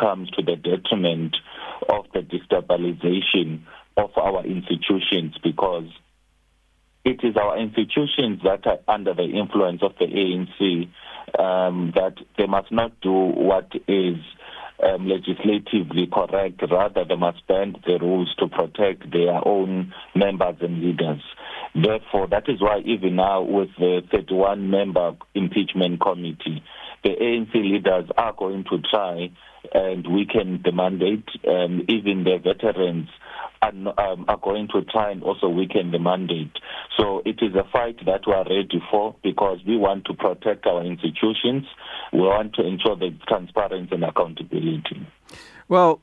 comes to the detriment of the destabilization of our institutions, because it is our institutions that are under the influence of the ANC, that they must not do what is legislatively correct. Rather, they must bend the rules to protect their own members and leaders. Therefore, that is why even now with the 31-member impeachment committee, the ANC leaders are going to try and weaken the mandate. Even the veterans are going to try and also weaken the mandate. So it is a fight that we are ready for, because we want to protect our institutions. We want to ensure the transparency and accountability. Well,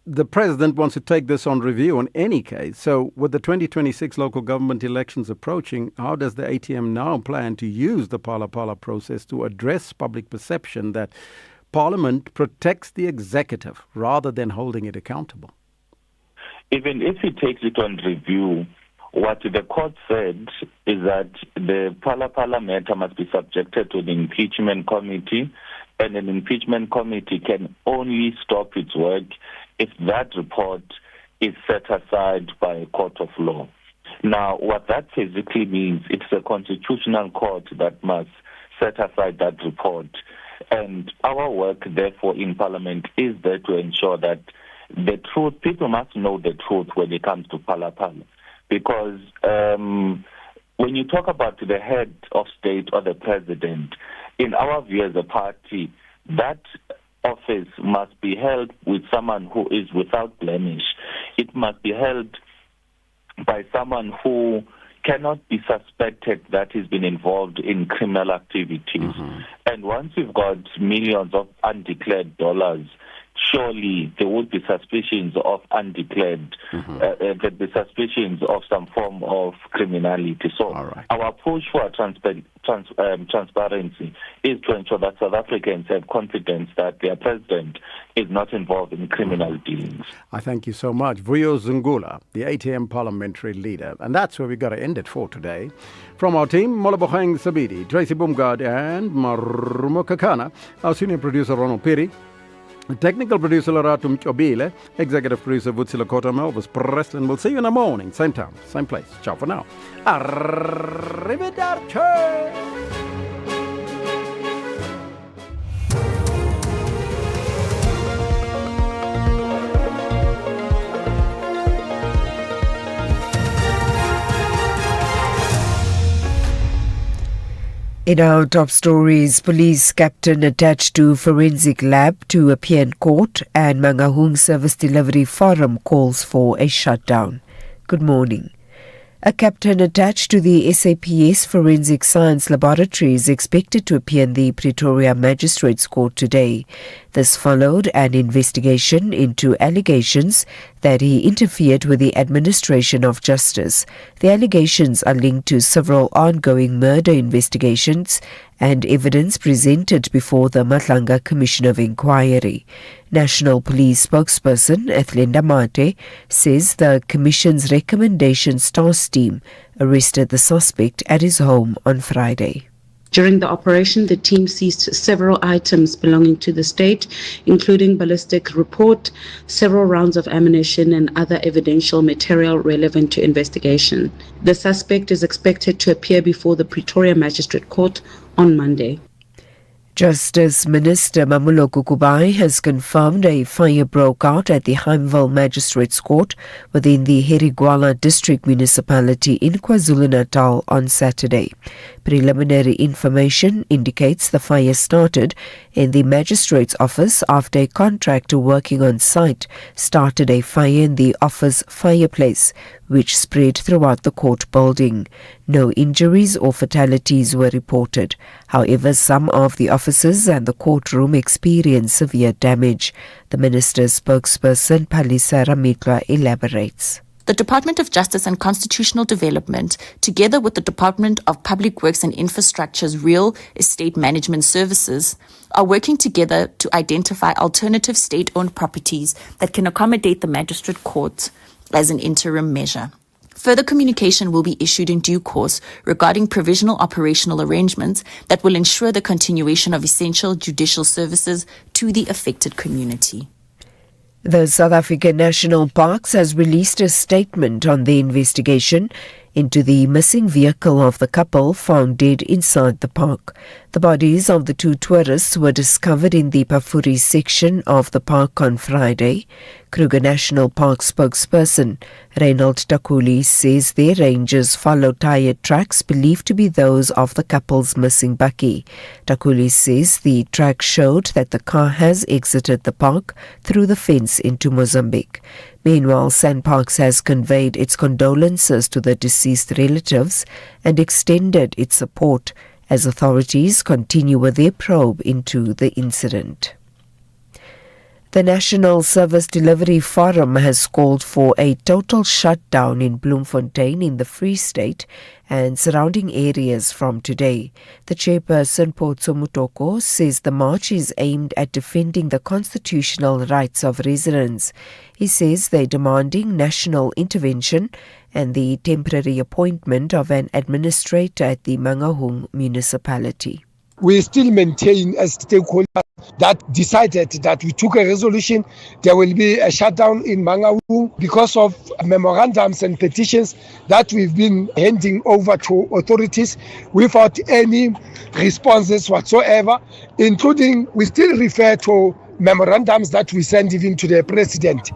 the president wants to take this on review in any case. So with the 2026 local government elections approaching, how does the ATM now plan to use the Phala Phala process to address public perception that Parliament protects the executive rather than holding it accountable? Even if he takes it on review, what the court said is that the Phala Phala matter must be subjected to the impeachment committee, and an impeachment committee can only stop its work if that report is set aside by a court of law. Now, what that physically means, it's a constitutional court that must set aside that report. And our work, therefore, in Parliament is there to ensure that the truth, people must know the truth when it comes to Phala Phala. Because when you talk about the head of state or the president, in our view as a party, that office must be held with someone who is without blemish. It must be held by someone who cannot be suspected that he's been involved in criminal activities. Mm-hmm. And once you've got millions of undeclared dollars, surely there would be suspicions of undeclared, there'd be suspicions of some form of criminality. So our push for transparency is to ensure that South Africans have confidence that their president is not involved in criminal dealings. I thank you so much. Vuyo Zungula, the ATM parliamentary leader. And that's where we've got to end it for today. From our team, Molabokeng Sabidi, Tracy Bumgard and Marumo Kakana, our senior producer Ronald Piri, technical producer Laratum Chobile, executive producer Vutsila Kota, Melvis Preston. We'll see you in the morning, same time, same place. Ciao for now. Arrivederci! In our top stories, police captain attached to forensic lab to appear in court, and Mangaung Service Delivery Forum calls for a shutdown. Good morning. A captain attached to the SAPS Forensic Science Laboratory is expected to appear in the Pretoria Magistrates Court today. This followed an investigation into allegations that he interfered with the administration of justice. The allegations are linked to several ongoing murder investigations and evidence presented before the Matlanga Commission of Inquiry. National Police spokesperson Ethelinda Mate says the Commission's recommendations task team arrested the suspect at his home on Friday. During the operation, the team seized several items belonging to the state, including ballistic report, several rounds of ammunition, and other evidential material relevant to investigation. The suspect is expected to appear before the Pretoria Magistrate Court on Monday. Justice Minister Mamulo Kukubai has confirmed a fire broke out at the Heimville Magistrates Court within the Herigwala District Municipality in KwaZulu-Natal on Saturday. Preliminary information indicates the fire started in the magistrate's office after a contractor working on site started a fire in the office fireplace, which spread throughout the court building. No injuries or fatalities were reported. However, some of the offices and the courtroom experienced severe damage. The minister's spokesperson, Palisa Ramitla, elaborates. The Department of Justice and Constitutional Development, together with the Department of Public Works and Infrastructure's Real Estate Management Services, are working together to identify alternative state-owned properties that can accommodate the magistrate court as an interim measure. Further communication will be issued in due course regarding provisional operational arrangements that will ensure the continuation of essential judicial services to the affected community. The South African National Parks has released a statement on the investigation into the missing vehicle of the couple found dead inside the park. The bodies of the two tourists were discovered in the Pafuri section of the park on Friday. Kruger National Park spokesperson Reinhold Takuli says their rangers follow tired tracks believed to be those of the couple's missing bakkie. Takuli says the track showed that the car has exited the park through the fence into Mozambique. Meanwhile, SANParks has conveyed its condolences to the deceased relatives and extended its support as authorities continue with their probe into the incident. The National Service Delivery Forum has called for a total shutdown in Bloemfontein in the Free State and surrounding areas from today. The chairperson, Potso Mutoko, says the march is aimed at defending the constitutional rights of residents. He says they're demanding national intervention and the temporary appointment of an administrator at the Mangaung municipality. We still maintain as stakeholders that decided that we took a resolution. There will be a shutdown in Mangaung because of memorandums and petitions that we've been handing over to authorities without any responses whatsoever, including we still refer to memorandums that we send even to the president.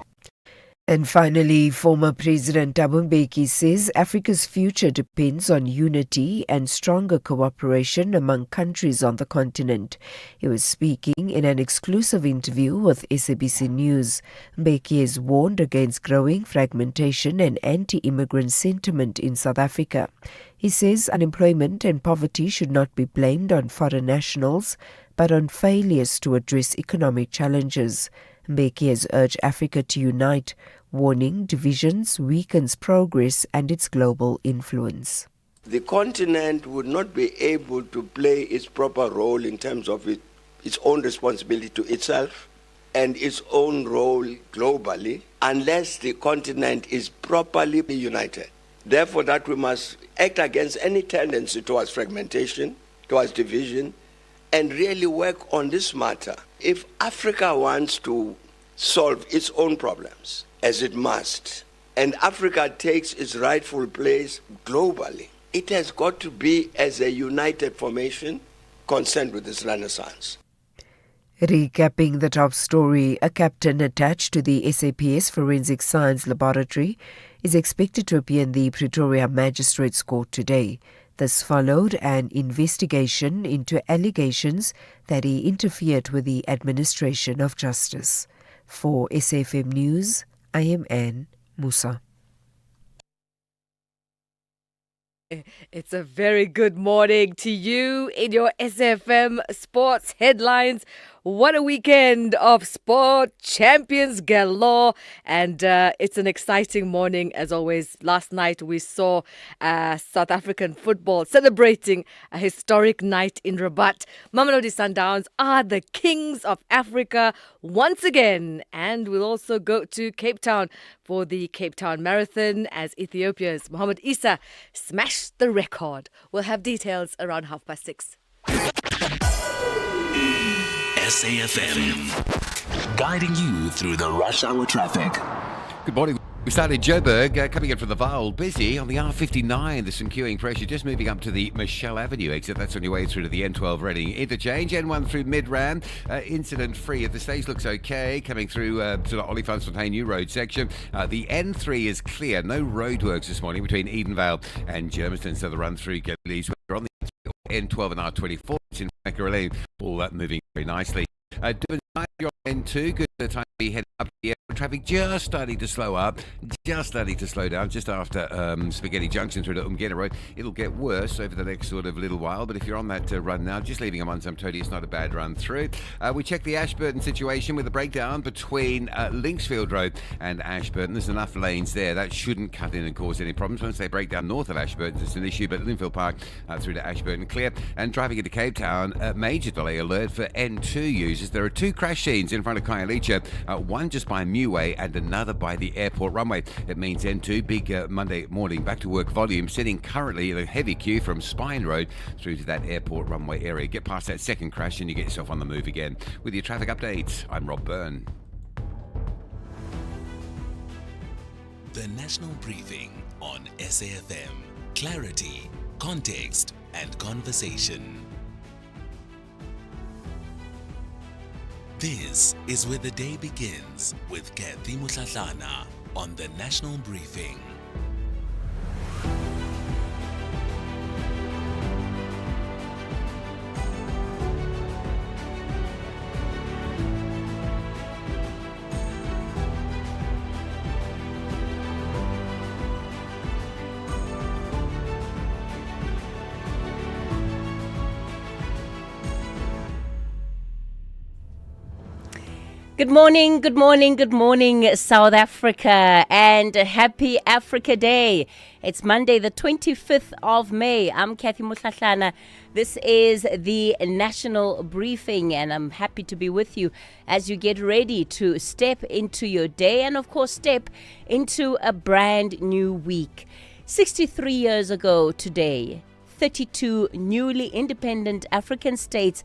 And finally, former President Thabo Mbeki says Africa's future depends on unity and stronger cooperation among countries on the continent. He was speaking in an exclusive interview with SABC News. Mbeki has warned against growing fragmentation and anti-immigrant sentiment in South Africa. He says unemployment and poverty should not be blamed on foreign nationals, but on failures to address economic challenges. Mbeki has urged Africa to unite, warning divisions weakens progress and its global influence. The continent would not be able to play its proper role in terms of its own responsibility to itself and its own role globally unless the continent is properly united. Therefore, that we must act against any tendency towards fragmentation, towards division, and really work on this matter. If Africa wants to solve its own problems, as it must, and Africa takes its rightful place globally, it has got to be as a united formation concerned with this renaissance. Recapping the top story, a captain attached to the SAPS Forensic Science Laboratory is expected to appear in the Pretoria Magistrates Court today. This followed an investigation into allegations that he interfered with the administration of justice. For SAFM News, I am Anne Musa. It's a very good morning to you in your SAFM Sports Headlines. What a weekend of sport, champions galore, and it's an exciting morning as always. Last night we saw South African football celebrating a historic night in Rabat. Mamelodi Sundowns are the kings of Africa once again, and we'll also go to Cape Town for the Cape Town Marathon as Ethiopia's Mohamed Issa smashed the record. We'll have details around 6:30. SAFM, guiding you through the rush hour traffic. Good morning. We started Joburg, coming in from the Vaal, busy on the R59. There's some queuing pressure just moving up to the Michelle Avenue exit. That's on your way through to the N12 Reading interchange. N1 through Midrand, incident free. At the stage looks okay. Coming through to the Olifantsfontein New Road section. The N3 is clear. No roadworks this morning between Edenvale and Germiston. So the run through Gillies. We're on the N12 and R24. It's in Macquarie. All that moving very nicely. Doing you're on N2. Good time to be heading up the airport. Traffic just starting to slow up, just starting to slow down just after Spaghetti Junction through to Umgena Road. It'll get worse over the next sort of little while, but if you're on that run now, just leaving them on some Tody, it's not a bad run through. We check the Ashburton situation with a breakdown between Linksfield Road and Ashburton. There's enough lanes there. That shouldn't cut in and cause any problems. Once they break down north of Ashburton, it's an issue, but Linfield Park through to Ashburton clear. And driving into Cape Town, major delay alert for N2 users. There are two crash scenes in front of Khayelitsha, one just by Meway and another by the airport runway. It means N2, big Monday morning back to work volume, sitting currently in a heavy queue from Spine Road through to that airport runway area. Get past that second crash and you get yourself on the move again. With your traffic updates, I'm Rob Byrne. The National Briefing on SAfm. Clarity, context, and conversation. This is where the day begins with Kathy Mutlatlana on the National Briefing. Good morning, good morning, good morning, South Africa, and happy Africa Day. It's Monday, the 25th of May. I'm Kathy Mutlatlana. This is the National Briefing, and I'm happy to be with you as you get ready to step into your day and, of course, step into a brand new week. 63 years ago today, 32 newly independent African states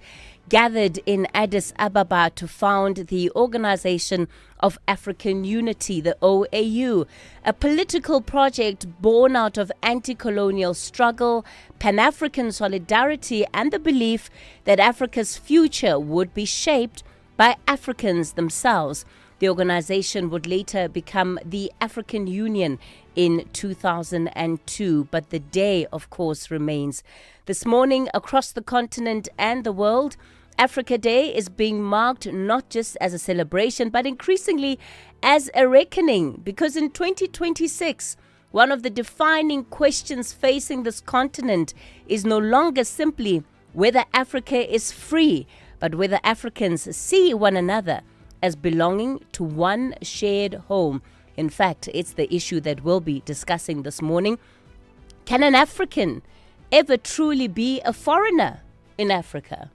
gathered in Addis Ababa to found the Organization of African Unity, the OAU, a political project born out of anti-colonial struggle, Pan-African solidarity, and the belief that Africa's future would be shaped by Africans themselves. The organization would later become the African Union in 2002, but the day, of course, remains. This morning, across the continent and the world, Africa Day is being marked not just as a celebration, but increasingly as a reckoning, because in 2026, one of the defining questions facing this continent is no longer simply whether Africa is free, but whether Africans see one another as belonging to one shared home. In fact, it's the issue that we'll be discussing this morning. Can an African ever truly be a foreigner in Africa?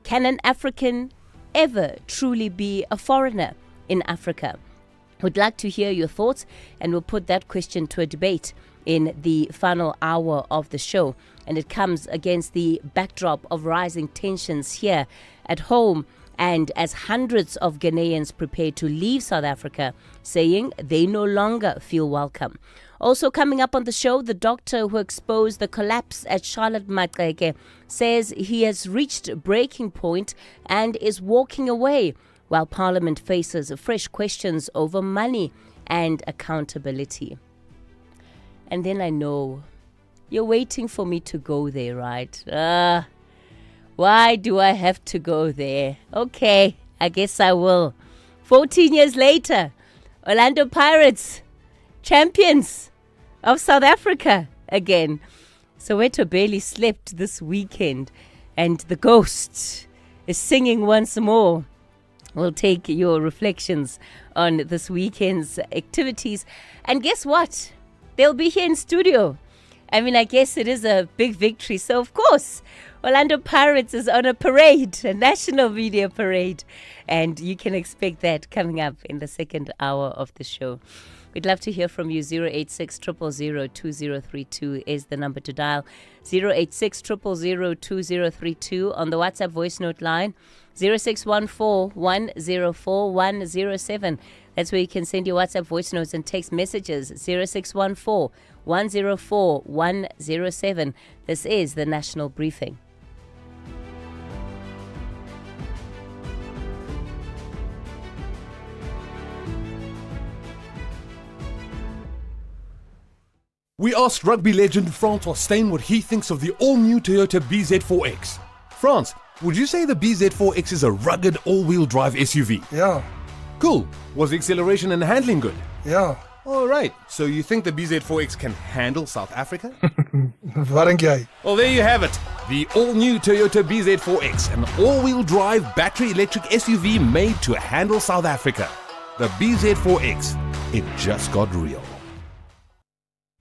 Can an African ever truly be a foreigner in Africa? We'd like to hear your thoughts, and we'll put that question to a debate in the final hour of the show. And it comes against the backdrop of rising tensions here at home, and as hundreds of Ghanaians prepare to leave South Africa, saying they no longer feel welcome. Also coming up on the show, the doctor who exposed the collapse at Charlotte Maxeke says he has reached breaking point and is walking away, while Parliament faces fresh questions over money and accountability. And then I know you're waiting for me to go there, right? Why do I have to go there? Okay, I guess I will. 14 years later, Orlando Pirates, champions of South Africa again. Soweto barely slept this weekend, and the ghost is singing once more. We'll take your reflections on this weekend's activities. And guess what? They'll be here in studio. I mean, I guess it is a big victory. So, of course, Orlando Pirates is on a parade, a national media parade. And you can expect that coming up in the second hour of the show. We'd love to hear from you. 086 000 2032 is the number to dial. 086 000 2032 on the WhatsApp voice note line. 0614 104 107. That's where you can send your WhatsApp voice notes and text messages. 0614 104 107. This is the National Briefing. We asked rugby legend Francois Steyn what he thinks of the all-new Toyota BZ4X. France, would you say the BZ4X is a rugged all-wheel drive SUV? Yeah. Cool. Was the acceleration and handling good? Yeah. All right. So you think the BZ4X can handle South Africa? Well, there you have it. The all-new Toyota BZ4X, an all-wheel drive battery electric SUV made to handle South Africa. The BZ4X. It just got real.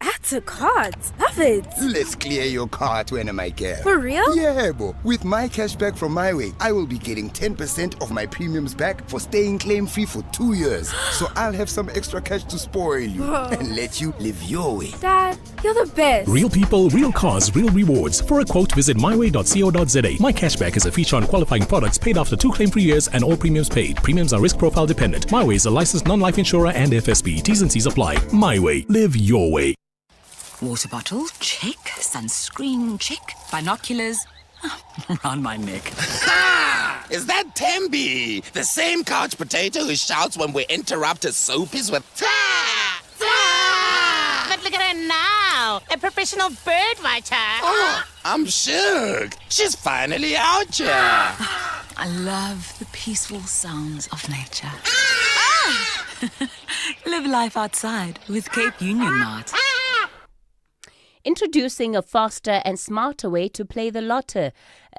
At to cards. Love it. Let's clear your cart when I get. For real? Yeah, bo. With my cashback from My Way, I will be getting 10% of my premiums back for staying claim-free for 2 years. So I'll have some extra cash to spoil you and let you live your way. Dad, you're the best. Real people, real cars, real rewards. For a quote, visit myway.co.za. My cashback is a feature on qualifying products paid after 2 claim-free years and all premiums paid. Premiums are risk profile dependent. My Way is a licensed non-life insurer and FSP. T's and C's apply. My Way. Live your way. Water bottle, check. Sunscreen, check. Binoculars, around my neck. Ha! Is that Tembi? The same couch potato who shouts when we interrupt his soapies with ta! Ta! But look at her now, a professional bird watcher. Oh, I'm shook. She's finally out here. I love the peaceful sounds of nature. Live life outside with Cape Union Mart. Introducing a faster and smarter way to play the lotto.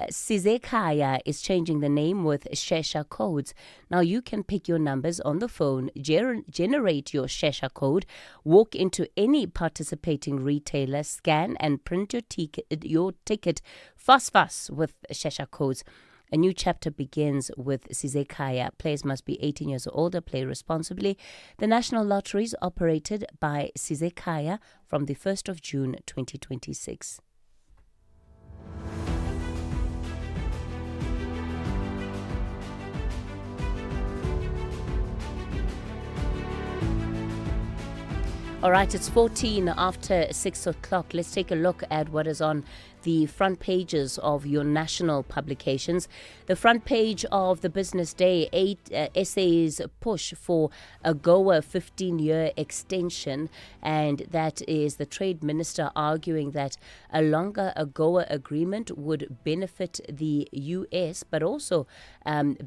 Sizekaya is changing the name with Shesha codes. Now you can pick your numbers on the phone, generate your Shesha code, walk into any participating retailer, scan and print your ticket fast with Shesha codes. A new chapter begins with Sizekaya. Players must be 18 years or older, play responsibly. The National Lottery is operated by Sizekaya from the 1st of June 2026. All right, it's 14 after 6 o'clock. Let's take a look at what is on the front pages of your national publications. The front page of the Business Day, 8 essays push for a AGOA 15-year extension, and that is the Trade Minister arguing that a longer AGOA agreement would benefit the US, but also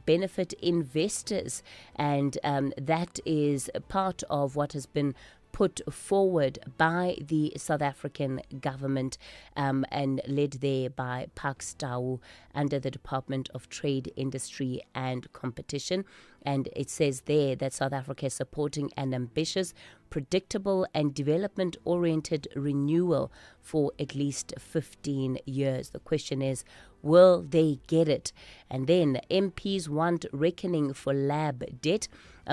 benefit investors, and that is part of what has been put forward by the South African government and led there by Pax Tau under the Department of Trade, Industry and Competition. And it says there that South Africa is supporting an ambitious, predictable and development-oriented renewal for at least 15 years. The question is, will they get it? And then MPs want reckoning for lab debt.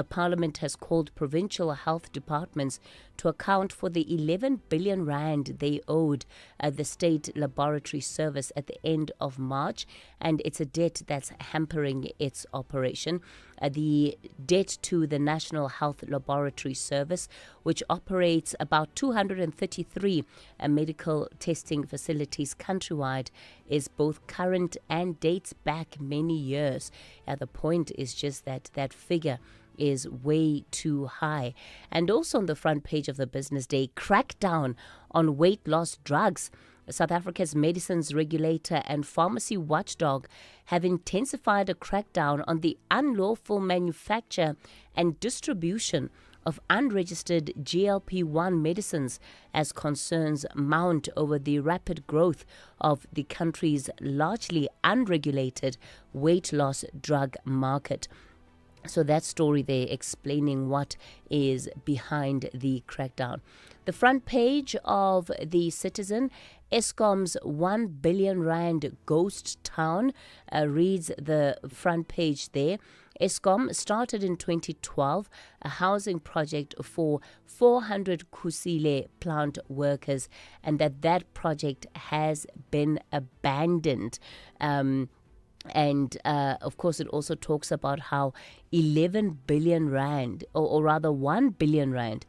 Parliament has called provincial health departments to account for the 11 billion rand they owed the state laboratory service at the end of March, and it's a debt that's hampering its operation. The debt to the National Health Laboratory Service, which operates about 233 medical testing facilities countrywide, is both current and dates back many years. The point is just that that figure is way too high. And also on the front page of the Business Day, crackdown on weight loss drugs. South Africa's medicines regulator and pharmacy watchdog have intensified a crackdown on the unlawful manufacture and distribution of unregistered GLP-1 medicines as concerns mount over the rapid growth of the country's largely unregulated weight loss drug market. So that story there explaining what is behind the crackdown. The front page of the Citizen, Eskom's 1 billion rand ghost town, reads the front page there. Eskom started in 2012 a housing project for 400 Kusile plant workers, and that project has been abandoned. And of course, it also talks about how 11 billion rand, or rather 1 billion rand,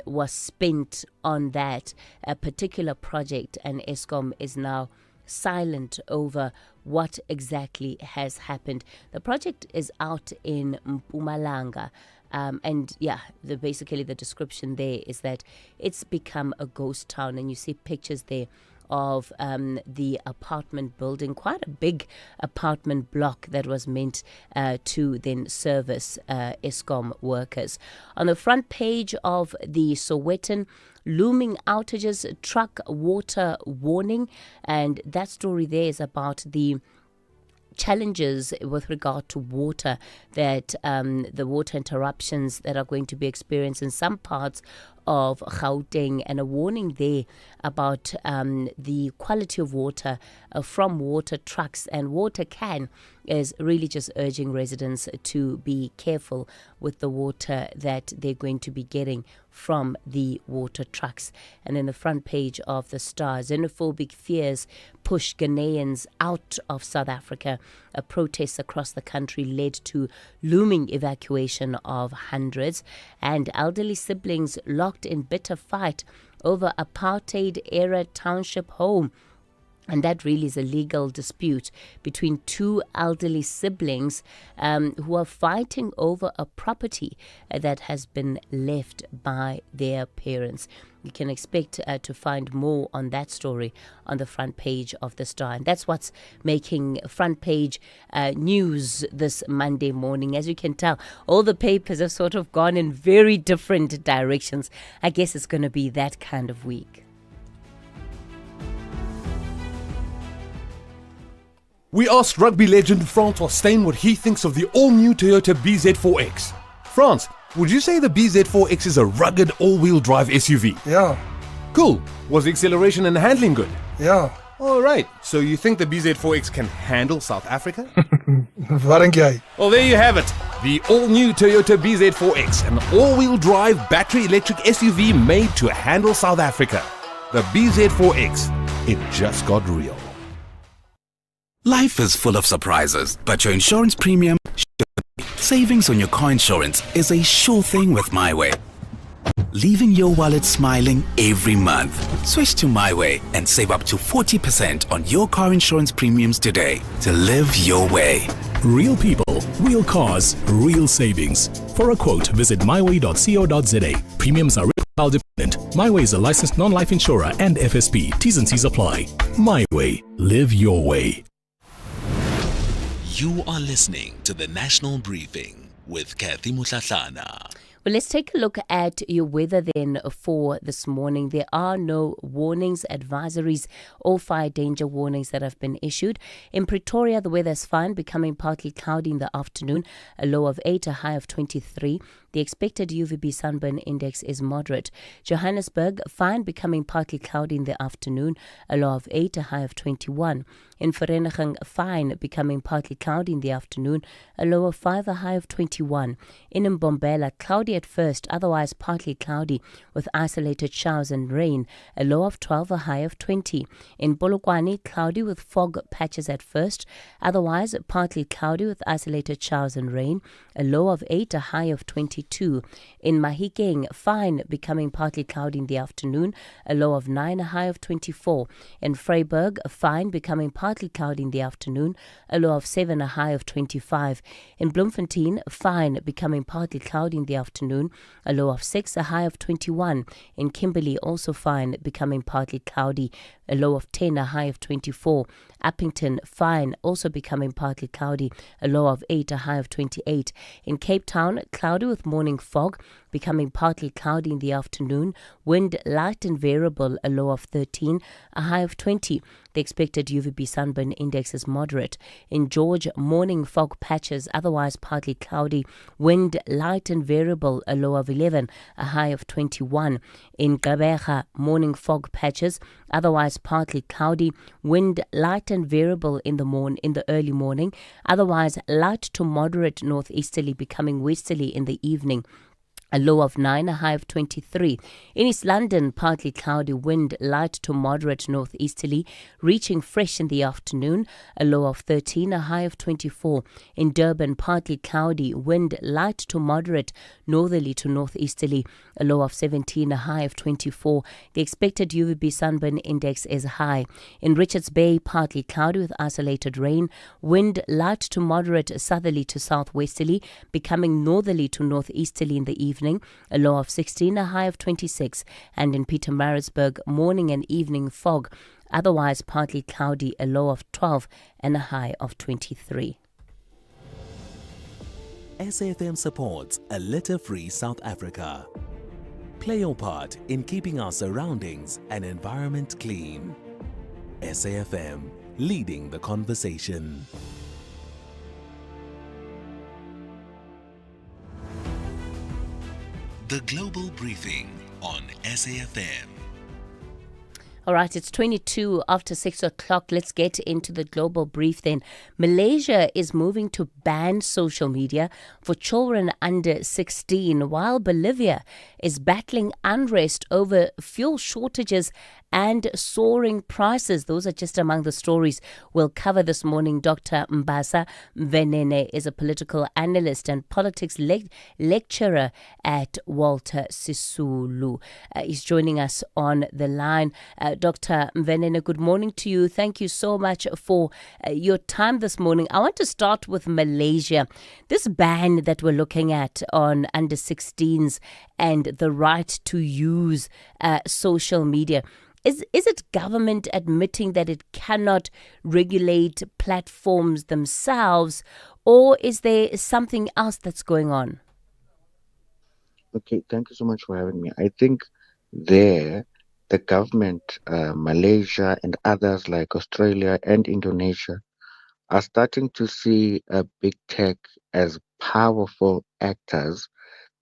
was spent on that particular project, and Eskom is now silent over what exactly has happened. The project is out in Mpumalanga. And yeah, basically the description there is that it's become a ghost town, and you see pictures there of the apartment building, quite a big apartment block that was meant to then service Eskom workers. On the front page of the Sowetan, looming outages, truck water warning, and that story there is about the challenges with regard to water, that the water interruptions that are going to be experienced in some parts of Gauteng, and a warning there about the quality of water from water trucks and water can is really just urging residents to be careful with the water that they're going to be getting from the water trucks. And in the front page of the Star, xenophobic fears push Ghanaians out of South Africa. Protests across the country led to looming evacuation of hundreds, and elderly siblings locked in bitter fight over apartheid-era township home. And that really is a legal dispute between two elderly siblings who are fighting over a property that has been left by their parents. You can expect to find more on that story on the front page of the Star. And that's what's making front page news this Monday morning. As you can tell, all the papers have sort of gone in very different directions. I guess it's going to be that kind of week. We asked rugby legend Francois Steyn what he thinks of the all-new Toyota BZ4X. France, would you say the BZ4X is a rugged all-wheel drive SUV? Yeah. Cool. Was the acceleration and handling good? Yeah. All right. So you think the BZ4X can handle South Africa? Well, there you have it. The all-new Toyota BZ4X, an all-wheel drive battery electric SUV made to handle South Africa. The BZ4X. It just got real. Life is full of surprises, but your insurance premium should be. Savings on your car insurance is a sure thing with MyWay. Leaving your wallet smiling every month. Switch to MyWay and save up to 40% on your car insurance premiums today to live your way. Real people, real cars, real savings. For a quote, visit myway.co.za. Premiums are profile dependent. MyWay is a licensed non-life insurer and FSP. T's and C's apply. MyWay. Live your way. You are listening to the National Briefing with Kathy Mutlatlana. Well, let's take a look at your weather then for this morning. There are no warnings, advisories, or fire danger warnings that have been issued. In Pretoria, the weather is fine, becoming partly cloudy in the afternoon, a low of 8, a high of 23. The expected UVB sunburn index is moderate. Johannesburg, fine, becoming partly cloudy in the afternoon, a low of 8, a high of 21. In Vereeniging, fine, becoming partly cloudy in the afternoon, a low of 5, a high of 21. In Mbombela, cloudy at first, otherwise partly cloudy with isolated showers and rain, a low of 12, a high of 20. In Polokwane, cloudy with fog patches at first, otherwise partly cloudy with isolated showers and rain, a low of 8, a high of 22. In Mahikeng, fine, becoming partly cloudy in the afternoon, a low of 9, a high of 24. In Vryburg, fine, becoming partly cloudy in the afternoon, a low of 7, a high of 25. In Bloemfontein, fine, becoming partly cloudy in the afternoon, a low of 6, a high of 21. In Kimberley, also fine, becoming partly cloudy, a low of 10, a high of 24. Appington, fine, also becoming partly cloudy, a low of 8, a high of 28. In Cape Town, cloudy with morning fog, becoming partly cloudy in the afternoon, wind light and variable, a low of 13, a high of 20. The expected UVB sunburn index is moderate. In George, morning fog patches, otherwise partly cloudy, wind light and variable, a low of 11, a high of 21. In Gqeberha, morning fog patches, otherwise partly cloudy, wind light and variable in the early morning, otherwise light to moderate northeasterly, becoming westerly in the evening. A low of 9, a high of 23. In East London, partly cloudy, wind light to moderate northeasterly, reaching fresh in the afternoon, a low of 13, a high of 24. In Durban, partly cloudy, wind light to moderate northerly to northeasterly, a low of 17, a high of 24. The expected UVB sunburn index is high. In Richards Bay, partly cloudy with isolated rain, wind light to moderate southerly to southwesterly, becoming northerly to northeasterly in the evening, a low of 16, a high of 26. And in Pietermaritzburg, morning and evening fog, otherwise partly cloudy, a low of 12 and a high of 23. SAFM supports a litter-free South Africa. Play your part in keeping our surroundings and environment clean. SAFM, leading the conversation. The Global Briefing on SAfm. All right, it's 22 after 6 o'clock. Let's get into the global brief then. Malaysia is moving to ban social media for children under 16, while Bolivia is battling unrest over fuel shortages and soaring prices. Those are just among the stories we'll cover this morning. Dr. Mbasa Venene is a political analyst and politics lecturer at Walter Sisulu. He's joining us on the line. Dr. Venene, good morning to you. Thank you so much for your time this morning. I want to start with Malaysia. This ban that we're looking at on under 16s and the right to use social media. Is it government admitting that it cannot regulate platforms themselves, or is there something else that's going on? Okay, thank you so much for having me. I think the government, Malaysia and others like Australia and Indonesia are starting to see big tech as powerful actors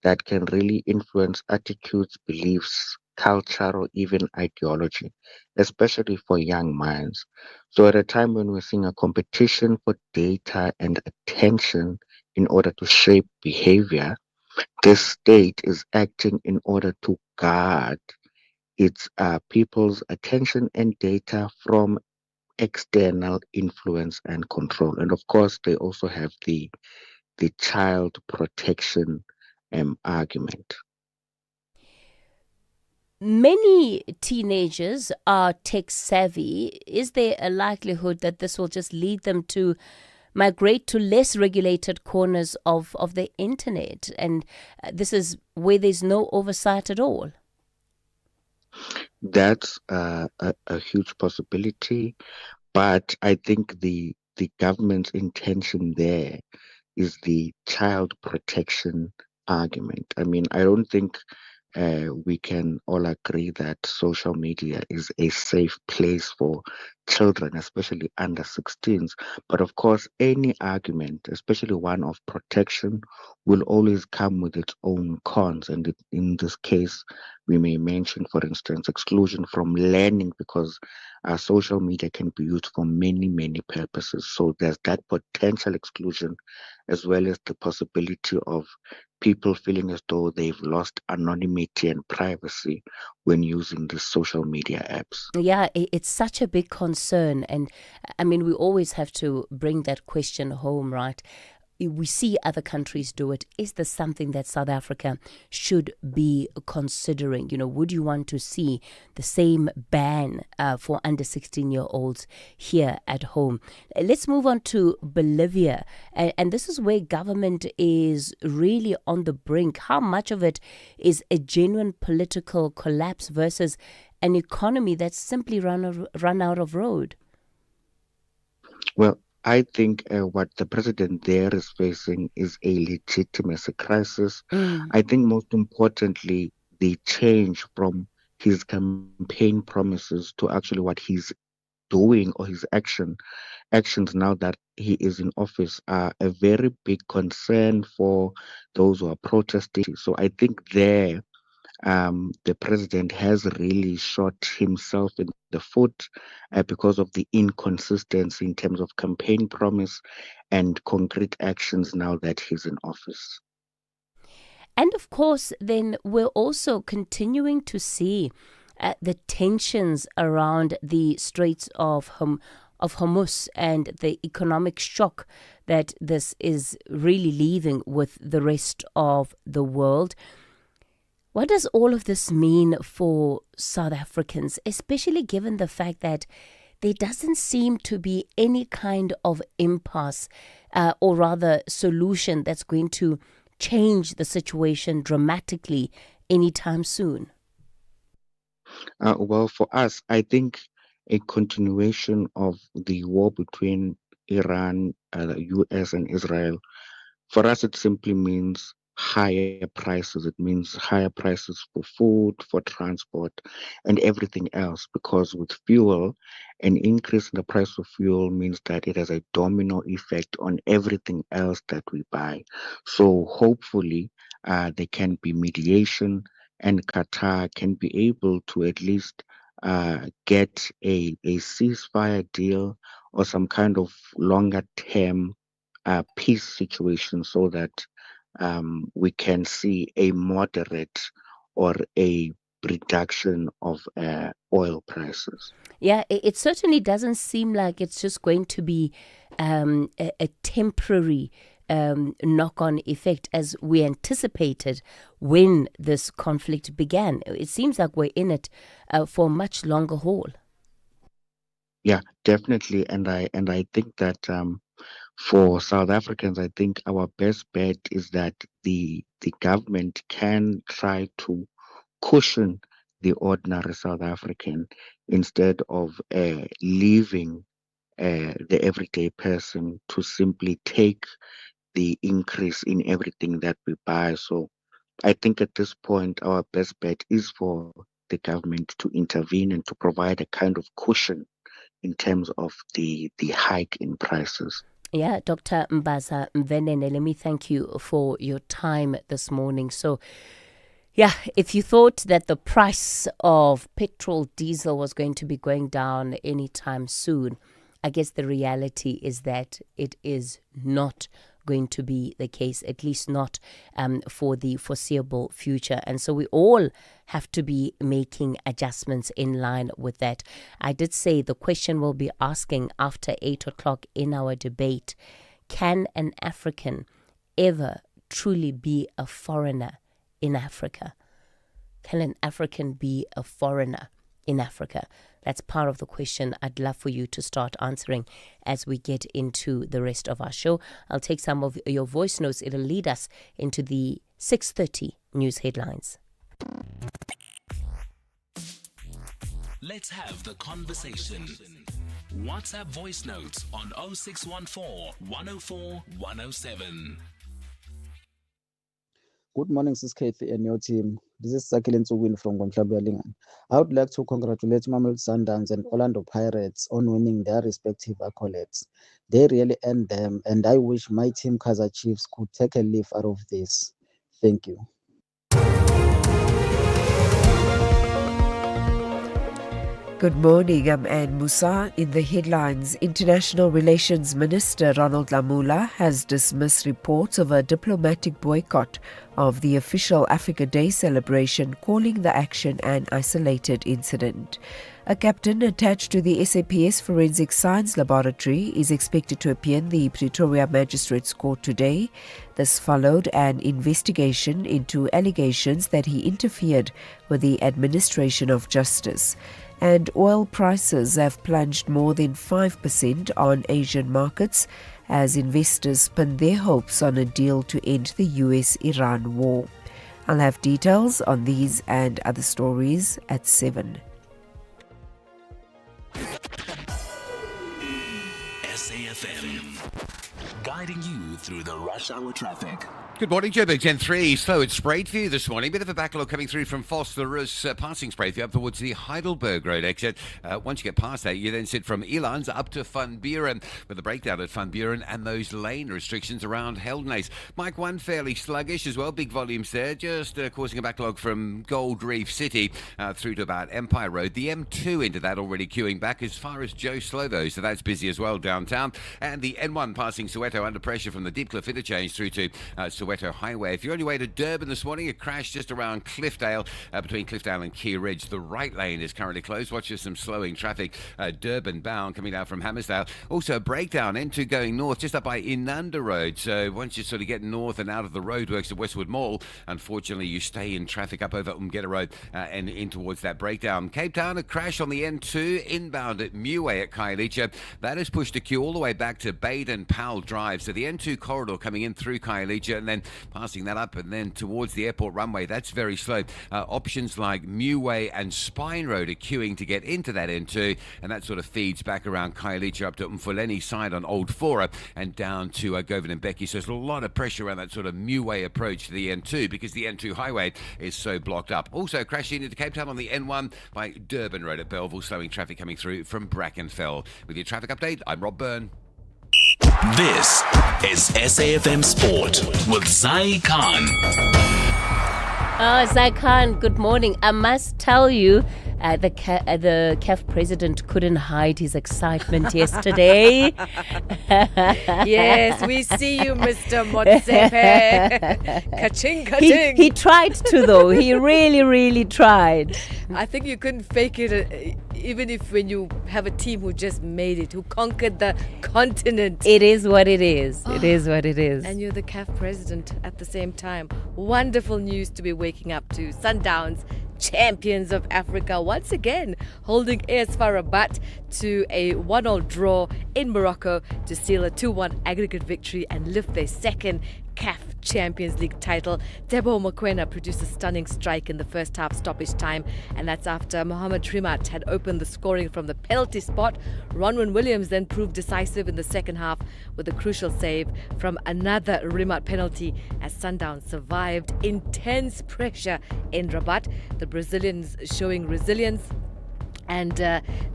that can really influence attitudes, beliefs, culture, or even ideology, especially for young minds. So, at a time when we're seeing a competition for data and attention in order to shape behavior, this state is acting in order to guard its people's attention and data from external influence and control. And of course, they also have the child protection argument. Many teenagers are tech savvy. Is there a likelihood that this will just lead them to migrate to less regulated corners of the internet? And this is where there's no oversight at all. That's a huge possibility. But I think the government's intention there is the child protection argument. I mean, I don't think we can all agree that social media is a safe place for children, especially under 16s. But of course, any argument, especially one of protection, will always come with its own cons. And in this case, we may mention, for instance, exclusion from learning, because social media can be used for many, many purposes. So there's that potential exclusion, as well as the possibility of people feeling as though they've lost anonymity and privacy when using these social media apps. Yeah, it's such a big concern. And I mean, we always have to bring that question home, right? We see other countries do it. Is this something that South Africa should be considering? You know, would you want to see the same ban for under 16-year-olds here at home? Let's move on to Bolivia. And this is where government is really on the brink. How much of it is a genuine political collapse versus an economy that's simply run out of road? Well, I think what the president there is facing is a legitimacy crisis. I think most importantly, the change from his campaign promises to actually what he's doing, or his actions now that he is in office, are a very big concern for those who are protesting. So I think there, the president has really shot himself in the foot because of the inconsistency in terms of campaign promise and concrete actions now that he's in office. And of course, then we're also continuing to see the tensions around the Straits of Hormuz and the economic shock that this is really leaving with the rest of the world. What does all of this mean for South Africans, especially given the fact that there doesn't seem to be any kind of impasse or rather solution that's going to change the situation dramatically anytime soon? Well, for us, I think a continuation of the war between Iran, the US, and Israel, for us, it simply means higher prices. It means higher prices for food, for transport, and everything else. Because with fuel, an increase in the price of fuel means that it has a domino effect on everything else that we buy. So hopefully, there can be mediation and Qatar can be able to at least get a ceasefire deal or some kind of longer term peace situation, so that we can see a moderate or a reduction of oil prices. Yeah, it certainly doesn't seem like it's just going to be a temporary knock-on effect as we anticipated when this conflict began. It seems like we're in it for a much longer haul. Yeah, definitely, and I think that for South Africans, I think our best bet is that the government can try to cushion the ordinary South African instead of leaving the everyday person to simply take the increase in everything that we buy. So I think at this point, our best bet is for the government to intervene and to provide a kind of cushion in terms of the hike in prices. Yeah, Dr. Mbaza Mvenene, let me thank you for your time this morning. So, yeah, if you thought that the price of petrol, diesel was going to be going down anytime soon, I guess the reality is that it is not going to be the case, at least not for the foreseeable future. And so we all have to be making adjustments in line with that. I did say the question we'll be asking after 8 o'clock in our debate: can an African ever truly be a foreigner in Africa? Can an African be a foreigner in Africa? That's part of the question I'd love for you to start answering as we get into the rest of our show. I'll take some of your voice notes. It'll lead us into the 6:30 news headlines. Let's have the conversation. WhatsApp voice notes on 0614 104 107. Good morning, Sis Kathy and your team. This is Sakilin Win from Gonhlabualingan. I would like to congratulate Mamelodi Sundowns and Orlando Pirates on winning their respective accolades. They really earned them, and I wish my team Kaizer Chiefs could take a leaf out of this. Thank you. Good morning, I'm Anne Musa. In the headlines, International Relations Minister Ronald Lamola has dismissed reports of a diplomatic boycott of the official Africa Day celebration, calling the action an isolated incident. A captain attached to the SAPS Forensic Science Laboratory is expected to appear in the Pretoria Magistrates Court today. This followed an investigation into allegations that he interfered with the administration of justice. And oil prices have plunged more than 5% on Asian markets as investors pin their hopes on a deal to end the US-Iran war. I'll have details on these and other stories at 7. SAfm, guiding you through the rush hour traffic. Good morning, Joburg, Gen 3. Slow at Spraithview this morning. Bit of a backlog coming through from Fosterus, passing Spraithview up towards the Heidelberg Road exit. Once you get past that, you then sit from Elands up to Van Buren, with a breakdown at Van Buren and those lane restrictions around Heldenace. Mike 1 fairly sluggish as well, big volumes there, just causing a backlog from Gold Reef City through to about Empire Road. The M2 into that already queuing back as far as Joe Slovo, so that's busy as well downtown. And the N1 passing Soweto under pressure from the Deepcliff interchange through to Soweto Highway. If you're on your way to Durban this morning, a crash just around Cliffdale, between Cliffdale and Key Ridge. The right lane is currently closed. Watch for some slowing traffic, Durban bound coming down from Hammersdale. Also a breakdown into going north just up by Inanda Road. So once you sort of get north and out of the roadworks at Westwood Mall, unfortunately you stay in traffic up over Umgeta Road and in towards that breakdown. Cape Town, a crash on the N2 inbound at Muway at Khayelitsha. That has pushed the queue all the way back to Baden Powell Drive. So the N2 corridor coming in through Khayelitsha and then passing that up and then towards the airport runway. That's very slow. Options like Muway and Spine Road are queuing to get into that N2, and that sort of feeds back around Khayelitsha up to Mfuleni side on Old Fora and down to Govan and Mbeki. So there's a lot of pressure around that sort of Muway approach to the N2 because the N2 highway is so blocked up. Also crashing into Cape Town on the N1 by Durban Road at Belleville, slowing traffic coming through from Brackenfell. With your traffic update, I'm Rob Byrne. This is SAfm Sport with Zai Khan. Zaikan, good morning. I must tell you, the CAF president couldn't hide his excitement yesterday. Yes, we see you, Mr. Motsepe. Kaching, kaching. He tried to, though. He really, really tried. I think you couldn't fake it, even if when you have a team who just made it, who conquered the continent. It is what it is. It is what it is. And you're the CAF president at the same time. Wonderful news to be waking up to. Sundowns, champions of Africa, once again holding AS FAR Rabat to a 1-1 draw in Morocco to seal a 2-1 aggregate victory and lift their second CAF Champions League title. Thabo Mbeki produced a stunning strike in the first half stoppage time, and that's after Mohamed Rimat had opened the scoring from the penalty spot. Ronwen Williams then proved decisive in the second half with a crucial save from another Rimat penalty as Sundowns survived intense pressure in Rabat. The Brazilians showing resilience, and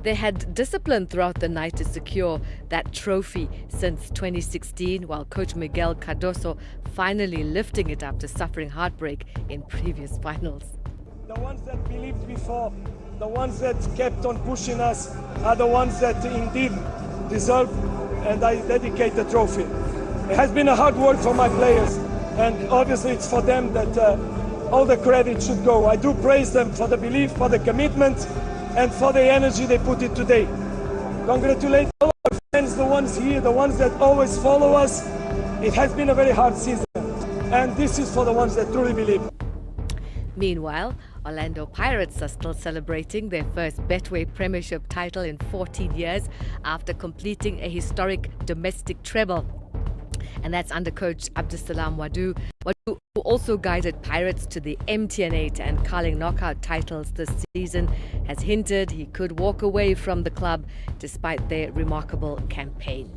they had discipline throughout the night to secure that trophy since 2016, while coach Miguel Cardoso finally lifting it after suffering heartbreak in previous finals. The ones that believed before, the ones that kept on pushing us, are the ones that indeed deserve, and I dedicate the trophy. It has been a hard work for my players, and obviously it's for them that all the credit should go. I do praise them for the belief, for the commitment, and for the energy they put in today. Congratulate all our friends, the ones here, the ones that always follow us. It has been a very hard season, and this is for the ones that truly believe. Meanwhile, Orlando Pirates are still celebrating their first Betway Premiership title in 14 years after completing a historic domestic treble. And that's under coach Abdusalam Wadu, who also guided Pirates to the MTN 8 and Carling knockout titles this season, has hinted he could walk away from the club despite their remarkable campaign.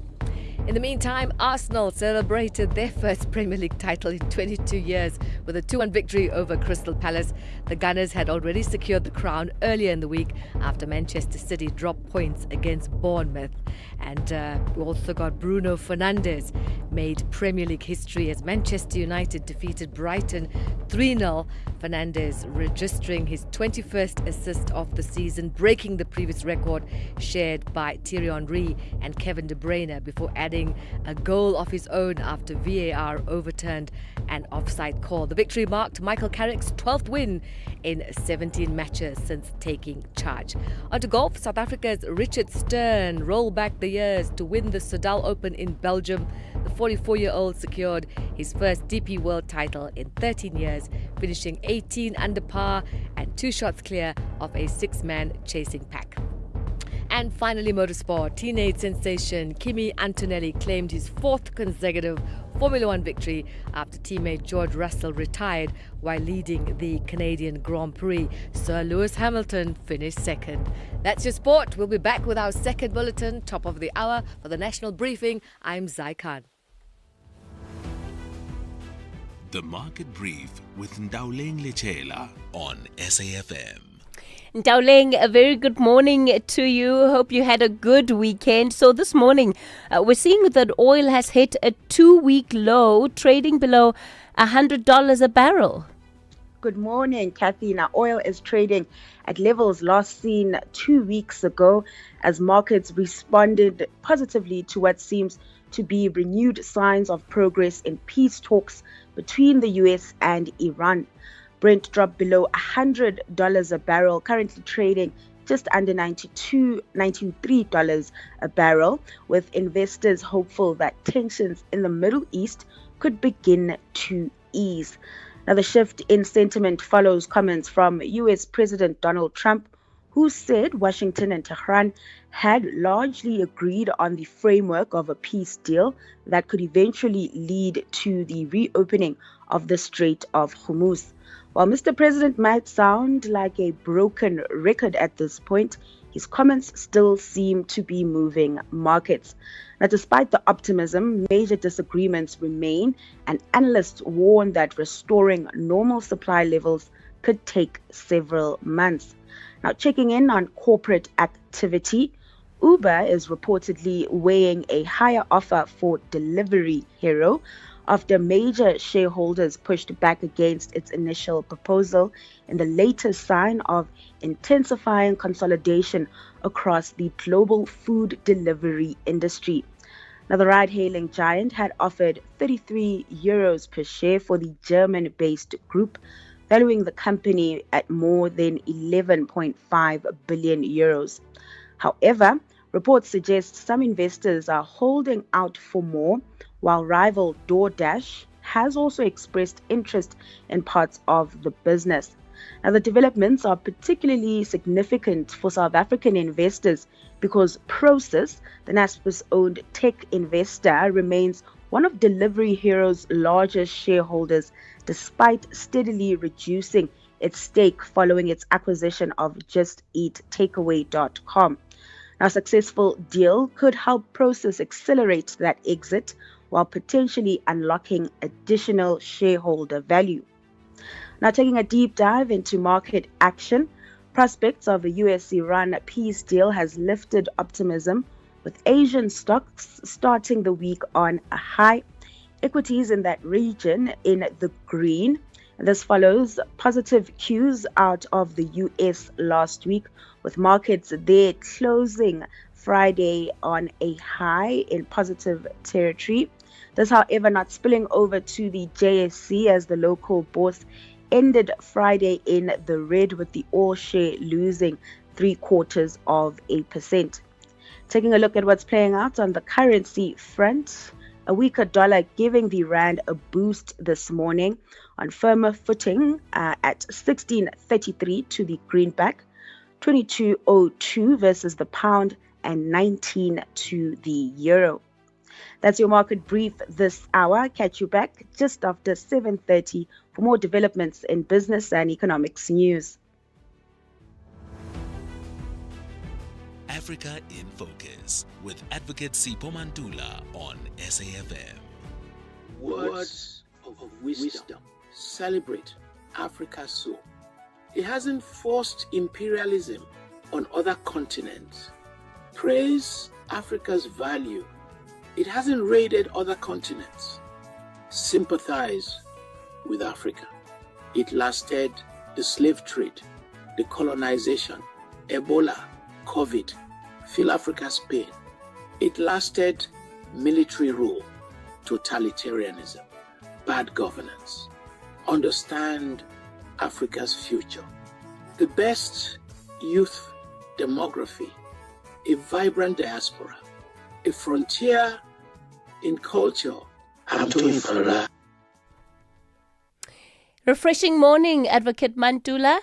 In the meantime, Arsenal celebrated their first Premier League title in 22 years with a 2-1 victory over Crystal Palace. The Gunners had already secured the crown earlier in the week after Manchester City dropped points against Bournemouth. And we also got Bruno Fernandes made Premier League history as Manchester United defeated Brighton 3-0. Fernandes registering his 21st assist of the season, breaking the previous record shared by Thierry Henry and Kevin De Bruyne before adding a goal of his own after VAR overturned an offside call. The victory marked Michael Carrick's 12th win in 17 matches since taking charge. On to golf, South Africa's Richard Stern rolled back the years to win the Soudal Open in Belgium. The 44-year-old secured his first DP World title in 13 years, finishing 18 under par and 2 shots clear of a 6-man chasing pack. And finally, motorsport. Teenage sensation Kimi Antonelli claimed his 4th consecutive Formula One victory after teammate George Russell retired while leading the Canadian Grand Prix. Sir Lewis Hamilton finished second. That's your sport. We'll be back with our second bulletin, top of the hour. For the national briefing, I'm Zaikan. The Market Brief with Ndauleng Lechela on SAFM. Ndauleng, a very good morning to you. Hope you had a good weekend. So this morning, we're seeing that oil has hit a 2-week low, trading below $100 a barrel. Good morning, Kathy. Now, oil is trading at levels last seen 2 weeks ago as markets responded positively to what seems to be renewed signs of progress in peace talks between the US and Iran. Brent dropped below $100 a barrel, currently trading just under $93 a barrel, with investors hopeful that tensions in the Middle East could begin to ease. Now, the shift in sentiment follows comments from US President Donald Trump, who said Washington and Tehran had largely agreed on the framework of a peace deal that could eventually lead to the reopening of the Strait of Hormuz. While Mr. President might sound like a broken record at this point, his comments still seem to be moving markets. Now, despite the optimism, major disagreements remain, and analysts warn that restoring normal supply levels could take several months. Now, checking in on corporate activity, Uber is reportedly weighing a higher offer for Delivery Hero after major shareholders pushed back against its initial proposal in the latest sign of intensifying consolidation across the global food delivery industry. Now, the ride-hailing giant had offered €33 per share for the German-based group, valuing the company at more than €11.5 billion. However, reports suggest some investors are holding out for more, while rival DoorDash has also expressed interest in parts of the business. Now, the developments are particularly significant for South African investors because Prosus, the Naspers-owned tech investor, remains one of Delivery Hero's largest shareholders, despite steadily reducing its stake following its acquisition of JustEatTakeaway.com. Now, a successful deal could help Prosus accelerate that exit while potentially unlocking additional shareholder value. Now, taking a deep dive into market action, prospects of a US-Iran peace deal has lifted optimism, with Asian stocks starting the week on a high. Equities in that region in the green. This follows positive cues out of the US last week, with markets there closing Friday on a high in positive territory. This, however, not spilling over to the JSE as the local bourse ended Friday in the red, with the all share losing 0.75%. Taking a look at what's playing out on the currency front, a weaker dollar giving the rand a boost this morning on firmer footing at 16.33 to the greenback, 22.02 versus the pound, and 19 to the euro. That's your market brief this hour. Catch you back just after 7:30 for more developments in business and economics news. Africa in Focus with Advocate Sipho Mantula on SAfm. Words of wisdom. Celebrate Africa's soul. It hasn't forced imperialism on other continents. Praise Africa's value. It hasn't raided other continents. Sympathize with Africa. It lasted the slave trade, the colonization, Ebola, COVID, feel Africa's pain. It lasted military rule, totalitarianism, bad governance. Understand Africa's future. The best youth demography, a vibrant diaspora, a frontier in culture. Refreshing morning, Advocate Mantula.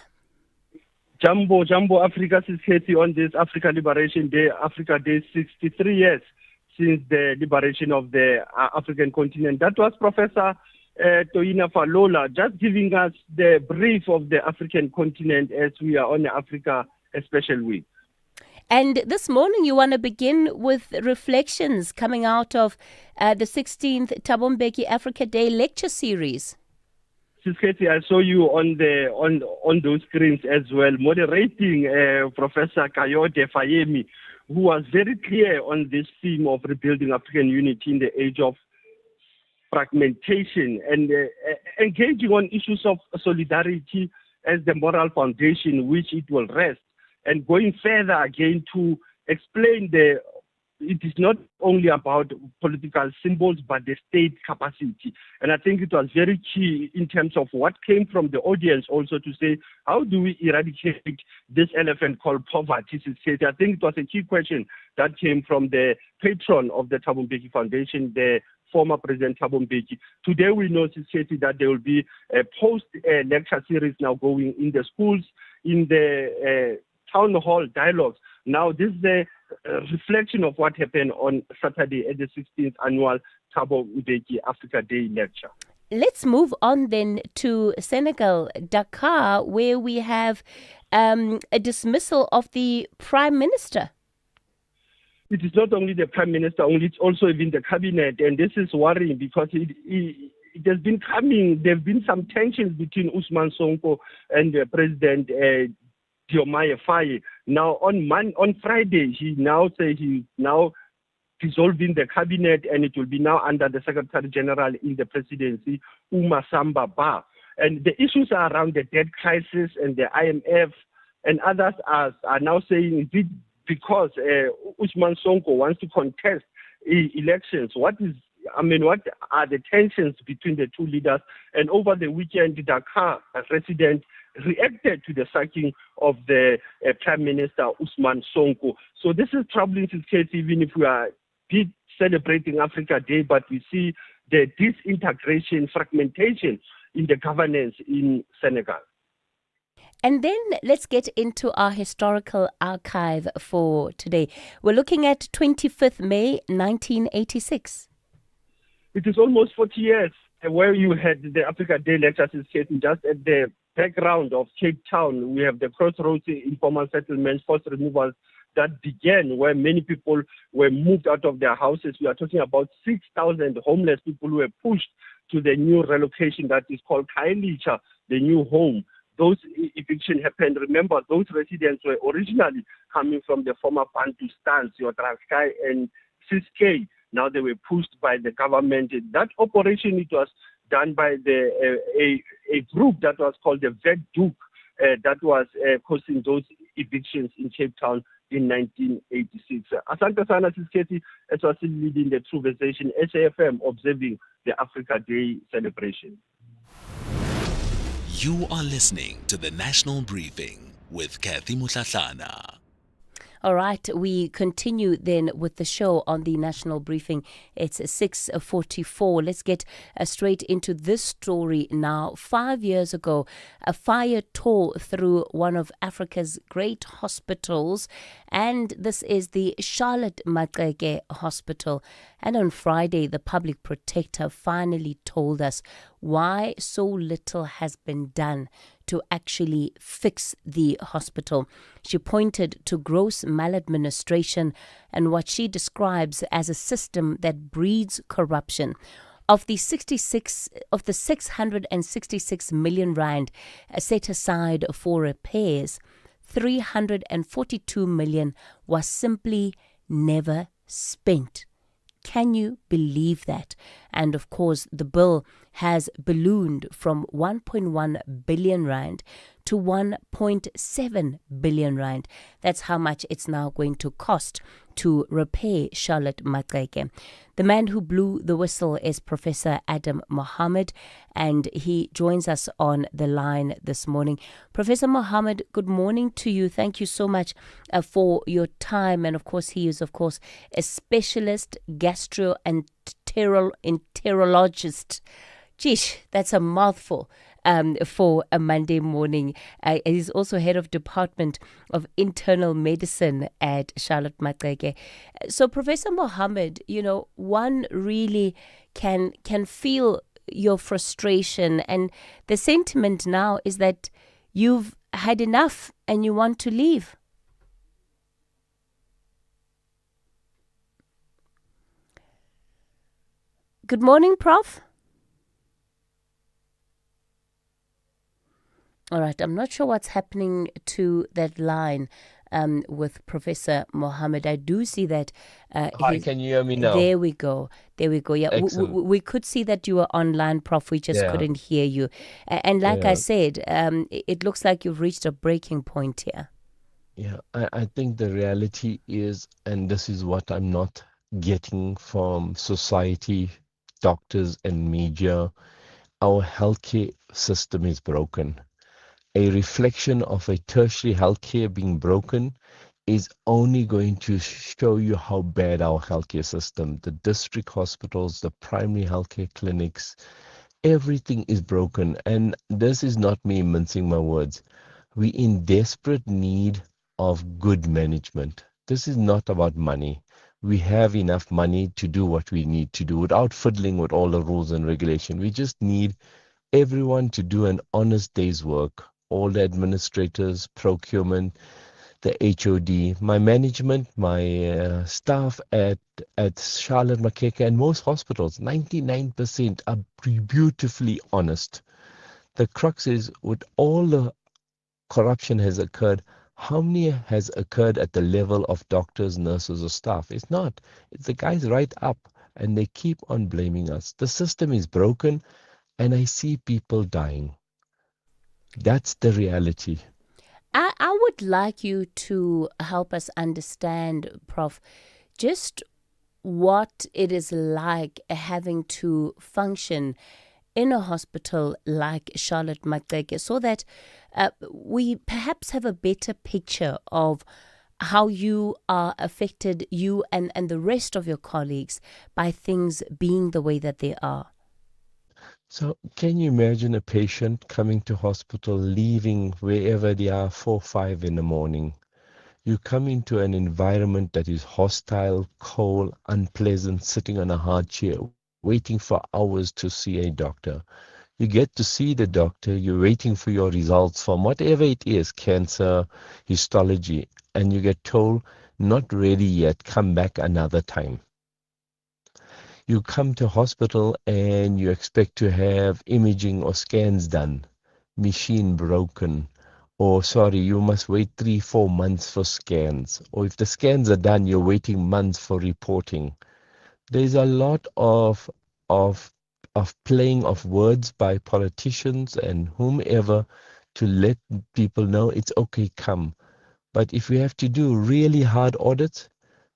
Jumbo Africa Society on this Africa Liberation Day, Africa Day, 63 years since the liberation of the African continent. That was Professor Toyina Falola just giving us the brief of the African continent as we are on the Africa Special Week. And this morning you want to begin with reflections coming out of the 16th Thabo Mbeki Africa Day lecture series. Katie, I saw you on those screens as well, moderating Professor Kayode Fayemi, who was very clear on this theme of rebuilding African unity in the age of fragmentation and engaging on issues of solidarity as the moral foundation which it will rest, and going further again to explain it is not only about political symbols, but the state capacity. And I think it was very key in terms of what came from the audience also to say, how do we eradicate this elephant called poverty? I think it was a key question that came from the patron of the Thabo Mbeki Foundation, the former President Thabo Mbeki. Today we know that there will be a post-lecture series now going in the schools, in the town hall dialogues. Now, this is a reflection of what happened on Saturday at the 16th annual Thabo Mbeki Africa Day lecture. Let's move on then to Senegal, Dakar, where we have a dismissal of the Prime Minister. It is not only the Prime Minister, it's also even the cabinet, and this is worrying because it has been coming. There have been some tensions between Ousmane Sonko and President Diomaye Faye. Now, on Friday, he now says he's now dissolving the cabinet, and it will be now under the Secretary General in the presidency, Samba Ba. And the issues are around the debt crisis and the IMF, and others are now saying, is it because Usman Sonko wants to contest elections? What are the tensions between the two leaders? And over the weekend, the Dakar resident reacted to the sacking of the Prime Minister Usman Sonko. So this is troubling this case, even if we are celebrating Africa Day, but we see the disintegration, fragmentation in the governance in Senegal. And then let's get into our historical archive for today. We're looking at 25th May 1986. It is almost 40 years where you had the Africa Day lectures just at the background of Cape Town. We have the crossroads, informal settlements, forced removals that began where many people were moved out of their houses. We are talking about 6,000 homeless people who were pushed to the new relocation that is called Kailicha, the new home. Those evictions happened. Remember, those residents were originally coming from the former Bantu stans, your Transkei and Ciskei. Now they were pushed by the government. That operation, it was done by a group that was called the Vet Duke, that was causing those evictions in Cape Town in 1986. Asante sana Sisketi, as was leading the True Conversation, SAFM, observing the Africa Day celebration. You are listening to the National Briefing with Kathy Mutlatlana. All right, we continue then with the show on the National Briefing. It's 6:44. Let's get straight into this story now. 5 years ago, a fire tore through one of Africa's great hospitals, and this is the Charlotte Maxeke Hospital. And on Friday, the public protector finally told us why so little has been done to actually fix the hospital. She pointed to gross maladministration and what she describes as a system that breeds corruption. Of the 666 million rand set aside for repairs, 342 million was simply never spent. Can you believe that? And of course, the bill has ballooned from 1.1 billion rand to 1.7 billion rand. That's how much it's now going to cost to repair Charlotte Maxeke. The man who blew the whistle is Professor Adam Mohammed, and he joins us on the line this morning. Professor Mohammed, good morning to you. Thank you so much for your time. And of course, he is, of course, a specialist gastroenterologist. Geesh, that's a mouthful for a Monday morning. He's also head of Department of Internal Medicine at Charlotte Maxeke. So, Professor Mohammed, one really can feel your frustration, and the sentiment now is that you've had enough and you want to leave. Good morning, Prof. All right, I'm not sure what's happening to that line with Professor Mohammed. I do see that. Hi, can you hear me now? There we go. Yeah, we could see that you were online, Prof. We just couldn't hear you. And like I said, it looks like you've reached a breaking point here. Yeah, I think the reality is, and this is what I'm not getting from society, doctors and media, our healthcare system is broken. A reflection of a tertiary healthcare being broken is only going to show you how bad our healthcare system, the district hospitals, the primary healthcare clinics, everything is broken. And this is not me mincing my words. We're in desperate need of good management. This is not about money. We have enough money to do what we need to do without fiddling with all the rules and regulation. We just need everyone to do an honest day's work. All the administrators, procurement, the HOD, my management, my staff at Charlotte Maxeke and most hospitals, 99% are beautifully honest. The crux is, with all the corruption has occurred, How many has occurred at the level of doctors, nurses, or staff? It's not. It's the guys right up, and they keep on blaming us. The system is broken, and I see people dying. That's the reality. I would like you to help us understand, Prof, just what it is like having to function in a hospital like Charlotte Maxeke, so that we perhaps have a better picture of how you are affected, you and the rest of your colleagues, by things being the way that they are. So can you imagine a patient coming to hospital, leaving wherever they are 4, 5 in the morning? You come into an environment that is hostile, cold, unpleasant, sitting on a hard chair, waiting for hours to see a doctor. You get to see the doctor, you're waiting for your results from whatever it is, cancer, histology, and you get told, not ready yet, come back another time. You come to hospital and you expect to have imaging or scans done, machine broken, or sorry, you must wait 3-4 months for scans. Or if the scans are done, you're waiting months for reporting. There's a lot of playing of words by politicians and whomever to let people know it's okay, come. But if we have to do really hard audits,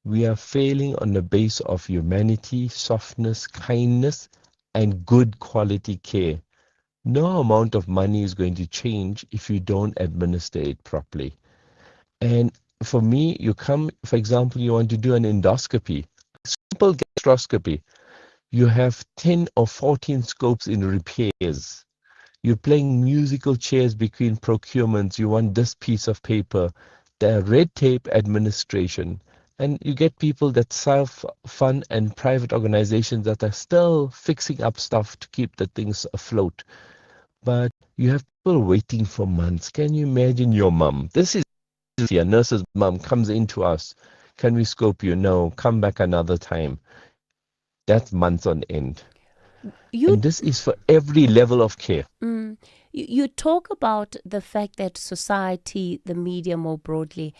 we are failing on the base of humanity, softness, kindness, and good quality care. No amount of money is going to change if you don't administer it properly. And for me, you come, for example, you want to do an endoscopy, simple gastroscopy. You have 10 or 14 scopes in repairs. You're playing musical chairs between procurements. You want this piece of paper, the red tape administration. And you get people that self-fund and private organizations that are still fixing up stuff to keep the things afloat. But you have people waiting for months. Can you imagine your mom? This is your nurse's mom comes into us. Can we scope you? No, come back another time. That's months on end. And this is for every level of care. You talk about the fact that society, the media more broadly,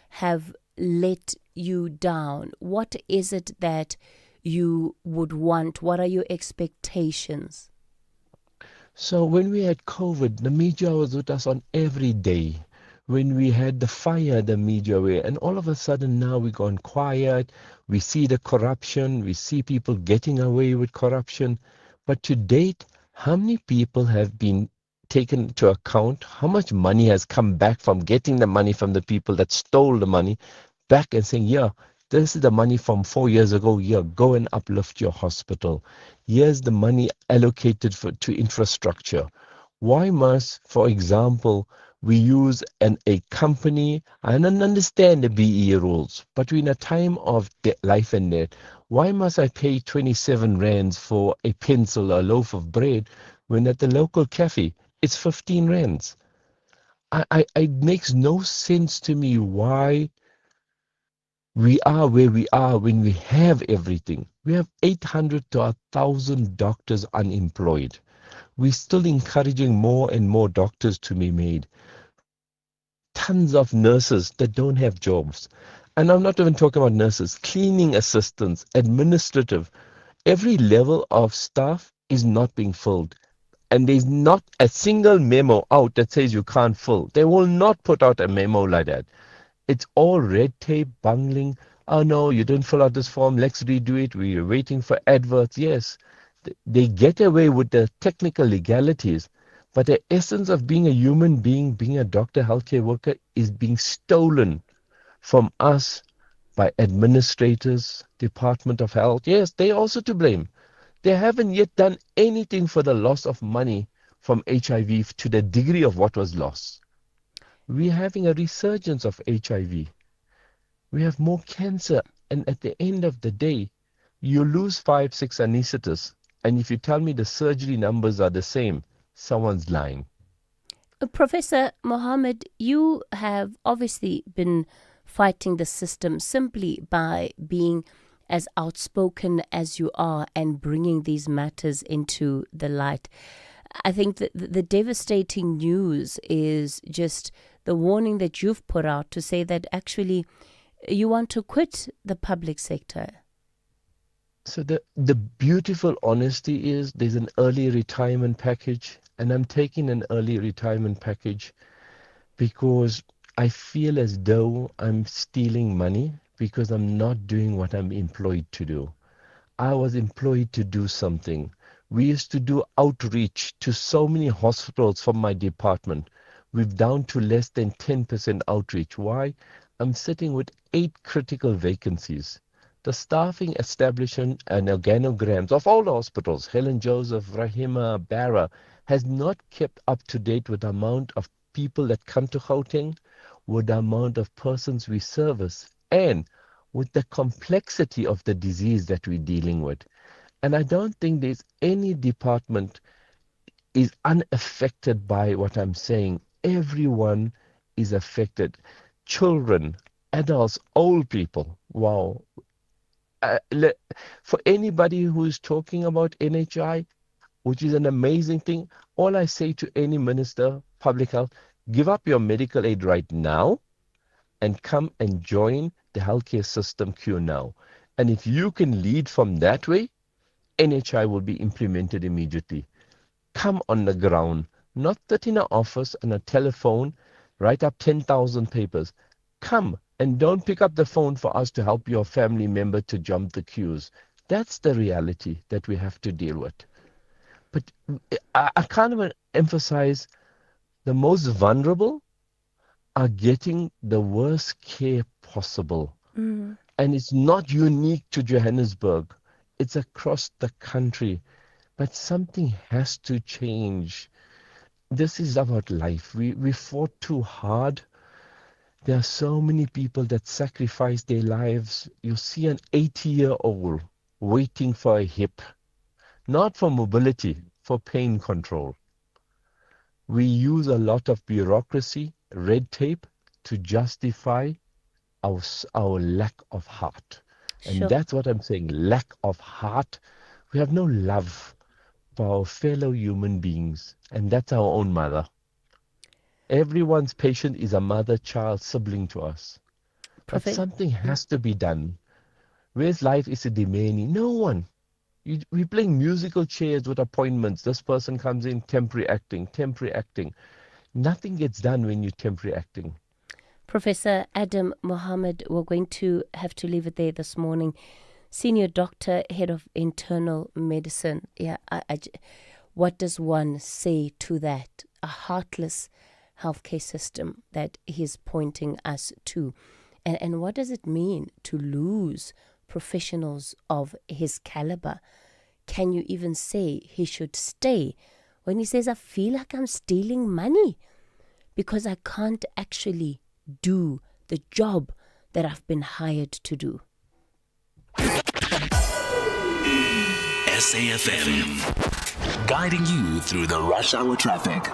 have let you down. What is it that you would want? What are your expectations? So when we had COVID, the media was with us on every day. When we had the fire, the media were, and all of a sudden now we've gone quiet. We see the corruption. We see people getting away with corruption. But to date, how many people have been taken into account? How much money has come back from getting the money from the people that stole the money back and saying, yeah, this is the money from 4 years ago. Yeah, go and uplift your hospital. Here's the money allocated to infrastructure. Why must, for example, we use a company? I don't understand the BE rules, but we're in a time of life and death. Why must I pay 27 rands for a pencil or a loaf of bread when at the local cafe it's 15 rands? It makes no sense to me why we are where we are when we have everything. We have 800 to 1,000 doctors unemployed. We're still encouraging more and more doctors to be made. Tons of nurses that don't have jobs. And I'm not even talking about nurses, cleaning assistants, administrative. Every level of staff is not being filled. And there's not a single memo out that says you can't fill. They will not put out a memo like that. It's all red tape, bungling. Oh no, you didn't fill out this form. Let's redo it. We're waiting for adverts. Yes, they get away with the technical legalities. But the essence of being a human being, being a doctor, healthcare worker, is being stolen from us by administrators, Department of Health. Yes, they're also to blame. They haven't yet done anything for the loss of money from HIV to the degree of what was lost. We're having a resurgence of HIV. We have more cancer. And at the end of the day, you lose 5-6 anesthetists. And if you tell me the surgery numbers are the same, someone's lying. Professor Mohammed, you have obviously been fighting the system simply by being as outspoken as you are and bringing these matters into the light. I think that the devastating news is just the warning that you've put out to say that actually you want to quit the public sector? So the beautiful honesty is there's an early retirement package, and I'm taking an early retirement package because I feel as though I'm stealing money because I'm not doing what I'm employed to do. I was employed to do something. We used to do outreach to so many hospitals from my department. We've down to less than 10% outreach. Why? I'm sitting with 8 critical vacancies. The staffing establishment and organograms of all the hospitals, Helen Joseph, Rahima, Barra, has not kept up to date with the amount of people that come to Gauteng, with the amount of persons we service, and with the complexity of the disease that we're dealing with. And I don't think there's any department is unaffected by what I'm saying. Everyone is affected. Children, adults, old people. Wow. For anybody who is talking about NHI, which is an amazing thing, all I say to any minister, public health, give up your medical aid right now and come and join the healthcare system queue now. And if you can lead from that way, NHI will be implemented immediately. Come on the ground, not sit in an office and a telephone, write up 10,000 papers. Come and don't pick up the phone for us to help your family member to jump the queues. That's the reality that we have to deal with. But I can't even emphasize the most vulnerable are getting the worst care possible. And it's not unique to Johannesburg. It's across the country. But something has to change. This is about life. We fought too hard. There are so many people that sacrifice their lives. You see an 80-year-old waiting for a hip, not for mobility, for pain control. We use a lot of bureaucracy, red tape to justify our lack of heart. And that's what I'm saying, lack of heart. We have no love for our fellow human beings, and that's our own mother. Everyone's patient is a mother, child, sibling to us. But something has to be done. Where's life is a demanding? No one. We're playing musical chairs with appointments. This person comes in, temporary acting. Nothing gets done when you're temporary acting. Professor Adam Mohammed, we're going to have to leave it there this morning. Senior Doctor, Head of Internal Medicine. Yeah, what does one say to that? A heartless healthcare system that he's pointing us to. And what does it mean to lose professionals of his caliber? Can you even say he should stay when he says, I feel like I'm stealing money because I can't actually do the job that I've been hired to do? SAfm, guiding you through the rush hour traffic.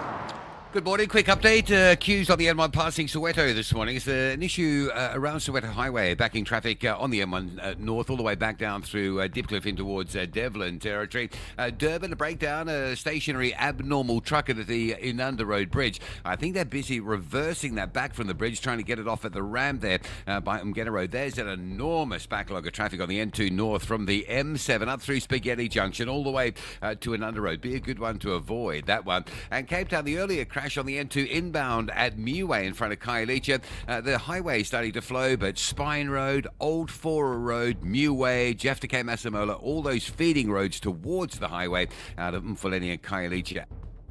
Good morning. Quick update. Queues on the M1 passing Soweto this morning. It's an issue around Soweto Highway, backing traffic on the M1 north all the way back down through Dipcliffe in towards Devlin territory. Durban, a breakdown, a stationary abnormal truck at the Inanda Road Bridge. I think they're busy reversing that back from the bridge, trying to get it off at the ramp there by Umgena Road. There's an enormous backlog of traffic on the N2 north from the M7 up through Spaghetti Junction all the way to Inanda Road. Be a good one to avoid, that one. And Cape Town, the earlier crash on the N2 inbound at Muway in front of Khayelitsha. The highway is starting to flow, but Spine Road, Old Fora Road, Muway, Jeff to K Masamola, all those feeding roads towards the highway out of Mfuleni and Khayelitsha,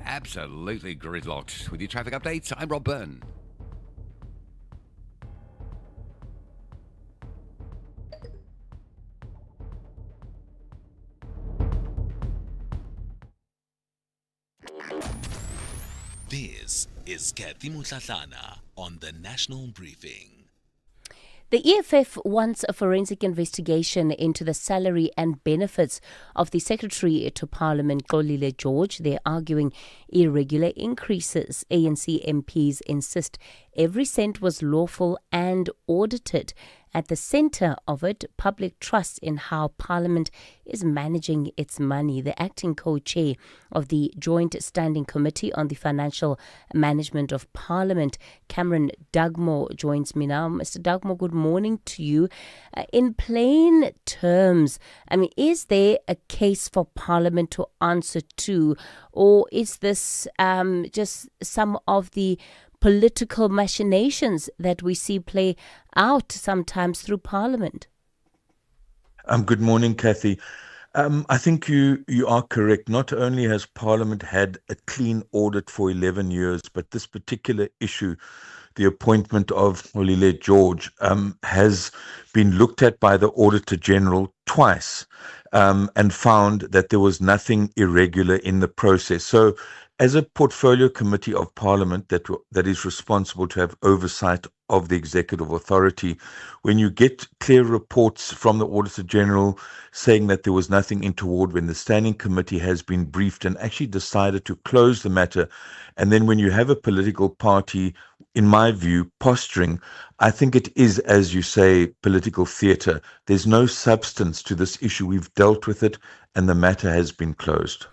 absolutely gridlocked. With your traffic updates, I'm Rob Byrne. This is Kathy Mutlatlana on the National Briefing. The EFF wants a forensic investigation into the salary and benefits of the Secretary to Parliament, Xolile George. They're arguing irregular increases. ANC MPs insist every cent was lawful and audited At the centre of it, public trust in how Parliament is managing its money. The acting co-chair of the Joint Standing Committee on the Financial Management of Parliament, Cameron Dugmore, joins me now. Mr. Dugmore, good morning to you. In plain terms, is there a case for Parliament to answer to, or is this just some of the political machinations that we see play out sometimes through Parliament? Good morning, Kathy. I think you are correct. Not only has Parliament had a clean audit for 11 years, but this particular issue, the appointment of Olile George, has been looked at by the Auditor General twice and found that there was nothing irregular in the process. So as a portfolio committee of Parliament that is responsible to have oversight of the executive authority, when you get clear reports from the Auditor General saying that there was nothing untoward, when the Standing Committee has been briefed and actually decided to close the matter, and then when you have a political party, in my view, posturing, I think it is, as you say, political theatre. There's no substance to this issue. We've dealt with it and the matter has been closed.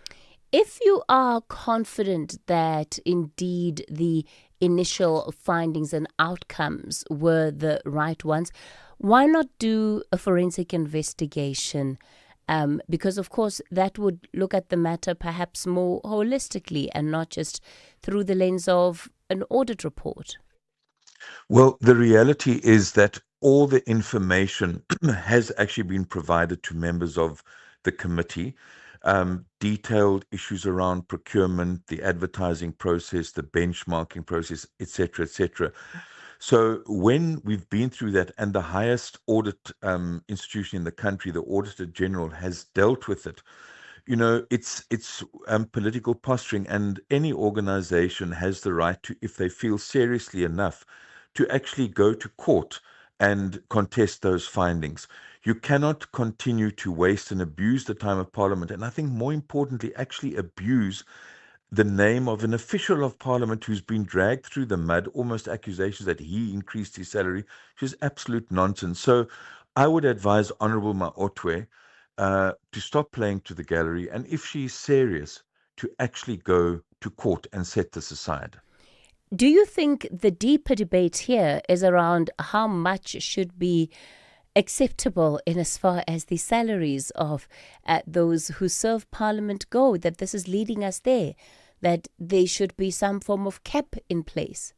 If you are confident that indeed the initial findings and outcomes were the right ones, why not do a forensic investigation? Because, of course, that would look at the matter perhaps more holistically and not just through the lens of an audit report. Well, the reality is that all the information has actually been provided to members of the committee. Detailed issues around procurement, the advertising process, the benchmarking process, etc., etc. So when we've been through that, and the highest audit institution in the country, the Auditor General, has dealt with it, it's political posturing, and any organization has the right to, if they feel seriously enough, to actually go to court and contest those findings. You cannot continue to waste and abuse the time of Parliament, and I think more importantly, actually abuse the name of an official of Parliament who's been dragged through the mud, almost accusations that he increased his salary, which is absolute nonsense. So I would advise Honourable Maotwe to stop playing to the gallery, and if she's serious, to actually go to court and set this aside. Do you think the deeper debate here is around how much should be acceptable in as far as the salaries of those who serve Parliament go, that this is leading us there, that there should be some form of cap in place?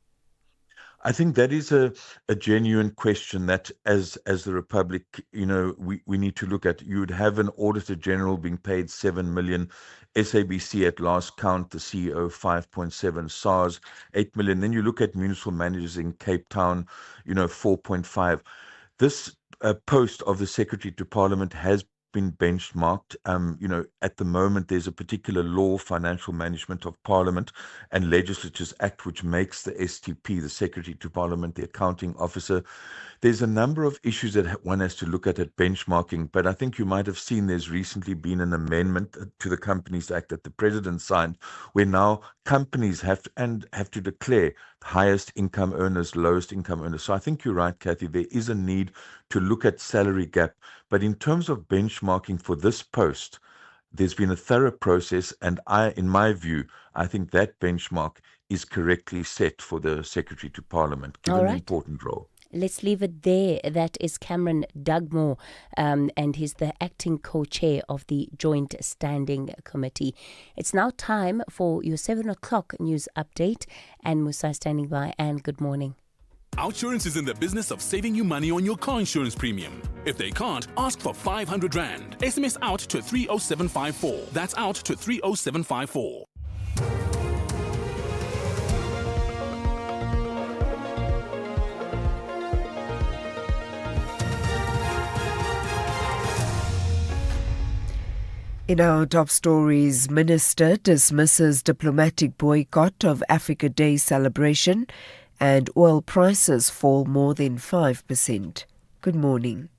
I think that is a genuine question that as the Republic, we need to look at. You would have an Auditor General being paid 7 million, SABC at last count, the CEO 5.7, SARS 8 million. Then you look at municipal managers in Cape Town, 4.5. This post of the Secretary to Parliament has been benchmarked. At the moment, there's a particular law, Financial Management of Parliament and Legislatures Act, which makes the STP, the Secretary to Parliament, the accounting officer. There's a number of issues that one has to look at benchmarking, but I think you might have seen there's recently been an amendment to the Companies Act that the President signed, where now companies have to declare highest income earners, lowest income earners. So I think you're right, Kathy, there is a need to look at salary gap. But in terms of benchmarking for this post, there's been a thorough process, and in my view, I think that benchmark is correctly set for the Secretary to Parliament, given the important role. Let's leave it there. That is Cameron Dugmore, and he's the acting co-chair of the Joint Standing Committee. It's now time for your 7 o'clock news update. And Musa standing by. And good morning. Outsurance is in the business of saving you money on your car insurance premium. If they can't, ask for 500 Rand. SMS out to 30754. That's out to 30754. In our top stories, Minister dismisses diplomatic boycott of Africa Day celebration, and oil prices fall more than 5%. Good morning.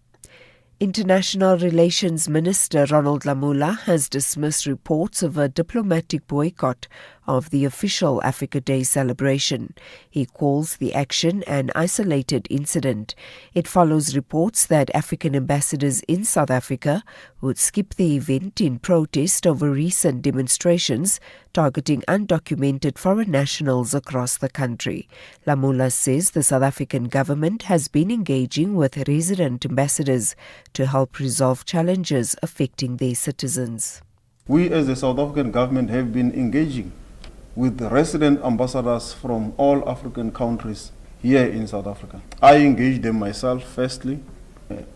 International Relations Minister Ronald Lamola has dismissed reports of a diplomatic boycott of the official Africa Day celebration. He calls the action an isolated incident. It follows reports that African ambassadors in South Africa would skip the event in protest over recent demonstrations targeting undocumented foreign nationals across the country. Lamula says the South African government has been engaging with resident ambassadors to help resolve challenges affecting their citizens. We as the South African government have been engaging with resident ambassadors from all African countries here in South Africa. I engaged them myself firstly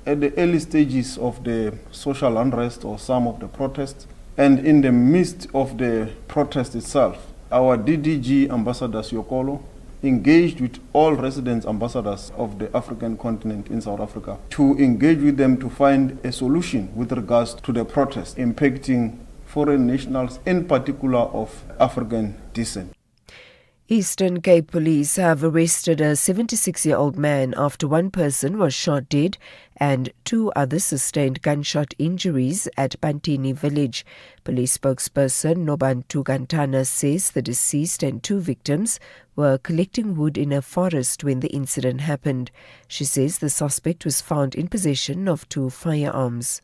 at the early stages of the social unrest or some of the protests, and in the midst of the protest itself. Our DDG Ambassador Siokolo engaged with all resident ambassadors of the African continent in South Africa to engage with them to find a solution with regards to the protest impacting foreign nationals, in particular of African descent. Eastern Cape Police have arrested a 76-year-old man after one person was shot dead and 2 others sustained gunshot injuries at Pantini village. Police spokesperson Nobantu Gantana says the deceased and 2 victims were collecting wood in a forest when the incident happened. She says the suspect was found in possession of 2 firearms.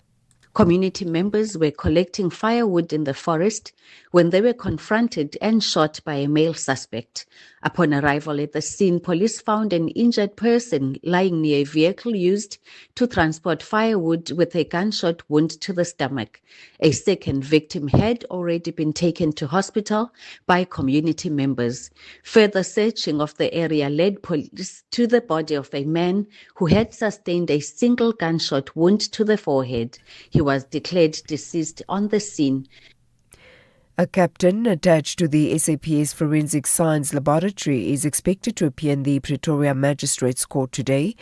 Community members were collecting firewood in the forest when they were confronted and shot by a male suspect. Upon arrival at the scene, police found an injured person lying near a vehicle used to transport firewood with a gunshot wound to the stomach. A second victim had already been taken to hospital by community members. Further searching of the area led police to the body of a man who had sustained a single gunshot wound to the forehead. He was declared deceased on the scene. A captain attached to the SAPS Forensic Science Laboratory is expected to appear in the Pretoria Magistrates Court today.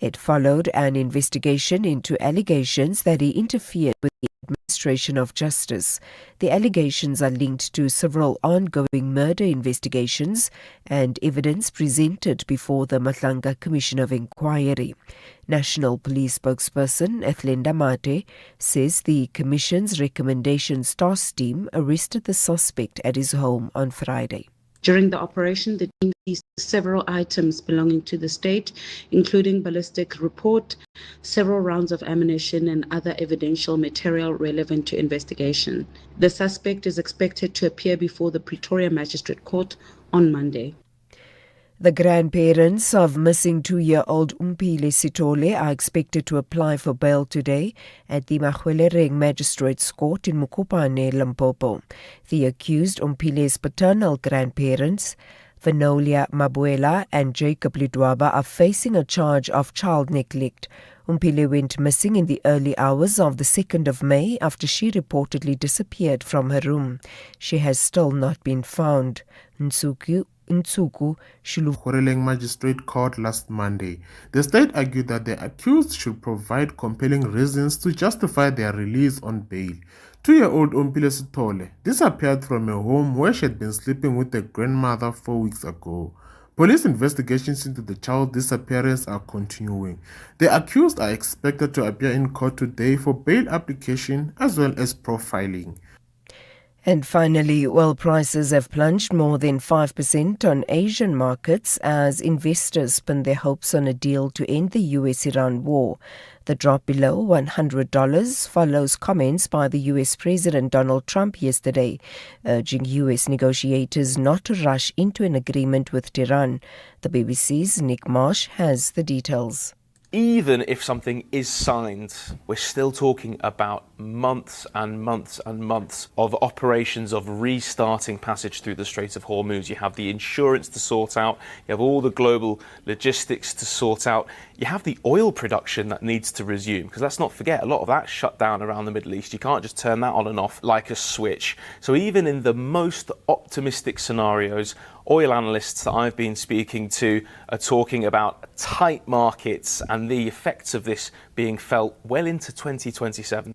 It followed an investigation into allegations that he interfered with the administration of justice. The allegations are linked to several ongoing murder investigations and evidence presented before the Matlanga Commission of Inquiry. National Police spokesperson Ethlenda Mate says the Commission's recommendations task team arrested the suspect at his home on Friday. During the operation, the team seized several items belonging to the state, including ballistic report, several rounds of ammunition, and other evidential material relevant to investigation. The suspect is expected to appear before the Pretoria Magistrate Court on Monday. The grandparents of missing 2-year-old Umpile Sitole are expected to apply for bail today at the Mahwelereng Magistrates Court in Mukopane, Limpopo. The accused Umpile's paternal grandparents, Venolia Mabuela and Jacob Lidwaba, are facing a charge of child neglect. Umpile went missing in the early hours of the 2nd of May after she reportedly disappeared from her room. She has still not been found. Mahwelereng Magistrate Court last Monday. The state argued that the accused should provide compelling reasons to justify their release on bail. 2-year-old Umpile Sitole disappeared from a home where she had been sleeping with her grandmother 4 weeks ago. Police investigations into the child's disappearance are continuing. The accused are expected to appear in court today for bail application as well as profiling. And finally, oil prices have plunged more than 5% on Asian markets as investors pin their hopes on a deal to end the US-Iran war. The drop below $100 follows comments by the US President Donald Trump yesterday, urging US negotiators not to rush into an agreement with Tehran. The BBC's Nick Marsh has the details. Even if something is signed, we're still talking about months and months and months of operations of restarting passage through the Strait of Hormuz. You have the insurance to sort out, you have all the global logistics to sort out, you have the oil production that needs to resume, because let's not forget, a lot of that's shut down around the Middle East. You can't just turn that on and off like a switch. So even in the most optimistic scenarios, oil analysts that I've been speaking to are talking about tight markets and the effects of this being felt well into 2027.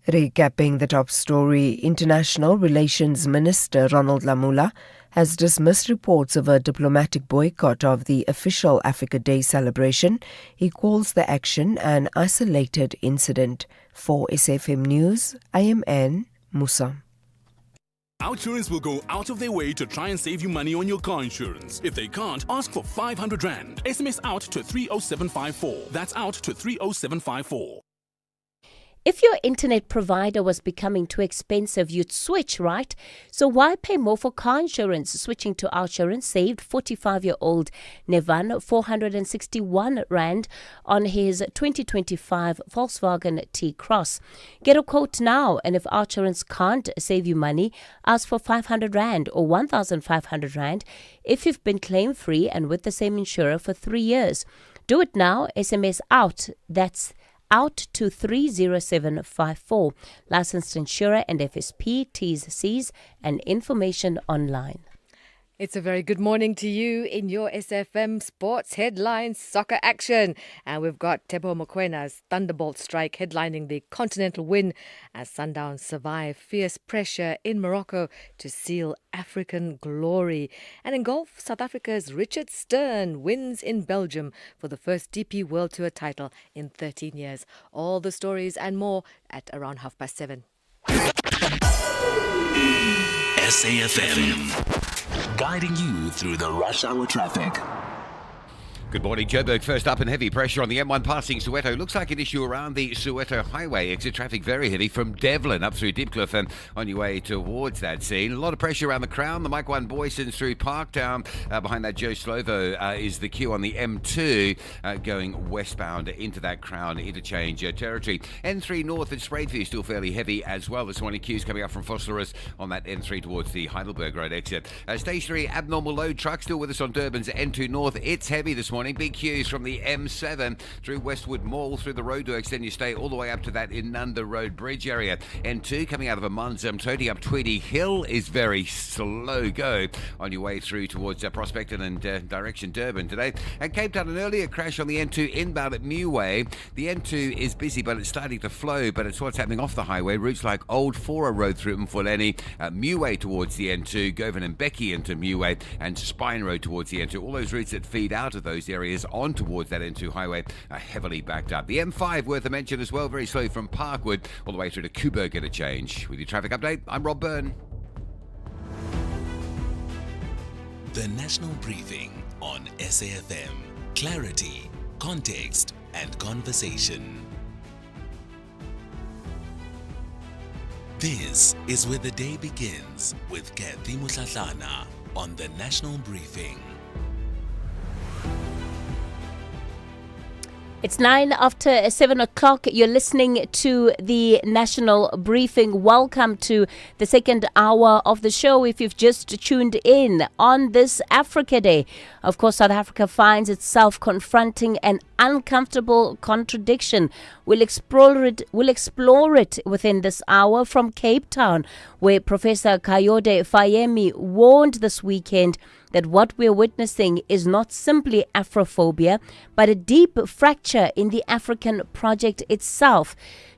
Recapping the top story, International Relations Minister Ronald Lamola has dismissed reports of a diplomatic boycott of the official Africa Day celebration. He calls the action an isolated incident. For SAFM News, I am Anne Musa. OUTsurance will go out of their way to try and save you money on your car insurance. If they can't, ask for 500 Rand. SMS out to 30754. That's out to 30754. If your internet provider was becoming too expensive, you'd switch, right? So why pay more for car insurance? Switching to OUTsurance saved 45-year-old Nevan 461 Rand on his 2025 Volkswagen T-Cross. Get a quote now, and if OUTsurance can't save you money, ask for 500 Rand or 1,500 Rand if you've been claim-free and with the same insurer for 3 years. Do it now. SMS out. That's out to 30754. Licensed insurer and FSP, T's, C's, and information online. It's a very good morning to you in your SFM Sports Headlines Soccer Action. And we've got Thabo Mbekie's Thunderbolt strike headlining the continental win as Sundowns survive fierce pressure in Morocco to seal African glory. And in golf, South Africa's Richard Stern wins in Belgium for the first DP World Tour title in 13 years. All the stories and more at around 7:30. SAfm. Guiding you through the rush hour traffic. Good morning, Joburg. First up, and heavy pressure on the M1 passing Soweto. Looks like an issue around the Soweto Highway. Exit traffic very heavy from Devlin up through Diepkloof and on your way towards that scene. A lot of pressure around the Crown. The Mike 1 Boysons through Parktown. Behind that, Joe Slovo is the queue on the M2 going westbound into that Crown interchange territory. N3 North at Spradeview still fairly heavy as well. This morning, queues coming up from Phosphorus on that N3 towards the Heidelberg Road exit. Stationary abnormal load truck still with us on Durban's N2 North. It's heavy this morning. Big queues from the M7 through Westwood Mall, through the roadworks, then you stay all the way up to that Inanda Road Bridge area. N2 coming out of Amanzam, totally up Tweedy Hill is very slow go on your way through towards Prospecton and direction Durban today. And Cape Town, an earlier crash on the N2 inbound at Meway. The N2 is busy, but it's starting to flow, but it's what's happening off the highway. Routes like Old Fora Road through Mfuleni, Meway towards the N2, Govan and Becky into Meway, and Spine Road towards the N2. All those routes that feed out of those areas on towards that N2 highway are heavily backed up. The M5 worth a mention as well, very slow from Parkwood all the way through to Kuberg interchange. With your traffic update, I'm Rob Byrne. The National Briefing on SAfm. Clarity, context, and conversation. This is where the day begins with Kathy Mutlatlana on the National Briefing. It's 7:09. You're listening to the National Briefing. Welcome to the second hour of the show. If you've just tuned in on this Africa Day, of course, South Africa finds itself confronting an uncomfortable contradiction. We'll explore it within this hour from Cape Town, where Professor Kayode Fayemi warned this weekend that what we're witnessing is not simply Afrophobia, but a deep fracture in the African project itself.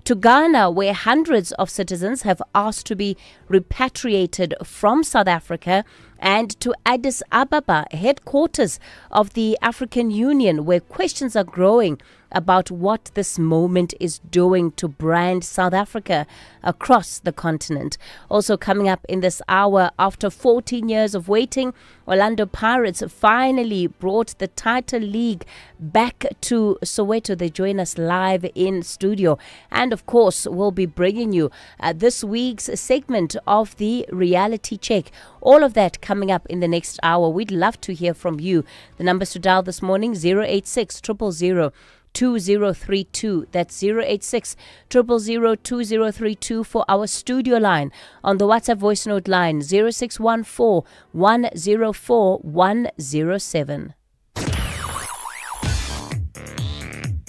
To Ghana, where hundreds of citizens have asked to be repatriated from South Africa, and to Addis Ababa, headquarters of the African Union, where questions are growing about what this moment is doing to brand South Africa across the continent. Also coming up in this hour, after 14 years of waiting, Orlando Pirates finally brought the title league back to Soweto. They join us live in studio. And of course, we'll be bringing you this week's segment of the reality check. All of that coming up in the next hour. We'd love to hear from you. The numbers to dial this morning, 086 000 2032. That's 086 000 2032 for our studio line. On the WhatsApp voice note line, 0614 104 107.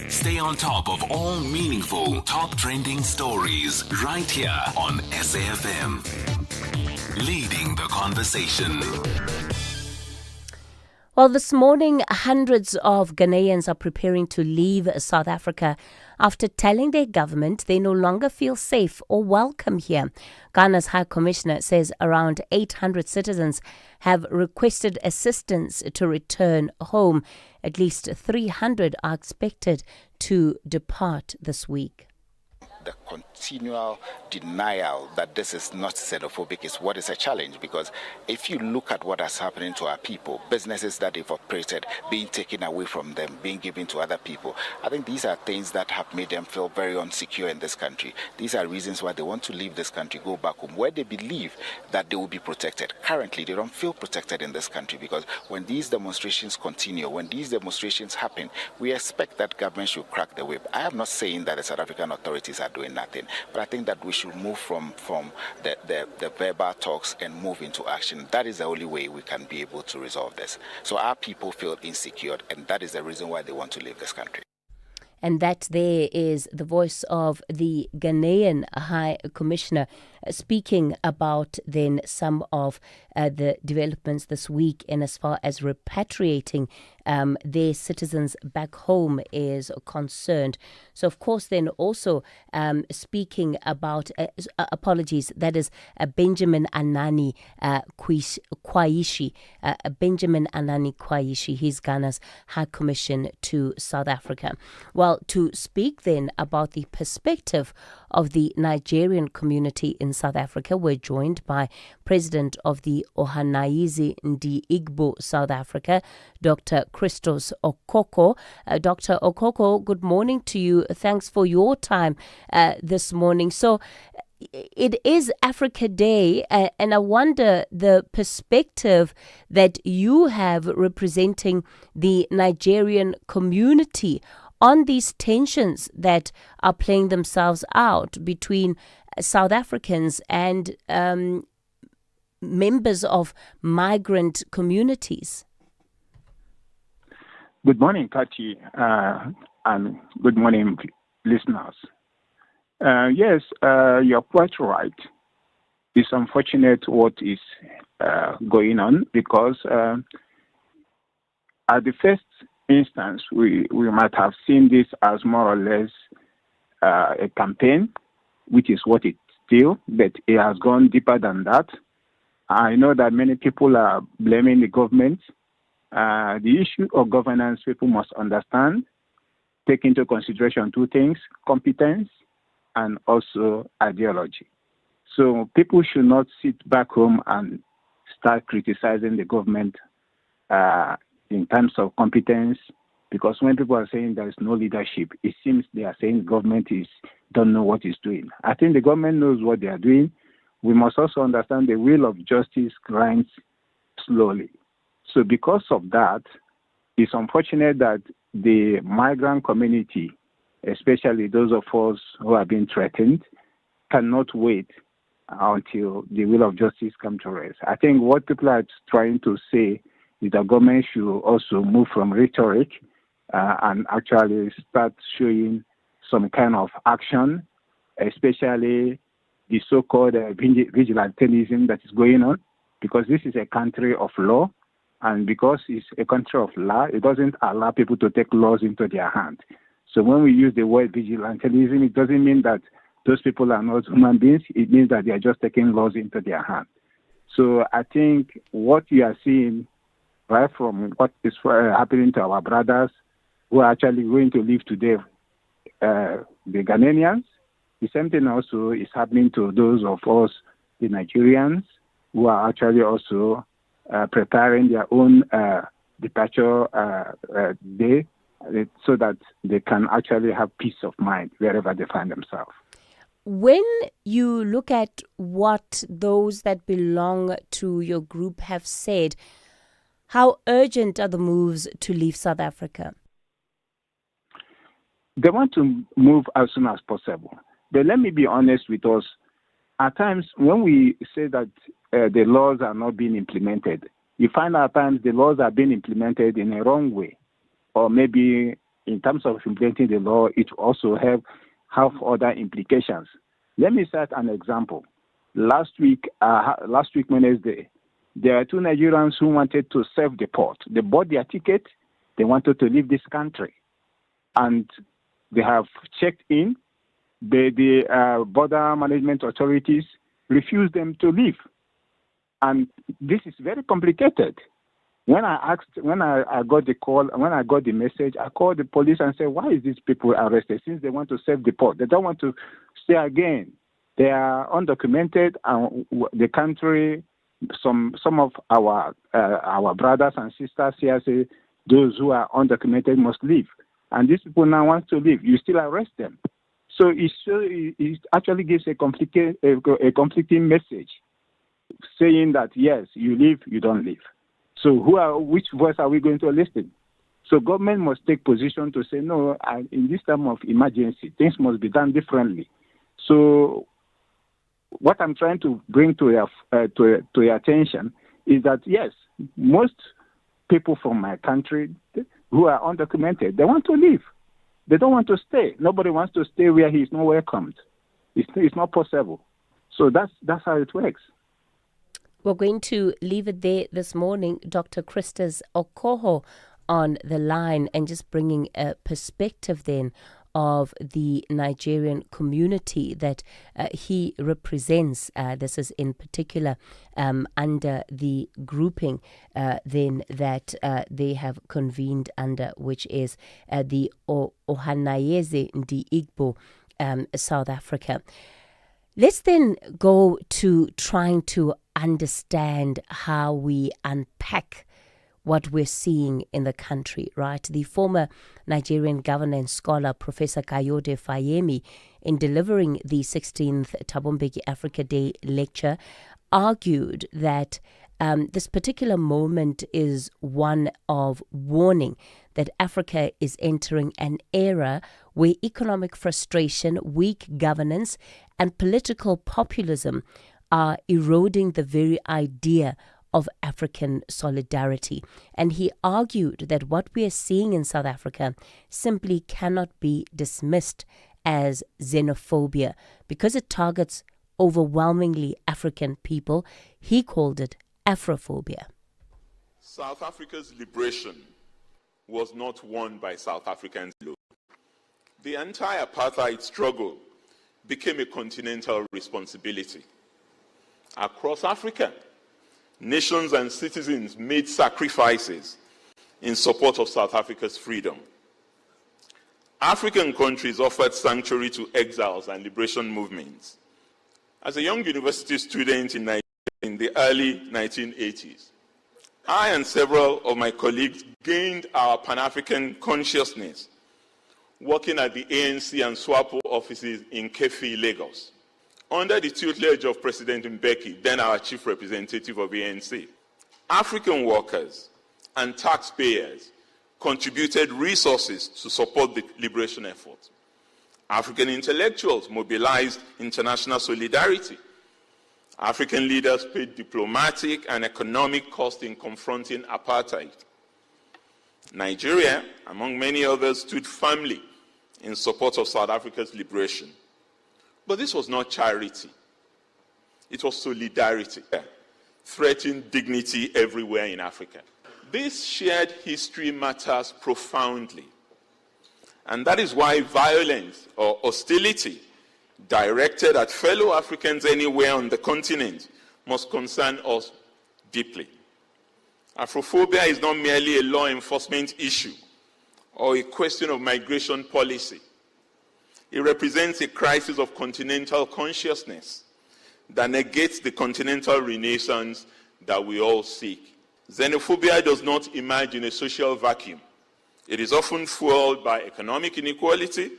Stay on top of all meaningful, top trending stories right here on SAfm. Leading the conversation. Well, this morning, hundreds of Ghanaians are preparing to leave South Africa after telling their government they no longer feel safe or welcome here. Ghana's High Commissioner says around 800 citizens have requested assistance to return home. At least 300 are expected to depart this week. The continual denial that this is not xenophobic is what is a challenge, because if you look at what has happened to our people, businesses that they've operated being taken away from them, being given to other people, I think these are things that have made them feel very insecure in this country. These are reasons why they want to leave this country, go back home, where they believe that they will be protected. Currently, they don't feel protected in this country, because when these demonstrations continue, when these demonstrations happen, we expect that government should crack the whip. I am not saying that the South African authorities are doing nothing, but I think that we should move from the verbal talks and move into action. That is the only way we can be able to resolve this. So our people feel insecure, and that is the reason why they want to leave this country. And that there is the voice of the Ghanaian High Commissioner speaking about then some of the developments this week in as far as repatriating their citizens back home is concerned. So, of course, then also speaking about, apologies, that is Benjamin Anani Kwaishi. Benjamin Anani Kwaishi, he's Ghana's High Commission to South Africa. Well, to speak then about the perspective of the Nigerian community in South Africa, we're joined by President of the Ohanaizi Ndi Igbo South Africa, Dr. Christos Okoko. Dr. Okoko, good morning to you. Thanks for your time this morning. So it is Africa Day, and I wonder the perspective that you have representing the Nigerian community on these tensions that are playing themselves out between South Africans and members of migrant communities. Good morning, Kati, and good morning, listeners. Yes, you're quite right. It's unfortunate what is going on, because at the first instance, we might have seen this as more or less a campaign, which is what it's still, but it has gone deeper than that. I know that many people are blaming the government. The issue of governance, people must understand, take into consideration two things: competence and also ideology. So people should not sit back home and start criticizing the government in terms of competence, because when people are saying there is no leadership, it seems they are saying government don't know what it's doing. I think the government knows what they are doing. We must also understand the wheel of justice grinds slowly. So because of that, it's unfortunate that the migrant community, especially those of us who have been threatened, cannot wait until the wheel of justice comes to rest. I think what people are trying to say is that government should also move from rhetoric and actually start showing some kind of action, especially the so-called vigilantism that is going on, because this is a country of law, and because it's a country of law, it doesn't allow people to take laws into their hands. So when we use the word vigilantism, it doesn't mean that those people are not human beings. It means that they are just taking laws into their hands. So I think what you are seeing, right from what is happening to our brothers who are actually going to live today, the Ghanaians, the same thing also is happening to those of us, the Nigerians, who are actually also preparing their own departure day, so that they can actually have peace of mind wherever they find themselves. When you look at what those that belong to your group have said, how urgent are the moves to leave South Africa? They want to move as soon as possible. But let me be honest with us. At times, when we say that the laws are not being implemented, you find at times the laws are being implemented in a wrong way. Or maybe in terms of implementing the law, it also have other implications. Let me cite an example. Last week Wednesday, there are two Nigerians who wanted to self-deport. They bought their ticket. They wanted to leave this country. And they have checked in. The border management authorities refused them to leave. And this is very complicated. When I got the call, when I got the message, I called the police and said, why is these people arrested? Since they want to self-deport, they don't want to stay again. They are undocumented, and the country, some of our brothers and sisters here say those who are undocumented must leave. And these people now want to leave. You still arrest them. So it actually gives a conflicting message, saying that, yes, you leave, you don't leave. So which voice are we going to listen? So government must take position to say, no, in this time of emergency, things must be done differently. So what I'm trying to bring to your attention is that, yes, most people from my country who are undocumented, they want to leave. They don't want to stay. Nobody wants to stay where he is not welcomed. It's not possible. So that's how it works. We're going to leave it there this morning. Dr. Christus Okoho on the line, and just bringing a perspective then of the Nigerian community that he represents. This is in particular under the grouping then that they have convened under, which is the Ohanayeze Ndi Igbo South Africa. Let's then go to trying to understand how we unpack what we're seeing in the country, right? The former Nigerian governor and scholar, Professor Kayode Fayemi, in delivering the 16th Thabo Mbeki Africa Day lecture, argued that this particular moment is one of warning that Africa is entering an era where economic frustration, weak governance, and political populism are eroding the very idea of African solidarity. And he argued that what we are seeing in South Africa simply cannot be dismissed as xenophobia because it targets overwhelmingly African people. He called it Afrophobia. South Africa's liberation was not won by South Africans alone. The entire apartheid struggle became a continental responsibility. Across Africa, nations and citizens made sacrifices in support of South Africa's freedom. African countries offered sanctuary to exiles and liberation movements. As a young university student in Nigeria in the early 1980s, I and several of my colleagues gained our Pan-African consciousness working at the ANC and SWAPO offices in Kefi, Lagos, under the tutelage of President Mbeki, then our chief representative of the ANC. African workers and taxpayers contributed resources to support the liberation effort. African intellectuals mobilized international solidarity. African leaders paid diplomatic and economic cost in confronting apartheid. Nigeria, among many others, stood firmly in support of South Africa's liberation. But this was not charity. It was solidarity, threatening dignity everywhere in Africa. This shared history matters profoundly. And that is why violence or hostility directed at fellow Africans anywhere on the continent must concern us deeply. Afrophobia is not merely a law enforcement issue or a question of migration policy. It represents a crisis of continental consciousness that negates the continental renaissance that we all seek. Xenophobia does not emerge in a social vacuum. It is often fueled by economic inequality,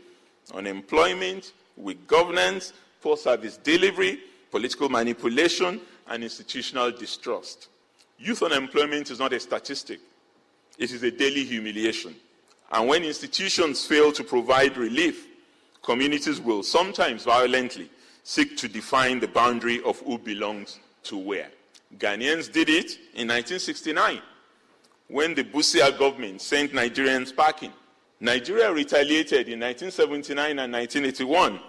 unemployment, weak governance, poor service delivery, political manipulation, and institutional distrust. Youth unemployment is not a statistic. It is a daily humiliation. And when institutions fail to provide relief, communities will sometimes violently seek to define the boundary of who belongs to where. Ghanaians did it in 1969 when the Busia government sent Nigerians packing. Nigeria retaliated in 1979 and 1981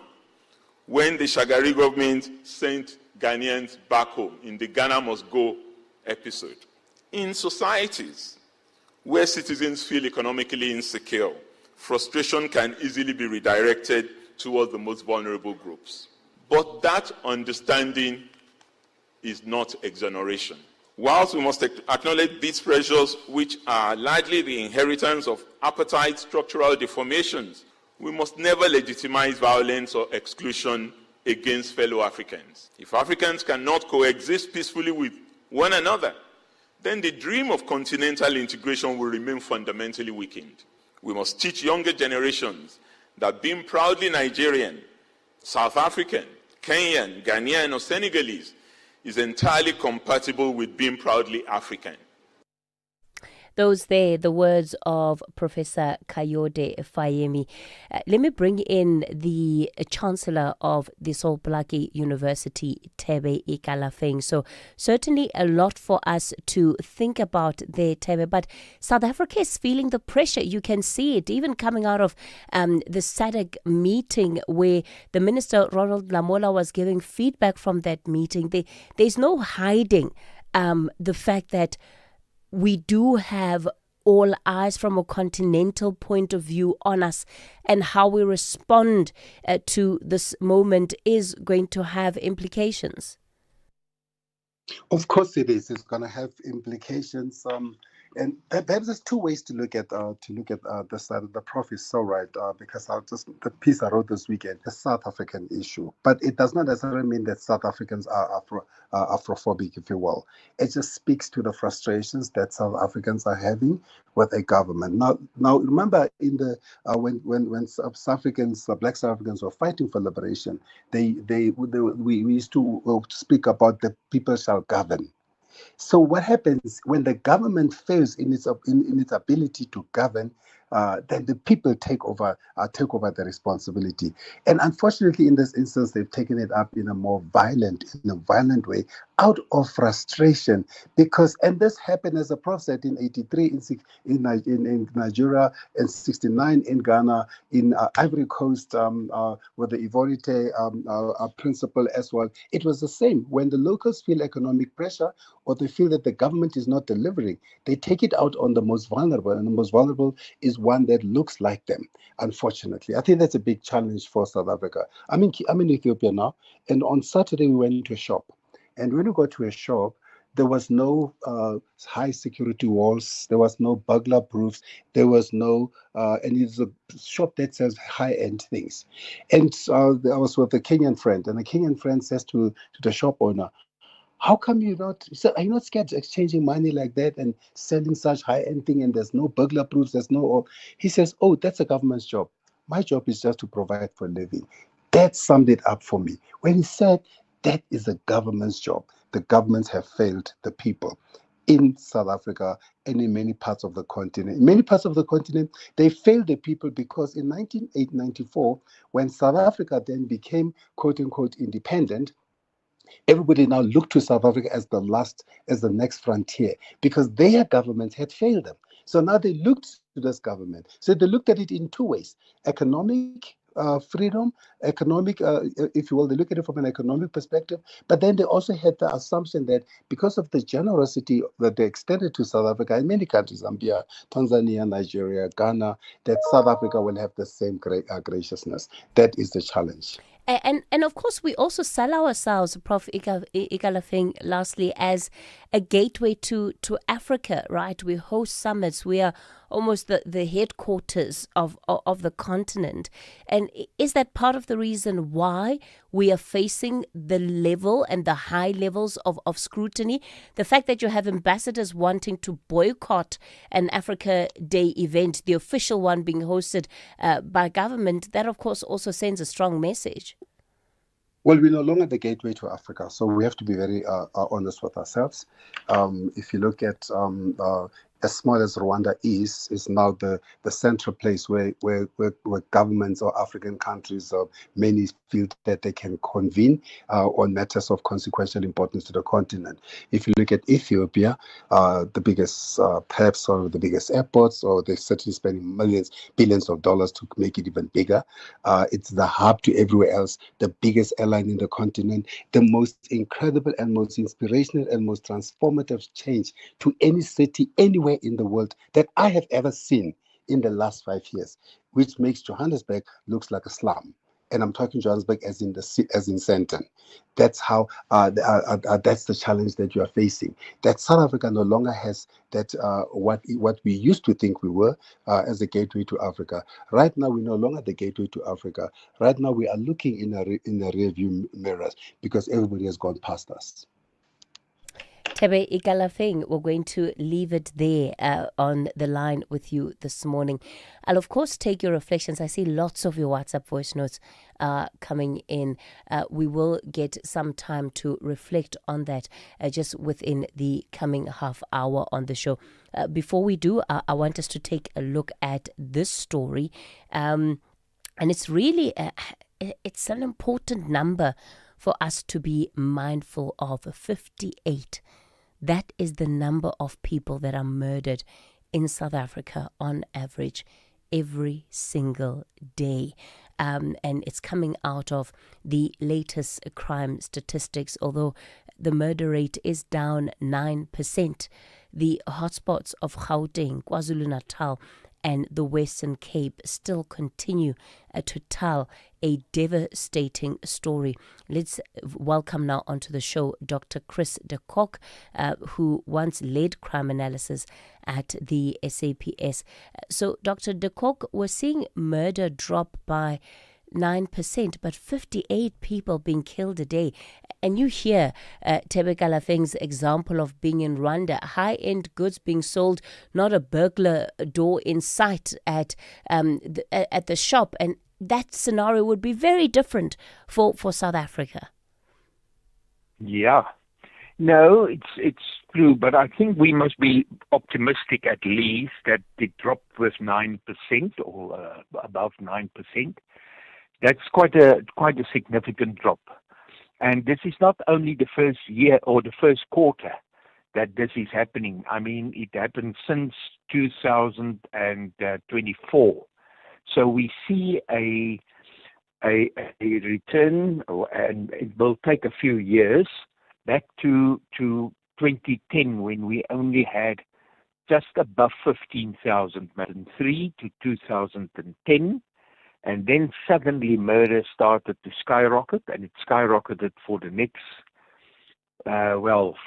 when the Shagari government sent Ghanaians back home in the Ghana Must Go episode. In societies where citizens feel economically insecure, frustration can easily be redirected towards the most vulnerable groups. But that understanding is not exoneration. Whilst we must acknowledge these pressures, which are largely the inheritance of apartheid structural deformations, we must never legitimize violence or exclusion against fellow Africans. If Africans cannot coexist peacefully with one another, then the dream of continental integration will remain fundamentally weakened. We must teach younger generations that being proudly Nigerian, South African, Kenyan, Ghanaian, or Senegalese is entirely compatible with being proudly African. Those there, the words of Professor Kayode Fayemi. Let me bring in the Chancellor of the Sol Plaatje University, Thabo Mbeki. So certainly a lot for us to think about there, Thabo. But South Africa is feeling the pressure. You can see it even coming out of the SADC meeting where the Minister Ronald Lamola was giving feedback from that meeting. There's no hiding the fact that we do have all eyes from a continental point of view on us, and how we respond to this moment is going to have implications. Of course it is. It's going to have implications. And perhaps there's two ways to look at the side. The Prof is so right, because the piece I wrote this weekend, a South African issue, but it does not necessarily mean that South Africans are Afrophobic, if you will. It just speaks to the frustrations that South Africans are having with a government. Now remember, in the when South Africans, Black South Africans were fighting for liberation, we used to speak about the people shall govern. So what happens when the government fails in its ability to govern? Then the people take over the responsibility. And unfortunately, in this instance, they've taken it up in a violent way, out of frustration. And this happened, as a Prof said, in 83 in Nigeria, in 69 in Ghana, in Ivory Coast with the Ivorite principle as well. It was the same. When the locals feel economic pressure, or they feel that the government is not delivering, they take it out on the most vulnerable, and the most vulnerable is one that looks like them. Unfortunately, I think that's a big challenge for South Africa. I'm in Ethiopia now, and on Saturday we went into a shop, and when we got to a shop, there was no high security walls, there was no burglar proofs, there was no, and it's a shop that sells high-end things. And I was with a Kenyan friend, and the Kenyan friend says to the shop owner, how come are you not scared of exchanging money like that and selling such high-end thing, and there's no burglar proofs, there's no... He says, oh, that's a government's job. My job is just to provide for a living. That summed it up for me. When he said, that is a government's job. The governments have failed the people in South Africa and in many parts of the continent. In many parts of the continent, they failed the people because in 1994, when South Africa then became, quote-unquote, independent, everybody now looked to South Africa as the next frontier, because their governments had failed them. So now they looked to this government. So they looked at it in two ways: economic freedom, economic, if you will, they look at it from an economic perspective, but then they also had the assumption that because of the generosity that they extended to South Africa in many countries, Zambia, Tanzania, Nigeria, Ghana, that South Africa will have the same graciousness. That is the challenge. And of course, we also sell ourselves, Prof. Ikalafeng, lastly, as a gateway to Africa, right? We host summits. We are almost the headquarters of the continent. And is that part of the reason why we are facing the level and the high levels of scrutiny? The fact that you have ambassadors wanting to boycott an Africa Day event, the official one being hosted by government, that of course also sends a strong message. Well, we're no longer the gateway to Africa, so we have to be very honest with ourselves. If you look at as small as Rwanda is now the central place where governments or African countries, many feel that they can convene on matters of consequential importance to the continent. If you look at Ethiopia, the biggest, perhaps one of the biggest airports, or they're certainly spending billions of dollars to make it even bigger. It's the hub to everywhere else, the biggest airline in the continent, the most incredible and most inspirational and most transformative change to any city anywhere in the world that I have ever seen in the last 5 years, which makes Johannesburg looks like a slum. and I'm talking Johannesburg as in Sandton. That's how that's the challenge that you are facing. That South Africa no longer has that what we used to think we were as a gateway to Africa. Right now, we're no longer the gateway to Africa. Right now, we are looking in the rearview mirrors because everybody has gone past us. Tebe Ikalafeng, we're going to leave it there on the line with you this morning. I'll, of course, take your reflections. I see lots of your WhatsApp voice notes coming in. We will get some time to reflect on that just within the coming half hour on the show. Before we do, I want us to take a look at this story. And it's really, it's an important number for us to be mindful of. 58. That is the number of people that are murdered in South Africa on average every single day. And it's coming out of the latest crime statistics, although the murder rate is down 9%. The hotspots of Gauteng, KwaZulu-Natal, and the Western Cape still continue to tell a devastating story. Let's welcome now onto the show Dr. Chris de Kock, who once led crime analysis at the SAPS. So, Dr. de Kock, we're seeing murder drop by 9%, but 58 people being killed a day. And you hear Tebe Kalafeng's example of being in Rwanda, high-end goods being sold, not a burglar door in sight at the shop. And that scenario would be very different for South Africa. Yeah. No, it's true, but I think we must be optimistic at least that it dropped with 9% or above 9%. That's quite a significant drop. And this is not only the first year or the first quarter that this is happening. I mean, it happened since 2024. So we see a return, and it will take a few years, back to 2010 when we only had just above 15,000, 2003 to 2010. And then suddenly murder started to skyrocket, and it skyrocketed for the next,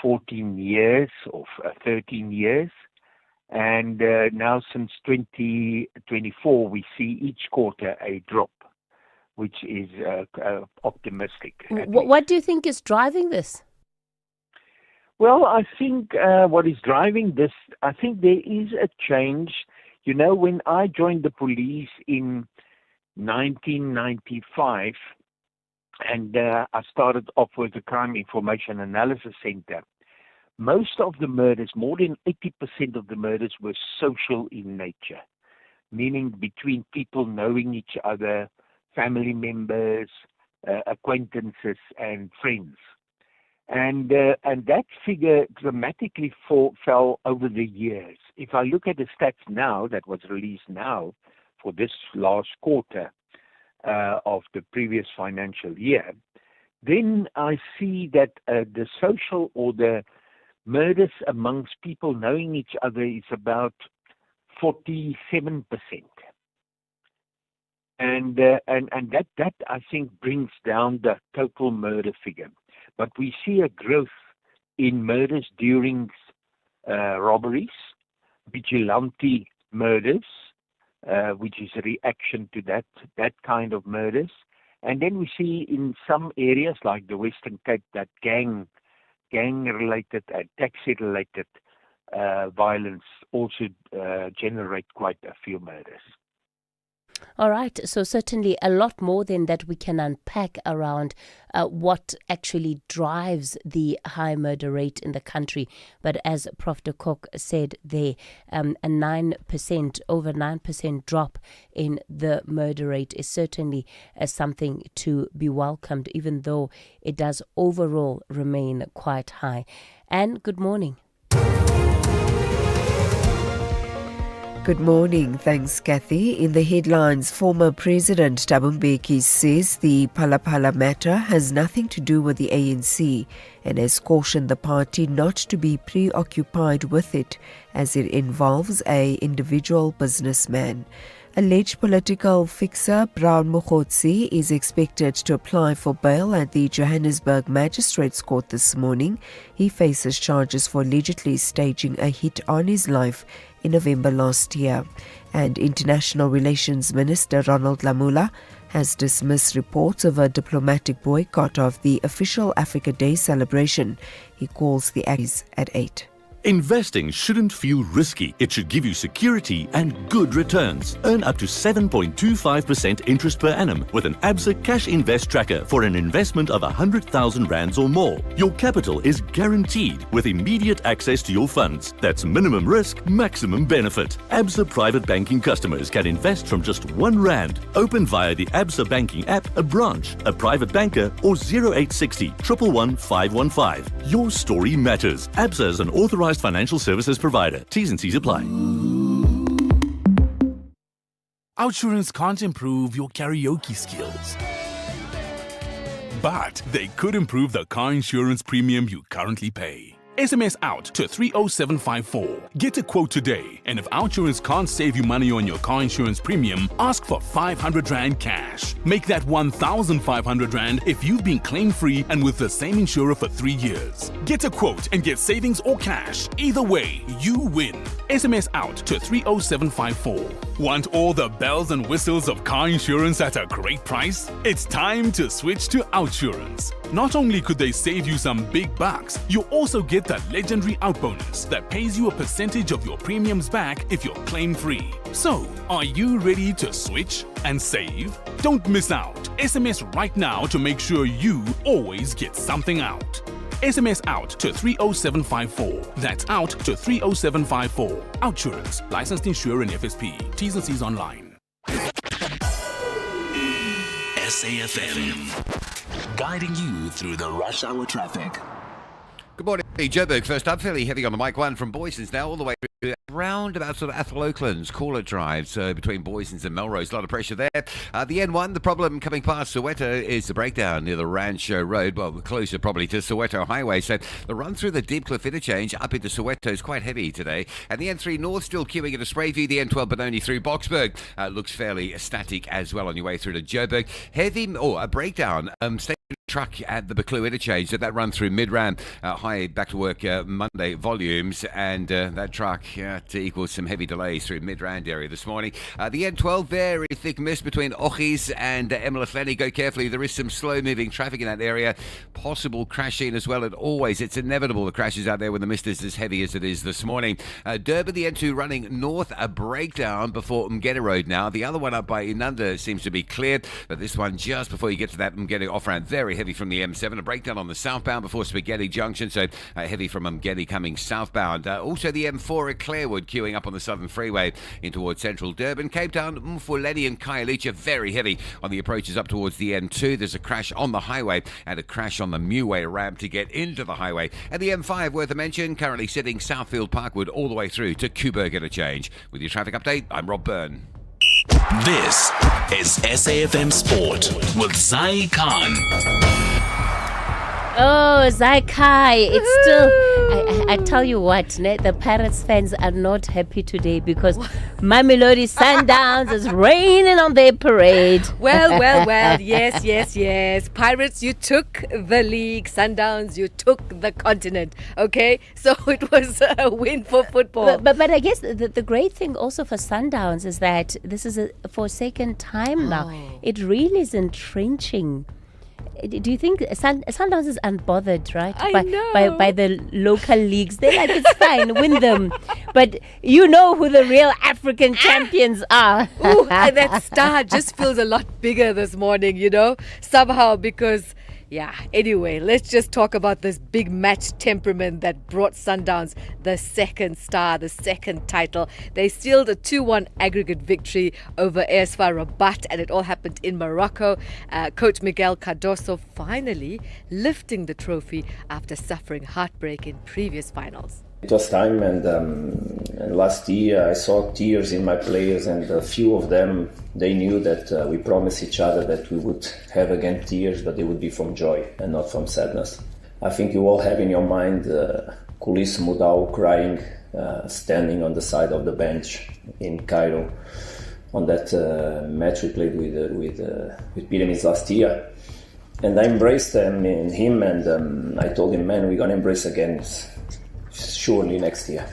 14 years or 13 years. And now since 2024, we see each quarter a drop, which is optimistic. What do you think is driving this? Well, I think what is driving this, I think there is a change. You know, when I joined the police in 1995, and I started off with the Crime Information Analysis Center. Most of the murders, more than 80% of the murders, were social in nature, meaning between people knowing each other, family members, acquaintances, and friends. And that figure dramatically fell over the years. If I look at the stats now, that was released now, for this last quarter of the previous financial year, then I see that the social or the murders amongst people knowing each other is about 47%. And that I think brings down the total murder figure. But we see a growth in murders during robberies, vigilante murders, which is a reaction to that kind of murders. And then we see in some areas like the Western Cape that gang-related and taxi-related violence also generate quite a few murders. All right, so certainly a lot more than that we can unpack around what actually drives the high murder rate in the country. But as Prof. de Kock said there, a 9%, over 9% drop in the murder rate is certainly something to be welcomed, even though it does overall remain quite high. And good morning. Good morning. Thanks, Kathy. In the headlines, former President Thabo Mbeki says the Phala Phala matter has nothing to do with the ANC and has cautioned the party not to be preoccupied with it as it involves an individual businessman. Alleged political fixer Brown Mokgotsi is expected to apply for bail at the Johannesburg Magistrates Court this morning. He faces charges for allegedly staging a hit on his life in November last year. And International Relations Minister Ronald Lamola has dismissed reports of a diplomatic boycott of the official Africa Day celebration. He calls the acts at 8. Investing shouldn't feel risky. It should give you security and good returns. Earn up to 7.25% interest per annum with an Absa Cash Invest Tracker for an investment of 100,000 rands or more. Your capital is guaranteed with immediate access to your funds. That's minimum risk, maximum benefit. Absa Private Banking customers can invest from just R1. Open via the Absa Banking app, a branch, a private banker, or 0860 111 515. Your story matters. Absa is an authorized financial services provider. T's and C's apply. Outsurance can't improve your karaoke skills, but they could improve the car insurance premium you currently pay. SMS out to 30754. Get a quote today, and if Outsurance can't save you money on your car insurance premium, ask for 500 Rand cash. Make that 1,500 Rand if you've been claim-free and with the same insurer for 3 years. Get a quote and get savings or cash. Either way, you win. SMS out to 30754. Want all the bells and whistles of car insurance at a great price? It's time to switch to Outsurance. Not only could they save you some big bucks, you also get the legendary out bonus that pays you a percentage of your premiums back if you're claim-free. So, are you ready to switch and save? Don't miss out. SMS right now to make sure you always get something out. SMS out to 30754. That's out to 30754. Outsurance. Licensed insurer and FSP. T's and C's online. SAfm. Guiding you through the rush hour traffic. Good morning, Joburg. First up, fairly heavy on the mic one from Boysons now all the way around about sort of Athol Oaklands, Caller Drive, so between Boysons and Melrose, a lot of pressure there. The N1, the problem coming past Soweto is the breakdown near the Rancho Road, well, closer probably to Soweto Highway, so the run through the Deep Cliff interchange up into Soweto is quite heavy today. And the N3 North still queuing at a Sprayview, the N12 Benoni through Boksburg looks fairly static as well on your way through to Joburg. Heavy, a breakdown, truck at the Buccleuch interchange, so that run through Midrand, high back to work Monday volumes, and that truck equals some heavy delays through Midrand area this morning. The N12, very thick mist between Ochis and Emelafeni. Go carefully, there is some slow moving traffic in that area, possible crashing as well, and always it's inevitable the crashes out there when the mist is as heavy as it is this morning. Durban, the N2 running north, a breakdown before Mgeta Road now. The other one up by Inanda seems to be cleared, but this one just before you get to that Mgeta off-ramp, very heavy from the M7, a breakdown on the southbound before Spaghetti Junction, so heavy from Mgeti coming southbound. Also the M4 at Clarewood queuing up on the Southern Freeway in towards central Durban. Cape Town, Mfuleni and Khayelitsha, very heavy on the approaches up towards the M2. There's a crash on the highway and a crash on the Muway ramp to get into the highway. And the M5, worth a mention, currently sitting Southfield Parkwood all the way through to Kuberg interchange. With your traffic update, I'm Rob Byrne. This is SAfm Sport with Zai Khan. Oh, Zaikai, it's still, I tell you what, the Pirates fans are not happy today because Mamelodi Sundowns is raining on their parade. Well, yes. Pirates, you took the league. Sundowns, you took the continent. Okay, so it was a win for football. But I guess the great thing also for Sundowns is that this is for a second time now. It really is entrenching. Do you think Sundowns is unbothered, right? By the local leagues? They're like, it's fine, win them. But you know who the real African champions are. Ooh, and that star just feels a lot bigger this morning, somehow, because... Yeah, anyway, let's just talk about this big match temperament that brought Sundowns the second star, the second title. They sealed a 2-1 aggregate victory over AS FAR Rabat, and it all happened in Morocco. Coach Miguel Cardoso finally lifting the trophy after suffering heartbreak in previous finals. It was time, and last year I saw tears in my players, and a few of them, they knew that we promised each other that we would have again tears, but they would be from joy and not from sadness. I think you all have in your mind Kulis Mudau crying, standing on the side of the bench in Cairo, on that match we played with Pyramids last year. And I embraced him, and I told him, man, we're going to embrace again surely next year.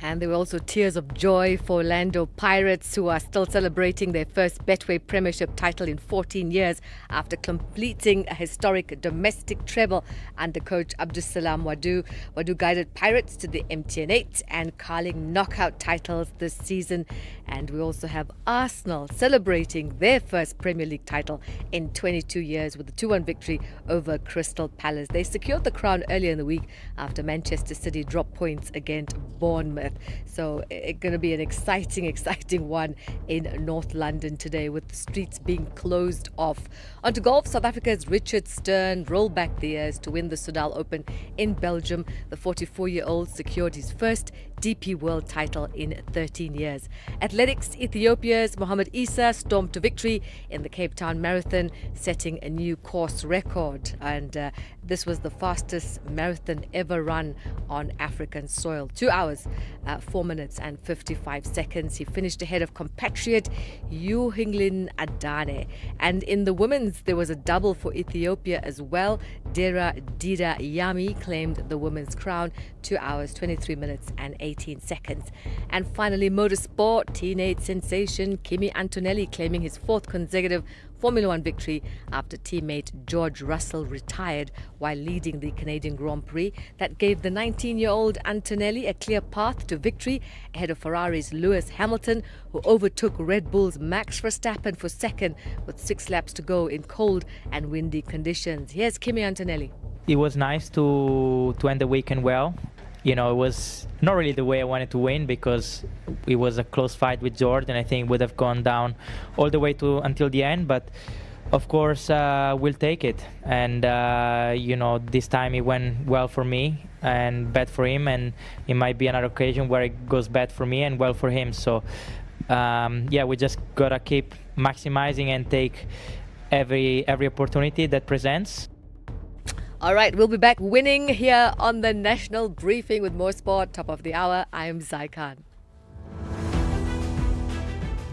And there were also tears of joy for Orlando Pirates, who are still celebrating their first Betway Premiership title in 14 years after completing a historic domestic treble under coach Abdusalam Wadu. Wadu guided Pirates to the MTN 8 and Carling knockout titles this season. And we also have Arsenal celebrating their first Premier League title in 22 years with a 2-1 victory over Crystal Palace. They secured the crown earlier in the week after Manchester City dropped points against Bournemouth. So it's going to be an exciting one in North London today, with the streets being closed off. On to golf, South Africa's Richard Stern rolled back the years to win the Soudal Open in Belgium. The 44-year-old secured his first DP World title in 13 years. Athletics, Ethiopia's Mohamed Issa stormed to victory in the Cape Town Marathon, setting a new course record. And this was the fastest marathon ever run on African soil. 2 hours, 4 minutes and 55 seconds. He finished ahead of compatriot Yuhinglin Adane. And in the women's, there was a double for Ethiopia as well. Dera Dida Yami claimed the women's crown, 2 hours, 23 minutes and 18 seconds. And finally, motorsport, teenage sensation Kimi Antonelli claiming his fourth consecutive Formula One victory after teammate George Russell retired while leading the Canadian Grand Prix. That gave the 19-year-old Antonelli a clear path to victory ahead of Ferrari's Lewis Hamilton, who overtook Red Bull's Max Verstappen for second with 6 laps to go in cold and windy conditions. Here's Kimi Antonelli. It was nice to end the weekend well. You know, it was not really the way I wanted to win because it was a close fight with George, and I think it would have gone down all the way until the end. But of course, we'll take it. And this time it went well for me and bad for him, and it might be another occasion where it goes bad for me and well for him. So we just gotta keep maximizing and take every opportunity that presents. All right, we'll be back winning here on the National Briefing with more sport. Top of the hour, I'm Zai Khan.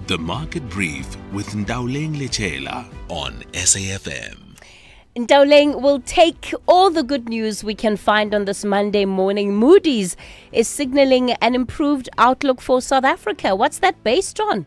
The Market Brief with Ndauleng Lechela on SAFM. Ndauleng will take all the good news we can find on this Monday morning. Moody's is signaling an improved outlook for South Africa. What's that based on?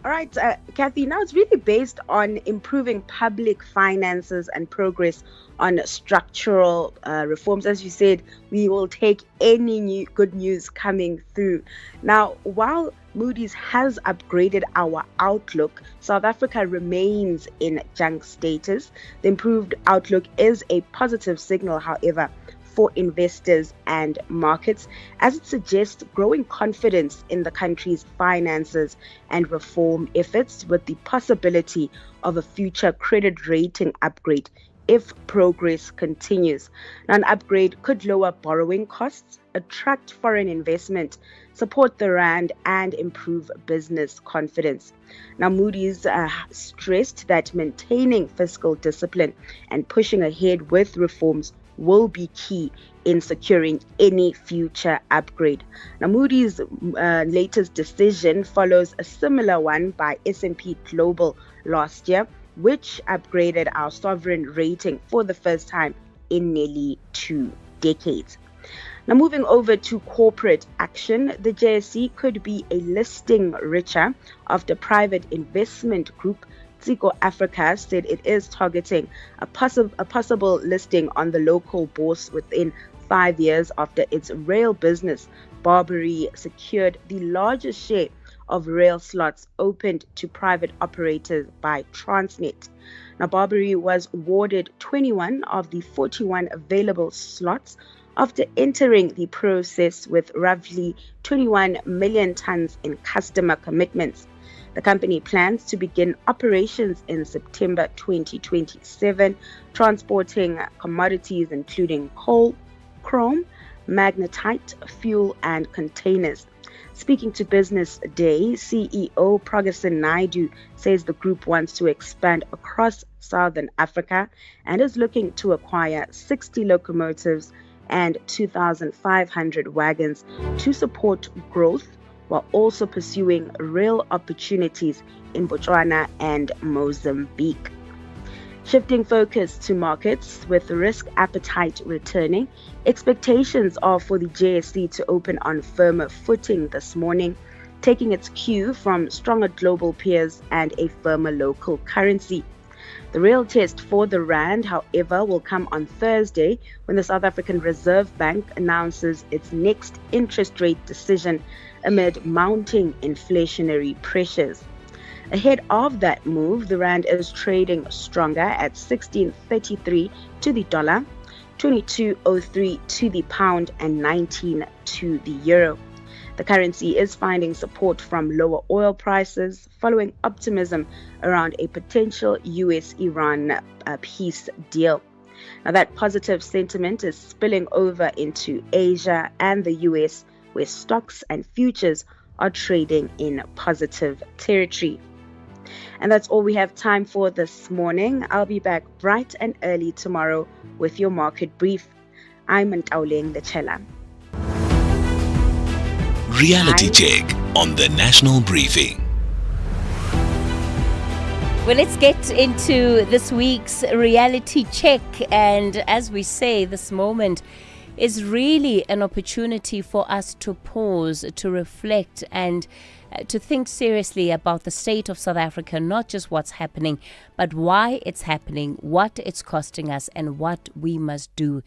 All right, Kathy, now it's really based on improving public finances and progress on structural reforms. As you said, we will take any good news coming through. Now, while Moody's has upgraded our outlook, South Africa remains in junk status. The improved outlook is a positive signal, however, for investors and markets, as it suggests growing confidence in the country's finances and reform efforts, with the possibility of a future credit rating upgrade if progress continues. Now, an upgrade could lower borrowing costs, attract foreign investment, support the rand, and improve business confidence. Now, Moody's stressed that maintaining fiscal discipline and pushing ahead with reforms will be key in securing any future upgrade. Now, Moody's latest decision follows a similar one by S&P Global last year, which upgraded our sovereign rating for the first time in nearly 2 decades. Now, moving over to corporate action, the JSE could be a listing richer after private investment group Tsiko Africa said it is targeting a possible listing on the local bourse within 5 years after its rail business, Barbary, secured the largest share of rail slots opened to private operators by Transnet. Now, Barbary was awarded 21 of the 41 available slots after entering the process with roughly 21 million tons in customer commitments. The company plans to begin operations in September 2027, transporting commodities including coal, chrome, magnetite, fuel, and containers. Speaking to Business Day, CEO Pragasan Naidu says the group wants to expand across Southern Africa and is looking to acquire 60 locomotives and 2,500 wagons to support growth while also pursuing real opportunities in Botswana and Mozambique. Shifting focus to markets, with risk appetite returning, expectations are for the JSE to open on firmer footing this morning, taking its cue from stronger global peers and a firmer local currency. The real test for the rand, however, will come on Thursday when the South African Reserve Bank announces its next interest rate decision amid mounting inflationary pressures. Ahead of that move, the rand is trading stronger at 16.33 to the dollar, 22.03 to the pound, and 19 to the euro. The currency is finding support from lower oil prices following optimism around a potential US-Iran peace deal. Now, that positive sentiment is spilling over into Asia and the US, where stocks and futures are trading in positive territory. And that's all we have time for this morning. I'll be back bright and early tomorrow with your market brief. I'm Ntauleng the Chela. Reality check on the National Briefing. Well, let's get into this week's reality check. And as we say, this moment is really an opportunity for us to pause, to reflect, and to think seriously about the state of South Africa, not just what's happening, but why it's happening, what it's costing us, and what we must do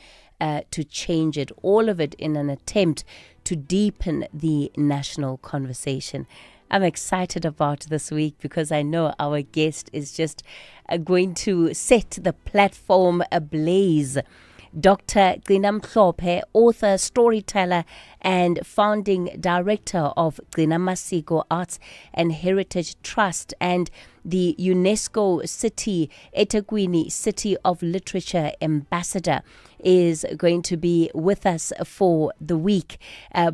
to change it. All of it in an attempt to deepen the national conversation. I'm excited about this week because I know our guest is just going to set the platform ablaze. Dr. Gcina Mhlophe, author, storyteller, and founding director of Gcina Masiko Arts and Heritage Trust and the UNESCO City, eThekwini City of Literature Ambassador, is going to be with us for the week,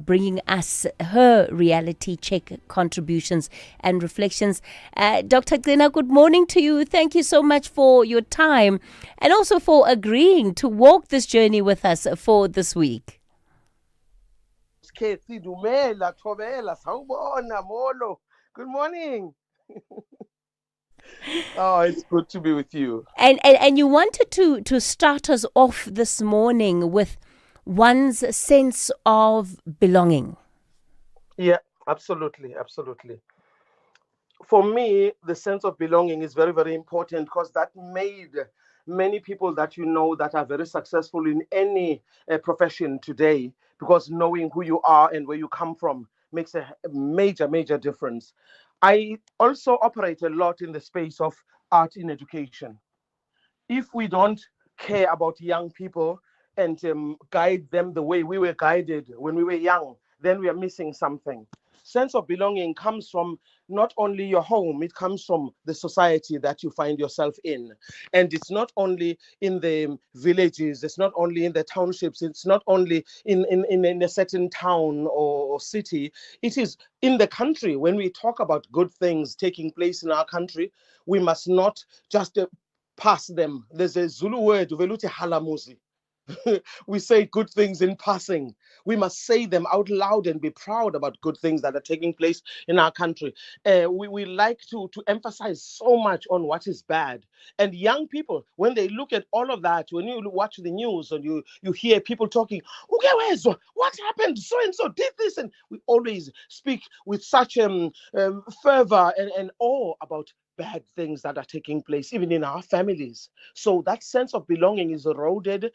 bringing us her reality check contributions and reflections. Dr. Gcina, good morning to you. Thank you so much for your time and also for agreeing to walk this journey with us for this week. Good morning. Oh, it's good to be with you. And you wanted to start us off this morning with one's sense of belonging. Yeah, absolutely. For me, the sense of belonging is very, very important because that made many people that you know that are very successful in any profession today, because knowing who you are and where you come from makes a major, major difference. I also operate a lot in the space of art in education. If we don't care about young people and guide them the way we were guided when we were young, then we are missing something. Sense of belonging comes from not only your home, it comes from the society that you find yourself in. And it's not only in the villages, it's not only in the townships, it's not only in a certain town or city, it is in the country. When we talk about good things taking place in our country, we must not just pass them. There's a Zulu word, veluti halamuzi. We say good things in passing. We must say them out loud and be proud about good things that are taking place in our country. We like to emphasize so much on what is bad. And young people, when they look at all of that, when you watch the news and you hear people talking, okay, what happened? So-and-so did this. And we always speak with such fervor and awe about bad things that are taking place, even in our families. So that sense of belonging is eroded.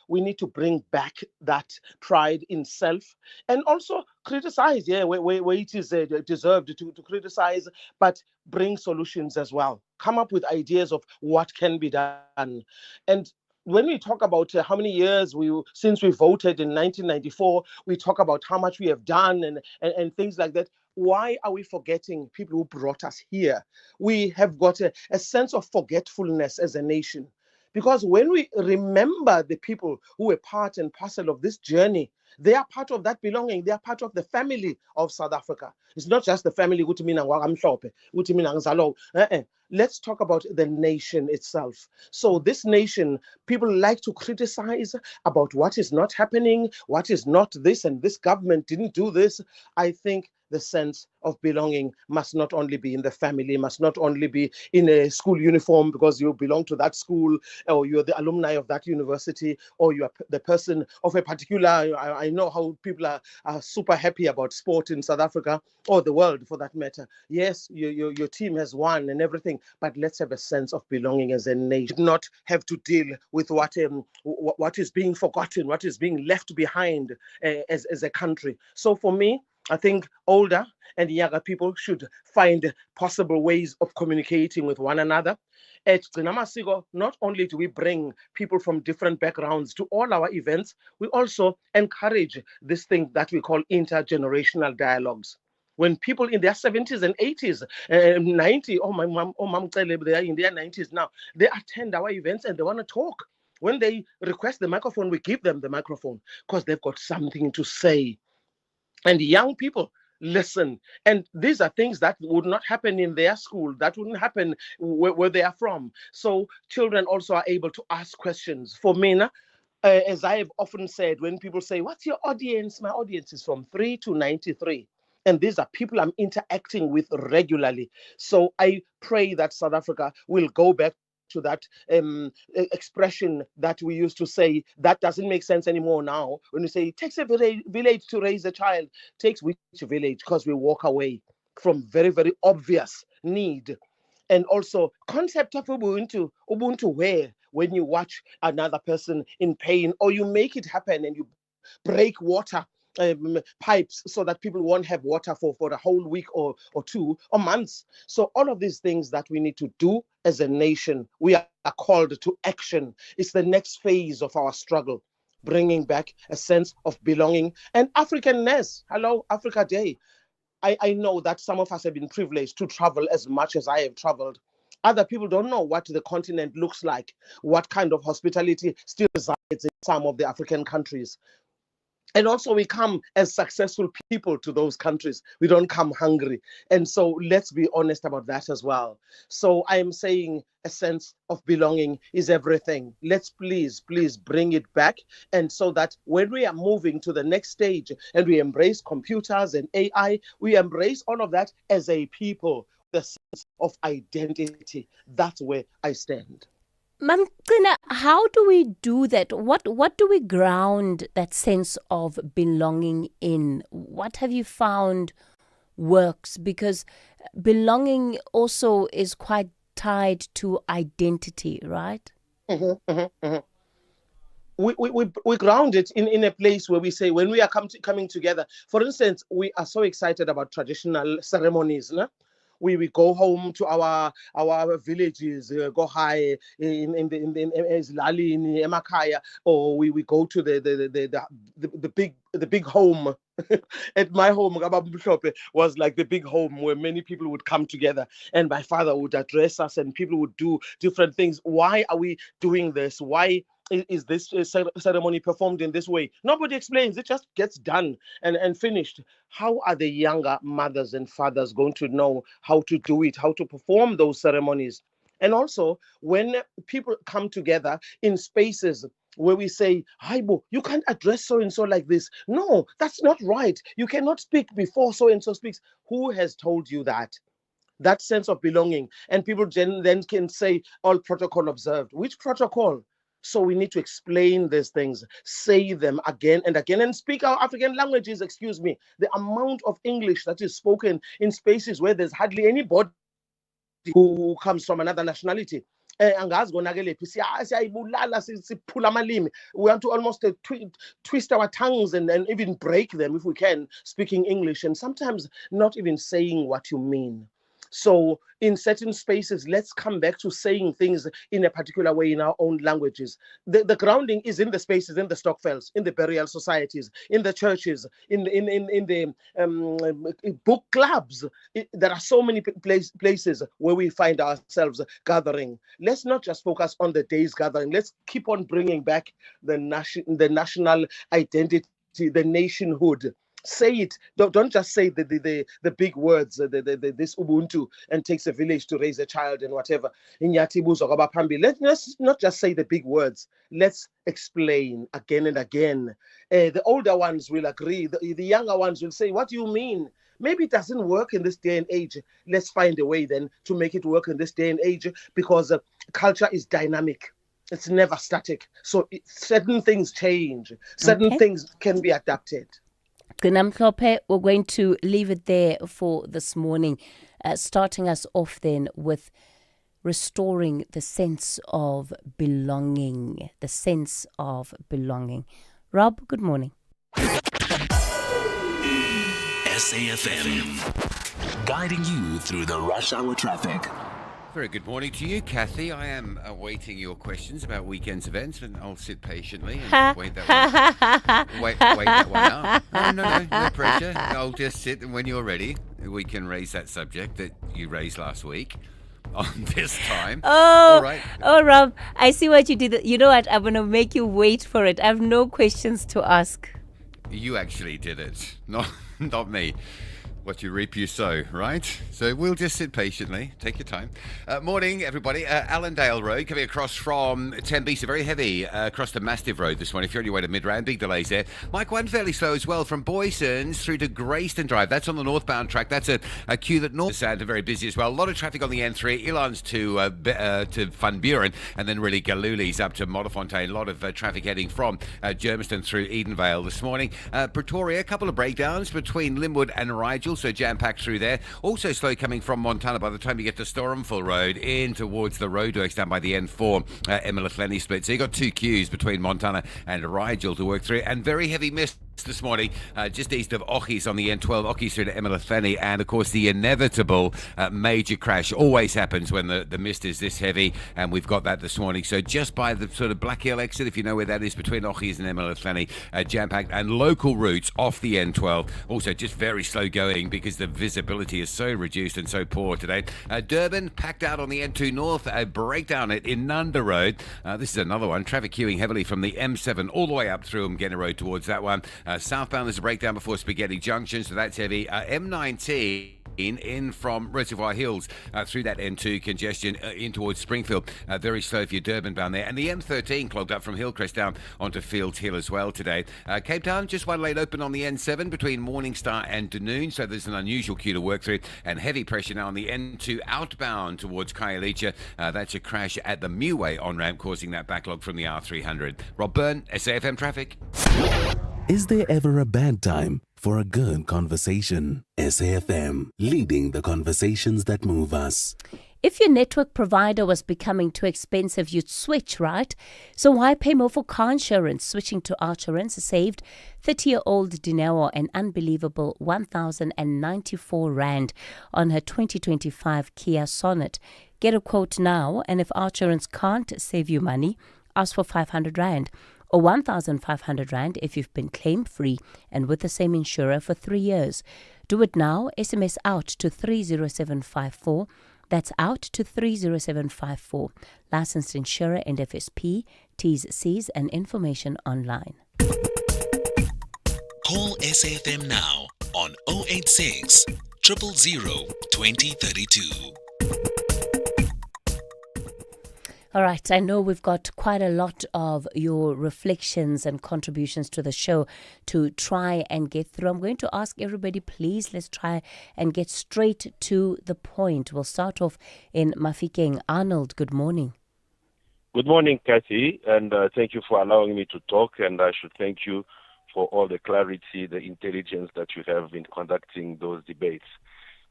We need to bring back that pride in self and also criticize, where it is deserved to criticize, but bring solutions as well. Come up with ideas of what can be done. And when we talk about how many years since we voted in 1994, we talk about how much we have done and things like that. Why are we forgetting people who brought us here? We have got a sense of forgetfulness as a nation. Because when we remember the people who were part and parcel of this journey, they are part of that belonging. They are part of the family of South Africa. It's not just the family. Let's talk about the nation itself. So this nation, people like to criticize about what is not happening, what is not this, and this government didn't do this. I think the sense of belonging must not only be in the family, must not only be in a school uniform because you belong to that school, or you're the alumni of that university, or you are the person of a particular, I know how people are super happy about sport in South Africa, or the world for that matter. Yes, your team has won and everything, but let's have a sense of belonging as a nation. Not have to deal with what is being forgotten, what is being left behind as a country. So for me, I think older and younger people should find possible ways of communicating with one another. At Gcinamasiko, not only do we bring people from different backgrounds to all our events, we also encourage this thing that we call intergenerational dialogues. When people in their 70s and 80s, 90, my mom, they are in their 90s now, they attend our events and they want to talk. When they request the microphone, we give them the microphone because they've got something to say. And young people listen. And these are things that would not happen in their school, that wouldn't happen where they are from. So children also are able to ask questions. For me, as I have often said, when people say, what's your audience? My audience is from 3 to 93. And these are people I'm interacting with regularly. So I pray that South Africa will go back to that expression that we used to say that doesn't make sense anymore now. When we say it takes a village to raise a child, takes which village? Because we walk away from very, very obvious need. And also concept of Ubuntu where when you watch another person in pain, or you make it happen and you break water pipes so that people won't have water for a whole week or two or months. So all of these things that we need to do as a nation, we are called to action. It's the next phase of our struggle, bringing back a sense of belonging and Africanness. Hello, Africa Day. I know that some of us have been privileged to travel as much as I have traveled. Other people don't know what the continent looks like, what kind of hospitality still resides in some of the African countries. And also we come as successful people to those countries. We don't come hungry. And so let's be honest about that as well. So I am saying a sense of belonging is everything. Let's please bring it back. And so that when we are moving to the next stage and we embrace computers and AI, we embrace all of that as a people, the sense of identity. That's where I stand. Mamcina, how do we do that? What do we ground that sense of belonging in? What have you found works? Because belonging also is quite tied to identity, right? We ground it in a place where we say when we are coming together. For instance, we are so excited about traditional ceremonies, no? We go home to our villages, go high in Lali in Emakaya, or we go to the big home. At my home, was like the big home where many people would come together, and my father would address us, and people would do different things. Why are we doing this? Why is this ceremony performed in this way? Nobody explains. It just gets done and finished. How are the younger mothers and fathers going to know how to do it, how to perform those ceremonies? And also, when people come together in spaces where we say, Haibo, you can't address so-and-so like this. No, that's not right. You cannot speak before so-and-so speaks. Who has told you that? That sense of belonging. And people then can say, all protocol observed. Which protocol? So we need to explain these things, say them again and again, and speak our African languages. Excuse me. The amount of English that is spoken in spaces where there's hardly anybody who comes from another nationality. We want to almost twist our tongues and even break them if we can, speaking English, and sometimes not even saying what you mean. So in certain spaces, let's come back to saying things in a particular way in our own languages. The grounding is in the spaces, in the stokvels, in the burial societies, in the churches, in the book clubs. There are so many places where we find ourselves gathering. Let's not just focus on the day's gathering. Let's keep on bringing back the national identity, the nationhood. Say it. Don't just say the big words, this Ubuntu, and takes a village to raise a child and whatever. Let's not just say the big words. Let's explain again and again. The older ones will agree. The younger ones will say, what do you mean? Maybe it doesn't work in this day and age. Let's find a way then to make it work in this day and age, because culture is dynamic. It's never static. So certain things change. Certain things can be adapted. We're going to leave it there for this morning, starting us off then with restoring the sense of belonging. The sense of belonging. Rob, good morning. SAfm, guiding you through the rush hour traffic. Very good morning to you, Kathy. I am awaiting your questions about weekend's events, and I'll sit patiently and wait that one. Wait that one out. No pressure. I'll just sit, and when you're ready, we can raise that subject that you raised last week on this time. All right. Oh, Rob, I see what you did. You know what? I'm going to make you wait for it. I have no questions to ask. You actually did it, not me. What you reap, you sow, right? So we'll just sit patiently. Take your time. Morning, everybody. Allendale Road coming across from Tembisa. Very heavy across the Mastiff Road this morning. If you're on your way to Midrand, big delays there. Mike 1 fairly slow as well from Boysons through to Grayston Drive. That's on the northbound track. That's a queue that north Sand are very busy as well. A lot of traffic on the N3. Ilan's to Van Buren, and then really Galuli's up to Modderfontein. A lot of traffic heading from Germiston through Edenvale this morning. Pretoria, a couple of breakdowns between Linwood and Rigel. So jam-packed through there. Also slow coming from Montana by the time you get to Stormful Road in towards the roadworks down by the N4 Emma-Lefleni split. So you got two queues between Montana and Rigel to work through, and very heavy mist this morning just east of Ochis on the N12, Ochis through to Emma-Lefleni, and of course the inevitable major crash always happens when the mist is this heavy, and we've got that this morning. So just by the sort of Black Hill exit, if you know where that is, between Ochis and Emma-Lefleni, jam-packed, and local routes off the N12 also just very slow going because the visibility is so reduced and so poor today. Durban packed out on the N2 North, a breakdown at Inanda Road. This is another one, traffic queuing heavily from the M7 all the way up through Mgena Road towards that one. Southbound there's a breakdown before Spaghetti Junction, so that's heavy. M19 in from Reservoir Hills through that N2 congestion in towards Springfield. Very slow if you're Durban bound there. And the M13 clogged up from Hillcrest down onto Fields Hill as well today. Cape Town, just one lane open on the N7 between Morningstar and Dunoon, so there's an unusual queue to work through. And heavy pressure now on the N2 outbound towards Khayelitsha. That's a crash at the Meway on-ramp causing that backlog from the R300. Rob Byrne, SAfm Traffic. Is there ever a bad time for a good conversation? SAfm, leading the conversations that move us. If your network provider was becoming too expensive, you'd switch, right? So why pay more for car insurance? Switching to Archurance saved 30-year-old Dineo an unbelievable 1,094 Rand on her 2025 Kia Sonet. Get a quote now, and if Archurance can't save you money, ask for 500 Rand. Or 1,500 Rand if you've been claim-free and with the same insurer for 3 years. Do it now. SMS out to 30754. That's out to 30754. Licensed insurer and FSP. T's, C's and information online. Call SAfm now on 086 000 2032. All right, I know we've got quite a lot of your reflections and contributions to the show to try and get through. I'm going to ask everybody, please, let's try and get straight to the point. We'll start off in Mafikeng. Arnold, good morning. Good morning, Kathy, and thank you for allowing me to talk, and I should thank you for all the clarity, the intelligence that you have in conducting those debates.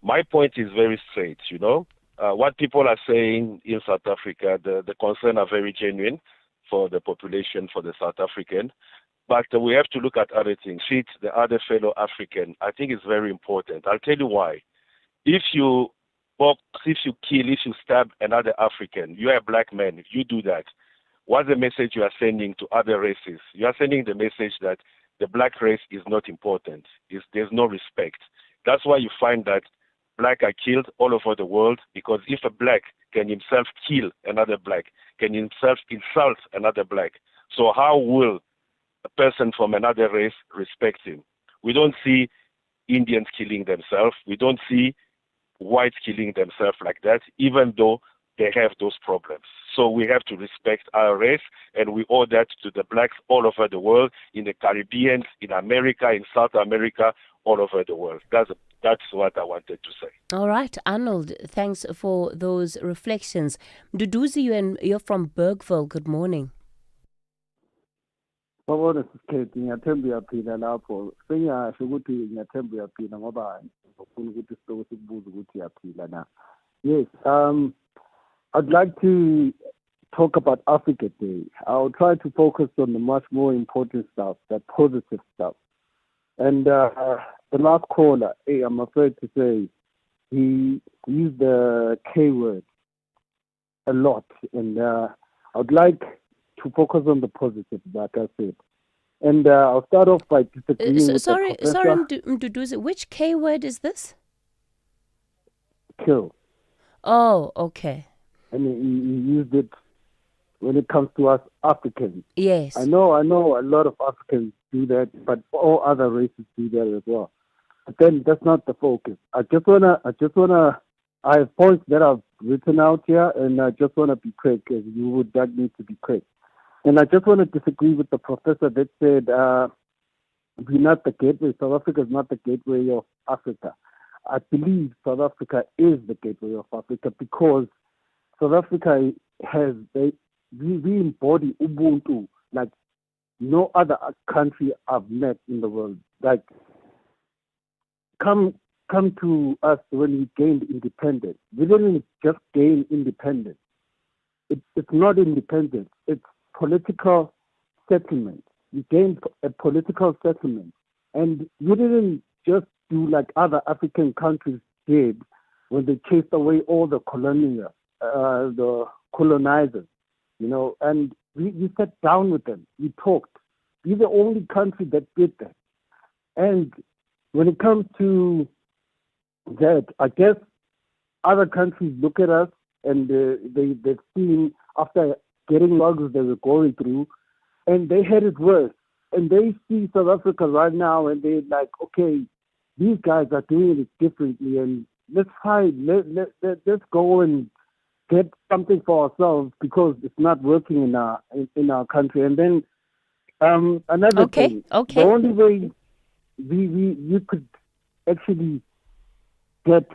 My point is very straight, you know. What people are saying in South Africa, the concerns are very genuine for the population, for the South African. But we have to look at other things. Treat the other fellow African. I think it's very important. I'll tell you why. If you box, if you kill, if you stab another African, you are a black man, if you do that, what's the message you are sending to other races? You are sending the message that the black race is not important. There's no respect. That's why you find that black are killed all over the world, because if a black can himself kill another black, can himself insult another black, so how will a person from another race respect him? We don't see Indians killing themselves. We don't see whites killing themselves like that, even though they have those problems. So we have to respect our race, and we owe that to the blacks all over the world, in the Caribbean, in America, in South America, all over the world. That's what I wanted to say. All right, Arnold, thanks for those reflections. Duduzi, you're from Bergville. Good morning. Babona sisikhethi ngiyathemba uyaphila lapho sengasho ukuthi ngiyathemba uyaphila ngoba ngifuna ukuthi sitoko sikubuza ukuthi uyaphila na. Yes, I'd like to talk about Africa Day. I'll try to focus on the much more important stuff, the positive stuff. And the last caller, I'm afraid to say, he used the K word a lot, and I'd like to focus on the positive, like I said. And I'll start off by disagreeing with sorry, the professor. Mduduzi, which K word is this? Kill. Oh, okay. And he used it when it comes to us Africans. Yes. I know a lot of Africans do that, but all other races do that as well. But then that's not the focus. I have points that I've written out here, and I just want to be quick, as you would like me to be quick. And I just want to disagree with the professor that said we're not the gateway. South Africa is not the gateway of Africa. I believe South Africa is the gateway of Africa, because South Africa we embody Ubuntu like no other country I've met in the world. Like, come to us when we gained independence. We didn't just gain independence. It's not independence. It's political settlement. We gained a political settlement. And we didn't just do like other African countries did when they chased away all the colonizers, and we sat down with them. We talked. We're the only country that did that. And when it comes to that, I guess other countries look at us and they've seen, after getting logs they were going through, and they had it worse. And they see South Africa right now, and they're like, okay, these guys are doing it differently, and let's let's go and get something for ourselves, because it's not working in our country. And then another thing, the only way we could actually get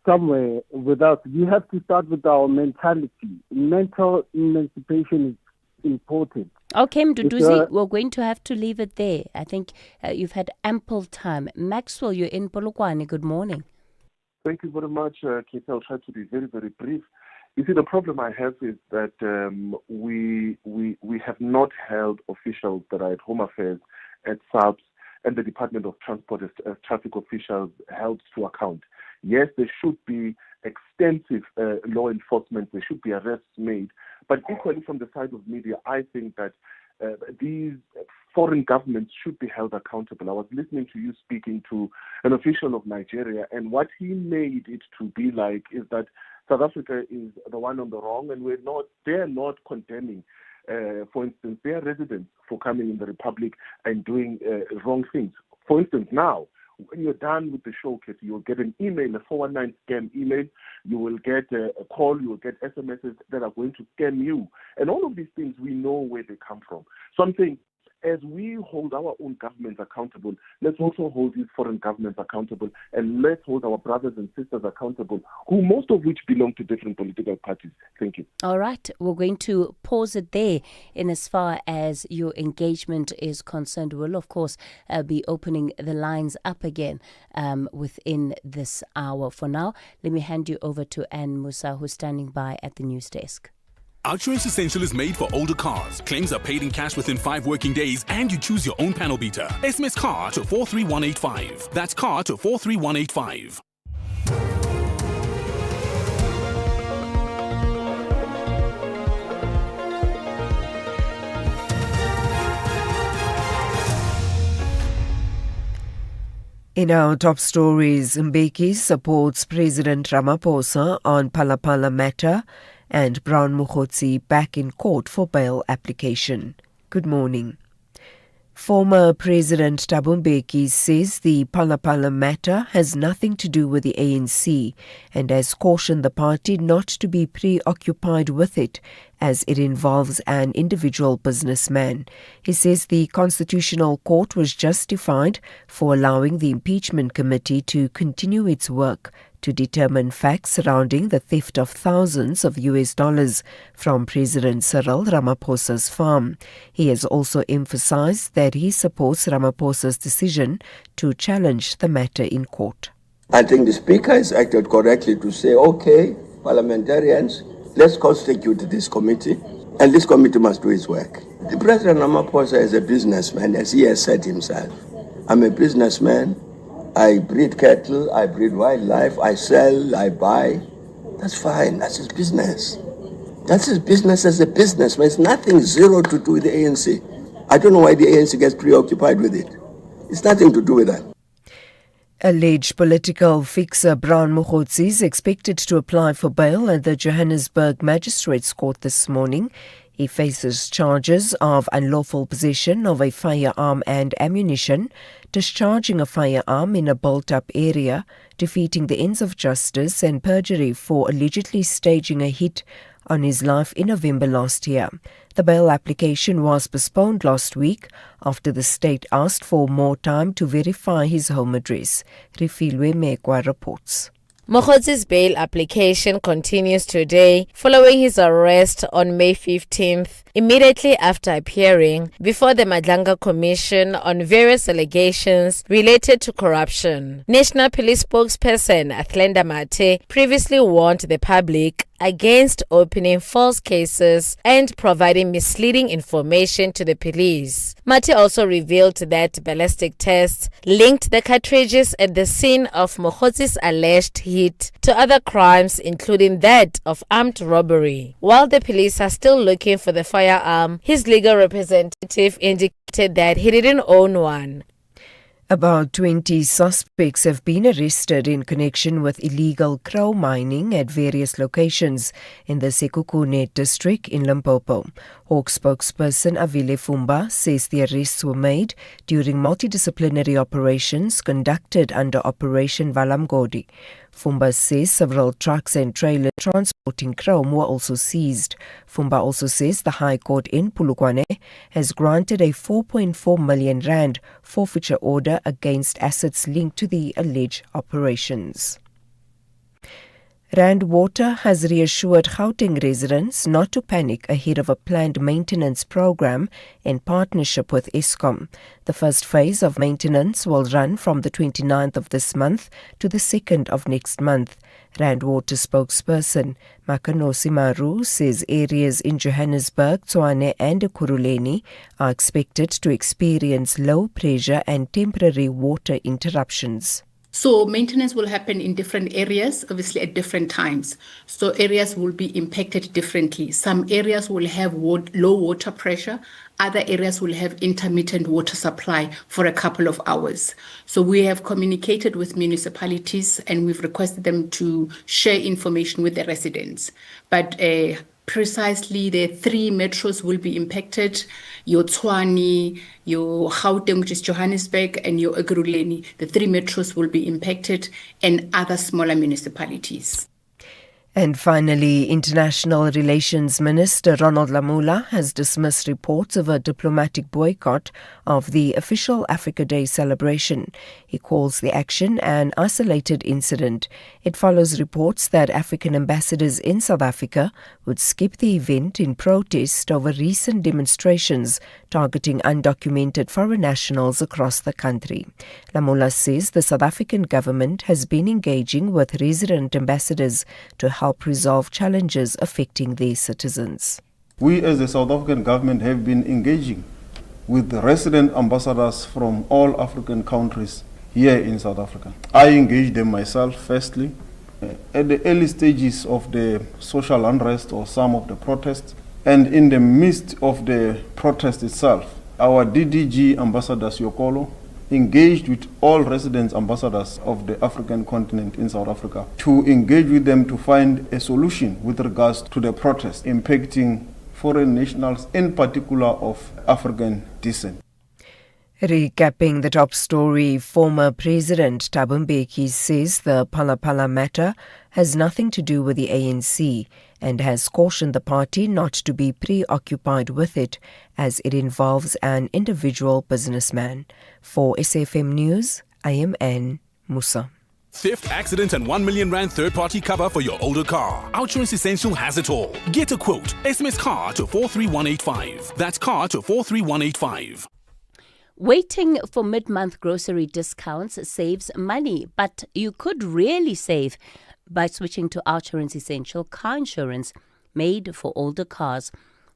somewhere without, you have to start with our mentality. Mental emancipation is important. Okay, Mduduzi, we're going to have to leave it there. I think you've had ample time. Maxwell, you're in Polokwane. Good morning. Thank you very much, Kate. I'll try to be very, very brief. You see, the problem I have is that we have not held officials that are at Home Affairs, at SAPS, and the Department of Transport as traffic officials held to account. Yes, there should be extensive law enforcement. There should be arrests made. But equally, from the side of media, I think that these foreign governments should be held accountable. I was listening to you speaking to an official of Nigeria, and what he made it to be like is that South Africa is the one on the wrong, and they're not condemning, for instance, their residents for coming in the Republic and doing wrong things. For instance, now, when you're done with the showcase, you'll get an email, a 419 scam email. You will get a call. You will get SMSs that are going to scam you. And all of these things, we know where they come from. So I'm saying, as we hold our own governments accountable, let's also hold these foreign governments accountable, and let's hold our brothers and sisters accountable, who most of which belong to different political parties. Thank you. All right. We're going to pause it there. In as far as your engagement is concerned, we'll, of course, be opening the lines up again within this hour. For now, let me hand you over to Anne Musa, who's standing by at the news desk. Outsurance Essential is made for older cars. Claims are paid in cash within 5 working days, and you choose your own panel beater. SMS CAR to 43185. That's CAR to 43185. In our top stories, Mbeki supports President Ramaphosa on Phala Phala matter and Brown Mokgotsi back in court for bail application. Good morning. Former President Thabo Mbeki says the Phala Phala matter has nothing to do with the ANC and has cautioned the party not to be preoccupied with it as it involves an individual businessman. He says the Constitutional Court was justified for allowing the impeachment committee to continue its work to determine facts surrounding the theft of thousands of US dollars from President Cyril Ramaphosa's farm. He has also emphasized that he supports Ramaphosa's decision to challenge the matter in court. I think the Speaker has acted correctly to say, okay, parliamentarians, let's constitute this committee, and this committee must do its work. The President Ramaphosa is a businessman, as he has said himself. I'm a businessman. I breed cattle, I breed wildlife, I sell, I buy. That's fine, that's his business. That's his business as a businessman. It's nothing zero to do with the ANC. I don't know why the ANC gets preoccupied with it. It's nothing to do with that. Alleged political fixer Brown Mokgotsi is expected to apply for bail at the Johannesburg Magistrates Court this morning. He faces charges of unlawful possession of a firearm and ammunition, discharging a firearm in a built-up area, defeating the ends of justice, and perjury for allegedly staging a hit on his life in November last year. The bail application was postponed last week after the state asked for more time to verify his home address. Refilwe Mekwa reports. Mokgotsi's bail application continues today following his arrest on May 15th, immediately after appearing before the Madlanga Commission on various allegations related to corruption. National Police spokesperson Athlenda Mate previously warned the public against opening false cases and providing misleading information to the police. Mate also revealed that ballistic tests linked the cartridges at the scene of Mokgotsi's alleged hit to other crimes, including that of armed robbery. While the police are still looking for the firearm, his legal representative indicated that he didn't own one. About 20 suspects have been arrested in connection with illegal crow mining at various locations in the Sekhukhune district in Limpopo. Hawk spokesperson Avile Fumba says the arrests were made during multidisciplinary operations conducted under Operation Valamgodi. Fumba says several trucks and trailers transporting chrome were also seized. Fumba also says the High Court in Polokwane has granted a 4.4 million rand forfeiture order against assets linked to the alleged operations. Rand Water has reassured Gauteng residents not to panic ahead of a planned maintenance program in partnership with Eskom. The first phase of maintenance will run from the 29th of this month to the 2nd of next month. Rand Water spokesperson Makanosi Maru says areas in Johannesburg, Tshwane and Ekurhuleni are expected to experience low pressure and temporary water interruptions. So maintenance will happen in different areas, obviously at different times. So areas will be impacted differently. Some areas will have low water pressure. Other areas will have intermittent water supply for a couple of hours. So we have communicated with municipalities and we've requested them to share information with the residents. But precisely the 3 metros will be impacted: your Tshwane, your Gauteng, which is Johannesburg, and your Ekurhuleni. The 3 metros will be impacted, and other smaller municipalities. And finally, International Relations Minister Ronald Lamola has dismissed reports of a diplomatic boycott of the official Africa Day celebration. He calls the action an isolated incident. It follows reports that African ambassadors in South Africa would skip the event in protest over recent demonstrations targeting undocumented foreign nationals across the country. Lamola says the South African government has been engaging with resident ambassadors to help resolve challenges affecting their citizens. We as the South African government have been engaging with the resident ambassadors from all African countries here in South Africa. I engaged them myself firstly at the early stages of the social unrest or some of the protests, and in the midst of the protest itself. Our DDG Ambassador Siokolo engaged with all resident ambassadors of the African continent in South Africa to engage with them to find a solution with regards to the protest impacting foreign nationals, in particular of African descent. Recapping the top story, former President Thabo Mbeki says the Phala Phala matter has nothing to do with the ANC and has cautioned the party not to be preoccupied with it as it involves an individual businessman. For SAfm News, I am Ann Musa. Theft, accident and 1 million rand third-party cover for your older car. Outsurance Essential has it all. Get a quote. SMS CAR to 43185. That's CAR to 43185. Waiting for mid-month grocery discounts saves money, but you could really save by switching to Outsurance Essential car insurance made for older cars.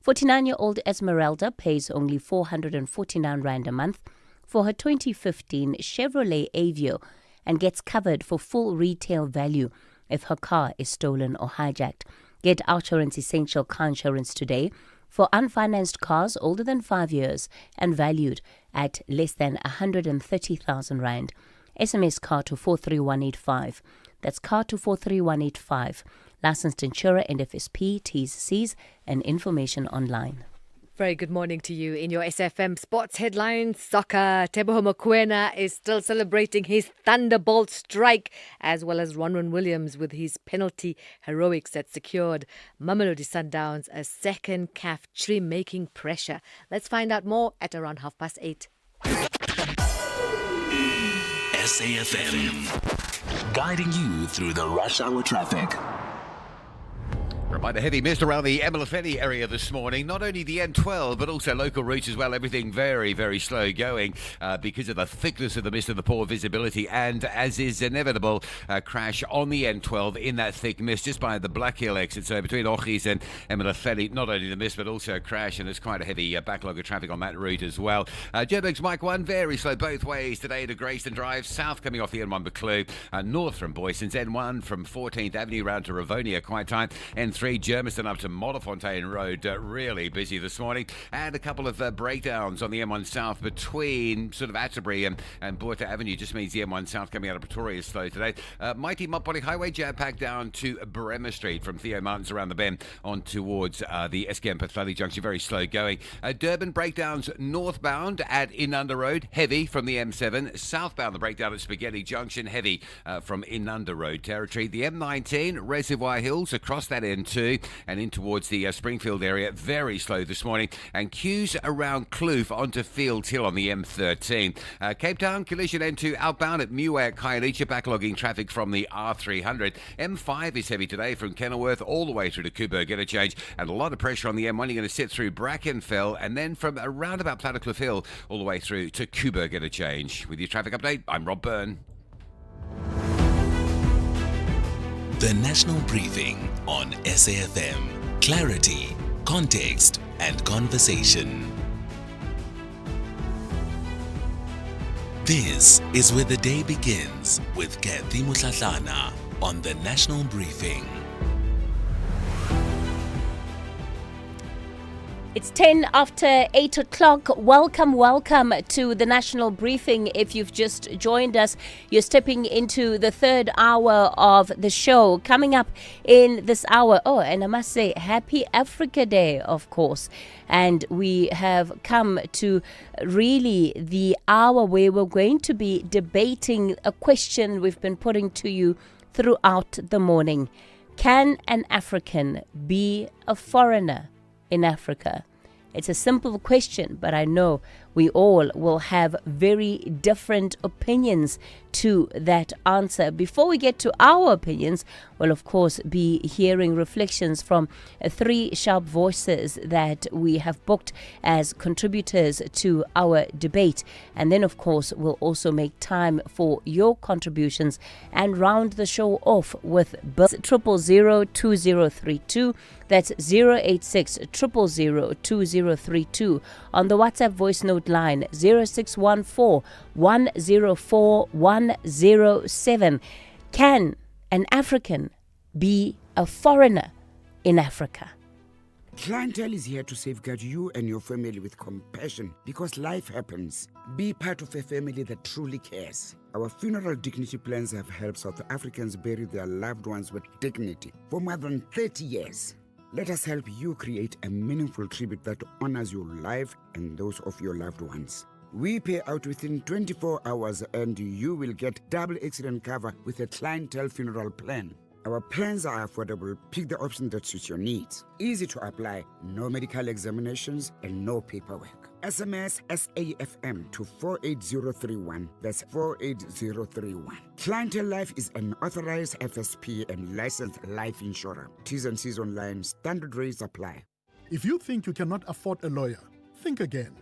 49-year-old Esmeralda pays only 449 rand a month for her 2015 Chevrolet Aveo and gets covered for full retail value if her car is stolen or hijacked. Get Outsurance Essential car insurance today for unfinanced cars older than 5 years and valued at less than 130,000 rand. SMS CAR to 43185. That's CAR to 43185. Licensed insurer NFSP, T's, C's and information online. Very good morning to you. In your SFM Sports Headlines, soccer, Teboho Mokoena is still celebrating his thunderbolt strike, as well as Ronwen Williams with his penalty heroics that secured Mamelodi Sundowns a second CAF trim, making pressure. Let's find out more at around 8:30. SAfm, guiding you through the rush hour traffic. Reminder, heavy mist around the Emelafeni area this morning. Not only the N12, but also local routes as well. Everything very, very slow going because of the thickness of the mist and the poor visibility. And as is inevitable, a crash on the N12 in that thick mist just by the Black Hill exit. So between Ochis and Emelafeni, not only the mist, but also a crash. And there's quite a heavy backlog of traffic on that route as well. Joburg's Mike 1, very slow both ways today to Grayston Drive. South coming off the N1 Buccleuch. North from Boyson's. N1 from 14th Avenue round to Ravonia, quite tight. N3 Germiston up to Bloemfontein Road, really busy this morning, and a couple of breakdowns on the M1 South between sort of Atterbury and Boerta Avenue. Just means the M1 South coming out of Pretoria is slow today. Mighty Mopoli Highway jam-packed down to Bremer Street from Theo Martins around the bend on towards the SKM Pathlali Junction, very slow going. Durban breakdowns northbound at Inanda Road, heavy from the M7. Southbound the breakdown at Spaghetti Junction, heavy from Inanda Road territory. The M19 Reservoir Hills across that N2 and in towards the Springfield area, very slow this morning, and queues around Kloof onto Fields Hill on the M13. Cape Town collision N2 outbound at Muwak Khayelitsha, backlogging traffic from the R300. M5 is heavy today from Kenilworth all the way through to Kuburg interchange, and a lot of pressure on the M1. You're going to sit through Brackenfell and then from around about Plattekloof Hill all the way through to Kuburg interchange. With your traffic update, I'm Rob Byrne. The National Briefing on SAfm. Clarity, context, and conversation. This is where the day begins with Kathy Mutlatlana on the National Briefing. It's 10 after 8 o'clock. Welcome to the National Briefing. If you've just joined us, you're stepping into the third hour of the show. Coming up in this hour, and I must say, Happy Africa Day, of course. And we have come to really the hour where we're going to be debating a question we've been putting to you throughout the morning. Can an African be a foreigner in Africa? It's a simple question, but I know we all will have very different opinions to that answer. Before we get to our opinions, we'll of course be hearing reflections from three sharp voices that we have booked as contributors to our debate. And then of course we'll also make time for your contributions and round the show off with 0002032. That's 086-000-2032 on the WhatsApp voice note line 0614-104-107. Can an African be a foreigner in Africa? Clientele is here to safeguard you and your family with compassion because life happens. Be part of a family that truly cares. Our funeral dignity plans have helped South Africans bury their loved ones with dignity for more than 30 years. Let us help you create a meaningful tribute that honors your life and those of your loved ones. We pay out within 24 hours and you will get double accident cover with a clientele funeral plan. Our plans are affordable. Pick the option that suits your needs. Easy to apply, no medical examinations and no paperwork. SMS SAFM to 48031. That's 48031. Clientele Life is an authorized FSP and licensed life insurer. T's and C's online. Standard rates apply. If you think you cannot afford a lawyer, think again.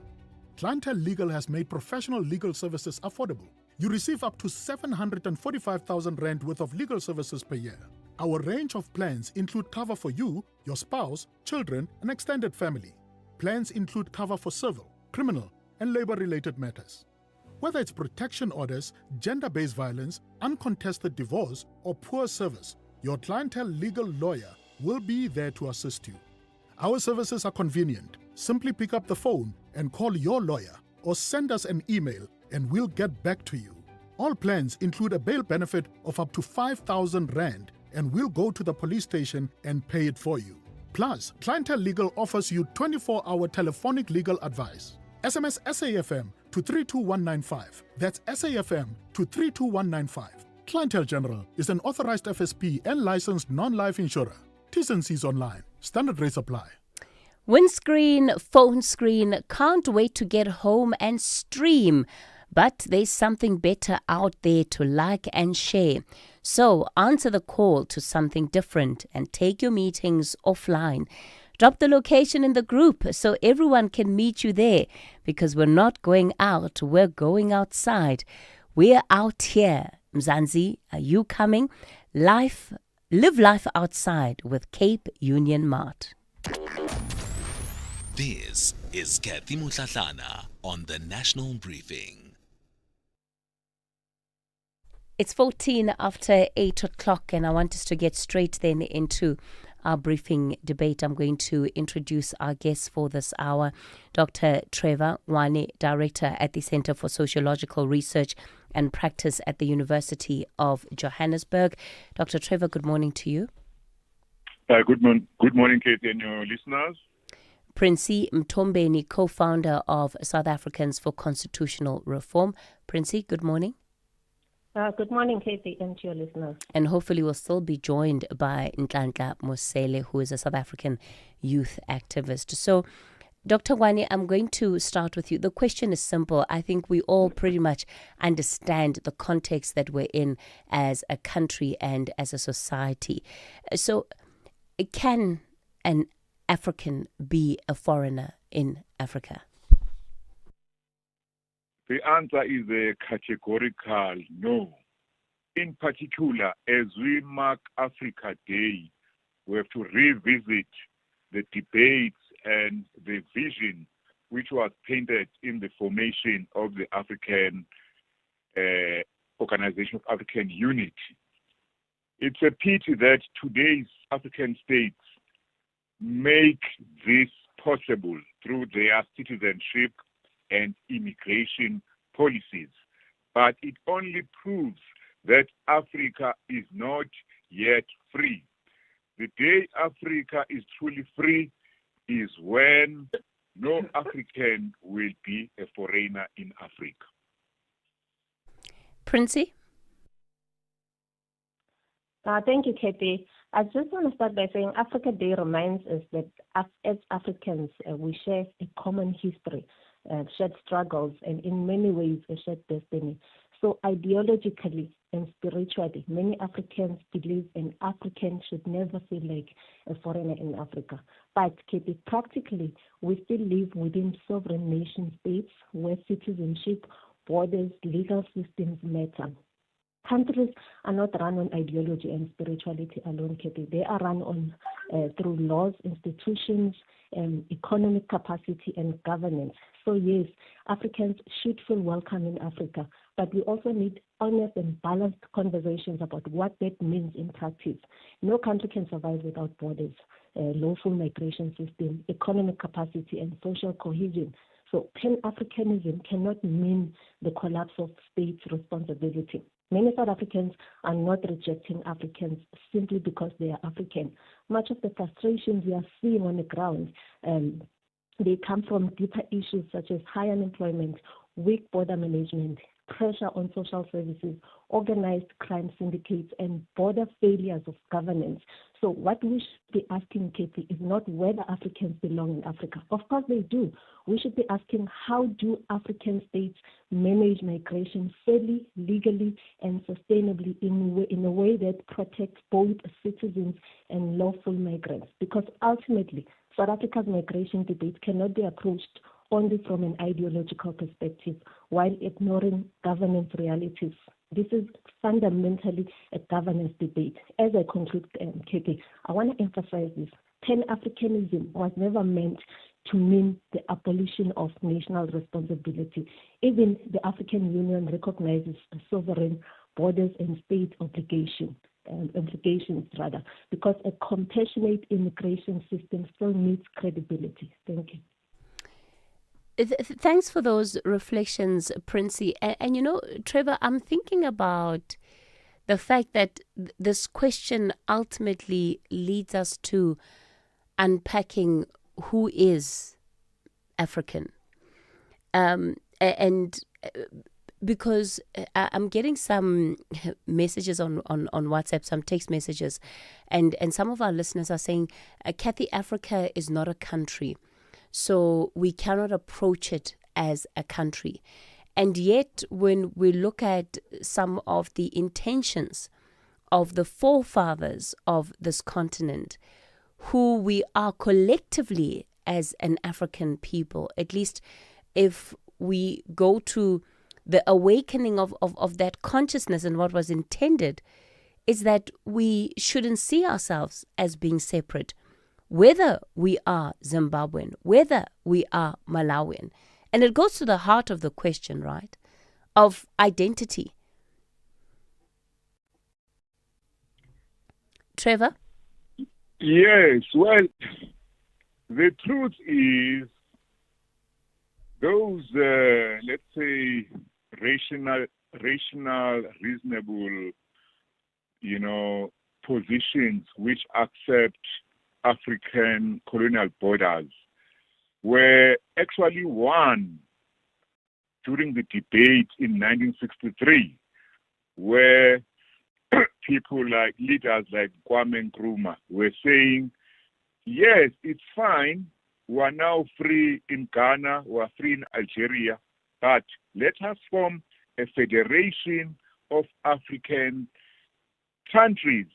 Clientele Legal has made professional legal services affordable. You receive up to 745,000 Rand worth of legal services per year. Our range of plans include cover for you, your spouse, children, and extended family. Plans include cover for civil, criminal, and labor-related matters. Whether it's protection orders, gender-based violence, uncontested divorce, or poor service, your Clientele Legal lawyer will be there to assist you. Our services are convenient. Simply pick up the phone and call your lawyer or send us an email and we'll get back to you. All plans include a bail benefit of up to 5,000 Rand and we'll go to the police station and pay it for you. Plus, Clientele Legal offers you 24-hour telephonic legal advice. SMS SAFM to 32195. That's SAFM to 32195. Clientele General is an authorized FSP and licensed non-life insurer. T's and C's online. Standard rates apply. Windscreen, phone screen, can't wait to get home and stream. But there's something better out there to like and share. So answer the call to something different and take your meetings offline. Drop the location in the group so everyone can meet you there, because we're not going out, we're going outside. We're out here. Mzansi, are you coming? Live life outside with Cape Union Mart. This is Kathy Mutlatlana on the National Briefing. It's 14 after 8 o'clock and I want us to get straight then into our briefing debate. I'm going to introduce our guest for this hour, Dr. Trevor Wane, Director at the Center for Sociological Research and Practice at the University of Johannesburg. Dr. Trevor, good morning to you. Good morning, Katie, and your listeners. Princey Mtombeni, co-founder of South Africans for Constitutional Reform. Princey, good morning. Good morning, Katie, and to your listeners. And hopefully we'll still be joined by Nhlanhla Mosele, who is a South African youth activist. So, Dr. Wane, I'm going to start with you. The question is simple. I think we all pretty much understand the context that we're in as a country and as a society. So, can an African be a foreigner in Africa? The answer is a categorical no. In particular, as we mark Africa Day, we have to revisit the debates and the vision which was painted in the formation of the African Organization of African Unity. It's a pity that today's African states make this possible through their citizenship and immigration policies. But it only proves that Africa is not yet free. The day Africa is truly free is when no African will be a foreigner in Africa. Princey? Thank you, Katie. I just want to start by saying Africa Day reminds us that as Africans, we share a common history, shared struggles, and in many ways a shared destiny. So ideologically and spiritually, many Africans believe an African should never feel like a foreigner in Africa. But Katie, practically, we still live within sovereign nation states where citizenship, borders, legal systems matter. Countries are not run on ideology and spirituality alone, Kathy. They are run on through laws, institutions, economic capacity, and governance. So yes, Africans should feel welcome in Africa, but we also need honest and balanced conversations about what that means in practice. No country can survive without borders, lawful migration system, economic capacity, and social cohesion. So Pan-Africanism cannot mean the collapse of state responsibility. Many South Africans are not rejecting Africans simply because they are African. Much of the frustrations we are seeing on the ground, they come from deeper issues such as high unemployment, weak border management, pressure on social services, organized crime syndicates, and border failures of governance. So what we should be asking, Katie, is not whether Africans belong in Africa. Of course they do. We should be asking, how do African states manage migration fairly, legally, and sustainably in a way that protects both citizens and lawful migrants? Because ultimately, South Africa's migration debate cannot be approached only from an ideological perspective while ignoring governance realities. This is fundamentally a governance debate. As I conclude, Katie, I want to emphasize this. Pan-Africanism was never meant to mean the abolition of national responsibility. Even the African Union recognizes sovereign borders and state obligations, because a compassionate immigration system still needs credibility. Thank you. Thanks for those reflections, Princey. And you know, Trevor, I'm thinking about the fact that this question ultimately leads us to unpacking who is African. And because I'm getting some messages on WhatsApp, some text messages, and some of our listeners are saying, Kathy, Africa is not a country. So we cannot approach it as a country. And yet, when we look at some of the intentions of the forefathers of this continent, who we are collectively as an African people, at least if we go to the awakening of that consciousness and what was intended, is that we shouldn't see ourselves as being separate. Whether we are Zimbabwean, whether we are Malawian. And it goes to the heart of the question, right, of identity. Trevor? Yes, well, the truth is those, let's say, rational, reasonable, positions which accept African colonial borders were actually won during the debate in 1963, where people like leaders like Kwame Nkrumah were saying, yes, it's fine, we are now free in Ghana, we are free in Algeria, but let us form a federation of African countries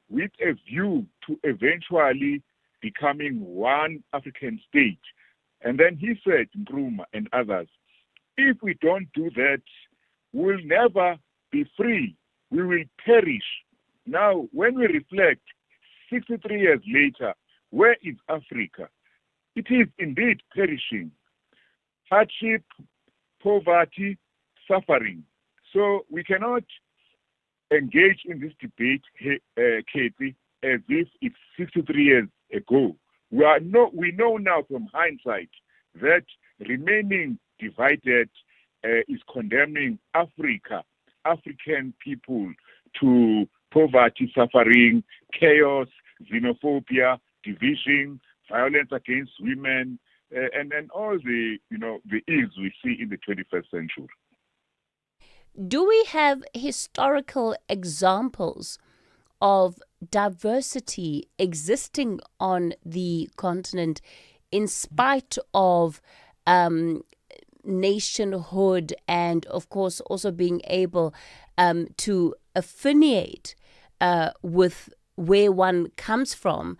with a view to eventually becoming one African state. And then he said, Nkrumah and others, if we don't do that, we'll never be free. We will perish. Now, when we reflect, 63 years later, where is Africa? It is indeed perishing. Hardship, poverty, suffering. So we cannot engage in this debate, Katie, as if it's 63 years ago. We know now from hindsight that remaining divided is condemning Africa, African people, to poverty, suffering, chaos, xenophobia, division, violence against women, and all the the ills we see in the 21st century. Do we have historical examples of diversity existing on the continent in spite of nationhood and, of course, also being able to affiliate with where one comes from?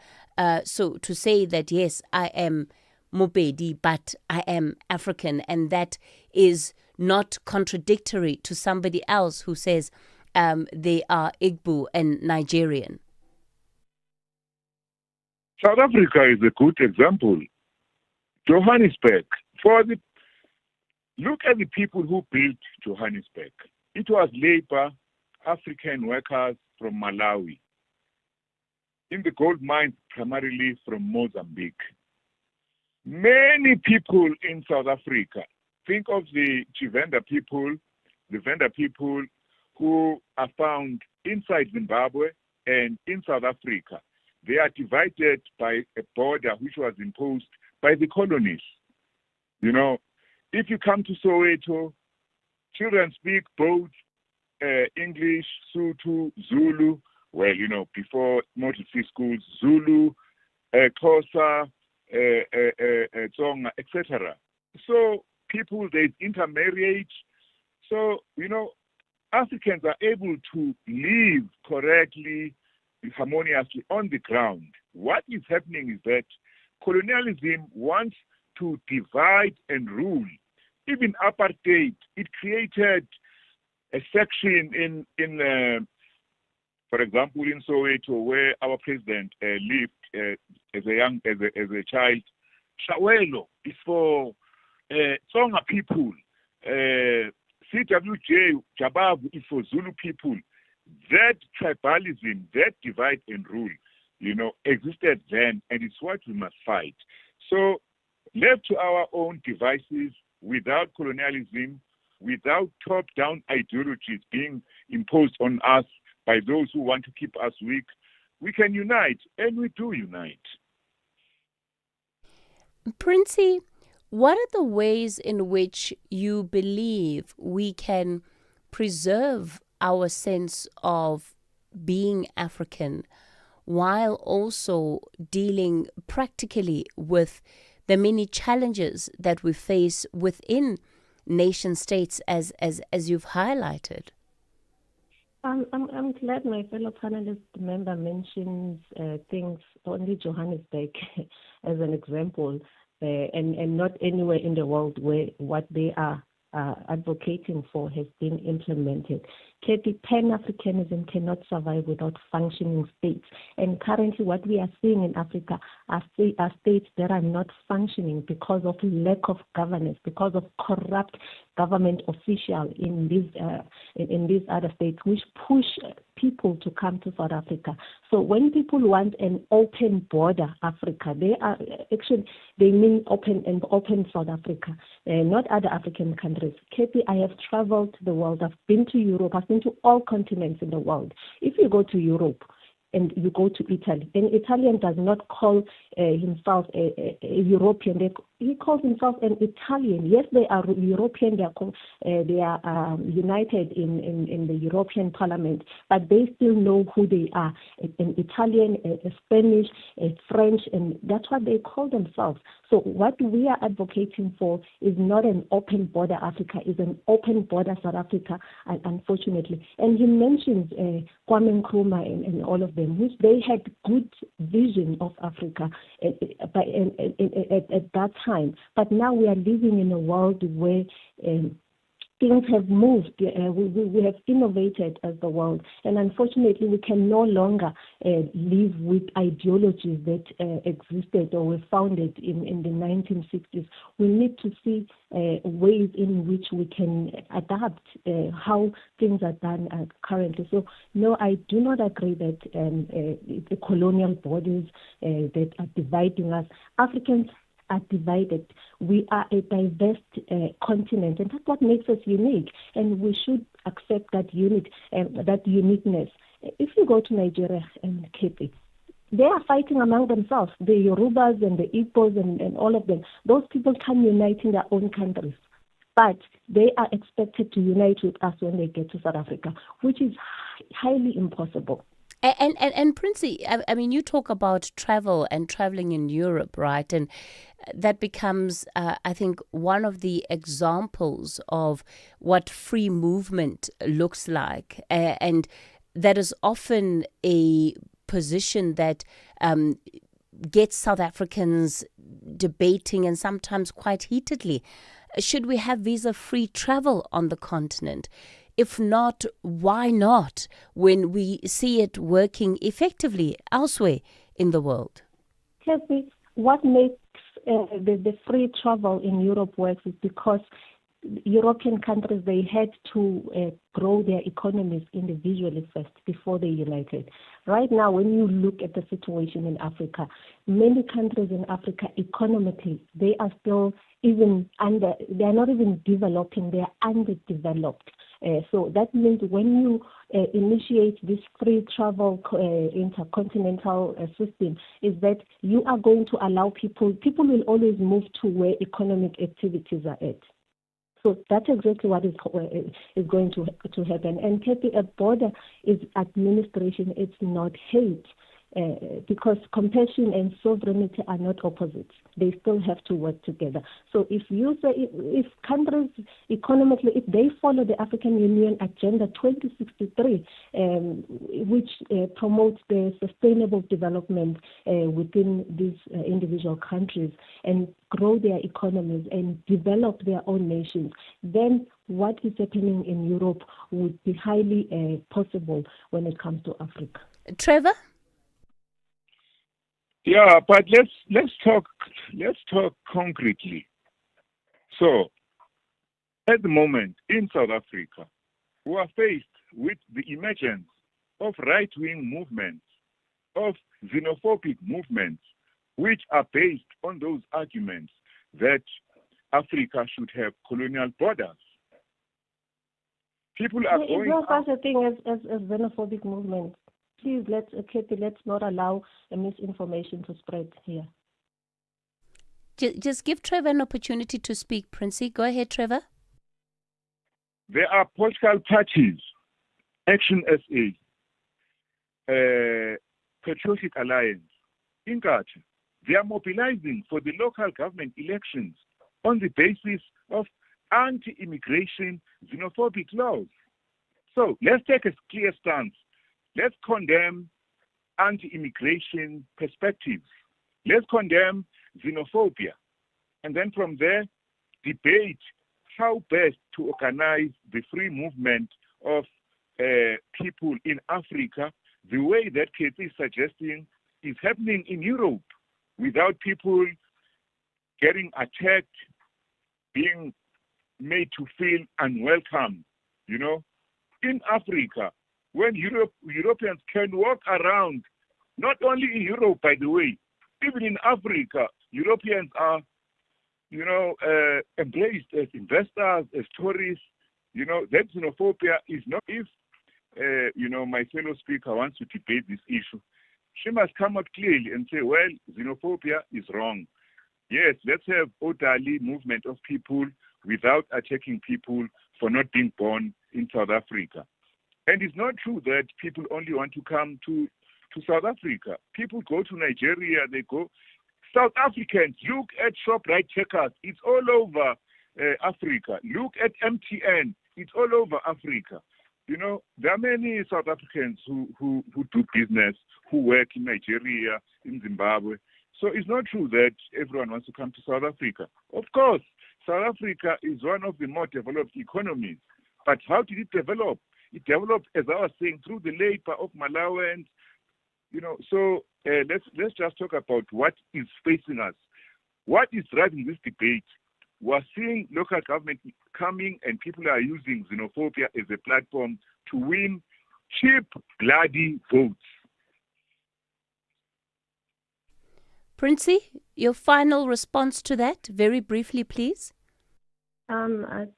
So to say that, yes, I am Mopedi, but I am African, and that is not contradictory to somebody else who says, they are Igbo and Nigerian? South Africa is a good example. Johannesburg, look at the people who built Johannesburg. It was labor, African workers from Malawi. In the gold mines, primarily from Mozambique. Many people in South Africa, think of the Chivenda people, the Venda people who are found inside Zimbabwe and in South Africa. They are divided by a border which was imposed by the colonies. You know, if you come to Soweto, children speak both English, Sotho, Zulu. Well, you know, before model C schools, Zulu, Xhosa, Tsonga, etc. So people, there's intermarriage. So, you know, Africans are able to live correctly, harmoniously on the ground. What is happening is that colonialism wants to divide and rule. Even apartheid, it created a section in for example, in Soweto, where our president lived as a child. Shawelo is for Tsonga people. CWJ, Jabavu is for Zulu people. That tribalism, that divide and rule, you know, existed then, and it's what we must fight. So, left to our own devices, without colonialism, without top-down ideologies being imposed on us by those who want to keep us weak, we can unite, and we do unite. Princey, what are the ways in which you believe we can preserve our sense of being African while also dealing practically with the many challenges that we face within nation states as you've highlighted? I'm glad my fellow panelist member mentions things, only Johannesburg as an example, and not anywhere in the world where what they are advocating for has been implemented. Pan-Africanism cannot survive without functioning states. And currently what we are seeing in Africa are states that are not functioning because of lack of governance, because of corrupt government officials in these other states, which push people to come to South Africa. So when people want an open border Africa, they mean open South Africa, not other African countries. Katie, I have traveled the world. I've been to Europe. I've been to all continents in the world. If you go to Europe and you go to Italy, an Italian does not call himself a European. He calls himself an Italian. Yes, they are European. They are united in the European Parliament, but they still know who they are. An Italian, a Spanish, a French, and that's what they call themselves. So what we are advocating for is not an open border Africa, is an open border South Africa, unfortunately. And he mentions Kwame Nkrumah and all of them, which they had good vision of Africa at that time. But now we are living in a world where things have moved. We have innovated as the world. And unfortunately, we can no longer live with ideologies that existed or were founded in the 1960s. We need to see ways in which we can adapt how things are done currently. So, no, I do not agree that the colonial bodies that are dividing us. Africans are divided. We are a diverse continent, and that's what makes us unique. And we should accept that that uniqueness. If you go to Nigeria and Cape, they are fighting among themselves. The Yorubas and the Igbos and all of them. Those people can unite in their own countries, but they are expected to unite with us when they get to South Africa, which is highly impossible. And Princey, I mean, you talk about travel and traveling in Europe, right? And that becomes, I think, one of the examples of what free movement looks like. And that is often a position that gets South Africans debating, and sometimes quite heatedly. Should we have visa-free travel on the continent? If not, why not, when we see it working effectively elsewhere in the world? Kathy, what makes the free travel in Europe work is because European countries, they had to grow their economies individually first before they united. Right now, when you look at the situation in Africa, many countries in Africa economically, they are still they are not even developing, they are underdeveloped. So that means when you initiate this free travel intercontinental system, is that you are going to allow people will always move to where economic activities are at. So that's exactly what is going to happen. And Kathy, a border is administration, it's not hate. Because compassion and sovereignty are not opposites. They still have to work together. So if you say, if countries economically, if they follow the African Union Agenda 2063, which promotes the sustainable development within these individual countries and grow their economies and develop their own nations, then what is happening in Europe would be highly possible when it comes to Africa. Trevor? Yeah, but let's talk concretely. So, at the moment in South Africa, we are faced with the emergence of right-wing movements, of xenophobic movements, which are based on those arguments that Africa should have colonial borders. People are going. Is there such a thing as xenophobic movement? Please, let's not allow misinformation to spread here. Just give Trevor an opportunity to speak, Princey. Go ahead, Trevor. There are political parties, Action SA, Patriotic Alliance, Inkatha. They are mobilizing for the local government elections on the basis of anti-immigration xenophobic laws. So let's take a clear stance. Let's condemn anti-immigration perspectives. Let's condemn xenophobia. And then from there, debate how best to organize the free movement of people in Africa the way that Kathy is suggesting is happening in Europe, without people getting attacked, being made to feel unwelcome. You know, in Africa, when Europeans can walk around, not only in Europe, by the way, even in Africa, Europeans are, embraced as investors, as tourists. You know, that xenophobia is not, if, my fellow speaker wants to debate this issue, she must come out clearly and say, well, xenophobia is wrong. Yes, let's have orderly movement of people without attacking people for not being born in South Africa. And it's not true that people only want to come to South Africa. People go to Nigeria, they go. South Africans, look at ShopRite checkers. It's all over Africa. Look at MTN. It's all over Africa. You know, there are many South Africans who do business, who work in Nigeria, in Zimbabwe. So it's not true that everyone wants to come to South Africa. Of course, South Africa is one of the more developed economies. But how did it develop? It developed, as I was saying, through the labor of Malawans. You know, so let's just talk about what is facing us. What is driving this debate? We're seeing local government coming and people are using xenophobia as a platform to win cheap, bloody votes. Princey, your final response to that, very briefly, please.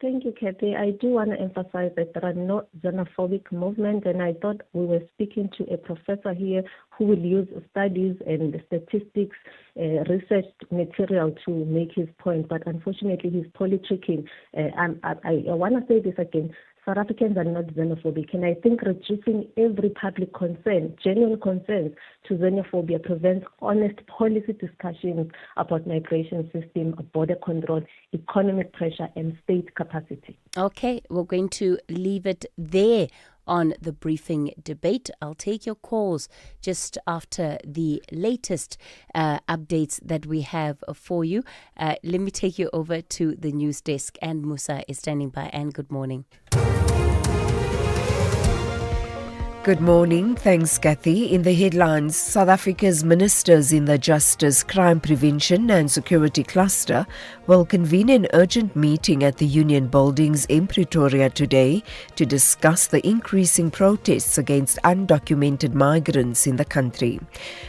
Thank you, Kathy. I do want to emphasize that there are no xenophobic movements, and I thought we were speaking to a professor here who will use studies and statistics, research material to make his point, but unfortunately he's politicking. I want to say this again. South Africans are not xenophobic, and I think reducing every public concern, genuine concerns, to xenophobia prevents honest policy discussions about migration system, border control, economic pressure, and state capacity. Okay, we're going to leave it there on the briefing debate. I'll take your calls just after the latest updates that we have for you. Let me take you over to the news desk, and Musa is standing by. And good morning. Good morning. Thanks, Kathy. In the headlines, South Africa's ministers in the Justice, Crime Prevention and Security Cluster will convene an urgent meeting at the Union Buildings in Pretoria today to discuss the increasing protests against undocumented migrants in the country.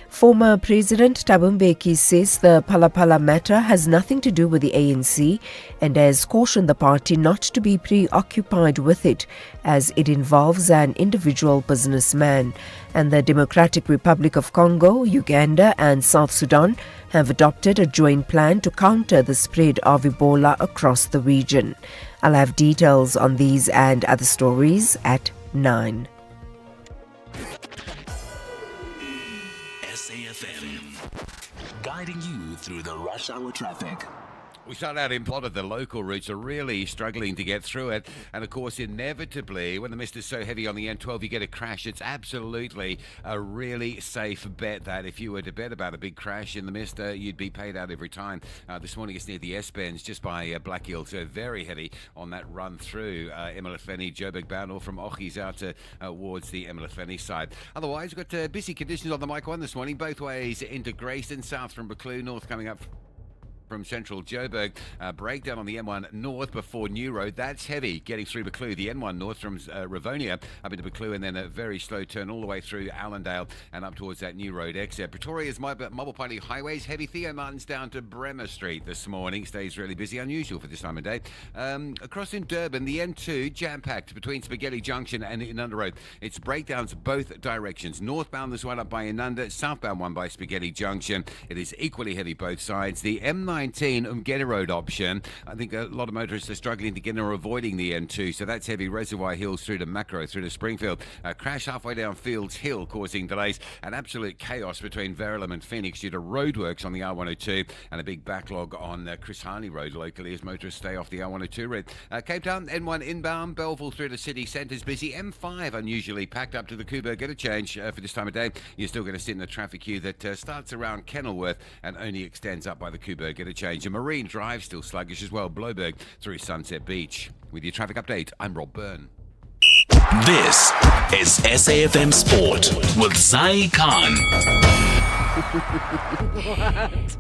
Former President Thabo Mbeki says the Phala Phala matter has nothing to do with the ANC and has cautioned the party not to be preoccupied with it as it involves an individual businessman. And the Democratic Republic of Congo, Uganda and South Sudan have adopted a joint plan to counter the spread of Ebola across the region. I'll have details on these and other stories at 9. SAfm, guiding you through the rush hour traffic. We start out in Plodder. The local routes are really struggling to get through it. And of course, inevitably, when the mist is so heavy on the N12, you get a crash. It's absolutely a really safe bet that if you were to bet about a big crash in the mist, you'd be paid out every time. This morning it's near the S-Bends, just by Black Hill. So very heavy on that run through Emelefeni, Joburg bound, or from Ochis out towards the Emelefeni side. Otherwise, we've got busy conditions on the Mike 1 this morning, both ways into Grayston, south from Buccleuch, north coming up from central Joburg. Breakdown on the M1 north before New Road. That's heavy getting through Buccleuch. The N1 north from Rivonia up into Buccleuch, and then a very slow turn all the way through Allendale and up towards that New Road exit. Pretoria's Mobile Party Highways heavy. Theo Martin's down to Bremer Street this morning. Stays really busy, unusual for this time of day. Across in Durban, the N2 jam-packed between Spaghetti Junction and Inunda Road. It's breakdowns both directions. Northbound there's one up by Inunda, southbound one by Spaghetti Junction. It is equally heavy both sides. The M19 Umgeni Road option, I think a lot of motorists are struggling to get in or avoiding the N2, so that's heavy. Reservoir Hills through to Macro, through to Springfield. Crash halfway down Fields Hill causing delays, and absolute chaos between Verulam and Phoenix due to roadworks on the R102, and a big backlog on Chris Harney Road locally as motorists stay off the R102 route. Cape Town, N1 inbound, Belleville through to city centres busy. M5 unusually packed up to the Kuba interchange for this time of day. You're still going to sit in a traffic queue that starts around Kenilworth and only extends up by the Kuba interchange. A Marine Drive still sluggish as well. Bloemfontein through Sunset Beach. With your traffic update, I'm Rob Byrne. This is SAfm Sport with Zai Khan.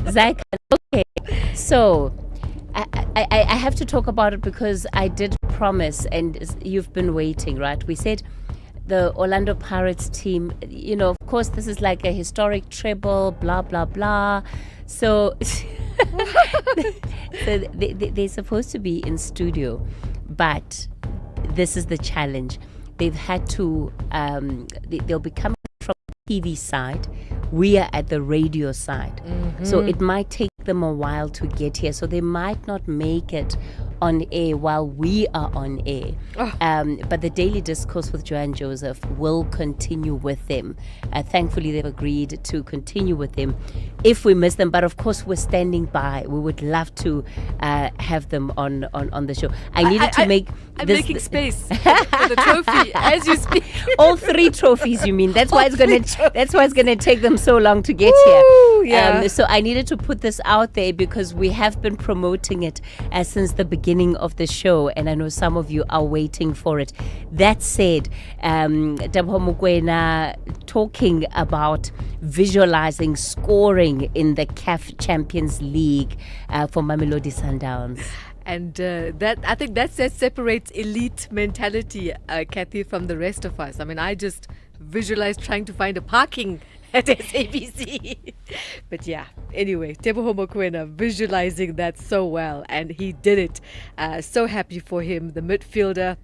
Zai Khan, okay. So, I have to talk about it because I did promise, and you've been waiting, right? We said the Orlando Pirates team, you know, of course, this is like a historic treble, blah, blah, blah. So, they're supposed to be in studio, but this is the challenge. They've had to, they'll be coming from the TV side. We are at the radio side. Mm-hmm. So it might take them a while to get here. So they might not make it on air while we are on air. But the Daily Discourse with Joanne Joseph will continue with them. Thankfully, they've agreed to continue with them if we miss them. But of course, we're standing by. We would love to have them on the show. I needed to make... I'm making space for the trophy as you speak. All 3 trophies, you mean? That's why it's gonna take them so long to get here. Yeah. So I needed to put this out there because we have been promoting it since the beginning of the show, and I know some of you are waiting for it. That said, Thabo Mbeki talking about visualizing scoring in the CAF Champions League for Mamelodi Sundowns. And that I think that separates elite mentality, Kathy, from the rest of us. I mean, I just visualized trying to find a parking at SABC. But yeah, anyway, Thabo Mbeki visualizing that so well, and he did it. So happy for him, the midfielder.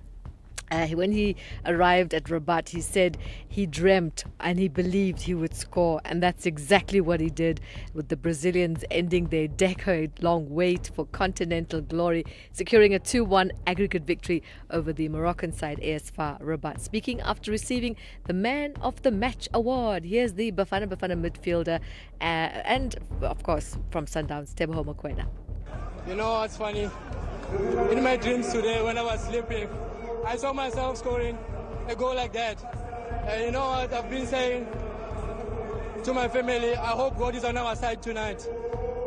When he arrived at Rabat, he said he dreamt and he believed he would score, and that's exactly what he did, with the Brazilians ending their decade-long wait for continental glory, securing a 2-1 aggregate victory over the Moroccan side AS FAR Rabat. Speaking after receiving the Man of the Match award, here's the Bafana midfielder and, of course, from Sundowns, Thabo Mbeki. You know what's funny? In my dreams today, when I was sleeping, I saw myself scoring a goal like that. And you know what I've been saying to my family? I hope God is on our side tonight.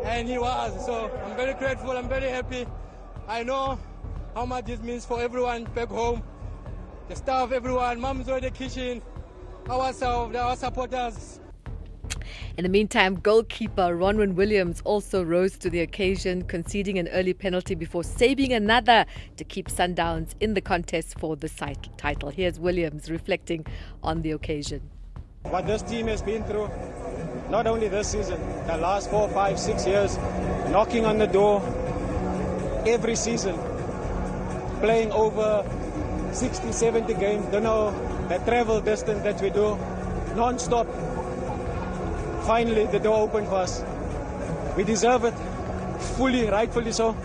And he was. So I'm very grateful. I'm very happy. I know how much this means for everyone back home. The staff, everyone, mom's in the kitchen. ourselves, our supporters. In the meantime, goalkeeper Ronwen Williams also rose to the occasion, conceding an early penalty before saving another to keep Sundowns in the contest for the title. Here's Williams reflecting on the occasion. What this team has been through, not only this season, the last 4, 5, 6 years, knocking on the door every season, playing over 60, 70 games, don't know the travel distance that we do, non-stop. Finally, the door opened for us. We deserve it, fully, rightfully so.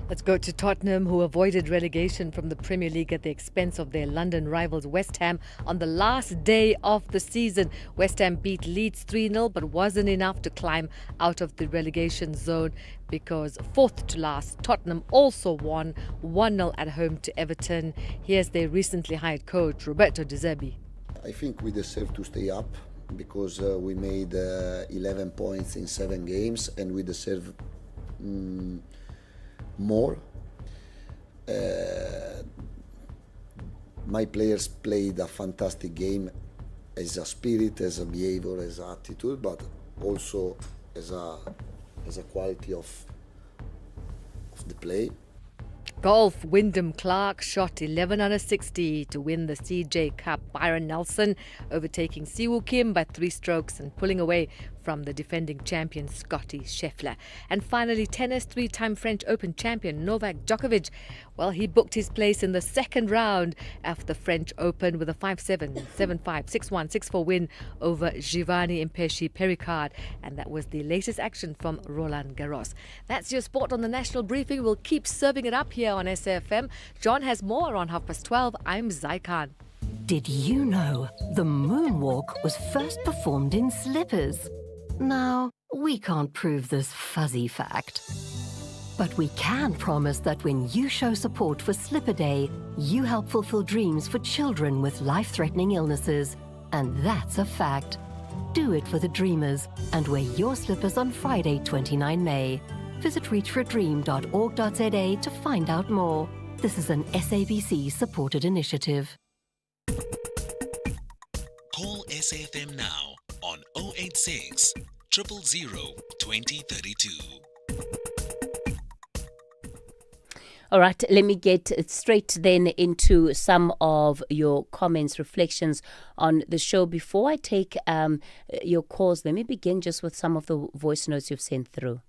Let's go to Tottenham, who avoided relegation from the Premier League at the expense of their London rivals West Ham on the last day of the season. West Ham beat Leeds 3-0, but wasn't enough to climb out of the relegation zone because fourth to last, Tottenham also won 1-0 at home to Everton. Here's their recently hired coach, Roberto De Zerbi. I think we deserve to stay up because we made 11 points in 7 games and we deserve more. My players played a fantastic game as a spirit, as a behavior, as an attitude, but also as a quality of the play. Golf, Wyndham Clark shot 11 under 60 to win the CJ Cup. Byron Nelson overtaking Siwoo Kim by 3 strokes and pulling away from the defending champion Scottie Scheffler. And finally, tennis, 3-time French Open champion Novak Djokovic. Well, he booked his place in the second round of the French Open with a 5-7, 7-5, 6-1, 6-4 win over Giovanni Impesci Pericard. And that was the latest action from Roland Garros. That's your sport on the National Briefing. We'll keep serving it up here on SAFM. John has more on 12:30. I'm Zaikan. Did you know the moonwalk was first performed in slippers? Now, we can't prove this fuzzy fact. But we can promise that when you show support for Slipper Day, you help fulfill dreams for children with life-threatening illnesses. And that's a fact. Do it for the dreamers and wear your slippers on Friday, 29 May. Visit reachforadream.org.za to find out more. This is an SABC-supported initiative. Call SAFM now on 086 000 2032. All right, let me get straight then into some of your comments, reflections on the show. Before I take your calls, let me begin just with some of the voice notes you've sent through.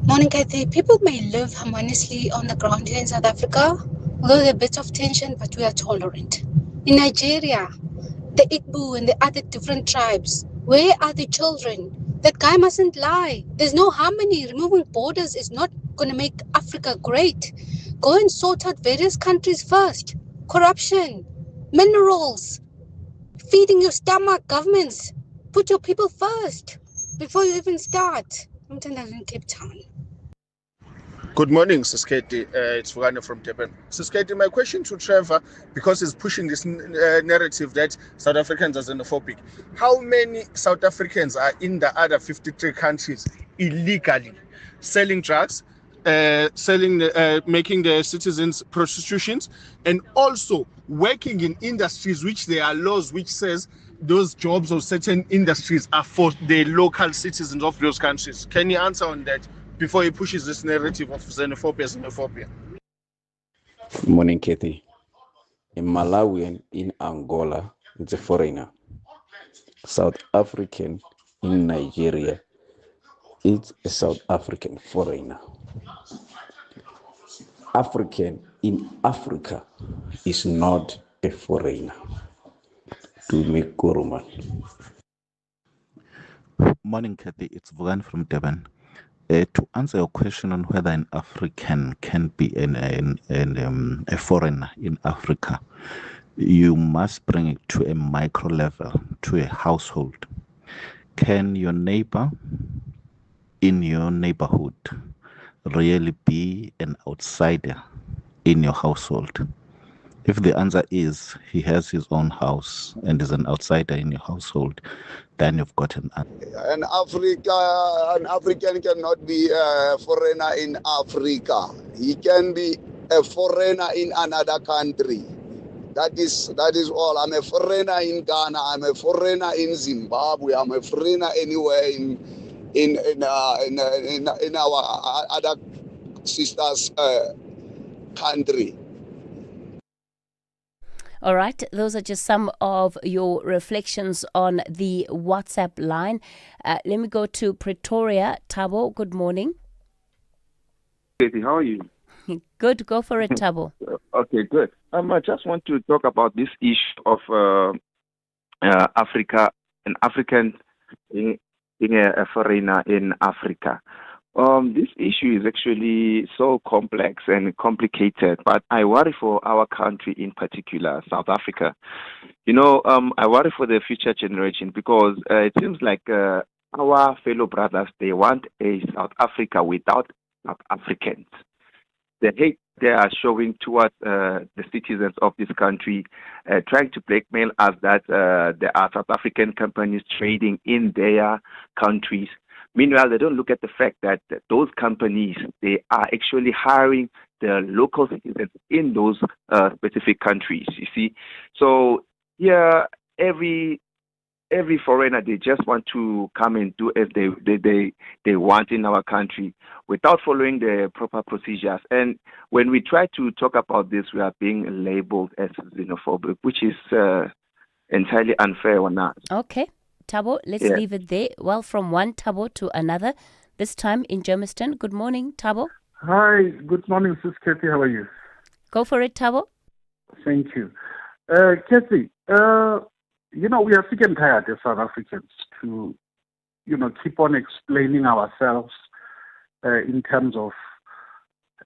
Morning, Kathy. People may live harmoniously on the ground here in South Africa, although there are bits of tension, but we are tolerant. In Nigeria, the Igbo and the other different tribes, where are the children? That guy mustn't lie. There's no harmony. Removing borders is not going to make Africa great. Go and sort out various countries first. Corruption, minerals, feeding your stomach, governments. Put your people first before you even start. I'm in Cape Town. Good morning, Sisketi. It's Vugana from Durban. Sisketi, my question to Trevor, because he's pushing this narrative that South Africans are xenophobic. How many South Africans are in the other 53 countries illegally selling drugs, making their citizens prostitutions, and also working in industries which there are laws which says those jobs or certain industries are for the local citizens of those countries? Can you answer on that before he pushes this narrative of xenophobia? Good morning, Kathy. A Malawian in Angola is a foreigner. South African in Nigeria is a South African foreigner. African in Africa is not a foreigner. To make Guruman. Morning, Kathy. It's Vugan from Durban. To answer your question on whether an African can be a foreigner in Africa, you must bring it to a micro level, to a household. Can your neighbor in your neighborhood really be an outsider in your household? If the answer is he has his own house and is an outsider in your household, then you've got an answer. An African cannot be a foreigner in Africa. He can be a foreigner in another country. That is all. I'm a foreigner in Ghana. I'm a foreigner in Zimbabwe. I'm a foreigner anywhere in our other sisters' country. All right, those are just some of your reflections on the WhatsApp line. Let me go to Pretoria. Thabo, good morning. Katie, how are you? Good, go for it, Thabo. Okay, good. I just want to talk about this issue of Africa, an African being a foreigner in Africa. This issue is actually so complex and complicated, but I worry for our country in particular, South Africa. I worry for the future generation because it seems like our fellow brothers, they want a South Africa without South Africans. The hate they are showing towards the citizens of this country, trying to blackmail us that there are South African companies trading in their countries. Meanwhile, they don't look at the fact that those companies, they are actually hiring the local citizens in those specific countries, you see. So, yeah, every foreigner, they just want to come and do as they want in our country without following the proper procedures. And when we try to talk about this, we are being labeled as xenophobic, which is entirely unfair or not. Okay. Thabo, let's leave it there. Well, from one Thabo to another, this time in Germiston. Good morning, Thabo. Hi, good morning, Sis Kathy. How are you? Go for it, Thabo. Thank you. Kathy, we are sick and tired as South Africans to, keep on explaining ourselves in terms of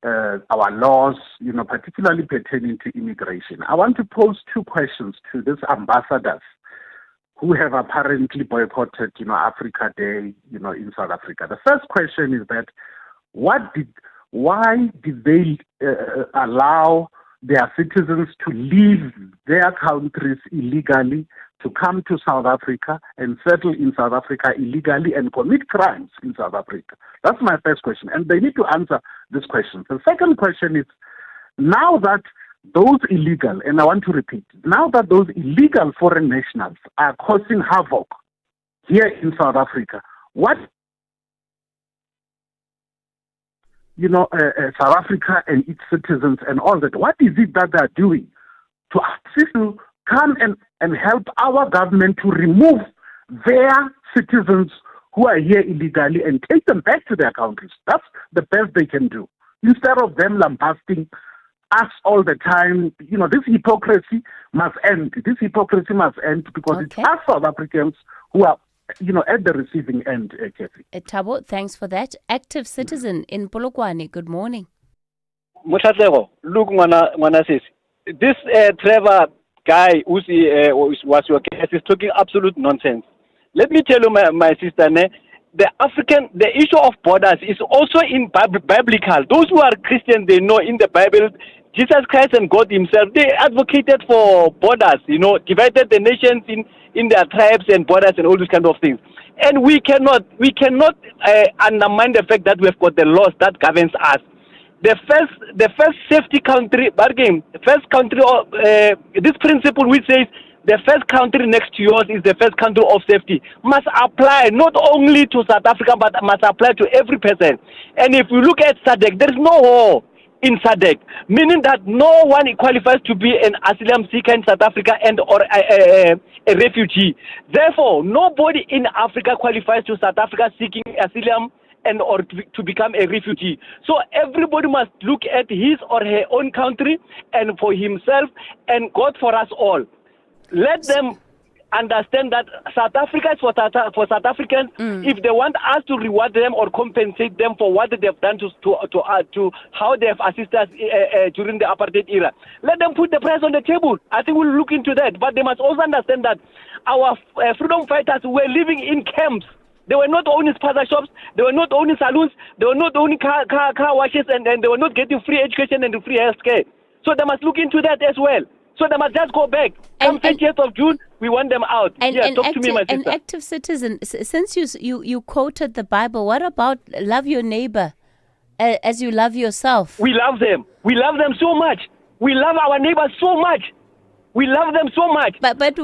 our laws, particularly pertaining to immigration. I want to pose two questions to these ambassadors who have apparently boycotted, Africa Day, in South Africa. The first question is that why did they allow their citizens to leave their countries illegally, to come to South Africa and settle in South Africa illegally and commit crimes in South Africa? That's my first question. And they need to answer this question. The second question is, now that those illegal, and I want to repeat, now that those illegal foreign nationals are causing havoc here in South Africa, what, South Africa and its citizens and all that, what is it that they're doing to assist to come and help our government to remove their citizens who are here illegally and take them back to their countries? That's the best they can do. Instead of them lambasting us all the time, this hypocrisy must end. This hypocrisy must end because it's us South Africans who are, at the receiving end, Kathy. Thabo, thanks for that. Active citizen in Polokwane, good morning. Muthatlego, look, this Trevor guy who was your case is talking absolute nonsense. Let me tell you, my sister, the issue of borders is also in biblical. Those who are Christians, they know in the Bible, Jesus Christ and God himself, they advocated for borders, divided the nations in their tribes and borders and all these kind of things. And we cannot undermine the fact that we have got the laws that governs us. The first safety country, this principle which says the first country next to yours is the first country of safety must apply not only to South Africa but must apply to every person. And if we look at SADC, there is no war in SADC, meaning that no one qualifies to be an asylum seeker in South Africa and or a refugee. Therefore, nobody in Africa qualifies to South Africa seeking asylum and or to become a refugee. So everybody must look at his or her own country and for himself and God for us all. Let them understand that South Africa is for South Africans. If they want us to reward them or compensate them for what they've done to how they have assisted us during the apartheid era, let them put the price on the table. I think we'll look into that. But they must also understand that our freedom fighters were living in camps. They were not owning spaza shops, they were not owning saloons, they were not owning car washes, and they were not getting free education and free health care. So they must look into that as well. So they must just go back. Come 30th of June, we want them out. Talk to me, my sister. An active citizen, since you quoted the Bible, what about love your neighbor as you love yourself? We love them. We love them so much. We love our neighbors so much. We love them so much. But where is the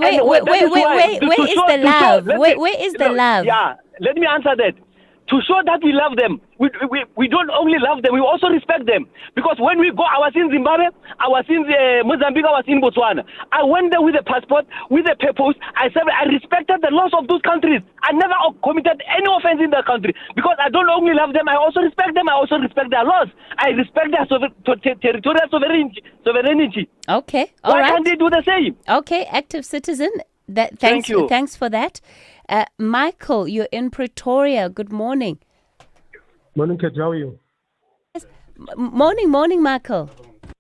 love? Where is the love? Yeah, let me answer that. To show that we love them, we don't only love them, we also respect them. Because when we go, I was in Zimbabwe, I was in Mozambique, I was in Botswana. I went there with a passport, with a purpose. I said I respected the laws of those countries. I never committed any offense in the country. Because I don't only love them, I also respect them. I also respect their laws. I respect their territorial sovereignty. Okay, all right. Why can't they do the same? Okay, active citizen. Thank you. Thanks for that. Michael, you're in Pretoria. Good morning. Morning, Kate. How are you? Yes. Morning, Michael.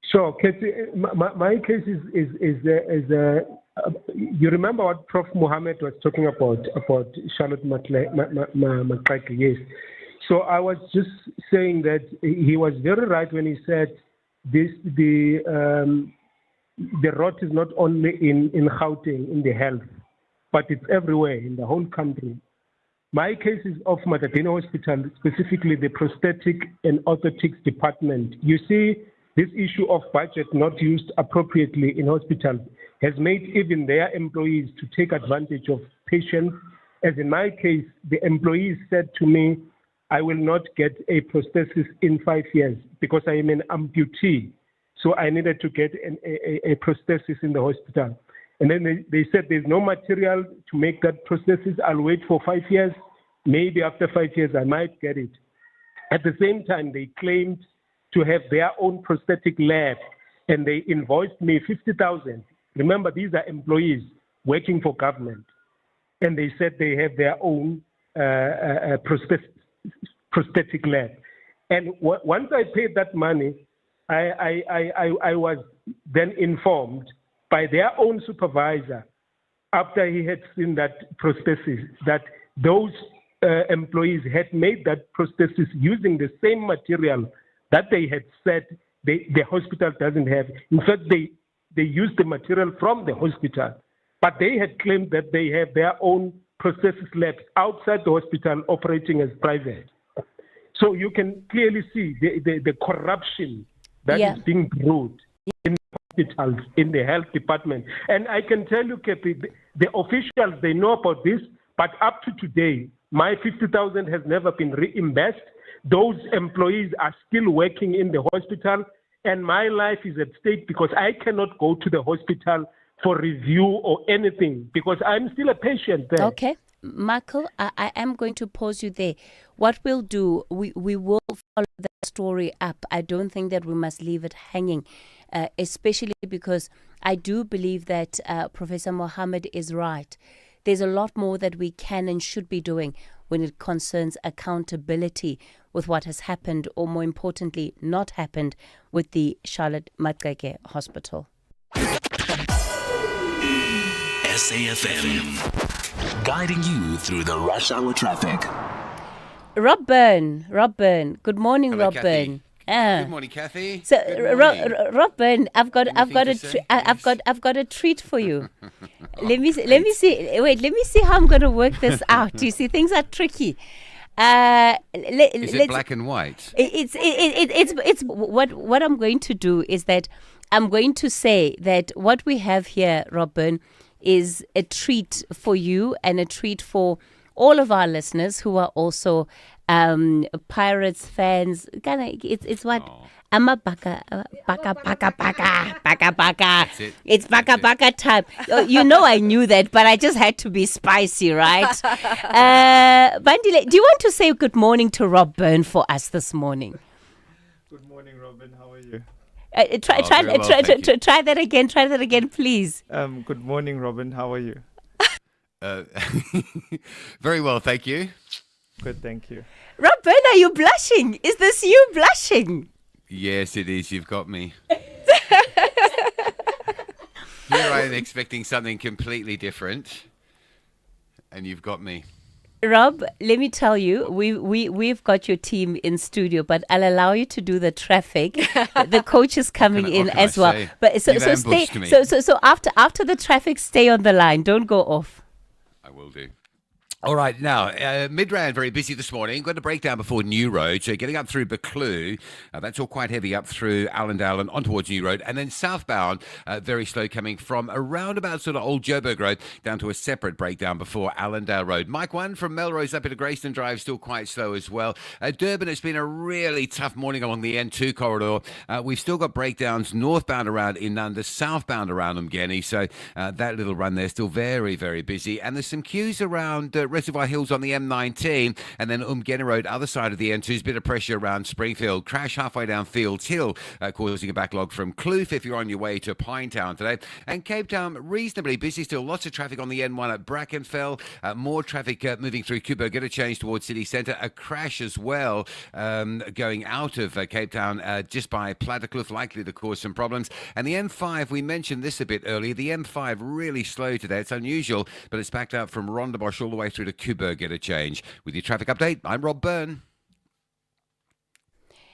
Sure, Kate. My case is you remember what Prof. Mohammed was talking about Charlotte Maxeke, yes. So I was just saying that he was very right when he said the rot is not only in Gauteng, in the health, but it's everywhere in the whole country. My case is of Matadine Hospital, specifically the prosthetic and orthotics department. You see, this issue of budget not used appropriately in hospitals has made even their employees to take advantage of patients. As in my case, the employees said to me, I will not get a prosthesis in 5 years because I am an amputee. So I needed to get a prosthesis in the hospital. And then they said there's no material to make that prosthesis. I'll wait for 5 years. Maybe after 5 years, I might get it. At the same time, they claimed to have their own prosthetic lab, and they invoiced me 50,000. Remember, these are employees working for government. And they said they have their own prosthetic lab. And once I paid that money, I was then informed by their own supervisor, after he had seen that prosthesis, that those employees had made that prosthesis using the same material that they had said the hospital doesn't have. In fact, they used the material from the hospital, but they had claimed that they have their own prosthesis labs outside the hospital operating as private. So you can clearly see the corruption that is being brewed in hospitals, in the health department. And I can tell you, Kathy, the officials, they know about this, but up to today, my 50,000 has never been reimbursed. Those employees are still working in the hospital, and my life is at stake because I cannot go to the hospital for review or anything because I'm still a patient there. Okay. Michael, I am going to pause you there. What we'll do, we will follow the story up. I don't think that we must leave it hanging, especially because I do believe that Professor Mohammed is right. There's a lot more that we can and should be doing when it concerns accountability with what has happened, or more importantly, not happened with the Charlotte Maxeke Hospital. SAfm, guiding you through the rush hour traffic. Rob Byrne. Good morning, Hello, Rob Kathy. Byrne. Good morning, Kathy. So, Good morning. Rob Byrne, I've got a treat for you. Let me see how I'm going to work this out. You see, things are tricky. Is it black and white? It's what I'm going to do is that I'm going to say that what we have here, Rob Byrne, is a treat for you and a treat for all of our listeners who are also Pirates fans. It's what I'm a baka. It's baka time. You know I knew that, but I just had to be spicy, right? Bandile, do you want to say good morning to Rob Byrne for us this morning? Good morning, Robin. How are you? Try that again. Try that again, please. Good morning, Robin. How are you? Very well, thank you. Good, thank you. Rob Byrne, are you blushing? Is this you blushing? Yes, it is. You've got me. Here I am expecting something completely different, and you've got me. Rob, let me tell you, we've got your team in studio, but I'll allow you to do the traffic. The coach is coming in as well. Say? But so stay. So after the traffic, stay on the line. Don't go off. I will do. All right, now, Midrand very busy this morning. Got a breakdown before New Road, so getting up through Buccleuch, that's all quite heavy up through Allendale and on towards New Road. And then southbound, very slow coming from around about sort of Old Joburg Road down to a separate breakdown before Allendale Road. Mike 1 from Melrose up into Grayston Drive, still quite slow as well. Durban, it's been a really tough morning along the N2 corridor. We've still got breakdowns northbound around Inanda, southbound around Umgeni, so that little run there still very, very busy. And there's some queues around Reservoir Hills on the M19, and then Umgeni Road, other side of the N2, bit of pressure around Springfield. Crash halfway down Fields Hill, causing a backlog from Kloof if you're on your way to Pinetown today. And Cape Town, reasonably busy still. Lots of traffic on the N1 at Brackenfell. More traffic moving through Kubo. Get a change towards city centre. A crash as well going out of Cape Town just by Plattekloof, likely to cause some problems. And the M5, we mentioned this a bit earlier. The M5 really slow today. It's unusual, but it's backed up from Rondebosch all the way through to Kubo. Get a change. With your traffic update, I'm Rob Byrne.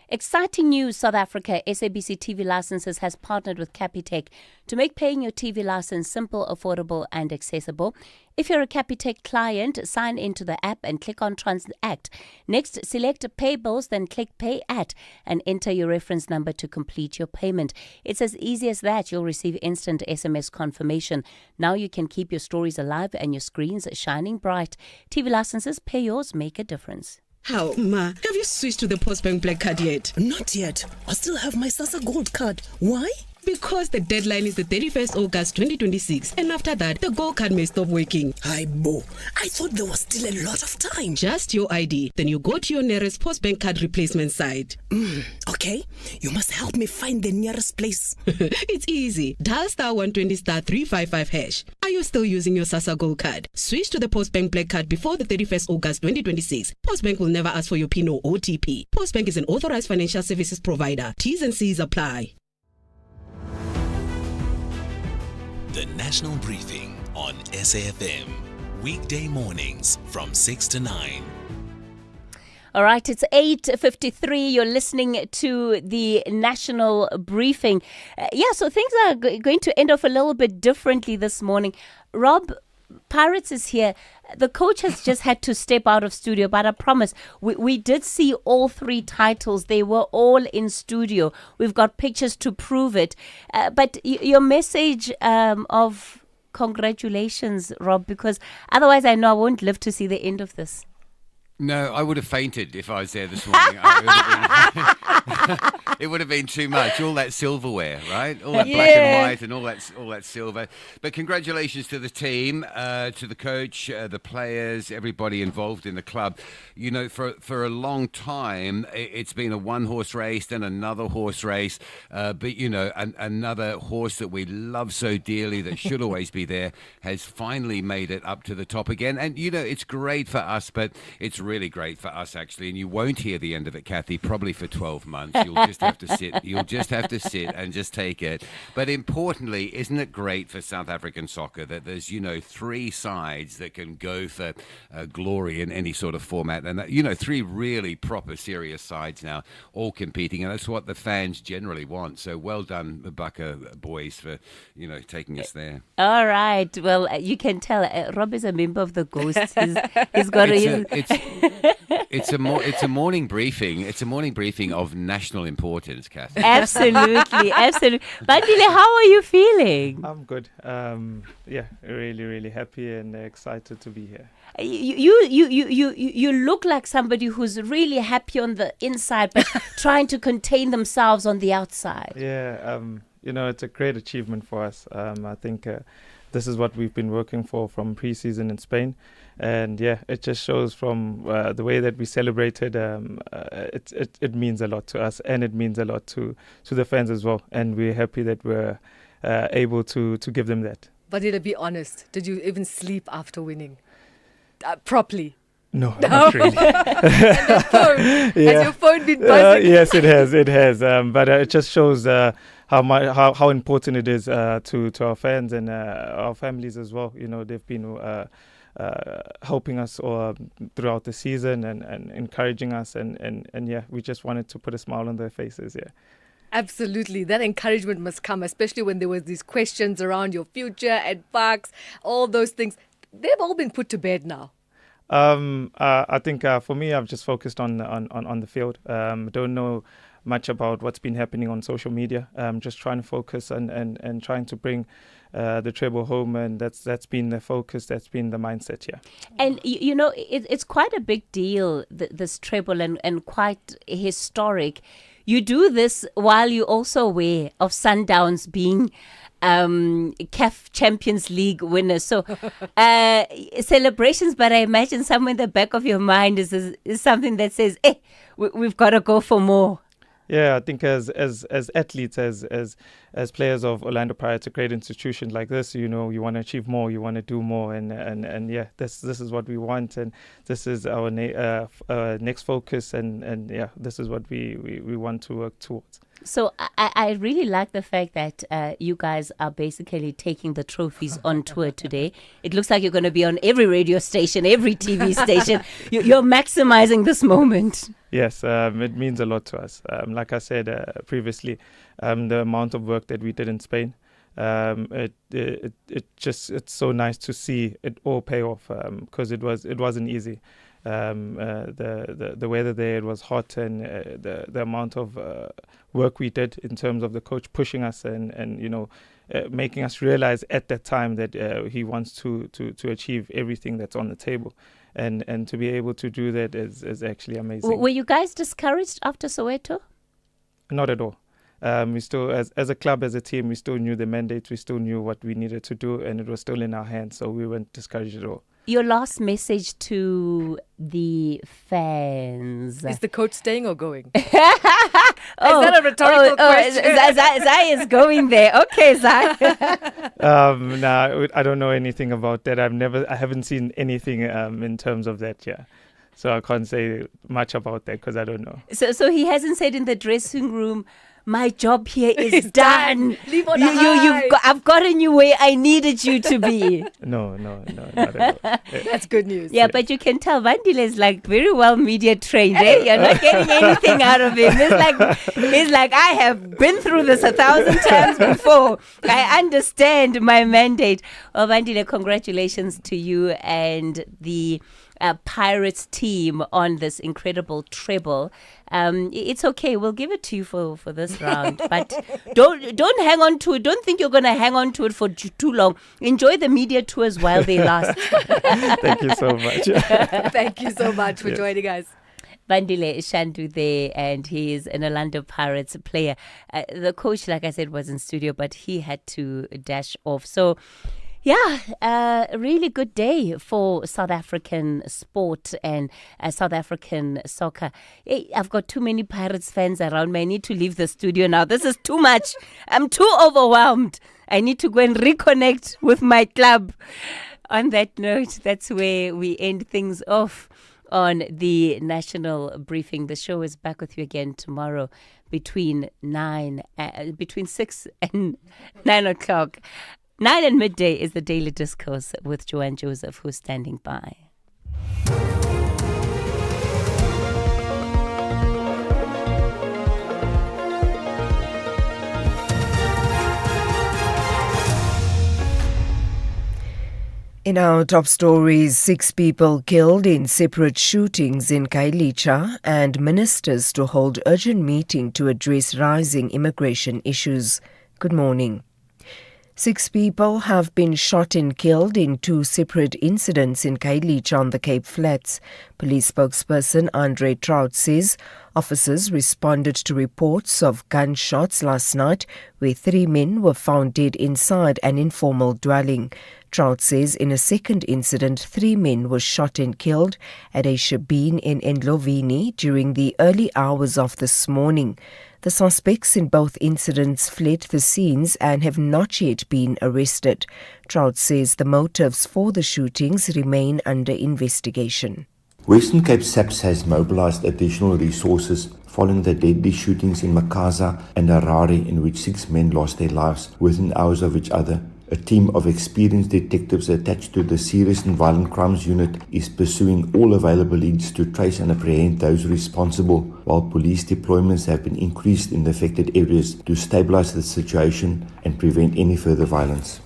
Exciting news, South Africa. SABC TV Licenses has partnered with Capitec to make paying your TV license simple, affordable and accessible. If you're a Capitec client, sign into the app and click on Transact. Next, select Pay Bills, then click Pay At and enter your reference number to complete your payment. It's as easy as that. You'll receive instant SMS confirmation. Now you can keep your stories alive and your screens shining bright. TV Licenses, pay yours, make a difference. How, Ma? Have you switched to the Postbank Black Card yet? Not yet. I still have my SASSA Gold Card. Why? Because the deadline is the 31st August 2026, and after that, the Gold Card may stop working. Hi, Bo. I thought there was still a lot of time. Just your ID. Then you go to your nearest Postbank Card replacement site. Okay. You must help me find the nearest place. It's easy. Dial *120 *355 hash. Are you still using your SASSA Gold Card? Switch to the Postbank Black Card before the 31st August 2026. Postbank will never ask for your PIN or OTP. Postbank is an authorized financial services provider. T's and C's apply. The National Briefing on SAFM. Weekday mornings from 6 to 9. All right, it's 8:53. You're listening to the National Briefing. So things are going to end off a little bit differently this morning. Rob, Pirates is here. The coach has just had to step out of studio, but I promise we did see all three titles. They were all in studio. We've got pictures to prove it. But your message of congratulations, Rob, because otherwise I know I won't live to see the end of this. No, I would have fainted if I was there this morning. It would have been too much. All that silverware, right? All that black and white and all that silver. But congratulations to the team, to the coach, the players, everybody involved in the club. You know, for a long time, it's been a one-horse race, then another horse race. But, you know, another horse that we love so dearly that should always be there has finally made it up to the top again. And, you know, it's great for us, but it's really great for us, actually. And you won't hear the end of it, Kathy, probably for 12 months. You'll just have to sit. You'll just have to sit and just take it. But importantly, isn't it great for South African soccer that there's, you know, three sides that can go for glory in any sort of format, and that, you know, three really proper, serious sides now, all competing, and that's what the fans generally want. So well done, Bucka boys, for, you know, taking us there. All right. Well, you can tell Rob is a member of the Ghosts. He's got It's a morning briefing. It's a morning briefing of national importance, Kathy. Absolutely. Bandile, how are you feeling? I'm good. Really, really happy and excited to be here. You look like somebody who's really happy on the inside, but trying to contain themselves on the outside. Yeah. You know, it's a great achievement for us. I think this is what we've been working for from pre-season in Spain. And yeah, it just shows from the way that we celebrated. It means a lot to us, and it means a lot to the fans as well. And we're happy that we're able to give them that. But to be honest, did you even sleep after winning properly? No, not really. Has your phone been buzzing? Yes, it has. But it just shows how important it is to our fans and our families as well. You know, they've been helping us throughout the season and encouraging us, and yeah, we just wanted to put a smile on their faces. Yeah. Absolutely. That encouragement must come, especially when there was these questions around your future and Bucks, all those things. They've all been put to bed now. I think for me, I've just focused on the field. Don't know much about what's been happening on social media. Just trying to focus and trying to bring the treble home, and that's been the focus. That's been the mindset. Yeah. And you know, it's quite a big deal, this treble, and quite historic. You do this while you're also aware of Sundowns being CAF Champions League winners. So celebrations, but I imagine somewhere in the back of your mind is something that says, hey, we've got to go for more. Yeah, I think as athletes, as players of Orlando Pirates, a great institution like this, you know, you want to achieve more, you want to do more, and yeah, this is what we want, and this is our next focus, and yeah, this is what we want to work towards. So I really like the fact that you guys are basically taking the trophies on tour today. It looks like you're going to be on every radio station, every TV station. You're maximizing this moment. Yes, it means a lot to us. Like I said previously, the amount of work that we did in Spain, it's so nice to see it all pay off, because it wasn't easy. The weather there, it was hot, and the amount of work we did in terms of the coach pushing us and you know, making us realize at that time that he wants to achieve everything that's on the table, and to be able to do that is actually amazing. Were you guys discouraged after Soweto? Not at all. We still, as a club, as a team, we still knew the mandate, we still knew what we needed to do, and it was still in our hands, so we weren't discouraged at all. Your last message to the fans. Is the coach staying or going? Is that a rhetorical question? Zai is going there. Okay, Zai. Nah, I don't know anything about that. I haven't seen anything in terms of that, yeah. So I can't say much about that because I don't know. So he hasn't said in the dressing room, my job here is done. Leave on high. I've gotten you where I needed you to be. No, not at all. That's good news. Yeah, but you can tell Vandile is like very well media trained. Eh? You're not getting anything out of him. He's like, I have been through this 1,000 times before. I understand my mandate. Well, Vandile, congratulations to you and the Pirates team on this incredible treble. It's okay. We'll give it to you for this round, but don't hang on to it. Don't think you're going to hang on to it for too long. Enjoy the media tours while they last. Thank you so much. Thank you so much for joining us. Vandile Shandu there, and he is an Orlando Pirates player. The coach, like I said, was in studio, but he had to dash off. So yeah, a really good day for South African sport and South African soccer. Hey, I've got too many Pirates fans around me. I need to leave the studio now. This is too much. I'm too overwhelmed. I need to go and reconnect with my club. On that note, that's where we end things off on the national briefing. The show is back with you again tomorrow between 6 and 9 o'clock. 9 and midday is the Daily Discourse with Joanne Joseph, who's standing by. In our top stories, 6 people killed in separate shootings in Kailicha, and ministers to hold urgent meeting to address rising immigration issues. Good morning. 6 people have been shot and killed in 2 separate incidents in Kailicha on the Cape Flats. Police spokesperson Andre Trout says officers responded to reports of gunshots last night where 3 men were found dead inside an informal dwelling. Trout says in a second incident, 3 men were shot and killed at a shebeen in Endlovini during the early hours of this morning. The suspects in both incidents fled the scenes and have not yet been arrested. Trout says the motives for the shootings remain under investigation. Western Cape SAPS has mobilized additional resources following the deadly shootings in Makaza and Harare, in which 6 men lost their lives within hours of each other. A team of experienced detectives attached to the Serious and Violent Crimes Unit is pursuing all available leads to trace and apprehend those responsible, while police deployments have been increased in the affected areas to stabilize the situation and prevent any further violence.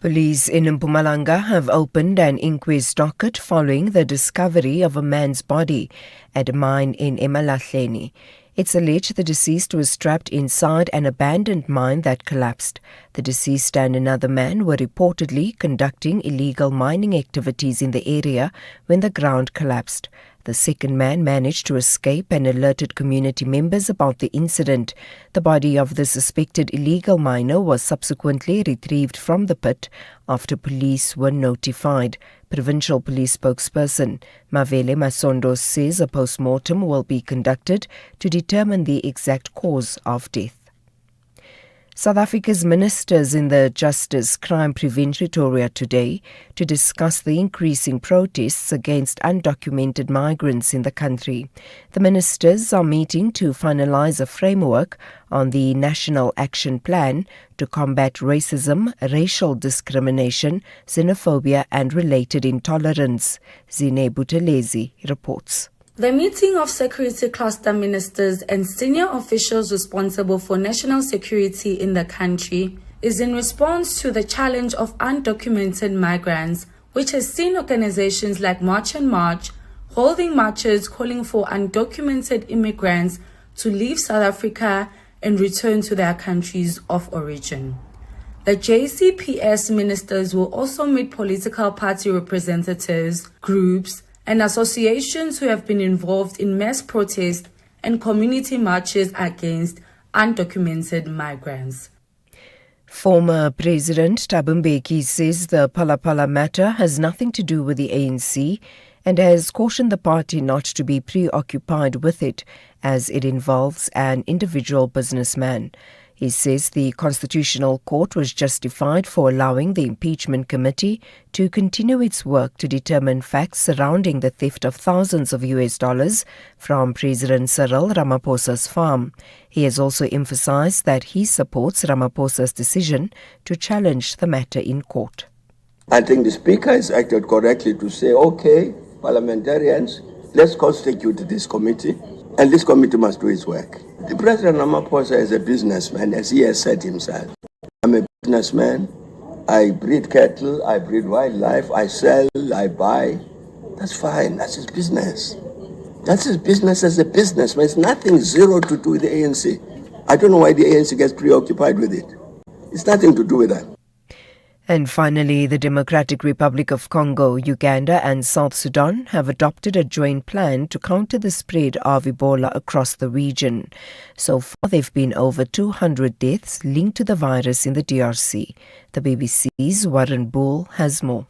Police in Mpumalanga have opened an inquest docket following the discovery of a man's body at a mine in Emalahleni. It's alleged the deceased was trapped inside an abandoned mine that collapsed. The deceased and another man were reportedly conducting illegal mining activities in the area when the ground collapsed. The second man managed to escape and alerted community members about the incident. The body of the suspected illegal miner was subsequently retrieved from the pit after police were notified. Provincial Police spokesperson Mavele Masondo says a post-mortem will be conducted to determine the exact cause of death. South Africa's ministers in the Justice Crime Preventory today to discuss the increasing protests against undocumented migrants in the country. The ministers are meeting to finalize a framework on the National Action Plan to combat racism, racial discrimination, xenophobia and related intolerance. Zine Butelezi reports. The meeting of security cluster ministers and senior officials responsible for national security in the country is in response to the challenge of undocumented migrants, which has seen organizations like March and March holding marches calling for undocumented immigrants to leave South Africa and return to their countries of origin. The JCPS ministers will also meet political party representatives, groups, and associations who have been involved in mass protests and community marches against undocumented migrants. Former President Thabo Mbeki says the Phala Phala matter has nothing to do with the ANC and has cautioned the party not to be preoccupied with it as it involves an individual businessman. He says the Constitutional Court was justified for allowing the impeachment committee to continue its work to determine facts surrounding the theft of thousands of US dollars from President Cyril Ramaphosa's farm. He has also emphasized that he supports Ramaphosa's decision to challenge the matter in court. I think the Speaker has acted correctly to say, okay, parliamentarians, let's constitute this committee, and this committee must do its work. The President Ramaphosa is a businessman, as he has said himself. I'm a businessman. I breed cattle, I breed wildlife, I sell, I buy. That's fine. That's his business. That's his business as a businessman. It's nothing zero to do with the ANC. I don't know why the ANC gets preoccupied with it. It's nothing to do with that. And finally, the Democratic Republic of Congo, Uganda and South Sudan have adopted a joint plan to counter the spread of Ebola across the region. So far, there have been over 200 deaths linked to the virus in the DRC. The BBC's Warren Bull has more.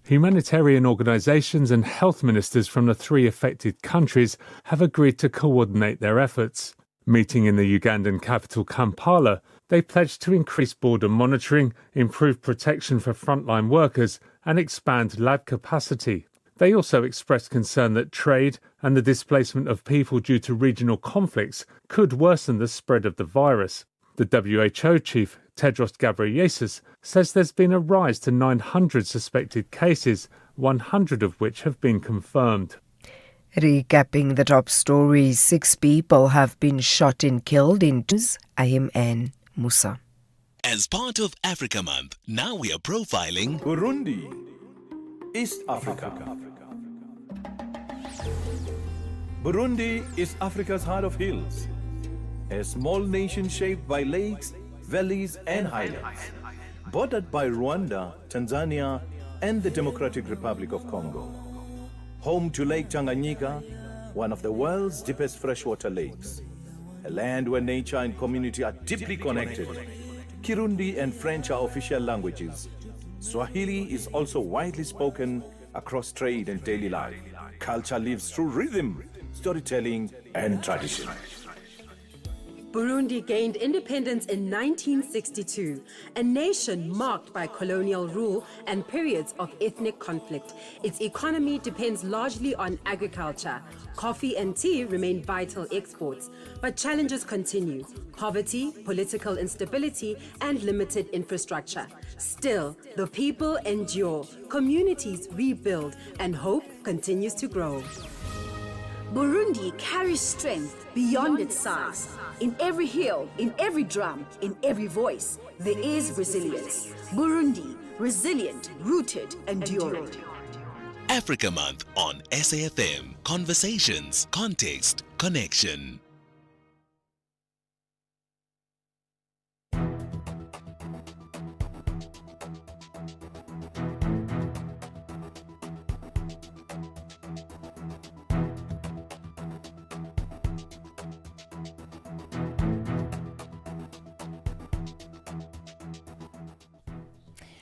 Humanitarian organisations and health ministers from the three affected countries have agreed to coordinate their efforts. Meeting in the Ugandan capital Kampala, they pledged to increase border monitoring, improve protection for frontline workers and expand lab capacity. They also expressed concern that trade and the displacement of people due to regional conflicts could worsen the spread of the virus. The WHO chief, Tedros Ghebreyesus, says there's been a rise to 900 suspected cases, 100 of which have been confirmed. Recapping the top stories, 6 people have been shot and killed in IMN Musa. As part of Africa Month, now we are profiling Burundi, East Africa. Burundi is Africa's heart of hills, a small nation shaped by lakes, valleys and highlands, bordered by Rwanda, Tanzania and the Democratic Republic of Congo. Home to Lake Tanganyika, one of the world's deepest freshwater lakes. A land where nature and community are deeply connected. Kirundi and French are official languages. Swahili is also widely spoken across trade and daily life. Culture lives through rhythm, storytelling, and tradition. Burundi gained independence in 1962, a nation marked by colonial rule and periods of ethnic conflict. Its economy depends largely on agriculture. Coffee and tea remain vital exports, but challenges continue: poverty, political instability, and limited infrastructure. Still, the people endure, communities rebuild, and hope continues to grow. Burundi carries strength beyond its size. In every hill, in every drum, in every voice, there is resilience. Burundi, resilient, rooted, enduring. Africa Month on SAfm. Conversations, context, connection.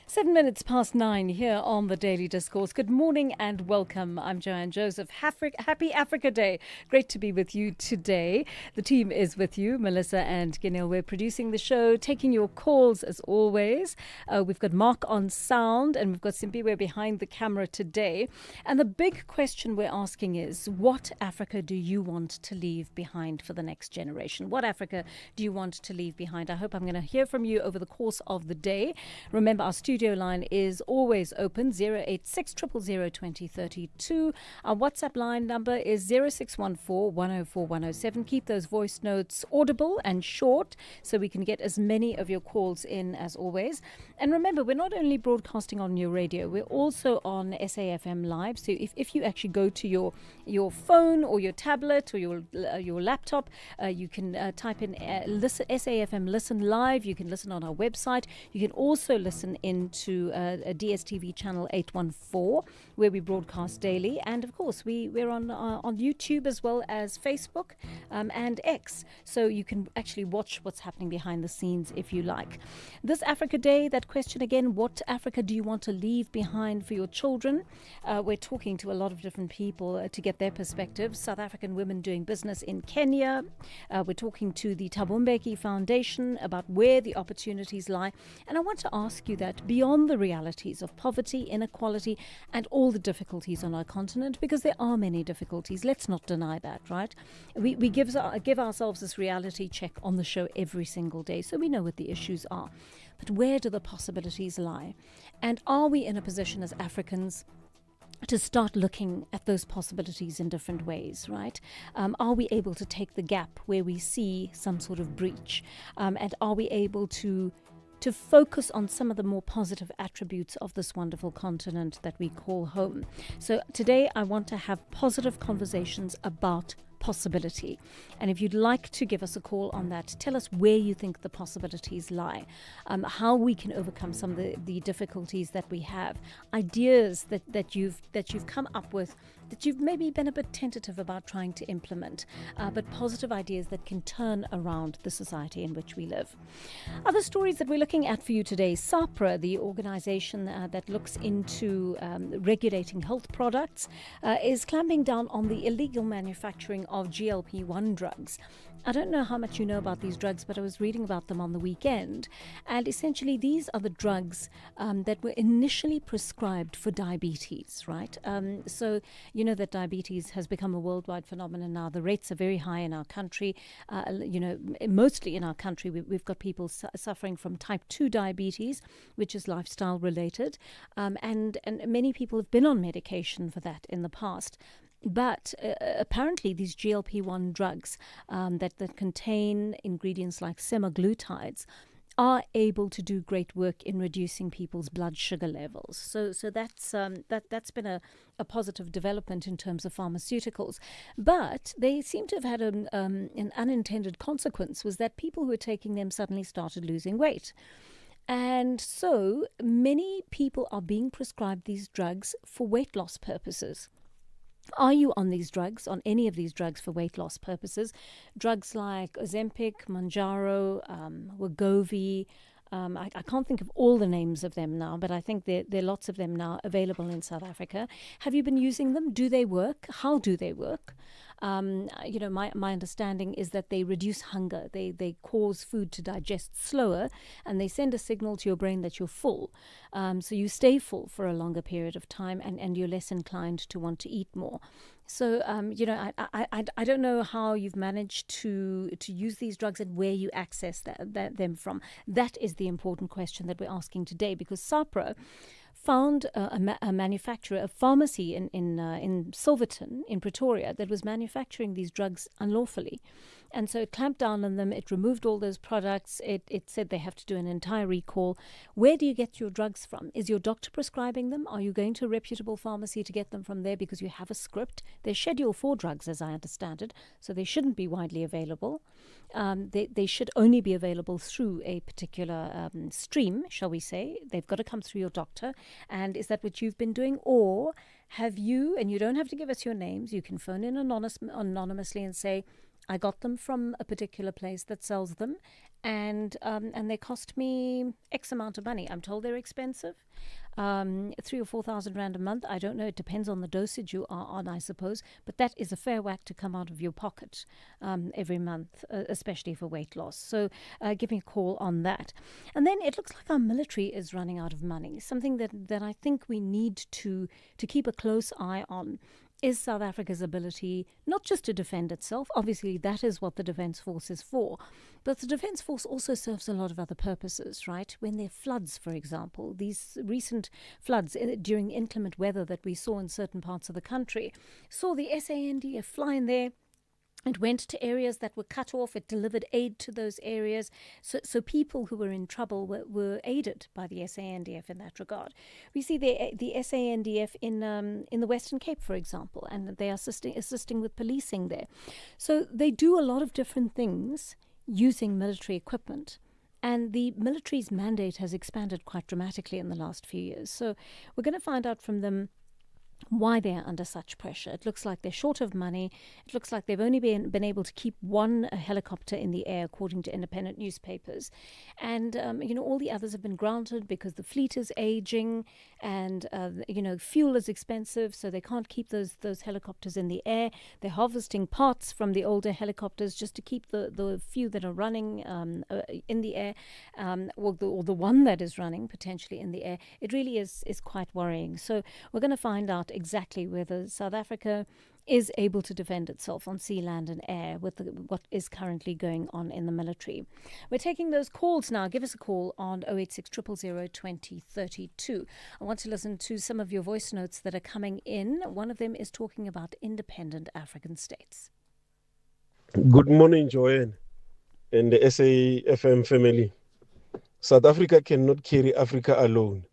Seven minutes past 9 here on the Daily Discourse. Good morning and welcome. I'm Joanne Joseph. Happy Africa Day. Great to be with you today. The team is with you, Melissa and Ginil. We're producing the show, taking your calls as always. We've got Mark on sound and we've got Simpiwe behind the camera today. And the big question we're asking is, what Africa do you want to leave behind for the next generation? What Africa do you want to leave behind? I hope I'm going to hear from you over the course of the day. Remember, our studio line is always open, 086 000 2032. Our WhatsApp line number is 0614 104 107. Keep those voice notes audible and short so we can get as many of your calls in as always. And remember, we're not only broadcasting on your radio, we're also on SAfm Live. So if you actually go to your phone or your tablet or your laptop, you can type in listen, SAfm Listen Live. You can listen on our website. You can also listen into a DSTV channel 814 where we broadcast daily, and of course we're on YouTube as well as Facebook and X, so you can actually watch what's happening behind the scenes if you like. This Africa Day, that question again, what Africa do you want to leave behind for your children? We're talking to a lot of different people to get their perspectives. South African women doing business in Kenya. We're talking to the Thabo Mbeki Foundation about where the opportunities lie, and I want to ask you that beyond the realities of poverty, inequality, and all the difficulties on our continent, because there are many difficulties. Let's not deny that, right? We give ourselves this reality check on the show every single day, so we know what the issues are. But where do the possibilities lie? And are we in a position as Africans to start looking at those possibilities in different ways, right? Are we able to take the gap where we see some sort of breach? And are we able to focus on some of the more positive attributes of this wonderful continent that we call home? So today I want to have positive conversations about possibility. And if you'd like to give us a call on that, tell us where you think the possibilities lie, how we can overcome some of the difficulties that we have, ideas that you've come up with that you've maybe been a bit tentative about trying to implement, but positive ideas that can turn around the society in which we live. Other stories that we're looking at for you today: SAFMRadio, the organization that looks into regulating health products, is clamping down on the illegal manufacturing of GLP-1 drugs. I don't know how much you know about these drugs, but I was reading about them on the weekend. And essentially, these are the drugs that were initially prescribed for diabetes, right? So you know that diabetes has become a worldwide phenomenon now. The rates are very high in our country. Mostly in our country, we've got people suffering from type 2 diabetes, which is lifestyle related. And many people have been on medication for that in the past. But apparently these GLP-1 drugs that contain ingredients like semaglutides are able to do great work in reducing people's blood sugar levels. So that's been a positive development in terms of pharmaceuticals. But they seem to have had an unintended consequence, was that people who were taking them suddenly started losing weight. And so many people are being prescribed these drugs for weight loss purposes. Are you on these drugs, on any of these drugs for weight loss purposes? Drugs like Ozempic, Mounjaro, Wegovy. I can't think of all the names of them now, but I think there are lots of them now available in South Africa. Have you been using them? Do they work? How do they work? My understanding is that they reduce hunger. They cause food to digest slower, and they send a signal to your brain that you're full. So you stay full for a longer period of time, and you're less inclined to want to eat more. So, I don't know how you've managed to use these drugs and where you access them from. That is the important question that we're asking today, because SAFMRadio found a manufacturer, a pharmacy in Silverton, in Pretoria, that was manufacturing these drugs unlawfully. And so it clamped down on them. It removed all those products. It said they have to do an entire recall. Where do you get your drugs from? Is your doctor prescribing them? Are you going to a reputable pharmacy to get them from there because you have a script? They're Schedule 4 drugs, as I understand it, so they shouldn't be widely available. They should only be available through a particular stream, shall we say. They've got to come through your doctor. And is that what you've been doing? Or have you, and you don't have to give us your names, you can phone in anonymously and say, I got them from a particular place that sells them, and they cost me X amount of money. I'm told they're expensive, 3,000 or 4,000 rand a month. I don't know. It depends on the dosage you are on, I suppose. But that is a fair whack to come out of your pocket every month, especially for weight loss. So give me a call on that. And then it looks like our military is running out of money. Something that I think we need to keep a close eye on is South Africa's ability not just to defend itself. Obviously, that is what the Defence Force is for. But the Defence Force also serves a lot of other purposes, right? When there are floods, for example, these recent floods during inclement weather that we saw in certain parts of the country, saw the SANDF fly in there. It went to areas that were cut off. It delivered aid to those areas. So people who were in trouble were aided by the SANDF in that regard. We see the SANDF in the Western Cape, for example, and they are assisting with policing there. So they do a lot of different things using military equipment. And the military's mandate has expanded quite dramatically in the last few years. So we're going to find out from them why they are under such pressure. It looks like they're short of money. It looks like they've only been able to keep one helicopter in the air, according to independent newspapers. And, all the others have been granted because the fleet is aging and, fuel is expensive, so they can't keep those helicopters in the air. They're harvesting parts from the older helicopters just to keep the few that are running in the air, or the one that is running potentially in the air. It really is quite worrying. So we're going to find out exactly whether South Africa is able to defend itself on sea, land and air with what is currently going on in the military. We're taking those calls now. Give us a call on 086 000 2032. I want to listen to some of your voice notes that are coming in. One of them is talking about independent African states. Good morning, Joanne and the SAFM family. South Africa cannot carry Africa alone.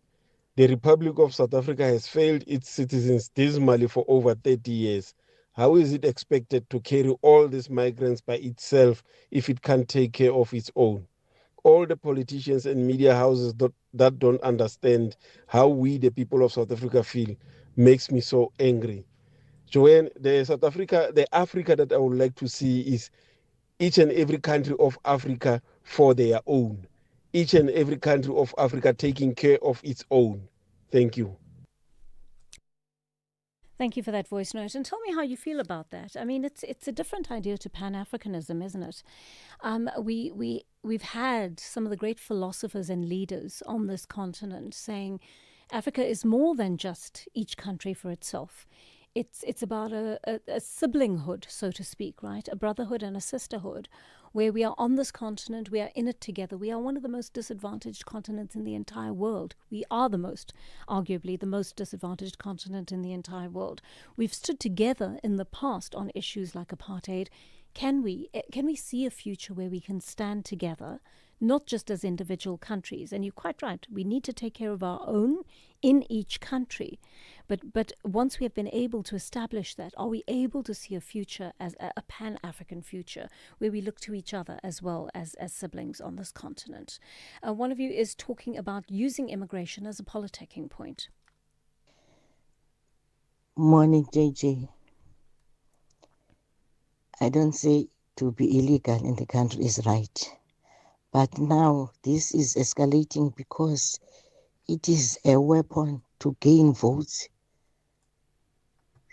The Republic of South Africa has failed its citizens dismally for over 30 years. How is it expected to carry all these migrants by itself if it can't take care of its own? All the politicians and media houses that don't understand how we, the people of South Africa, feel makes me so angry. Joanne, the Africa that I would like to see is each and every country of Africa for their own. Each and every country of Africa taking care of its own. Thank you. Thank you for that voice note. And tell me how you feel about that. I mean, it's a different idea to Pan-Africanism, isn't it? We've had some of the great philosophers and leaders on this continent saying Africa is more than just each country for itself. It's about a siblinghood, so to speak, right? A brotherhood and a sisterhood, where we are on this continent, we are in it together. We are one of the most disadvantaged continents in the entire world. We are arguably the most disadvantaged continent in the entire world. We've stood together in the past on issues like apartheid. Can we see a future where we can stand together, not just as individual countries? And you're quite right, we need to take care of our own in each country. But once we have been able to establish that, are we able to see a future as a Pan-African future where we look to each other as well as siblings on this continent? One of you is talking about using immigration as a politicking point. Morning, JJ. I don't say to be illegal in the country is right. But now this is escalating because it is a weapon to gain votes.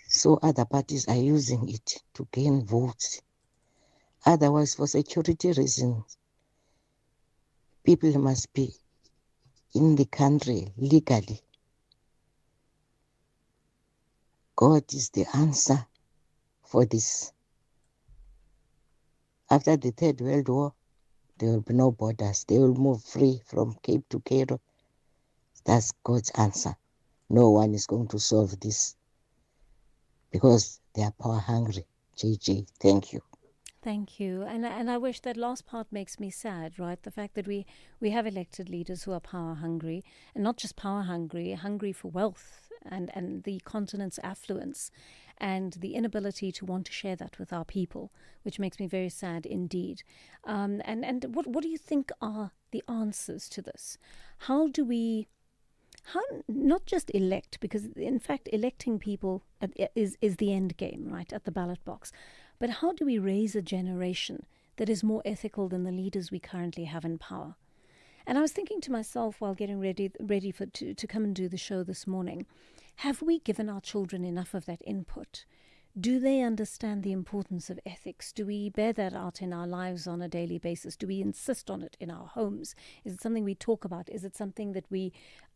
So other parties are using it to gain votes. Otherwise, for security reasons, people must be in the country legally. God is the answer for this. After the Third World War, there will be no borders. They will move free from Cape to Cairo. That's God's answer. No one is going to solve this because they are power hungry. JJ, thank you. Thank you. And I wish that last part makes me sad, right? The fact that we have elected leaders who are power hungry, and not just power hungry, hungry for wealth and the continent's affluence, and the inability to want to share that with our people, which makes me very sad indeed. And what do you think are the answers to this? How not just elect, because in fact electing people is the end game, right, at the ballot box, but how do we raise a generation that is more ethical than the leaders we currently have in power? And I was thinking to myself while getting ready to come and do the show this morning, have we given our children enough of that input? Do they understand the importance of ethics? Do we bear that out in our lives on a daily basis? Do we insist on it in our homes? Is it something we talk about? Is it something that we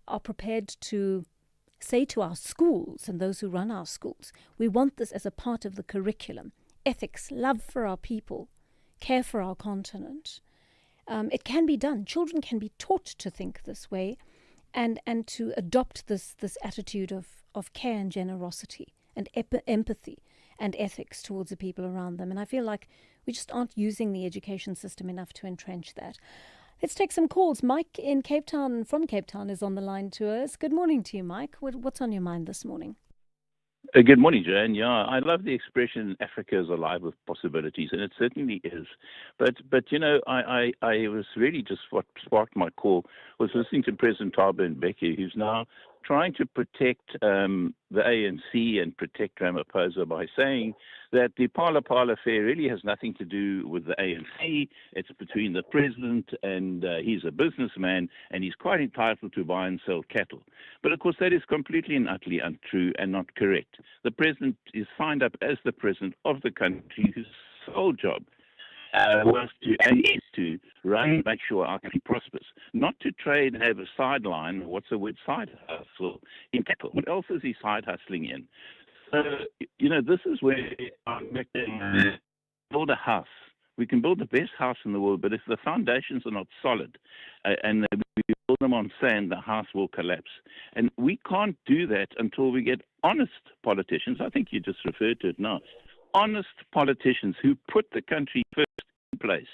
are prepared to say to our schools and those who run our schools? We want this as a part of the curriculum. Ethics, love for our people, care for our continent. It can be done. Children can be taught to think this way and to adopt this attitude of care and generosity and empathy and ethics towards the people around them. And I feel like we just aren't using the education system enough to entrench that. Let's take some calls. Mike in Cape Town, from Cape Town, is on the line to us. Good morning to you, Mike. What's on your mind this morning? Good morning, Joanne. Yeah, I love the expression "Africa is alive with possibilities," and it certainly is. But I was really just what sparked my call was listening to President Thabo Mbeki, who's now trying to protect the ANC and protect Ramaphosa by saying that the Phala Phala affair really has nothing to do with the ANC. It's between the president and he's a businessman and he's quite entitled to buy and sell cattle. But of course that is completely and utterly untrue and not correct. The president is signed up as the president of the country whose sole job was to run and make sure our country prospers, not to trade and have a sideline. What's the word? Side hustle in cattle. What else is he side hustling in? So, this is where build a house. We can build the best house in the world, but if the foundations are not solid and we build them on sand, the house will collapse. And we can't do that until we get honest politicians. I think you just referred to it now. Honest politicians who put the country first in place.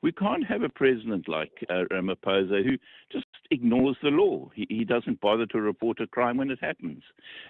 We can't have a president like Ramaphosa who just ignores the law. He doesn't bother to report a crime when it happens.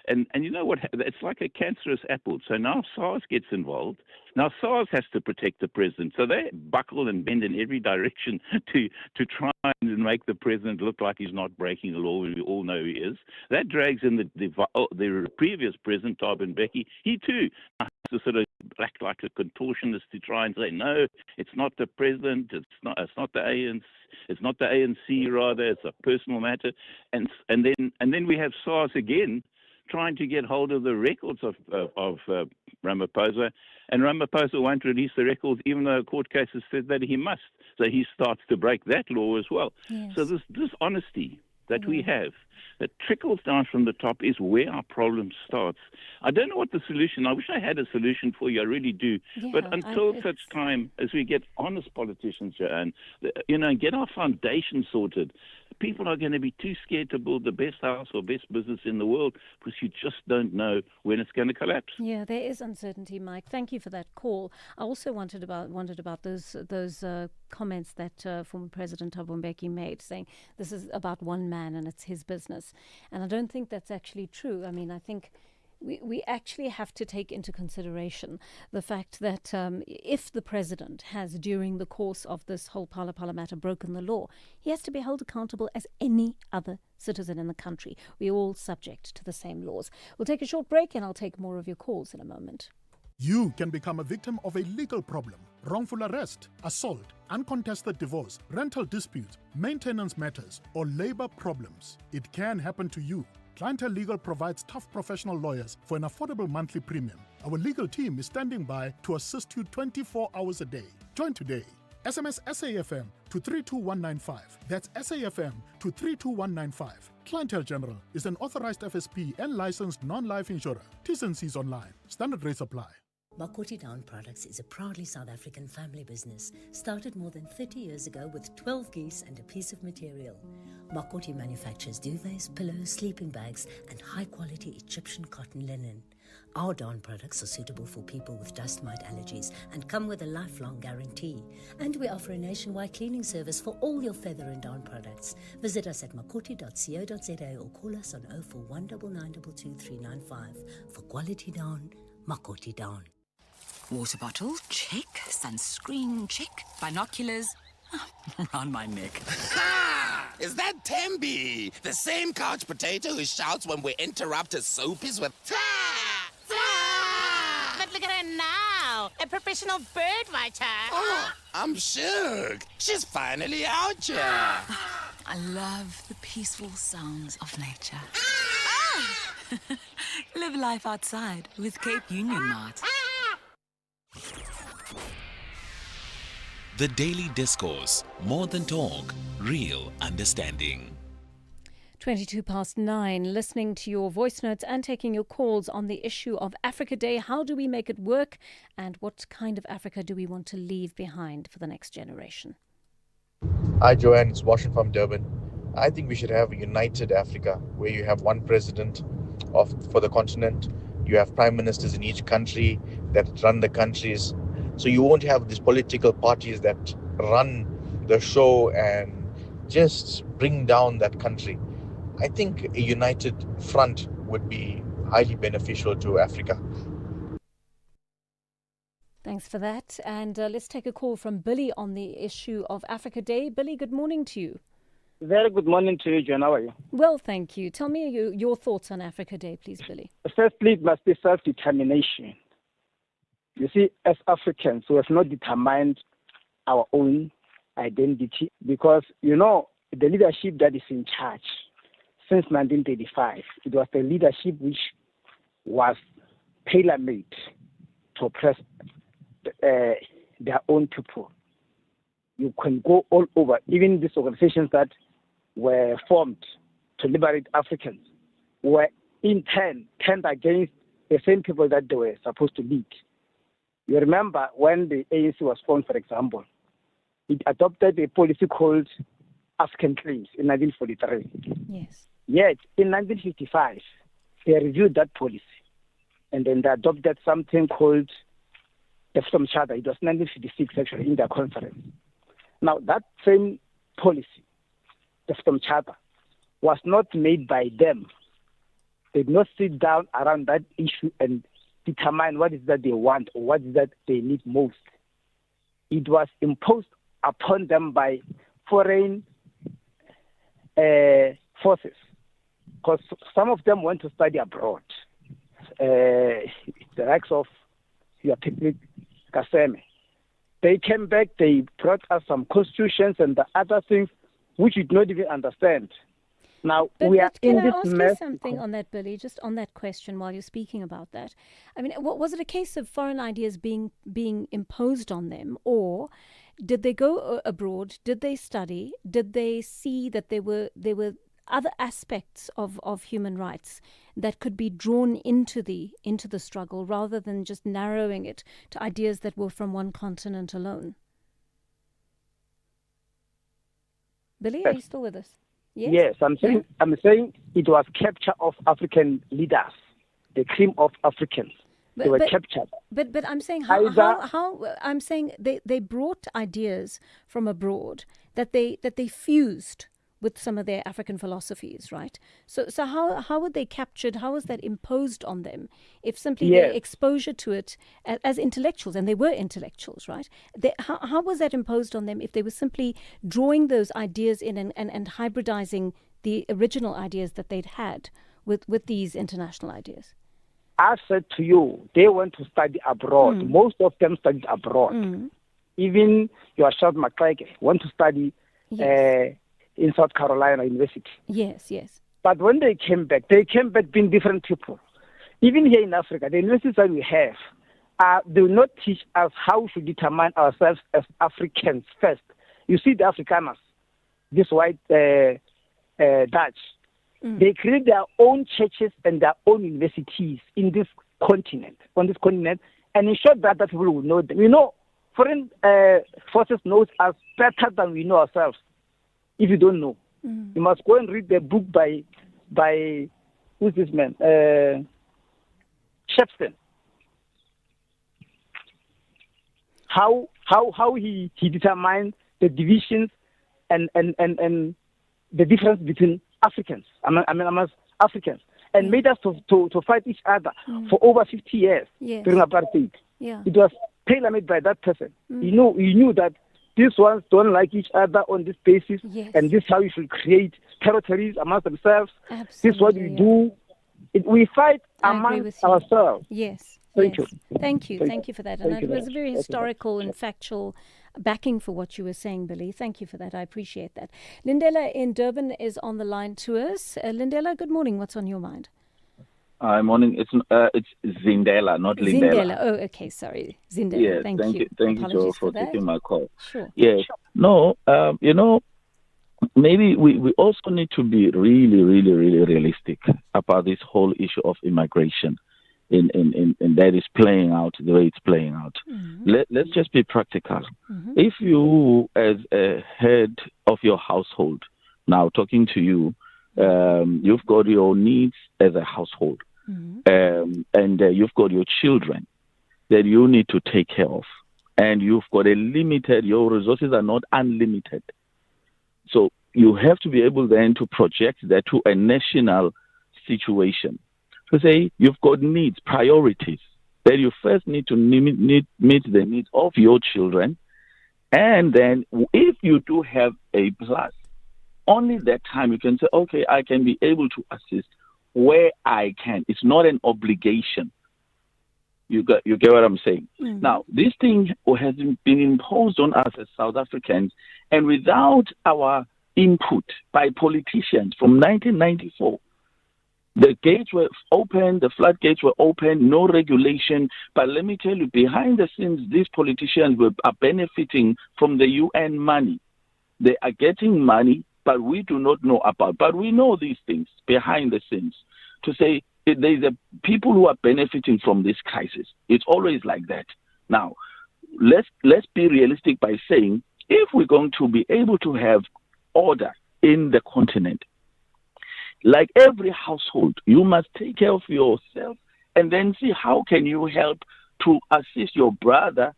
And you know what? It's like a cancerous apple. So now SARS gets involved. Now SARS has to protect the president. So they buckle and bend in every direction to try and make the president look like he's not breaking the law. We all know he is. That drags in the previous president, Thabo Mbeki. He too has to sort of act like a contortionist to try and say, no, it's not the president, it's not the ANC, it's not the ANC rather, it's a personal matter. And then we have SARS again trying to get hold of the records of Ramaphosa, and Ramaphosa won't release the records even though a court case has said that he must. So he starts to break that law as well. Yes. So this dishonesty that we have that trickles down from the top is where our problem starts. I don't know what the solution. I wish I had a solution for you. I really do. Yeah, but until such time as we get honest politicians, Joanne, and get our foundation sorted, people are going to be too scared to build the best house or best business in the world because you just don't know when it's going to collapse. Yeah, there is uncertainty, Mike. Thank you for that call. I also wondered about those comments that former President Thabo Mbeki made, saying this is about one man and it's his business. And I don't think that's actually true. I mean, I think we actually have to take into consideration the fact that if the president has, during the course of this whole Phala Phala matter, broken the law, he has to be held accountable as any other citizen in the country. We're all subject to the same laws. We'll take a short break and I'll take more of your calls in a moment. You can become a victim of a legal problem: wrongful arrest, assault, uncontested divorce, rental disputes, maintenance matters, or labor problems. It can happen to you. Clientele Legal provides tough professional lawyers for an affordable monthly premium. Our legal team is standing by to assist you 24 hours a day. Join today. SMS SAFM to 32195. That's SAFM to 32195. Clientele General is an authorized FSP and licensed non-life insurer. T's and C's online. Standard rates apply. Makoti Down Products is a proudly South African family business, started more than 30 years ago with 12 geese and a piece of material. Makoti manufactures duvets, pillows, sleeping bags, and high-quality Egyptian cotton linen. Our Dawn products are suitable for people with dust mite allergies and come with a lifelong guarantee. And we offer a nationwide cleaning service for all your feather and down products. Visit us at makoti.co.za or call us on 041 992 395. For quality down, Makoti Down. Water bottle, check. Sunscreen, check. Binoculars, around my neck. Is that Tembi? The same couch potato who shouts when we interrupt his soapies with But look at her now, a professional bird writer. Oh, I'm shook. She's finally out here. I love the peaceful sounds of nature. Live life outside with Cape Union Mart. The Daily Discourse. More than talk, real understanding. 9:22, listening to your voice notes and taking your calls on the issue of Africa Day. How do we make it work? And what kind of Africa do we want to leave behind for the next generation? Hi, Joanne. It's Washington from Durban. I think we should have a united Africa where you have one president for the continent. You have prime ministers in each country that run the countries. So you won't have these political parties that run the show and just bring down that country. I think a united front would be highly beneficial to Africa. Thanks for that. And let's take a call from Billy on the issue of Africa Day. Billy, good morning to you. Very good morning to you, John. How are you? Well, thank you. Tell me your thoughts on Africa Day, please, Billy. Firstly, it must be self-determination. You see, as Africans, we have not determined our own identity because, the leadership that is in charge since 1935, it was the leadership which was tailor-made to oppress their own people. You can go all over, even these organizations that were formed to liberate Africans were in turn turned against the same people that they were supposed to lead. You remember when the ANC was formed, for example, it adopted a policy called African Claims in 1943. Yes. Yet, in 1955, they reviewed that policy, and then they adopted something called the Freedom Charter. It was 1956, actually, in their conference. Now, that same policy, the Freedom Charter, was not made by them. They did not sit down around that issue and determine what is that they want or what is that they need most. It was imposed upon them by foreign forces, because some of them went to study abroad. The likes of your picnic Kaseme. They came back, they brought us some constitutions and the other things which we did not even understand. Now, we are in this mess. Can I ask you something on that, Billy, just on that question while you're speaking about that? I mean, was it a case of foreign ideas being imposed on them, or did they go abroad? Did they study? Did they see that there were other aspects of human rights that could be drawn into the struggle rather than just narrowing it to ideas that were from one continent alone? Billy, are you still with us? Yes, I'm saying it was capture of African leaders, the cream of Africans. They were captured. But I'm saying how I'm saying they brought ideas from abroad that they fused with some of their African philosophies, right? So how were they captured? How was that imposed on them? If simply their exposure to it as intellectuals, and they were intellectuals, right? How was that imposed on them if they were simply drawing those ideas in and hybridizing the original ideas that they'd had with these international ideas? I said to you, they went to study abroad. Most of them studied abroad. Even your Shad McCracken went to study in South Carolina University. Yes. But when they came back being different people. Even here in Africa, the universities that we have do not teach us how we should determine ourselves as Africans first. You see the Afrikaners, this white Dutch, they create their own churches and their own universities in this continent, and ensure that people will know them. Foreign forces know us better than we know ourselves. If you don't know, you must go and read the book by who's this man? Shepton. How he determined the divisions and the difference between Africans, amongst Africans, and made us to fight each other for over 50 years during apartheid. Yeah. It was tailor-made by that person. He knew that these ones don't like each other on this basis, and this is how you should create territories amongst themselves. This is what we do. We fight amongst ourselves. Yes. Thank you. Thank you for that. And it was a very historical and factual backing for what you were saying, Billy. Thank you for that. I appreciate that. Lindela in Durban is on the line to us. Lindela, good morning. What's on your mind? Hi, morning. It's Zindela, not Lindela. Zindela. Oh, okay. Sorry. Zindela. Yeah, thank you. Thank you, Joe, for that. taking my call. Sure. Yeah. No, maybe we also need to be really, really, really realistic about this whole issue of immigration. In that is playing out the way it's playing out. Let's just be practical. If you, as a head of your household, now talking to you, you've got your needs as a household, and you've got your children that you need to take care of, and you've got your resources are not unlimited. So you have to be able then to project that to a national situation. To say you've got needs, priorities, that you first need to meet the needs of your children. And then if you do have a plus, only that time you can say, okay, I can be able to assist where I can. It's not an obligation. You get what I'm saying? Now, this thing has been imposed on us as South Africans, and without our input by politicians from 1994, the gates were open, the floodgates were open, no regulation. But let me tell you, behind the scenes, these politicians are benefiting from the UN money. They are getting money, but we do not know about. But we know these things behind the scenes. To say there's people who are benefiting from this crisis. It's always like that. Now, let's be realistic by saying, if we're going to be able to have order in the continent, like every household, you must take care of yourself and then see how can you help to assist your brother,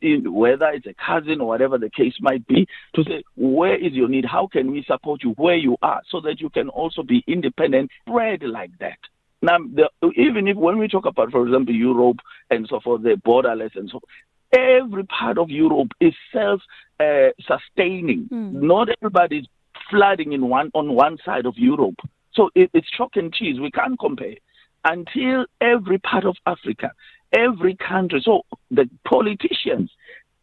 in whether it's a cousin or whatever the case might be, to say, where is your need? How can we support you where you are so that you can also be independent, spread like that? Now, even if when we talk about, for example, Europe and so forth, the borderless and so forth, every part of Europe is self-sustaining. Not everybody is flooding on one side of Europe. So it's chalk and cheese. We can't compare. Until every part of Africa, every country, so the politicians,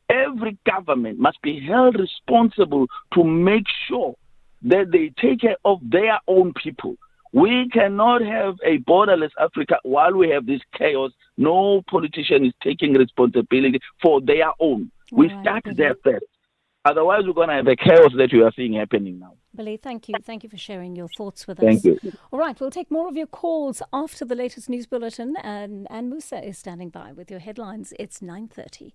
every government must be held responsible to make sure that they take care of their own people. We cannot have a borderless Africa while we have this chaos. No politician is taking responsibility for their own. We start there first. Otherwise, we're going to have the chaos that you are seeing happening now. Billy, thank you. Thank you for sharing your thoughts with us. Thank you. All right, we'll take more of your calls after the latest news bulletin. And Musa is standing by with your headlines. It's 9:30.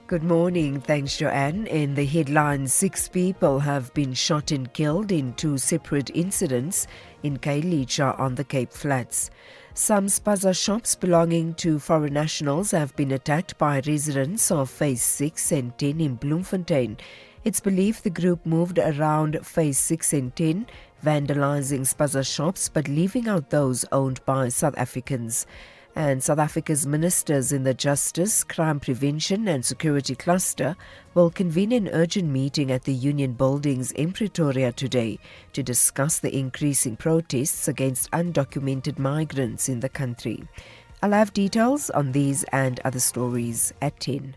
Good morning. Thanks, Joanne. In the headlines, 6 people have been shot and killed in 2 separate incidents in Kailicha on the Cape Flats. Some spaza shops belonging to foreign nationals have been attacked by residents of Phase 6 and 10 in Bloemfontein. It's believed the group moved around Phase 6 and 10, vandalizing spaza shops but leaving out those owned by South Africans. And South Africa's ministers in the Justice, Crime Prevention and Security Cluster will convene an urgent meeting at the Union Buildings in Pretoria today to discuss the increasing protests against undocumented migrants in the country. I'll have details on these and other stories at 10.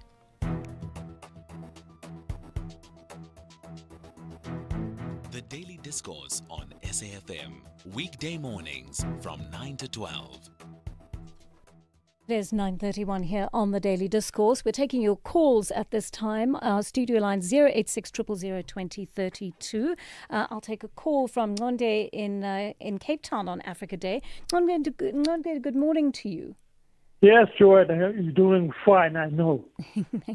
The Daily Discourse on SAFM, weekday mornings from 9 to 12. It is 9:31 here on the Daily Discourse. We're taking your calls at this time. Our studio line 086 000 2032. I'll take a call from Ngonde in Cape Town on Africa Day. Ngonde, good morning to you. Yes, Joanne, you're doing fine, I know.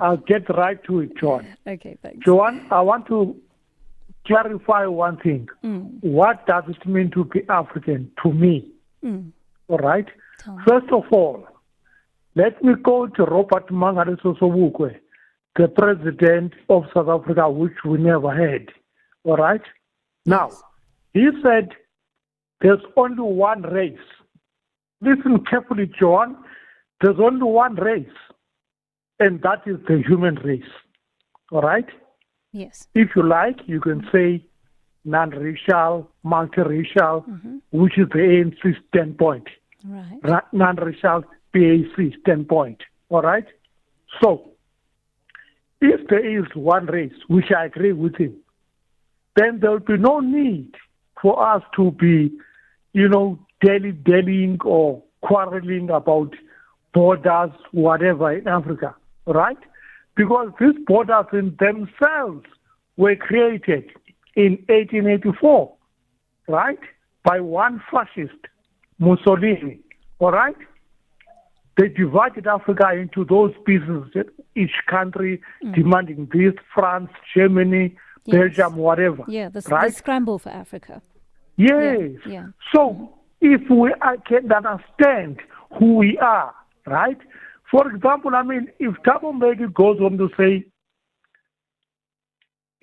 I'll get right to it, John. Okay, thanks. Joanne, I want to clarify one thing. What does it mean to be African to me? All right? First of all, let me go to Robert Mangaliso Sobukwe, the president of South Africa, which we never had. All right? Now, he said there's only one race. Listen carefully, John. There's only one race, and that is the human race. All right? Yes. If you like, you can say non-racial, multiracial, which is the ANC standpoint. Right. Non-racial, PAC standpoint. All right? So, if there is one race, which I agree with him, then there will be no need for us to be, dallying or quarreling about borders, whatever, in Africa, right? Because these borders in themselves were created in 1884, right? By one fascist, Mussolini, all right? They divided Africa into those pieces, each country demanding this, France, Germany, Belgium, whatever. Yeah, the scramble for Africa. Yes. Yeah. So if we can understand who we are, right? For example, if Thabo Mbeki goes on to say,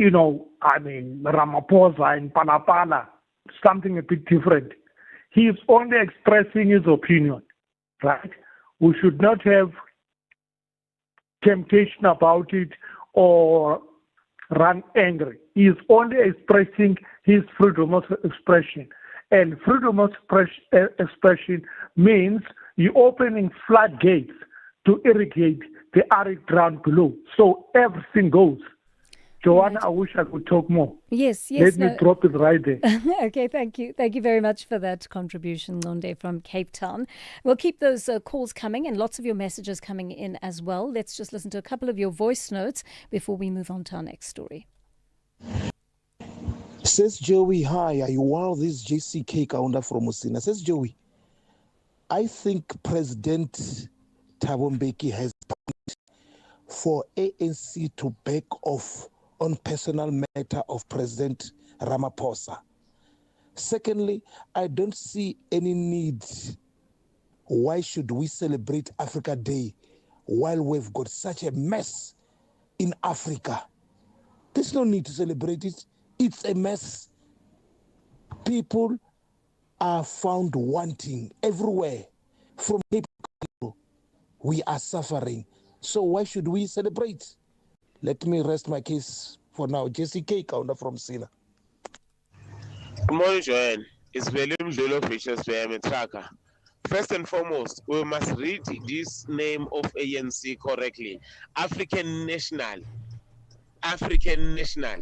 Ramaphosa and Phala Phala, something a bit different, he is only expressing his opinion, right? We should not have temptation about it or run angry. He is only expressing his freedom of expression. And freedom of expression means you're opening floodgates to irrigate the arid ground below. So everything goes. Joanna, I wish I could talk more. Yes. Let me drop it right there. Okay, thank you. Thank you very much for that contribution, Nonde, from Cape Town. We'll keep those calls coming and lots of your messages coming in as well. Let's just listen to a couple of your voice notes before we move on to our next story. Says Joey, hi, are you well? This is JCK Kaunda from Musina. Says Joey, I think President Thabo Mbeki has for ANC to back off on personal matter of President Ramaphosa. Secondly, I don't see any need. Why should we celebrate Africa Day while we've got such a mess in Africa? There's no need to celebrate it. It's a mess. People are found wanting everywhere. From people, we are suffering. So why should we celebrate? Let me rest my case for now. Jesse K. Kaunda from Sina. Good morning, Joanne. It's William Dolo Fisher's Tracker. First and foremost, we must read this name of ANC correctly. African National. African National.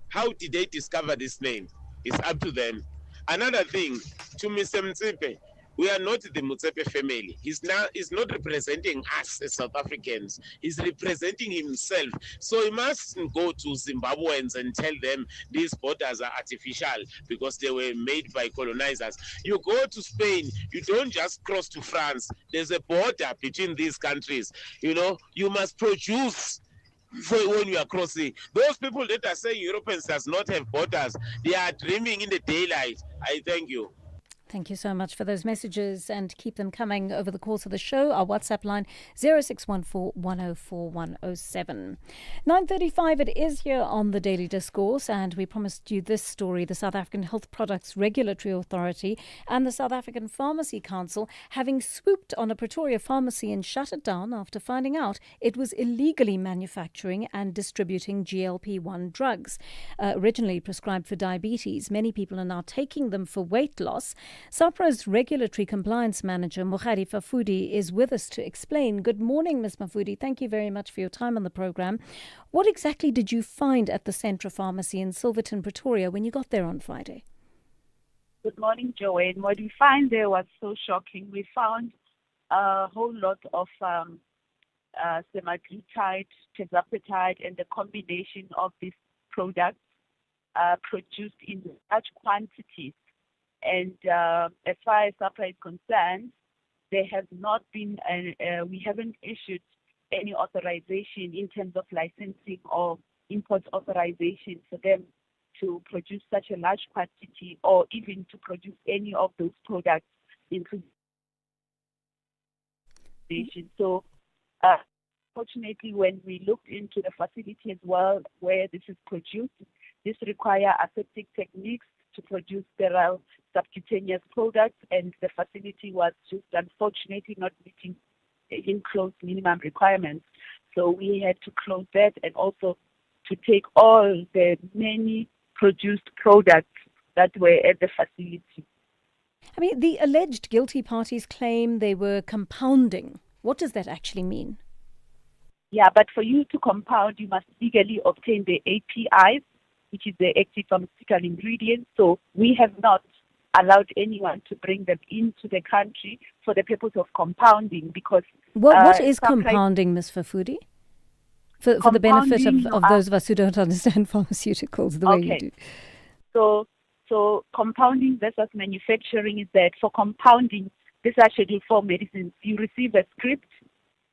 How did they discover this name? It's up to them. Another thing, to Mr. Mtsepe, we are not the Mutsepe family. He's not representing us as South Africans. He's representing himself. So he mustn't go to Zimbabweans and tell them these borders are artificial because they were made by colonizers. You go to Spain, you don't just cross to France. There's a border between these countries. You must produce when you are crossing. Those people that are saying Europeans does not have borders, they are dreaming in the daylight. I thank you. Thank you so much for those messages and keep them coming over the course of the show. Our WhatsApp line 0614 104 107. 9:35 it is here on the Daily Discourse, and we promised you this story. The South African Health Products Regulatory Authority and the South African Pharmacy Council having swooped on a Pretoria pharmacy and shut it down after finding out it was illegally manufacturing and distributing GLP-1 drugs. Originally prescribed for diabetes, many people are now taking them for weight loss. SAFMRA's Regulatory Compliance Manager, Mogadi Fafudi, is with us to explain. Good morning, Ms. Mafudi. Thank you very much for your time on the program. What exactly did you find at the Centra Pharmacy in Silverton, Pretoria, when you got there on Friday? Good morning, Joanne. What we found there was so shocking. We found a whole lot of semaglutide, tirzepatide, and the combination of these products produced in large quantities. And as far as SAFMRA is concerned, there has not been, we haven't issued any authorization in terms of licensing or import authorization for them to produce such a large quantity or even to produce any of those products into the nation. So, fortunately, when we looked into the facility as well where this is produced, this requires aseptic techniques to produce sterile subcutaneous products, and the facility was just unfortunately not meeting the enclosed minimum requirements. So we had to close that and also to take all the many produced products that were at the facility. I mean, the alleged guilty parties claim they were compounding. What does that actually mean? Yeah, but for you to compound, you must legally obtain the APIs, which is the active pharmaceutical ingredients. So we have not allowed anyone to bring them into the country for the purpose of compounding because... What is compounding, Ms. Fafudi? For the benefit of those of us who don't understand pharmaceuticals the way you do. So compounding versus manufacturing is that for compounding, these are Schedule 4 medicines. You receive a script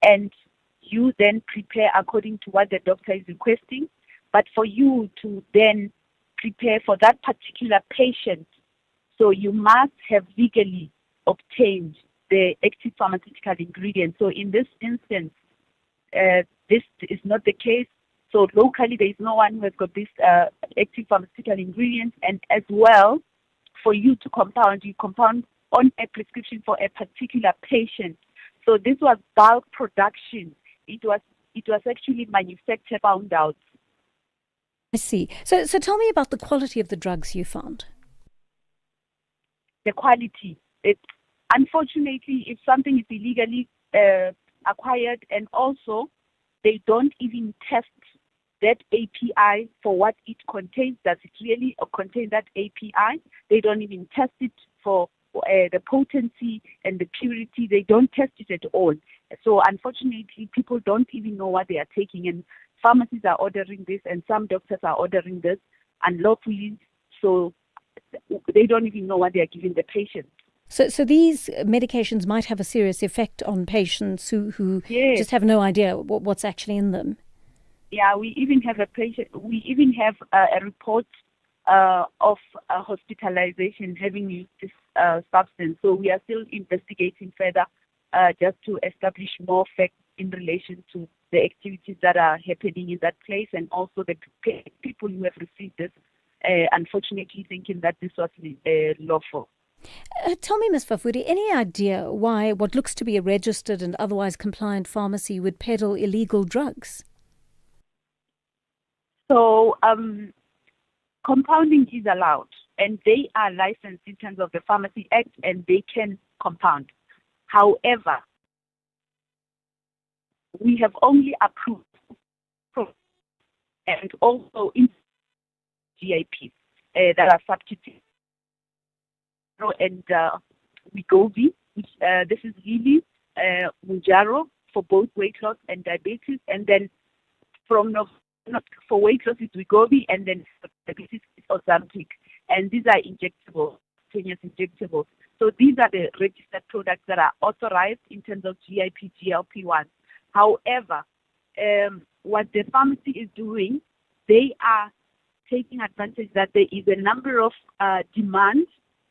and you then prepare according to what the doctor is requesting. But for you to then prepare for that particular patient, so you must have legally obtained the active pharmaceutical ingredients. So in this instance, this is not the case. So locally, there is no one who has got this active pharmaceutical ingredients. And as well, for you to compound, you compound on a prescription for a particular patient. So this was bulk production. It was actually manufactured, found out. I see. So tell me about the quality of the drugs you found. The quality. Unfortunately, if something is illegally acquired, and also they don't even test that API for what it contains. Does it really contain that API? They don't even test it for the potency and the purity. They don't test it at all. So unfortunately, people don't even know what they are taking, and pharmacies are ordering this, and some doctors are ordering this unlawfully. So they don't even know what they are giving the patient. So these medications might have a serious effect on patients who just have no idea what's actually in them. Yeah, we even have a report of hospitalization having used this substance. So we are still investigating further just to establish more facts in relation to the activities that are happening in that place, and also the people who have received this, unfortunately thinking that this was lawful. Tell me, Ms. Fafudi, any idea why what looks to be a registered and otherwise compliant pharmacy would peddle illegal drugs? So compounding is allowed, and they are licensed in terms of the Pharmacy Act, and they can compound. However, we have only approved and also in GIPs that are substituted. And Wegovy, which this is really Mounjaro for both weight loss and diabetes, and then for weight loss is Wegovy, and then for diabetes is Ozempic, and these are injectable, continuous injectables. So these are the registered products that are authorized in terms of GIP, GLP-1. However, what the pharmacy is doing, they are taking advantage that there is a number of demands,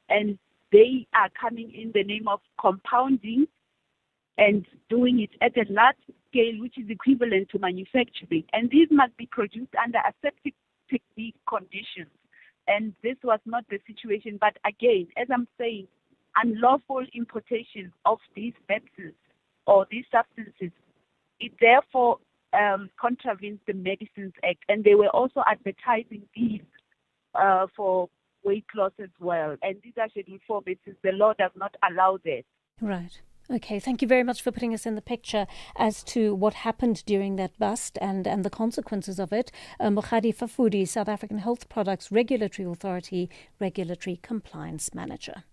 and they are coming in the name of compounding and doing it at a large scale, which is equivalent to manufacturing. And these must be produced under aseptic technique conditions. And this was not the situation. But again, as I'm saying, unlawful importation of these medicines or these substances, it therefore contravenes the Medicines Act. And they were also advertising these for weight loss as well. And these are Schedule 4 medicines. The law does not allow that. Right. Okay, thank you very much for putting us in the picture as to what happened during that bust and the consequences of it. Mokgadi Fafudi, South African Health Products Regulatory Authority, Regulatory Compliance Manager.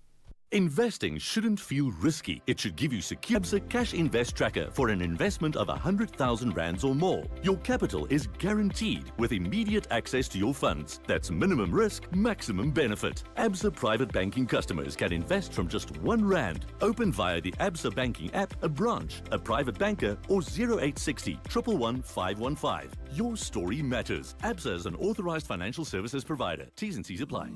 Investing shouldn't feel risky. It should give you secure Absa Cash Invest Tracker for an investment of 100,000 rands or more. Your capital is guaranteed with immediate access to your funds. That's minimum risk, maximum benefit. Absa Private Banking customers can invest from just R1. Open via the Absa Banking app, a branch, a private banker, or 0860 111 515. Your story matters. Absa is an authorized financial services provider. T's and C's apply.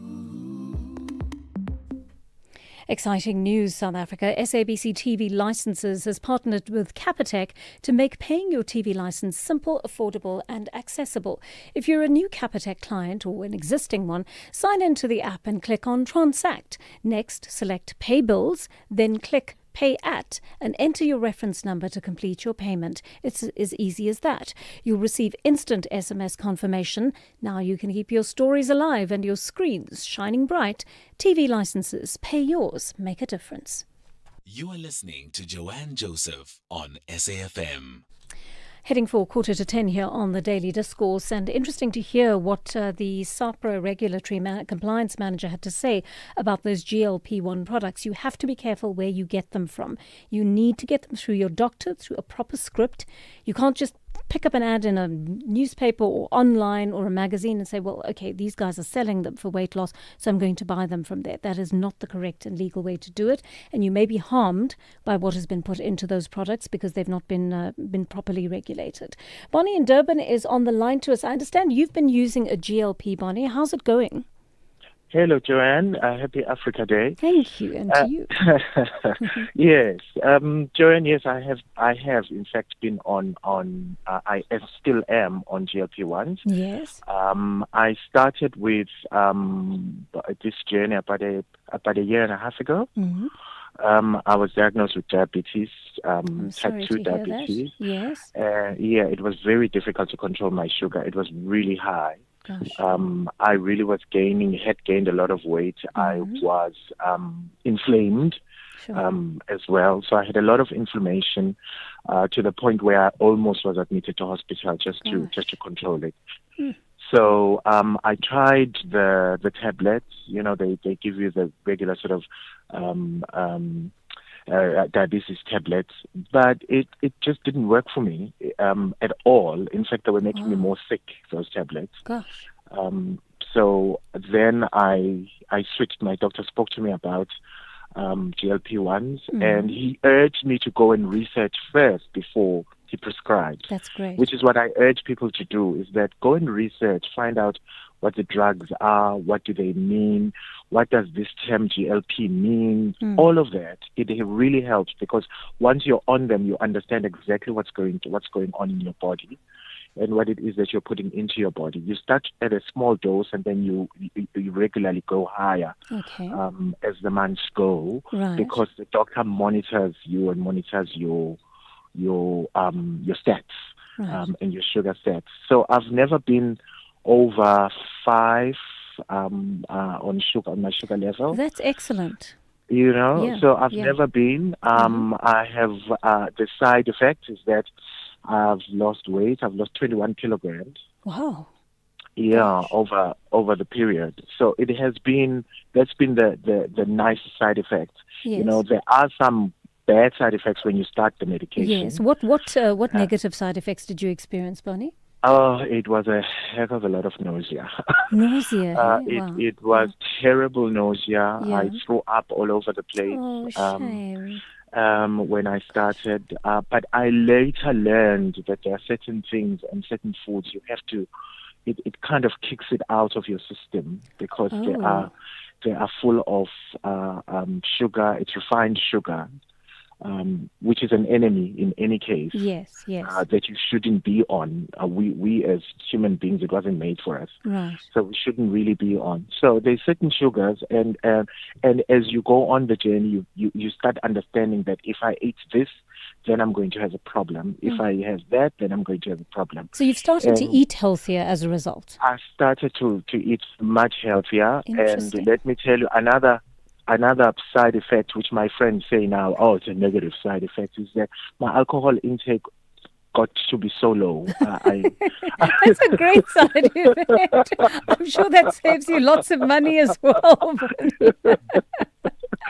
Exciting news, South Africa. SABC TV Licenses has partnered with Capitec to make paying your TV license simple, affordable and accessible. If you're a new Capitec client or an existing one, sign into the app and click on Transact. Next, select Pay Bills, then click Pay At and enter your reference number to complete your payment. It's as easy as that. You'll receive instant SMS confirmation. Now you can keep your stories alive and your screens shining bright. TV licenses, pay yours, make a difference. You are listening to Joanne Joseph on SAFM. Heading for 9:45 here on the Daily Discourse, and interesting to hear what the SAPRA regulatory compliance manager had to say about those GLP-1 products. You have to be careful where you get them from. You need to get them through your doctor, through a proper script. You can't just pick up an ad in a newspaper or online or a magazine and say, well, okay, these guys are selling them for weight loss, so I'm going to buy them from there. That is not the correct and legal way to do it. And you may be harmed by what has been put into those products because they've not been properly regulated. Bonnie in Durban is on the line to us. I understand you've been using a GLP, Bonnie. How's it going? Hello, Joanne. Happy Africa Day. Thank you, and to you. Yes, Joanne. Yes, I have in fact been on. I still am on GLP-1s. Yes. I started with this journey about a year and a half ago. Mm-hmm. I was diagnosed with diabetes, type 2 diabetes. Yes. Yeah, it was very difficult to control my sugar. It was really high. Gosh. I really had gained a lot of weight. I was inflamed as well. So I had a lot of inflammation to the point where I almost was admitted to hospital just to control it. So I tried the tablets. You know, they give you the regular sort of diabetes tablets, but it just didn't work for me at all. In fact, they were making me more sick, those tablets. Gosh. So then I switched. My doctor spoke to me about GLP-1s, and he urged me to go and research first before he prescribed. That's great. Which is what I urge people to do, is that go and research, find out what the drugs are, what do they mean, what does this term GLP mean, all of that. It really helps, because once you're on them, you understand exactly what's going on in your body and what it is that you're putting into your body. You start at a small dose, and then you regularly go higher as the months go, because the doctor monitors you and monitors your stats and your sugar stats. So I've never been over 5 on my sugar level. That's excellent. You know, Yeah, so I've yeah. never been. I have the side effect is that I've lost weight. I've lost 21 kilograms. Wow. Yeah, over the period. So it has been, that's been the nice side effect. Yes. You know, there are some bad side effects when you start the medication. Yes. What negative side effects did you experience, Bonnie? Oh, it was a heck of a lot of nausea. Nausea. Hey? Wow. It was terrible nausea. Yeah. I threw up all over the place. Oh, shame. When I started. But I later learned that there are certain things and certain foods you have to, it kind of kicks it out of your system, because they are full of sugar. It's refined sugar, which is an enemy in any case. Yes. That you shouldn't be on. We as human beings, it wasn't made for us. Right. So we shouldn't really be on. So there's certain sugars, and as you go on the journey, you start understanding that if I eat this, then I'm going to have a problem. If I have that, then I'm going to have a problem. So you've started to eat healthier as a result. I started to eat much healthier, and let me tell you another side effect, which my friends say now, it's a negative side effect, is that my alcohol intake got to be so low. That's a great side effect. I'm sure that saves you lots of money as well.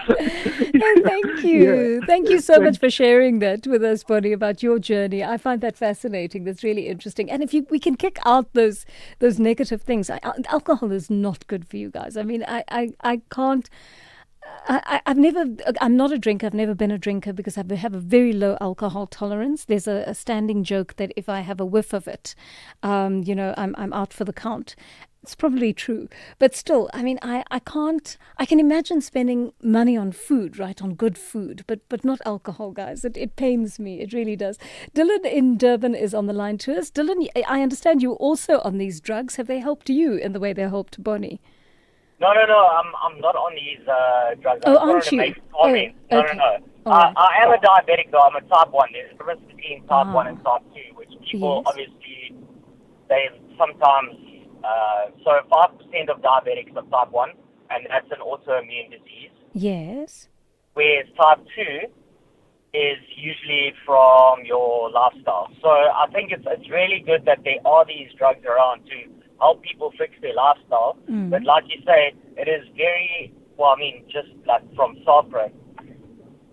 And thank you. Yeah. Thank you so much for sharing that with us, Bonnie, about your journey. I find that fascinating. That's really interesting. And if we can kick out those negative things. Alcohol is not good for you guys. I mean, I can't. I'm not a drinker. I've never been a drinker because I have a very low alcohol tolerance. There's a standing joke that if I have a whiff of it, I'm out for the count. It's probably true. But still, I mean, I can imagine spending money on food, right, on good food, but not alcohol, guys. It pains me. It really does. Dylan in Durban is on the line to us. Dylan, I understand you also on these drugs. Have they helped you in the way they helped Bonnie? No. I'm not on these drugs. Oh, aren't you? No. Okay. I am a diabetic, though. I'm a type 1. There's a difference between type 1 and type 2, which people obviously, they sometimes... so 5% of diabetics are type 1, and that's an autoimmune disease. Yes. Whereas type 2 is usually from your lifestyle. So I think it's really good that there are these drugs around to help people fix their lifestyle. But like you say, it is very, just like from SAfmRadio,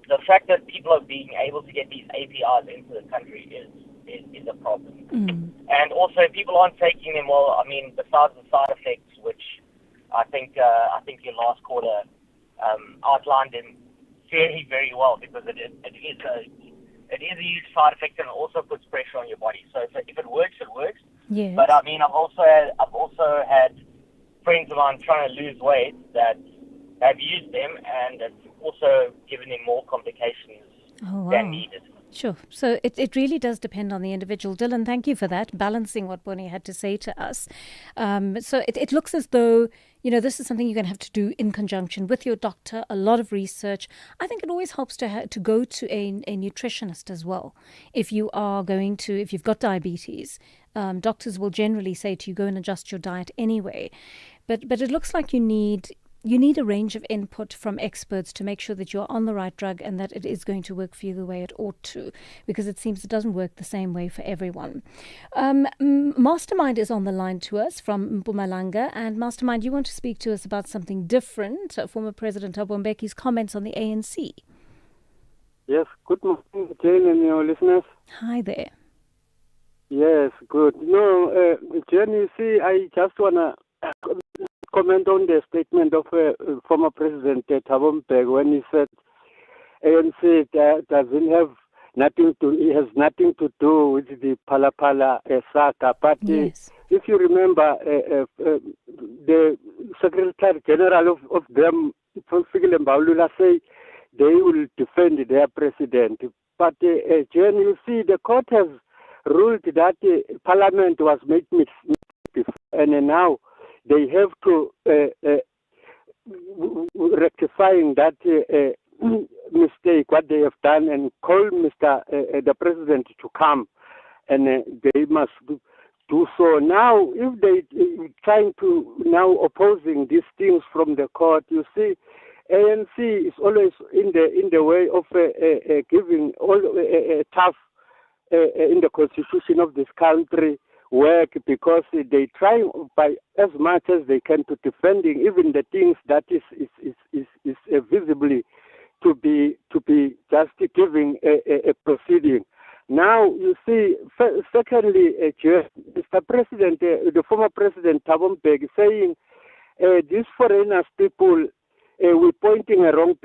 the fact that people are being able to get these APIs into the country is a problem. And also, people aren't taking them well. I mean, besides the side effects, which I think your last caller outlined them very, very well, because it is a huge side effect, and it also puts pressure on your body. So if it works, it works. Yes. But I mean, I've also had friends of mine trying to lose weight that have used them, and it's also given them more complications than needed. Sure. So it really does depend on the individual. Dylan, thank you for that, balancing what Bonnie had to say to us. So it looks as though, this is something you're going to have to do in conjunction with your doctor, a lot of research. I think it always helps to go to a nutritionist as well. If you've got diabetes, doctors will generally say to you, go and adjust your diet anyway. But it looks like you need a range of input from experts to make sure that you're on the right drug and that it is going to work for you the way it ought to, because it seems it doesn't work the same way for everyone. Mastermind is on the line to us from Mpumalanga, and Mastermind, you want to speak to us about something different, former President Thabo Mbeki's comments on the ANC. Yes, good morning, Jane and your listeners. Hi there. Yes, good. No, Jane, you see, I just want to comment on the statement of former President Thabo Mbeki when he said ANC doesn't have it has nothing to do with the Phala Phala saga. But if you remember, the Secretary General of them, Fikile Mbalula, say they will defend their president. But Jen, you see, the court has ruled that Parliament was made mistake, and now they have to rectifying that mistake, what they have done, and call the president to come, and they must do so. Now, if they trying to now opposing these things from the court, you see, ANC is always in the way of giving all tough in the constitution of this country work, because they try by as much as they can to defending even the things that is visibly to be just giving a proceeding. Now you see, secondly, Mr. President, the former President Thabo Mbeki saying these foreigners people, we're pointing at wrong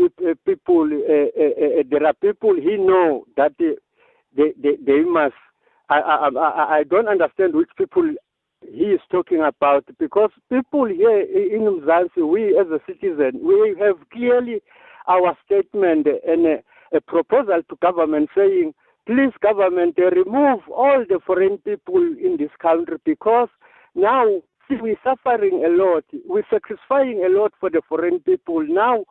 people. There are people he know that they must. I don't understand which people he is talking about, because people here in Mzansi, we as a citizen, we have clearly our statement and a proposal to government saying, please government, remove all the foreign people in this country, because now we're suffering a lot, we're sacrificing a lot for the foreign people. Now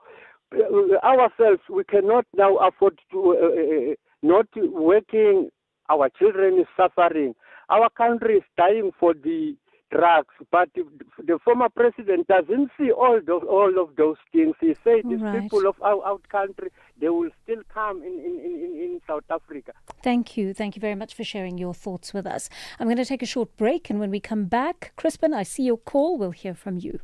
ourselves, we cannot now afford to not working. Our children is suffering. Our country is dying for the drugs. But the former president doesn't see all of those things. He said these people of our country, they will still come in South Africa. Thank you. Thank you very much for sharing your thoughts with us. I'm going to take a short break, and when we come back, Crispin, I see your call. We'll hear from you.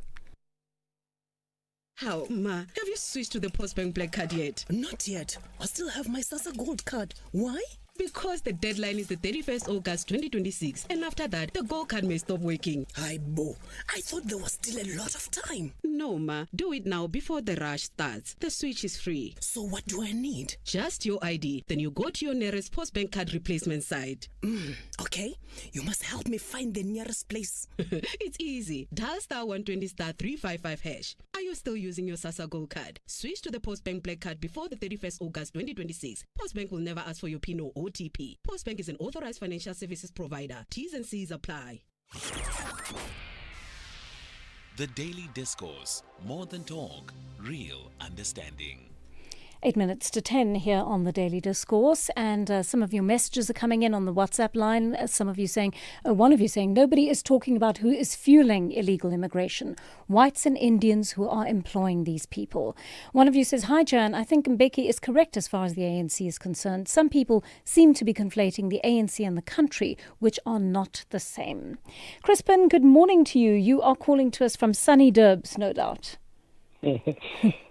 How, Ma? Have you switched to the Postbank Black Card yet? Not yet. I still have my SASSA Gold Card. Why? Because the deadline is the 31st August 2026, and after that, the Gold Card may stop working. Hi, Bo. I thought there was still a lot of time. No, Ma. Do it now before the rush starts. The switch is free. So what do I need? Just your ID. Then you go to your nearest Postbank Card replacement site. Okay. You must help me find the nearest place. It's easy. Dial *120 *355 hash. Are you still using your SASSA Gold Card? Switch to the Postbank Black Card before the 31st August 2026. Postbank will never ask for your PIN or OTP. Postbank is an authorized financial services provider. T's and C's apply. The Daily Discourse. More than talk, real understanding. 8 minutes to 10 here on the Daily Discourse, and some of your messages are coming in on the WhatsApp line. Some of you saying, one of you saying, nobody is talking about who is fueling illegal immigration. Whites and Indians who are employing these people. One of you says, hi Jan, I think Mbeki is correct as far as the ANC is concerned. Some people seem to be conflating the ANC and the country, which are not the same. Crispin, good morning to you. You are calling to us from sunny Durbs, no doubt.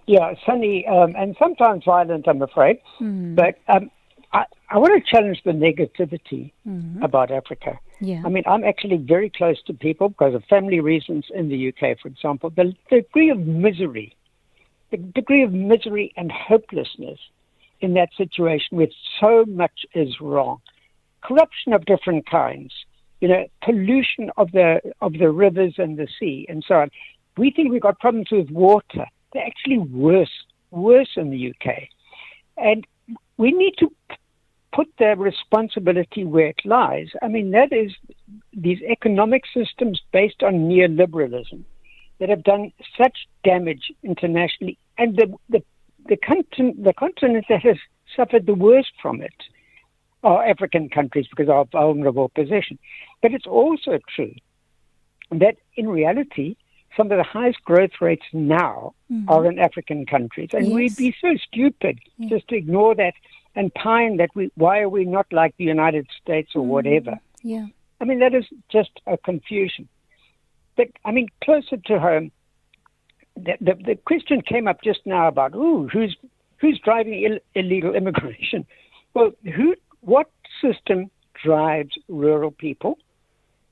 Yeah, sunny and sometimes violent, I'm afraid. But I want to challenge the negativity about Africa. Yeah. I mean, I'm actually very close to people because of family reasons in the UK, for example. The degree of misery and hopelessness in that situation where so much is wrong. Corruption of different kinds, pollution of the rivers and the sea and so on. We think we've got problems with water. They're actually worse in the UK. And we need to put the responsibility where it lies. I mean, that is these economic systems based on neoliberalism that have done such damage internationally. And the continent that has suffered the worst from it are African countries because of our vulnerable position. But it's also true that in reality, some of the highest growth rates now are in African countries. And we'd be so stupid just to ignore that and pine that why are we not like the United States or whatever. Yeah. I mean, that is just a confusion. But, I mean, closer to home, the question came up just now about, who's driving illegal immigration? Well, what system drives rural people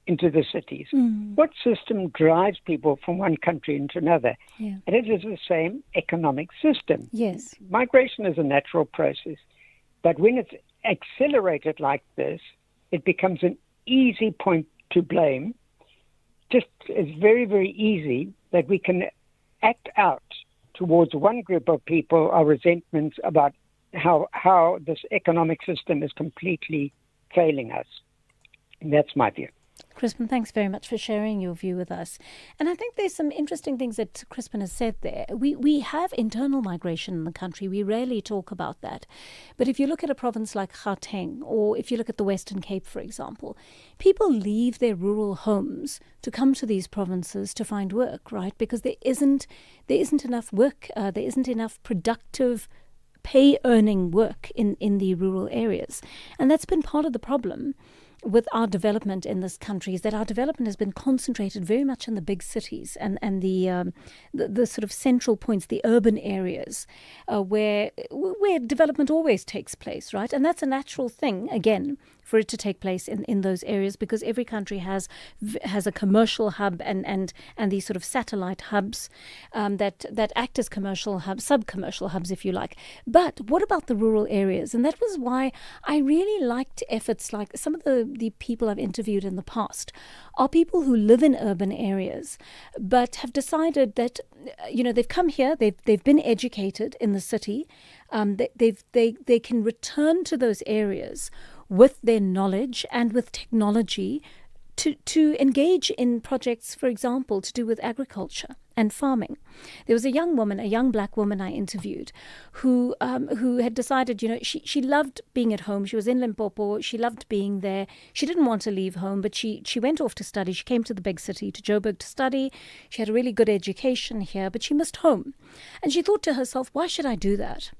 into the cities? What system drives people from one country into another? Yeah. And it is the same economic system. Yes. Migration is a natural process. But when it's accelerated like this, it becomes an easy point to blame. It's very, very easy that we can act out towards one group of people our resentments about how this economic system is completely failing us. And that's my view. Crispin, thanks very much for sharing your view with us. And I think there's some interesting things that Crispin has said there. We have internal migration in the country. We rarely talk about that. But if you look at a province like Gauteng, or if you look at the Western Cape, for example, people leave their rural homes to come to these provinces to find work, right? Because there isn't enough work. There isn't enough productive pay-earning work in the rural areas. And that's been part of the problem with our development in this country, is that our development has been concentrated very much in the big cities and the sort of central points, the urban areas, where development always takes place, right? And that's a natural thing, again, for it to take place in those areas, because every country has a commercial hub and these sort of satellite hubs that act as commercial hubs, sub-commercial hubs, if you like. But what about the rural areas? And that was why I really liked efforts like some of the people I've interviewed in the past are people who live in urban areas but have decided that they've come here, they've been educated in the city, they can return to those areas with their knowledge and with technology to engage in projects, for example, to do with agriculture and farming. There was a young black woman I interviewed who had decided, she loved being at home. She was in Limpopo. She loved being there. She didn't want to leave home, but she went off to study. She came to the big city, to Joburg, to study. She had a really good education here, but she missed home. And she thought to herself, why should I do that?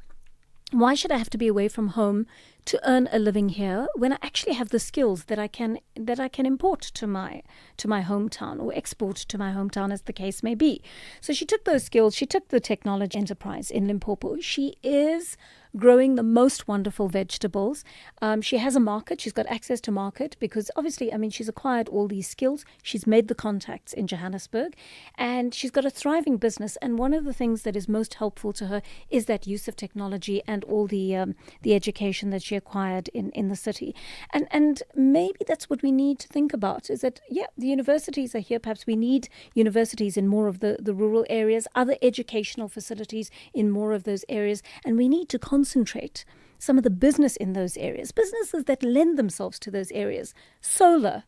Why should I have to be away from home to earn a living here when I actually have the skills that I can import to my hometown or export to my hometown, as the case may be? So she took those skills. She took the technology enterprise in Limpopo. She is growing the most wonderful vegetables. She has a market. She's got access to market because obviously, she's acquired all these skills. She's made the contacts in Johannesburg and she's got a thriving business. And one of the things that is most helpful to her is that use of technology and all the education that she acquired in the city. And maybe that's what we need to think about, is that, the universities are here. Perhaps we need universities in more of the rural areas, other educational facilities in more of those areas. And we need to concentrate some of the business in those areas, businesses that lend themselves to those areas, solar,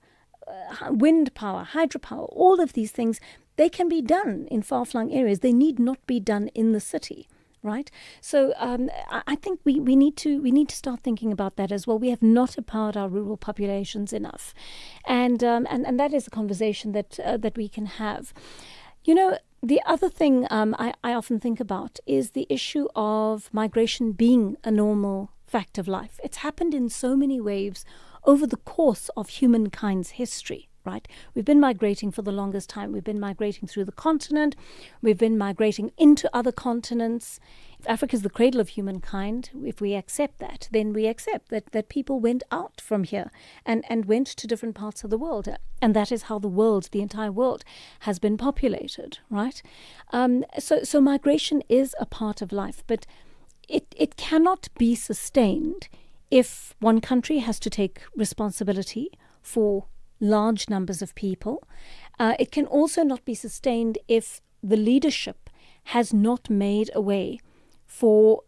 wind power, hydropower, all of these things, they can be done in far-flung areas. They need not be done in the city, right? So I think we need to start thinking about that as well. We have not empowered our rural populations enough, and that is a conversation that we can have. The other thing I often think about is the issue of migration being a normal fact of life. It's happened in so many waves over the course of humankind's history, right? We've been migrating for the longest time. We've been migrating through the continent. We've been migrating into other continents. If Africa is the cradle of humankind, if we accept that, then we accept that people went out from here and went to different parts of the world. And that is how the entire world, has been populated, right? So migration is a part of life, but it cannot be sustained if one country has to take responsibility for large numbers of people. It can also not be sustained if the leadership has not made a way for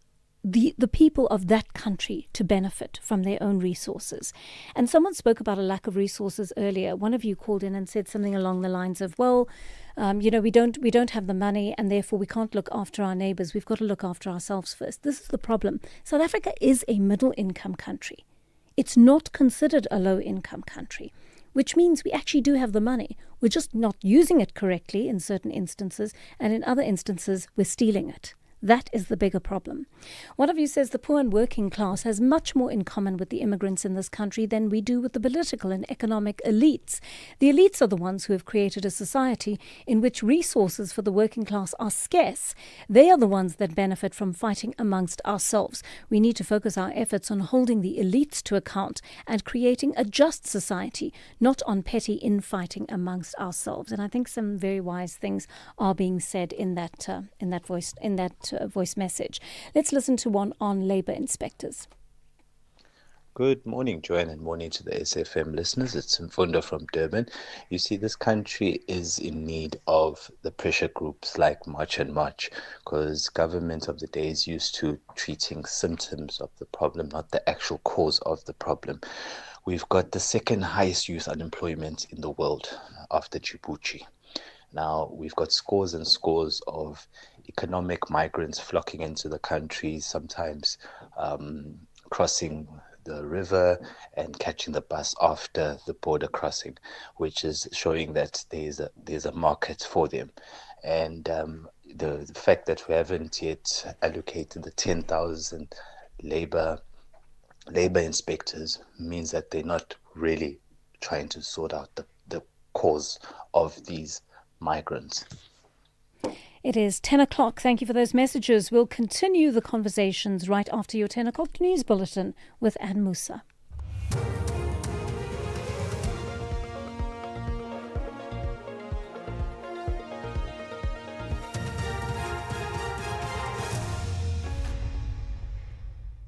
the people of that country to benefit from their own resources. And someone spoke about a lack of resources earlier. One of you called in and said something along the lines of, we don't have the money and therefore we can't look after our neighbors. We've got to look after ourselves first. This is the problem. South Africa is a middle income country. It's not considered a low income country, which means we actually do have the money. We're just not using it correctly in certain instances, and in other instances, we're stealing it. That is the bigger problem. One of you says the poor and working class has much more in common with the immigrants in this country than we do with the political and economic elites. The elites are the ones who have created a society in which resources for the working class are scarce. They are the ones that benefit from fighting amongst ourselves. We need to focus our efforts on holding the elites to account and creating a just society, not on petty infighting amongst ourselves. And I think some very wise things are being said in that voice message. Let's listen to one on labour inspectors. Good morning, Joanne, and morning to the SAfm listeners. It's Mfundo from Durban. You see, this country is in need of the pressure groups like March and March, because government of the day is used to treating symptoms of the problem, not the actual cause of the problem. We've got the second highest youth unemployment in the world after Djibouti. Now, we've got scores and scores of economic migrants flocking into the country, sometimes crossing the river and catching the bus after the border crossing, which is showing that there's a market for them. And the fact that we haven't yet allocated the 10,000 labor inspectors means that they're not really trying to sort out the cause of these migrants. It is 10 o'clock. Thank you for those messages. We'll continue the conversations right after your 10 o'clock news bulletin with Anne Musa.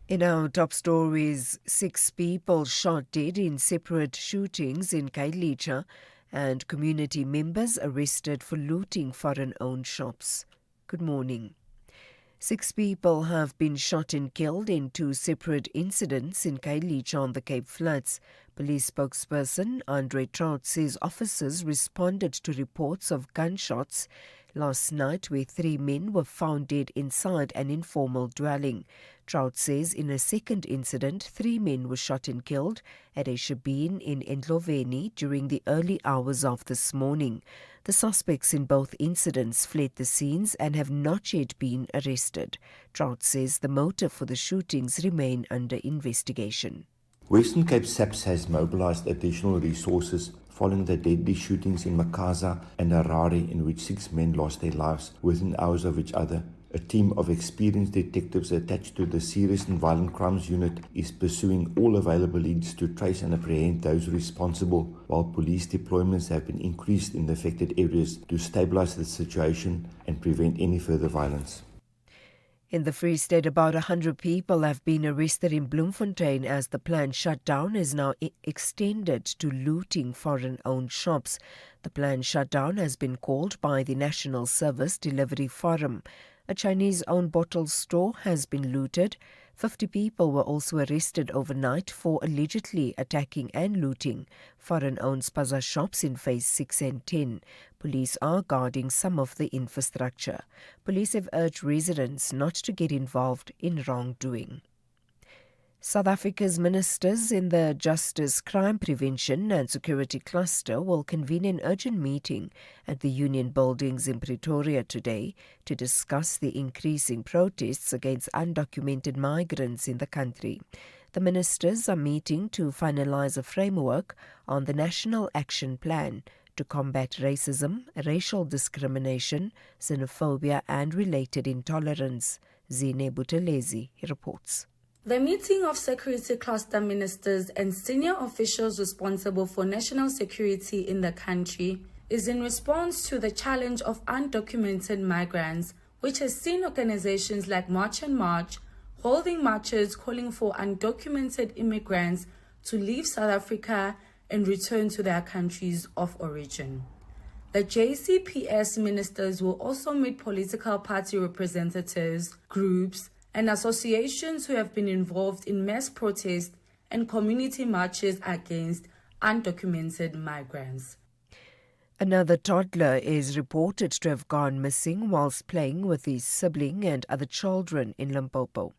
In our top stories, 6 people shot dead in separate shootings in Kailicha, and community members arrested for looting foreign-owned shops. Good morning. 6 people have been shot and killed in 2 separate incidents in Kailicha on the Cape Flats. Police spokesperson Andre Trout says officers responded to reports of gunshots last night, where 3 men were found dead inside an informal dwelling. Trout says in a second incident, 3 men were shot and killed at a shebeen in Endloveni during the early hours of this morning. The suspects in both incidents fled the scenes and have not yet been arrested. Trout says the motive for the shootings remain under investigation. Western Cape SAPS has mobilized additional resources following the deadly shootings in Makaza and Harare, in which 6 men lost their lives within hours of each other. A team of experienced detectives attached to the Serious and Violent Crimes Unit is pursuing all available leads to trace and apprehend those responsible, while police deployments have been increased in the affected areas to stabilize the situation and prevent any further violence. In the Free State, about 100 people have been arrested in Bloemfontein as the planned shutdown is now extended to looting foreign-owned shops. The planned shutdown has been called by the National Service Delivery Forum. A Chinese-owned bottle store has been looted. 50 people were also arrested overnight for allegedly attacking and looting foreign-owned spaza shops in Phase 6 and 10. Police are guarding some of the infrastructure. Police have urged residents not to get involved in wrongdoing. South Africa's ministers in the Justice, Crime Prevention and Security Cluster will convene an urgent meeting at the Union Buildings in Pretoria today to discuss the increasing protests against undocumented migrants in the country. The ministers are meeting to finalize a framework on the National Action Plan to combat racism, racial discrimination, xenophobia and related intolerance. Zine Butelezi reports. The meeting of security cluster ministers and senior officials responsible for national security in the country is in response to the challenge of undocumented migrants, which has seen organizations like March and March holding marches calling for undocumented immigrants to leave South Africa and return to their countries of origin. The JCPS ministers will also meet political party representatives, groups, and associations who have been involved in mass protests and community marches against undocumented migrants. Another toddler is reported to have gone missing whilst playing with his sibling and other children in Limpopo.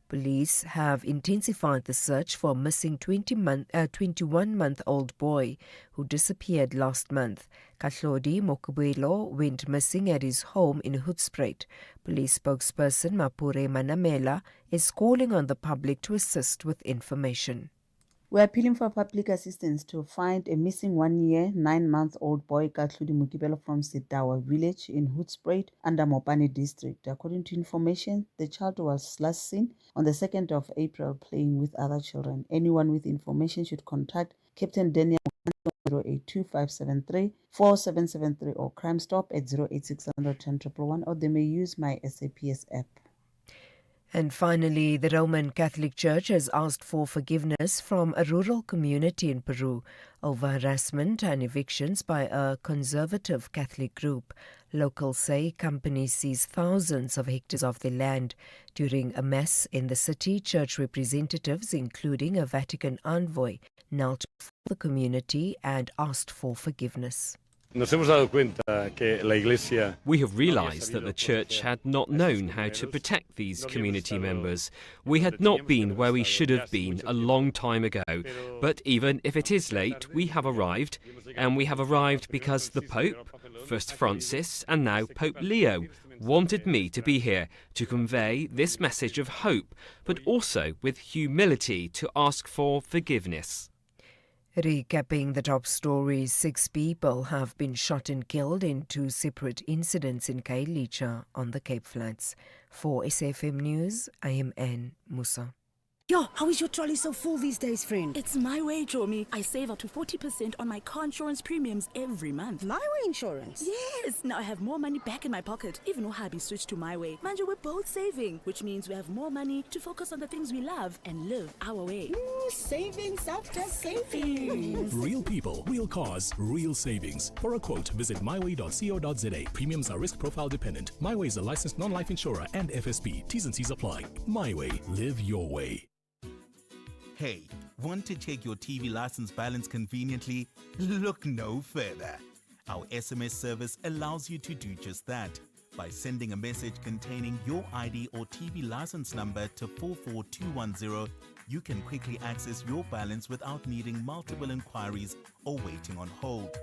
Police have intensified the search for a missing 21-month-old boy who disappeared last month. Katlodi Mokubelo went missing at his home in Hoedspruit. Police spokesperson Mapure Manamela is calling on the public to assist with information. We're appealing for public assistance to find a missing 1-year, 9-month-old boy, Katludi Mukibelo, from Sidawa village in Hoedspruit under Mopani district. According to information, the child was last seen on the 2nd of April playing with other children. Anyone with information should contact Captain Daniel 082-573-4773 or Crime Stop at 086-100-10-111, or they may use my SAPS app. And finally, the Roman Catholic Church has asked for forgiveness from a rural community in Peru over harassment and evictions by a conservative Catholic group. Locals say companies seized thousands of hectares of their land. During a mass in the city, church representatives, including a Vatican envoy, knelt before the community and asked for forgiveness. We have realized that the church had not known how to protect these community members. We had not been where we should have been a long time ago. But even if it is late, we have arrived. And we have arrived because the Pope, first Francis and now Pope Leo, wanted me to be here to convey this message of hope, but also with humility to ask for forgiveness. Recapping the top stories, 6 people have been shot and killed in 2 separate incidents in Khayelitsha on the Cape Flats. For SAFM News, I am Anne Musa. Yo, how is your trolley so full these days, friend? It's my way, Jomi. I save up to 40% on my car insurance premiums every month. My way insurance? Yes! Now I have more money back in my pocket. Even though hubby switched to my way. Manja, we're both saving, which means we have more money to focus on the things we love and live our way. Savings after savings. Real people, real cars, real savings. For a quote, visit myway.co.za. Premiums are risk profile dependent. MyWay is a licensed non-life insurer and FSP. T's and C's apply. MyWay, live your way. Hey, want to check your TV license balance conveniently? Look no further. Our SMS service allows you to do just that. By sending a message containing your ID or TV license number to 44210, you can quickly access your balance without needing multiple inquiries or waiting on hold.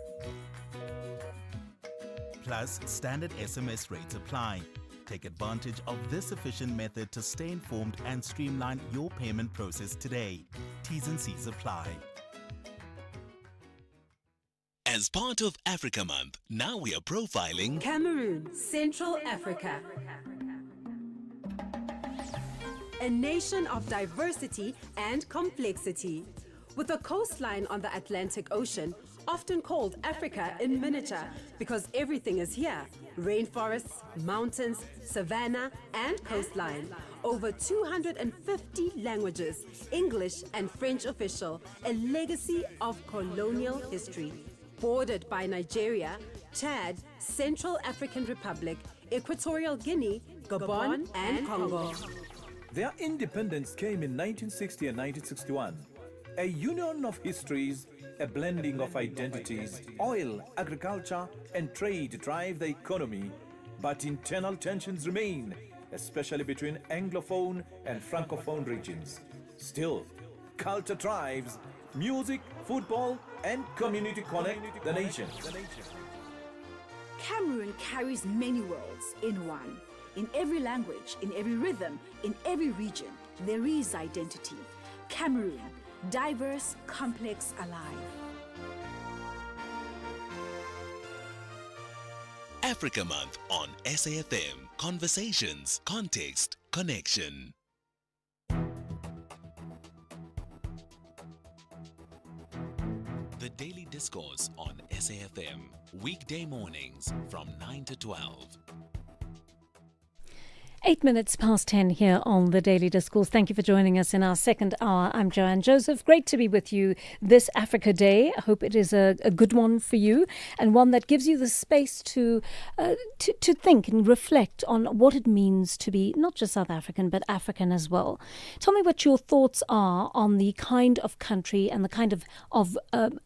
Plus, standard SMS rates apply. Take advantage of this efficient method to stay informed and streamline your payment process today. T's and C's apply. As part of Africa Month, now we are profiling Cameroon, Central Africa. A nation of diversity and complexity. With a coastline on the Atlantic Ocean, often called Africa in miniature because everything is here. Rainforests, mountains, savanna, and coastline. Over 250 languages, English and French official, a legacy of colonial history. Bordered by Nigeria, Chad, Central African Republic, Equatorial Guinea, Gabon, and Congo. Their independence came in 1960 and 1961. A union of histories, a blending of identities. Oil, agriculture, and trade drive the economy, but internal tensions remain, especially between Anglophone and Francophone regions. Still, culture thrives. Music, football, and community connect the nation. Cameroon carries many worlds in one. In every language, in every rhythm, in every region, there is identity. Cameroon, diverse, complex, alive. Africa Month on SAfm. Conversations, context, connection. The Daily Discourse on SAfm. Weekday mornings from 9 to 12. 8 minutes past 10 here on the Daily Discourse. Thank you for joining us in our second hour. I'm Joanne Joseph. Great to be with you this Africa Day. I hope it is a good one for you and one that gives you the space to think and reflect on what it means to be not just South African, but African as well. Tell me what your thoughts are on the kind of country and the kind of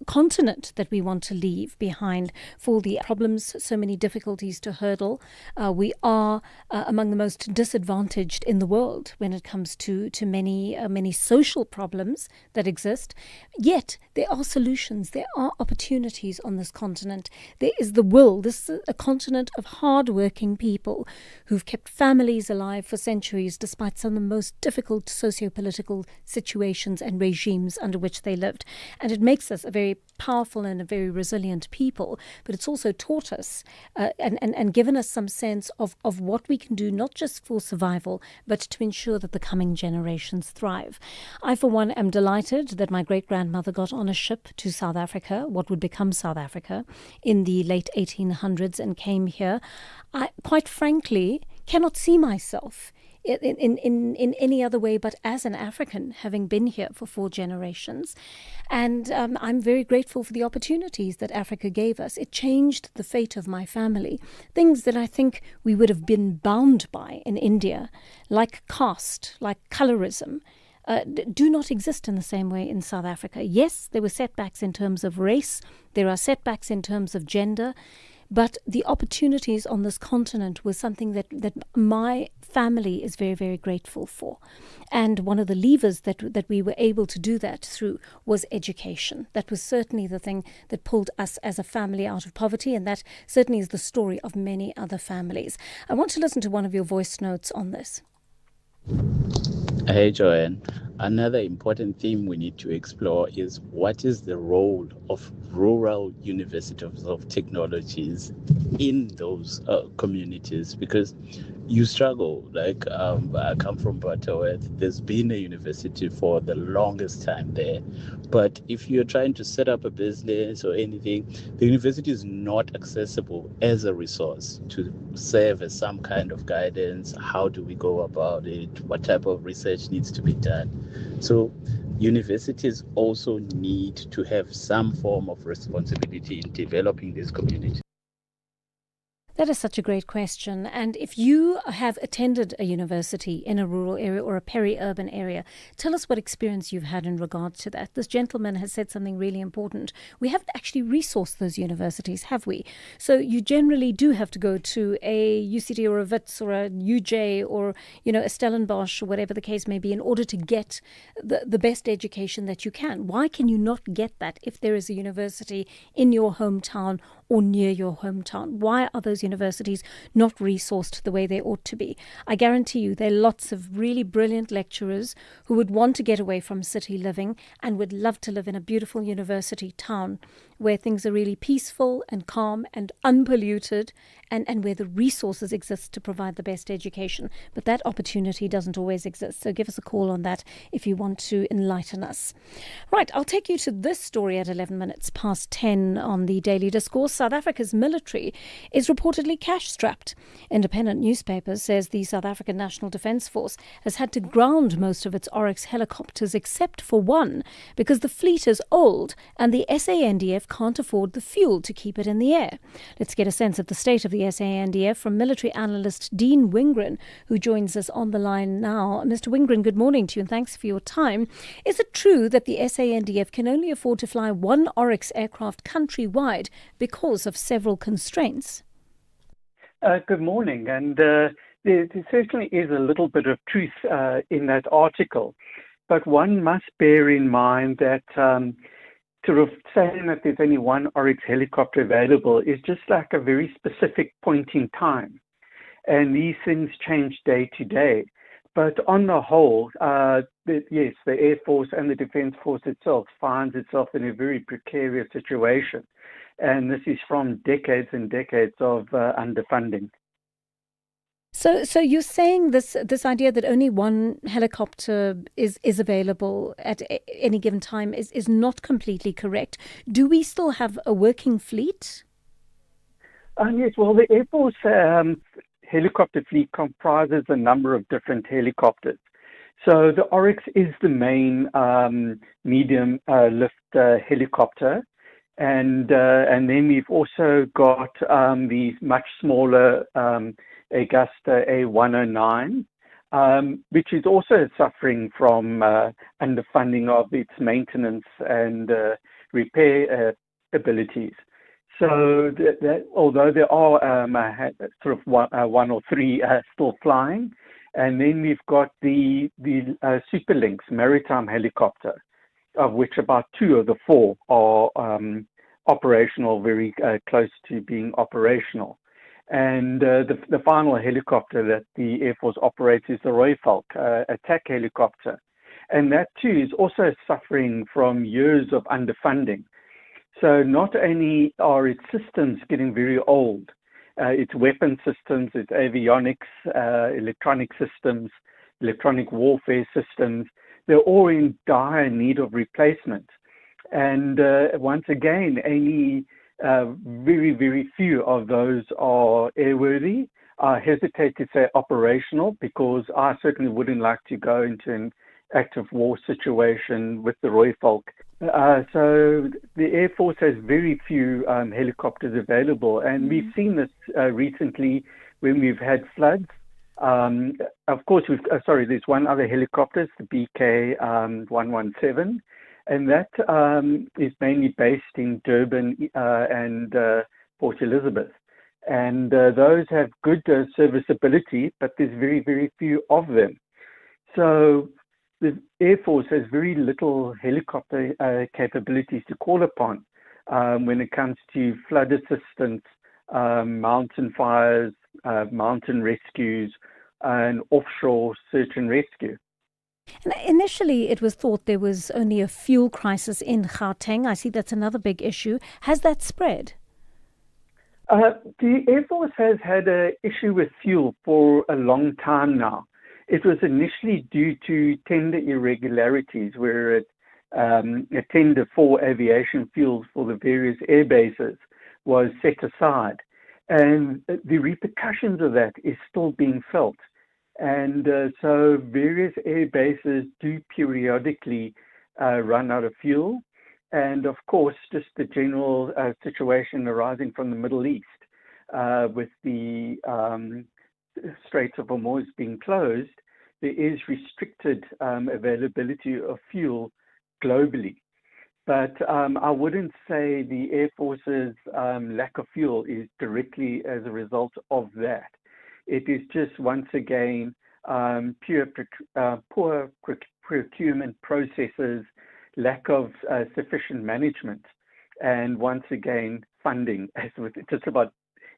continent that we want to leave behind for the problems, so many difficulties to hurdle. We are among the most disadvantaged in the world when it comes to many social problems that exist. Yet there are solutions, there are opportunities on this continent. There is the will. This is a continent of hard-working people who've kept families alive for centuries despite some of the most difficult socio-political situations and regimes under which they lived. And it makes us a very powerful and a very resilient people, but it's also taught us and given us some sense of what we can do, not just for survival, but to ensure that the coming generations thrive. I, for one, am delighted that my great-grandmother got on a ship to South Africa, what would become South Africa, in the late 1800s and came here. I, quite frankly, cannot see myself in any other way but as an African, having been here for 4 generations. And I'm very grateful for the opportunities that Africa gave us. It changed the fate of my family. Things that I think we would have been bound by in India, like caste, like colorism, do not exist in the same way in South Africa. Yes, there were setbacks in terms of race. There are setbacks in terms of gender. But the opportunities on this continent was something that my family is very, very grateful for. And one of the levers that we were able to do that through was education. That was certainly the thing that pulled us as a family out of poverty, and that certainly is the story of many other families. I want to listen to one of your voice notes on this. Hey, Joanne. Another important theme we need to explore is what is the role of rural universities of technologies in those communities, because you struggle. Like I come from Butterworth. There's been a university for the longest time there, but if you're trying to set up a business or anything, the university is not accessible as a resource to serve as some kind of guidance. How do we go about it? What type of research needs to be done? So universities also need to have some form of responsibility in developing these communities. That is such a great question. And if you have attended a university in a rural area or a peri-urban area, tell us what experience you've had in regards to that. This gentleman has said something really important. We haven't actually resourced those universities, have we? So you generally do have to go to a UCT or a WITS or a UJ or, a Stellenbosch or whatever the case may be in order to get the best education that you can. Why can you not get that if there is a university in your hometown or near your hometown? Why are those universities not resourced the way they ought to be? I guarantee you there are lots of really brilliant lecturers who would want to get away from city living and would love to live in a beautiful university town where things are really peaceful and calm and unpolluted and where the resources exist to provide the best education. But that opportunity doesn't always exist. So give us a call on that if you want to enlighten us. Right, I'll take you to this story at 11 minutes past 10 on the Daily Discourse. South Africa's military is reportedly cash-strapped. Independent newspapers says the South African National Defence Force has had to ground most of its Oryx helicopters except for one because the fleet is old and the SANDF can't afford the fuel to keep it in the air. Let's get a sense of the state of the SANDF from military analyst Dean Wingren, who joins us on the line now. Mr. Wingren, good morning to you and thanks for your time. Is it true that the SANDF can only afford to fly one Oryx aircraft countrywide because of several constraints? Good morning, and there certainly is a little bit of truth in that article, but one must bear in mind that sort of saying that there's only one Oryx helicopter available is just like a very specific point in time, and these things change day to day. But on the whole, yes, the Air Force and the Defence Force itself finds itself in a very precarious situation. And this is from decades and decades of underfunding. So you're saying this idea that only one helicopter is available at any given time is not completely correct. Do we still have a working fleet? Yes, well, the Air Force helicopter fleet comprises a number of different helicopters. So the Oryx is the main medium lift helicopter. And then we've also got the much smaller Augusta A109, which is also suffering from underfunding of its maintenance and repair abilities. So that although there are sort of one or three still flying, and then we've got the Superlynx maritime helicopter, of which about two of the four are operational, very close to being operational. And the final helicopter that the Air Force operates is the Rooivalk attack helicopter. And that too is also suffering from years of underfunding. So not only are its systems getting very old, its weapon systems, its avionics, electronic systems, electronic warfare systems, they're all in dire need of replacement. And once again, only very, very few of those are airworthy. I hesitate to say operational because I certainly wouldn't like to go into an active war situation with the Rooivalk. So the Air Force has very few helicopters available. And we've seen this recently when we've had floods. Of course, there's one other helicopter, the BK-117, and that is mainly based in Durban and Port Elizabeth. And those have good serviceability, but there's very, very few of them. So the Air Force has very little helicopter capabilities to call upon when it comes to flood assistance, mountain fires, mountain rescues, and offshore search and rescue. And initially, it was thought there was only a fuel crisis in Gauteng. I see that's another big issue. Has that spread? The Air Force has had an issue with fuel for a long time now. It was initially due to tender irregularities where a tender for aviation fuels for the various air bases was set aside. And the repercussions of that is still being felt. And so various air bases do periodically run out of fuel. And of course, just the general situation arising from the Middle East with the Straits of Hormuz being closed, there is restricted availability of fuel globally. But I wouldn't say the Air Force's lack of fuel is directly as a result of that. It is just, once again, poor procurement processes, lack of sufficient management, and once again, funding. As with just about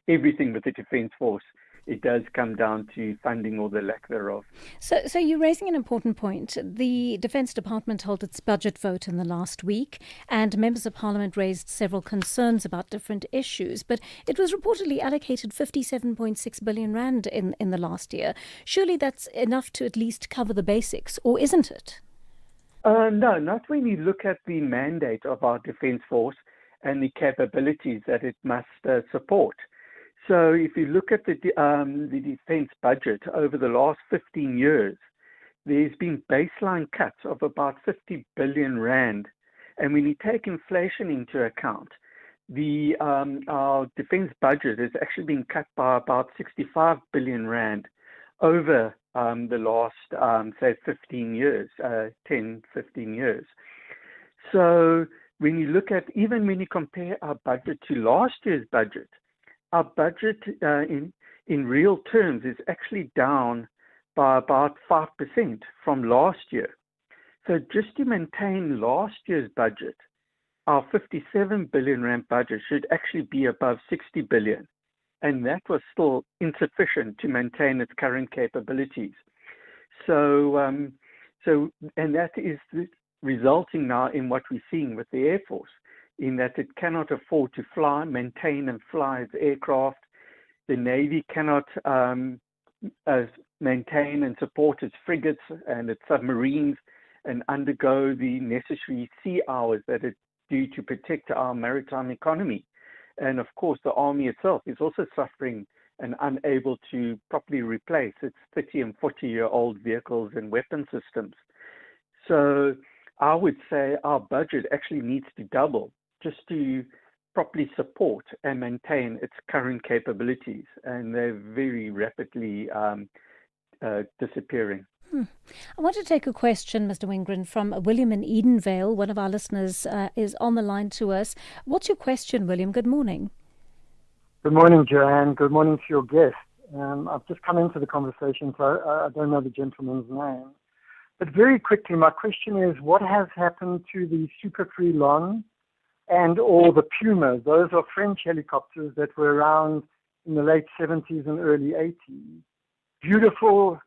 everything with the Defence Force, it does come down to funding or the lack thereof. So you're raising an important point. The Defence Department held its budget vote in the last week, and members of Parliament raised several concerns about different issues, but it was reportedly allocated 57.6 billion rand in the last year. Surely that's enough to at least cover the basics, or isn't it? No, not when you look at the mandate of our Defence Force and the capabilities that it must support. So if you look at the defence budget over the last 15 years, there's been baseline cuts of about 50 billion rand. And when you take inflation into account, our defence budget has actually been cut by about 65 billion rand over the last, say, 15 years, 10, 15 years. So when you look at, even when you compare our budget to last year's budget, our budget in real terms is actually down by about 5% from last year. So just to maintain last year's budget, our 57 billion rand budget should actually be above 60 billion. And that was still insufficient to maintain its current capabilities. So, and that is resulting now in what we're seeing with the Air Force, in that it cannot afford to maintain and fly its aircraft. The Navy cannot maintain and support its frigates and its submarines and undergo the necessary sea hours that it do to protect our maritime economy. And of course, the Army itself is also suffering and unable to properly replace its 30 and 40-year-old vehicles and weapon systems. So I would say our budget actually needs to double just to properly support and maintain its current capabilities, and they're very rapidly disappearing. I want to take a question, Mr. Wingren, from William in Edenvale. One of our listeners is on the line to us. What's your question, William? Good morning. Good morning, Joanne. Good morning to your guest. I've just come into the conversation, so I don't know the gentleman's name. But very quickly, my question is, what has happened to the Super Freelon and or the Puma? Those are French helicopters that were around in the late 70s and early 80s. Beautiful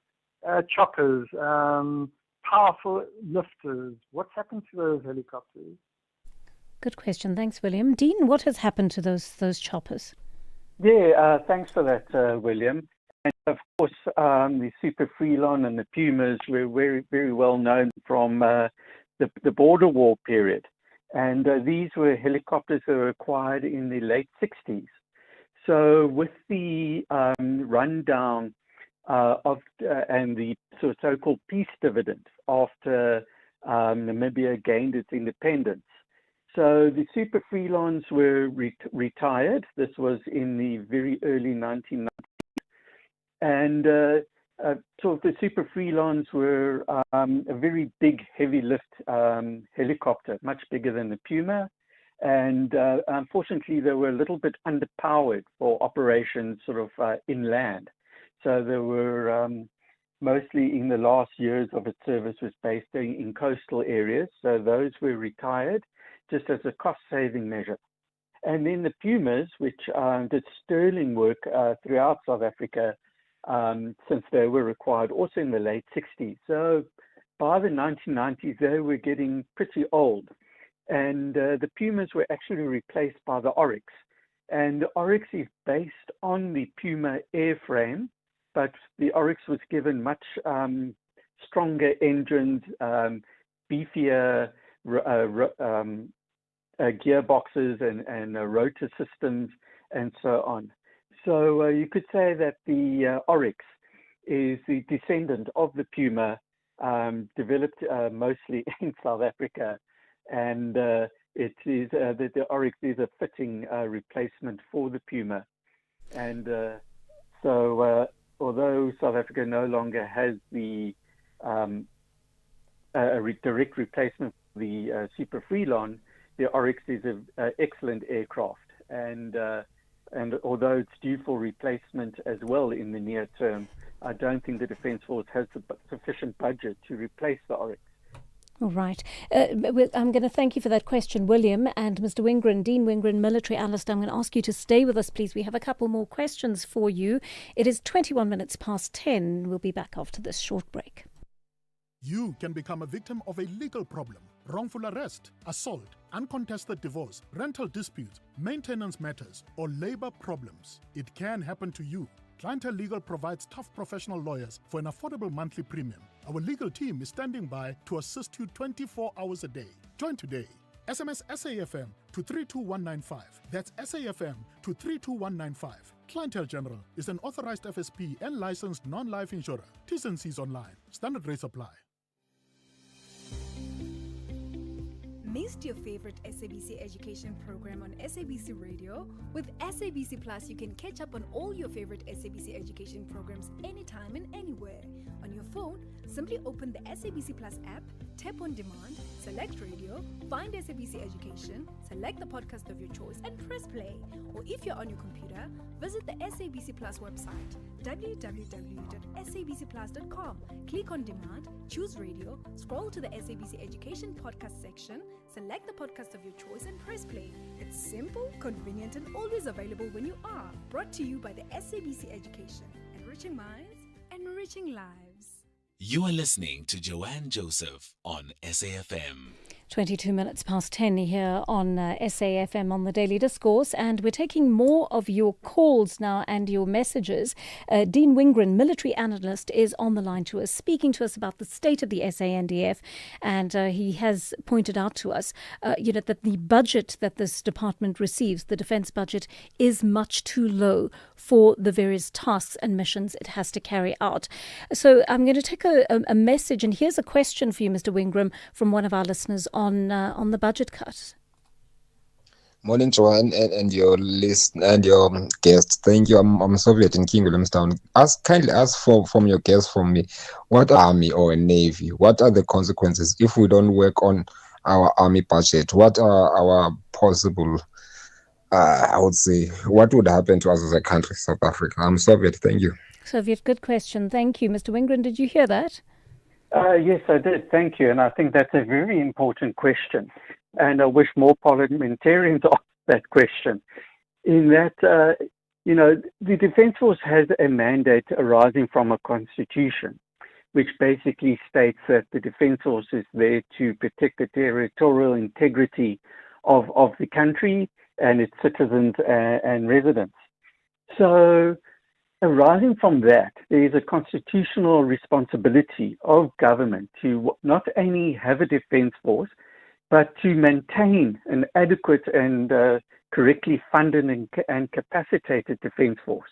choppers, powerful lifters. What's happened to those helicopters? Good question. Thanks, William. Dean, what has happened to those choppers? Yeah, thanks for that, William. And of course, the Super Freelon and the Pumas were very, very well known from the border war period. And these were helicopters that were acquired in the late 60s. So with the rundown and the so-called peace dividend after Namibia gained its independence, so the Super Freelons were retired. This was in the very early 1990s. And so the Super Freelons were a very big, heavy lift helicopter, much bigger than the Puma. And unfortunately, they were a little bit underpowered for operations sort of inland. So they were mostly in the last years of its service was based in coastal areas. So those were retired just as a cost-saving measure. And then the Pumas, which did sterling work throughout South Africa since they were required also in the late 60s. So by the 1990s, they were getting pretty old. And the Pumas were actually replaced by the Oryx. And the Oryx is based on the Puma airframe, but the Oryx was given much stronger engines, beefier gearboxes and rotor systems, and so on. So you could say that the Oryx is the descendant of the Puma, developed mostly in South Africa, and it is the Oryx is a fitting replacement for the Puma. And so although South Africa no longer has the direct replacement for the Super Freelon, the Oryx is an excellent aircraft. And although it's due for replacement as well in the near term, I don't think the Defence Force has sufficient budget to replace the Oryx. All right. I'm going to thank you for that question, William. And Mr. Wingren, Dean Wingren, military analyst, I'm going to ask you to stay with us, please. We have a couple more questions for you. It is 21 minutes past 10. We'll be back after this short break. You can become a victim of a legal problem: wrongful arrest, assault, uncontested divorce, rental disputes, maintenance matters, or labor problems. It can happen to you. Clientele Legal provides tough professional lawyers for an affordable monthly premium. Our legal team is standing by to assist you 24 hours a day. Join today. SMS SAFM to 32195. That's SAFM to 32195. Clientele General is an authorized FSP and licensed non-life insurer. T's and C's online. Standard rates apply. Missed your favorite SABC education program on SABC Radio? With SABC Plus, you can catch up on all your favorite SABC education programs anytime and anywhere. On your phone, simply open the SABC Plus app, tap on demand, select radio, find SABC Education, select the podcast of your choice and press play. Or if you're on your computer, visit the SABC Plus website, www.sabcplus.com. Click on demand, choose radio, scroll to the SABC Education podcast section, select the podcast of your choice and press play. It's simple, convenient and always available when you are. Brought to you by the SABC Education. Enriching minds, enriching lives. You are listening to Joanne Joseph on SAFM. 22 minutes past 10 here on SAFM on the Daily Discourse, and we're taking more of your calls now and your messages. Dean Wingren, military analyst, is on the line to us, speaking to us about the state of the SANDF, and he has pointed out to us, that the budget that this department receives, the defence budget, is much too low for the various tasks and missions it has to carry out. So I'm going to take a message, and here's a question for you, Mr. Wingren, from one of our listeners on the budget cut. Morning, Joanne, and your list and your guests. Thank you. I'm Soviet in King Williamstown. Kindly ask from your guests, from me, what army or a navy? What are the consequences if we don't work on our army budget? What are our possible? I would say, what would happen to us as a country, South Africa? I'm Soviet. Thank you. Soviet, good question. Thank you, Mr. Wingren. Did you hear that? Yes, I did. Thank you. And I think that's a very important question. And I wish more parliamentarians asked that question. In that, the Defence Force has a mandate arising from a constitution, which basically states that the Defence Force is there to protect the territorial integrity of the country and its citizens and residents. So, arising from that, there is a constitutional responsibility of government to not only have a defence force, but to maintain an adequate and correctly funded and capacitated defence force.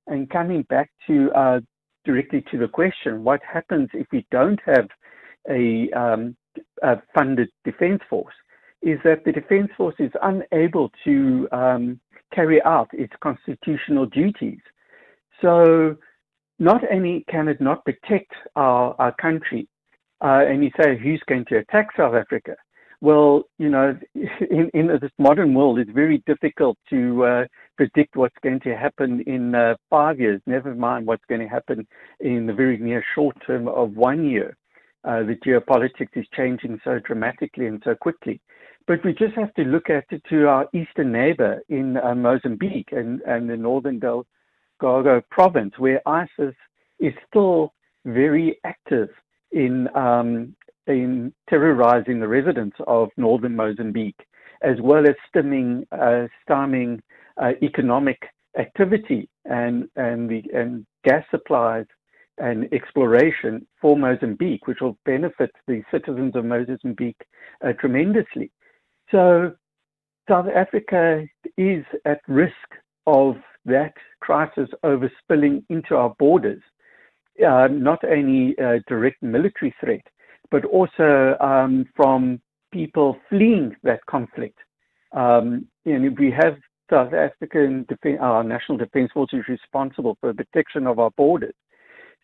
And coming back to directly to the question, what happens if we don't have a funded defence force, is that the defence force is unable to carry out its constitutional duties. So not only can it not protect our country, and you say, who's going to attack South Africa? Well, in this modern world, it's very difficult to predict what's going to happen in 5 years, never mind what's going to happen in the very near short term of 1 year. The geopolitics is changing so dramatically and so quickly. But we just have to look at it to our eastern neighbor in Mozambique and the northern Delgado province, where ISIS is still very active in terrorizing the residents of northern Mozambique, as well as stymieing economic activity and gas supplies and exploration for Mozambique, which will benefit the citizens of Mozambique tremendously. So South Africa is at risk of that crisis overspilling into our borders, not only a direct military threat, but also from people fleeing that conflict. We have South African our National Defence Force is responsible for the protection of our borders.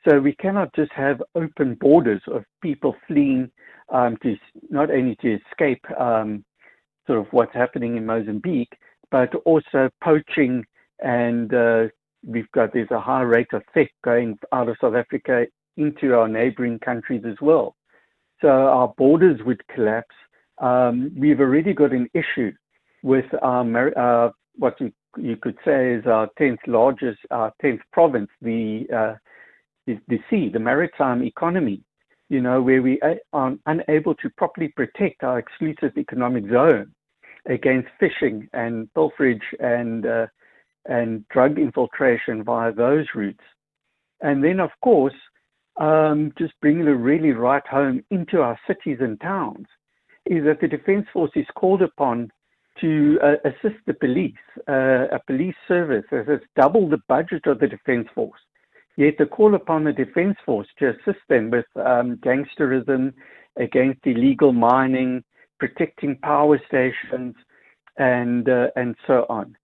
So we cannot just have open borders of people fleeing to not only to escape sort of what's happening in Mozambique, but also poaching, and there's a high rate of theft going out of South Africa into our neighboring countries as well. So our borders would collapse. We've already got an issue with what you could say is our 10th province, the sea, the maritime economy, where we are unable to properly protect our exclusive economic zone against fishing and pilferage and drug infiltration via those routes. And then, of course, just bringing it really right home into our cities and towns is that the Defence Force is called upon to assist the police, a police service that has doubled the budget of the Defence Force. Yet they call upon the Defence Force to assist them with gangsterism, against illegal mining, protecting power stations, and so on.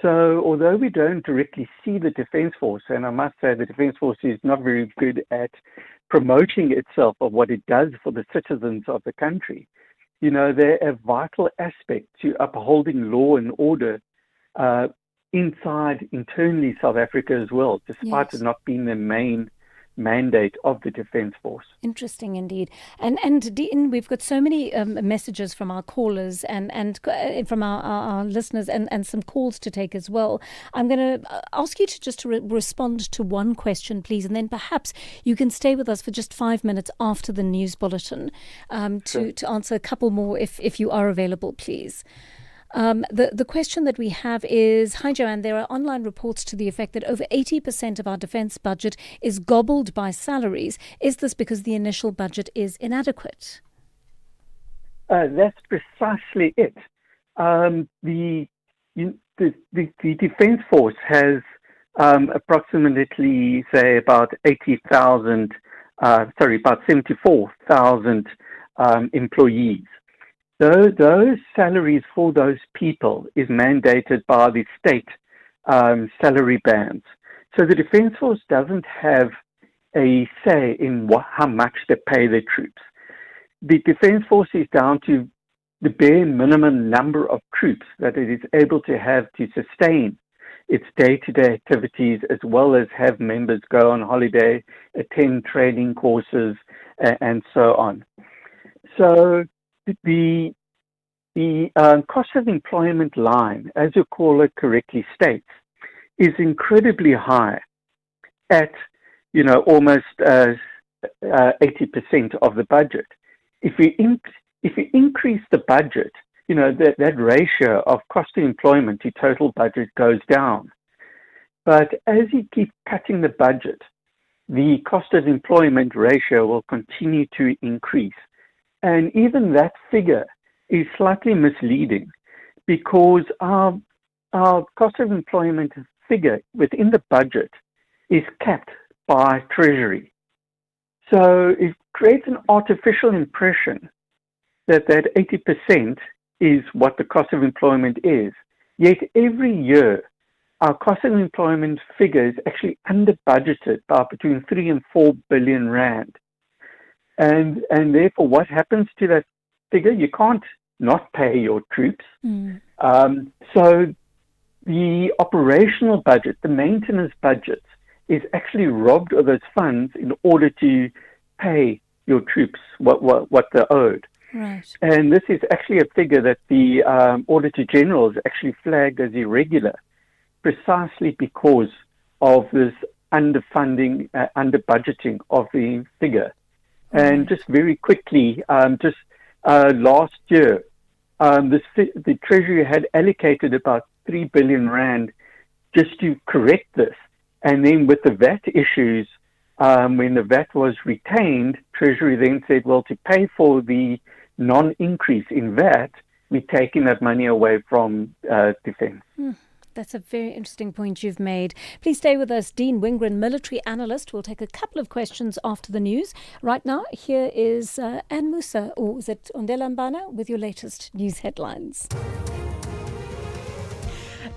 So although we don't directly see the Defence Force, and I must say the Defence Force is not very good at promoting itself of what it does for the citizens of the country, they're a vital aspect to upholding law and order internally South Africa as well, despite it not being the main mandate of the Defence Force. Interesting indeed. And Dean, we've got so many messages from our callers and from our listeners and some calls to take as well. I'm going to ask you to just respond to one question, please, and then perhaps you can stay with us for just 5 minutes after the news bulletin to answer a couple more if you are available, please. The question that we have is, hi Joanne, there are online reports to the effect that over 80% of our defence budget is gobbled by salaries. Is this because the initial budget is inadequate? That's precisely it. The Defence Force has approximately, say, about 74,000 employees. Those salaries for those people is mandated by the state salary bands. So the Defence Force doesn't have a say in how much they pay their troops. The Defence Force is down to the bare minimum number of troops that it is able to have to sustain its day-to-day activities, as well as have members go on holiday, attend training courses, and so on. So the cost of employment line, as your caller correctly states, is incredibly high at, almost 80% of the budget. If we increase the budget, that ratio of cost of employment to total budget goes down. But as you keep cutting the budget, the cost of employment ratio will continue to increase. And even that figure is slightly misleading, because our cost of employment figure within the budget is capped by Treasury. So it creates an artificial impression that 80% is what the cost of employment is. Yet every year, our cost of employment figure is actually under budgeted by between 3 and 4 billion rand. And therefore, what happens to that figure? You can't not pay your troops. So the operational budget, the maintenance budget, is actually robbed of those funds in order to pay your troops what they're owed. Right. And this is actually a figure that the Auditor General has actually flagged as irregular, precisely because of this underfunding, under-budgeting of the figure. And just very quickly, last year, the Treasury had allocated about 3 billion rand just to correct this. And then with the VAT issues, when the VAT was retained, Treasury then said, well, to pay for the non-increase in VAT, we're taking that money away from defense. That's a very interesting point you've made. Please stay with us. Dean Wingren, military analyst. We'll take a couple of questions after the news. Right now, here is Anne Musa, or is it Ondela Mbana, with your latest news headlines.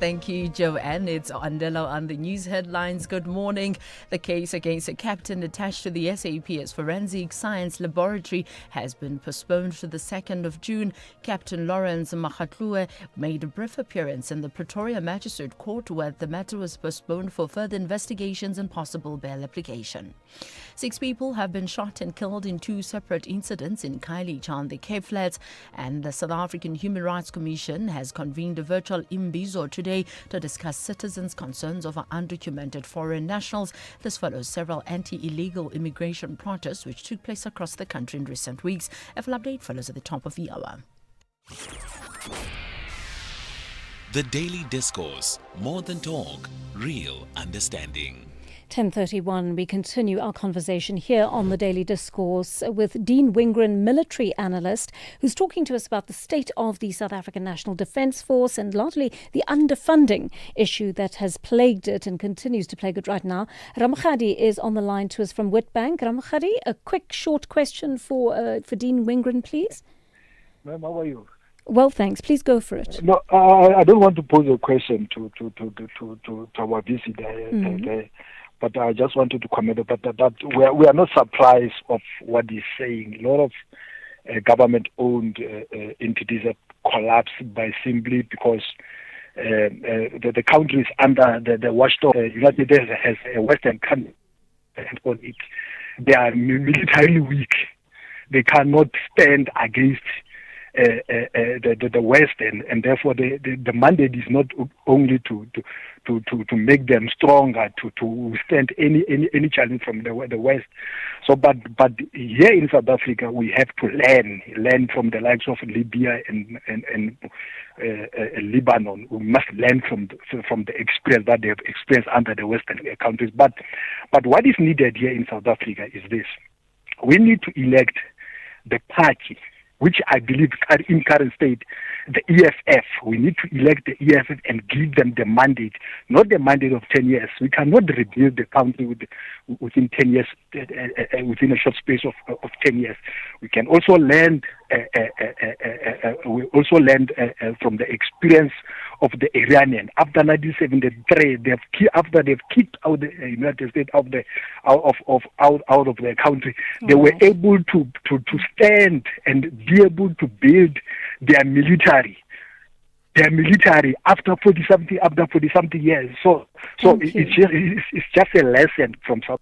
Thank you, Joanne. It's Andelo on the news headlines. Good morning. The case against a captain attached to the SAP's Forensic Science Laboratory has been postponed to the 2nd of June. Captain Lawrence Makhatlue made a brief appearance in the Pretoria Magistrate Court where the matter was postponed for further investigations and possible bail application. 6 people have been shot and killed in 2 separate incidents in Khayelitsha on the Cape Flats, and the South African Human Rights Commission has convened a virtual imbizo today to discuss citizens' concerns over undocumented foreign nationals. This follows several anti-illegal immigration protests which took place across the country in recent weeks. A full update follows at the top of the hour. The Daily Discourse. More than talk, real understanding. 10:31, we continue our conversation here on the Daily Discourse with Dean Wingren, military analyst, who's talking to us about the state of the South African National Defence Force and largely the underfunding issue that has plagued it and continues to plague it right now. Ramkhadi is on the line to us from Witbank. Ramkhadi, a quick, short question for Dean Wingren, please. Ma'am, how are you? Well, thanks. Please go for it. No, I don't want to pose a question to our visitor. But I just wanted to comment about that we are not surprised of what he's saying. A lot of government-owned entities have collapsed by simply because the country is under the watchdog. United States has a Western country on it. They are militarily weak. They cannot stand against the West, and therefore the mandate is not only to make them stronger to withstand any challenge from the West. So, but here in South Africa we have to learn from the likes of Libya and Lebanon. We must learn from the experience that they have experienced under the Western countries. But what is needed here in South Africa is this: we need to elect the party which I believe in current state, the EFF. We need to elect the EFF and give them the mandate, not the mandate of 10 years. We cannot rebuild the country within 10 years, within a short space of 10 years. We can also learn from the experience of the Iranian. After 1973, after they've kicked out the United States out of their country, they were able to stand and be able to build their military after 40 something years. So it's just a lesson from South.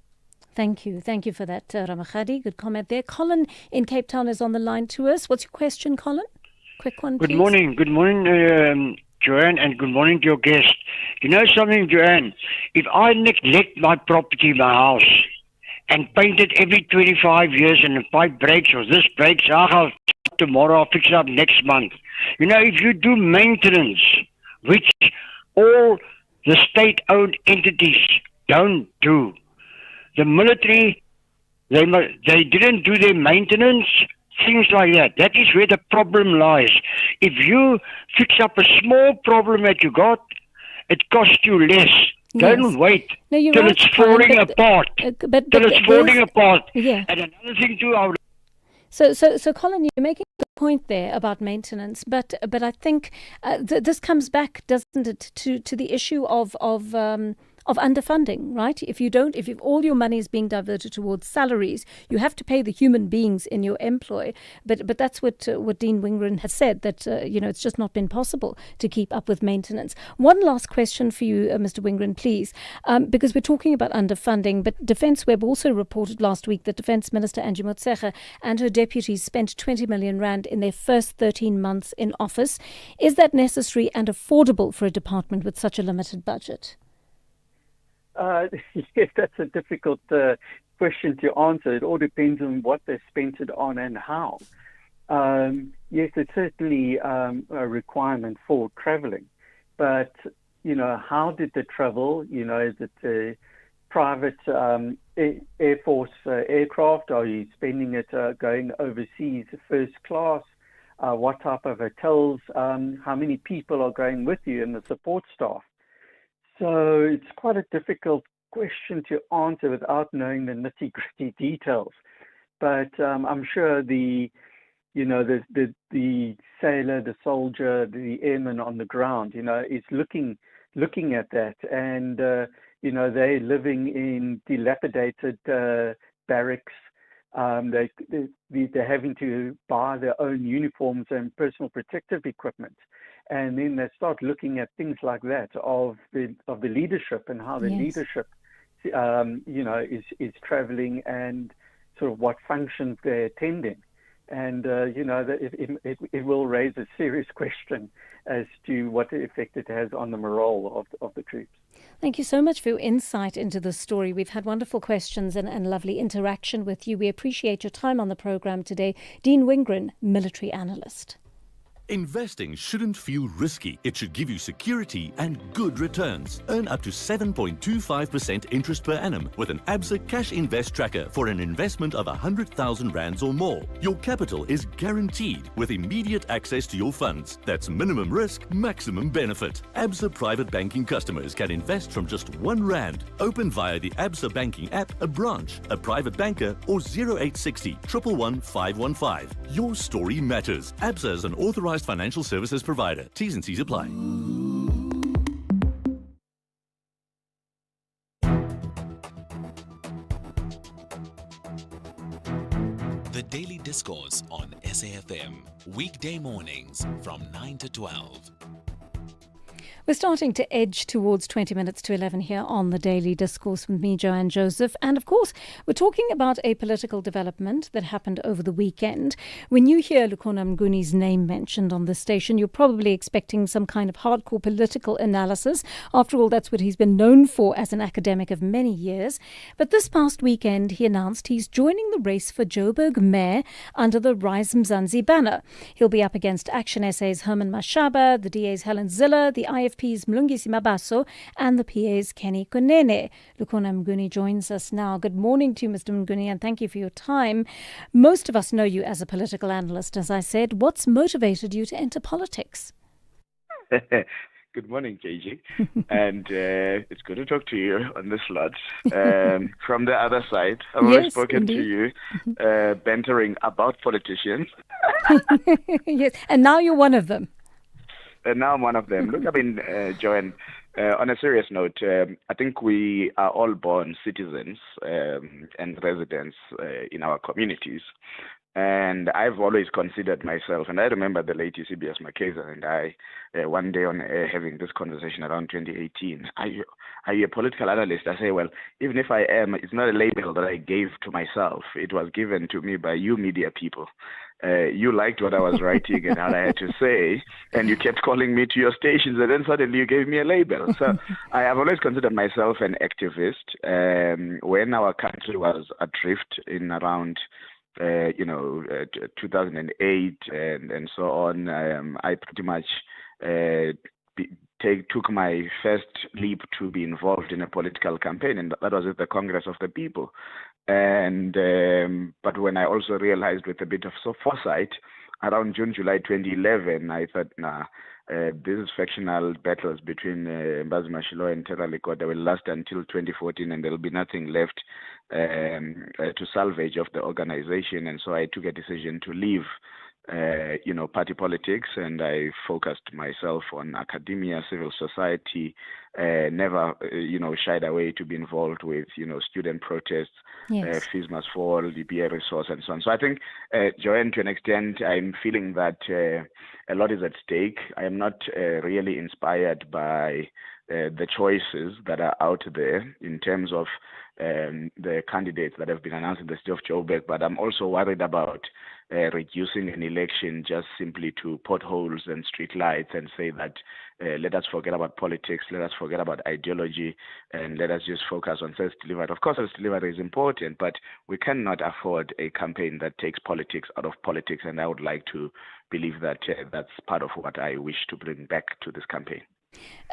Thank you for that, Ramkhadi. Good comment there. Colin in Cape Town is on the line to us. What's your question, Colin? Quick one, please. Good morning, Joanne, and good morning to your guest. You know something, Joanne? If I neglect my property, my house, and paint it every 25 years, and the pipe breaks or this breaks, I'll tomorrow, I'll fix it up next month. You know, if you do maintenance, which all the state-owned entities don't do, the military, they didn't do their maintenance, things like that. That is where the problem lies. If you fix up a small problem that you got, it costs you less. Yes. Don't wait till right, it's falling apart. Till it's falling apart. Yeah. And another thing too, I would... So, Colin, you're making a good point there about maintenance, but I think this comes back, doesn't it, to the issue of underfunding, right? If all your money is being diverted towards salaries, you have to pay the human beings in your employ. But that's what Dean Wingren has said, that it's just not been possible to keep up with maintenance. One last question for you, Mr. Wingren, please, because we're talking about underfunding. But Defence Web also reported last week that Defence Minister Angie Motshekga and her deputies spent 20 million rand in their first 13 months in office. Is that necessary and affordable for a department with such a limited budget? Yes, that's a difficult question to answer. It all depends on what they spent it on and how. Yes, it's certainly a requirement for traveling. But, how did they travel? Is it a private Air Force aircraft? Are you spending it going overseas first class? What type of hotels? How many people are going with you and the support staff? So it's quite a difficult question to answer without knowing the nitty-gritty details. But I'm sure the sailor, the soldier, the airman on the ground, is looking looking at that. And, they're living in dilapidated barracks. They're having to buy their own uniforms and personal protective equipment. And then they start looking at things like that of the leadership and how the leadership, is traveling and sort of what functions they're attending. And, it will raise a serious question as to what effect it has on the morale of the troops. Thank you so much for your insight into the story. We've had wonderful questions and lovely interaction with you. We appreciate your time on the program today. Dean Wingren, military analyst. Investing shouldn't feel risky. It should give you security and good returns. Earn up to 7.25% interest per annum with an ABSA Cash Invest Tracker for an investment of 100,000 rands or more. Your capital is guaranteed with immediate access to your funds. That's minimum risk, maximum benefit. ABSA Private Banking customers can invest from just R1. Open via the ABSA Banking app, a branch, a private banker, or 0860 111 515. Your story matters. ABSA is an authorized financial services provider. T's and C's apply. The Daily Discourse on SAFM. Weekday mornings from 9 to 12. We're starting to edge towards 20 minutes to 11 here on the Daily Discourse with me, Joanne Joseph. And of course, we're talking about a political development that happened over the weekend. When you hear Lukhona Mnguni's name mentioned on this station, you're probably expecting some kind of hardcore political analysis. After all, that's what he's been known for as an academic of many years. But this past weekend, he announced he's joining the race for Joburg Mayor under the Rise Mzansi banner. He'll be up against Action SA's Norman Mashaba, the DA's Helen Ziller, the IFP's Mlungisi Mabaso, and the PA's Kenny Kunene. Lukhona Mnguni joins us now. Good morning to you, Mr. Mnguni, and thank you for your time. Most of us know you as a political analyst, as I said. What's motivated you to enter politics? Good morning, KG. And it's good to talk to you on this lot. From the other side, I've always spoken to you, bantering about politicians. Yes, and now you're one of them. And now I'm one of them. Look, Joanne, on a serious note, I think we are all born citizens and residents in our communities. And I've always considered myself, and I remember the late CBS Makeza and I, one day on air having this conversation around 2018. Are you a political analyst? I say, well, even if I am, it's not a label that I gave to myself. It was given to me by you media people. You liked what I was writing and what I had to say, and you kept calling me to your stations, and then suddenly you gave me a label. So I have always considered myself an activist. When our country was adrift in around 2008 and so on, I pretty much took my first leap to be involved in a political campaign, and that was at the Congress of the People. And but when I also realized with a bit of foresight, around June, July 2011, I thought, these factional battles between Mbazi Mashilo and Terra Likota will last until 2014, and there will be nothing left to salvage of the organization. And so I took a decision to leave party politics, and I focused myself on academia, civil society, never, shied away to be involved with, student protests, fees must fall, the BA resource, and so on. So I think, Joanne, to an extent, I'm feeling that a lot is at stake. I am not really inspired by the choices that are out there in terms of the candidates that have been announced in the state of Joburg, but I'm also worried about reducing an election just simply to potholes and street lights and say that let us forget about politics, let us forget about ideology, and let us just focus on service delivery. Of course, service delivery is important, but we cannot afford a campaign that takes politics out of politics, and I would like to believe that that's part of what I wish to bring back to this campaign.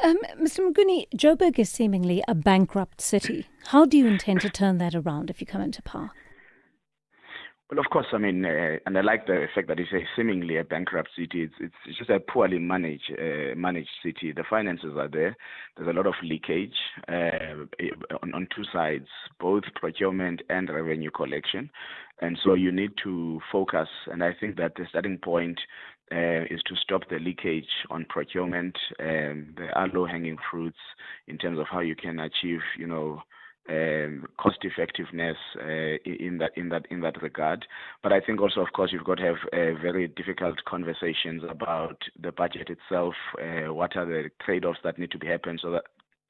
Mr. Mnguni, Joburg is seemingly a bankrupt city. How do you intend to turn that around if you come into power? Well, of course, and I like the fact that you say seemingly a bankrupt city. It's just a poorly managed city. The finances are there. There's a lot of leakage on two sides, both procurement and revenue collection. And so you need to focus. And I think that the starting point is to stop the leakage on procurement. There are low-hanging fruits in terms of how you can achieve, cost effectiveness in that regard. But I think also, of course, you've got to have very difficult conversations about the budget itself. What are the trade-offs that need to happen so that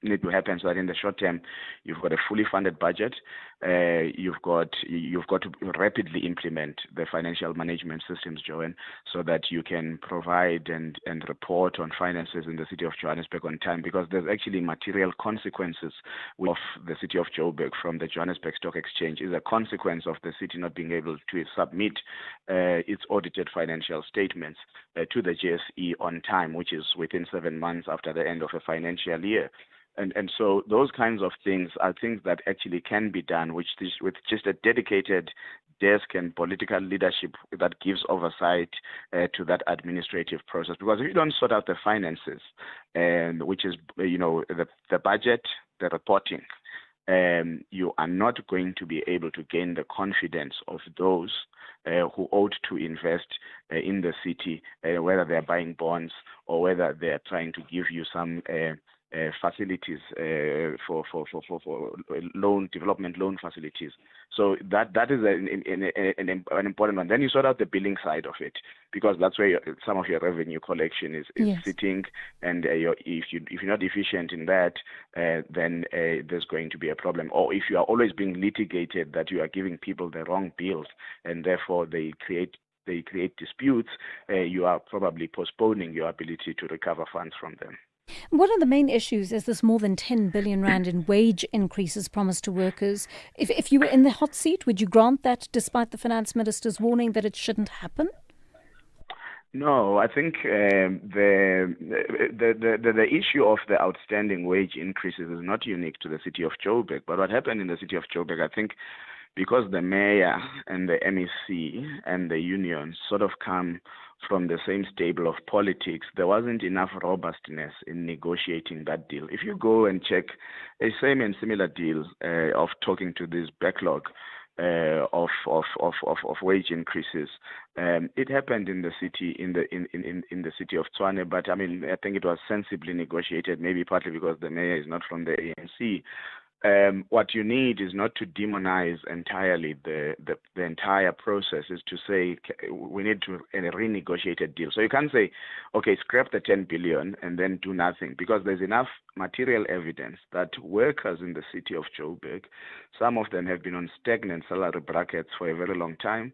in the short term you've got a fully funded budget. You've got to rapidly implement the financial management systems, Joanne, so that you can provide and report on finances in the city of Johannesburg on time, because there's actually material consequences of the city of Joburg from the Johannesburg Stock Exchange is a consequence of the city not being able to submit its audited financial statements to the GSE on time, which is within 7 months after the end of a financial year. And so those kinds of things are things that actually can be done, with just a dedicated desk and political leadership that gives oversight to that administrative process. Because if you don't sort out the finances, which is the budget, the reporting, you are not going to be able to gain the confidence of those who ought to invest in the city, whether they're buying bonds or whether they're trying to give you some facilities for development loan facilities. So that is an important one. Then you sort out the billing side of it, because that's where some of your revenue collection is yes. sitting. And if you're not efficient in that, then there's going to be a problem. Or if you are always being litigated that you are giving people the wrong bills, and therefore they create disputes, you are probably postponing your ability to recover funds from them. What are the main issues? Is this more than 10 billion rand in wage increases promised to workers? If you were in the hot seat, would you grant that despite the finance minister's warning that it shouldn't happen? No, I think the issue of the outstanding wage increases is not unique to the city of Joburg. But what happened in the city of Joburg, I think, because the mayor and the MEC and the unions sort of come from the same stable of politics, there wasn't enough robustness in negotiating that deal. If you go and check a same and similar deal of talking to this backlog of wage increases, it happened in the city in the city of Tshwane, but I mean I think it was sensibly negotiated, maybe partly because the mayor is not from the ANC. What you need is not to demonize entirely the entire process, is to say we need to renegotiate a deal. So you can't say, okay, scrap the 10 billion and then do nothing, because there's enough material evidence that workers in the city of Joburg, some of them have been on stagnant salary brackets for a very long time.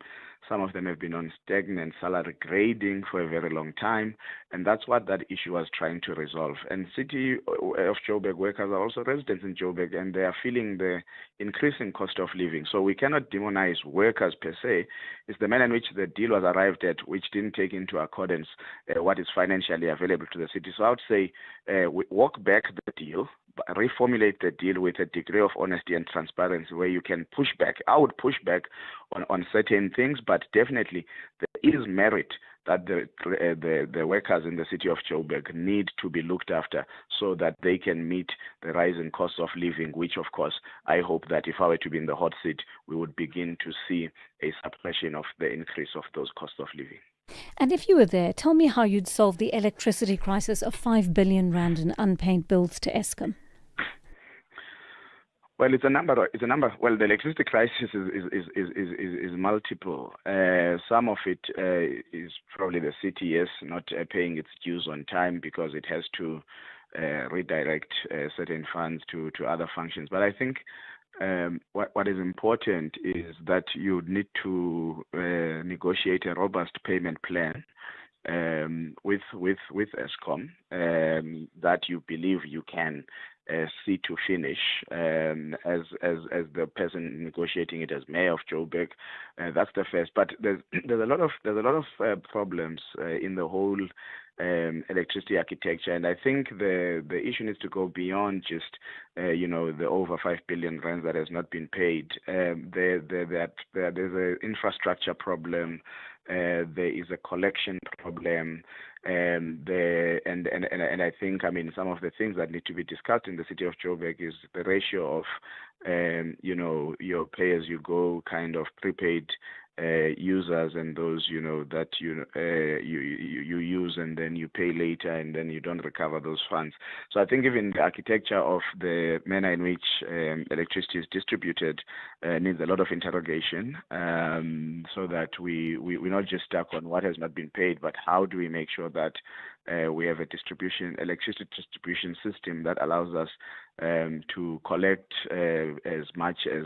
Some of them have been on stagnant salary grading for a very long time, and that's what that issue was trying to resolve. And city of Joburg workers are also residents in Joburg, and they are feeling the increasing cost of living. So we cannot demonize workers per se. It's the manner in which the deal was arrived at, which didn't take into accordance what is financially available to the city. So I would say we walk back the deal, reformulate the deal with a degree of honesty and transparency where you can push back. I would push back on certain things, but definitely there is merit that the workers in the city of Joburg need to be looked after so that they can meet the rising cost of living, which of course I hope that if I were to be in the hot seat, we would begin to see a suppression of the increase of those costs of living. And if you were there, tell me how you'd solve the electricity crisis of 5 billion rand in unpaid bills to Eskom. Well, it's a number. Well, the electricity crisis is multiple. Some of it is probably the city, yes, not paying its dues on time because it has to redirect certain funds to other functions. But I think what is important is that you need to negotiate a robust payment plan with Eskom that you believe you can see to finish as the person negotiating it as mayor of Joburg. That's the first. But there's a lot of problems in the whole electricity architecture, and I think the issue needs to go beyond just the over 5 billion rand that has not been paid. There's an infrastructure problem. There is a collection problem. And I think, I mean, some of the things that need to be discussed in the city of Joburg is the ratio of, your pay-as-you-go kind of prepaid users and those that you use and then you pay later and then you don't recover those funds. So I think even the architecture of the manner in which electricity is distributed needs a lot of interrogation, so that we're not just stuck on what has not been paid, but how do we make sure that we have a electricity distribution system that allows us to collect as much as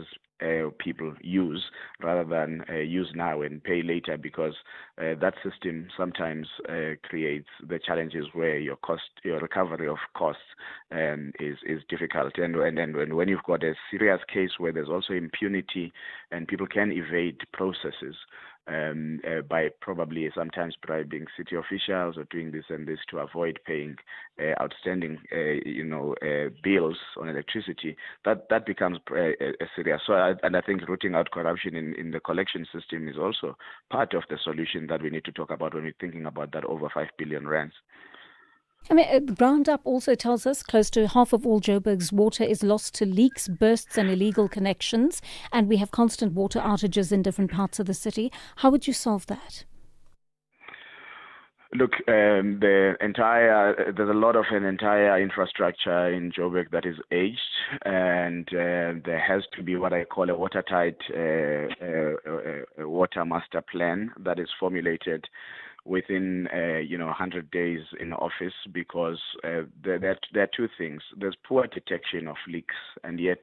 people use, rather than use now and pay later, because that system sometimes creates the challenges where your recovery of costs is difficult. And when you've got a serious case where there's also impunity and people can evade processes, by probably sometimes bribing city officials or doing this and this to avoid paying outstanding, bills on electricity, that becomes serious. So, I think rooting out corruption in the collection system is also part of the solution that we need to talk about when we're thinking about that over 5 billion rands. I mean, Roundup also tells us close to half of all Joburg's water is lost to leaks, bursts and illegal connections, and we have constant water outages in different parts of the city. How would you solve that? Look, there's a lot of an entire infrastructure in Joburg that is aged, and there has to be what I call a watertight water master plan that is formulated within 100 days in office, because there are two things. There's poor detection of leaks, and yet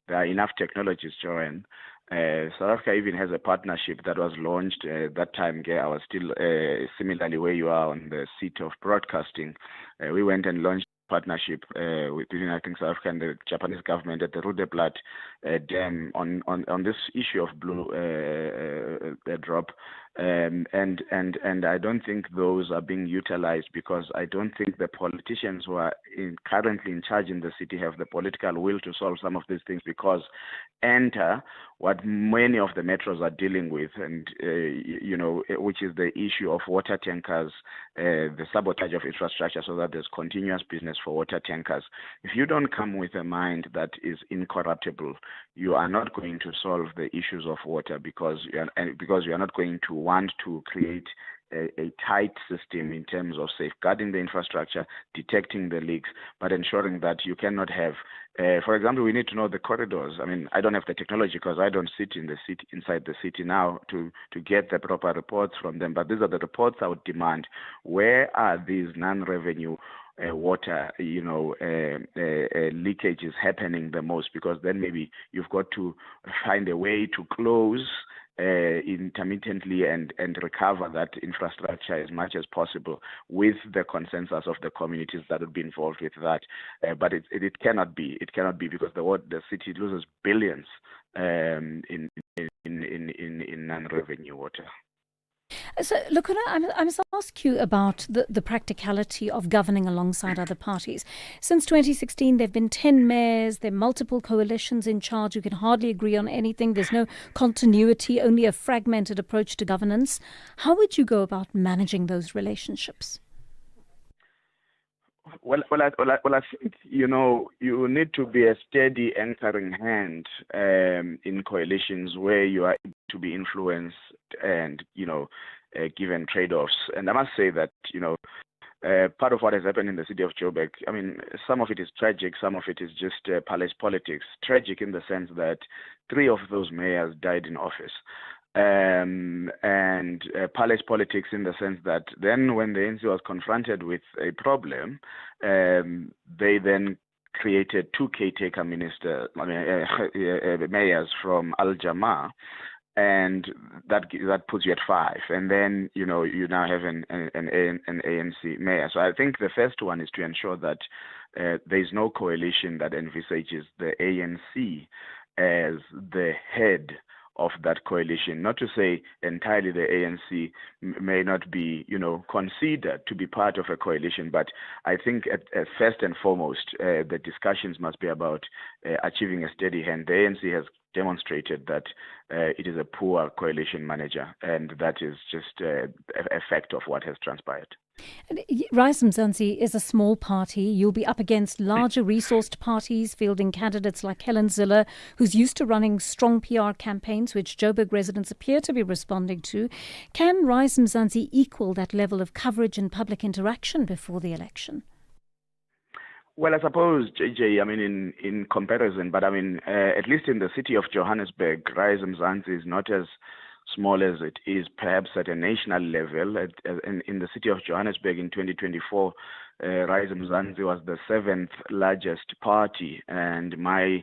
there are enough technologies, Joanne. South Africa even has a partnership that was launched that time. I was still similarly where you are on the seat of broadcasting. We went and launched partnership between, I think, South Africa and the Japanese government at the Rudeblatt Dam on this issue of blue drop, and I don't think those are being utilized, because I don't think the politicians who are currently in charge in the city have the political will to solve some of these things, because enter what many of the metros are dealing with, and which is the issue of water tankers, the sabotage of infrastructure, so that there's continuous business for water tankers. If you don't come with a mind that is incorruptible, you are not going to solve the issues of water, because you are not going to want to create a tight system in terms of safeguarding the infrastructure, detecting the leaks, but ensuring that you cannot have, for example, we need to know the corridors. I mean, I don't have the technology because I don't sit in the city, inside the city now to get the proper reports from them, but these are the reports I would demand. Where are these non-revenue water, leakages happening the most? Because then maybe you've got to find a way to close intermittently and recover that infrastructure as much as possible, with the consensus of the communities that would be involved with that. But it cannot be. It cannot be, because the city loses billions in non-revenue water. So, look, I must ask you about the practicality of governing alongside other parties. Since 2016, there have been 10 mayors, there are multiple coalitions in charge. You can hardly agree on anything. There's no continuity, only a fragmented approach to governance. How would you go about managing those relationships? Well, I think, you need to be a steady anchoring hand in coalitions where you are able to be influenced and, given trade-offs. And I must say that, part of what has happened in the city of Joburg, I mean, some of it is tragic, some of it is just palace politics. Tragic in the sense that 3 of those mayors died in office. And palace politics in the sense that then when the ANC was confronted with a problem, they then created 2 caretaker mayors from Al Jamaa, and that puts you at 5, and then you now have an ANC mayor. So I think the first one is to ensure that there is no coalition that envisages the ANC as the head of that coalition. Not to say entirely the ANC may not be, considered to be part of a coalition, but I think at first and foremost, the discussions must be about achieving a steady hand. The ANC has demonstrated that it is a poor coalition manager, and that is just an effect of what has transpired. Rise Mzansi is a small party. You'll be up against larger resourced parties fielding candidates like Helen Zille, who's used to running strong PR campaigns, which Joburg residents appear to be responding to. Can Rise Mzansi equal that level of coverage and public interaction before the election? Well, I suppose, JJ, I mean, in comparison, but I mean, at least in the city of Johannesburg, Rise Mzansi is not as small as it is perhaps at a national level. In the city of Johannesburg in 2024, Rise Mzansi was the 7th largest party, and my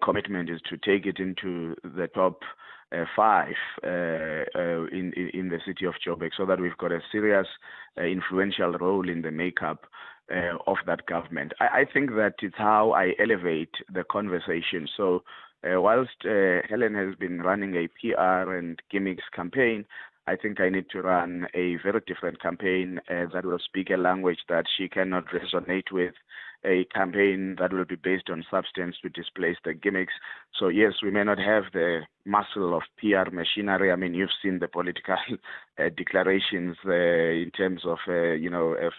commitment is to take it into the top 5 in the city of Joburg, so that we've got a serious influential role in the makeup of that government. I think that it's how I elevate the conversation. So whilst Helen has been running a PR and gimmicks campaign, I think I need to run a very different campaign that will speak a language that she cannot resonate with, a campaign that will be based on substance to displace the gimmicks. So yes, we may not have the muscle of PR machinery. I mean, you've seen the political declarations in terms of,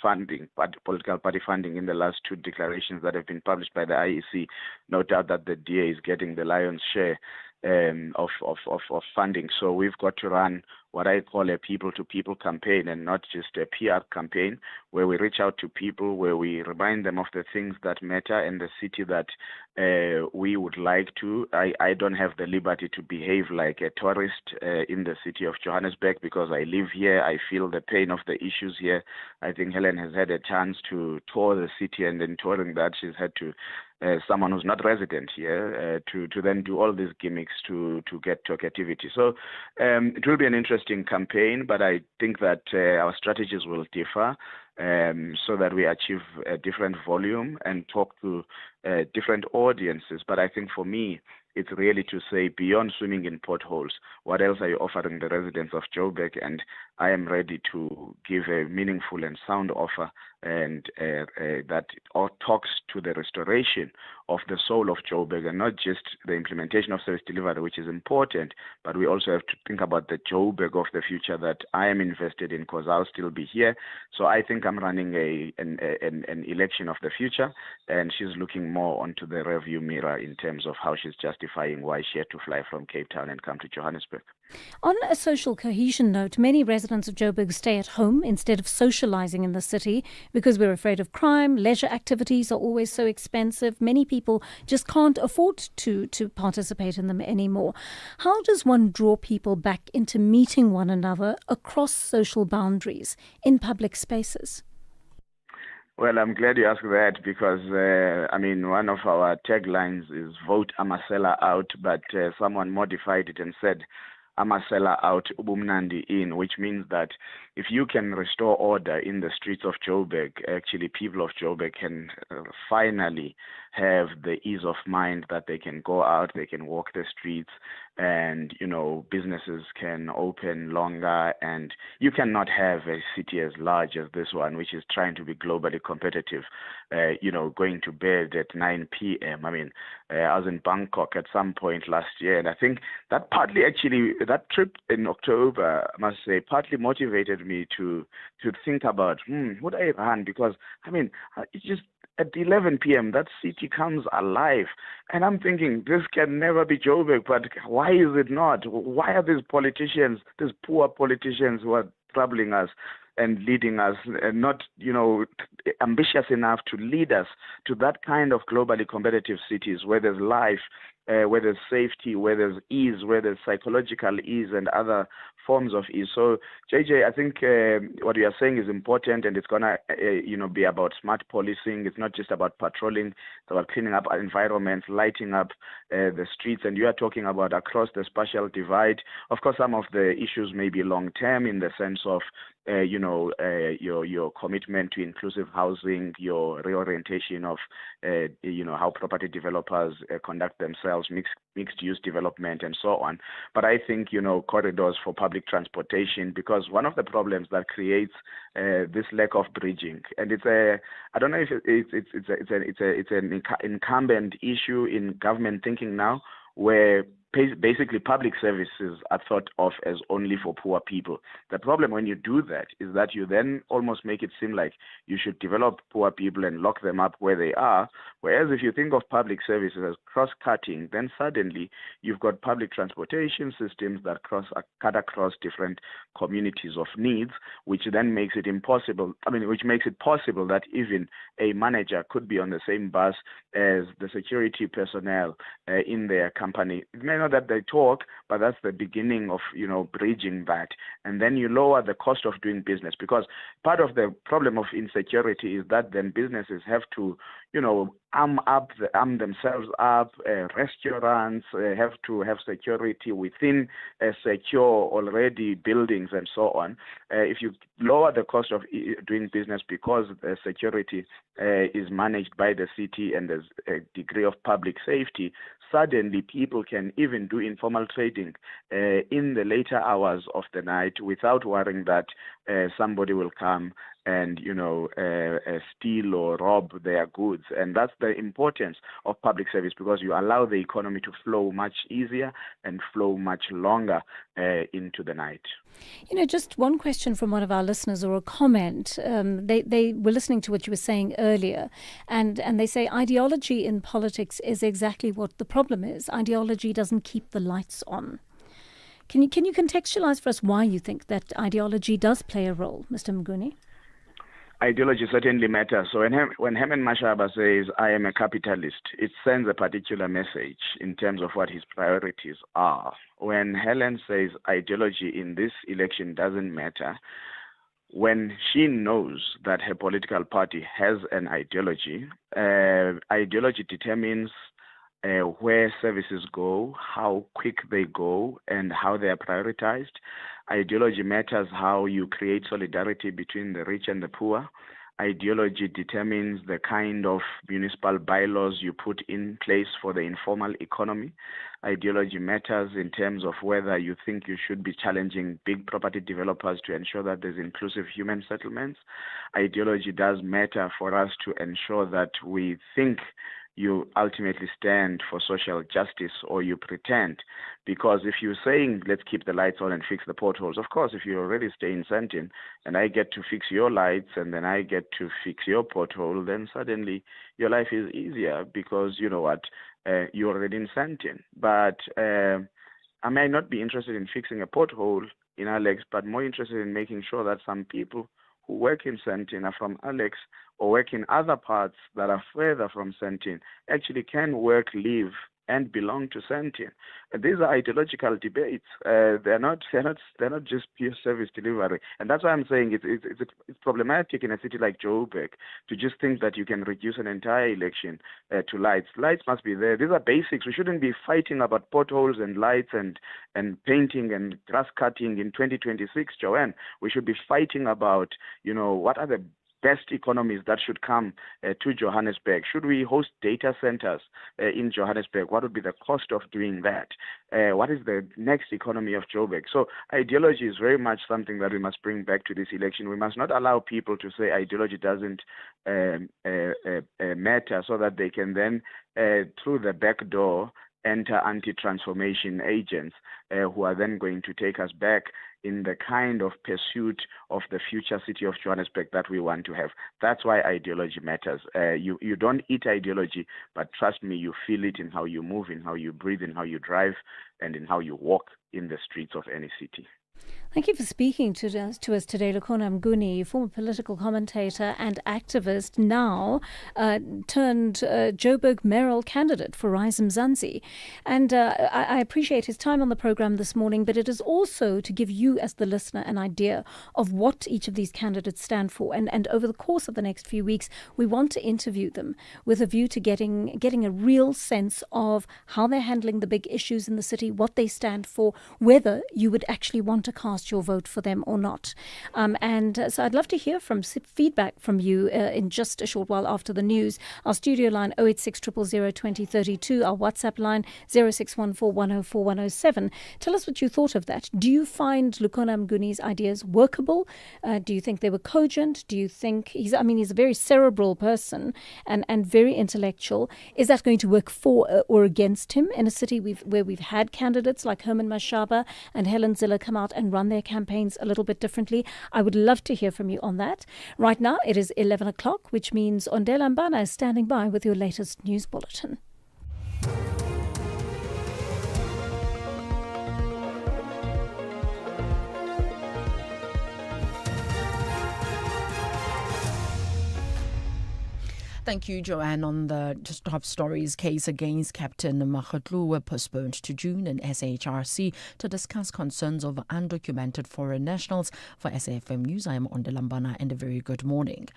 funding, political party funding in the last 2 declarations that have been published by the IEC. No doubt that the DA is getting the lion's share of funding. So we've got to run what I call a people-to-people campaign, and not just a PR campaign, where we reach out to people, where we remind them of the things that matter in the city that we would like to. I don't have the liberty to behave like a tourist in the city of Johannesburg, because I live here. I feel the pain of the issues here. I think Helen has had a chance to tour the city, and in touring that, she's had to someone who's not resident here to then do all these gimmicks to get talkativity. So it will be an interesting campaign, but I think that our strategies will differ so that we achieve a different volume and talk to different audiences. But I think for me, it's really to say, beyond swimming in potholes, what else are you offering the residents of Joburg? And I am ready to give a meaningful and sound offer, and that all talks to the restoration of the soul of Joburg, and not just the implementation of service delivery, which is important, but we also have to think about the Joburg of the future that I am invested in, because I'll still be here. So I think I'm running an election of the future, and she's looking more onto the rearview mirror in terms of how she's justifying why she had to fly from Cape Town and come to Johannesburg. On a social cohesion note, many residents of Joburg stay at home instead of socializing in the city because we're afraid of crime. Leisure activities are always so expensive. Many people just can't afford to participate in them anymore. How does one draw people back into meeting one another across social boundaries in public spaces? Well, I'm glad you asked that, because, one of our taglines is vote Amasela out, but someone modified it and said, Amasela out, Ubumnandi in, which means that if you can restore order in the streets of Joburg, actually people of Joburg can finally have the ease of mind that they can go out, they can walk the streets, and, businesses can open longer. And you cannot have a city as large as this one, which is trying to be globally competitive, going to bed at 9 p.m. I was in Bangkok at some point last year, and I think that partly actually, that trip in October, I must say, partly motivated me to think about, would I run? Because, it's just at 11 p.m., that city comes alive. And I'm thinking, this can never be Joburg, but why is it not? Why are these politicians, these poor politicians who are troubling us and leading us, and not, ambitious enough to lead us to that kind of globally competitive cities where there's life, where there's safety, where there's ease, where there's psychological ease and other forms of ease. So, JJ, I think what you are saying is important, and it's going to, be about smart policing. It's not just about patrolling. It's about cleaning up our environments, lighting up the streets. And you are talking about across the spatial divide. Of course, some of the issues may be long-term in the sense of, your commitment to inclusive housing, your reorientation of, how property developers conduct themselves, mixed-use development, and so on. But I think, corridors for public transportation, because one of the problems that creates this lack of bridging, and I don't know if it's an incumbent issue in government thinking now, where basically public services are thought of as only for poor people. The problem when you do that is that you then almost make it seem like you should develop poor people and lock them up where they are, whereas if you think of public services as cross-cutting, then suddenly you've got public transportation systems that cut across different communities of needs, which then makes it which makes it possible that even a manager could be on the same bus as the security personnel in their company. It may not that they talk, but that's the beginning of, bridging that. And then you lower the cost of doing business, because part of the problem of insecurity is that then businesses have to, arm themselves up. Restaurants have to have security within secure already buildings and so on. If you lower the cost of doing business because the security is managed by the city and there's a degree of public safety, suddenly people can even do informal trading in the later hours of the night without worrying that somebody will come and steal or rob their goods. And that's the importance of public service, because you allow the economy to flow much easier and flow much longer into the night. Just one question from one of our listeners, or a comment. They were listening to what you were saying earlier, and they say ideology in politics is exactly what the problem is. Ideology doesn't keep the lights on. Can you contextualize for us why you think that ideology does play a role, Mr. Mnguni? Ideology certainly matters. So when Norman Mashaba says, I am a capitalist, it sends a particular message in terms of what his priorities are. When Helen says ideology in this election doesn't matter, when she knows that her political party has an ideology, ideology determines where services go, how quick they go, and how they are prioritized. Ideology matters how you create solidarity between the rich and the poor. Ideology determines the kind of municipal bylaws you put in place for the informal economy. Ideology matters in terms of whether you think you should be challenging big property developers to ensure that there's inclusive human settlements. Ideology does matter for us to ensure that we think you ultimately stand for social justice, or you pretend. Because if you're saying, let's keep the lights on and fix the potholes, of course, if you already stay in Sandton and I get to fix your lights and then I get to fix your pothole, then suddenly your life is easier because, you're already in Sandton. But I may not be interested in fixing a pothole in Alex, but more interested in making sure that some people who work in Sandton are from Alex, or work in other parts that are further from Sandton, actually can work, live, and belong to Sandton. And these are ideological debates. They're not just pure service delivery. And that's why I'm saying it's problematic in a city like Joburg to just think that you can reduce an entire election to lights. Lights must be there. These are basics. We shouldn't be fighting about potholes and lights and painting and grass cutting in 2026, Joanne. We should be fighting about, what are the best economies that should come to Johannesburg. Should we host data centers in Johannesburg? What would be the cost of doing that? What is the next economy of Joburg? So ideology is very much something that we must bring back to this election. We must not allow people to say ideology doesn't matter, so that they can then, through the back door, enter anti-transformation agents who are then going to take us back in the kind of pursuit of the future city of Johannesburg that we want to have. That's why ideology matters. You don't eat ideology, but trust me, you feel it in how you move, in how you breathe, in how you drive, and in how you walk in the streets of any city. Thank you for speaking to us today, Lukhona Mnguni, former political commentator and activist, now turned Joburg mayoral candidate for Rise Mzansi. And I appreciate his time on the program this morning, but it is also to give you as the listener an idea of what each of these candidates stand for. And over the course of the next few weeks, we want to interview them with a view to getting a real sense of how they're handling the big issues in the city, what they stand for, whether you would actually want to cast cast your vote for them or not. So I'd love to hear from feedback from you in just a short while after the news. Our studio line 086 000 2032, our WhatsApp line 0614 104 107. Tell us what you thought of that. Do you find Lukhona Mnguni's ideas workable? Do you think they were cogent? Do you think he's a very cerebral person and very intellectual? Is that going to work for or against him in a city where we've had candidates like Norman Mashaba and Helen Zille come out and run their campaigns a little bit differently? I would love to hear from you on that. Right now it is 11 o'clock, which means Ondela Mbana is standing by with your latest news bulletin. Thank you, Joanne. On the top stories, case against Captain Makgatlo were postponed to June in SAHRC to discuss concerns of undocumented foreign nationals. For SAFM News, I am Ondela Mbana, and a very good morning.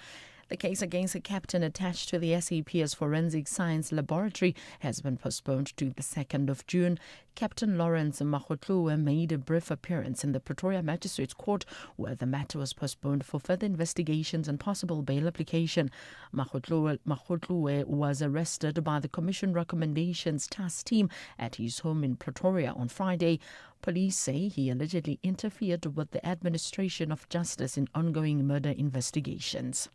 The case against a captain attached to the SAPS Forensic Science Laboratory has been postponed to the 2nd of June. Captain Lawrence Makgatlo made a brief appearance in the Pretoria Magistrates Court, where the matter was postponed for further investigations and possible bail application. Makgatlo was arrested by the Commission Recommendations Task Team at his home in Pretoria on Friday. Police say he allegedly interfered with the administration of justice in ongoing murder investigations.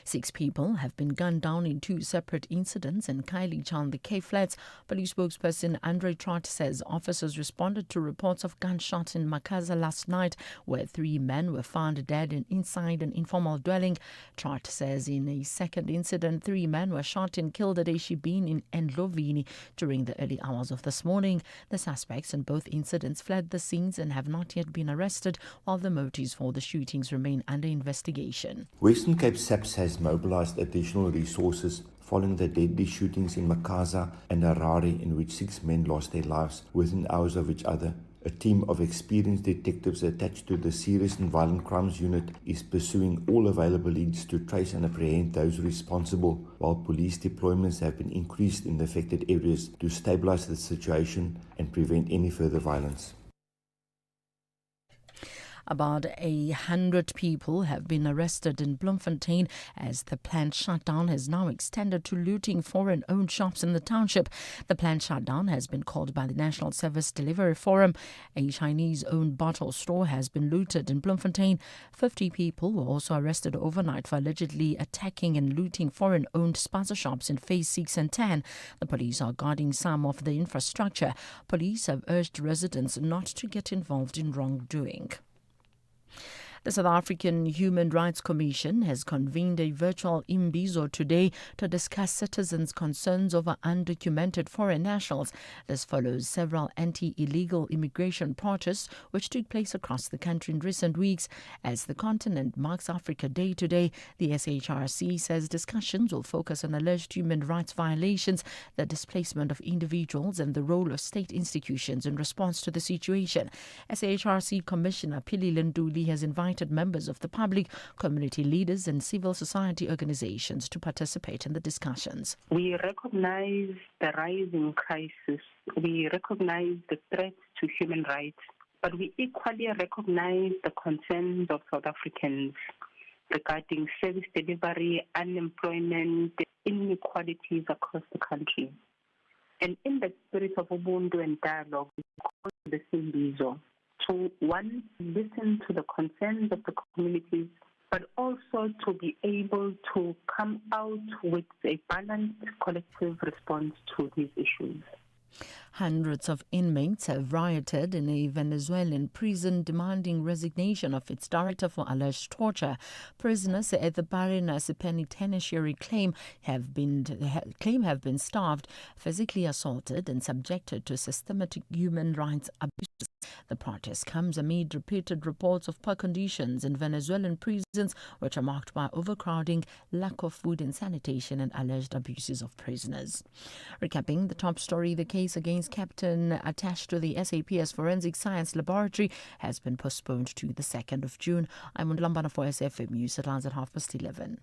6 people have been gunned down in 2 separate incidents in Khayelitsha, the Cape Flats. Police spokesperson Andre Trott says officers responded to reports of gunshots in Makaza last night, where 3 men were found dead inside an informal dwelling. Trott says in a second incident, 3 men were shot and killed at Eshibini in Endlovini during the early hours of this morning. The suspects in both incidents fled the scenes and have not yet been arrested, while the motives for the shootings remain under investigation. Western Cape SAPS has mobilized additional resources following the deadly shootings in Makaza and Harare, in which 6 men lost their lives within hours of each other. A team of experienced detectives attached to the Serious and Violent Crimes Unit is pursuing all available leads to trace and apprehend those responsible, while police deployments have been increased in the affected areas to stabilize the situation and prevent any further violence. About 100 people have been arrested in Bloemfontein as the planned shutdown has now extended to looting foreign-owned shops in the township. The planned shutdown has been called by the National Service Delivery Forum. A Chinese-owned bottle store has been looted in Bloemfontein. 50 people were also arrested overnight for allegedly attacking and looting foreign-owned spaza shops in Phase 6 and 10. The police are guarding some of the infrastructure. Police have urged residents not to get involved in wrongdoing. The South African Human Rights Commission has convened a virtual imbizo today to discuss citizens' concerns over undocumented foreign nationals. This follows several anti-illegal immigration protests which took place across the country in recent weeks. As the continent marks Africa Day today, the SAHRC says discussions will focus on alleged human rights violations, the displacement of individuals, and the role of state institutions in response to the situation. SAHRC Commissioner Pili Lenduli has invited members of the public, community leaders and civil society organizations to participate in the discussions. We recognize the rising crisis. We recognize the threats to human rights, but we equally recognize the concerns of South Africans regarding service delivery, unemployment, inequalities across the country. And in the spirit of Ubuntu and dialogue, we call the Simbizo to, one, listen to the concerns of the communities, but also to be able to come out with a balanced collective response to these issues. Hundreds of inmates have rioted in a Venezuelan prison demanding resignation of its director for alleged torture. Prisoners at the Barinas Penitentiary claim have been starved, physically assaulted and subjected to systematic human rights abuses. The protest comes amid repeated reports of poor conditions in Venezuelan prisons, which are marked by overcrowding, lack of food and sanitation, and alleged abuses of prisoners. Recapping the top story, the case against Captain attached to the SAPS Forensic Science Laboratory has been postponed to the 2nd of June. I'm Ondela Mbana for SAFM News. It lands at 11:30.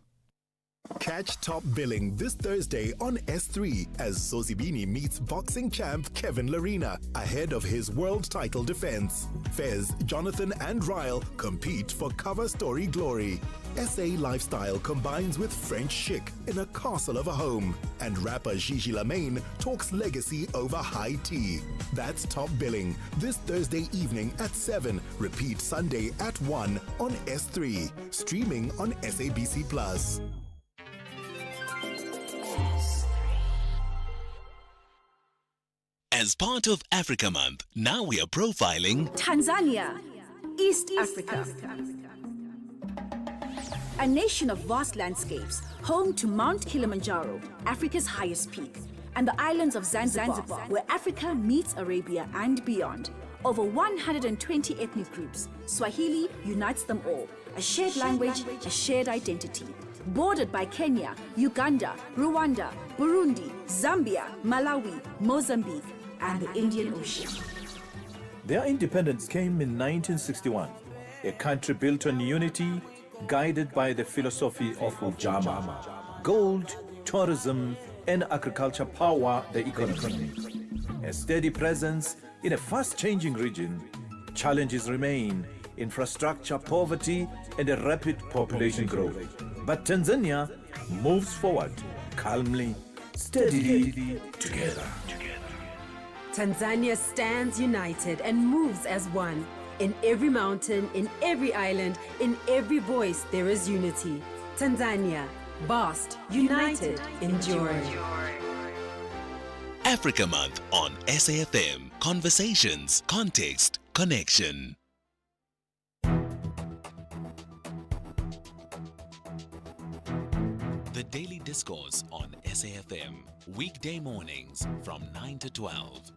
Catch Top Billing this Thursday on S3 as Zozibini meets boxing champ Kevin Larina ahead of his world title defense. Fez, Jonathan and Ryle compete for cover story glory. SA lifestyle combines with French chic in a castle of a home. And rapper Gigi Lamaine talks legacy over high tea. That's Top Billing this Thursday evening at 7. Repeat Sunday at 1 on S3. Streaming on SABC Plus. As part of Africa Month, now we are profiling Tanzania, East Africa. A nation of vast landscapes, home to Mount Kilimanjaro, Africa's highest peak, and the islands of Zanzibar, where Africa meets Arabia and beyond. Over 120 ethnic groups, Swahili unites them all. A shared language, a shared identity. Bordered by Kenya, Uganda, Rwanda, Burundi, Zambia, Malawi, Mozambique, and the Indian Ocean. Their independence came in 1961, a country built on unity, guided by the philosophy of Ujamaa. Gold, tourism, and agriculture power the economy. A steady presence in a fast-changing region. Challenges remain: infrastructure, poverty, and a rapid population growth. But Tanzania moves forward calmly, steadily, together. Tanzania stands united and moves as one. In every mountain, in every island, in every voice, there is unity. Tanzania, vast, united, enduring. Africa Month on SAFM. Conversations, context, connection. The Daily Discourse on SAFM. Weekday mornings from 9 to 12.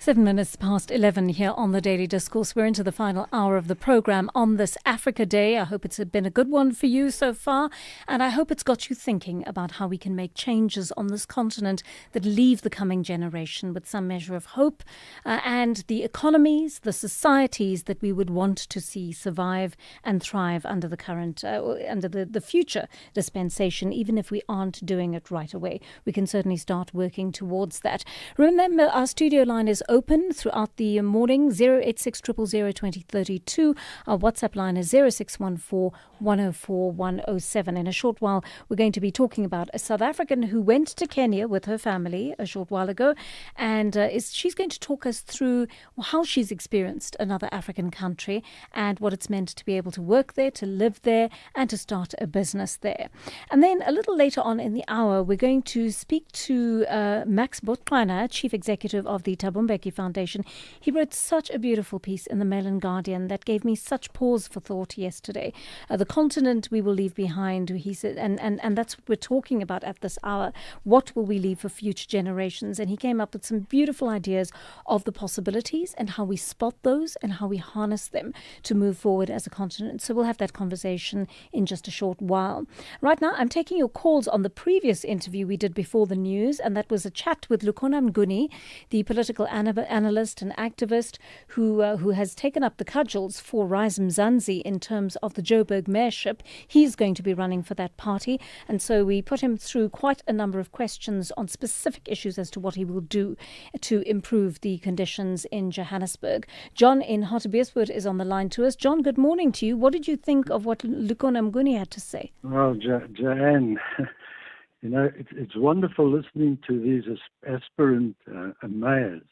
7 minutes past 11 here on the Daily Discourse. We're into the final hour of the programme on this Africa Day. I hope it's been a good one for you so far, and I hope it's got you thinking about how we can make changes on this continent that leave the coming generation with some measure of hope and the economies, the societies that we would want to see survive and thrive under the current, under the future dispensation, even if we aren't doing it right away. We can certainly start working towards that. Remember, our studio line is open throughout the morning, 086 000 2032. Our WhatsApp line is 0614 104 107. In a short while, we're going to be talking about a South African who went to Kenya with her family a short while ago, and she's going to talk us through how she's experienced another African country and what it's meant to be able to work there, to live there, and to start a business there. And then a little later on in the hour, we're going to speak to Max Botqana, Chief Executive of the Thabo Mbeki Foundation. He wrote such a beautiful piece in the Mail and Guardian that gave me such pause for thought yesterday. The continent we will leave behind, he said, and that's what we're talking about at this hour. What will we leave for future generations? And he came up with some beautiful ideas of the possibilities and how we spot those and how we harness them to move forward as a continent. So we'll have that conversation in just a short while. Right now, I'm taking your calls on the previous interview we did before the news, and that was a chat with Lukhona Mnguni, the political analyst and activist who has taken up the cudgels for Rise Mzansi in terms of the Joburg mayorship. He's going to be running for that party, and so we put him through quite a number of questions on specific issues as to what he will do to improve the conditions in Johannesburg. John in Hartbeespoort is on the line to us. John, good morning to you. What did you think of what Lukhona Mnguni had to say? Well, Joanne, you know, it's wonderful listening to these aspirant mayors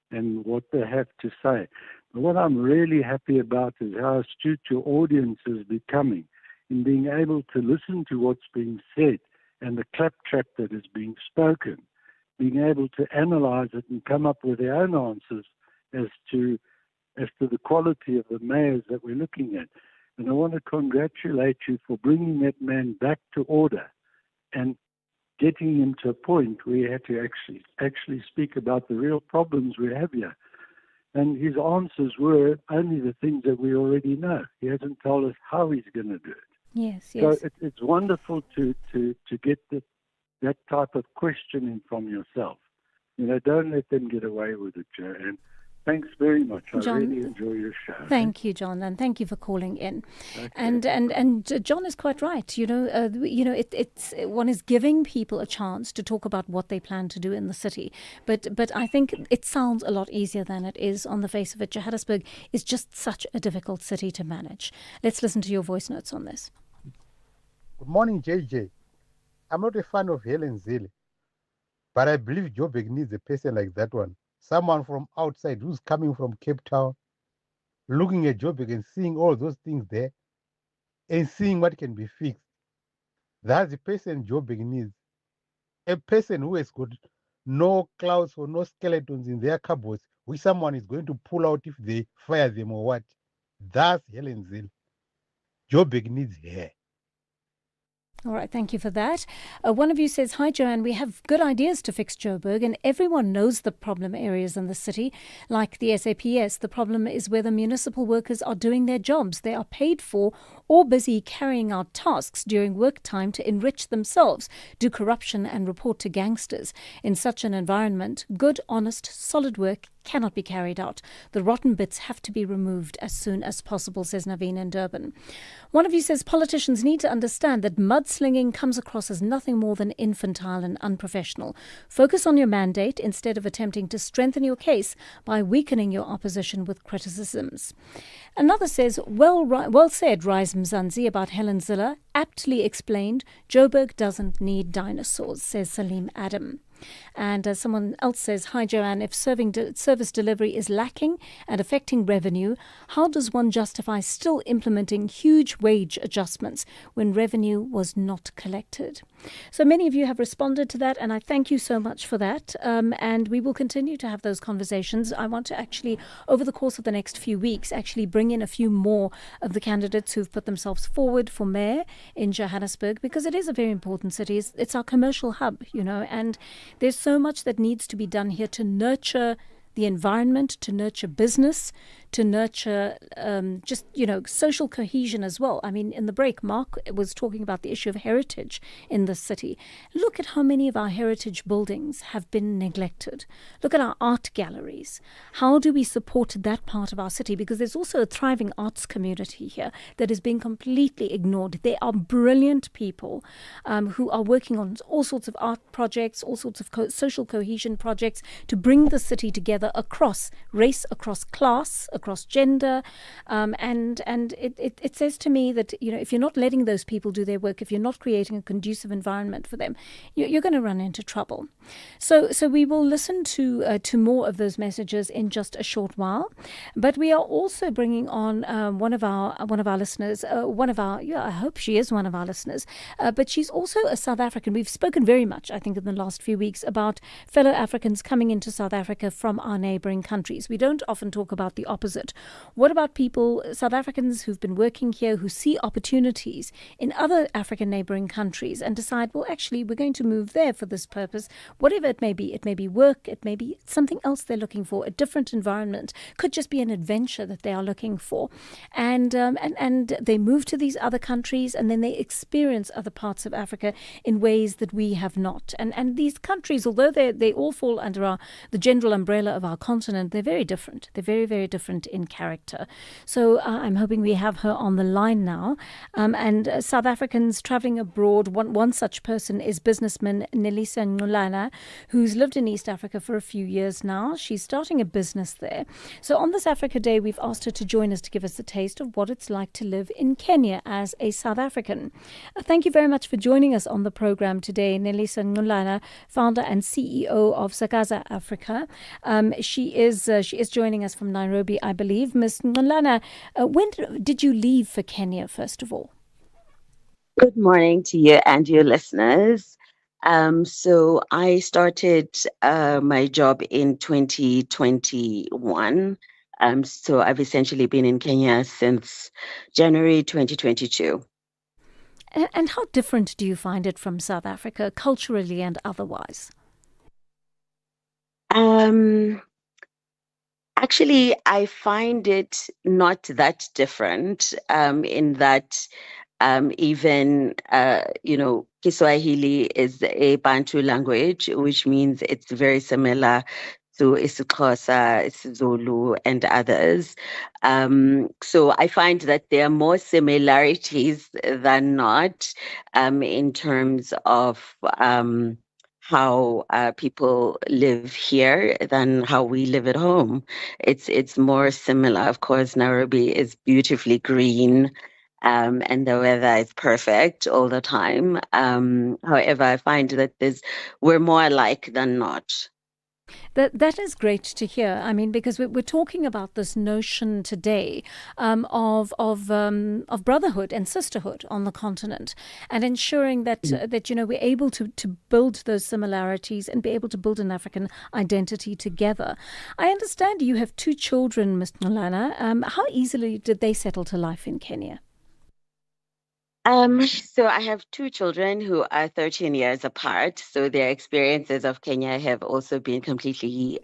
and what they have to say. But what I'm really happy about is how astute your audience is becoming in being able to listen to what's being said and the claptrap that is being spoken, being able to analyze it and come up with their own answers as to the quality of the mayors that we're looking at. And I want to congratulate you for bringing that man back to order and getting him to a point where he had to actually speak about the real problems we have here. And his answers were only the things that we already know. He hasn't told us how he's going to do it. Yes. So it's wonderful to get that type of questioning from yourself. You know, don't let them get away with it, Joe. Thanks very much. I John, really enjoy your show. Thank you, John, and thank you for calling in. Okay. And John is quite right. It's one is giving people a chance to talk about what they plan to do in the city. But I think it sounds a lot easier than it is on the face of it. Johannesburg is just such a difficult city to manage. Let's listen to your voice notes on this. Good morning, JJ. I'm not a fan of Helen Zille, but I believe Joburg needs a person like that one. Someone from outside who's coming from Cape Town, looking at Joburg and seeing all those things there and seeing what can be fixed. That's the person Joburg needs. A person who has got no clouds or no skeletons in their cupboards, which someone is going to pull out if they fire them or what. That's Helen Zille. Joburg needs her. All right, thank you for that. One of you says, hi, Joanne, we have good ideas to fix Joburg, and everyone knows the problem areas in the city, like the SAPS. The problem is whether municipal workers are doing their jobs. They are paid for or busy carrying out tasks during work time to enrich themselves, do corruption and report to gangsters. In such an environment, good, honest, solid work cannot be carried out. The rotten bits have to be removed as soon as possible, says Naveen in Durban. One of you says politicians need to understand that mudslinging comes across as nothing more than infantile and unprofessional. Focus on your mandate instead of attempting to strengthen your case by weakening your opposition with criticisms. Another says, well said, Rise Mzansi, about Helen Zille. Aptly explained, Joburg doesn't need dinosaurs, says Salim Adam. And someone else says, hi Joanne, if service delivery is lacking and affecting revenue, how does one justify still implementing huge wage adjustments when revenue was not collected? So many of you have responded to that, and I thank you so much for that. And we will continue to have those conversations. I want to actually, over the course of the next few weeks, actually bring in a few more of the candidates who've put themselves forward for mayor in Johannesburg, because it is a very important city. It's our commercial hub, and there's so much that needs to be done here to nurture the environment, to nurture business, to nurture social cohesion as well. I mean, in the break, Mark was talking about the issue of heritage in the city. Look at how many of our heritage buildings have been neglected. Look at our art galleries. How do we support that part of our city? Because there's also a thriving arts community here that is being completely ignored. There are brilliant people who are working on all sorts of art projects, all sorts of social cohesion projects to bring the city together across race, across class, across gender, and it says to me that if you're not letting those people do their work, if you're not creating a conducive environment for them, you're going to run into trouble. So we will listen to more of those messages in just a short while, but we are also bringing on one of our listeners, I hope she is one of our listeners, but she's also a South African. We've spoken very much, I think, in the last few weeks about fellow Africans coming into South Africa from our neighboring countries. We don't often talk about the opposite. What about people, South Africans who've been working here, who see opportunities in other African neighboring countries and decide, well, actually, we're going to move there for this purpose, whatever it may be. It may be work, it may be something else they're looking for, a different environment, could just be an adventure that they are looking for. And they move to these other countries, and then they experience other parts of Africa in ways that we have not. And these countries, although they all fall under the general umbrella of our continent, they're very different. They're very, very different in character. So I'm hoping we have her on the line now. And South Africans traveling abroad, one such person is businessman Nelisa Nqulana, who's lived in East Africa for a few years now. She's starting a business there. So on this Africa Day, we've asked her to join us to give us a taste of what it's like to live in Kenya as a South African. Thank you very much for joining us on the program today, Nelisa Nqulana, founder and CEO of Sakaza Africa. She is joining us from Nairobi, I believe. Ms. Nqulana, when did you leave for Kenya, first of all? Good morning to you and your listeners. So I started my job in 2021. So I've essentially been in Kenya since January 2022. And how different do you find it from South Africa, culturally and otherwise? Actually, I find it not that different in that even, Kiswahili is a Bantu language, which means it's very similar So isiXhosa, isiZulu, and others. So I find that there are more similarities than not in terms of how people live here than how we live at home. It's more similar. Of course, Nairobi is beautifully green. And the weather is perfect all the time. However, I find that we're more alike than not. That is great to hear. I mean, because we're talking about this notion today of brotherhood and sisterhood on the continent, and ensuring that that we're able to build those similarities and be able to build an African identity together. I understand you have 2 children, Ms. Nolana. How easily did they settle to life in Kenya? So I have 2 children who are 13 years apart. So their experiences of Kenya have also been completely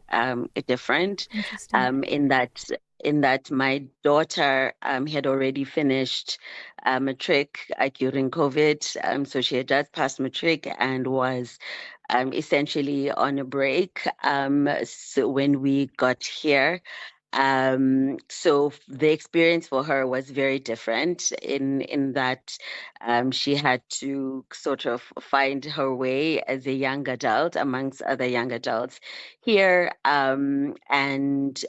different. In that my daughter had already finished matric during COVID. So she had just passed matric and was essentially on a break. So when we got here. So the experience for her was very different in that she had to sort of find her way as a young adult amongst other young adults here, and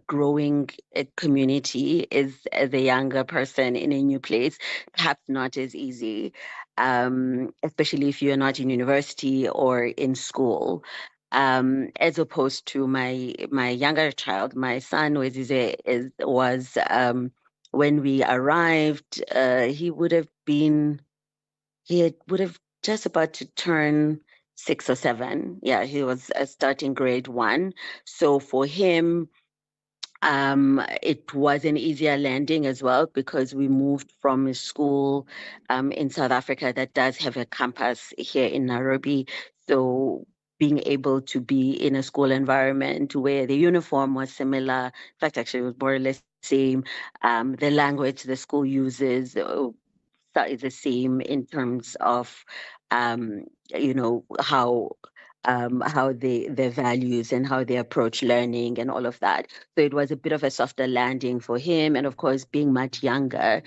growing a community is as a younger person in a new place, perhaps not as easy, especially if you're not in university or in school. As opposed to my younger child, my son was when we arrived, would have just about to turn 6 or 7. Yeah, he was starting grade 1. So for him, it was an easier landing as well because we moved from a school in South Africa that does have a campus here in Nairobi. So being able to be in a school environment where the uniform was similar, in fact, actually it was more or less the same. The language the school uses is the same in terms of, how their values and how they approach learning and all of that. So it was a bit of a softer landing for him. And of course, being much younger,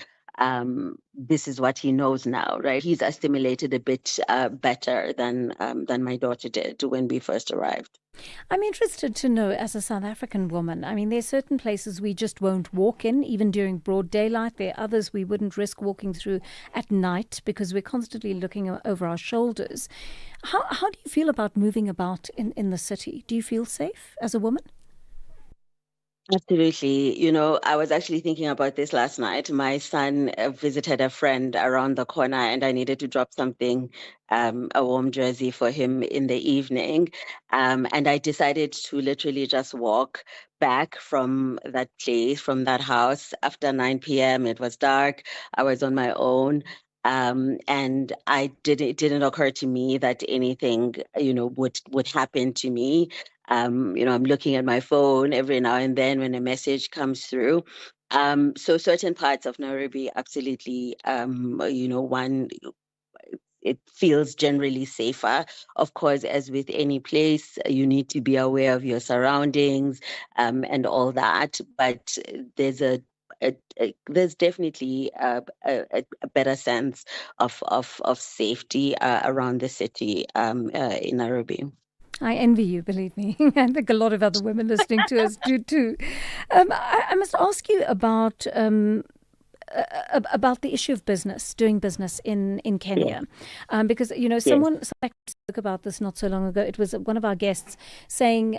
this is what he knows now, right? He's assimilated a bit better than my daughter did when we first arrived. I'm interested to know, as a South African woman, I mean, there's certain places we just won't walk in, even during broad daylight. There are others we wouldn't risk walking through at night because we're constantly looking over our shoulders. How do you feel about moving about in the city? Do you feel safe as a woman? Absolutely. I was actually thinking about this last night. My son visited a friend around the corner and I needed to drop something, a warm jersey for him in the evening. And I decided to literally just walk back from that place, from that house after 9 p.m. It was dark. I was on my own. And it didn't occur to me that anything, would happen to me. I'm looking at my phone every now and then when a message comes through. So certain parts of Nairobi, absolutely, it feels generally safer. Of course, as with any place, you need to be aware of your surroundings and all that. But there's definitely a better sense of safety around the city in Nairobi. I envy you, believe me. I think a lot of other women listening to us do too. I must ask you about the issue of doing business in Kenya, because someone spoke about this not so long ago. It was one of our guests saying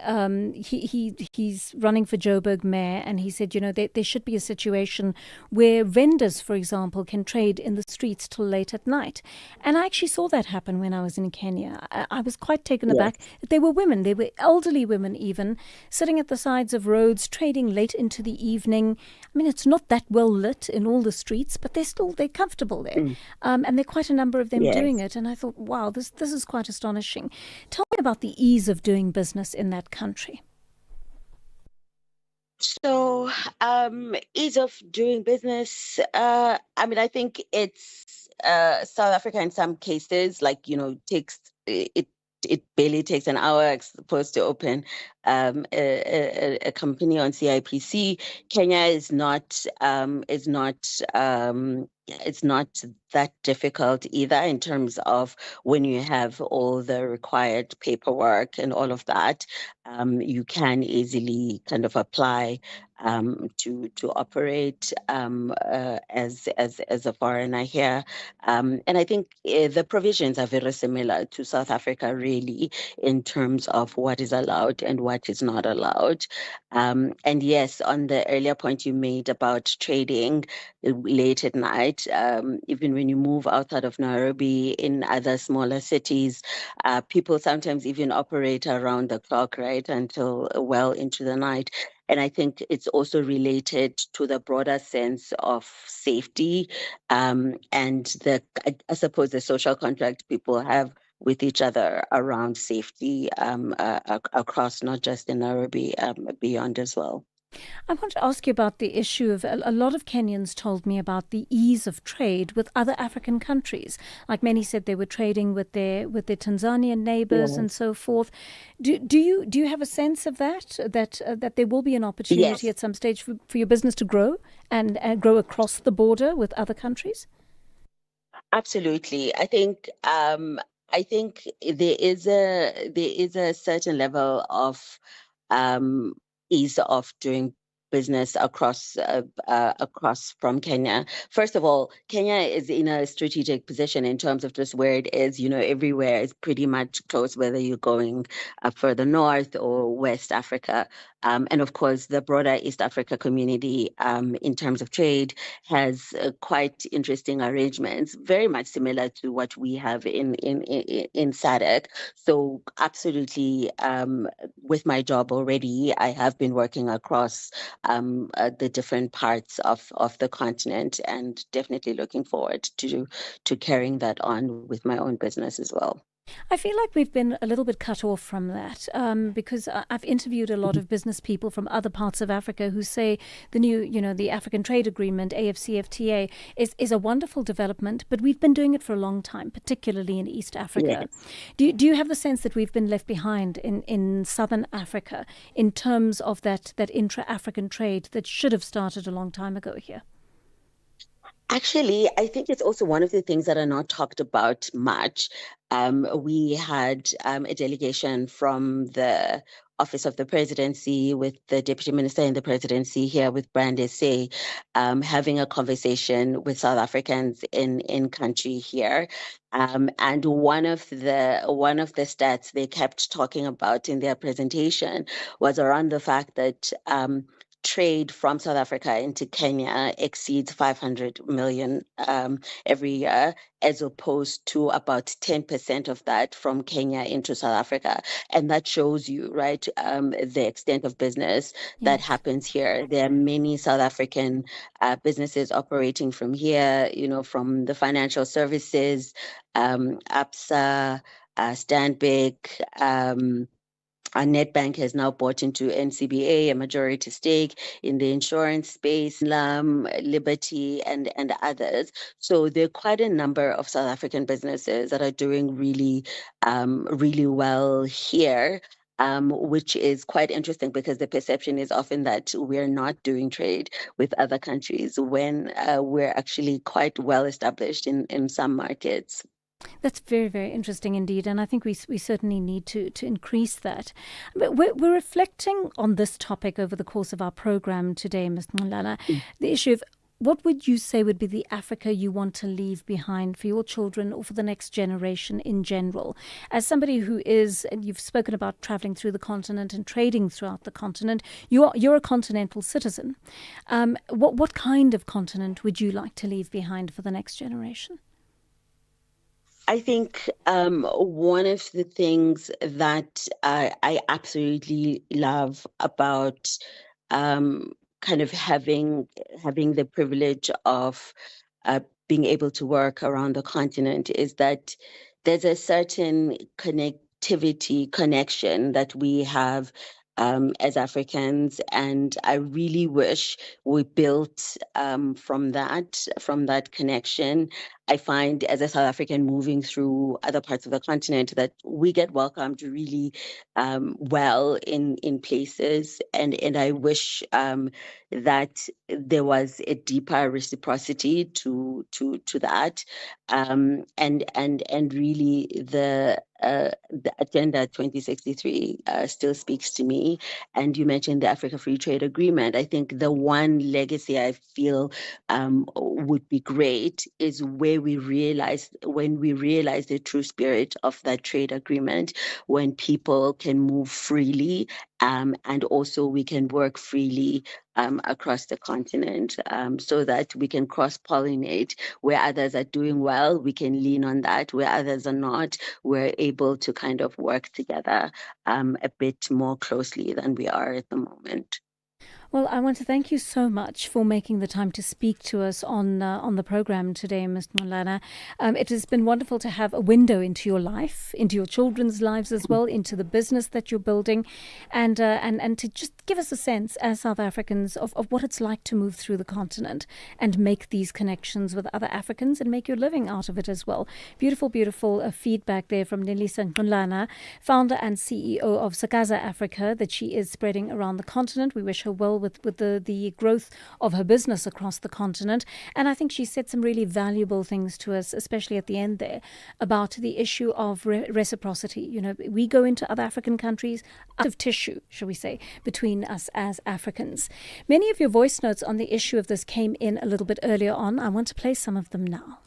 he's running for Joburg mayor, and he said there should be a situation where vendors, for example, can trade in the streets till late at night. And I actually saw that happen when I was in Kenya. I was quite taken aback that there were women, there were elderly women even, sitting at the sides of roads trading late into the evening. I mean, it's not that well lit in all the streets, but they're comfortable there, and there are quite a number of them doing it. And I thought, wow, this is quite astonishing. Tell me about the ease of doing business in that country. So, ease of doing business. I think it's South Africa in some cases, takes it barely takes an hour, supposed to open a company on CIPC. Kenya is not it's not that difficult either in terms of when you have all the required paperwork and all of that. You can easily kind of apply to operate as a foreigner here, and I think the provisions are very similar to South Africa, really, in terms of what is allowed and what is not allowed. And yes, on the earlier point you made about trading late at night, even when you move outside of Nairobi in other smaller cities, people sometimes even operate around the clock, right, until well into the night. And I think it's also related to the broader sense of safety and I suppose, the social contract people have with each other around safety across not just in Nairobi, beyond as well. I want to ask you about the issue of a lot of Kenyans told me about the ease of trade with other African countries. Like many said, they were trading with their Tanzanian neighbors and so forth. Do you have a sense of that there will be an opportunity at some stage for your business to grow and grow across the border with other countries? Absolutely. I think there is a certain level of ease of doing business across from Kenya. First of all, Kenya is in a strategic position in terms of just where it is. Everywhere is pretty much close, whether you're going further north or West Africa. And of course, the broader East Africa community, in terms of trade, has quite interesting arrangements, very much similar to what we have in SADC. So absolutely, with my job already, I have been working across the different parts of the continent, and definitely looking forward to carrying that on with my own business as well. I feel like we've been a little bit cut off from that because I've interviewed a lot of business people from other parts of Africa who say the new, the African Trade Agreement, AfCFTA, is a wonderful development, but we've been doing it for a long time, particularly in East Africa. Yes. Do you have the sense that we've been left behind in Southern Africa in terms of that intra-African trade that should have started a long time ago here? Actually, I think it's also one of the things that are not talked about much. We had a delegation from the Office of the Presidency with the Deputy Minister in the Presidency here with Brand SA, having a conversation with South Africans in country here. And one of the stats they kept talking about in their presentation was around the fact that trade from South Africa into Kenya exceeds 500 million every year, as opposed to about 10% of that from Kenya into South Africa. And that shows you, right, the extent of business that happens here. There are many South African businesses operating from here, from the financial services, ABSA, Stanbic, our Nedbank has now bought into NCBA, a majority stake in the insurance space, Liberty, and others. So there are quite a number of South African businesses that are doing really, really well here. Which is quite interesting because the perception is often that we're not doing trade with other countries when we're actually quite well established in some markets. That's very, very interesting indeed, and I think we certainly need to increase that. But we're reflecting on this topic over the course of our program today, Ms. Nqulana, the issue of what would you say would be the Africa you want to leave behind for your children or for the next generation in general? As somebody who is, and you've spoken about traveling through the continent and trading throughout the continent, you're a continental citizen. What kind of continent would you like to leave behind for the next generation? I think one of the things that I absolutely love about kind of having the privilege of being able to work around the continent is that there's a certain connection that we have as Africans, and I really wish we built from that connection. I find as a South African moving through other parts of the continent that we get welcomed really well in places, and I wish that there was a deeper reciprocity to that, and really the Agenda 2063 still speaks to me. And you mentioned the Africa Free Trade Agreement. I think the one legacy I feel would be great is when we realize the true spirit of that trade agreement, when people can move freely, and also we can work freely across the continent, so that we can cross-pollinate. Where others are doing well, we can lean on that. Where others are not, we're able to kind of work together a bit more closely than we are at the moment. Well, I want to thank you so much for making the time to speak to us on the program today, Ms. Nolana. It has been wonderful to have a window into your life, into your children's lives as well, into the business that you're building, and to just give us a sense as South Africans of what it's like to move through the continent and make these connections with other Africans and make your living out of it as well. Beautiful, beautiful feedback there from Nelisa Nolana, founder and CEO of Sakaza Africa, that she is spreading around the continent. We wish her well with the growth of her business across the continent. And I think she said some really valuable things to us, especially at the end there, about the issue of reciprocity. You know, we go into other African countries out of tissue, shall we say, between us as Africans. Many of your voice notes on the issue of this came in a little bit earlier on. I want to play some of them now.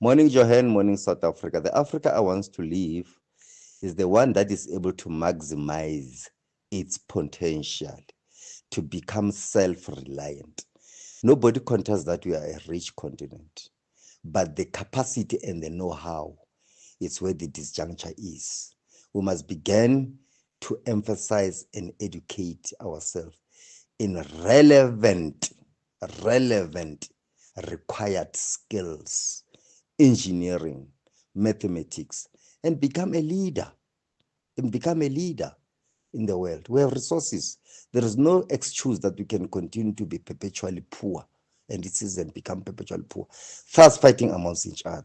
Morning, Johan. Morning, South Africa. The Africa I want to live is the one that is able to maximize its potential to become self-reliant. Nobody contests that we are a rich continent, but the capacity and the know-how is where the disjuncture is. We must begin to emphasize and educate ourselves in relevant required skills, engineering, mathematics, and become a leader. In the world. We have resources. There is no excuse that we can continue to be perpetually poor and it isn't become perpetually poor, thus fighting amongst each other.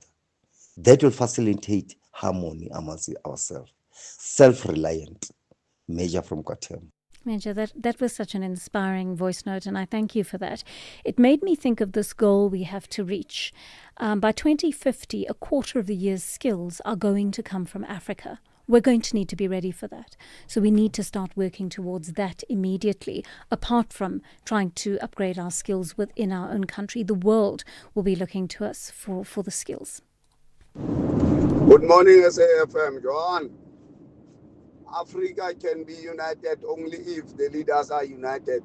That will facilitate harmony amongst ourselves. Self-reliant. Major from Katleong. Major, that was such an inspiring voice note, and I thank you for that. It made me think of this goal we have to reach. By 2050, a quarter of the year's skills are going to come from Africa. We're going to need to be ready for that. So we need to start working towards that immediately. Apart from trying to upgrade our skills within our own country, the world will be looking to us for the skills. Good morning, SAFM. Johan. Africa can be united only if the leaders are united.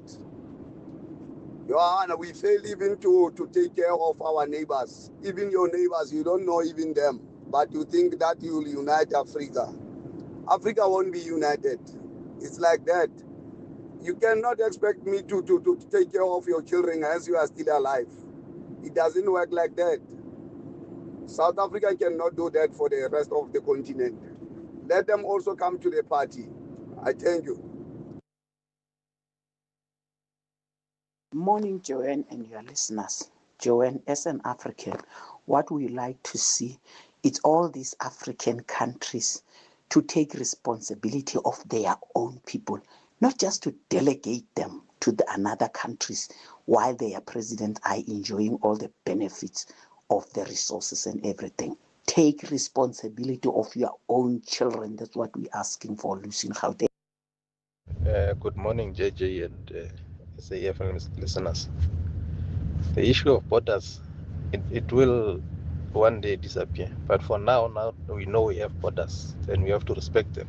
Johan, we fail even to take care of our neighbors. Even your neighbors, you don't know even them. But you think that you will unite Africa. Africa won't be united. It's like that. You cannot expect me to take care of your children as you are still alive. It doesn't work like that. South Africa cannot do that for the rest of the continent. Let them also come to the party. I thank you. Morning, Joanne and your listeners. Joanne, as an African, what we like to see is all these African countries to take responsibility of their own people, not just to delegate them to the another countries while their presidents are enjoying all the benefits of the resources and everything. Take responsibility of your own children. That's what we're asking for, Lucien Gauteng. Good morning, JJ and SAFM listeners. The issue of borders, it will one day disappear. But for now we know we have borders and we have to respect them.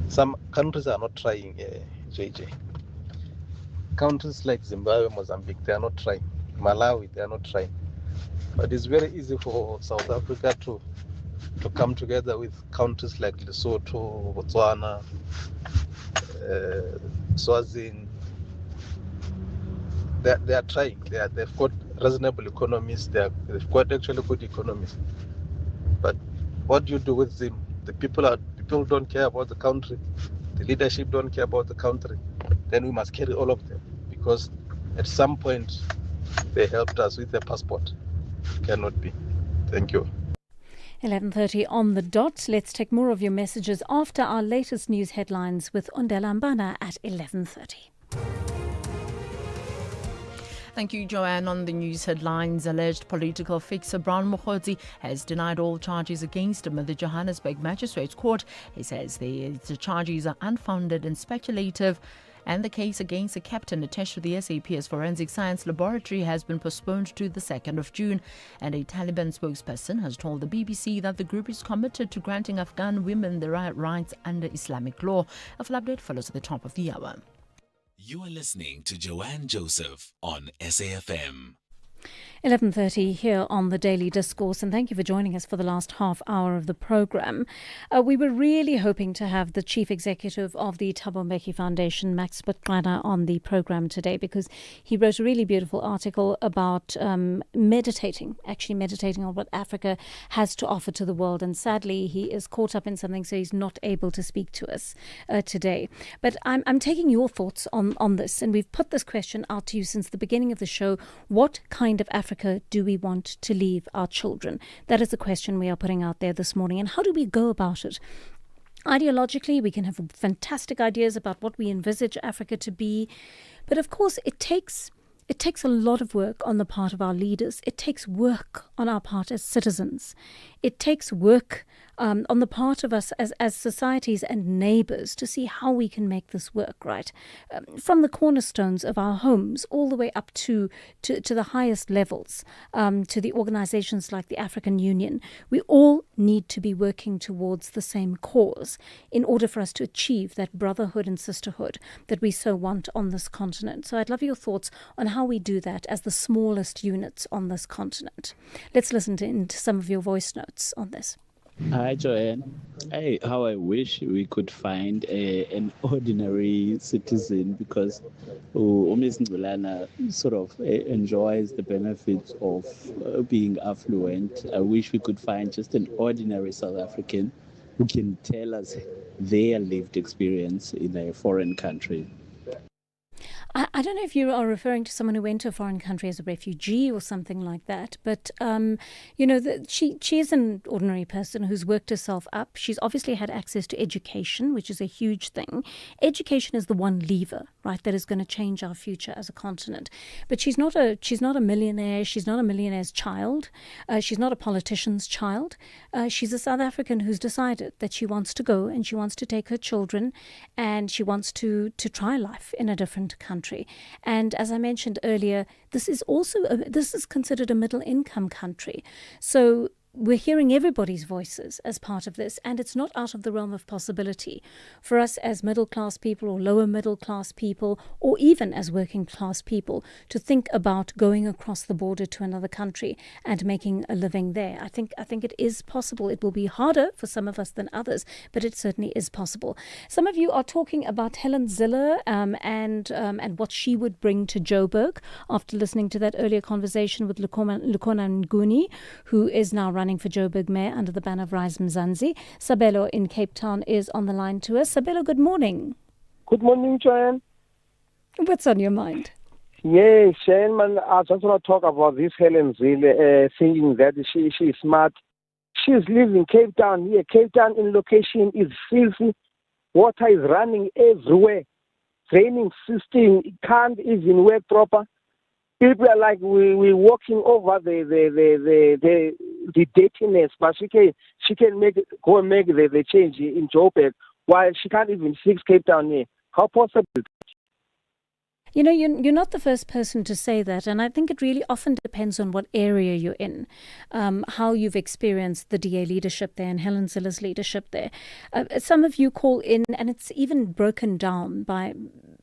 Some countries are not trying, JJ. Countries like Zimbabwe, Mozambique, they are not trying. Malawi, they are not trying. But it's very easy for South Africa to come together with countries like Lesotho, Botswana, Swaziland. They are trying. They've got reasonable economies. They've got actually good economies. But what do you do with them? The people don't care about the country. The leadership don't care about the country. Then we must carry all of them, because at some point they helped us with the passport. cannot be. Thank you. 11:30 on the dot. Let's take more of your messages after our latest news headlines with Ondela Mbana at 11:30. Thank you, Joanne. On the news headlines, alleged political fixer Brown Mokgotsi has denied all charges against him at the Johannesburg Magistrates Court. He says the charges are unfounded and speculative, and the case against the captain attached to the SAPS Forensic Science Laboratory has been postponed to the 2nd of June. And a Taliban spokesperson has told the BBC that the group is committed to granting Afghan women their rights under Islamic law. A full update follows at the top of the hour. You are listening to Joanne Joseph on SAFM. 11:30 here on the Daily Discourse, and thank you for joining us for the last half hour of the programme. We were really hoping to have the Chief Executive of the Thabo Mbeki Foundation, Max Butkana, on the programme today because he wrote a really beautiful article about meditating on what Africa has to offer to the world, and sadly he is caught up in something, so he's not able to speak to us today. But I'm taking your thoughts on this, and we've put this question out to you since the beginning of the show. What kind of Africa do we want to leave our children? That is the question we are putting out there this morning. And how do we go about it? Ideologically, we can have fantastic ideas about what we envisage Africa to be. But of course, it takes a lot of work on the part of our leaders. It takes work on our part as citizens. It takes work on the part of us as societies and neighbours to see how we can make this work, right? From the cornerstones of our homes all the way up to the highest levels, to the organisations like the African Union. We all need to be working towards the same cause in order for us to achieve that brotherhood and sisterhood that we so want on this continent. So I'd love your thoughts on how we do that as the smallest units on this continent. Let's listen into some of your voice notes on this. Hi, Joanne. Hey, how I wish we could find an ordinary citizen, because Ms. Ngulana sort of enjoys the benefits of being affluent. I wish we could find just an ordinary South African who can tell us their lived experience in a foreign country. I don't know if you are referring to someone who went to a foreign country as a refugee or something like that, but, she is an ordinary person who's worked herself up. She's obviously had access to education, which is a huge thing. Education is the one lever, right, that is going to change our future as a continent. But she's not a millionaire. She's not a millionaire's child. She's not a politician's child. She's a South African who's decided that she wants to go and she wants to take her children and she wants to try life in a different country. And as I mentioned earlier, this is considered a middle income country. So we're hearing everybody's voices as part of this, and it's not out of the realm of possibility for us as middle-class people or lower middle-class people, or even as working-class people, to think about going across the border to another country and making a living there. I think it is possible. It will be harder for some of us than others, but it certainly is possible. Some of you are talking about Helen Zille and what she would bring to Joburg after listening to that earlier conversation with Lukhona Nguni, who is now running for Joburg Mayor under the banner of Rise Mzansi. Sabelo in Cape Town is on the line to us. Sabelo, good morning. Good morning, Joanne. What's on your mind? Yes, Shane, I just want to talk about this Helen Zille, thinking that she is smart. She's living in Cape Town. Here, Cape Town in location is filthy. Water is running everywhere. Draining system can't even work proper. People are like we're walking over the dirtiness, but she can go and make the change in Joburg, while she can't even fix Cape Town here. How possible? You know, you're not the first person to say that, and I think it really often depends on what area you're in, how you've experienced the DA leadership there and Helen Zille's leadership there. Some of you call in, and it's even broken down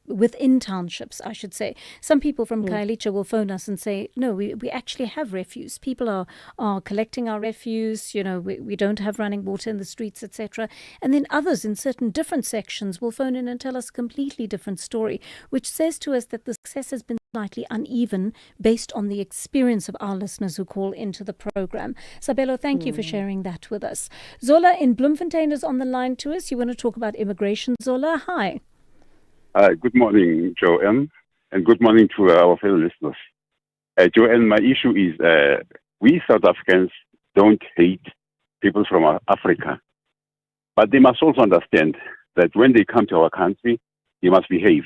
within townships, I should say. Some people from Khayelitsha will phone us and say, no, we actually have refuse. People are collecting our refuse, we don't have running water in the streets, etc. And then others in certain different sections will phone in and tell us a completely different story, which says to us that the success has been slightly uneven based on the experience of our listeners who call into the program. Sabelo, thank you for sharing that with us. Zola in Bloemfontein is on the line to us. You want to talk about immigration, Zola? Hi. Good morning, Joanne, and good morning to our fellow listeners. Joanne, my issue is we South Africans don't hate people from Africa, but they must also understand that when they come to our country, they must behave.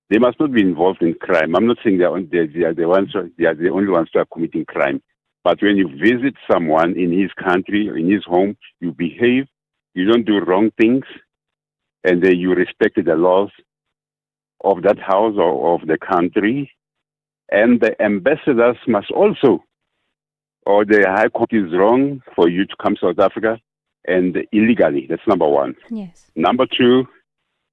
They must not be involved in crime. I'm not saying they are the only ones who are committing crime. But when you visit someone in his country, in his home, you behave, you don't do wrong things, and you respect the laws of that house or of the country. And the ambassadors must also, or the High Court is wrong for you to come to South Africa and illegally. That's number one. Yes. Number two,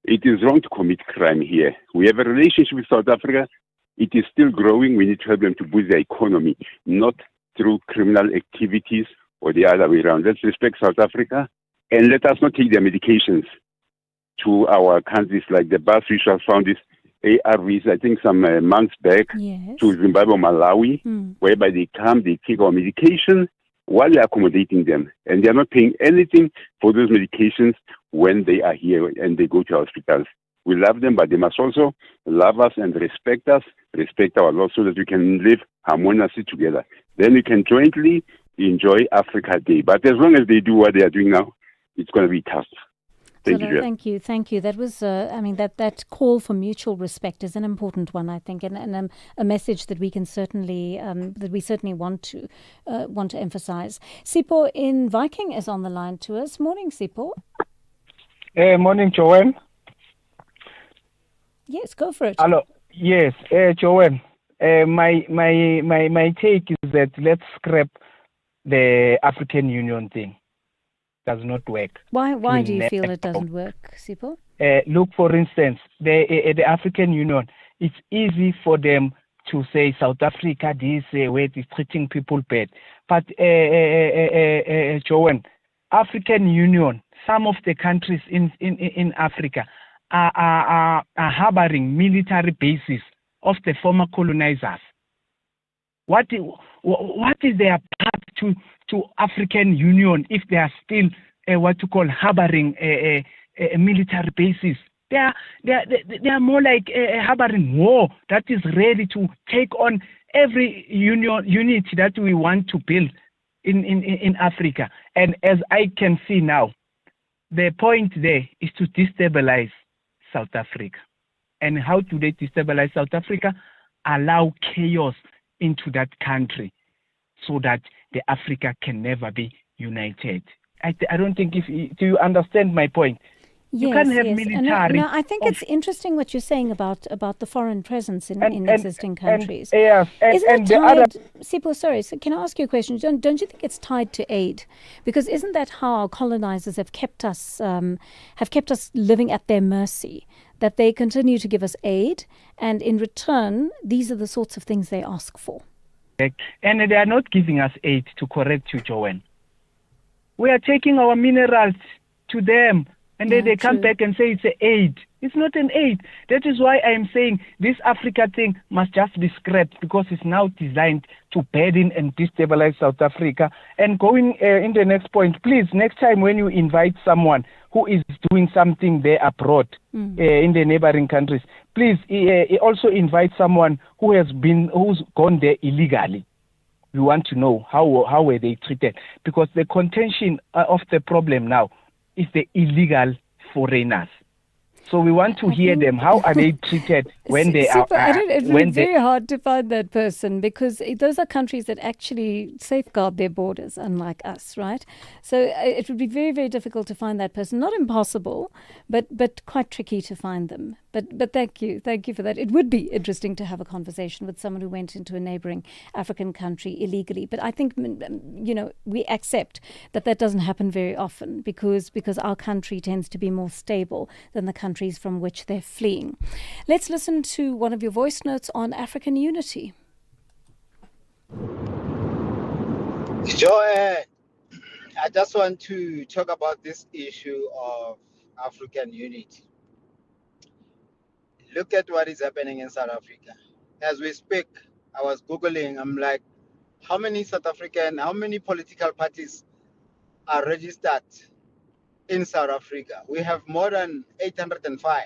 it is wrong to commit crime here. We have a relationship with South Africa. It is still growing. We need to help them to boost their economy, not through criminal activities or the other way around. Let's respect South Africa and let us not take their medications to our countries like the bus we shall found this ARVs, I think some months back, to Zimbabwe or Malawi, whereby they come, they take our medication while they're accommodating them. And they're not paying anything for those medications when they are here and they go to hospitals. We love them, but they must also love us and respect us, respect our laws so that we can live harmoniously together. Then we can jointly enjoy Africa Day. But as long as they do what they are doing now, it's going to be tough. Thank you. Thank you. That was, that call for mutual respect is an important one, I think, and a message that we can certainly want to emphasize. Sipho in Viking is on the line to us. Morning, Sipho. Morning, Joanne. Yes, go for it. Hello. Yes, Joanne. My take is that let's scrap the African Union thing. Does not work. Why do you feel it doesn't work, Sipho? Look, for instance, the African Union, it's easy for them to say South Africa this way is treating people bad. But, Joanne, African Union, some of the countries in Africa are harboring military bases of the former colonizers. What is their path to African Union if they are still harboring military bases? They are more like harboring war that is ready to take on every unit that we want to build in Africa. And as I can see now, the point there is to destabilize South Africa. And how do they destabilize South Africa? Allow chaos into that country so that the Africa can never be united. I don't think do you understand my point? Yes, you can't have military. No, I think it's interesting what you're saying about the foreign presence in existing countries. Isn't it tied, Sipho, sorry, so can I ask you a question? Don't you think it's tied to aid? Because isn't that how our colonizers have kept us living at their mercy? That they continue to give us aid, and in return, these are the sorts of things they ask for. And they are not giving us aid, to correct you, Joanne. We are taking our minerals to them, and then they come back and say it's an aid. It's not an aid. That is why I am saying this Africa thing must just be scrapped, because it's now designed to burden and destabilize South Africa. And going in the next point, please, next time when you invite someone who is doing something there abroad, in the neighboring countries, please also invite someone who's gone there illegally. We want to know how were they treated, because the contention of the problem now is the illegal foreigners. So we want to hear them. How are they treated when they are? It's very hard to find that person, because those are countries that actually safeguard their borders, unlike us, right? So it would be very, very difficult to find that person. Not impossible, but quite tricky to find them. But thank you for that. It would be interesting to have a conversation with someone who went into a neighboring African country illegally. But I think we accept that doesn't happen very often, because our country tends to be more stable than the countries from which they're fleeing. Let's listen to one of your voice notes on African unity. Joe, I just want to talk about this issue of African unity. Look at what is happening in South Africa. As we speak, I was Googling, I'm like, how many political parties are registered in South Africa? We have more than 805.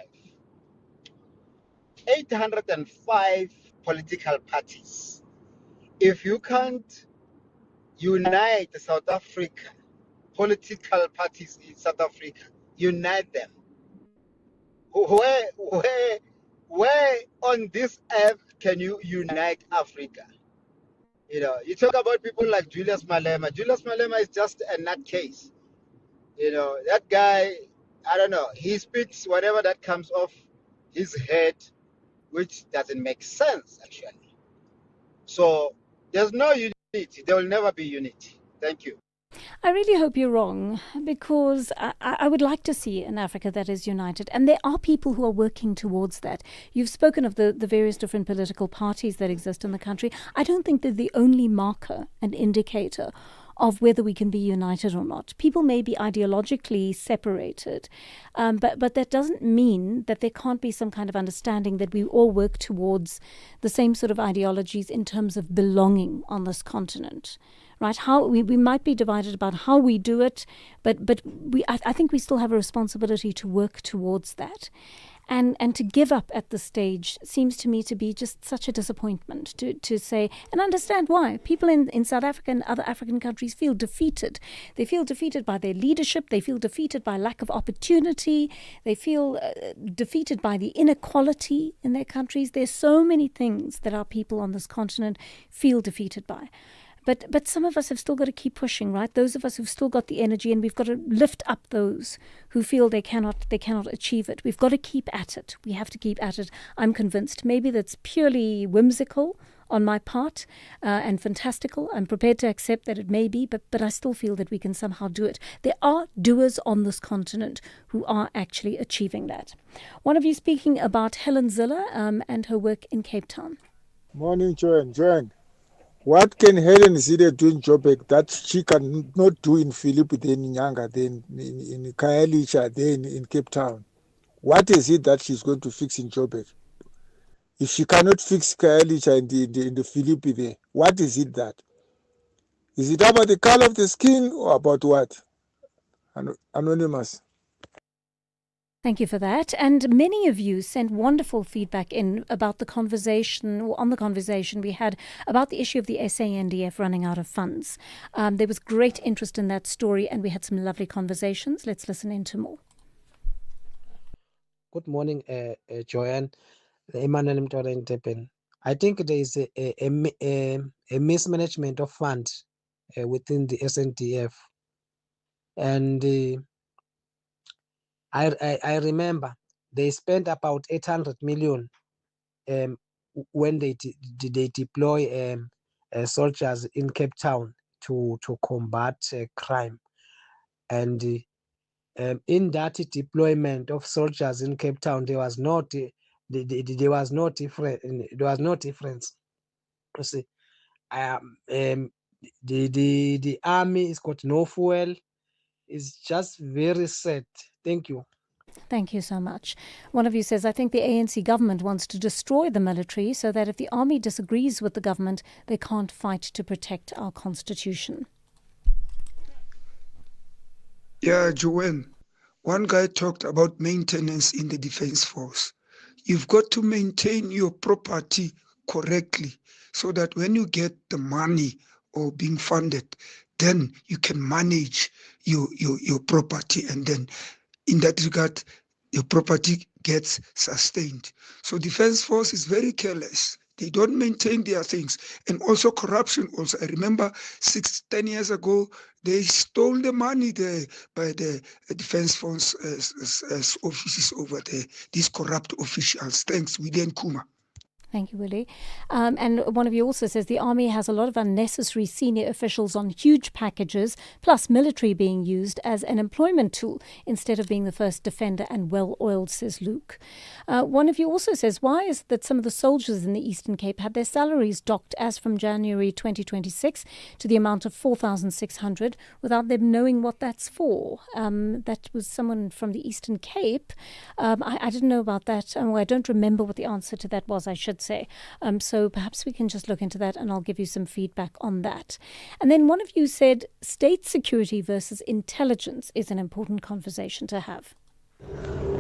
805 political parties. If you can't unite South Africa, political parties in South Africa, unite them. Where on this earth can you unite Africa? You know, you talk about people like Julius Malema. Julius Malema is just a nutcase. You know, that guy, I don't know, he speaks whatever that comes off his head, which doesn't make sense, actually. So there's no unity. There will never be unity. Thank you. I really hope you're wrong, because I would like to see an Africa that is united. And there are people who are working towards that. You've spoken of the various different political parties that exist in the country. I don't think they're the only marker and indicator of whether we can be united or not. People may be ideologically separated, but that doesn't mean that there can't be some kind of understanding that we all work towards the same sort of ideologies in terms of belonging on this continent. Right? How we might be divided about how we do it, but I think we still have a responsibility to work towards that. And to give up at this stage seems to me to be just such a disappointment, to say, and understand why. People in South Africa and other African countries feel defeated. They feel defeated by their leadership. They feel defeated by lack of opportunity. They feel defeated by the inequality in their countries. There's so many things that our people on this continent feel defeated by. But some of us have still got to keep pushing, right? Those of us who've still got the energy, and we've got to lift up those who feel they cannot achieve it. We've got to keep at it. We have to keep at it. I'm convinced. Maybe that's purely whimsical on my part and fantastical. I'm prepared to accept that it may be, but I still feel that we can somehow do it. There are doers on this continent who are actually achieving that. One of you speaking about Helen Ziller and her work in Cape Town. Morning, Joanne. What can Helen Zille do in Joburg that she cannot do in Philip, then in Nyanga, then in Khayelitsha, then in Cape Town? What is it that she's going to fix in Joburg? If she cannot fix Khayelitsha in the Philip there, what is it that? Is it about the color of the skin or about what? Anonymous. Thank you for that. And many of you sent wonderful feedback in about the conversation, or on the conversation we had about the issue of the SANDF running out of funds. There was great interest in that story, and we had some lovely conversations. Let's listen into more. Good morning, Joanne. Emmanuel Mtwara in Tepen. I think there is a mismanagement of funds within the SANDF. And I remember they spent about 800 million when they deploy soldiers in Cape Town to combat crime. And in that deployment of soldiers in Cape Town, there was no difference. You see, the army has got no fuel. It's just very sad. Thank you. Thank you so much. One of you says, I think the ANC government wants to destroy the military so that if the army disagrees with the government, they can't fight to protect our constitution. Yeah, Joanne, one guy talked about maintenance in the defense force. You've got to maintain your property correctly so that when you get the money or being funded, then you can manage your property, and then in that regard, your property gets sustained. So defense force is very careless. They don't maintain their things. And also corruption also. I remember 10 years ago, they stole the money there by the defense force offices over there, these corrupt officials. Thanks, William Kuma. Thank you, Willie. And one of you also says the army has a lot of unnecessary senior officials on huge packages, plus military being used as an employment tool instead of being the first defender and well-oiled, says Luke. One of you also says, why is it that some of the soldiers in the Eastern Cape had their salaries docked as from January 2026 to the amount of 4,600 without them knowing what that's for? That was someone from the Eastern Cape. I didn't know about that. I don't remember what the answer to that was, I should say. So perhaps we can just look into that and I'll give you some feedback on that. And then one of you said state security versus intelligence is an important conversation to have.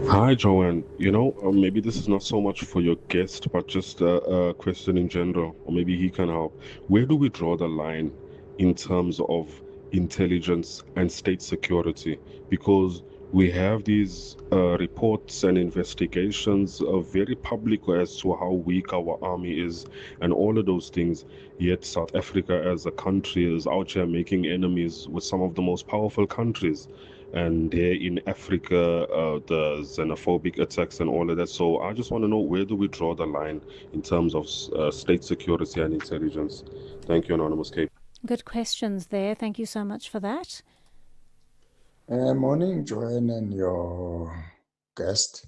Hi, Joanne. Maybe this is not so much for your guest, but just a question in general, or maybe he can help. Where do we draw the line in terms of intelligence and state security, because we have these reports and investigations very public as to how weak our army is and all of those things. Yet South Africa as a country is out here making enemies with some of the most powerful countries. And there in Africa, the xenophobic attacks and all of that. So I just want to know, where do we draw the line in terms of state security and intelligence? Thank you, Anonymous Cape. Good questions there. Thank you so much for that. Morning, Joanne, and your guest.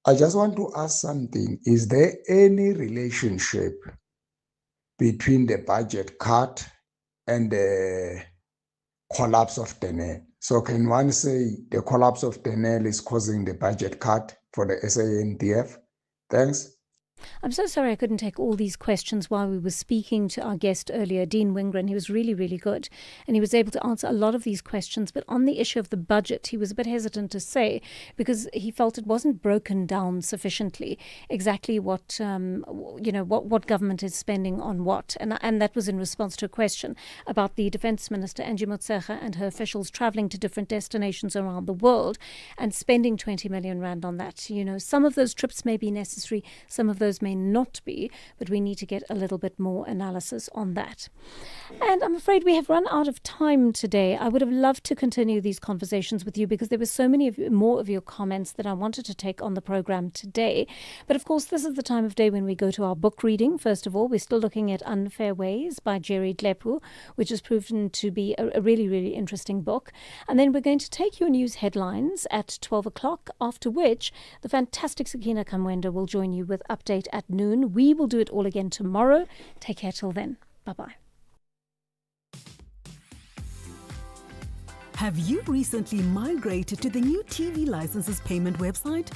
I just want to ask something. Is there any relationship between the budget cut and the collapse of Denel? So can one say the collapse of Denel is causing the budget cut for the SANDF? Thanks. I'm so sorry I couldn't take all these questions while we were speaking to our guest earlier, Dean Wingren. He was really, really good, and he was able to answer a lot of these questions. But on the issue of the budget, he was a bit hesitant to say, because he felt it wasn't broken down sufficiently exactly what what government is spending on what, and that was in response to a question about the Defence Minister Angie Motshekga and her officials travelling to different destinations around the world and spending 20 million rand on that. You know, some of those trips may be necessary, some of those may not be, but we need to get a little bit more analysis on that. And I'm afraid we have run out of time today. I would have loved to continue these conversations with you, because there were so many more of your comments that I wanted to take on the program today. But of course, this is the time of day when we go to our book reading. First of all, we're still looking at Unfair Ways by Jerry Dlepu, which has proven to be a really, really interesting book. And then we're going to take your news headlines at 12 o'clock, after which the fantastic Sakina Kamwenda will join you with update at noon. We will do it all again tomorrow. Take care till then. Bye-bye. Have you recently migrated to the new TV licenses payment website?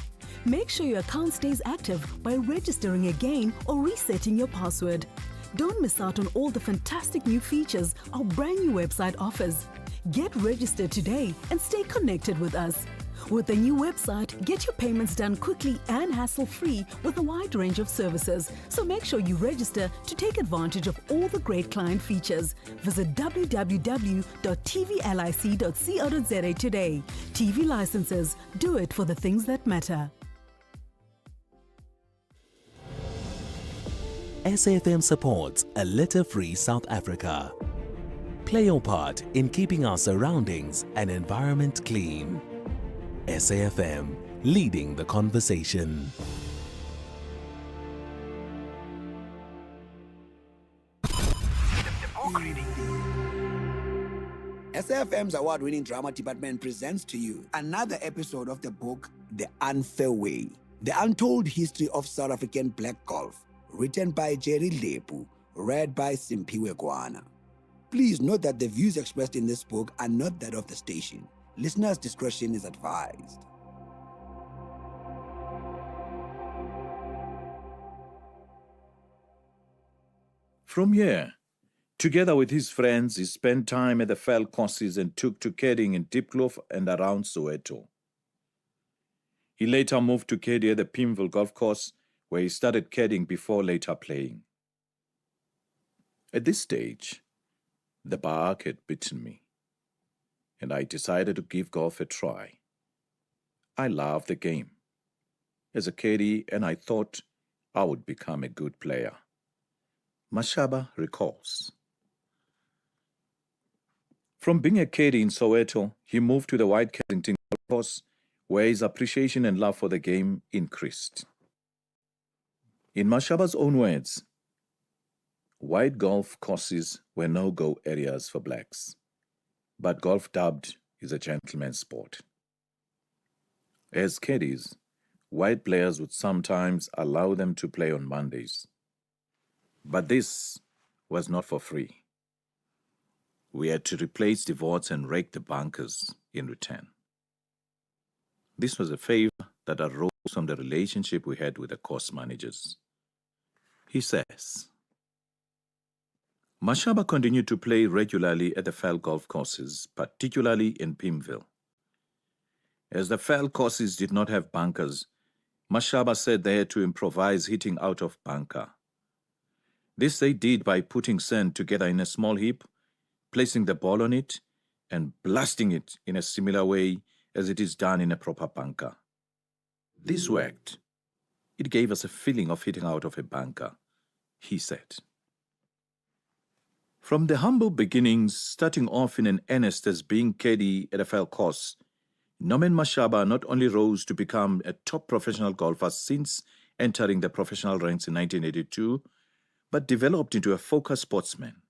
Make sure your account stays active by registering again or resetting your password. Don't miss out on all the fantastic new features our brand new website offers. Get registered today and stay connected with us. With the new website, get your payments done quickly and hassle-free with a wide range of services. So make sure you register to take advantage of all the great client features. Visit www.tvlic.co.za today. TV licenses. Do it for the things that matter. SAFM supports a litter-free South Africa. Play your part in keeping our surroundings and environment clean. SAFM, leading the conversation. SAFM's award-winning drama department presents to you another episode of the book, The Unfair Way, The Untold History of South African Black Golf, written by Jerry Dlepu, read by Simpiwe Kwana. Please note that the views expressed in this book are not that of the station. Listeners' discretion is advised. From here, together with his friends, he spent time at the fell courses and took to caddying in Diepkloof and around Soweto. He later moved to caddy at the Pimville golf course, where he started caddying before later playing. At this stage, the bug had bitten me, and I decided to give golf a try. I loved the game as a caddy, and I thought I would become a good player. Mashaba recalls. From being a caddy in Soweto, he moved to the White Kensington golf course, where his appreciation and love for the game increased. In Mashaba's own words, white golf courses were no-go areas for blacks, but golf dubbed is a gentleman's sport. As caddies, white players would sometimes allow them to play on Mondays, but this was not for free. We had to replace the votes and rake the bunkers in return. This was a favor that arose from the relationship we had with the course managers. He says, Mashaba continued to play regularly at the fell golf courses, particularly in Pimville. As the fell courses did not have bunkers, Mashaba said they had to improvise hitting out of bunker. This they did by putting sand together in a small heap, placing the ball on it and blasting it in a similar way as it is done in a proper bunker. This worked. It gave us a feeling of hitting out of a bunker, he said. From the humble beginnings, starting off in an earnest as being caddy at a fell course, Norman Mashaba not only rose to become a top professional golfer since entering the professional ranks in 1982, but developed into a focused sportsman.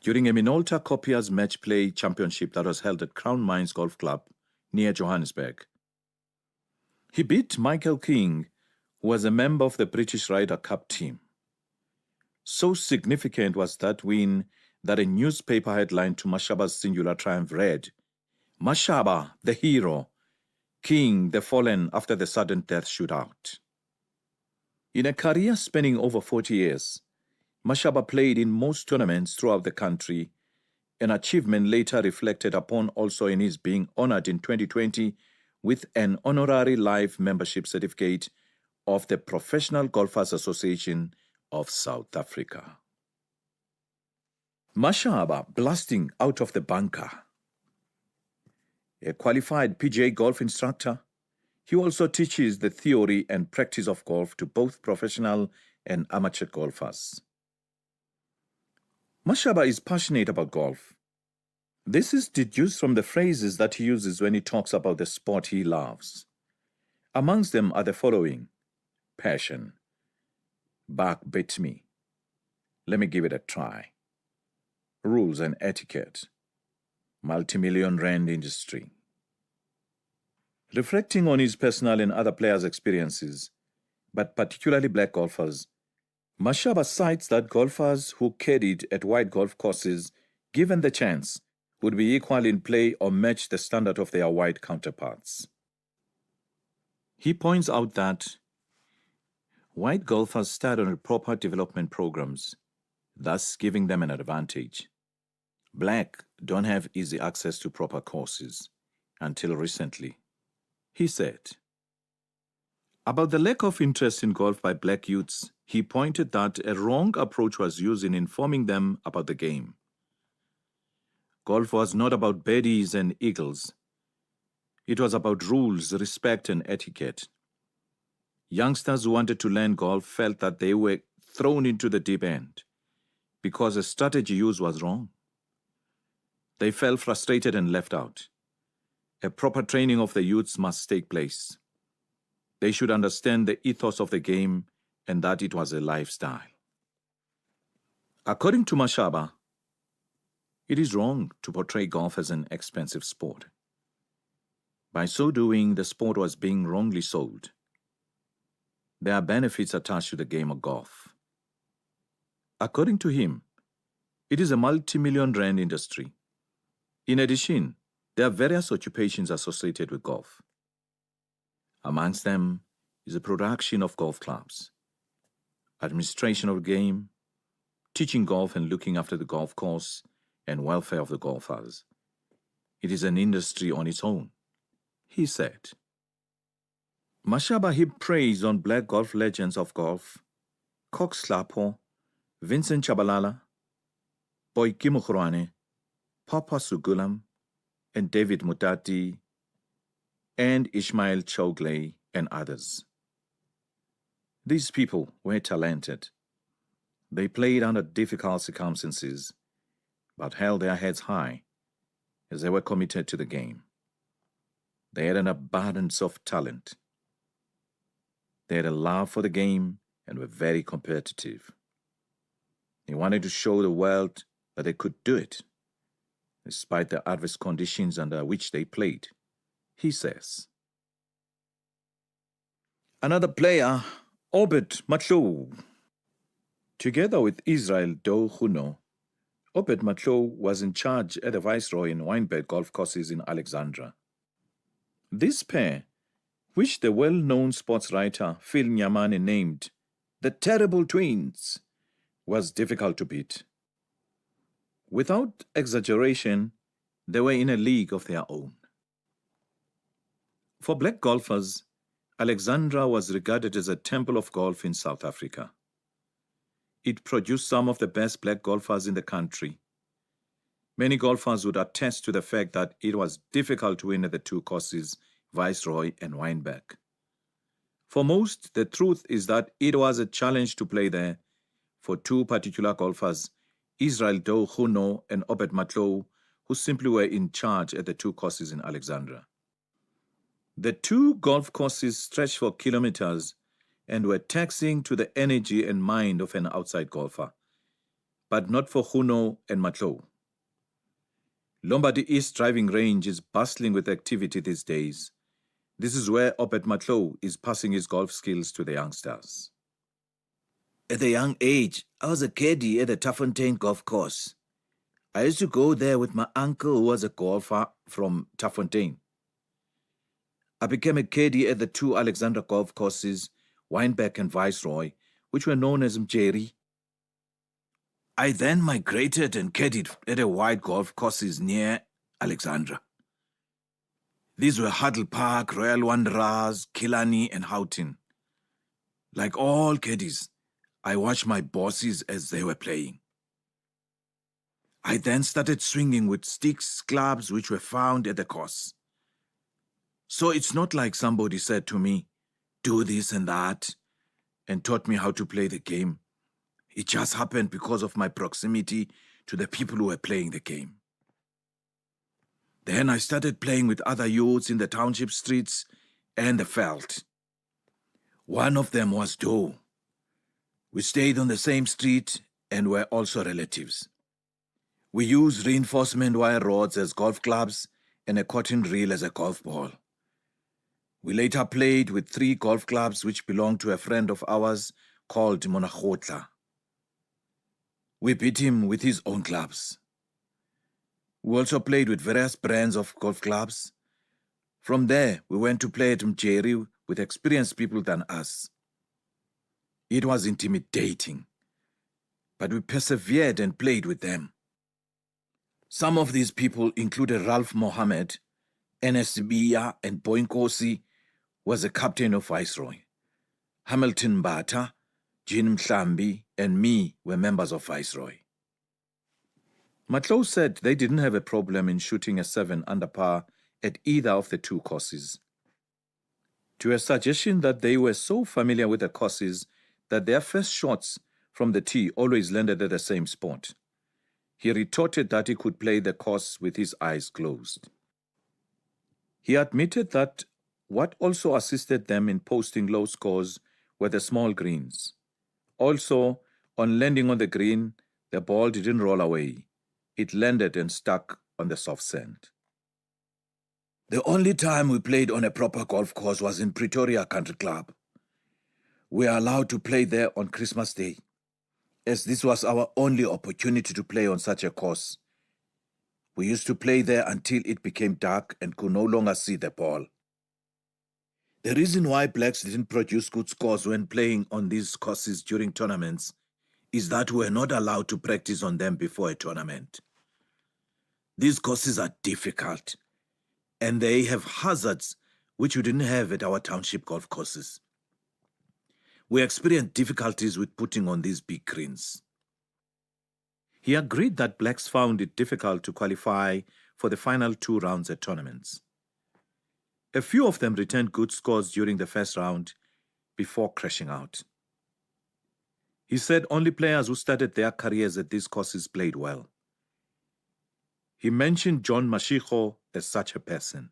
During a Minolta Copiers match play championship that was held at Crown Mines Golf Club near Johannesburg, he beat Michael King, who was a member of the British Ryder Cup team. So significant was that win that a newspaper headline to Mashaba's singular triumph read, "Mashaba, the hero, King, the fallen after the sudden death shootout." In a career spanning over 40 years, Mashaba played in most tournaments throughout the country, an achievement later reflected upon also in his being honored in 2020 with an honorary life membership certificate of the Professional Golfers Association of South Africa. Mashaba blasting out of the bunker. A qualified PGA golf instructor, he also teaches the theory and practice of golf to both professional and amateur golfers. Mashaba is passionate about golf. This is deduced from the phrases that he uses when he talks about the sport he loves. Amongst them are the following: passion, back bit me, let me give it a try, rules and etiquette, multi-million rand industry. Reflecting on his personal and other players' experiences, but particularly black golfers, Mashaba cites that golfers who caddied at white golf courses, given the chance, would be equal in play or match the standard of their white counterparts. He points out that white golfers start on proper development programs, thus giving them an advantage. Black don't have easy access to proper courses, until recently. He said, about the lack of interest in golf by black youths, he pointed that a wrong approach was used in informing them about the game. Golf was not about birdies and eagles. It was about rules, respect, and etiquette. Youngsters who wanted to learn golf felt that they were thrown into the deep end because the strategy used was wrong. They felt frustrated and left out. A proper training of the youths must take place. They should understand the ethos of the game and that it was a lifestyle. According to Mashaba, it is wrong to portray golf as an expensive sport. By so doing, the sport was being wrongly sold. There are benefits attached to the game of golf. According to him, it is a multi-million rand industry. In addition, there are various occupations associated with golf. Amongst them is the production of golf clubs, administration of the game, teaching golf and looking after the golf course, and welfare of the golfers. It is an industry on its own, he said. Mashaba heaped praise on black golf legends of golf, Cox Slapo, Vincent Chabalala, Boyki Mokhrwane, Papa Sugulam, and David Mutati, and Ishmael Chogley, and others. These people were talented. They played under difficult circumstances, but held their heads high as they were committed to the game. They had an abundance of talent. They had a love for the game and were very competitive. They wanted to show the world that they could do it, despite the adverse conditions under which they played, he says. Another player, Obed Matlow. Together with Israel Do Huno, Obed Matlow was in charge at the Viceroy in Wynberg golf courses in Alexandra. This pair, which the well-known sports writer Phil Nyamane named the Terrible Twins, was difficult to beat. Without exaggeration, they were in a league of their own. For black golfers, Alexandra was regarded as a temple of golf in South Africa. it produced some of the best black golfers in the country. Many golfers would attest to the fact that it was difficult to win at the two courses, Viceroy and Wynberg. For most, the truth is that it was a challenge to play there for two particular golfers, Israel Doe Huno and Obed Matlou, who simply were in charge at the two courses in Alexandra. The two golf courses stretched for kilometers and were taxing to the energy and mind of an outside golfer, but not for Huno and Matlou. Lombardy East driving range is bustling with activity these days. This is where Obed Matlou is passing his golf skills to the youngsters. At a young age, I was a caddy at the Bloemfontein golf course. I used to go there with my uncle who was a golfer from Bloemfontein. I became a caddy at the two Alexandra golf courses, Wynberg and Viceroy, which were known as Mjeri. I then migrated and caddied at the wide golf courses near Alexandra. These were Huddle Park, Royal Wanderers, Killarney and Houghton. Like all caddies, I watched my bosses as they were playing. I then started swinging with sticks, clubs which were found at the course. So it's not like somebody said to me, do this and that, and taught me how to play the game. It just happened because of my proximity to the people who were playing the game. Then I started playing with other youths in the township streets and the veld. One of them was Doe. We stayed on the same street and were also relatives. We used reinforcement wire rods as golf clubs and a cotton reel as a golf ball. We later played with 3 golf clubs which belonged to a friend of ours called Monachotla. We beat him with his own clubs. We also played with various brands of golf clubs. From there, we went to play at Mjeri with experienced people than us. It was intimidating, but we persevered and played with them. Some of these people included Ralph Mohammed, Enes Biya, and Boinkosi was the captain of Viceroy. Hamilton Bata, Jean Mhlambi, and me were members of Viceroy. Matlou said they didn't have a problem in shooting a 7 under par at either of the two courses. To a suggestion that they were so familiar with the courses that their first shots from the tee always landed at the same spot, he retorted that he could play the course with his eyes closed. He admitted that what also assisted them in posting low scores were the small greens. Also, on landing on the green, the ball didn't roll away. It landed and stuck on the soft sand. The only time we played on a proper golf course was in Pretoria Country Club. We are allowed to play there on Christmas Day, as this was our only opportunity to play on such a course. We used to play there until it became dark and could no longer see the ball. The reason why blacks didn't produce good scores when playing on these courses during tournaments is that we were not allowed to practice on them before a tournament. These courses are difficult, and they have hazards which we didn't have at our township golf courses. We experienced difficulties with putting on these big greens. He agreed that blacks found it difficult to qualify for the final 2 rounds at tournaments. A few of them returned good scores during the first round before crashing out. He said only players who started their careers at these courses played well. He mentioned John Mashiko as such a person.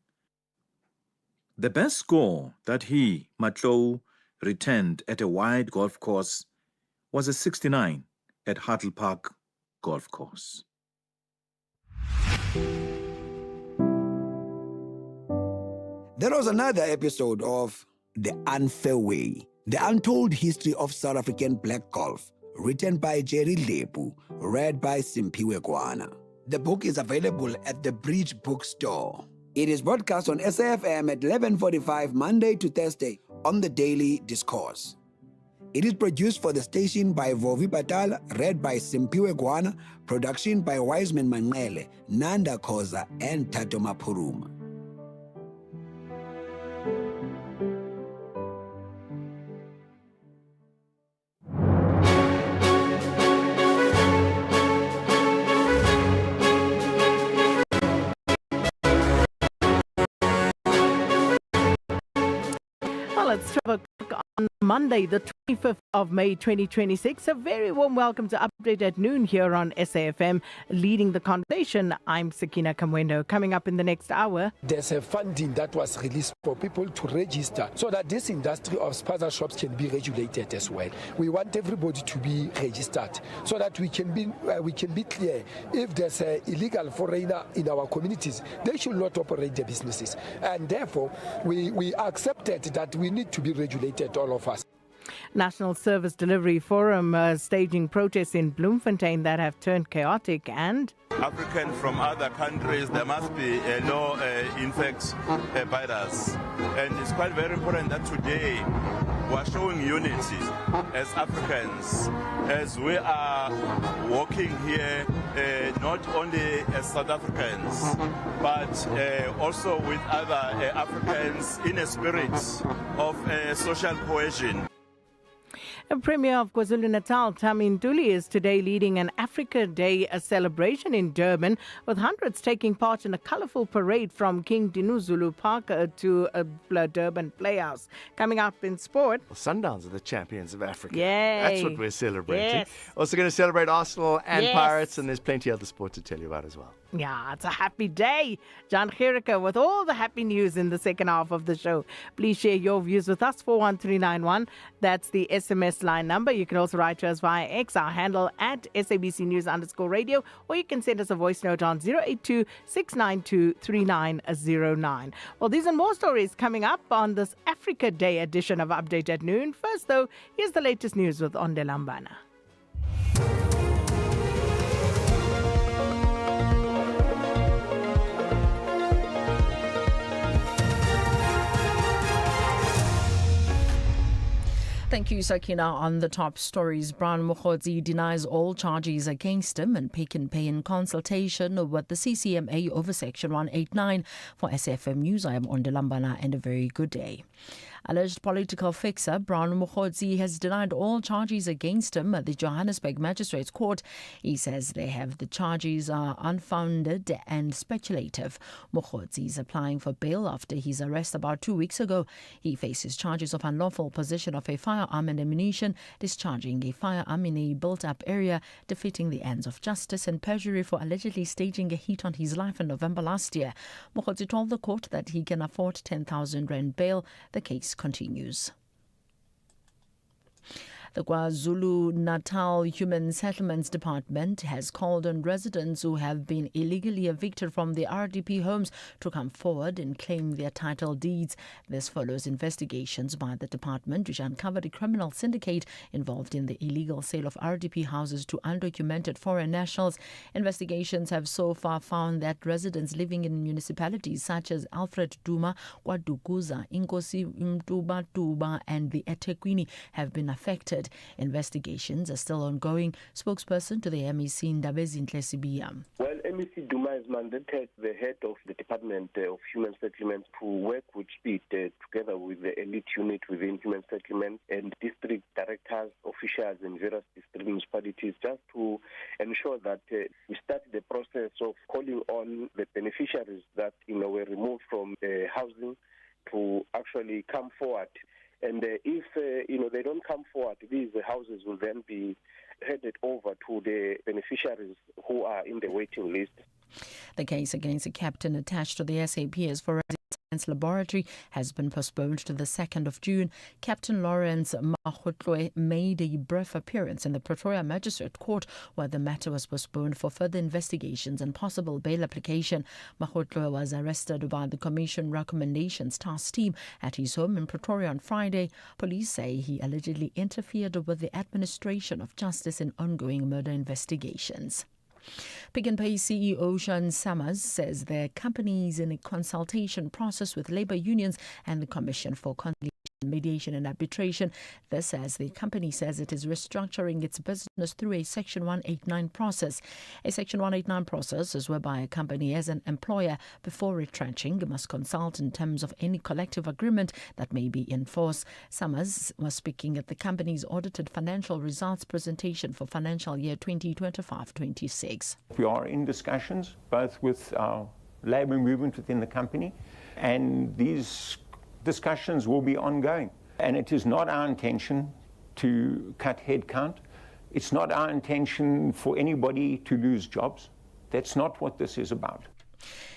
The best score that he, Matlou, returned at a wide golf course was a 69 at Huddle Park Golf Course. There was another episode of The Unfair Way, The Untold History of South African Black Golf, written by Jerry Lepu, read by Simpiwe Kwana. The book is available at the Bridge Bookstore. It is broadcast on SAFM at 11:45 Monday to Thursday on the Daily Discourse. It is produced for the station by Vovi Patal, read by Simpiwe Kwana, production by Wiseman Manele, Nanda Koza, and Tato Mapuruma. Well, it's 12 o'clock on Monday, the 25th of May 2026. A very warm welcome to Update at Noon here on SAFM. Leading the conversation, I'm Sakina Kamwendo. Coming up in the next hour. There's a funding that was released for people to register so that this industry of spaza shops can be regulated as well. We want everybody to be registered so that we can be clear. If there's an illegal foreigner in our communities, they should not operate their businesses. And therefore, we accepted that we need to be regulated, all of us. National Service Delivery Forum staging protests in Bloemfontein that have turned chaotic and... African from other countries, there must be a law infect virus. And it's quite very important that today we are showing unity as Africans, as we are working here not only as South Africans, but also with other Africans in a spirit of social cohesion. The Premier of KwaZulu-Natal, Thabo Mbeki, is today leading an Africa Day celebration in Durban, with hundreds taking part in a colourful parade from King Dinuzulu Park to Durban Playhouse. Coming up in sport. Well, Sundowns are the champions of Africa. Yay. That's what we're celebrating. Yes. Also going to celebrate Arsenal and Yes. Pirates, and there's plenty other sport to tell you about as well. Yeah, it's a happy day. John Gericke with all the happy news in the second half of the show. Please share your views with us, 41391. That's the SMS line number. You can also write to us via X, our handle at SABC News_radio, or you can send us a voice note on 082-692-3909. Well, these and more stories coming up on this Africa Day edition of Update at Noon. First, though, here's the latest news with Onde Lambana. Thank you, Sakina. On the top stories, Brian Mokhodzi denies all charges against him and Pick n Pay in consultation with the CCMA over Section 189. For SAFM News, I am Onde Lambana, and a very good day. Alleged political fixer Brian Mokhodzi has denied all charges against him at the Johannesburg Magistrates Court. He says the charges are unfounded and speculative. Mokhodzi is applying for bail after his arrest about 2 weeks ago. He faces charges of unlawful possession of a firearm and ammunition, discharging a firearm in a built-up area, defeating the ends of justice, and perjury for allegedly staging a hit on his life in November last year. Mokhodzi told the court that he can afford 10,000 rand bail. The case continues. The KwaZulu-Natal Human Settlements Department has called on residents who have been illegally evicted from the RDP homes to come forward and claim their title deeds. This follows investigations by the department, which uncovered a criminal syndicate involved in the illegal sale of RDP houses to undocumented foreign nationals. Investigations have so far found that residents living in municipalities such as Alfred Duma, KwaDukuza, Inkosi Mtuba, and the eThekwini have been affected. Investigations are still ongoing. Spokesperson to the MEC, Ndabezinhle Sibiya. Well, MEC Duma has mandated the head of the Department of Human Settlements to work with speed together with the elite unit within Human Settlements and district directors, officials in various district municipalities, just to ensure that we start the process of calling on the beneficiaries that were removed from housing to actually come forward. And if they don't come forward, these houses will then be headed over to the beneficiaries who are in the waiting list. The case against a captain attached to the SAPS Forensic Science Laboratory has been postponed to the 2nd of June. Captain Lawrence Mahotloe made a brief appearance in the Pretoria Magistrate Court, where the matter was postponed for further investigations and possible bail application. Mahotloe was arrested by the Commission Recommendations Task Team at his home in Pretoria on Friday. Police say he allegedly interfered with the administration of justice in ongoing murder investigations. Pick n Pay CEO Sean Summers says their company is in a consultation process with labour unions and the Commission for Conciliation, Mediation and Arbitration. This as the company says it is restructuring its business through a Section 189 process. A Section 189 process is whereby a company as an employer, before retrenching, must consult in terms of any collective agreement that may be in force. Summers was speaking at the company's audited financial results presentation for financial year 2025-26. We are in discussions both with our labour movement within the company, and these discussions will be ongoing. And it is not our intention to cut headcount. It's not our intention for anybody to lose jobs. That's not what this is about.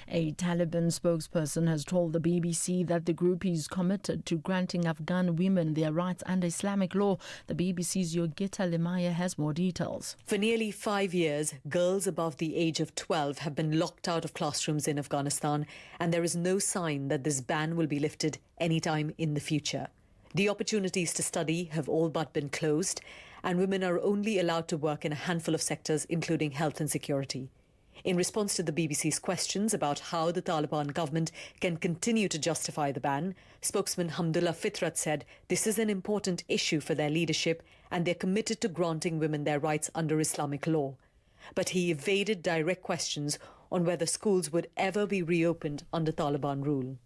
A Taliban spokesperson has told the BBC that the group is committed to granting Afghan women their rights under Islamic law. The BBC's Yogita Lemaya has more details. For nearly 5 years, girls above the age of 12 have been locked out of classrooms in Afghanistan, and there is no sign that this ban will be lifted anytime in the future. The opportunities to study have all but been closed, and women are only allowed to work in a handful of sectors, including health and security. In response to the BBC's questions about how the Taliban government can continue to justify the ban, spokesman Hamdullah Fitrat said this is an important issue for their leadership and they're committed to granting women their rights under Islamic law. But he evaded direct questions on whether schools would ever be reopened under Taliban rule.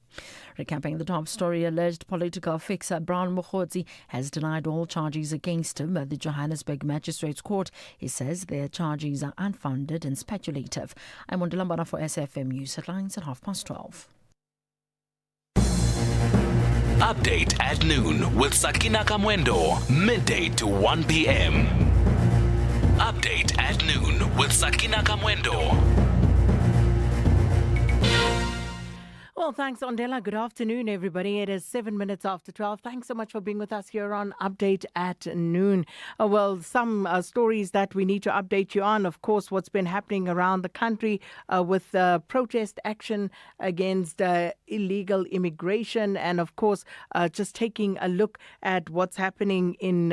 Recapping the top story, alleged political fixer Brown Mokgotsi has denied all charges against him at the Johannesburg Magistrates Court. He says their charges are unfounded and speculative. I'm Ondilambana for SAfm News Headlines at 12:30. Update at noon with Sakina Kamwendo, midday to 1 p.m. Update at noon with Sakina Kamwendo. Well, thanks, Ondela. Good afternoon, everybody. It is 7 minutes after 12. Thanks so much for being with us here on Update at Noon. Well, some stories that we need to update you on. Of course, what's been happening around the country with protest action against illegal immigration. And, of course, just taking a look at what's happening in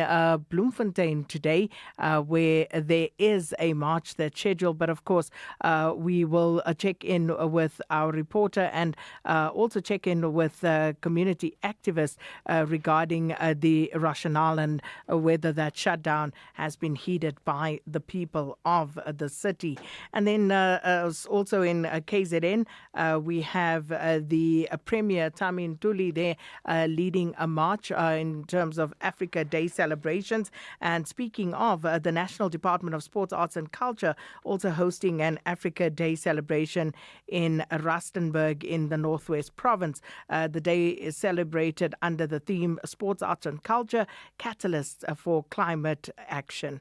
Bloemfontein today, where there is a march that's scheduled. But, of course, we will check in with our reporter and also check in with community activists regarding the rationale and whether that shutdown has been heeded by the people of the city. And then also in KZN, we have the Premier Tami Ntuli there leading a march in terms of Africa Day celebrations. And speaking of the National Department of Sports, Arts and Culture, also hosting an Africa Day celebration in Rustenburg in the Northwest Province. The day is celebrated under the theme Sports, Arts and Culture, Catalysts for Climate Action.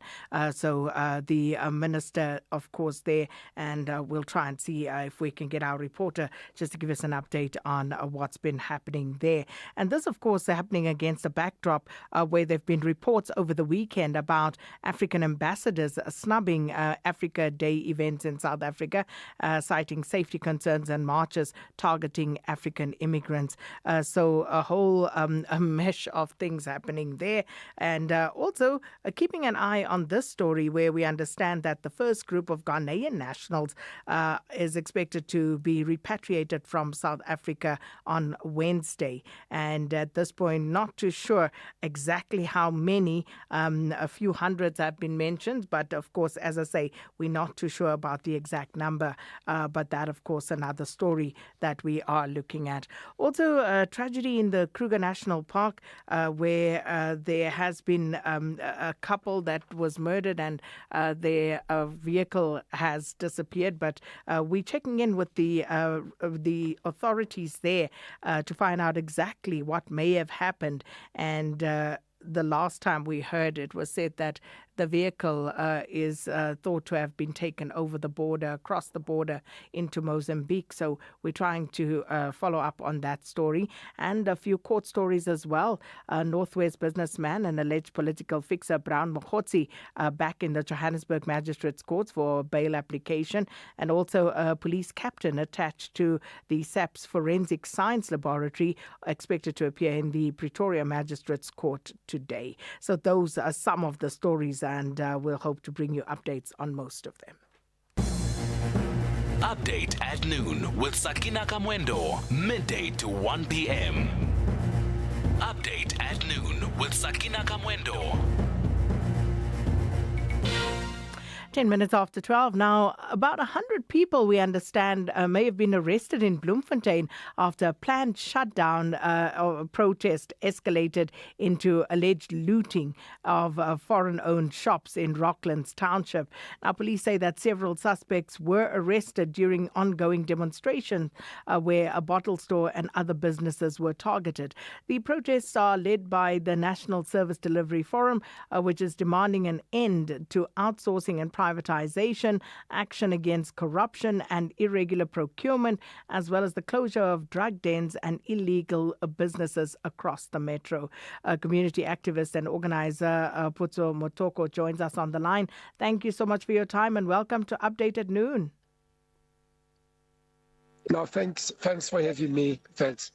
So the Minister, of course, there, and we'll try and see if we can get our reporter just to give us an update on what's been happening there. And this, of course, happening against a backdrop where there have been reports over the weekend about African ambassadors snubbing Africa Day events in South Africa, citing safety concerns and marches targeting African immigrants. So a whole a mesh of things happening there. And also keeping an eye on this story where we understand that the first group of Ghanaian nationals is expected to be repatriated from South Africa on Wednesday. And at this point, not too sure exactly how many, a few hundreds have been mentioned. But of course, as I say, we're not too sure about the exact number. But that, of course, another story that we are looking at. Also, a tragedy in the Kruger National Park where there has been a couple that was murdered and their vehicle has disappeared. But we're checking in with the authorities there to find out exactly what may have happened. And the last time we heard, it was said that the vehicle is thought to have been taken over the border, across the border into Mozambique. So we're trying to follow up on that story. And a few court stories as well. Northwest businessman and alleged political fixer Brown Mokgotsi back in the Johannesburg Magistrates Courts for a bail application. And also a police captain attached to the SAPS Forensic Science Laboratory expected to appear in the Pretoria Magistrates Court today. So those are some of the stories, and we'll hope to bring you updates on most of them. Update at noon with Sakina Kamwendo, midday to 1 p.m. Update at noon with Sakina Kamwendo. 10 minutes after 12 now. About 100 people, we understand, may have been arrested in Bloemfontein after a planned shutdown or protest escalated into alleged looting of foreign-owned shops in Rocklands Township. Now, police say that several suspects were arrested during ongoing demonstrations where a bottle store and other businesses were targeted. The protests are led by the National Service Delivery Forum, which is demanding an end to outsourcing and privatization, action against corruption and irregular procurement, as well as the closure of drug dens and illegal businesses across the metro. Community activist and organizer Putso Motoko joins us on the line. Thank you so much for your time and welcome to Update at Noon. No, thanks for having me. Thanks.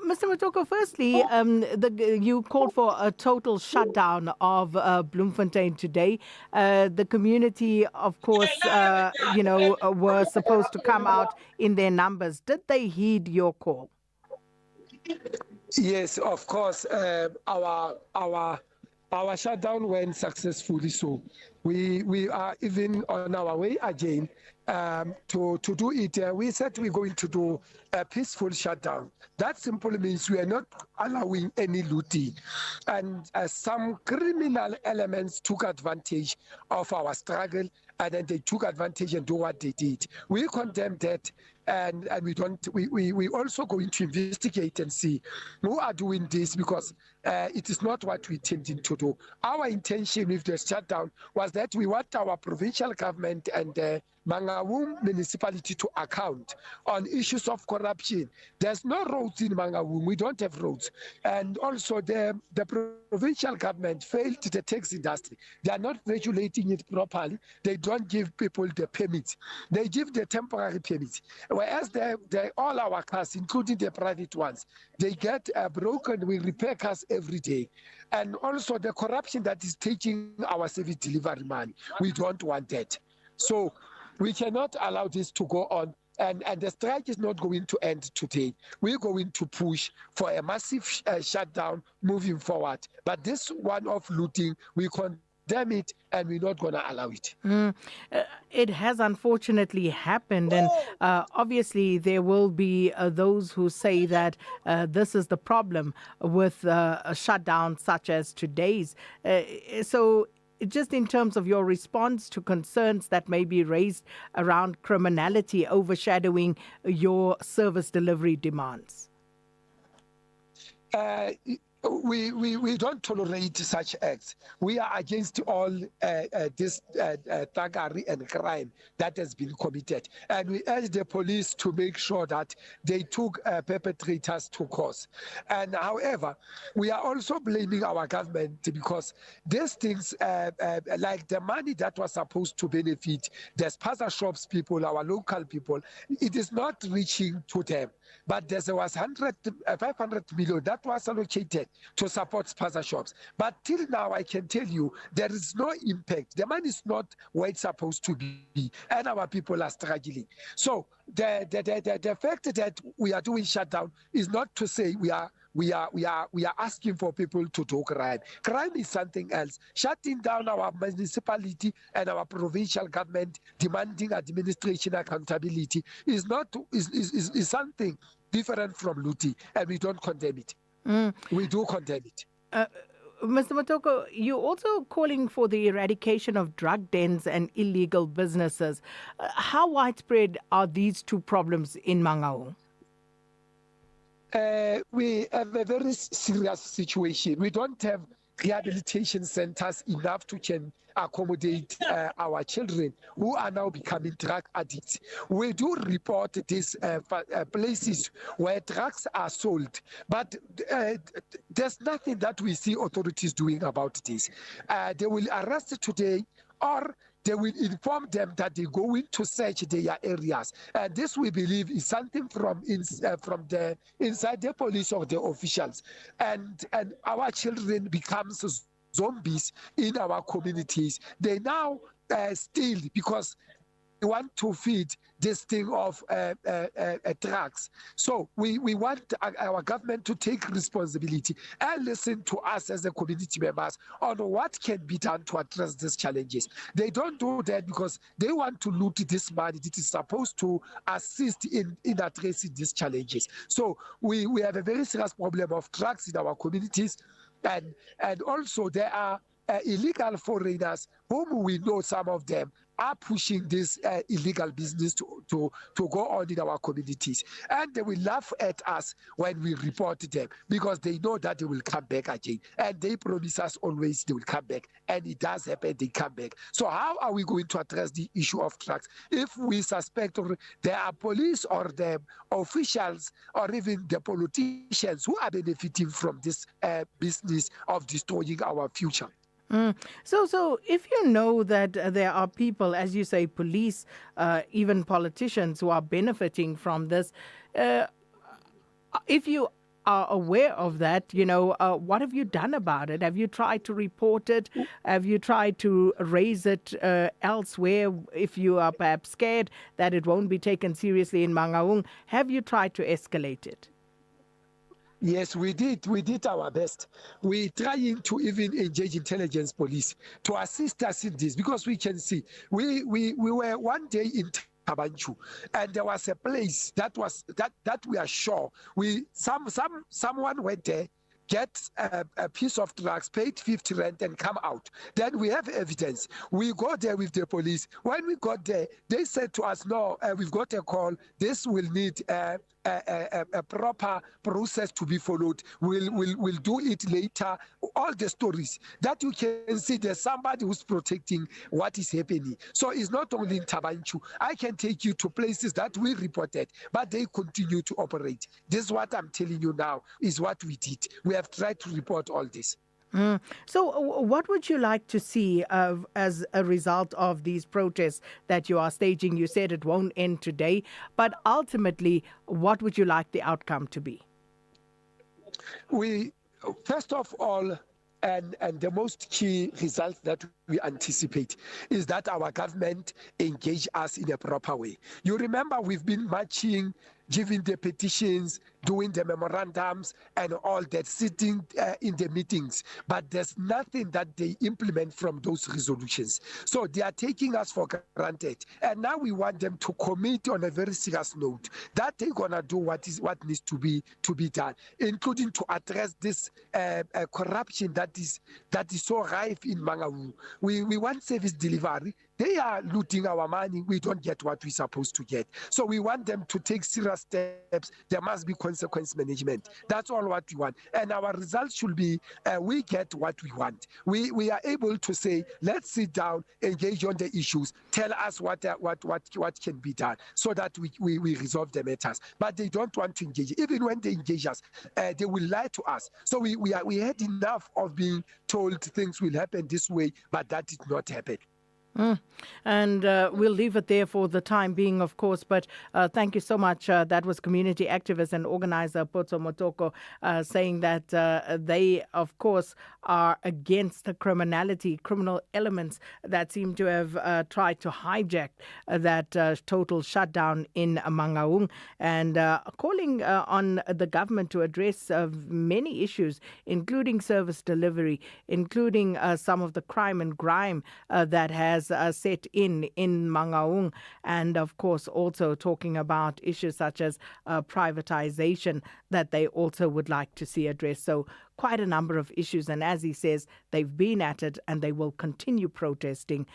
Mr. Motoko, firstly, you called for a total shutdown of Bloemfontein today. The community, of course, were supposed to come out in their numbers. Did they heed your call? Yes, of course. Our shutdown went successfully. So we are even on our way again to do it. We said we're going to do a peaceful shutdown. That simply means we are not allowing any looting. And some criminal elements took advantage of our struggle, and then they took advantage and do what they did. We condemn that, and we also going to investigate and see who are doing this, because it is not what we intended to do. Our intention with the shutdown was that we want our provincial government and Mangaung municipality to account on issues of corruption. There's no roads in Mangaung. We don't have roads. And also the provincial government failed the tax industry. They are not regulating it properly. They don't give people the permits. They give the temporary permits. Whereas all our cars, including the private ones, they get broken. We repair cars every day. And also the corruption that is taking our service delivery money. We don't want that. So we cannot allow this to go on, and the strike is not going to end today. We're going to push for a massive shutdown moving forward. But this one of looting, we condemn it, and we're not going to allow it. It has unfortunately happened, and obviously there will be those who say that this is the problem with a shutdown such as today's. So just in terms of your response to concerns that may be raised around criminality overshadowing your service delivery demands? We don't tolerate such acts. We are against all this thuggery and crime that has been committed. And we urge the police to make sure that they took perpetrators to court. And however, we are also blaming our government because these things, like the money that was supposed to benefit the spaza shops people, our local people, it is not reaching to them. But there was 500 million that was allocated to support spaza shops. But till now, I can tell you, there is no impact. The money is not where it's supposed to be, and our people are struggling. So the fact that we are doing shutdown is not to say we are asking for people to do crime. Crime is something else. Shutting down our municipality and our provincial government, demanding administration accountability is something different from looting, and we don't condemn it. We do condemn it. Mr. Motoko, you're also calling for the eradication of drug dens and illegal businesses. How widespread are these two problems in Mangaung? We have a very serious situation. We don't have rehabilitation centers enough to accommodate our children who are now becoming drug addicts. We do report these places where drugs are sold, but there's nothing that we see authorities doing about this. They will arrest today, or they will inform them that they're going to search their areas. And this, we believe, is something from the inside the police or the officials. And our children becomes zombies in our communities. They now steal because want to feed this thing of drugs. So we want our government to take responsibility and listen to us as the community members on what can be done to address these challenges. They don't do that because they want to loot this money that is supposed to assist in addressing these challenges. So we have a very serious problem of drugs in our communities, and also there are illegal foreigners whom we know some of them are pushing this illegal business to go on in our communities. And they will laugh at us when we report them because they know that they will come back again. And they promise us always they will come back. And it does happen, they come back. So how are we going to address the issue of drugs if we suspect there are police or the officials or even the politicians who are benefiting from this business of destroying our future? So if you know that there are people, as you say, police, even politicians who are benefiting from this, if you are aware of that, what have you done about it? Have you tried to report it? Have you tried to raise it elsewhere if you are perhaps scared that it won't be taken seriously in Mangaung? Have you tried to escalate it? Yes, we did. We did our best. We're trying to even engage intelligence police to assist us in this because we can see we were one day in Tabanchu, and there was a place that we are sure someone went there, get a piece of drugs, paid 50 rand and come out. Then we have evidence. We go there with the police. When we got there, they said to us, no, we've got a call. This will need a proper process to be followed. We'll do it later. All the stories that you can see, there's somebody who's protecting what is happening. So it's not only in Tabanchu. I can take you to places that we reported, but they continue to operate. This is what I'm telling you now, is what we did. We have tried to report all this. So what would you like to see as a result of these protests that you are staging? You said it won't end today, but ultimately, what would you like the outcome to be? We, first of all, and the most key result that we anticipate is that our government engage us in a proper way. You remember we've been marching, giving the petitions, doing the memorandums and all that, sitting in the meetings, but there's nothing that they implement from those resolutions. So they are taking us for granted, and now we want them to commit on a very serious note that they're gonna do what needs to be done, including to address this corruption that is so rife in Mangaung. We want service delivery. They are looting our money. We don't get what we're supposed to get. So we want them to take serious steps. There must be consequence management. That's all what we want. And our results should be we get what we want. We are able to say, let's sit down, engage on the issues, tell us what can be done so that we resolve the matters. But they don't want to engage. Even when they engage us, they will lie to us. So we had enough of being told things will happen this way, but that did not happen. And we'll leave it there for the time being, of course. But thank you so much. That was community activist and organizer Potso Motoko saying that they, of course, are against the criminal elements that seem to have tried to hijack that total shutdown in Mangaung, and calling on the government to address many issues, including service delivery, including some of the crime and grime that has set in Mangaung, and of course also talking about issues such as privatization that they also would like to see addressed. So quite a number of issues, and as he says, they've been at it and they will continue protesting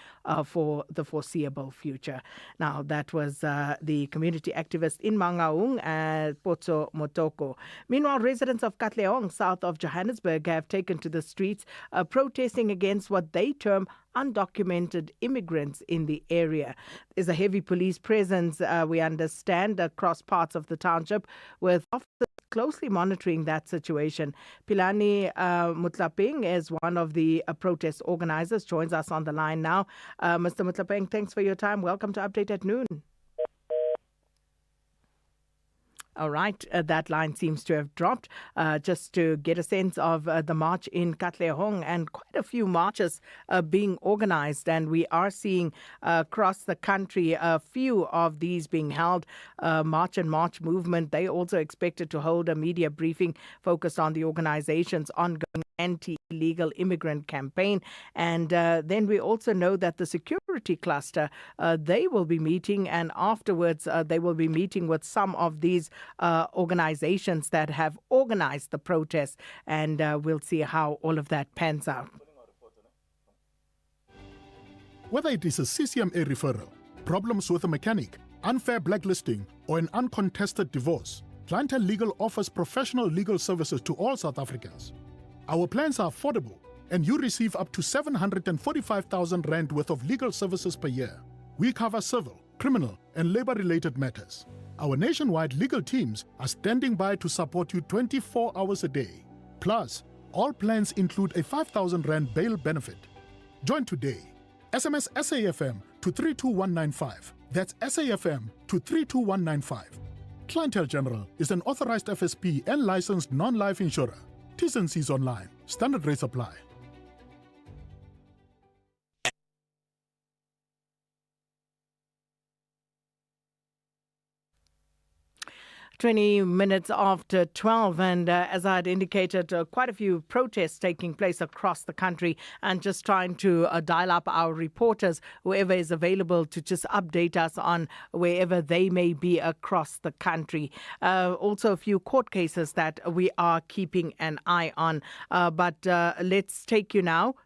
for the foreseeable future. Now, that was the community activist in Mangaung, Potso Motoko. Meanwhile, residents of Katleong, south of Johannesburg, have taken to the streets protesting against what they term undocumented immigrants in the area. There's a heavy police presence, we understand, across parts of the township, with officers closely monitoring that situation. Pilani Mutlapeng is one of the protest organizers, joins us on the line now. Mr. Mutlapeng, thanks for your time. Welcome to Update at Noon. All right, that line seems to have dropped. Just to get a sense of the march in Katleong, and quite a few marches being organized, and we are seeing across the country a few of these being held. March and March movement, they also expected to hold a media briefing focused on the organization's ongoing anti-illegal immigrant campaign. And then we also know that the security cluster, they will be meeting, and afterwards they will be meeting with some of these organizations that have organized the protest, and we'll see how all of that pans out. Whether it is a CCMA referral, problems with a mechanic, unfair blacklisting, or an uncontested divorce, Clientele Legal offers professional legal services to all South Africans. Our plans are affordable, and you receive up to 745,000 Rand worth of legal services per year. We cover civil, criminal, and labor-related matters. Our nationwide legal teams are standing by to support you 24 hours a day. Plus, all plans include a 5,000 Rand bail benefit. Join today. SMS SAFM to 32195. That's SAFM to 32195. Clientele General is an authorized FSP and licensed non-life insurer. T's and C's online. Standard rates apply. 20 minutes after 12, and as I had indicated, quite a few protests taking place across the country, and just trying to dial up our reporters, whoever is available, to just update us on wherever they may be across the country. Also a few court cases that we are keeping an eye on. But let's take you now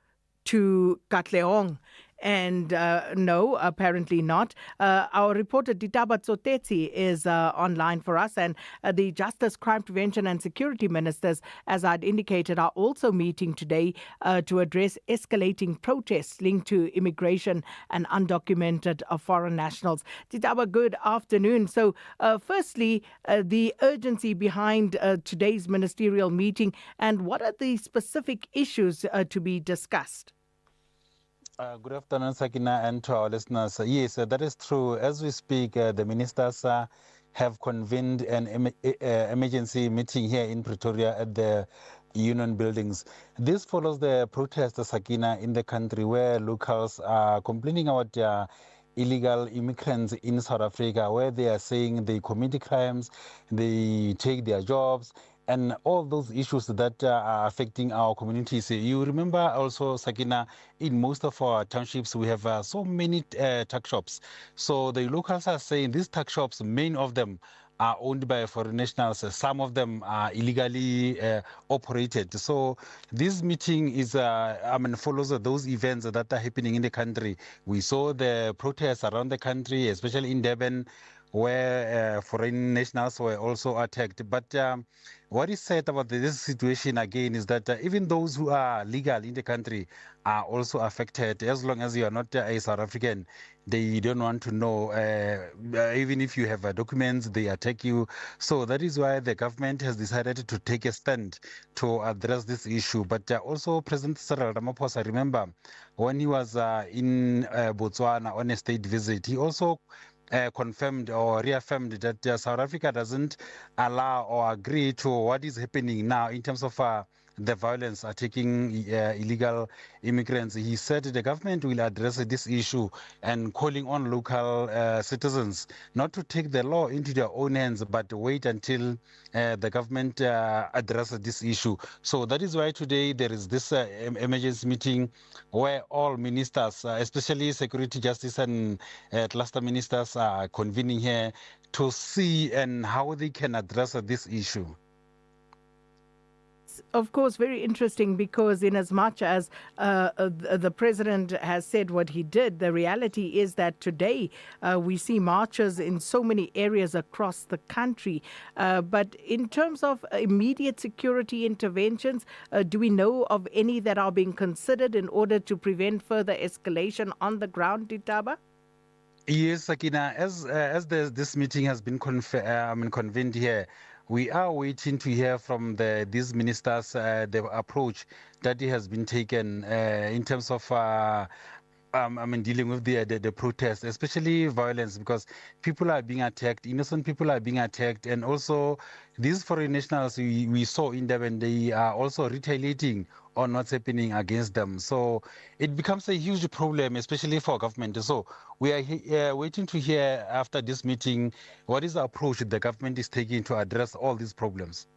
to Katleong. And no, apparently not. Our reporter Ditaba Tsotetsi is online for us, and the Justice, Crime Prevention and Security Ministers, as I'd indicated, are also meeting today to address escalating protests linked to immigration and undocumented foreign nationals. Ditaba, good afternoon. So firstly, the urgency behind today's ministerial meeting, and what are the specific issues to be discussed? Good afternoon, Sakina, and to our listeners. Yes, that is true. As we speak, the ministers have convened an emergency meeting here in Pretoria at the union buildings. This follows the protest, Sakina, in the country where locals are complaining about illegal immigrants in South Africa, where they are saying they commit crimes, they take their jobs, and all those issues that are affecting our communities. You remember also, Sakina, in most of our townships, we have so many tuck shops. So the locals are saying these tuck shops, many of them are owned by foreign nationals. Some of them are illegally operated. So this meeting is, follows those events that are happening in the country. We saw the protests around the country, especially in Durban, where foreign nationals were also attacked. But what is said about this situation again is that even those who are legal in the country are also affected. As long as you are not a South African, they don't want to know. Even if you have documents, they attack you. So that is why the government has decided to take a stand to address this issue. But also President Cyril Ramaphosa, remember, when he was in Botswana on a state visit, he also confirmed or reaffirmed that South Africa doesn't allow or agree to what is happening now in terms of the violence attacking illegal immigrants. He said the government will address this issue and calling on local citizens not to take the law into their own hands, but wait until the government addresses this issue. So that is why today there is this emergency meeting where all ministers, especially security, justice and cluster ministers, are convening here to see and how they can address this issue. Of course, very interesting, because in as much as the president has said what he did, the reality is that today we see marches in so many areas across the country. But in terms of immediate security interventions, do we know of any that are being considered in order to prevent further escalation on the ground, Ditaba? Yes, Sakina, as this meeting has been convened here, we are waiting to hear from these ministers the approach that has been taken in terms of dealing with the protests, especially violence, because people are being attacked, innocent people are being attacked, and also these foreign nationals we saw in Durban, they are also retaliating on what's happening against them. So it becomes a huge problem, especially for government. So we are waiting to hear after this meeting what is the approach the government is taking to address all these problems.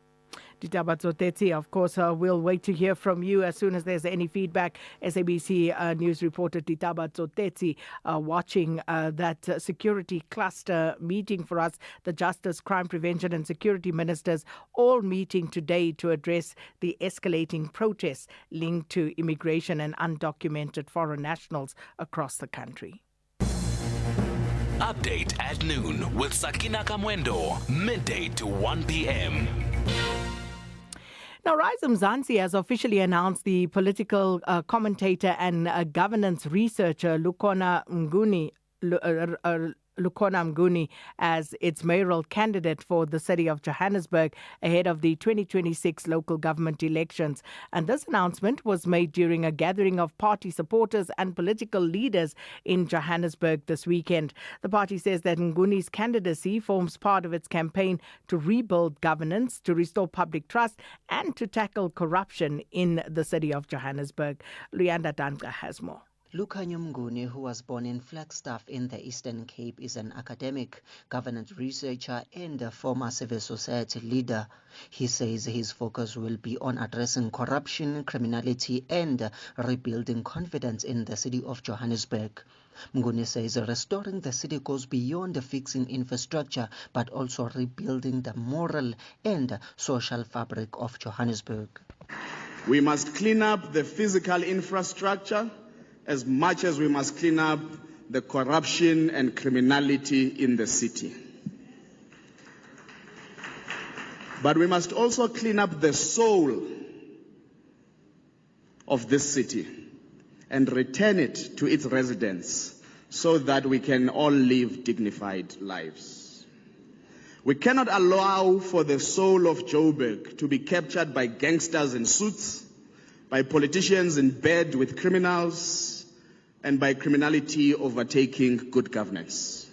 Ditaba Tsotetsi, of course, we'll wait to hear from you as soon as there's any feedback. SABC News reporter Ditaba Tsotetsi watching that security cluster meeting for us, the Justice, Crime Prevention and Security Ministers all meeting today to address the escalating protests linked to immigration and undocumented foreign nationals across the country. Update at noon with Sakina Kamwendo, midday to 1 p.m. Now, Rise Mzansi has officially announced the political commentator and governance researcher Lukhona Mnguni as its mayoral candidate for the city of Johannesburg ahead of the 2026 local government elections. And this announcement was made during a gathering of party supporters and political leaders in Johannesburg this weekend. The party says that Mnguni's candidacy forms part of its campaign to rebuild governance, to restore public trust, and to tackle corruption in the city of Johannesburg. Luyanda Danka has more. Lukhanya Mnguni, who was born in Flagstaff in the Eastern Cape, is an academic, governance researcher and a former civil society leader. He says his focus will be on addressing corruption, criminality and rebuilding confidence in the city of Johannesburg. Mnguni says restoring the city goes beyond fixing infrastructure but also rebuilding the moral and social fabric of Johannesburg. We must clean up the physical infrastructure as much as we must clean up the corruption and criminality in the city. But we must also clean up the soul of this city and return it to its residents so that we can all live dignified lives. We cannot allow for the soul of Joburg to be captured by gangsters in suits, by politicians in bed with criminals, and by criminality overtaking good governance.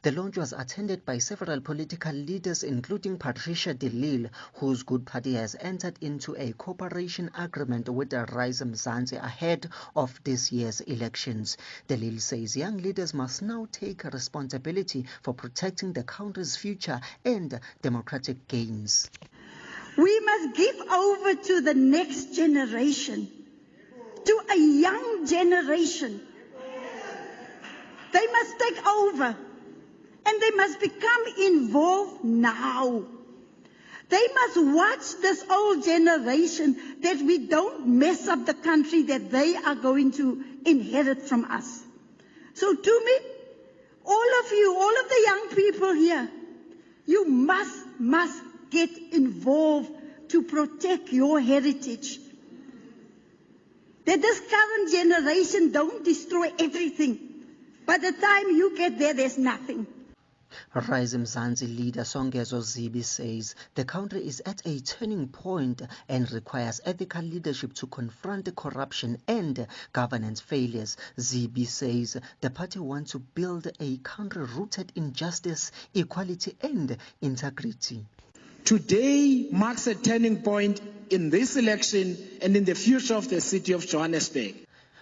The launch was attended by several political leaders, including Patricia de Lille, whose Good Party has entered into a cooperation agreement with the Rise Mzansi ahead of this year's elections. De Lille says young leaders must now take responsibility for protecting the country's future and democratic gains. We must give over to the next generation, to a young generation. They must take over and they must become involved now. They must watch this old generation that we don't mess up the country that they are going to inherit from us. So to me, all of you, all of the young people here, you must get involved to protect your heritage. That this current generation don't destroy everything. By the time you get there, there's nothing. Rise Mzansi leader Songezo Zibi says the country is at a turning point and requires ethical leadership to confront corruption and governance failures. Zibi says the party wants to build a country rooted in justice, equality and integrity. Today marks a turning point in this election and in the future of the city of Johannesburg.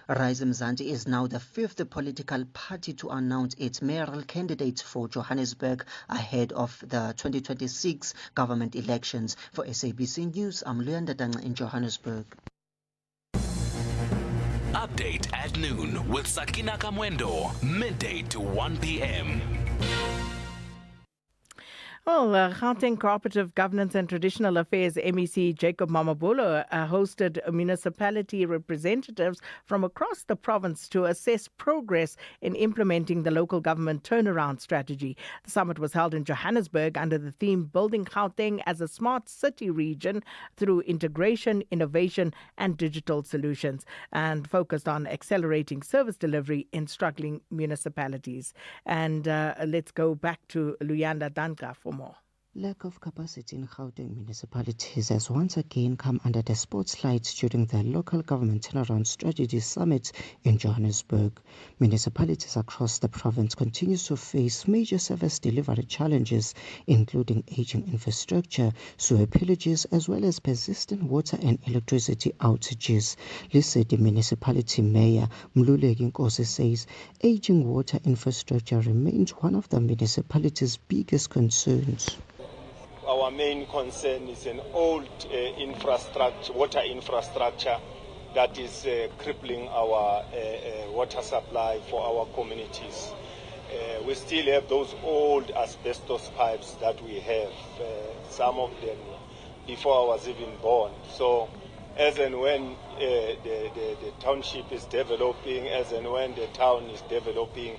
Rise Mzansi is now the fifth political party to announce its mayoral candidate for Johannesburg ahead of the 2026 government elections. For SABC News, I'm Luyanda Danga in Johannesburg. Update at noon with Sakina Kamwendo, midday to 1 p.m. Well, Gauteng Cooperative Governance and Traditional Affairs MEC Jacob Mamabolo hosted municipality representatives from across the province to assess progress in implementing the local government turnaround strategy. The summit was held in Johannesburg under the theme Building Gauteng as a Smart City Region through Integration, Innovation and Digital Solutions, and focused on accelerating service delivery in struggling municipalities. And let's go back to Luyanda Danka for more. Lack of capacity in Gauteng municipalities has once again come under the spotlight during the local government turnaround strategy summit in Johannesburg. Municipalities across the province continue to face major service delivery challenges, including aging infrastructure, sewer pillages, as well as persistent water and electricity outages. Lesotho Municipality Mayor Mluleki Nkosi says aging water infrastructure remains one of the municipality's biggest concerns. Our main concern is an old infrastructure, water infrastructure that is crippling our water supply for our communities. We still have those old asbestos pipes that we have, some of them before I was even born. So as and when the township is developing, as and when the town is developing,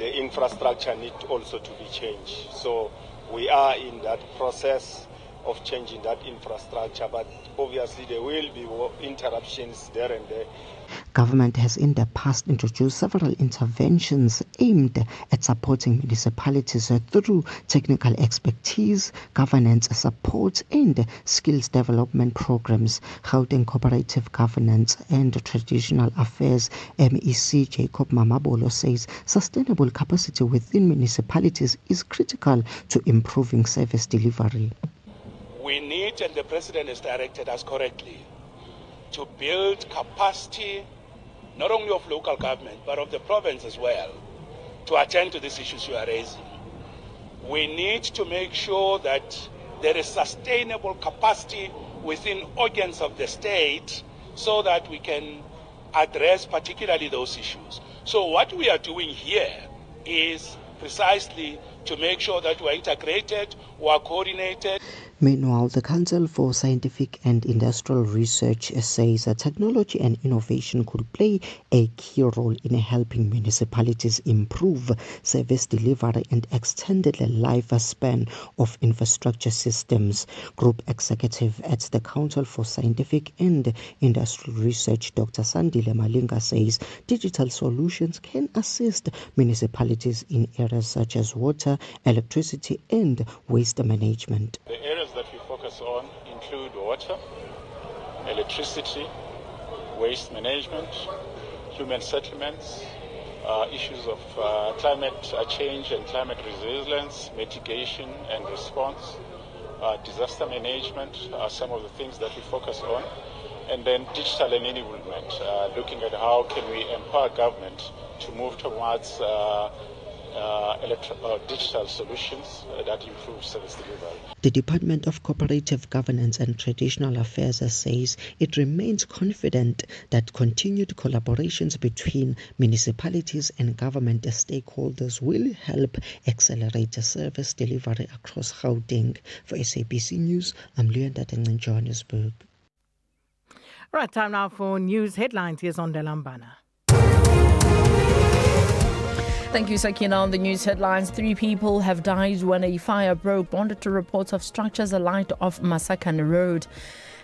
the infrastructure needs also to be changed. So we are in that process of changing that infrastructure, but obviously there will be interruptions there and there. Government has in the past introduced several interventions aimed at supporting municipalities through technical expertise, governance support, and skills development programs. Gauteng Cooperative Governance and Traditional Affairs MEC Jacob Mamabolo says sustainable capacity within municipalities is critical to improving service delivery. We need, and the President has directed us correctly, to build capacity not only of local government but of the province as well to attend to these issues you are raising. We need to make sure that there is sustainable capacity within organs of the state so that we can address particularly those issues. So what we are doing here is precisely to make sure that we are integrated, we are coordinated. Meanwhile, the Council for Scientific and Industrial Research says that technology and innovation could play a key role in helping municipalities improve service delivery and extend the lifespan of infrastructure systems. Group Executive at the Council for Scientific and Industrial Research, Dr. Sandile Malinga, says digital solutions can assist municipalities in areas such as water, electricity, and waste management. The areas that we focus on include water, electricity, waste management, human settlements, issues of climate change and climate resilience, mitigation and response, disaster management are some of the things that we focus on. And then digital enablement, looking at how can we empower government to move towards digital solutions that improve service delivery. The Department of Cooperative Governance and Traditional Affairs says it remains confident that continued collaborations between municipalities and government stakeholders will help accelerate service delivery across Gauteng. For SABC News, I'm Leonard in Johannesburg. Right, time now for news headlines. Here's on Delambana. Thank you, Sakina. On the news headlines, 3 people have died when a fire broke. Monitor reports of structures alight off Masakan Road.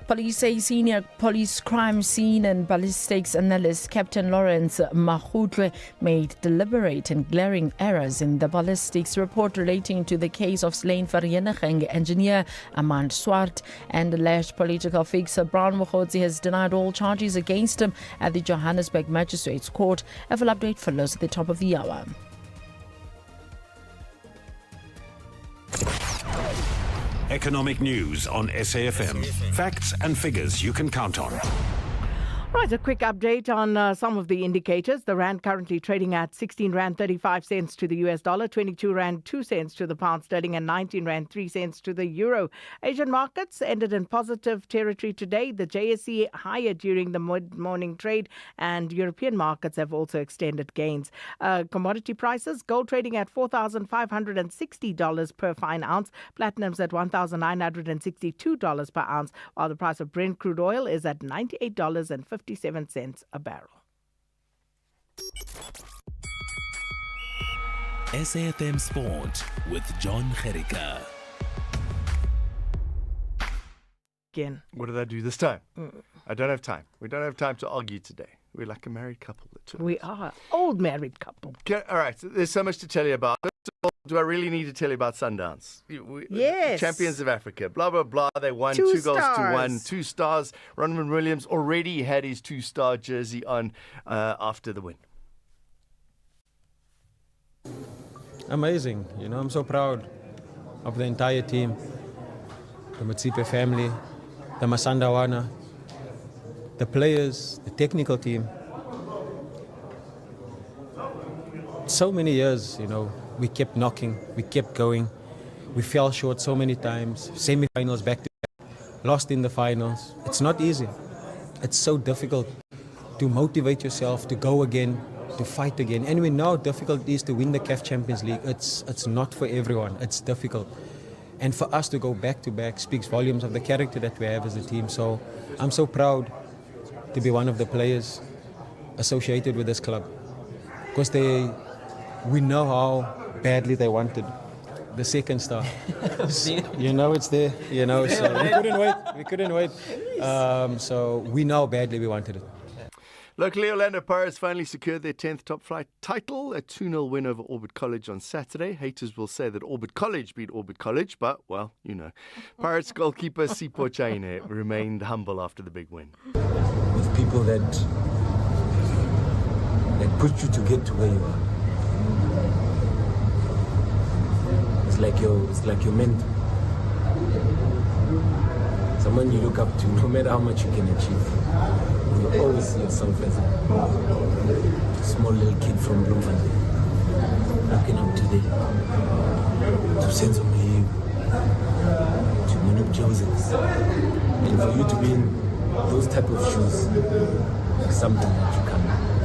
Police say senior police crime scene and ballistics analyst Captain Lawrence Mahutle made deliberate and glaring errors in the ballistics report relating to the case of slain Vereniging engineer Amand Swart and alleged political fixer Brown Mokgotsi has denied all charges against him at the Johannesburg Magistrates Court. A full update follows at the top of the hour. Economic news on SAFM. Facts and figures you can count on. Right, a quick update on some of the indicators. The rand currently trading at 16 rand 35 cents to the US dollar, 22 rand 2 cents to the pound sterling, and 19 rand 3 cents to the euro. Asian markets ended in positive territory today. The JSE higher during the mid-morning trade, and European markets have also extended gains. Commodity prices: gold trading at $4,560 per fine ounce, platinum's at $1,962 per ounce, while the price of Brent crude oil is at $98.57 a barrel. SAFM Sport with John Gerika. Again. What did I do this time? I don't have time. We don't have time to argue today. We're like a married couple. We are old married couple. Okay, all right, there's so much to tell you about. do I really need to tell you about Sundowns? Yes. Champions of Africa, blah, blah, blah. They won 2 2 goals to stars. 1. 2 stars. Ronman Williams already had his 2-star jersey on after the win. Amazing. I'm so proud of the entire team, the Municipal family, the Masandawana, the players, the technical team. So many years, we kept knocking, we kept going. We fell short so many times, semi-finals back to back, lost in the finals. It's not easy. It's so difficult to motivate yourself, to go again, to fight again. And we know how difficult it is to win the CAF Champions League. It's not for everyone. It's difficult. And for us to go back to back speaks volumes of the character that we have as a team. So I'm so proud to be one of the players associated with this club. Because we know how badly they wanted the second star. It's there, so we couldn't wait. So we know how badly we wanted it. Locally, Orlando Pirates finally secured their 10th top flight title, a 2-0 win over Orbit College on Saturday. Haters will say that Orbit College beat Orbit College, but, well, Pirates goalkeeper Sipho Chaine remained humble after the big win. With people that push you to get to where you are. It's like your mentor. Someone you look up to, no matter how much you can achieve. You always see yourself as a small little kid from Bloemfontein, looking up to Senzo Mayu, to Manuk Joseph. And for you to be in those type of shoes is something that you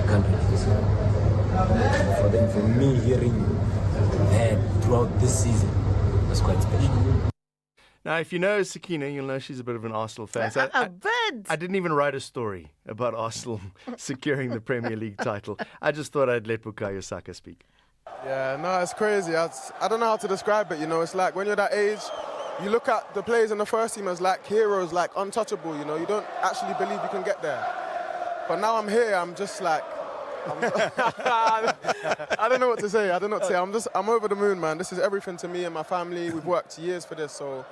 can't refuse. For me, hearing that throughout this season was quite special. Now, if you know Sakina, you'll know she's a bit of an Arsenal fan. So I didn't even write a story about Arsenal securing the Premier League title. I just thought I'd let Bukayo Saka speak. Yeah, no, it's crazy. I don't know how to describe it, It's like when you're that age, you look at the players in the first team as like heroes, like untouchable, You don't actually believe you can get there. But now I'm here, I'm just like... I don't know what to say. I'm over the moon, man. This is everything to me and my family. We've worked years for this, so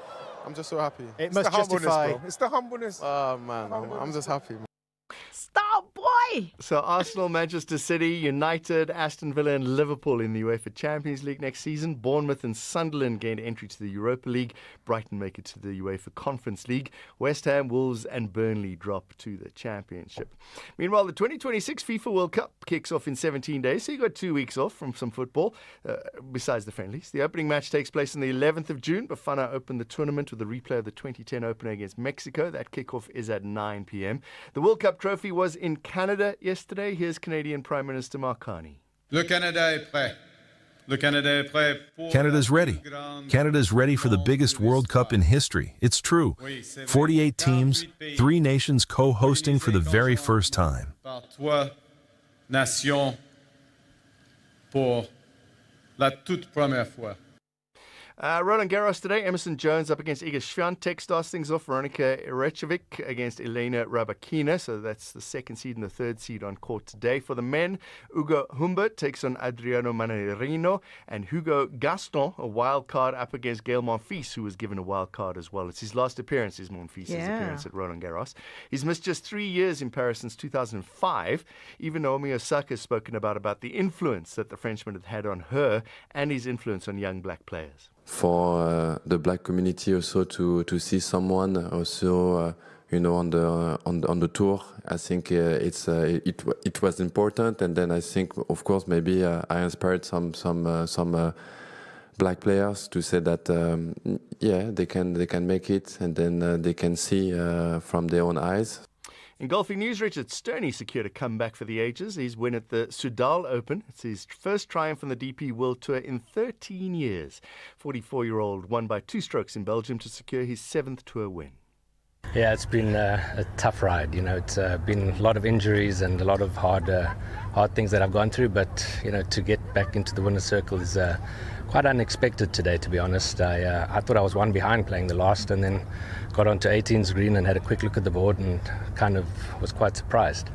I'm just so happy. It must justify. It's the humbleness. Oh, man. I'm just happy, man. Stop, boy! So Arsenal, Manchester City, United, Aston Villa and Liverpool in the UEFA Champions League next season. Bournemouth and Sunderland gained entry to the Europa League. Brighton make it to the UEFA Conference League. West Ham, Wolves and Burnley drop to the Championship. Meanwhile, the 2026 FIFA World Cup kicks off in 17 days, so you got 2 weeks off from some football, besides the friendlies. The opening match takes place on the 11th of June. Bafana opened the tournament with a replay of the 2010 opener against Mexico. That kickoff is at 9 p.m. The World Cup trophy was in Canada yesterday. Here's Canadian Prime Minister Mark Carney. Canada's ready. Canada's ready for the biggest World Cup in history. It's true. 48 teams, 3 nations co-hosting for the very first time. Roland Garros today. Emerson Jones up against Iga Swiatek starts things off. Veronika Rečević against Elena Rybakina. So that's the second seed and the third seed on court today. For the men, Ugo Humbert takes on Adriano Manarino. And Hugo Gaston, a wild card, up against Gael Monfils, who was given a wild card as well. It's his last appearance, Monfils' appearance at Roland Garros. He's missed just 3 years in Paris since 2005. Even Naomi Osaka has spoken about the influence that the Frenchman had on her and his influence on young black players. For the black community also to see someone also on the tour, I think it was important, and then I think of course maybe I inspired some black players to say that they can make it, and then they can see from their own eyes. In golfing news, Richard Sterney secured a comeback for the ages. His win at the Soudal Open. It's his first triumph on the DP World Tour in 13 years. 44-year-old won by 2 strokes in Belgium to secure his 7th tour win. Yeah, it's been a tough ride. It's been a lot of injuries and a lot of hard things that I've gone through. But to get back into the winner's circle is quite unexpected today, to be honest. I thought I was 1 behind playing the last, and then got onto 18's green and had a quick look at the board and kind of was quite surprised.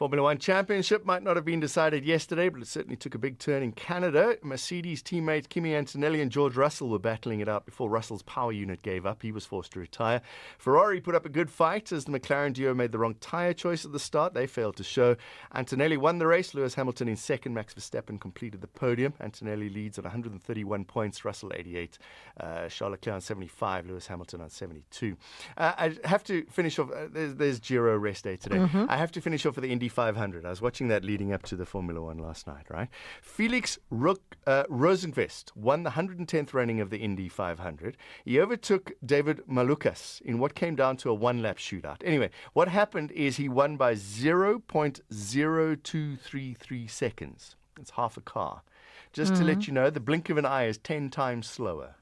Formula One Championship might not have been decided yesterday, but it certainly took a big turn in Canada. Mercedes teammates Kimi Antonelli and George Russell were battling it out before Russell's power unit gave up. He was forced to retire. Ferrari put up a good fight as the McLaren duo made the wrong tyre choice at the start. They failed to show. Antonelli won the race. Lewis Hamilton in second. Max Verstappen completed the podium. Antonelli leads on 131 points. Russell 88. Charles Leclerc on 75. Lewis Hamilton on 72. I have to finish off. There's Giro rest day today. I have to finish off with the Indy 500. I was watching that leading up to the Formula One last night, right? Felix Rosenqvist won the 110th running of the Indy 500. He overtook David Malukas in what came down to a one-lap shootout. Anyway, what happened is he won by 0.0233 seconds. It's half a car. Just to let you know, the blink of an eye is 10 times slower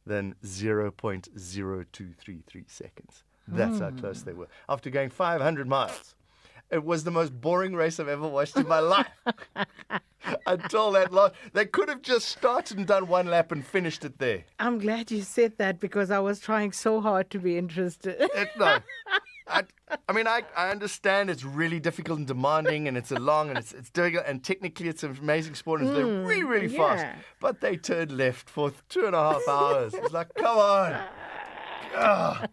than 0.0233 seconds. That's how close they were. After going 500 miles. It was the most boring race I've ever watched in my life. Until that last. They could have just started and done one lap and finished it there. I'm glad you said that because I was trying so hard to be interested. No. I mean, I understand it's really difficult and demanding and it's a long and it's difficult and technically it's an amazing sport and it's really, really fast. But they turned left for 2.5 hours. It's like, come on. Ugh.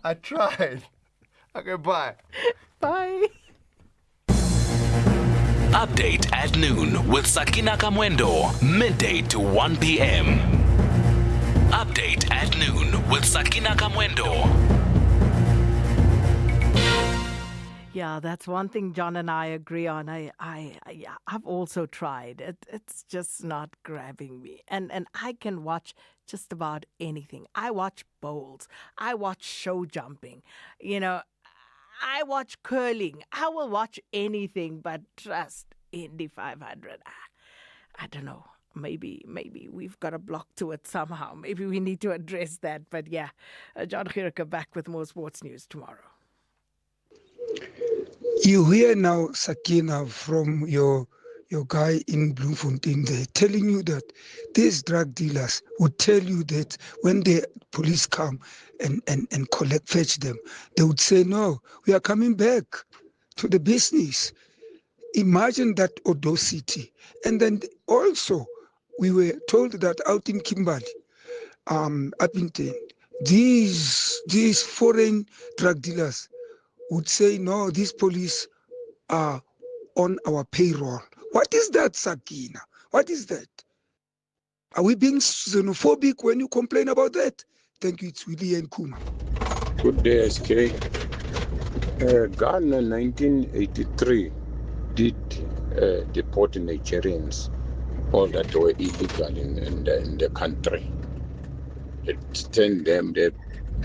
I tried. Okay, bye. Bye. Update at noon with Sakina Kamwendo, midday to 1 p.m. Update at noon with Sakina Kamwendo. Yeah, that's one thing John and I agree on. I've also tried. It's just not grabbing me. And I can watch just about anything. I watch bowls. I watch show jumping. I watch curling. I will watch anything but trust Indy 500. I don't know. Maybe we've got a block to it somehow. Maybe we need to address that. But yeah, John Gericke back with more sports news tomorrow. You hear now, Sakina, from your guy in Bloemfontein there, telling you that these drug dealers would tell you that when the police come and fetch them, they would say, no, we are coming back to the business. Imagine that audacity. And then also, we were told that out in Kimberley, Appington, these foreign drug dealers would say, no, these police are on our payroll. What is that, Sakina? What is that? Are we being xenophobic when you complain about that? Thank you. It's Willie and Kuma. Good day, SK. Ghana in 1983 did deport Nigerians, all that were illegal in the country. It sent them, they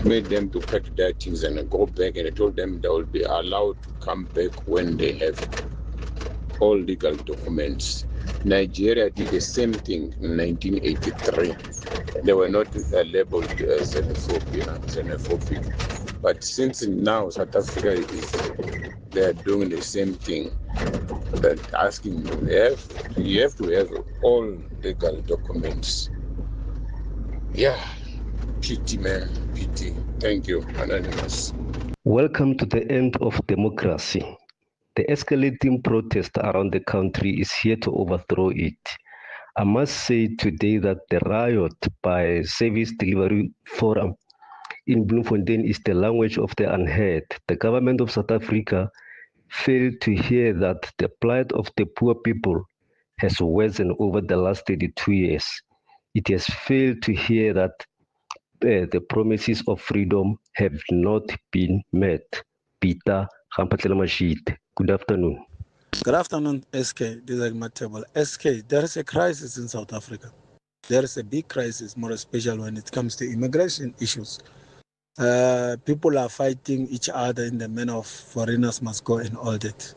made them to pack their things and go back, and they told them they will be allowed to come back when they have all legal documents. Nigeria did the same thing in 1983. They were not labeled xenophobic. But since now South Africa they are doing the same thing, but asking you have to have all legal documents. Yeah, pity, man, pity. Thank you, Anonymous. Welcome to the end of democracy. The escalating protest around the country is here to overthrow it. I must say today that the riot by Service Delivery Forum in Bloemfontein is the language of the unheard. The government of South Africa failed to hear that the plight of the poor people has worsened over the last 32 years. It has failed to hear that the promises of freedom have not been met. Peter Gampatlelamashid. Good afternoon. Good afternoon, SK. This is Matable. SK, there is a crisis in South Africa. There is a big crisis, more especially when it comes to immigration issues. People are fighting each other in the manner of foreigners must go and all that.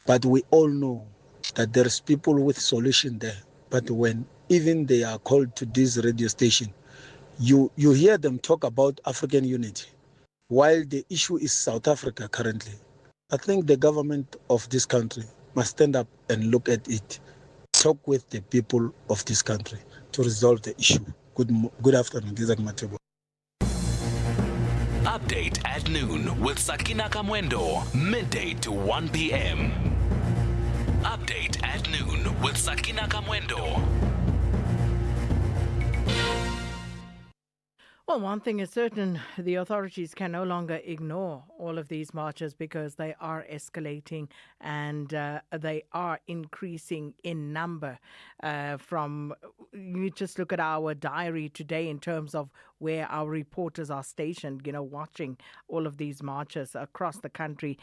But we all know that there's people with solution there. But when even they are called to this radio station, you hear them talk about African unity, while the issue is South Africa currently. I think the government of this country must stand up and look at it, talk with the people of this country to resolve the issue. Good afternoon, this is Matebo. Update at noon with Sakina Kamwendo, midday to 1 p.m. Update at noon with Sakina Kamwendo. Well, one thing is certain, the authorities can no longer ignore all of these marches because they are escalating and they are increasing in number. You just look at our diary today in terms of where our reporters are stationed, watching all of these marches across the country.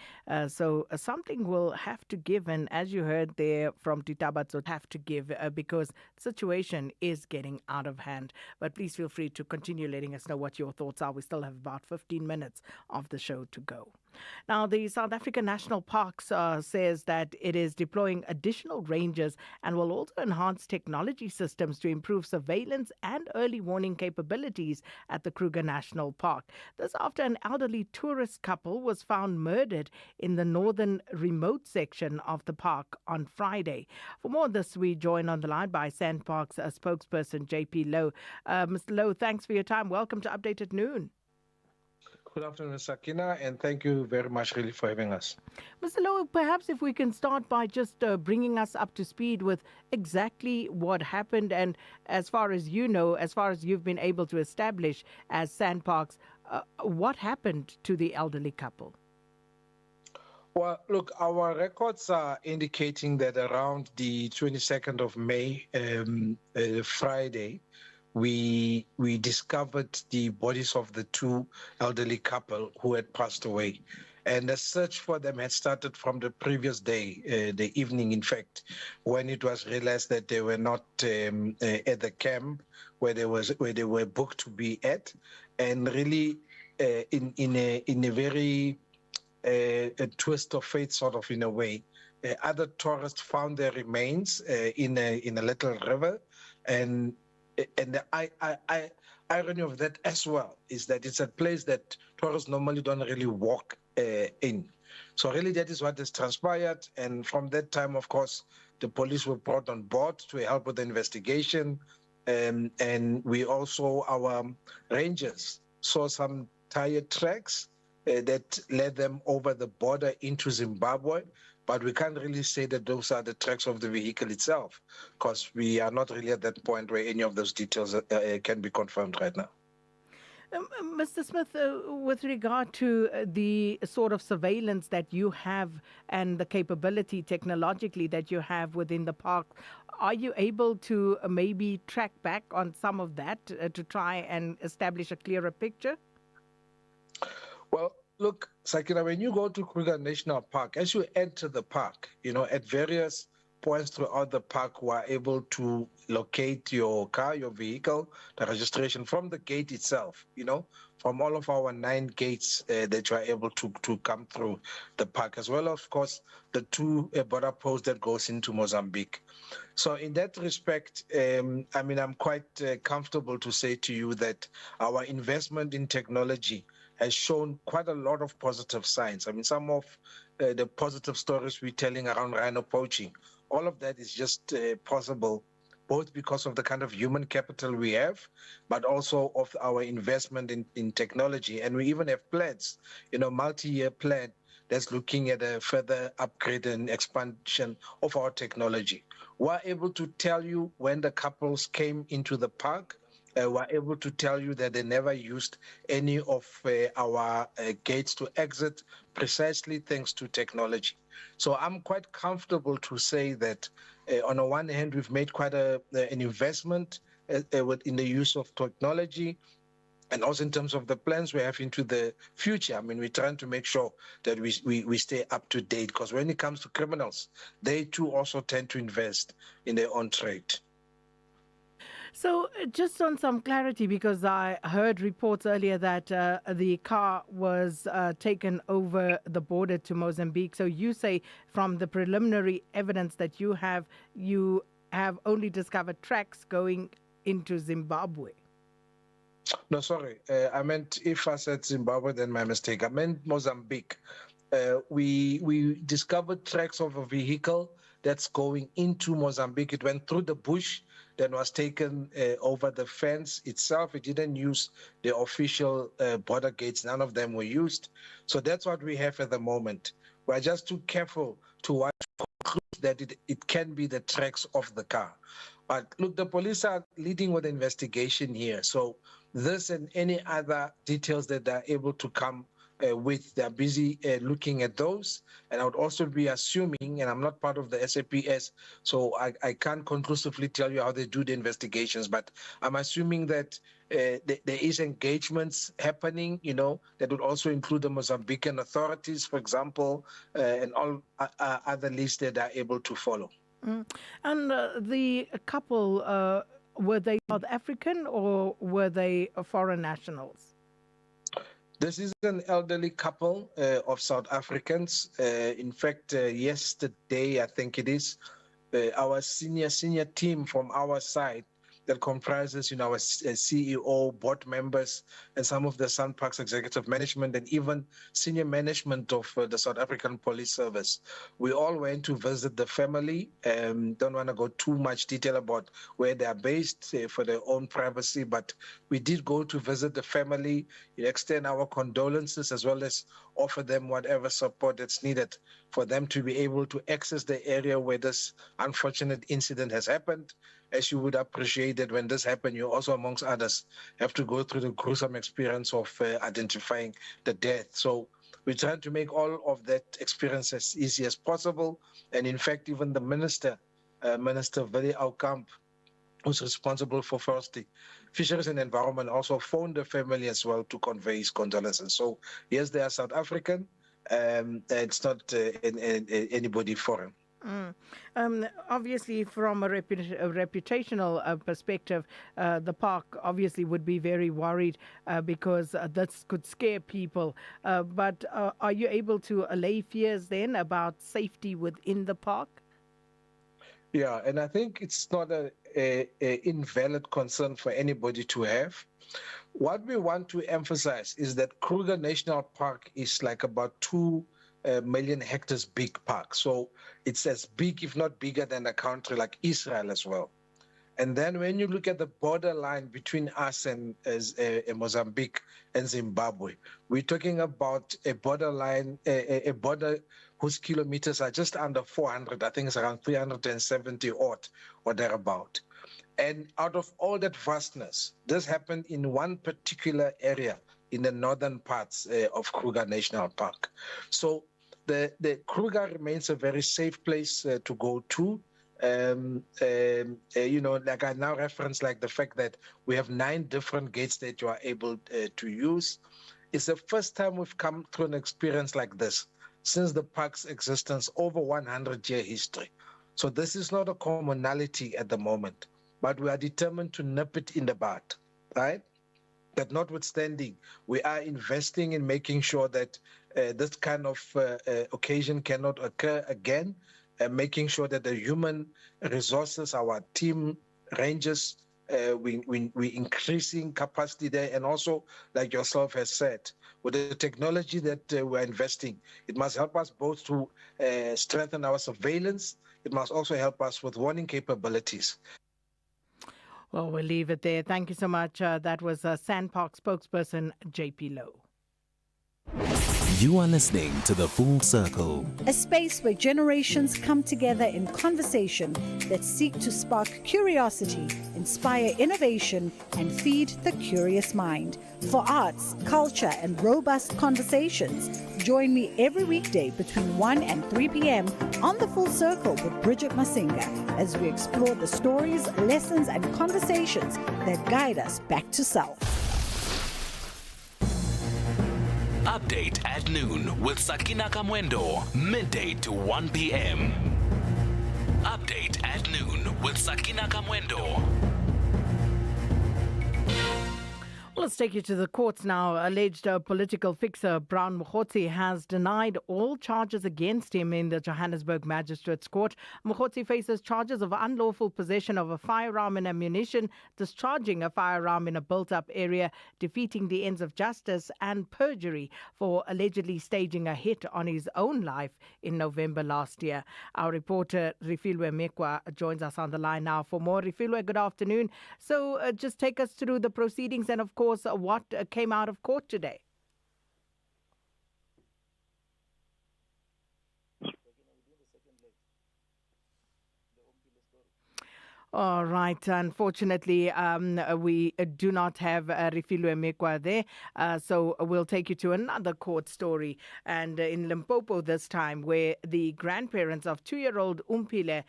So something will have to give, and as you heard there from Titabatso, have to give because the situation is getting out of hand. But please feel free to continue letting us know what your thoughts are. We still have about 15 minutes of the show to go. Now, the South African National Parks says that it is deploying additional rangers and will also enhance technology systems to improve surveillance and early warning capabilities at the Kruger National Park. This after an elderly tourist couple was found murdered in the northern remote section of the park on Friday. For more on this, we join on the line by SANParks spokesperson JP Lowe. Mr. Lowe, thanks for your time. Welcome to Update at Noon. Good afternoon, Sakina, and thank you very much really for having us. Mr. Lowe, perhaps if we can start by just bringing us up to speed with exactly what happened, and as far as you know, as far as you've been able to establish as SANParks, what happened to the elderly couple? Well, look, our records are indicating that around the 22nd of May, Friday, we discovered the bodies of the two elderly couple who had passed away. And the search for them had started from the previous day, the evening, in fact, when it was realized that they were not at the camp where they were booked to be at. And really, in a very a twist of fate, sort of in a way, other tourists found their remains in a little river, and the irony of that as well is that it's a place that tourists normally don't really walk in. So really that is what has transpired. And from that time, of course, the police were brought on board to help with the investigation. And we also, our rangers saw some tire tracks that led them over the border into Zimbabwe. But we can't really say that those are the tracks of the vehicle itself, because we are not really at that point where any of those details can be confirmed right now. Mr. Smith, with regard to the sort of surveillance that you have and the capability technologically that you have within the park, are you able to maybe track back on some of that to try and establish a clearer picture? Well, look, Sakina, when you go to Kruger National Park, as you enter the park, at various points throughout the park, we are able to locate your car, your vehicle, the registration from the gate itself, from all of our 9 gates that you are able to come through the park, as well, of course, the 2 border posts that goes into Mozambique. So in that respect, I'm quite comfortable to say to you that our investment in technology has shown quite a lot of positive signs. Some of the positive stories we're telling around rhino poaching, all of that is just possible, both because of the kind of human capital we have, but also of our investment in technology. And we even have plans, multi-year plan that's looking at a further upgrade and expansion of our technology. We're able to tell you when the couples came into the park. We're able to tell you that they never used any of our gates to exit, precisely thanks to technology. So I'm quite comfortable to say that on the one hand, we've made quite an investment in the use of technology, and also in terms of the plans we have into the future. We're trying to make sure that we stay up to date, because when it comes to criminals, they too also tend to invest in their own trade. So just on some clarity, because I heard reports earlier that the car was taken over the border to Mozambique. So you say from the preliminary evidence that you have only discovered tracks going into Zimbabwe. No, sorry. I meant, if I said Zimbabwe, then my mistake. I meant Mozambique. We discovered tracks of a vehicle that's going into Mozambique. It went through the bush that was taken over the fence itself. It didn't use the official border gates. None of them were used. So that's what we have at the moment. We're just too careful to conclude that it can be the tracks of the car. But look, the police are leading with the investigation here. So this and any other details that they're able to come with, they're busy looking at those. And I would also be assuming, and I'm not part of the SAPS, so I can't conclusively tell you how they do the investigations, but I'm assuming that there is engagements happening, that would also include the Mozambican authorities, for example, and all other lists that are able to follow. And the couple, were they South African or were they foreign nationals? This is an elderly couple of South Africans. In fact, yesterday, I think it is, our senior team from our side that comprises, our CEO, board members, and some of the SANParks executive management, and even senior management of the South African Police Service. We all went to visit the family. Don't want to go too much detail about where they are based for their own privacy, but we did go to visit the family, extend our condolences, as well as offer them whatever support that's needed for them to be able to access the area where this unfortunate incident has happened. As you would appreciate that when this happened, you also, amongst others, have to go through the gruesome experience of identifying the death. So we try to make all of that experience as easy as possible. And in fact, even the Minister Willie Aukamp, who's responsible for forestry, fisheries and environment, also phoned the family as well to convey his condolences. So yes, they are South African. It's not anybody foreign. Obviously, from a reputational perspective, the park obviously would be very worried because this could scare people. But are you able to allay fears then about safety within the park? Yeah, and I think it's not an invalid concern for anybody to have. What we want to emphasize is that Kruger National Park is like about 2 million hectares big park. So it's as big, if not bigger, than a country like Israel as well. And then when you look at the borderline between us and Mozambique and Zimbabwe, we're talking about a borderline, a border whose kilometers are just under 400. I think it's around 370 odd or thereabout. And out of all that vastness, this happened in one particular area in the northern parts of Kruger National Park. So the Kruger remains a very safe place to go to. Like I now reference, like the fact that we have 9 different gates that you are able to use. It's the first time we've come through an experience like this since the park's existence, over 100-year history. So this is not a commonality at the moment, but we are determined to nip it in the bud, right? That notwithstanding, we are investing in making sure that this kind of occasion cannot occur again, making sure that the human resources, our team rangers, we increasing capacity there, and also, like yourself has said, with the technology that we're investing, it must help us both to strengthen our surveillance. It must also help us with warning capabilities. Well, we'll leave it there. Thank you so much. That was SANPark spokesperson JP Lowe. You are listening to The Full Circle, a space where generations come together in conversation that seek to spark curiosity, inspire innovation, and feed the curious mind. For arts, culture, and robust conversations, join me every weekday between 1 and 3 p.m. on The Full Circle with Bridget Masinga as we explore the stories, lessons, and conversations that guide us back to self. Update at noon with Sakina Kamwendo, midday to 1 p.m. Update at noon with Sakina Kamwendo. Well, Let's take you to the courts now. Alleged political fixer Brown Mokgotsi has denied all charges against him in the Johannesburg Magistrates Court. Mokgotsi faces charges of unlawful possession of a firearm and ammunition, discharging a firearm in a built-up area, defeating the ends of justice, and perjury for allegedly staging a hit on his own life in November last year. Our reporter Refilwe Mekwa joins us on the line now for more. Refilwe, good afternoon. So just take us through the proceedings and, of course, what came out of court today. All right. Unfortunately, we do not have Refilwe Mekwa there, so we'll take you to another court story. And in Limpopo this time, where the grandparents of 2-year-old Umpile,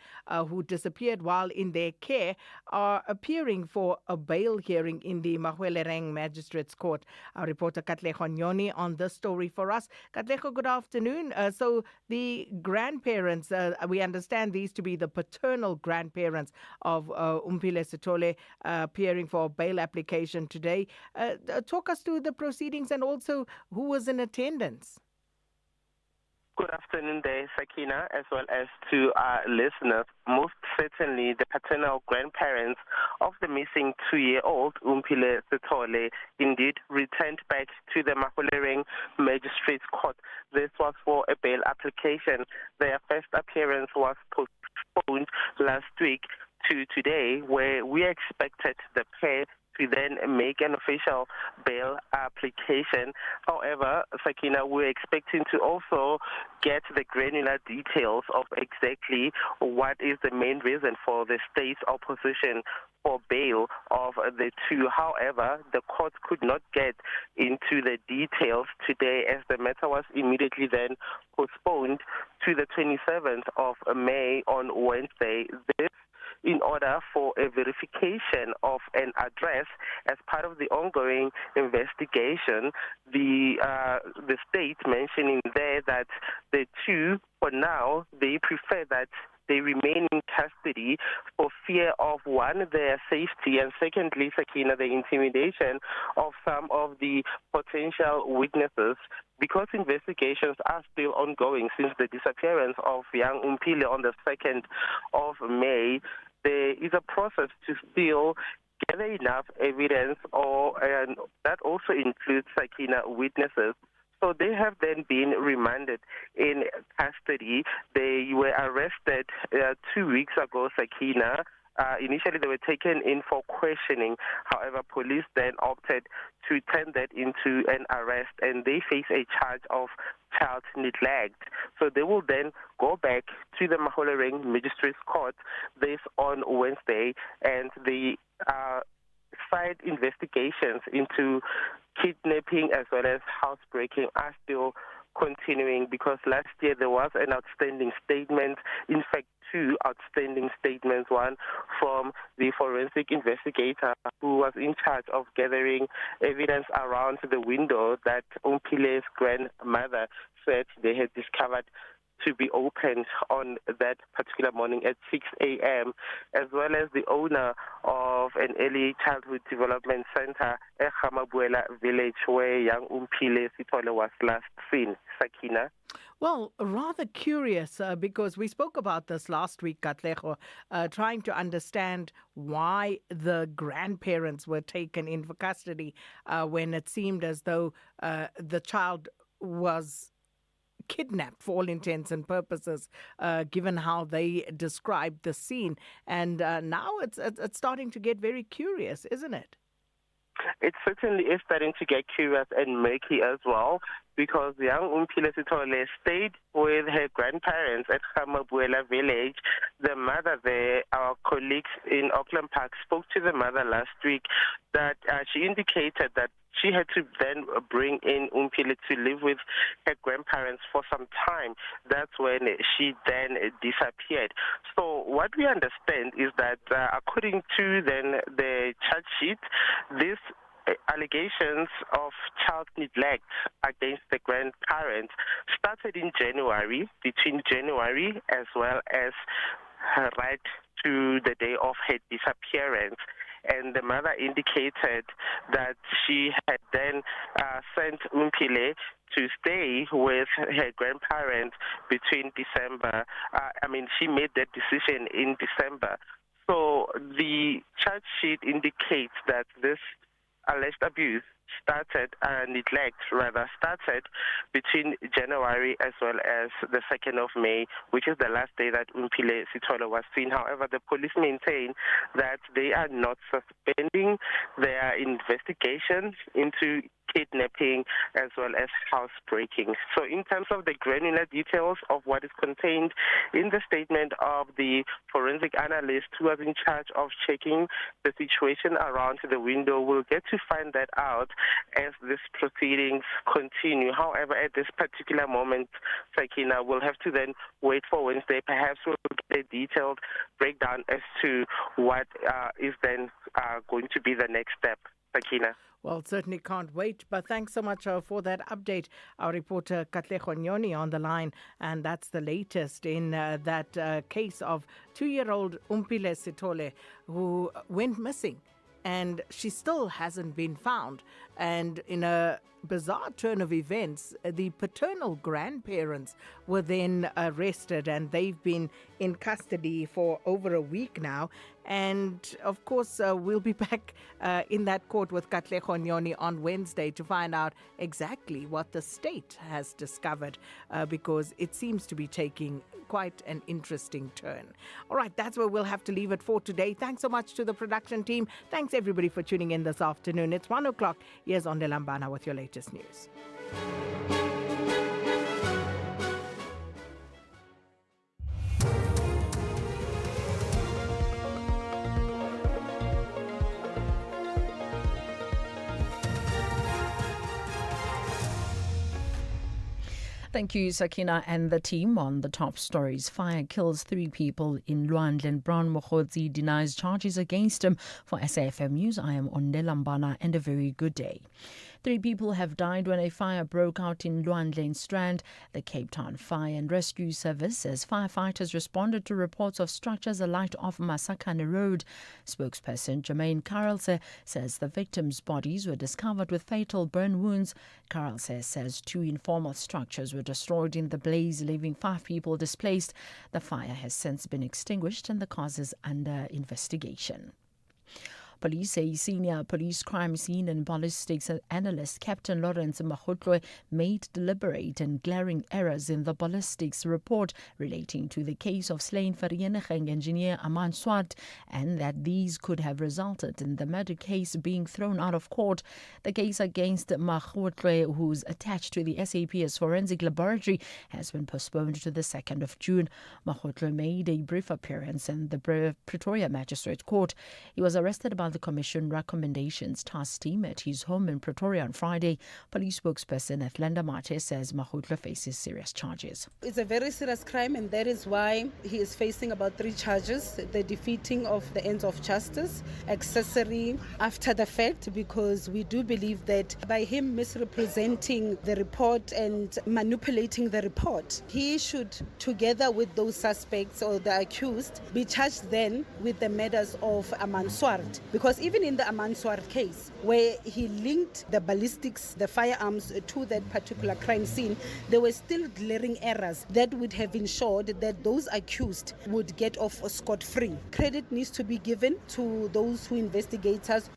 who disappeared while in their care, are appearing for a bail hearing in the Mahwelereng Magistrates Court. Our reporter Katleong on this story for us. Katleong, good afternoon. So the grandparents, we understand these to be the paternal grandparents of Umpile Sithole, appearing for a bail application today. Talk us through the proceedings and also who was in attendance. Good afternoon there, Sakina, as well as to our listeners. Most certainly, the paternal grandparents of the missing 2-year-old Umpile Sithole indeed returned back to the Mahwelereng Magistrates Court. This was for a bail application. Their first appearance was postponed last week to today, where we expected the pair to then make an official bail application. However, Sakina, we're expecting to also get the granular details of exactly what is the main reason for the state's opposition for bail of the two. However, the court could not get into the details today as the matter was immediately then postponed to the 27th of May on Wednesday. This in order for a verification of an address as part of the ongoing investigation. The state mentioning there that the two, for now, they prefer that they remain in custody for fear of, one, their safety, and secondly, Sakina, the intimidation of some of the potential witnesses, because investigations are still ongoing since the disappearance of young Umpile on the 2nd of May. There is a process to still gather enough evidence, and that also includes, Sakina, witnesses. So they have then been remanded in custody. They were arrested 2 weeks ago, Sakina. Initially, they were taken in for questioning. However, police then opted to turn that into an arrest, and they face a charge of child neglect. So they will then go back to the Mahwelereng Magistrates Court this on Wednesday, and the side investigations into kidnapping as well as housebreaking are still continuing, because last year there was an outstanding statement, in fact 2 outstanding statements, one from the forensic investigator who was in charge of gathering evidence around the window that Umpile's grandmother said they had discovered to be opened on that particular morning at 6 a.m., as well as the owner of an early childhood development center at Gamabuela village where young Umpile Sithole was last seen. Sakina? Well, rather curious because we spoke about this last week, Katleong, trying to understand why the grandparents were taken in for custody when it seemed as though the child was kidnapped for all intents and purposes, given how they described the scene. And now it's starting to get very curious, isn't it? It certainly is starting to get curious and murky as well, because young Umpile Sithole stayed with her grandparents at Gamabuela village. The mother there, our colleagues in Auckland Park, spoke to the mother last week that she indicated that she had to then bring in Umpile to live with her grandparents for some time. That's when she then disappeared. So what we understand is that according to then the charge sheet, this allegations of child neglect against the grandparents started in January, between January as well as right to the day of her disappearance. and the mother indicated that she had then sent Umpile to stay with her grandparents between December. She made that decision in December. So the charge sheet indicates that this alleged abuse started between January as well as the 2nd of May, which is the last day that Umpile Sithole was seen. However, the police maintain that they are not suspending their investigations into kidnapping as well as housebreaking. So in terms of the granular details of what is contained in the statement of the forensic analyst who was in charge of checking the situation around the window, we'll get to find that out as these proceedings continue. However, at this particular moment, Sakina, we'll have to then wait for Wednesday. Perhaps we'll get a detailed breakdown as to what is then going to be the next step. Sakina. Well, certainly can't wait. But thanks so much for that update. Our reporter Katleong on the line, and that's the latest in that case of 2-year-old Umpile Sithole who went missing. And she still hasn't been found. And in a bizarre turn of events, the paternal grandparents were then arrested, and they've been in custody for over a week now. And of course, we'll be back in that court with Katleong on Wednesday to find out exactly what the state has discovered, because it seems to be taking quite an interesting turn. All right, that's where we'll have to leave it for today. Thanks so much to the production team. Thanks everybody for tuning in this afternoon. It's 1 o'clock. Here's Onde Lambana with your latest news. Thank you, Sakina and the team. On the top stories, fire kills 3 people in Luandle, and Brown Mokhodzi denies charges against him. For SAFM News, I am Onde Lambana, and a very good day. 3 people have died when a fire broke out in Luandle Strand. The Cape Town Fire and Rescue Service says firefighters responded to reports of structures alight off Masakane Road. Spokesperson Jermaine Carlse says the victims' bodies were discovered with fatal burn wounds. Carlse says 2 informal structures were destroyed in the blaze, leaving 5 people displaced. The fire has since been extinguished and the cause is under investigation. Police say senior police crime scene and ballistics analyst Captain Lawrence Mahotloe made deliberate and glaring errors in the ballistics report relating to the case of slain Vereniging engineer Aman Swart, and that these could have resulted in the murder case being thrown out of court. The case against Mahotloe, who's attached to the SAP's forensic laboratory, has been postponed to the 2nd of June. Mahotloe made a brief appearance in the Pretoria Magistrates Court. He was arrested by the Commission Recommendations Task Team at his home in Pretoria on Friday. Police spokesperson Athlenda Mate says Mahotloe faces serious charges. It's a very serious crime, and that is why he is facing about 3 charges: the defeating of the ends of justice, accessory after the fact, because we do believe that by him misrepresenting the report and manipulating the report, he should, together with those suspects or the accused, be charged then with the murders of Aman Swart. Because even in the Aman Swart case, where he linked the ballistics, the firearms, to that particular crime scene, there were still glaring errors that would have ensured that those accused would get off scot-free. Credit needs to be given to those who investigate us.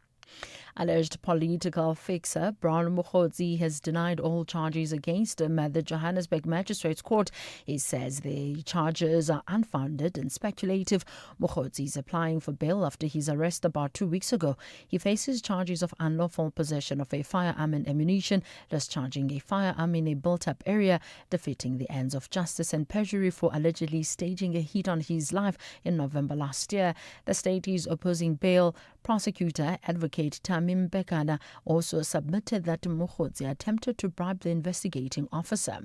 Alleged political fixer Brown Mokhodzi has denied all charges against him at the Johannesburg Magistrates Court. He says the charges are unfounded and speculative. Mokhodzi is applying for bail after his arrest about 2 weeks ago. He faces charges of unlawful possession of a firearm and ammunition, discharging a firearm in a built-up area, defeating the ends of justice, and perjury for allegedly staging a hit on his life in November last year. The state is opposing bail. Prosecutor Advocate Tamim Bekana also submitted that Mokhodzi attempted to bribe the investigating officer.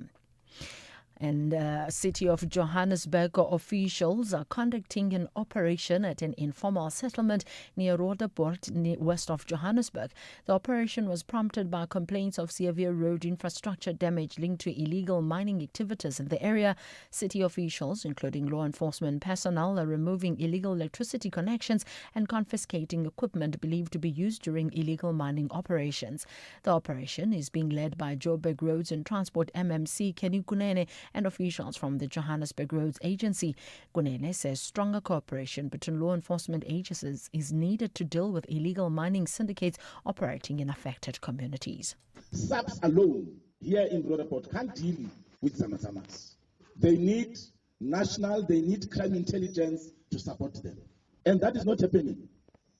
And city of Johannesburg officials are conducting an operation at an informal settlement near Roodepoort, west of Johannesburg. The operation was prompted by complaints of severe road infrastructure damage linked to illegal mining activities in the area. City officials, including law enforcement personnel, are removing illegal electricity connections and confiscating equipment believed to be used during illegal mining operations. The operation is being led by Joburg Roads and Transport MMC Kenny Kunene and officials from the Johannesburg Roads Agency. Kunene says stronger cooperation between law enforcement agencies is needed to deal with illegal mining syndicates operating in affected communities. SAPS alone here in Roodepoort can't deal with Zamazamas. They need they need crime intelligence to support them. And that is not happening.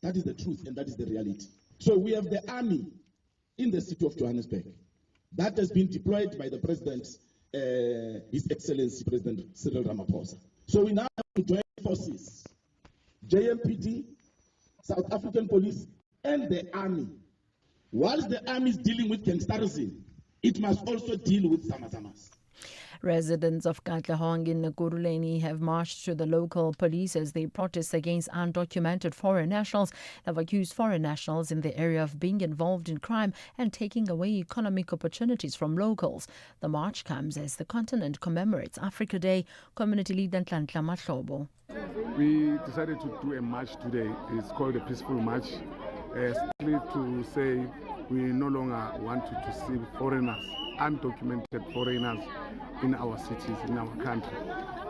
That is the truth and that is the reality. So we have the army in the city of Johannesburg that has been deployed by the president, His Excellency President Cyril Ramaphosa. So we now have to join forces, JMPD, South African Police, and the army. Whilst the army is dealing with gangsterism, it must also deal with Zamazamas. Residents of Katleong in Ekurhuleni have marched to the local police as they protest against undocumented foreign nationals. They've accused foreign nationals in the area of being involved in crime and taking away economic opportunities from locals. The march comes as the continent commemorates Africa Day. Community leader Nhlanhla Mahlobo. We decided to do a march today. It's called a peaceful march, simply to say we no longer want to see foreigners, undocumented foreigners in our cities, in our country,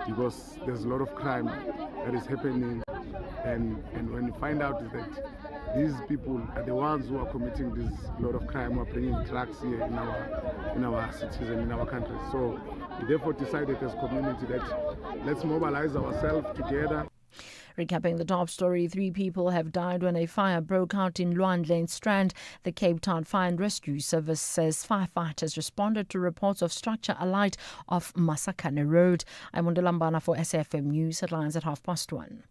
because there's a lot of crime that is happening, and when you find out that these people are the ones who are committing this lot of crime, who are bringing drugs here in our cities and in our country. So we therefore decided as a community that let's mobilize ourselves together. Recapping the top story, 3 people have died when a fire broke out in Lwandle and Strand. The Cape Town Fire and Rescue Service says firefighters responded to reports of structure alight off Masakane Road. I'm Lambana for SAFM News, headlines at 1:30.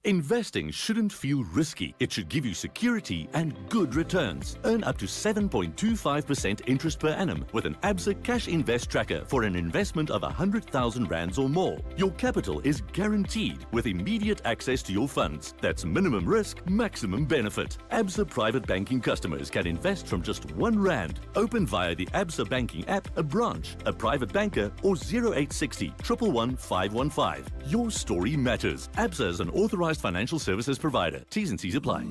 Investing shouldn't feel risky. It should give you security and good returns. Earn up to 7.25% interest per annum with an ABSA Cash Invest Tracker for an investment of 100,000 rands or more. Your capital is guaranteed with immediate access to your funds. That's minimum risk, maximum benefit. ABSA Private Banking customers can invest from just R1. Open via the ABSA Banking app, a branch, a private banker, or 0860 111 515. Your story matters. ABSA is an authorized financial services provider. T's and C's apply.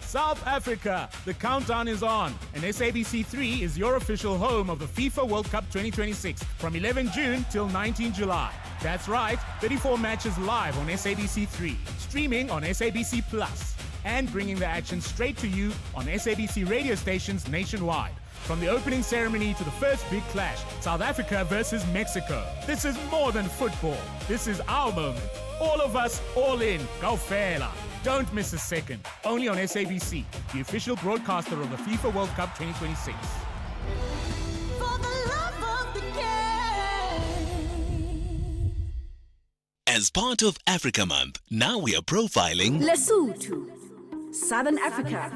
South Africa, the countdown is on, and SABC3 is your official home of the FIFA World Cup 2026 from 11 June till 19 July. That's right, 34 matches live on SABC3, streaming on SABC Plus, and bringing the action straight to you on SABC radio stations nationwide. From the opening ceremony to the first big clash, South Africa versus Mexico. This is more than football. This is our moment. All of us, all in. Go Phala. Don't miss a second. Only on SABC, the official broadcaster of the FIFA World Cup 2026. For the love of the game. As part of Africa Month, now we are profiling Lesotho, Southern Africa.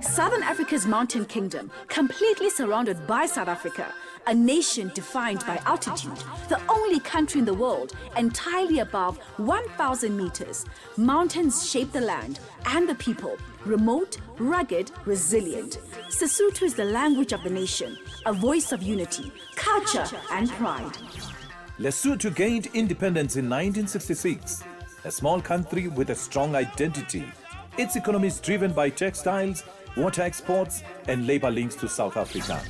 Southern Africa's mountain kingdom, completely surrounded by South Africa, a nation defined by altitude, the only country in the world entirely above 1,000 meters. Mountains shape the land and the people, remote, rugged, resilient. Sesotho is the language of the nation, a voice of unity, culture, and pride. Lesotho gained independence in 1966, a small country with a strong identity. Its economy is driven by textiles, water exports, and labor links to South Africa.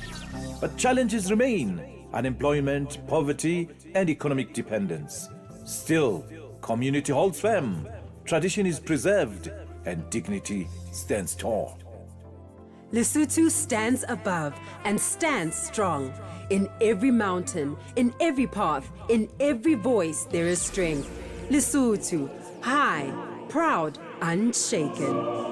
But challenges remain: unemployment, poverty, and economic dependence. Still, community holds firm, tradition is preserved, and dignity stands tall. Lesotho stands above and stands strong. In every mountain, in every path, in every voice there is strength. Lesotho, high, proud, unshaken.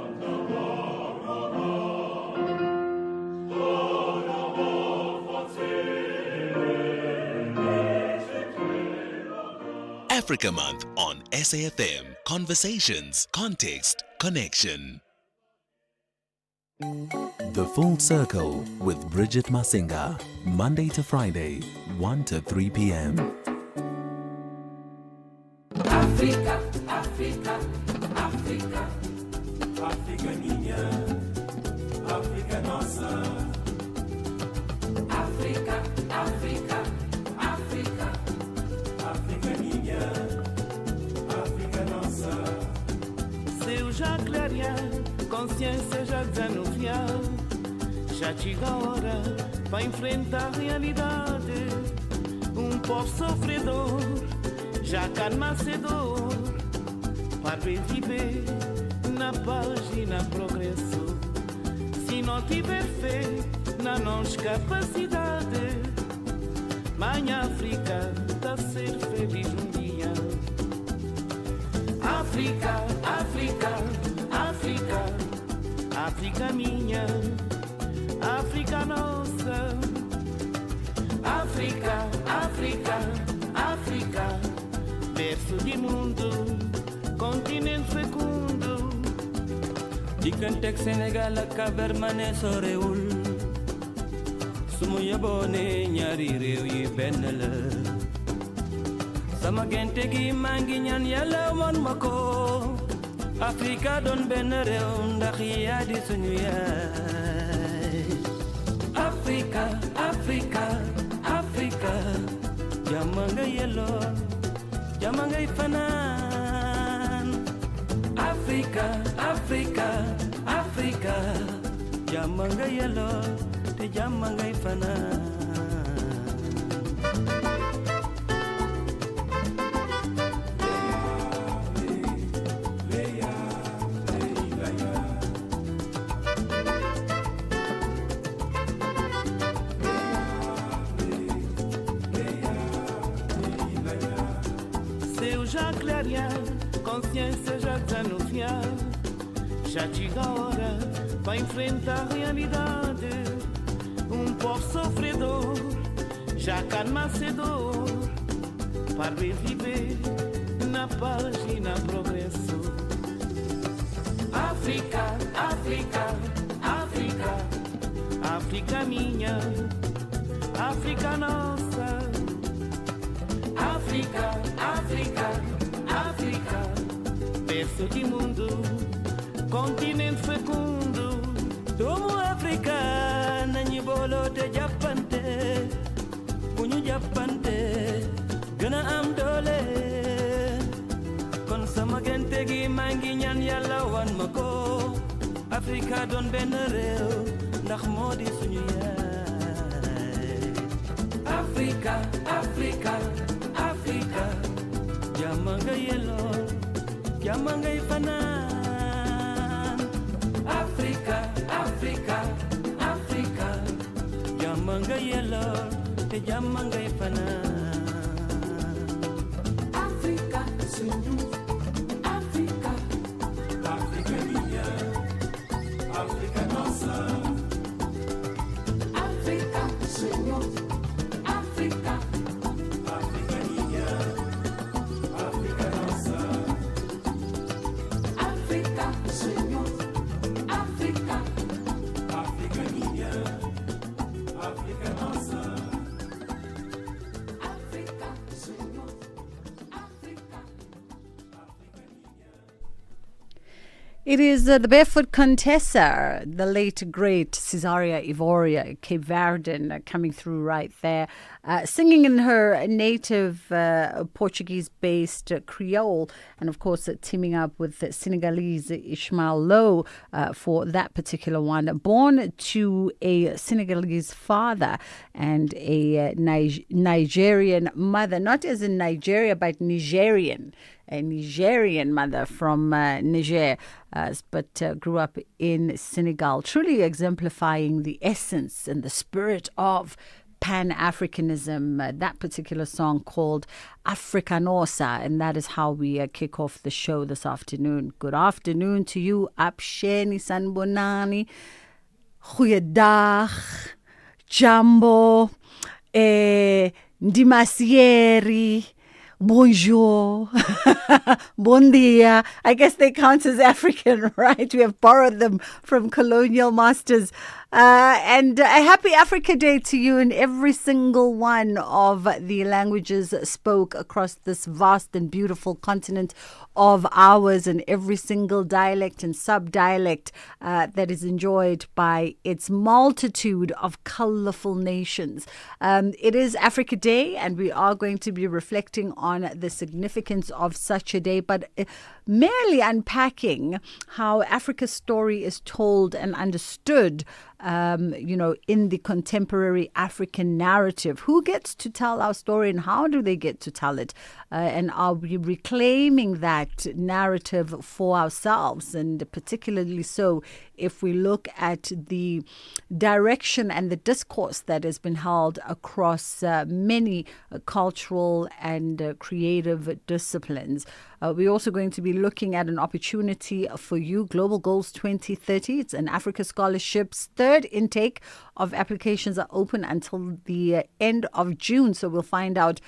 Africa Month on SAFM. Conversations, context, connection. The Full Circle with Bridget Masinga, Monday to Friday, 1 to 3 p.m. Africa, Africa, Africa. Africa minha, Africa nossa. Africa, Africa, Africa. Africa minha, Africa nossa. Seu já clarear, consciência já desanuviar. Já chega a hora para enfrentar a realidade. Povo sofredor, já calma cedor. Para viver na paz e na progresso. Se não tiver fé na nossa capacidade, mãe África tá ser feliz dia. África, África, África, África minha, África nossa. África, África, África, berço de mundo, continente fecundo. Dikantek Senegal kaber mane soreul. Sumu yabone nyari rew yi benn la. Sama gente gi mangi ñaan Yàlla won mako. Afrika doon benn réew ndax yaa di suñu yaay. Afrika, Afrika, Afrika, jàmm nga yelloo, jàmm ngay fanaan. Afrika, Afrika, Afrika, jàmm nga yelloo, te jàmm ngay fanaan. Já clarear, consciência já desanuviar. Já chega a hora para enfrentar a realidade. Povo sofredor, já calma cedor. Para viver na paz e na progresso. África, África, África, África minha, África nossa. África, África, África, berço de mundo, continente fecundo. Doomu Afrika nañu booloo te jàppante, bu ñu jàppante gën a am doole. Kon sama gente gi maa ngi ñaan Yàlla wan ma ko. Afrika doon benn réew ndax moo di suñu yaay. Africa, Africa, Africa, jàmm nga yelloo, jàmm ngay fanaan. Africa, Africa, Africa, jàmm nga yelloo, te jàmm ngay fanaan. Africa, suñu, Africa, Africa minha, Africa nossa. Africa, suñu, Africa, Africa minha, Africa nossa. Africa, suñu, Africa, Africa minha, Africa nossa. Africa, suñu, Africa, Africa minha. It is the Barefoot Contessa, the late great Cesaria Ivoria, Cape Verdean, coming through right there, singing in her native Portuguese-based Creole, and of course teaming up with Senegalese Ishmael Lowe for that particular one. Born to a Senegalese father and a Nigerian mother, not as in Nigeria, but Nigerian. A Nigerian mother from Niger, but grew up in Senegal, truly exemplifying the essence and the spirit of Pan-Africanism, that particular song called Africanosa, and that is how we kick off the show this afternoon. Good afternoon to you, Apsheni Sanbonani, Goeiedag, Jambo, Ndimasieri, bonjour, bon dia. I guess they count as African, right? We have borrowed them from colonial masters. And a happy Africa Day to you in every single one of the languages spoke across this vast and beautiful continent of ours, and every single dialect and sub-dialect that is enjoyed by its multitude of colorful nations. It is Africa Day, and we are going to be reflecting on the significance of such a day, but merely unpacking how Africa's story is told and understood in the contemporary African narrative. Who gets to tell our story and how do they get to tell it? And are we reclaiming that narrative for ourselves? And particularly so if we look at the direction and the discourse that has been held across many cultural and creative disciplines. We're also going to be looking at an opportunity for you, Global Goals 2030. It's an Africa Scholarships third intake of applications are open until the end of June. So we'll find out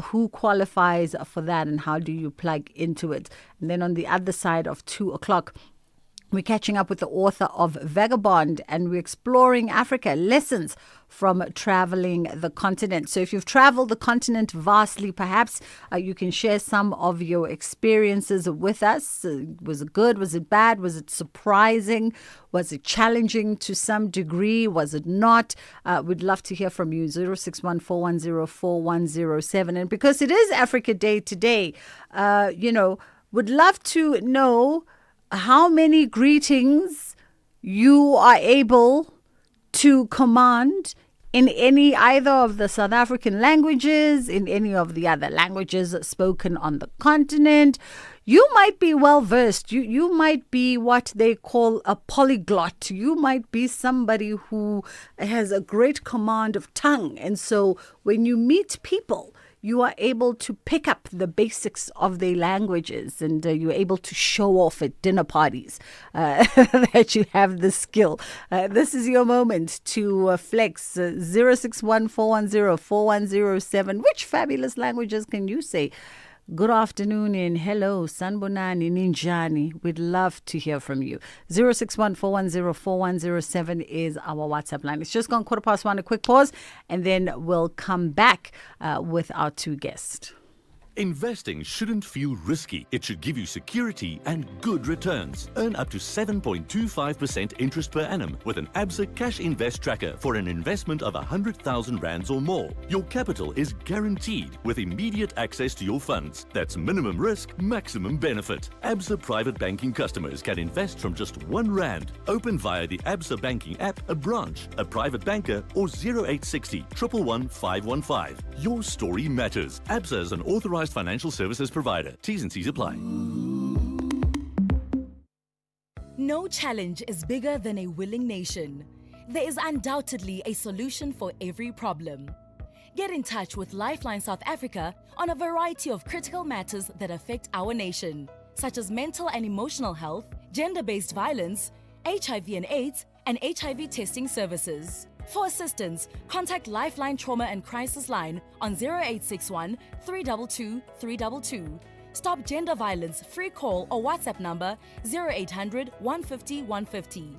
who qualifies for that and how do you plug into it. And then on the other side of 2 o'clock, we're catching up with the author of Vagabond, and we're exploring Africa, lessons from traveling the continent. So if you've traveled the continent vastly, perhaps you can share some of your experiences with us. Was it good? Was it bad? Was it surprising? Was it challenging to some degree? Was it not? We'd love to hear from you, 061-410-4107. And because it is Africa Day today, would love to know how many greetings you are able to command in either of the South African languages, in any of the other languages spoken on the continent. You might be well versed. You might be what they call a polyglot. You might be somebody who has a great command of tongue. And so when you meet people, you are able to pick up the basics of their languages, and you're able to show off at dinner parties that you have the skill. This is your moment to flex. 061-410-4107. Which fabulous languages can you say? Good afternoon and hello, Sanbonani, Ninjani. We'd love to hear from you. 061-410-4107 is our WhatsApp line. It's just gone 1:15, a quick pause, and then we'll come back with our two guests. Investing shouldn't feel risky. It should give you security and good returns. Earn up to 7.25% interest per annum with an ABSA Cash Invest Tracker for an investment of 100,000 rands or more. Your capital is guaranteed with immediate access to your funds. That's minimum risk, maximum benefit. ABSA Private Banking customers can invest from just R1. Open via the ABSA Banking app, a branch, a private banker, or 0860 111 515. Your story matters. ABSA is an authorized financial services provider. T's and C's apply. No challenge is bigger than a willing nation. There is undoubtedly a solution for every problem. Get in touch with Lifeline South Africa on a variety of critical matters that affect our nation, such as mental and emotional health, gender-based violence, HIV and AIDS, and HIV testing services. For assistance, contact Lifeline Trauma and Crisis Line on 0861 322 322. Stop Gender Violence free call or WhatsApp number 0800 150 150.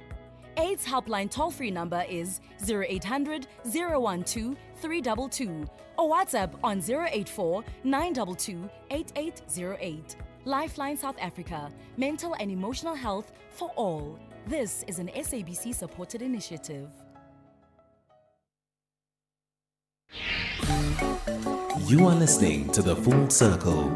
AIDS Helpline toll-free number is 0800 012 322 or WhatsApp on 084 922 8808. Lifeline South Africa, mental and emotional health for all. This is an SABC supported initiative. You are listening to The Full Circle.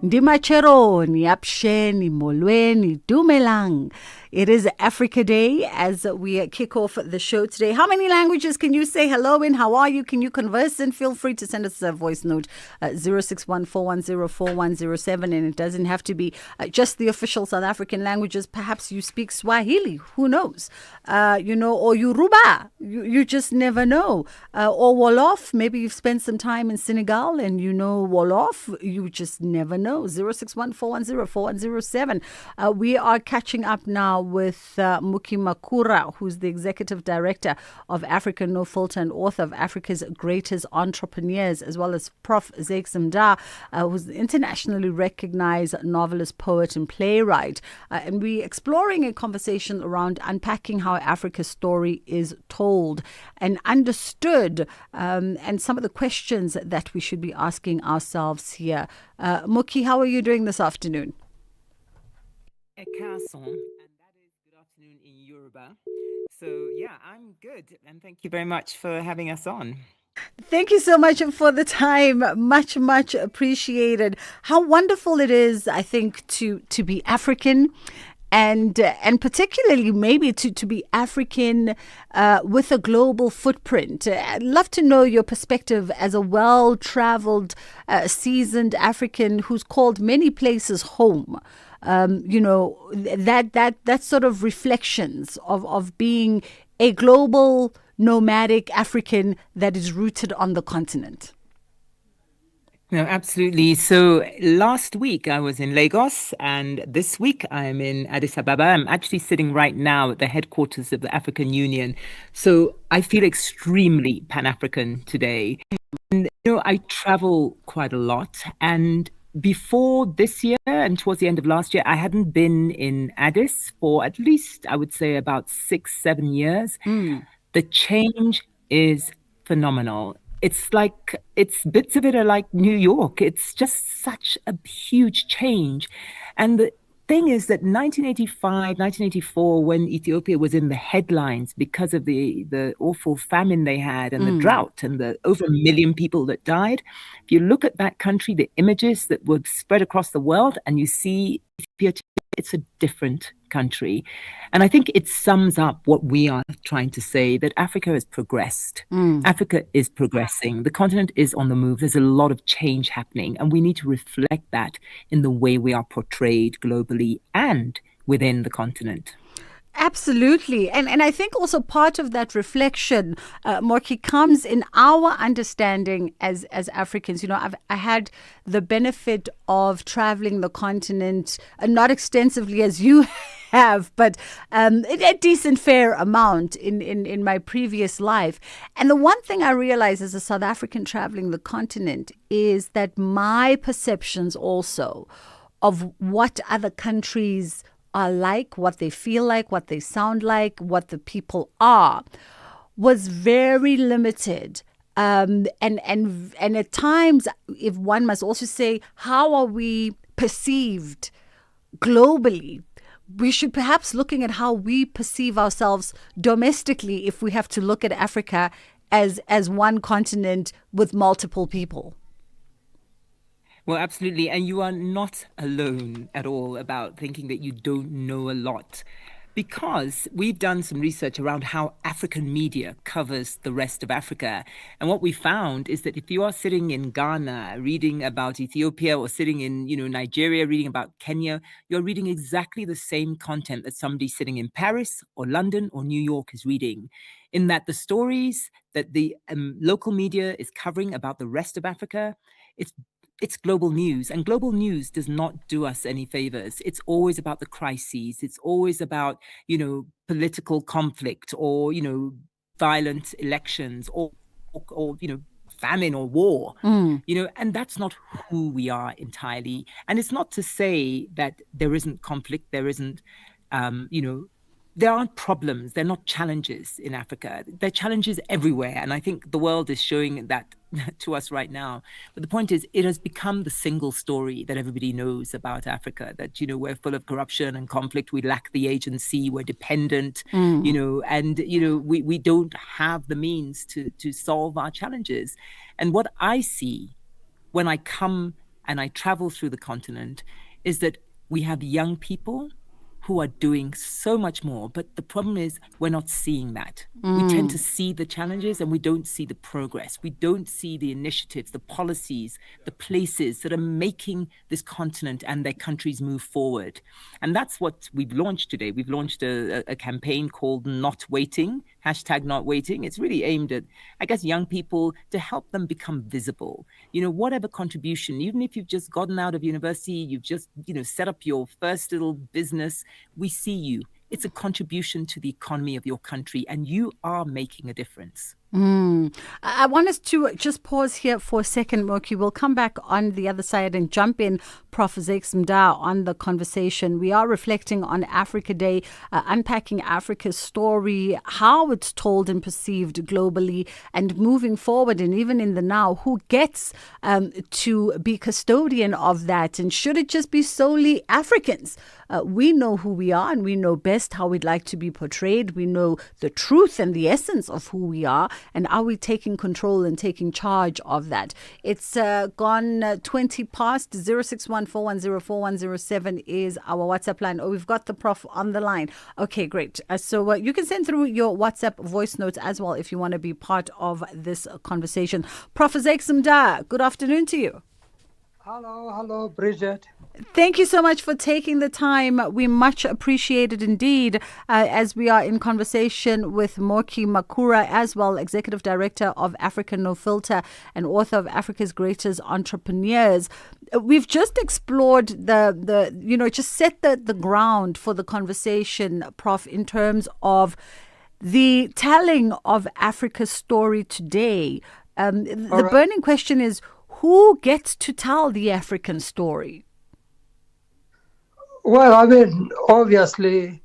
Ndimacheroni, Apsheni, Molweni, Dumelang. It is Africa Day as we kick off the show today. How many languages can you say hello in? How are you? Can you converse? And feel free to send us a voice note, 061-410-4107. And it doesn't have to be just the official South African languages. Perhaps you speak Swahili. Who knows? Or Yoruba. You just never know. Or Wolof. Maybe you've spent some time in Senegal and you know Wolof. You just never know. know. 061-410-4107. We are catching up now with Muki Makura, who's the Executive Director of Africa No Filter and author of Africa's Greatest Entrepreneurs, as well as Prof. Rise Mzansi, who's the internationally recognized novelist, poet, and playwright. And we're exploring a conversation around unpacking how Africa's story is told and understood, and some of the questions that we should be asking ourselves here. Muki, how are you doing this afternoon? And that is good afternoon in Yoruba. So, yeah, I'm good. And thank you very much for having us on. Thank you so much for the time. Much, much appreciated. How wonderful it is, I think, to be African. And particularly maybe to be African with a global footprint. I'd love to know your perspective as a well-traveled, seasoned African who's called many places home. That sort of reflections of being a global nomadic African that is rooted on the continent. No, absolutely. So last week I was in Lagos, and this week I'm in Addis Ababa. I'm actually sitting right now at the headquarters of the African Union. So I feel extremely Pan-African today. And, I travel quite a lot. And before this year and towards the end of last year, I hadn't been in Addis for at least, I would say, about 6-7 years. The change is phenomenal. It's bits of it are like New York. It's just such a huge change. And the thing is that 1984, when Ethiopia was in the headlines because of the awful famine they had and the drought and the over 1 million people that died, if you look at that country, the images that were spread across the world, and you see Ethiopia, it's a different country. And I think it sums up what we are trying to say, that Africa has progressed. Africa is progressing. The continent is on the move. There's a lot of change happening, and we need to reflect that in the way we are portrayed globally and within the continent. Absolutely. And I think also part of that reflection, Morki, comes in our understanding as Africans. I had the benefit of traveling the continent, not extensively as you have, but a decent fair amount in my previous life. And the one thing I realized as a South African traveling the continent is that my perceptions also of what other countries are like, what they feel like, what they sound like, what the people are, was very limited. And at times, if one must also say, how are we perceived globally? We should perhaps looking at how we perceive ourselves domestically if we have to look at Africa as one continent with multiple people. Well, absolutely. And you are not alone at all about thinking that you don't know a lot, because we've done some research around how African media covers the rest of Africa. And what we found is that if you are sitting in Ghana reading about Ethiopia, or sitting in, Nigeria reading about Kenya, you're reading exactly the same content that somebody sitting in Paris or London or New York is reading, in that the stories that the local media is covering about the rest of Africa, it's global news, and global news does not do us any favors. It's always about the crises. It's always about, political conflict, or, violent elections, or famine or war, and that's not who we are entirely. And it's not to say that there isn't conflict, there isn't, there aren't problems, they're not challenges in Africa. There are challenges everywhere. And I think the world is showing that to us right now. But the point is, it has become the single story that everybody knows about Africa, that, we're full of corruption and conflict. We lack the agency. We're dependent, and, we don't have the means to solve our challenges. And what I see when I come and I travel through the continent is that we have young people who are doing so much more. But the problem is we're not seeing that. We tend to see the challenges and we don't see the progress. We don't see the initiatives, the policies, the places that are making this continent and their countries move forward. And that's what we've launched today. We've launched a campaign called Not Waiting, #NotWaiting. It's really aimed at, I guess, young people to help them become visible. Whatever contribution, even if you've just gotten out of university, you've just, set up your first little business, we see you. It's a contribution to the economy of your country, and you are making a difference. I want us to just pause here for a second, Moki. We'll come back on the other side and jump in, Prof. Mda, on the conversation. We are reflecting on Africa Day, unpacking Africa's story, how it's told and perceived globally, and moving forward, and even in the now, who gets to be custodian of that, and should it just be solely Africans? We know who we are, and we know best how we'd like to be portrayed. We know the truth and the essence of who we are. And are we taking control and taking charge of that? It's gone 20 past. 0614104107 is our WhatsApp line. Oh, we've got the Prof on the line. Okay, great. So you can send through your WhatsApp voice notes as well if you want to be part of this conversation. Prof. Mda, good afternoon to you. Hello, Bridget. Thank you so much for taking the time. We much appreciate it indeed, as we are in conversation with Moki Makura, as well, Executive Director of Africa No Filter and author of Africa's Greatest Entrepreneurs. We've just explored just set the ground for the conversation, Prof, in terms of the telling of Africa's story today. The burning question is, who gets to tell the African story? Well, obviously,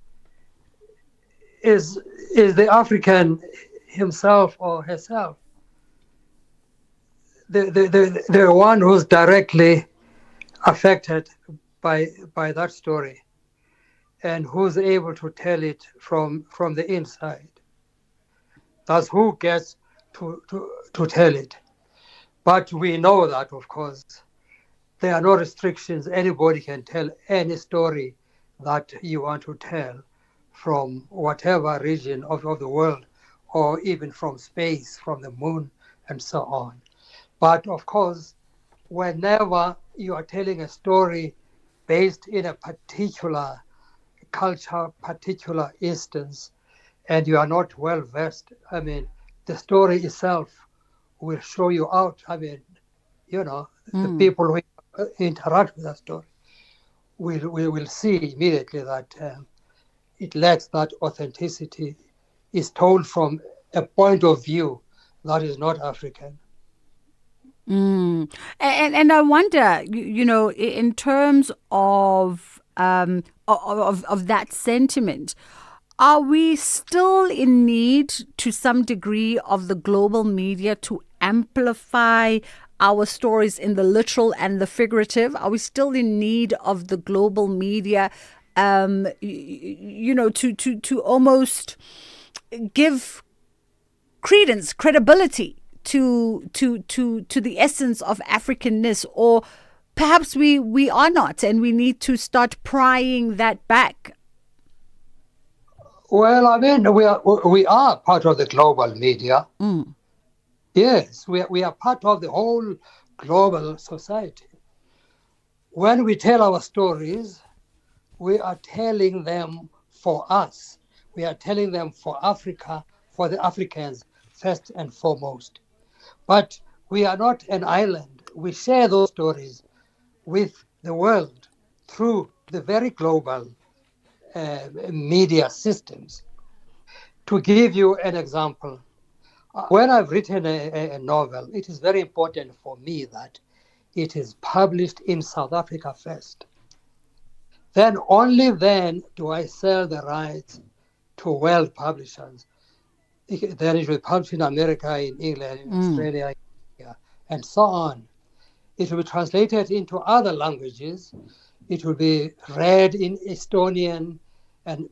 is the African himself or herself the one who's directly affected by that story, and who's able to tell it from the inside. That's who gets to tell it. But we know that, of course, there are no restrictions. Anybody can tell any story that you want to tell from whatever region of the world, or even from space, from the moon, and so on. But of course, whenever you are telling a story based in a particular culture, particular instance, and you are not well versed, the story itself will show you out. The people who interact with that story will see immediately that it lacks that authenticity, is told from a point of view that is not African. And I wonder, in terms of that sentiment, are we still in need to some degree of the global media to amplify our stories in the literal and the figurative? Are we still in need of the global media, to almost give credence, credibility to the essence of Africanness? Or perhaps we are not, and we need to start prying that back? Well, we are part of the global media. Yes, we are part of the whole global society. When we tell our stories, we are telling them for us. We are telling them for Africa, for the Africans, first and foremost. But we are not an island. We share those stories with the world through the very global media systems. To give you an example, when I've written a novel, it is very important for me that it is published in South Africa first. Then only then do I sell the rights to world publishers. Then it will be published in America, in England, in Australia, and so on. It will be translated into other languages. It will be read in Estonian, and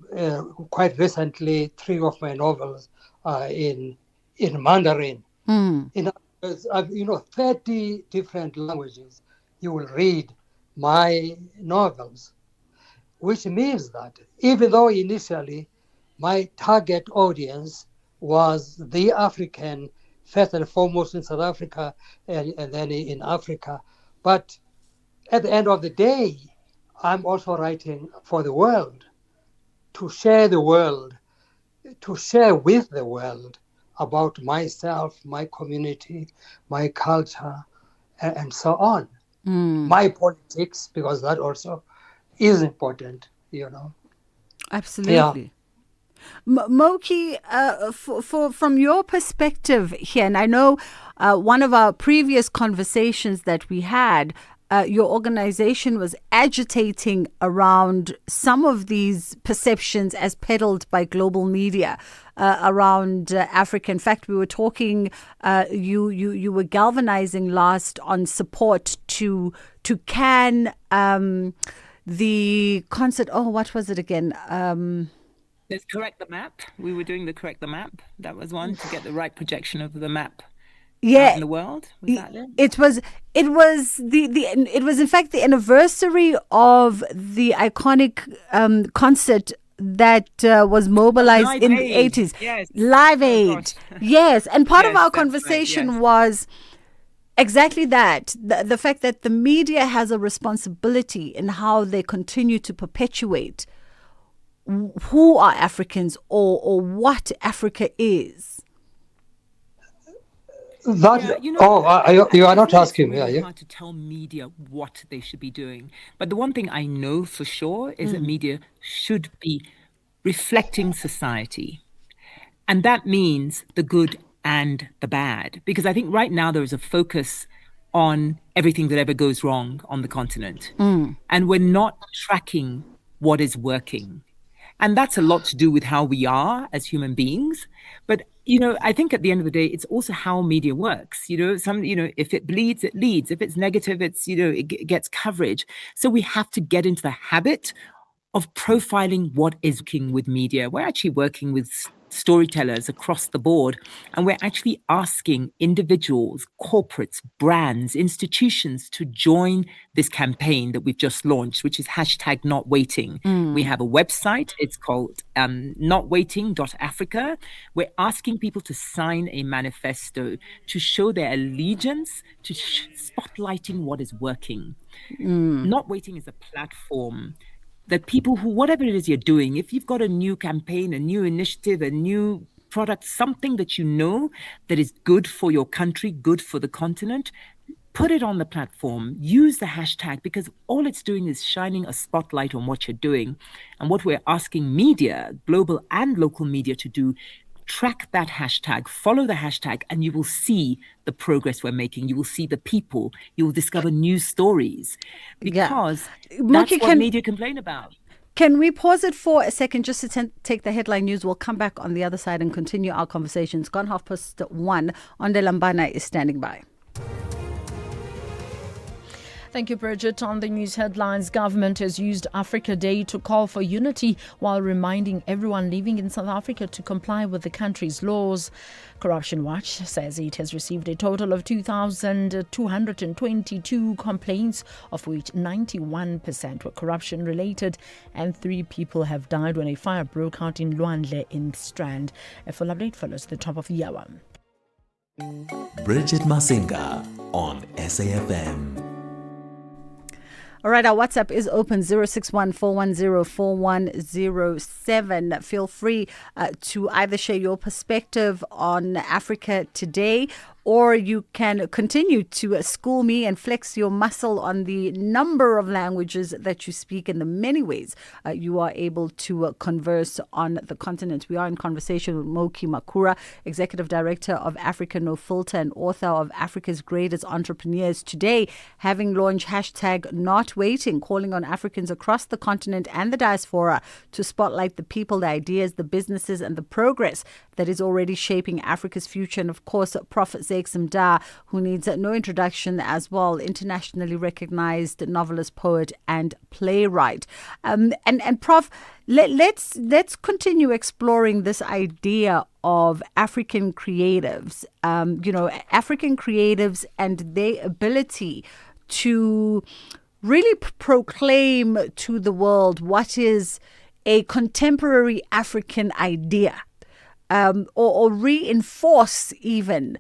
quite recently, 3 of my novels are in Mandarin. In other words, 30 different languages you will read my novels, which means that even though initially my target audience was the African, first and foremost in South Africa and then in Africa, but at the end of the day, I'm also writing for the world, to share the world to share with the world about myself, my community, my culture, and so on. My politics, because that also is important, Absolutely. Moki, from your perspective here, and I know one of our previous conversations that we had, your organization was agitating around some of these perceptions as peddled by global media around Africa. In fact, we were talking, you were galvanizing last on support to can the concert. Oh, what was it again? Let's correct the map. We were doing the correct the map. That was one, to get the right projection of the map. Out in the world. Was that it? It was in fact the anniversary of the iconic concert that was mobilized Live in Aid. the 80s. Yes. Live Aid. Yes. And part of Yes, our that's right, conversation yes. was exactly that. The fact that the media has a responsibility in how they continue to perpetuate who are Africans or what Africa is. That you are not asking me, me, are you? Hard to tell media what they should be doing. But the one thing I know for sure is that media should be reflecting society. And that means the good and the bad. Because I think right now there is a focus on everything that ever goes wrong on the continent. And we're not tracking what is working. And that's a lot to do with how we are as human beings. But, I think at the end of the day, it's also how media works. If it bleeds, it leads. If it's negative, it gets coverage. So we have to get into the habit of profiling what is working with media. We're actually working with storytellers across the board, and we're actually asking individuals, corporates, brands, institutions to join this campaign that we've just launched, which is #NotWaiting. We have a website. It's called notwaiting.africa. We're asking people to sign a manifesto to show their allegiance to spotlighting what is working. Not Waiting is a platform that people who, whatever it is you're doing, if you've got a new campaign, a new initiative, a new product, something that you know that is good for your country, good for the continent, put it on the platform, use the hashtag, because all it's doing is shining a spotlight on what you're doing. And what we're asking media, global and local media, to do, track that hashtag, follow the hashtag, and you will see the progress we're making. You will see the people. You will discover new stories, because that's what media complain about. Can we pause it for a second just to take the headline news? We'll come back on the other side and continue our conversations. Gone 1:30. Onde Lambana is standing by. Thank you, Bridget. On the news headlines, government has used Africa Day to call for unity while reminding everyone living in South Africa to comply with the country's laws. Corruption Watch says it has received a total of 2,222 complaints, of which 91% were corruption related, and 3 people have died when a fire broke out in Luandle in Strand. A full update follows the top of the hour. Bridget Masinga on SAFM. All right, our WhatsApp is open, 061-410-4107. Feel free to either share your perspective on Africa today, or you can continue to school me and flex your muscle on the number of languages that you speak and the many ways you are able to converse on the continent. We are in conversation with Moki Makura, Executive Director of Africa No Filter and author of Africa's Greatest Entrepreneurs. Today, having launched #NotWaiting, calling on Africans across the continent and the diaspora to spotlight the people, the ideas, the businesses, and the progress that is already shaping Africa's future. And of course, Prof. Rise Mzansi, who needs no introduction as well, internationally recognized novelist, poet, and playwright. And Prof, let's continue exploring this idea of African creatives. African creatives and their ability to really proclaim to the world what is a contemporary African idea, or reinforce even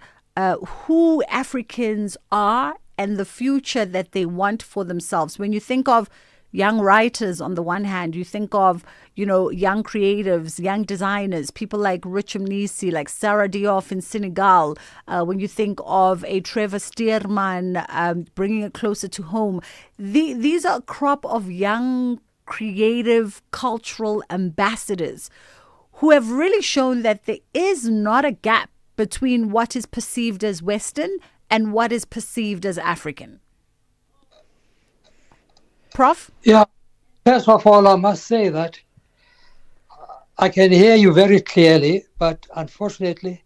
who Africans are and the future that they want for themselves. When you think of young writers on the one hand, you think of, young creatives, young designers, people like Rich Mnisi, like Sarah Diop in Senegal. When you think of a Trevor Stearman, bringing it closer to home, these are a crop of young, creative, cultural ambassadors who have really shown that there is not a gap between what is perceived as Western and what is perceived as African. Prof? Yeah. First of all, I must say that I can hear you very clearly, but unfortunately,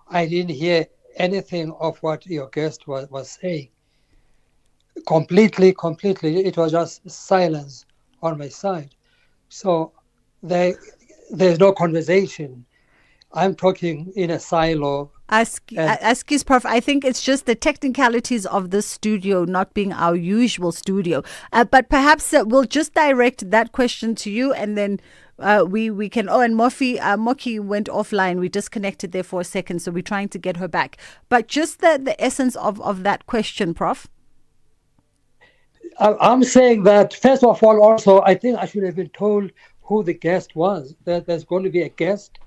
I didn't hear anything of what your guest was saying. Completely. It was just silence on my side. So there's no conversation. I'm talking in a silo. Excuse, Prof. I think it's just the technicalities of the studio not being our usual studio. But perhaps we'll just direct that question to you, and then we can. Oh, and Moki went offline. We disconnected there for a second, so we're trying to get her back. But just the essence of that question, Prof. I'm saying that, first of all, also, I think I should have been told who the guest was. That there's going to be a guest,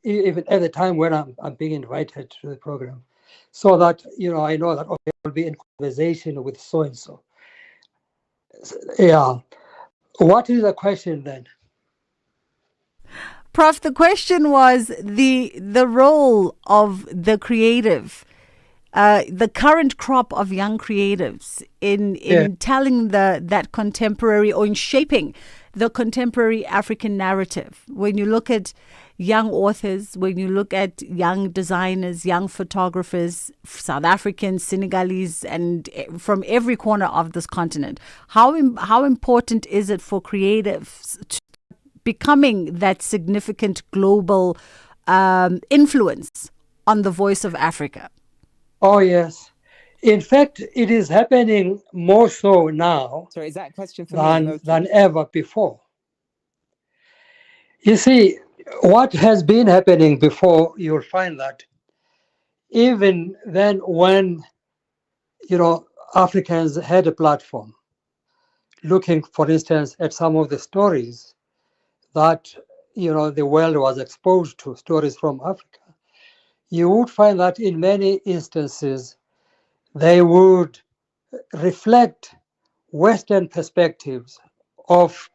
even at the time when I'm being invited to the program, so that I know that I'll be in conversation with so and so. Yeah. What is the question then? Prof, the question was the role of the creative, the current crop of young creatives in telling that contemporary, or in shaping the contemporary African narrative. When you look at young authors, when you look at young designers, young photographers, South Africans, Senegalese, and from every corner of this continent, how important is it for creatives to becoming that significant global influence on the voice of Africa? Oh, yes. In fact, it is happening more so now Sorry, is that a question for than ever before. You see, what has been happening before, you'll find that even then when, Africans had a platform, looking, for instance, at some of the stories that, the world was exposed to, stories from Africa, you would find that in many instances, they would reflect Western perspectives of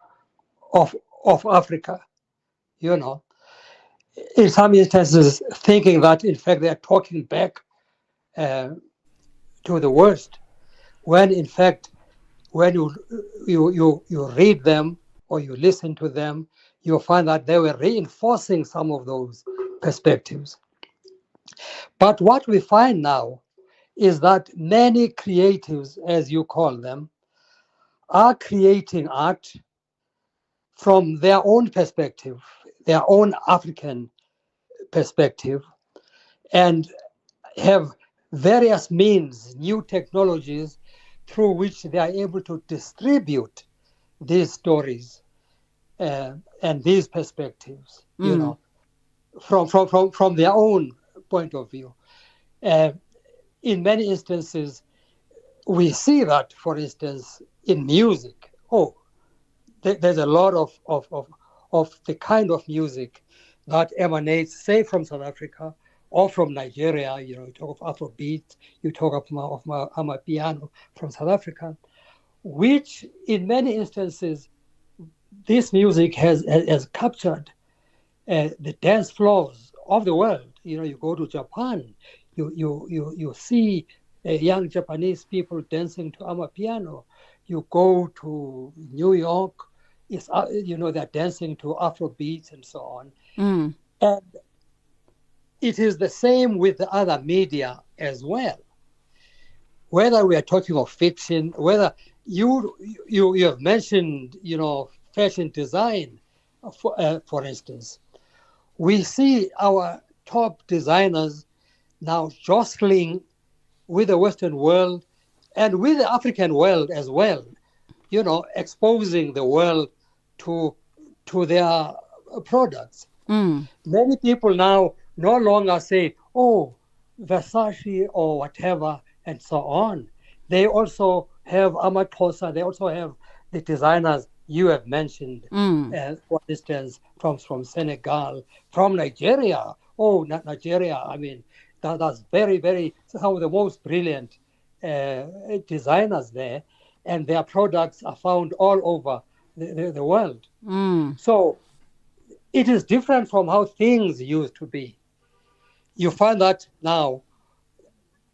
Africa, in some instances thinking that in fact they are talking back to the West, when in fact when you read them or you listen to them, you'll find that they were reinforcing some of those perspectives. But what we find now is that many creatives, as you call them, are creating art from their own perspective, their own African perspective, and have various means, new technologies through which they are able to distribute these stories and these perspectives, from their own point of view. In many instances, we see that, for instance, in music. There's a lot of the kind of music that emanates, say, from South Africa or from Nigeria. You talk of Afrobeat, you talk of Amapiano from South Africa, which in many instances, this music has captured the dance floors of the world. You go to Japan, you see young Japanese people dancing to Amapiano. You go to New York, they're dancing to Afrobeats and so on. And it is the same with the other media as well. Whether we are talking of fiction, whether you have mentioned, fashion design, for instance, we see our top designers now jostling with the Western world and with the African world as well, exposing the world to their products. Many people now no longer say, Versace or whatever, and so on. They also have Amaxhosa, they also have the designers you have mentioned, for instance, from Senegal, from Nigeria. Oh, not Nigeria. I mean, that's very, very, some of the most brilliant designers there, and their products are found all over the world. So it is different from how things used to be. You find that now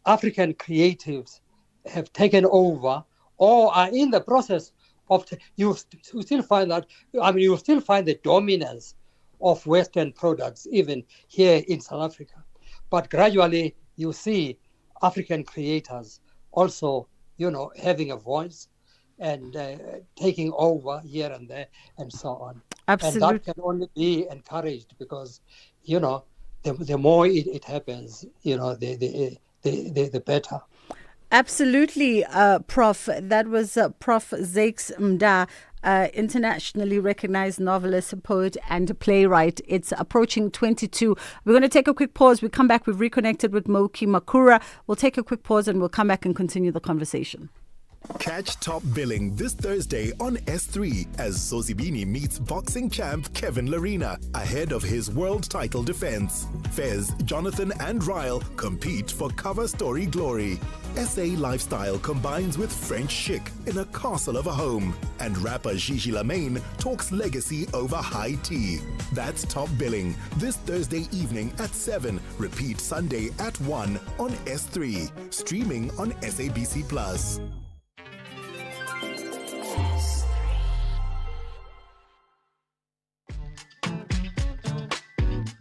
African creatives have taken over or are in the process of, you still find that, I mean, you still find the dominance of Western products, even here in South Africa. But gradually you see African creators also, having a voice and taking over here and there and so on. Absolutely. And that can only be encouraged because, the more it happens, the better. Absolutely, Prof. That was Prof. Zakes Mda, internationally recognized novelist, poet, and playwright. It's approaching 22. We're going to take a quick pause. We come back. We've reconnected with Moki Makura. We'll take a quick pause and we'll come back and continue the conversation. Catch Top Billing this Thursday on S3 as Zozibini meets boxing champ Kevin Larina ahead of his world title defense. Fez, Jonathan and Ryle compete for cover story glory. SA lifestyle combines with French chic in a castle of a home. And rapper Gigi Lamaine talks legacy over high tea. That's Top Billing this Thursday evening at 7. Repeat Sunday at 1 on S3. Streaming on SABC+.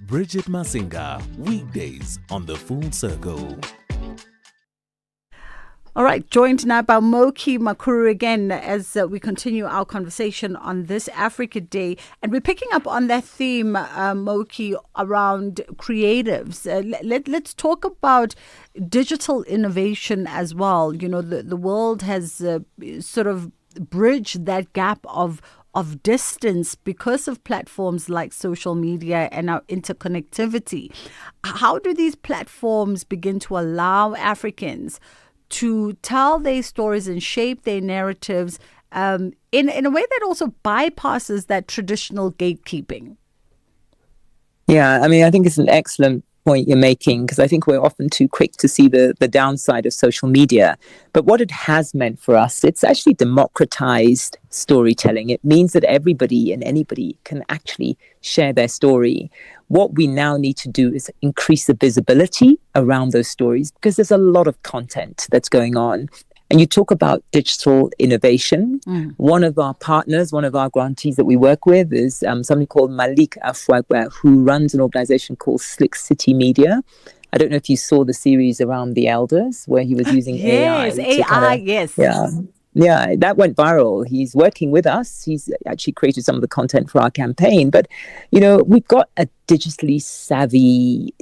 Bridget Masinga, weekdays on The Full Circle. All right, joined now by Moki Makuru again as we continue our conversation on this Africa Day. And we're picking up on that theme, Moki, around creatives. Let's talk about digital innovation as well. The world has sort of bridged that gap of distance because of platforms like social media and our interconnectivity. How do these platforms begin to allow Africans to tell their stories and shape their narratives in a way that also bypasses that traditional gatekeeping? Yeah, I mean, I think it's an excellent point you're making, because I think we're often too quick to see the downside of social media. But what it has meant for us, it's actually democratized storytelling. It means that everybody and anybody can actually share their story. What we now need to do is increase the visibility around those stories, because there's a lot of content that's going on. And you talk about digital innovation. One of our partners, one of our grantees that we work with is somebody called Malik Afwagwa, who runs an organization called Slick City Media. I don't know if you saw the series around the elders where he was using AI. Yes. Yeah, that went viral. He's working with us. He's actually created some of the content for our campaign. But, we've got a digitally savvy,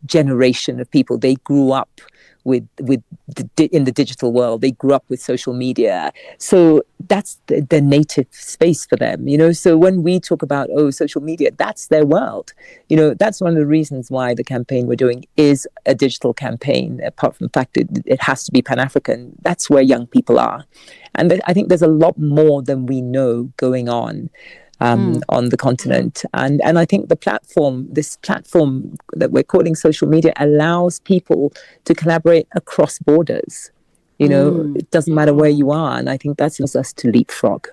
generation of people. They grew up in the digital world. They grew up with social media. So that's the native space for them, So when we talk about, social media, that's their world. That's one of the reasons why the campaign we're doing is a digital campaign. Apart from the fact it has to be Pan-African, that's where young people are. And I think there's a lot more than we know going on the continent. And I think this platform that we're calling social media allows people to collaborate across borders. It doesn't matter where you are. And I think that allows us to leapfrog.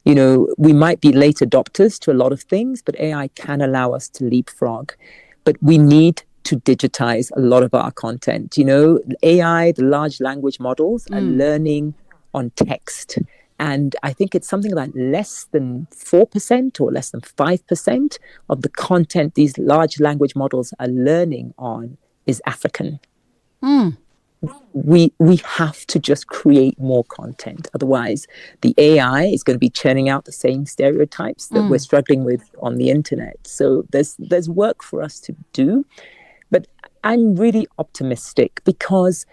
We might be late adopters to a lot of things, but AI can allow us to leapfrog. But we need to digitize a lot of our content. AI, the large language models, are learning on text. And I think it's something like less than 4% or less than 5% of the content these large language models are learning on is African. We have to just create more content. Otherwise, the AI is going to be churning out the same stereotypes that we're struggling with on the internet. So there's work for us to do. But I'm really optimistic because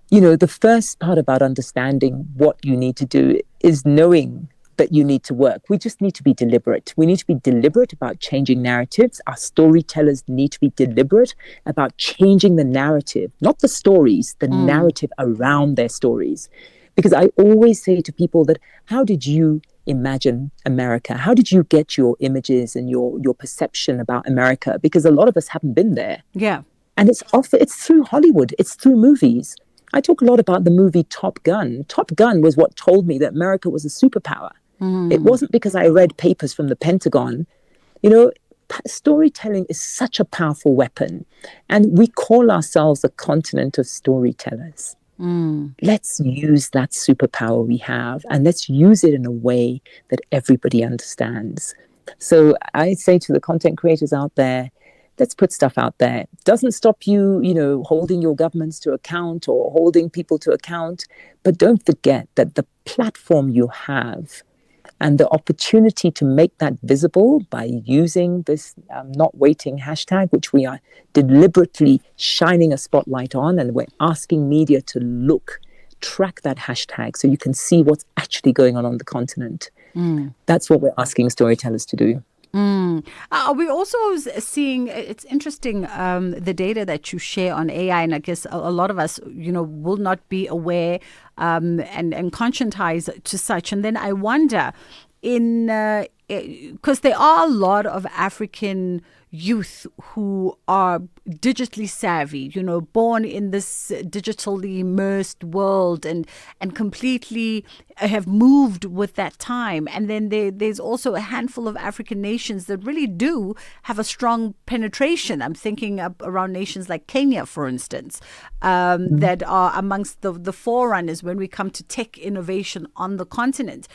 the first part about understanding what you need to do is knowing that you need to work. We just need to be deliberate. We need to be deliberate about changing narratives. Our storytellers need to be deliberate about changing the narrative, not the stories, the narrative around their stories. Because I always say to people that, how did you imagine America? How did you get your images and your perception about America? Because a lot of us haven't been there. Yeah. And it's through Hollywood. It's through movies. I talk a lot about the movie Top Gun. Top Gun was what told me that America was a superpower. It wasn't because I read papers from the Pentagon. You know, storytelling is such a powerful weapon. And we call ourselves a continent of storytellers. Let's use that superpower we have, and let's use it in a way that everybody understands. So I say to the content creators out there, let's put stuff out there. Doesn't stop you, holding your governments to account or holding people to account. But don't forget that the platform you have and the opportunity to make that visible by using this not waiting hashtag, which we are deliberately shining a spotlight on, and we're asking media to track that hashtag so you can see what's actually going on the continent. That's what we're asking storytellers to do. Are we also seeing, it's interesting, the data that you share on AI, and I guess a lot of us, will not be aware and conscientize to such. And then I wonder, because there are a lot of African youth who are digitally savvy, born in this digitally immersed world and completely have moved with that time. And then there's also a handful of African nations that really do have a strong penetration. I'm thinking around nations like Kenya, for instance, that are amongst the forerunners when we come to tech innovation on the continent.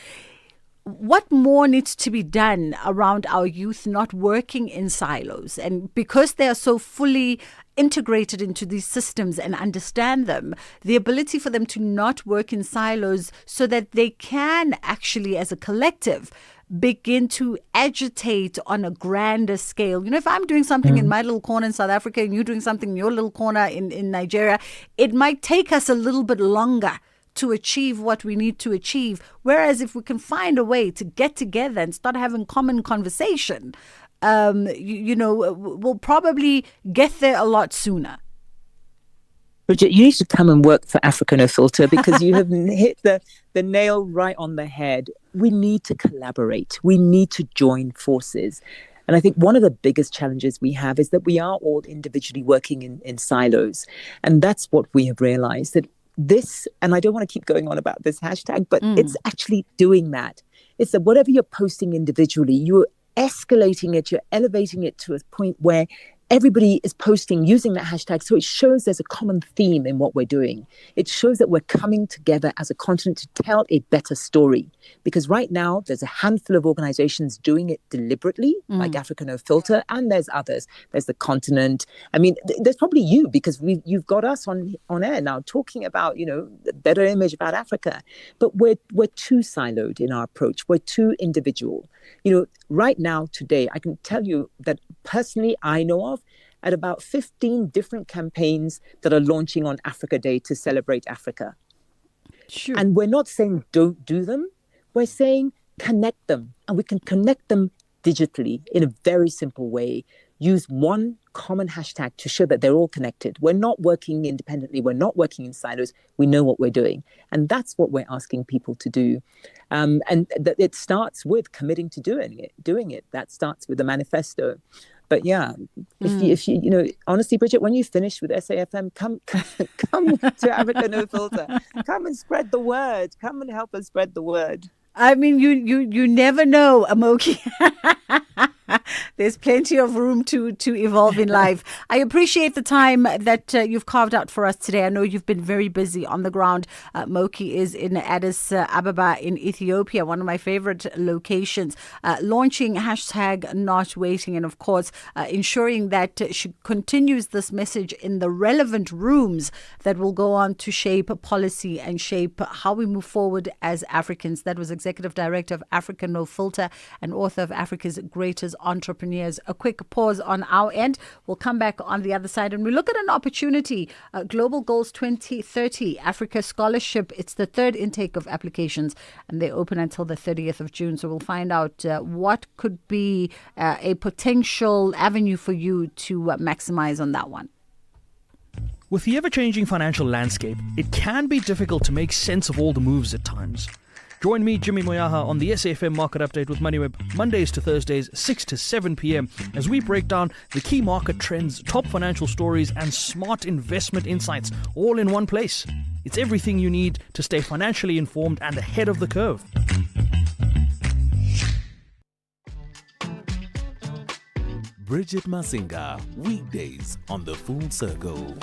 What more needs to be done around our youth not working in silos? And because they are so fully integrated into these systems and understand them, the ability for them to not work in silos so that they can actually, as a collective, begin to agitate on a grander scale. If I'm doing something in my little corner in South Africa and you're doing something in your little corner in Nigeria, it might take us a little bit longer to achieve what we need to achieve. Whereas if we can find a way to get together and start having common conversation, we'll probably get there a lot sooner. Bridget, you need to come and work for Africa No Filter, because you have hit the nail right on the head. We need to collaborate. We need to join forces. And I think one of the biggest challenges we have is that we are all individually working in silos. And that's what we have realized, that this, and I don't want to keep going on about this hashtag, but it's actually doing that. It's that whatever you're posting individually, you're escalating it, you're elevating it to a point where everybody is posting using that hashtag. So it shows there's a common theme in what we're doing. It shows that we're coming together as a continent to tell a better story. Because right now, there's a handful of organizations doing it deliberately, like Africa No Filter, and there's others. There's the continent. I mean, there's probably you, because you've got us on air now talking about, the better image about Africa. But we're too siloed in our approach. We're too individual. Right now, today, I can tell you that personally, I know of at about 15 different campaigns that are launching on Africa Day to celebrate Africa. Sure. And we're not saying don't do them. We're saying connect them. And we can connect them digitally in a very simple way. Use one common hashtag to show that they're all connected. We're not working independently. We're not working in silos. We know what we're doing. And that's what we're asking people to do. And it starts with committing to doing it. That starts with the manifesto. But yeah, if you honestly, Bridget, when you finish with SAFM, come to Africa No Filter. Come and spread the word. Come and help us spread the word. I mean, you never know, Amoki. There's plenty of room to evolve in life. I appreciate the time that you've carved out for us today. I know you've been very busy on the ground. Moki is in Addis Ababa in Ethiopia, one of my favorite locations, launching hashtag not waiting, and of course ensuring that she continues this message in the relevant rooms that will go on to shape policy and shape how we move forward as Africans. That was Executive Director of Africa No Filter and author of Africa's Greatest Entrepreneurs. A quick pause on our end. We'll come back on the other side and we look at an opportunity. Global Goals 2030 Africa Scholarship. It's the third intake of applications and they open until the 30th of June. So we'll find out what could be a potential avenue for you to maximize on that one. With the ever-changing financial landscape, it can be difficult to make sense of all the moves at times. Join me, Jimmy Moyaha, on the SAFM Market Update with MoneyWeb, Mondays to Thursdays, 6 to 7 p.m, as we break down the key market trends, top financial stories, and smart investment insights, all in one place. It's everything you need to stay financially informed and ahead of the curve. Bridget Masinga, weekdays on The Full Circle.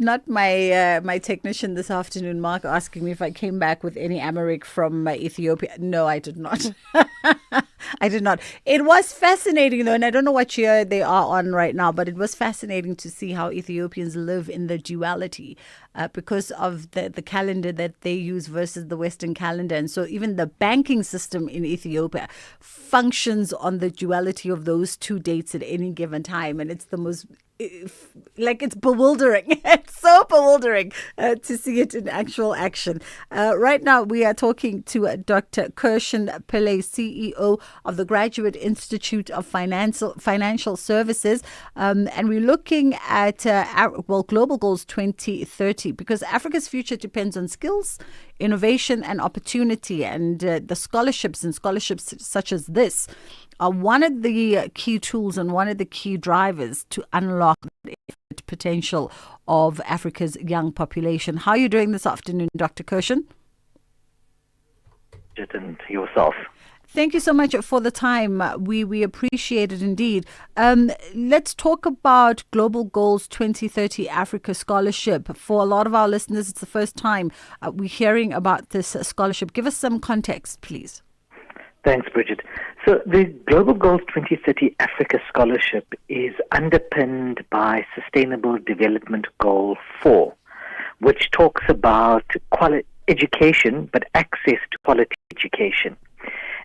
Not my technician this afternoon, Mark, asking me if I came back with any Amharic from Ethiopia. No, I did not. I did not. It was fascinating, though, and I don't know what year they are on right now, but it was fascinating to see how Ethiopians live in the duality because of the calendar that they use versus the Western calendar. And so even the banking system in Ethiopia functions on the duality of those two dates at any given time. And it's the most... it's bewildering. It's so bewildering to see it in actual action. Right now, we are talking to Dr. Kirshen Pillay, CEO of the Graduate Institute of Financial Services. And we're looking at, Global Goals 2030, because Africa's future depends on skills, innovation, and opportunity. And the scholarships such as this are one of the key tools and one of the key drivers to unlock the potential of Africa's young population. How are you doing this afternoon, Dr. Kirshen? And yourself. Thank you so much for the time. We appreciate it indeed. Let's talk about Global Goals 2030 Africa Scholarship. For a lot of our listeners, it's the first time we're hearing about this scholarship. Give us some context, please. Thanks, Bridget. So the Global Goals 2030 Africa Scholarship is underpinned by Sustainable Development Goal 4, which talks about quality education, but access to quality education.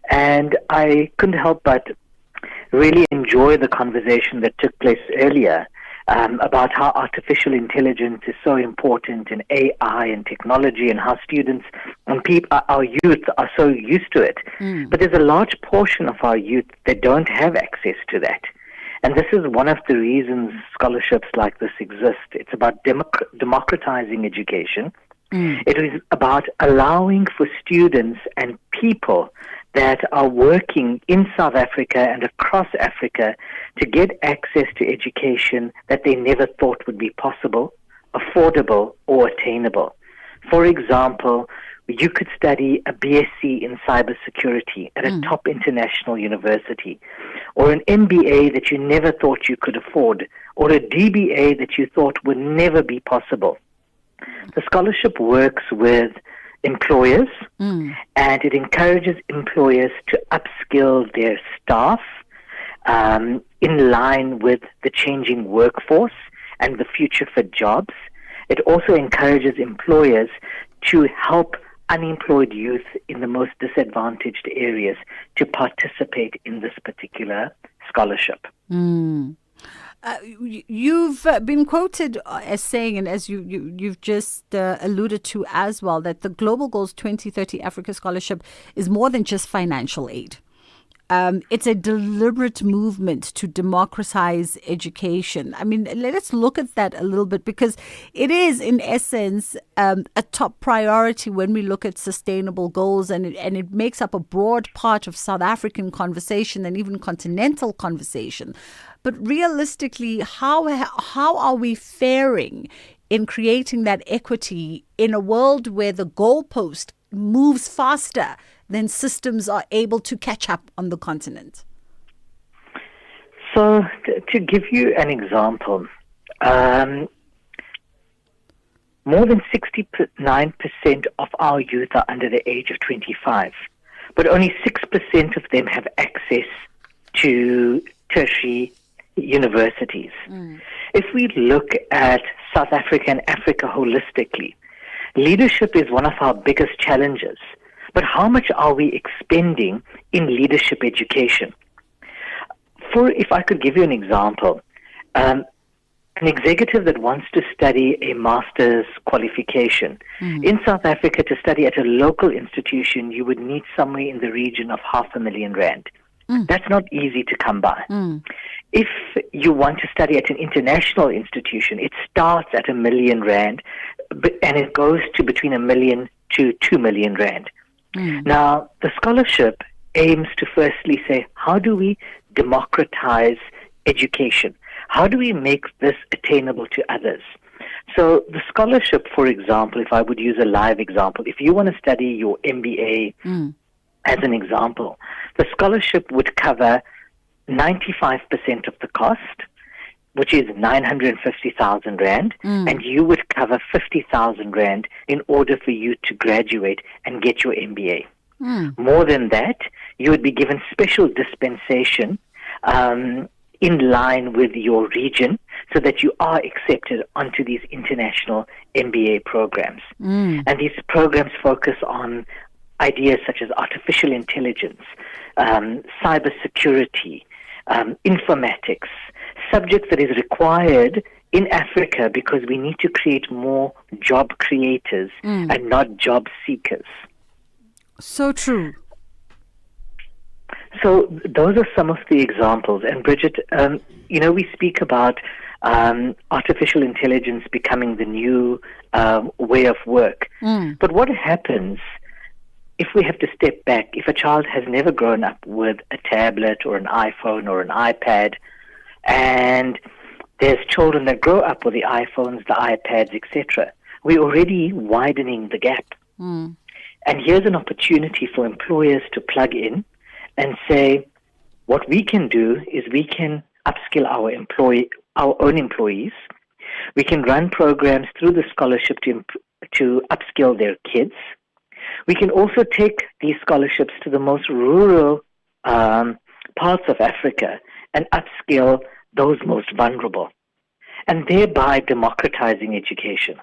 And I couldn't help but really enjoy the conversation that took place earlier about how artificial intelligence is so important in AI and technology, and how students and our youth are so used to it. But there's a large portion of our youth that don't have access to that. And this is one of the reasons scholarships like this exist. It's about democratizing education. It is about allowing for students and people that are working in South Africa and across Africa to get access to education that they never thought would be possible, affordable, or attainable. For example, you could study a BSc in cybersecurity at a top international university, or an MBA that you never thought you could afford, or a DBA that you thought would never be possible. The scholarship works with employers, and it encourages employers to upskill their staff in line with the changing workforce and the future for jobs. It also encourages employers to help unemployed youth in the most disadvantaged areas to participate in this particular scholarship. You've been quoted as saying, and as you've just alluded to as well, that the Global Goals 2030 Africa Scholarship is more than just financial aid. It's a deliberate movement to democratize education. I mean, let's look at that a little bit, because it is, in essence, a top priority when we look at sustainable goals, and it makes up a broad part of South African conversation and even continental conversation. But realistically, how are we faring in creating that equity in a world where the goalpost moves faster than systems are able to catch up on the continent? So, to give you an example, more than 69% of our youth are under the age of 25, but only 6% of them have access to tertiary universities. If we look at South Africa and Africa holistically, leadership is one of our biggest challenges. But how much are we expending in leadership education? If I could give you an example, an executive that wants to study a master's qualification in South Africa, to study at a local institution, you would need somewhere in the region of R500,000. That's not easy to come by. If you want to study at an international institution, it starts at R1 million, and it goes to between R1 million to R2 million. Now, the scholarship aims to firstly say, how do we democratize education? How do we make this attainable to others? So the scholarship, for example, if I would use a live example, if you want to study your MBA as an example, the scholarship would cover 95% of the cost, which is 950,000 rand, and you would cover 50,000 rand in order for you to graduate and get your MBA. More than that, you would be given special dispensation in line with your region so that you are accepted onto these international MBA programs. And these programs focus on ideas such as artificial intelligence, cybersecurity, informatics, subjects that is required in Africa because we need to create more job creators and not job seekers. So true. So those are some of the examples. And Bridget, we speak about artificial intelligence becoming the new way of work. But what happens if we have to step back, if a child has never grown up with a tablet or an iPhone or an iPad, and there's children that grow up with the iPhones, the iPads, etc., we're already widening the gap. And here's an opportunity for employers to plug in and say, what we can do is we can upskill our own employees. We can run programs through the scholarship to upskill their kids. We can also take these scholarships to the most rural parts of Africa and upskill those most vulnerable, and thereby democratizing education.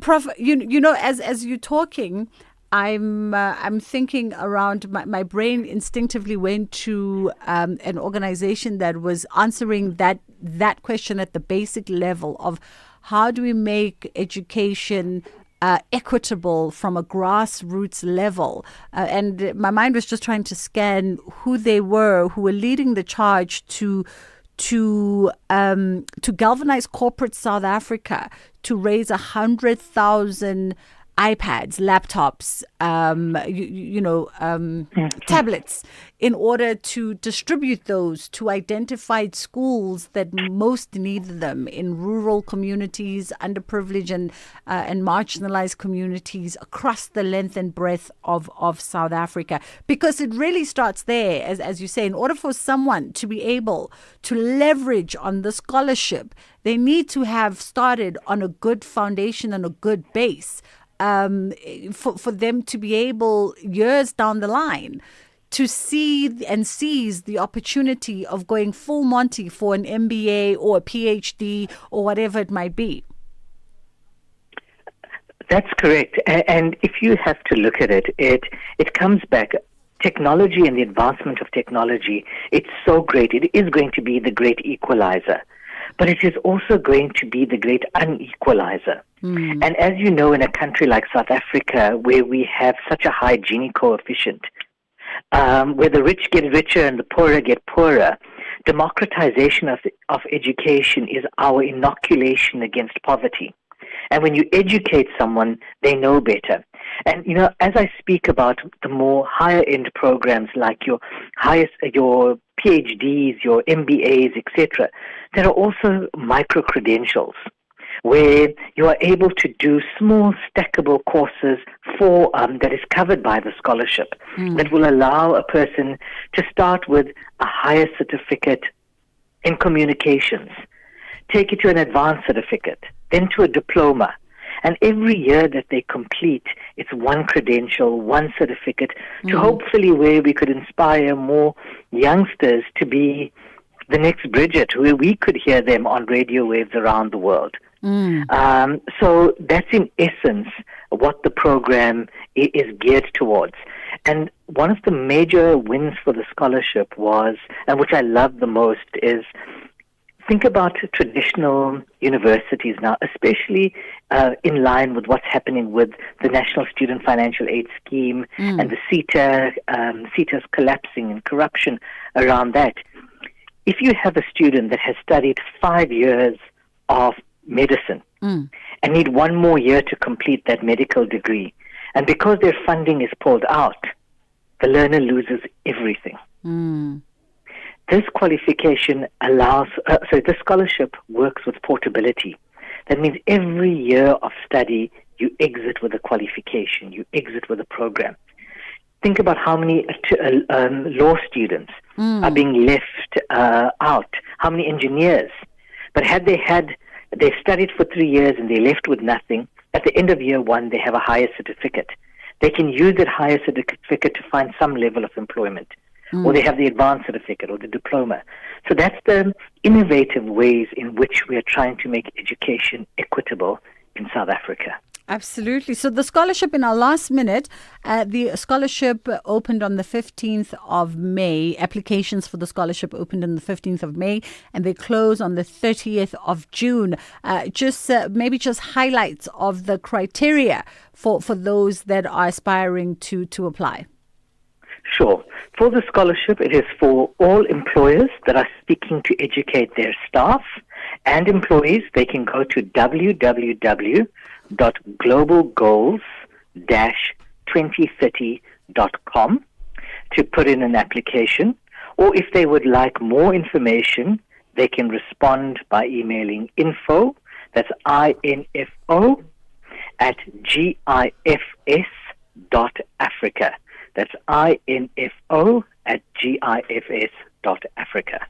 Prof, as you're talking, I'm thinking around. My brain instinctively went to an organization that was answering that question at the basic level of how do we make education equitable from a grassroots level. And my mind was just trying to scan who they were, who were leading the charge to galvanize corporate South Africa to raise 100,000 iPads, laptops, tablets, in order to distribute those to identified schools that most need them in rural communities, underprivileged and marginalized communities across the length and breadth of South Africa. Because it really starts there, as you say, in order for someone to be able to leverage on the scholarship, they need to have started on a good foundation and a good base. For them to be able, years down the line, to see and seize the opportunity of going full Monty for an MBA or a PhD or whatever it might be. That's correct. And if you have to look at it, it comes back. Technology and the advancement of technology, it's so great. It is going to be the great equalizer. But it is also going to be the great unequalizer. And as you know, in a country like South Africa, where we have such a high Gini coefficient, where the rich get richer and the poorer get poorer, democratization of education is our inoculation against poverty. And when you educate someone, they know better. And, as I speak about the more higher-end programs like your PhDs, your MBAs, etc., there are also micro-credentials where you are able to do small stackable courses for that is covered by the scholarship that will allow a person to start with a higher certificate in communications, take it to an advanced certificate, then to a diploma. And every year that they complete, it's one credential, one certificate, to hopefully where we could inspire more youngsters to be the next Bridget, where we could hear them on radio waves around the world. So that's in essence what the program is geared towards. And one of the major wins for the scholarship was, and which I love the most, is think about traditional universities now, especially in line with what's happening with the National Student Financial Aid Scheme and the CETA's collapsing and corruption around that. If you have a student that has studied 5 years of medicine and need one more year to complete that medical degree, and because their funding is pulled out, the learner loses everything. This qualification this scholarship works with portability. That means every year of study, you exit with a qualification, you exit with a program. Think about how many law students are being left out, how many engineers. But they studied for 3 years and they left with nothing, at the end of year one, they have a higher certificate. They can use that higher certificate to find some level of employment. Or they have the advanced certificate or the diploma. So that's the innovative ways in which we are trying to make education equitable in South Africa. Absolutely. So the scholarship, in our last minute, the scholarship opened on the 15th of May. Applications for the scholarship opened on the 15th of May and they close on the 30th of June. Maybe just highlights of the criteria for those that are aspiring to apply. Sure. For the scholarship, it is for all employers that are seeking to educate their staff and employees. They can go to www.globalgoals-2030.com to put in an application. Or if they would like more information, they can respond by emailing info, that's INFO, at gifs.africa. That's info at gifs.africa.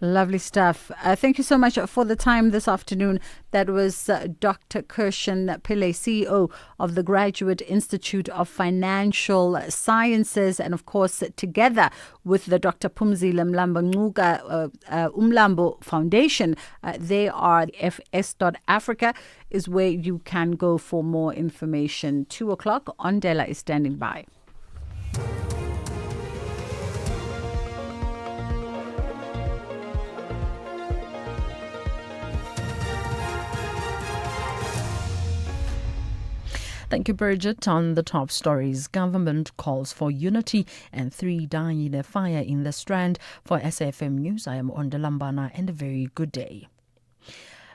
Lovely stuff. Thank you so much for the time this afternoon. That was Dr. Kirshen Pillay, CEO of the Graduate Institute of Financial Sciences, and of course, together with the Dr. Phumzile Mlambo Ngcuka Umlambo Foundation, they are fs.africa is where you can go for more information. 2 o'clock, Ondela is standing by. Thank you, Bridget. On the top stories, government calls for unity and 3 dying in a fire in the Strand. For SAFM News, I am Ondalambana, and a very good day.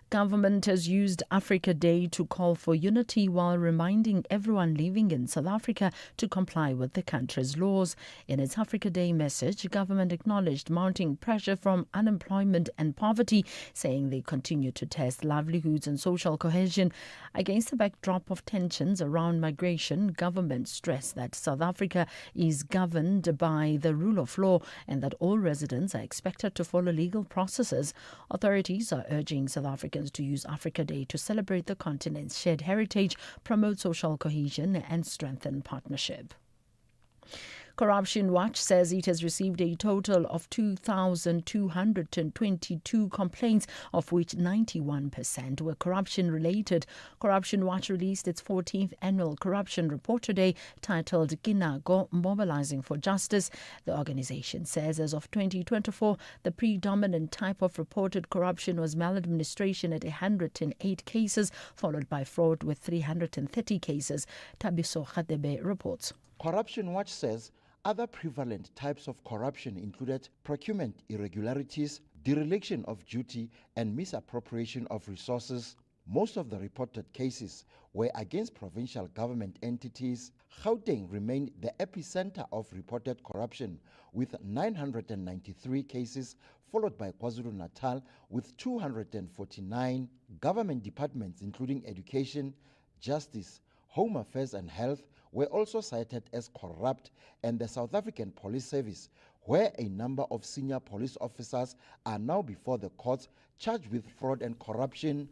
Government has used Africa Day to call for unity while reminding everyone living in South Africa to comply with the country's laws. In its Africa Day message, government acknowledged mounting pressure from unemployment and poverty, saying they continue to test livelihoods and social cohesion. Against the backdrop of tensions around migration, government stressed that South Africa is governed by the rule of law and that all residents are expected to follow legal processes. Authorities are urging South Africans to use Africa Day to celebrate the continent's shared heritage, promote social cohesion and strengthen partnership. Corruption Watch says it has received a total of 2,222 complaints, of which 91% were corruption-related. Corruption Watch released its 14th annual corruption report today, titled Kinago, Mobilizing for Justice. The organization says as of 2024, the predominant type of reported corruption was maladministration at 108 cases, followed by fraud with 330 cases. Tabiso Khadebe reports. Corruption Watch says other prevalent types of corruption included procurement irregularities, dereliction of duty, and misappropriation of resources. Most of the reported cases were against provincial government entities. Gauteng remained the epicenter of reported corruption with 993 cases, followed by KwaZulu-Natal with 249. Government departments including education, justice, home affairs and health were also cited as corrupt, and the South African Police Service, where a number of senior police officers are now before the courts charged with fraud and corruption.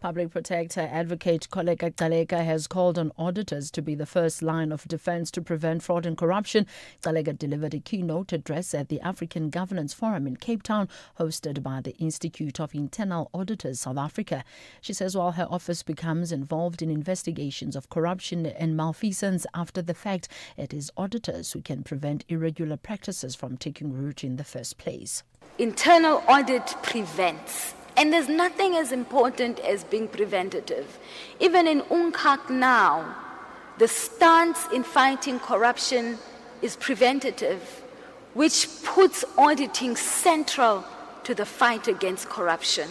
Public Protector Advocate Koleka Gcaleka has called on auditors to be the first line of defense to prevent fraud and corruption. Gcaleka delivered a keynote address at the African Governance Forum in Cape Town, hosted by the Institute of Internal Auditors South Africa. She says while her office becomes involved in investigations of corruption and malfeasance after the fact, it is auditors who can prevent irregular practices from taking root in the first place. Internal audit prevents. And there's nothing as important as being preventative. Even in UNCAC now, the stance in fighting corruption is preventative, which puts auditing central to the fight against corruption.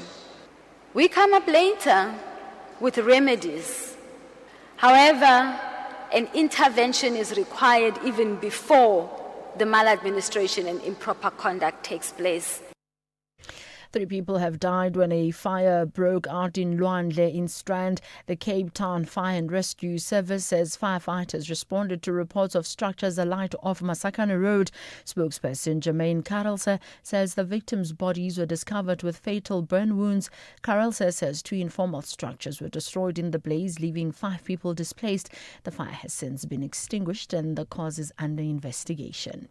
We come up later with remedies. However, an intervention is required even before the maladministration and improper conduct takes place. 3 people have died when a fire broke out in Luandle in Strand. The Cape Town Fire and Rescue Service says firefighters responded to reports of structures alight off Masakane Road. Spokesperson Jermaine Karelse says the victims' bodies were discovered with fatal burn wounds. Karelse says 2 informal structures were destroyed in the blaze, leaving 5 people displaced. The fire has since been extinguished and the cause is under investigation.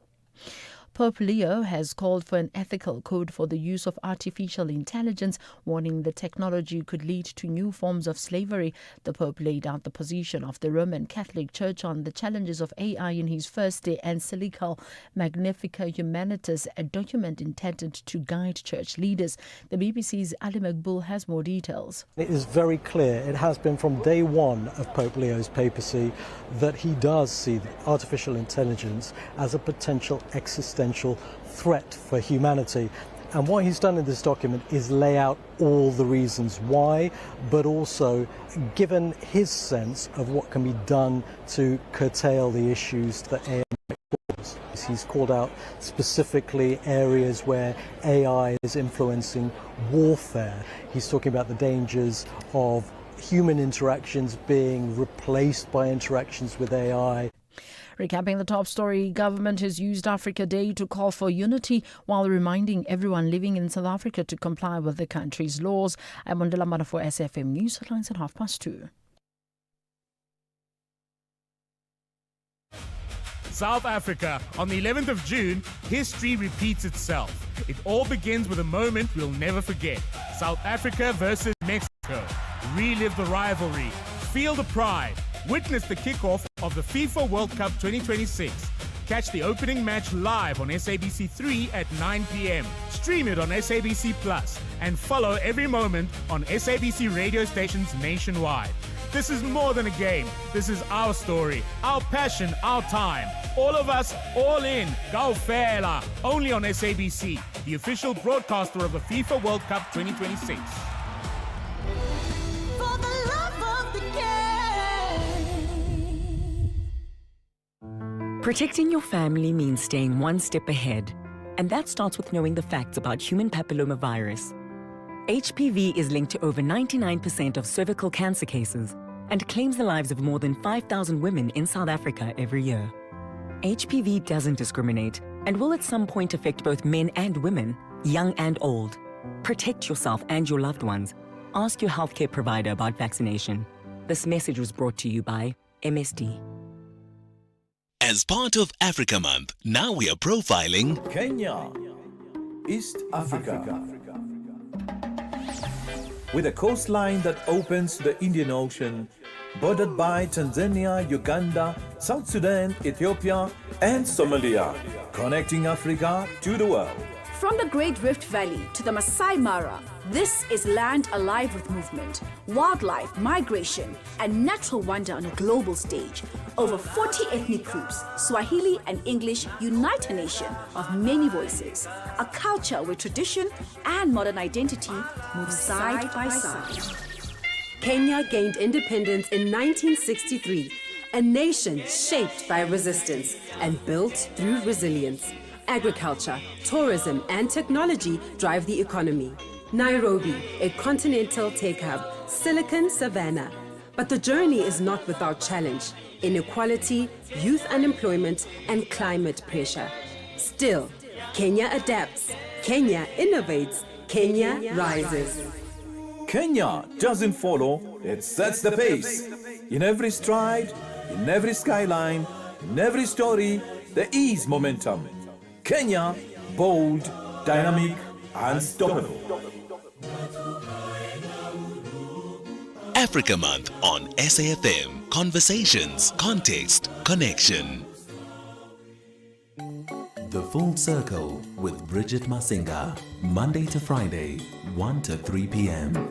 Pope Leo has called for an ethical code for the use of artificial intelligence, warning the technology could lead to new forms of slavery. The Pope laid out the position of the Roman Catholic Church on the challenges of AI in his first-day encyclical Magnifica Humanitas, a document intended to guide church leaders. The BBC's Ali Makbul has more details. It is very clear, it has been from day one of Pope Leo's papacy, that he does see artificial intelligence as a potential existential threat for humanity. And what he's done in this document is lay out all the reasons why, but also given his sense of what can be done to curtail the issues that AI causes. He's called out specifically areas where AI is influencing warfare. He's talking about the dangers of human interactions being replaced by interactions with AI. Recapping the top story, government has used Africa Day to call for unity while reminding everyone living in South Africa to comply with the country's laws. I'm Mondela Mara for SAfm News Headlines at 2:30. South Africa. On the 11th of June, history repeats itself. It all begins with a moment we'll never forget. South Africa versus Mexico. Relive the rivalry. Feel the pride. Witness the kickoff of the FIFA World Cup 2026. Catch the opening match live on SABC3 at 9 p.m. Stream it on SABC Plus and follow every moment on SABC radio stations nationwide. This is more than a game. This is our story, our passion, our time. All of us, all in. Go Phala. Only on SABC, the official broadcaster of the FIFA World Cup 2026. Protecting your family means staying one step ahead. And that starts with knowing the facts about human papillomavirus. HPV is linked to over 99% of cervical cancer cases and claims the lives of more than 5,000 women in South Africa every year. HPV doesn't discriminate and will at some point affect both men and women, young and old. Protect yourself and your loved ones. Ask your healthcare provider about vaccination. This message was brought to you by MSD. As part of Africa Month, now we are profiling Kenya, East Africa. With a coastline that opens to the Indian Ocean, bordered by Tanzania, Uganda, South Sudan, Ethiopia, and Somalia, connecting Africa to the world. From the Great Rift Valley to the Masai Mara, this is land alive with movement, wildlife, migration, and natural wonder on a global stage. Over 40 ethnic groups, Swahili and English, unite a nation of many voices. A culture where tradition and modern identity move side by side. Kenya gained independence in 1963, a nation shaped by resistance and built through resilience. Agriculture, tourism, and technology drive the economy. Nairobi, a continental tech hub, Silicon Savannah. But the journey is not without challenge: inequality, youth unemployment, and climate pressure. Still, Kenya adapts, Kenya innovates, Kenya rises. Kenya doesn't follow, it sets the pace. In every stride, in every skyline, in every story, there is momentum. Kenya, bold, dynamic, unstoppable. Africa Month on SAfm. Conversations, context, connection. The Full Circle with Bridget Masinga. Monday to Friday, 1 to 3 p.m.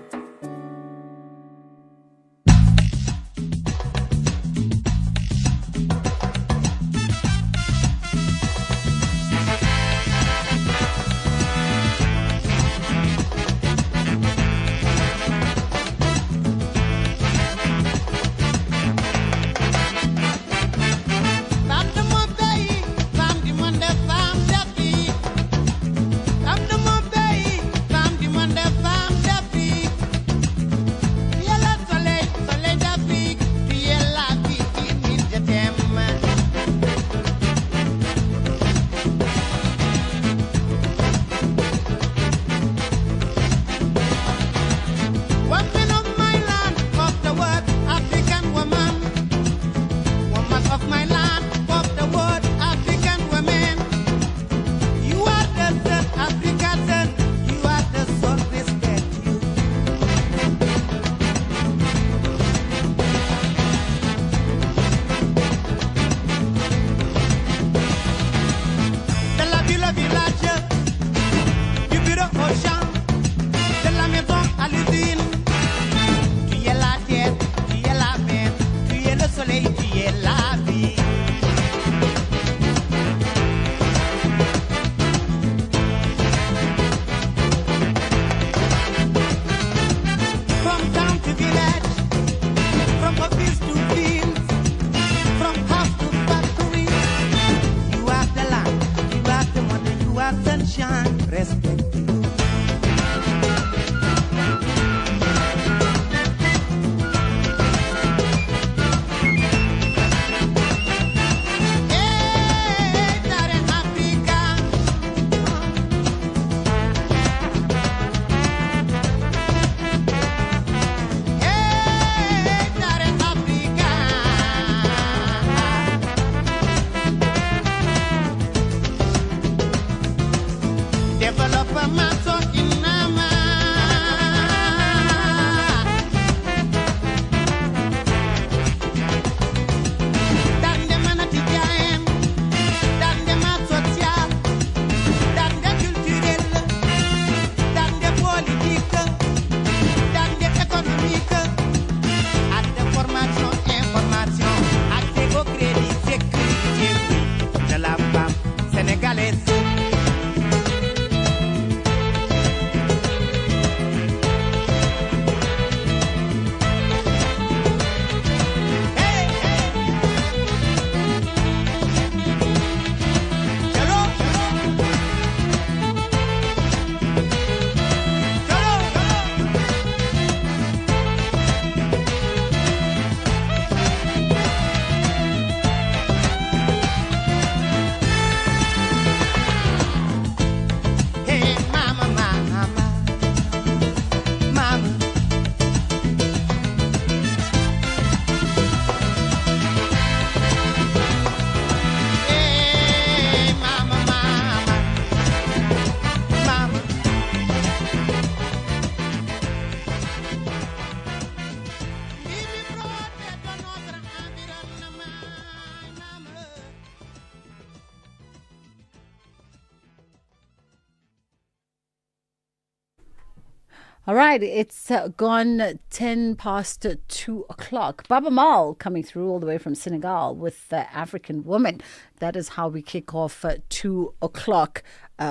All right, it's gone 10 past 2 o'clock. Baba Mal coming through all the way from Senegal with African Woman. That is how we kick off 2 o'clock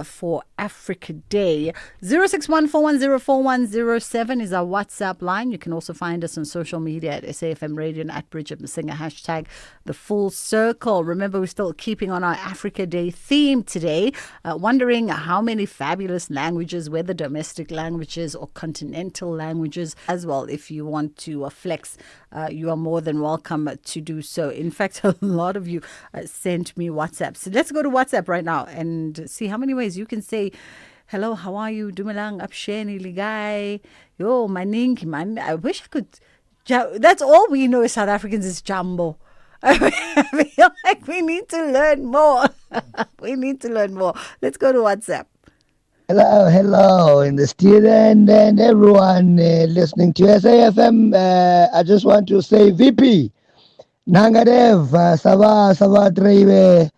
for Africa Day. 061-410-4107 is our WhatsApp line. You can also find us on social media at SAfmRadio and at Bridget Masinga, hashtag The Full Circle. Remember, we're still keeping on our Africa Day theme today, wondering how many fabulous languages, whether domestic languages or continental languages as well. If you want to flex, you are more than welcome to do so. In fact, a lot of you sent me WhatsApp. So let's go to WhatsApp right now and see how many ways you can say hello, how are you? Dumelang, apsheni, ligay. Yo, maningi, man. I wish I could. That's all we know as South Africans is Jambo. I feel like we need to learn more. We need to learn more. Let's go to WhatsApp. Hello, in the studio and everyone listening to SAFM. I just want to say VP, Nangadev, Sava Trebe,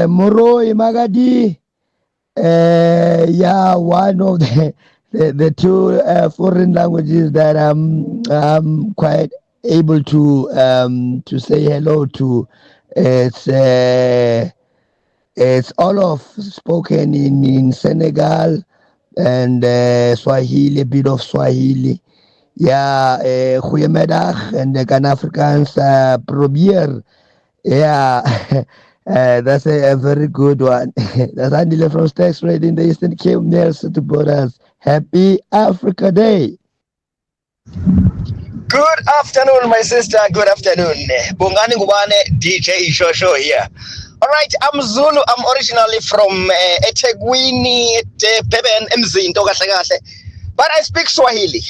Moroi Magadi. Yeah, one of the two foreign languages that I'm quite able to say hello to. It's all of spoken in Senegal and Swahili, a bit of Swahili. Yeah, goeiemiddag and the Pan Afrikaans probeer. Yeah, that's a very good one. That's Andile from Stax Trade in the Eastern Cape, Nelson to Borders. Happy Africa Day. Good afternoon, my sister. Good afternoon. Bongani Ngubane, DJ Shosho here. All right, I'm Zulu. I'm originally from eThekwini, Durban, Mzinto kahle kahle. But I speak Swahili.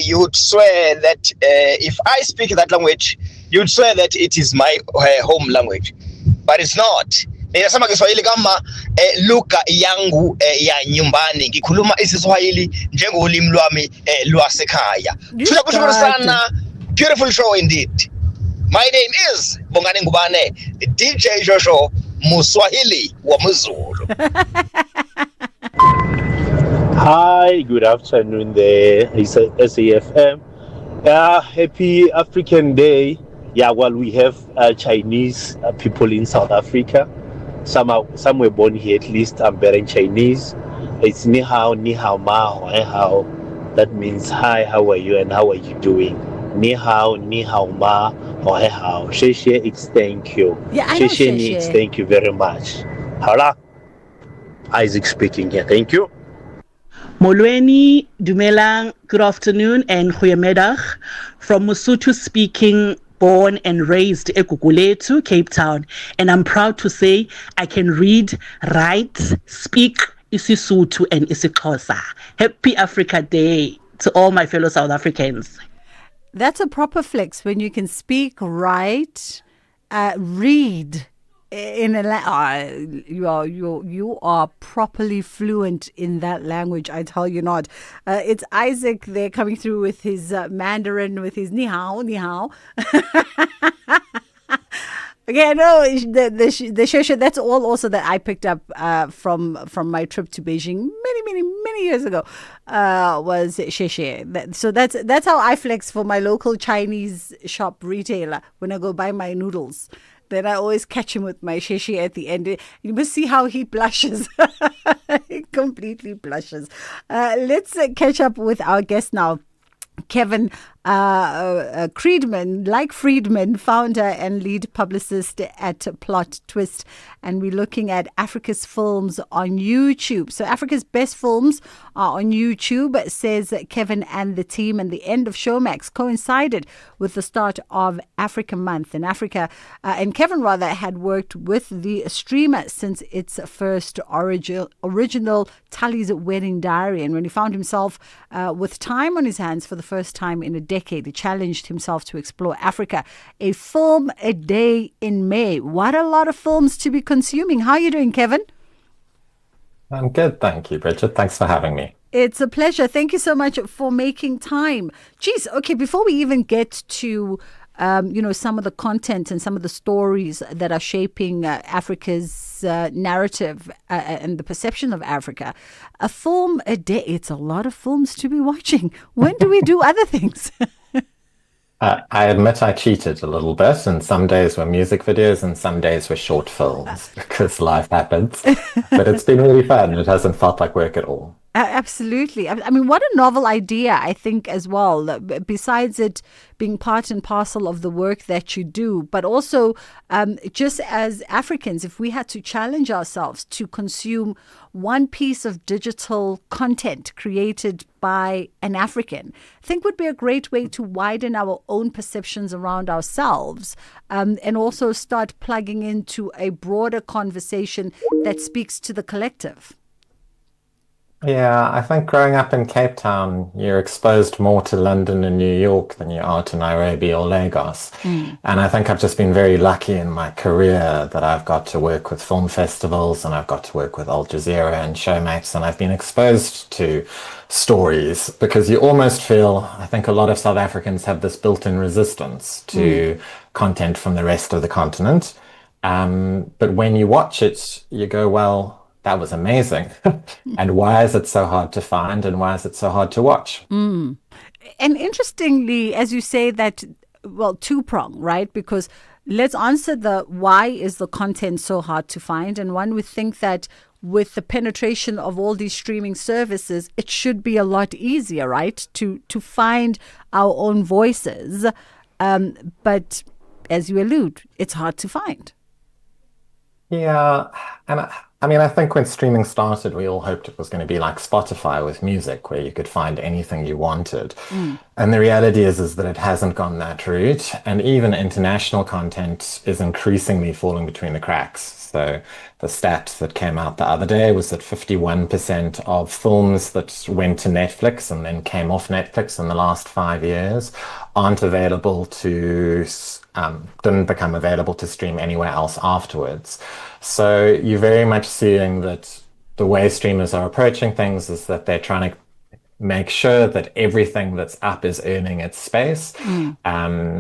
You would swear that if I speak that language, you would swear that it is my home language. But it's not. Ninasema Kiswahili kama lugha yangu ya nyumbani. Ngikhuluma isiSwahili njengolimi lwami lwasekhaya. Tunakushukuru sana. Beautiful show indeed. My name is Bongani Ngubane, DJ Joshua Muswahili wa Muzulu. Hi, good afternoon there. It's SAFM. Happy African Day. Yeah, well, we have Chinese people in South Africa. Some were born here, at least I'm bearing Chinese. It's ni hao ma, hoi hao. That means hi, how are you and how are you doing? Ni hao ma, hoi hao. Sheshe, it's thank you. Yeah, I know Sheshe, it's thank you very much. Hola. Isaac speaking here. Thank you. Molweni, Dumelang, good afternoon and goeiemiddag. From Mosotho speaking, born and raised Ekukuletu, Cape Town. And I'm proud to say I can read, write, speak isiSotho and isiXhosa. Happy Africa Day to all my fellow South Africans. That's a proper flex when you can speak, write, read. In a you are properly fluent in that language, I tell you not. It's Isaac there coming through with his Mandarin, with his ni hao. Okay, I know the shosha, that's all also that I picked up from my trip to Beijing many years ago, was sheshe. So that's how I flex for my local Chinese shop retailer when I go buy my noodles. Then I always catch him with my sheshe at the end. You must see how he blushes. He completely blushes. Let's catch up with our guest now. Kevin Friedman, founder and lead publicist at Plot Twist. And we're looking at Africa's films on YouTube. So Africa's best films are on YouTube, says Kevin and the team. And the end of Showmax coincided with the start of Africa Month in Africa. And Kevin, rather, had worked with the streamer since its first original Tully's Wedding Diary. And when he found himself with time on his hands for the first time in a decade, he challenged himself to explore Africa. A film a day in May. What a lot of films to be consuming. How are you doing, Kevin? I'm good, thank you, Bridget. Thanks for having me. It's a pleasure. Thank you so much for making time. Geez, okay, before we even get to some of the content and some of the stories that are shaping Africa's narrative and the perception of Africa, a film a day, it's a lot of films to be watching. When do we do other things? I admit I cheated a little bit, and some days were music videos and some days were short films because life happens. But it's been really fun. It hasn't felt like work at all. Absolutely. I mean, what a novel idea, I think, as well, besides it being part and parcel of the work that you do, but also just as Africans, if we had to challenge ourselves to consume one piece of digital content created by an African, I think would be a great way to widen our own perceptions around ourselves, and also start plugging into a broader conversation that speaks to the collective. Yeah, I think growing up in Cape Town, you're exposed more to London and New York than you are to Nairobi or Lagos. And I think I've just been very lucky in my career that I've got to work with film festivals and I've got to work with Al Jazeera and Showmax, and I've been exposed to stories because you almost feel, I think a lot of South Africans have this built-in resistance to content from the rest of the continent. But when you watch it, you go, well, that was amazing. And why is it so hard to find and why is it so hard to watch? And interestingly, as you say that, well, two-prong, right? Because let's answer the why is the content so hard to find? And one would think that with the penetration of all these streaming services, it should be a lot easier, right? To find our own voices. But as you allude, it's hard to find. Yeah, and I mean, I think when streaming started, we all hoped it was going to be like Spotify with music, where you could find anything you wanted. And the reality is that it hasn't gone that route. And even international content is increasingly falling between the cracks. So the stat that came out the other day was that 51% of films that went to Netflix and then came off Netflix in the last 5 years aren't available to didn't become available to stream anywhere else afterwards. So you're very much seeing that the way streamers are approaching things is that they're trying to make sure that everything that's up is earning its space.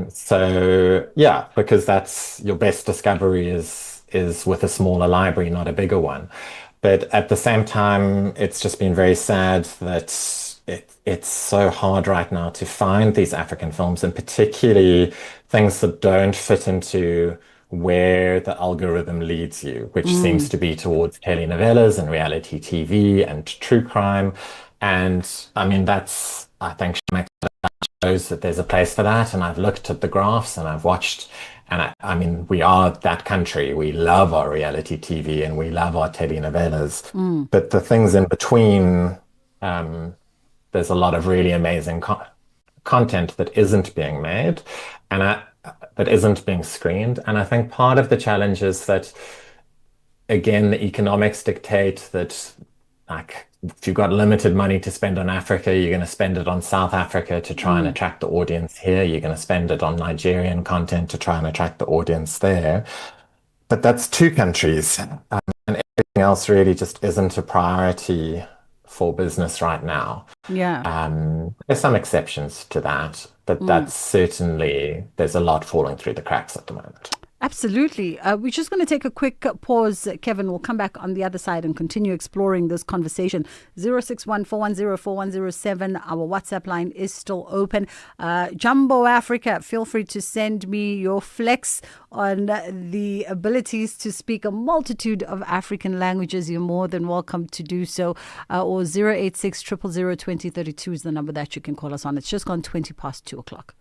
So yeah, because that's your best discovery is with a smaller library, not a bigger one. But at the same time, it's just been very sad that it's so hard right now to find these African films, and particularly things that don't fit into where the algorithm leads you, which seems to be towards telenovelas and reality TV and true crime. And I mean, I think shows that there's a place for that. And I've looked at the graphs and I've watched, and I mean, we are that country. We love our reality TV and we love our telenovelas. But the things in between, there's a lot of really amazing content that isn't being made and that isn't being screened. And I think part of the challenge is that, again, the economics dictate that, like, if you've got limited money to spend on Africa, you're going to spend it on South Africa to try and attract the audience here. You're going to spend it on Nigerian content to try and attract the audience there. But that's two countries, and everything else really just isn't a priority for business right now. There's some exceptions to that, but that's certainly, there's a lot falling through the cracks at the moment. Absolutely. We're just going to take a quick pause, Kevin. We'll come back on the other side and continue exploring this conversation. 061-410-4107. Our WhatsApp line is still open. Jumbo Africa, feel free to send me your flex on the abilities to speak a multitude of African languages. You're more than welcome to do so. Or 086 000 2032 is the number that you can call us on. It's just gone 20 past 2 o'clock.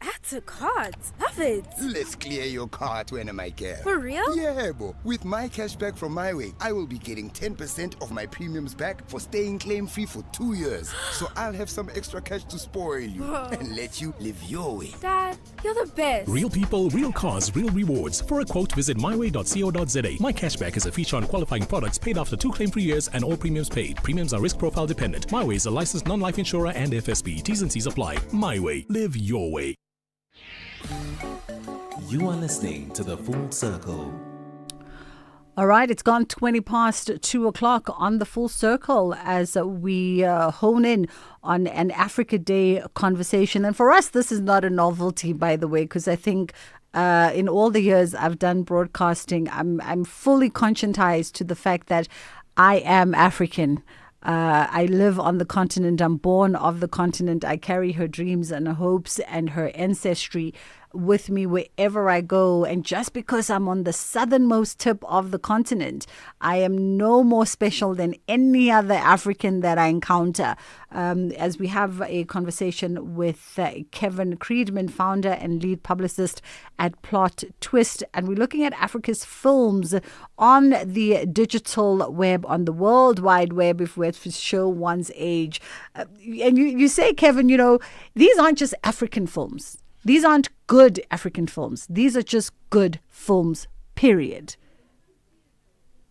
Add to cart. Love it. Let's clear your cart when I get. For real? Yeah, bo. With my cashback from MyWay, I will be getting 10% of my premiums back for staying claim-free for 2 years. So I'll have some extra cash to spoil you and let you live your way. Dad, you're the best. Real people, real cars, real rewards. For a quote, visit myway.co.za. My cashback is a feature on qualifying products paid after 2 claim-free years and all premiums paid. Premiums are risk profile dependent. MyWay is a licensed non-life insurer and FSB. T's and C's apply. MyWay. Live your way. You are listening to The Full Circle. All right, it's gone 20 past 2 o'clock on The Full Circle as we hone in on an Africa Day conversation. And for us, this is not a novelty, by the way, because I think in all the years I've done broadcasting, I'm fully conscientized to the fact that I am African. I live on the continent. I'm born of the continent. I carry her dreams and her hopes and her ancestry with me wherever I go. And just because I'm on the southernmost tip of the continent, I am no more special than any other African that I encounter. As we have a conversation with Kevin Creedman, founder and lead publicist at Plot Twist, and we're looking at Africa's films on the digital web, on the World Wide Web, if we're to show one's age. And you say, Kevin, these aren't just African films. These aren't good African films. These are just good films, period.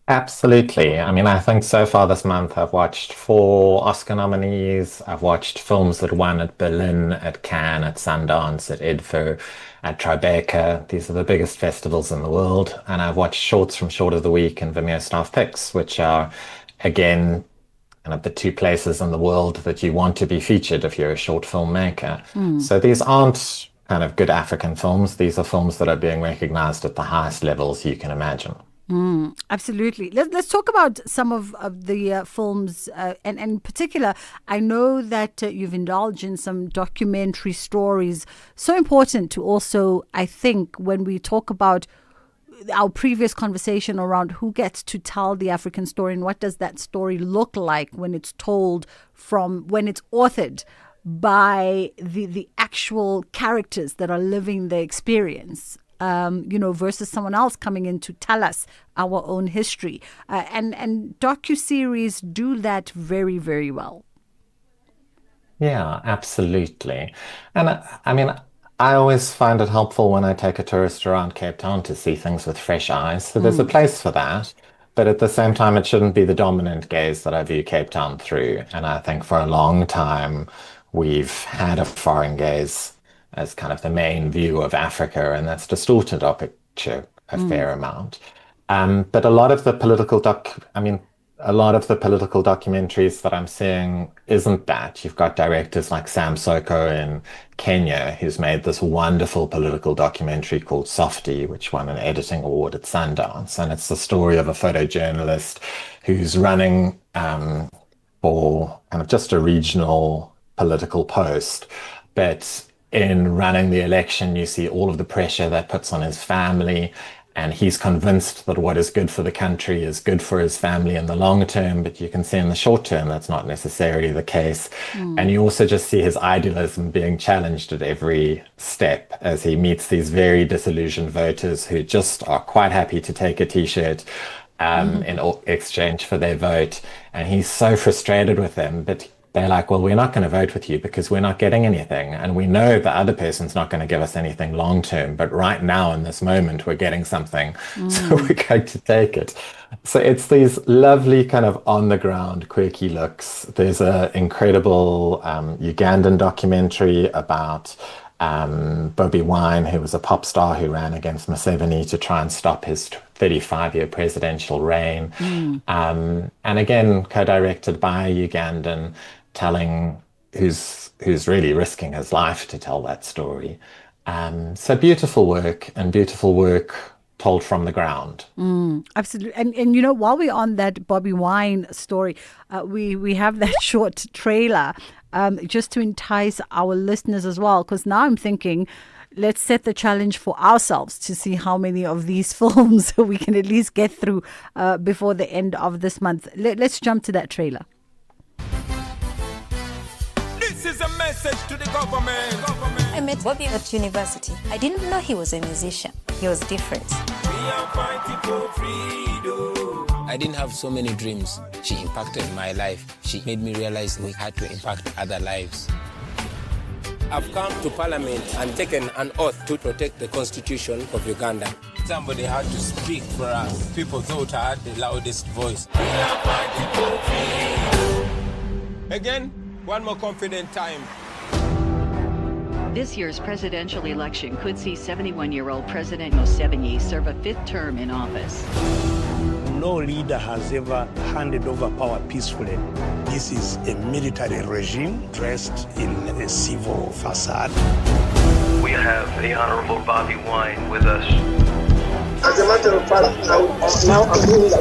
Absolutely. I mean, I think so far this month I've watched 4 Oscar nominees. I've watched films that won at Berlin, at Cannes, at Sundance, at Edinburgh, at Tribeca. These are the biggest festivals in the world. And I've watched shorts from Short of the Week and Vimeo Staff Picks, which are, again, kind of the 2 places in the world that you want to be featured if you're a short filmmaker. So these aren't kind of good African films. These are films that are being recognized at the highest levels you can imagine. Absolutely. Let's talk about some of the films, and in particular, I know that you've indulged in some documentary stories. So important to also, I think, when we talk about our previous conversation around who gets to tell the African story and what does that story look like when it's told when it's authored by the actual characters that are living the experience. Versus someone else coming in to tell us our own history. And docuseries do that very, very well. Yeah, absolutely. And I mean, I always find it helpful when I take a tourist around Cape Town to see things with fresh eyes. So there's a place for that. But at the same time, it shouldn't be the dominant gaze that I view Cape Town through. And I think for a long time, we've had a foreign gaze as kind of the main view of Africa, and that's distorted our picture a fair amount. But a lot of the political documentaries that I'm seeing isn't that. You've got directors like Sam Soko in Kenya, who's made this wonderful political documentary called Softy, which won an editing award at Sundance. And it's the story of a photojournalist who's running for kind of just a regional political post, but in running the election, you see all of the pressure that puts on his family, and he's convinced that what is good for the country is good for his family in the long term, but you can see in the short term that's not necessarily the case. And you also just see his idealism being challenged at every step as he meets these very disillusioned voters who just are quite happy to take a t-shirt in exchange for their vote. And he's so frustrated with them, but they're like, well, we're not going to vote with you because we're not getting anything. And we know the other person's not going to give us anything long term. But right now, in this moment, we're getting something. So we're going to take it. So it's these lovely kind of on the ground, quirky looks. There's an incredible Ugandan documentary about Bobi Wine, who was a pop star who ran against Museveni to try and stop his 35-year presidential reign. And again, co-directed by a Ugandan, who's really risking his life to tell that story. So beautiful work told from the ground. Absolutely. And while we're on that Bobi Wine story, we have that short trailer just to entice our listeners as well, because now I'm thinking, let's set the challenge for ourselves to see how many of these films we can at least get through before the end of this month. Let's jump to that trailer. This is a message to the government. I met Bobby at university. I didn't know he was a musician. He was different. We are fighting for freedom. I didn't have so many dreams. She impacted my life. She made me realize we had to impact other lives. I've come to Parliament and taken an oath to protect the Constitution of Uganda. Somebody had to speak for us. People thought I had the loudest voice. We are fighting for freedom. Again, one more confident time. This year's presidential election could see 71-year-old President Museveni serve a 5th term in office. No leader has ever handed over power peacefully. This is a military regime dressed in a civil facade. We have the Honorable Bobi Wine with us. As a matter of fact, now I'm doing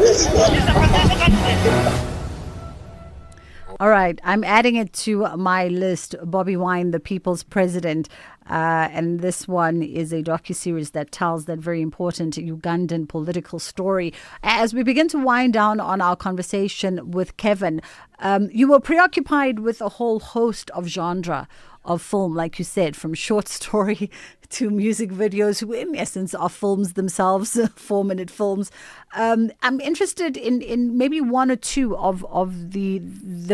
All right, I'm adding it to my list. Bobby Wine, the People's President. And this one is a docuseries that tells that very important Ugandan political story. As we begin to wind down on our conversation with Kevin, you were preoccupied with a whole host of genre of film, like you said, from short story to music videos, who in essence are films themselves, 4-minute films. I'm interested in maybe one or two of the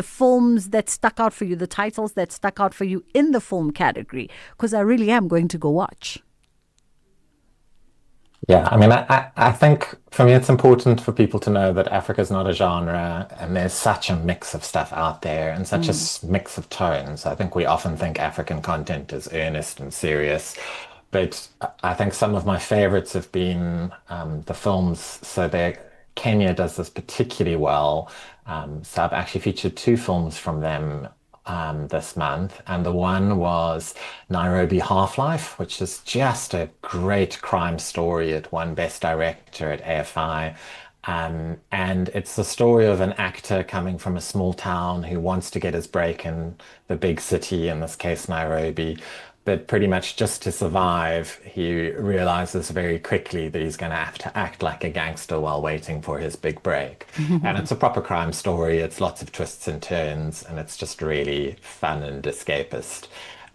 films that stuck out for you, the titles that stuck out for you in the film category, because I really am going to go watch. Yeah, I mean, I think for me it's important for people to know that Africa is not a genre, and there's such a mix of stuff out there and such a mix of tones. I think we often think African content is earnest and serious, but I think some of my favorites have been the films. So Kenya does this particularly well. So I've actually featured 2 films from them this month, and the one was Nairobi Half-Life, which is just a great crime story. It won Best Director at AFI, and it's the story of an actor coming from a small town who wants to get his break in the big city, in this case Nairobi. But pretty much just to survive, he realizes very quickly that he's going to have to act like a gangster while waiting for his big break. And it's a proper crime story. It's lots of twists and turns, and it's just really fun and escapist.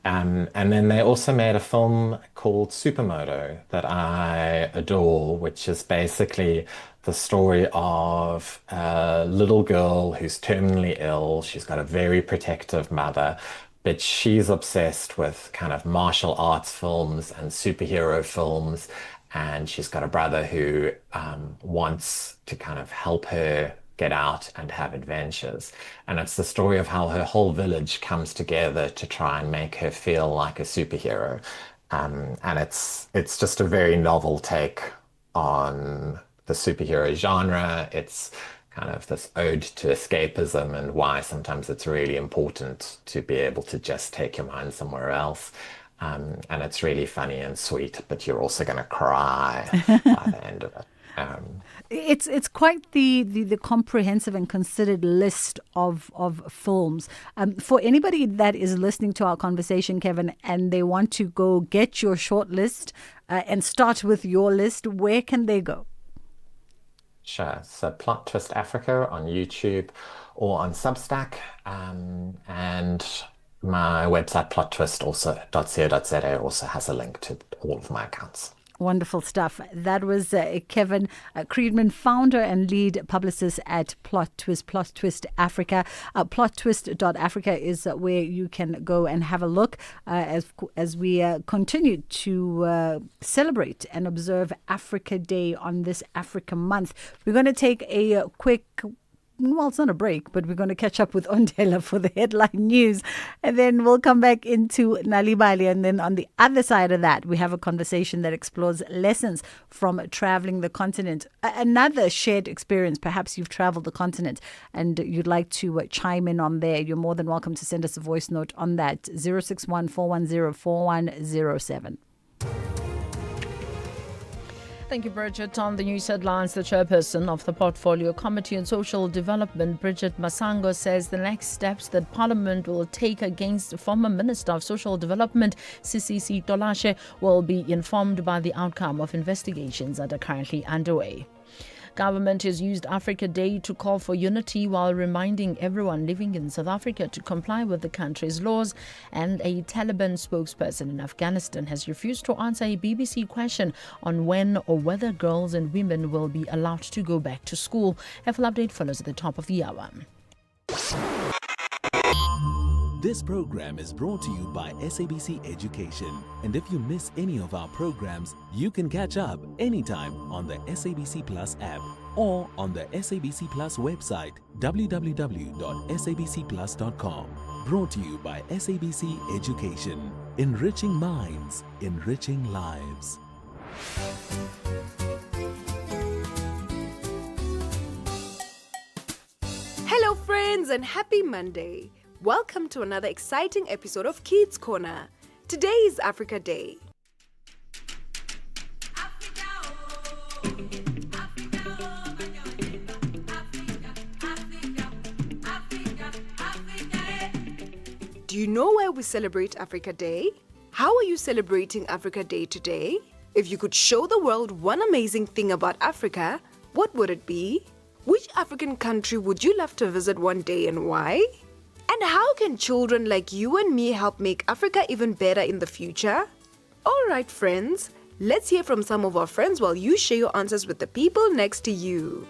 And then they also made a film called Supermoto that I adore, which is basically the story of a little girl who's terminally ill. She's got a very protective mother, but she's obsessed with kind of martial arts films and superhero films. And she's got a brother who wants to kind of help her get out and have adventures. And it's the story of how her whole village comes together to try and make her feel like a superhero. And it's just a very novel take on the superhero genre. It's kind of this ode to escapism and why sometimes it's really important to be able to just take your mind somewhere else. And it's really funny and sweet, but you're also going to cry by the end of it. It's quite the comprehensive and considered list of films. For anybody that is listening to our conversation, Kevin, and they want to go get your short list and start with your list, where can they go? Sure. So Plot Twist Africa on YouTube or on Substack, and my website plottwist.co.za also has a link to all of my accounts. Wonderful stuff. That was Kevin Creedman, founder and lead publicist at Plot Twist Africa. Plottwist.africa is where you can go and have a look as we continue to celebrate and observe Africa Day on this Africa Month. We're going to take a quick... Well, it's not a break, but we're going to catch up with Ondela for the headline news. And then we'll come back into Nalibali. And then on the other side of that, we have a conversation that explores lessons from traveling the continent. Another shared experience. Perhaps you've traveled the continent and you'd like to chime in on there. You're more than welcome to send us a voice note on that. 061-410-4107. Thank you, Bridget. On the news headlines, the chairperson of the Portfolio Committee on Social Development, Bridget Masango, says the next steps that Parliament will take against former Minister of Social Development, Sisisi Tolashe, will be informed by the outcome of investigations that are currently underway. Government has used Africa Day to call for unity while reminding everyone living in South Africa to comply with the country's laws. And a Taliban spokesperson in Afghanistan has refused to answer a BBC question on when or whether girls and women will be allowed to go back to school. A full update follows at the top of the hour. This program is brought to you by SABC Education. And if you miss any of our programs, you can catch up anytime on the SABC Plus app or on the SABC Plus website, www.sabcplus.com. Brought to you by SABC Education. Enriching minds, enriching lives. Hello, friends, and happy Monday. Welcome to another exciting episode of Kids Corner. Today is Africa Day. Do you know why we celebrate Africa Day? How are you celebrating Africa Day today? If you could show the world one amazing thing about Africa, what would it be? Which African country would you love to visit one day and why? And how can children like you and me help make Africa even better in the future? Alright friends, let's hear from some of our friends while you share your answers with the people next to you.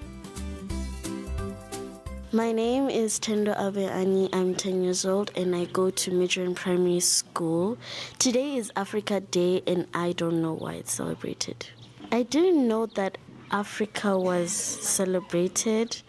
My name is Tendo Abeani. I'm 10 years old and I go to Nigerian primary school. Today is Africa Day and I don't know why it's celebrated. I didn't know that Africa was celebrated,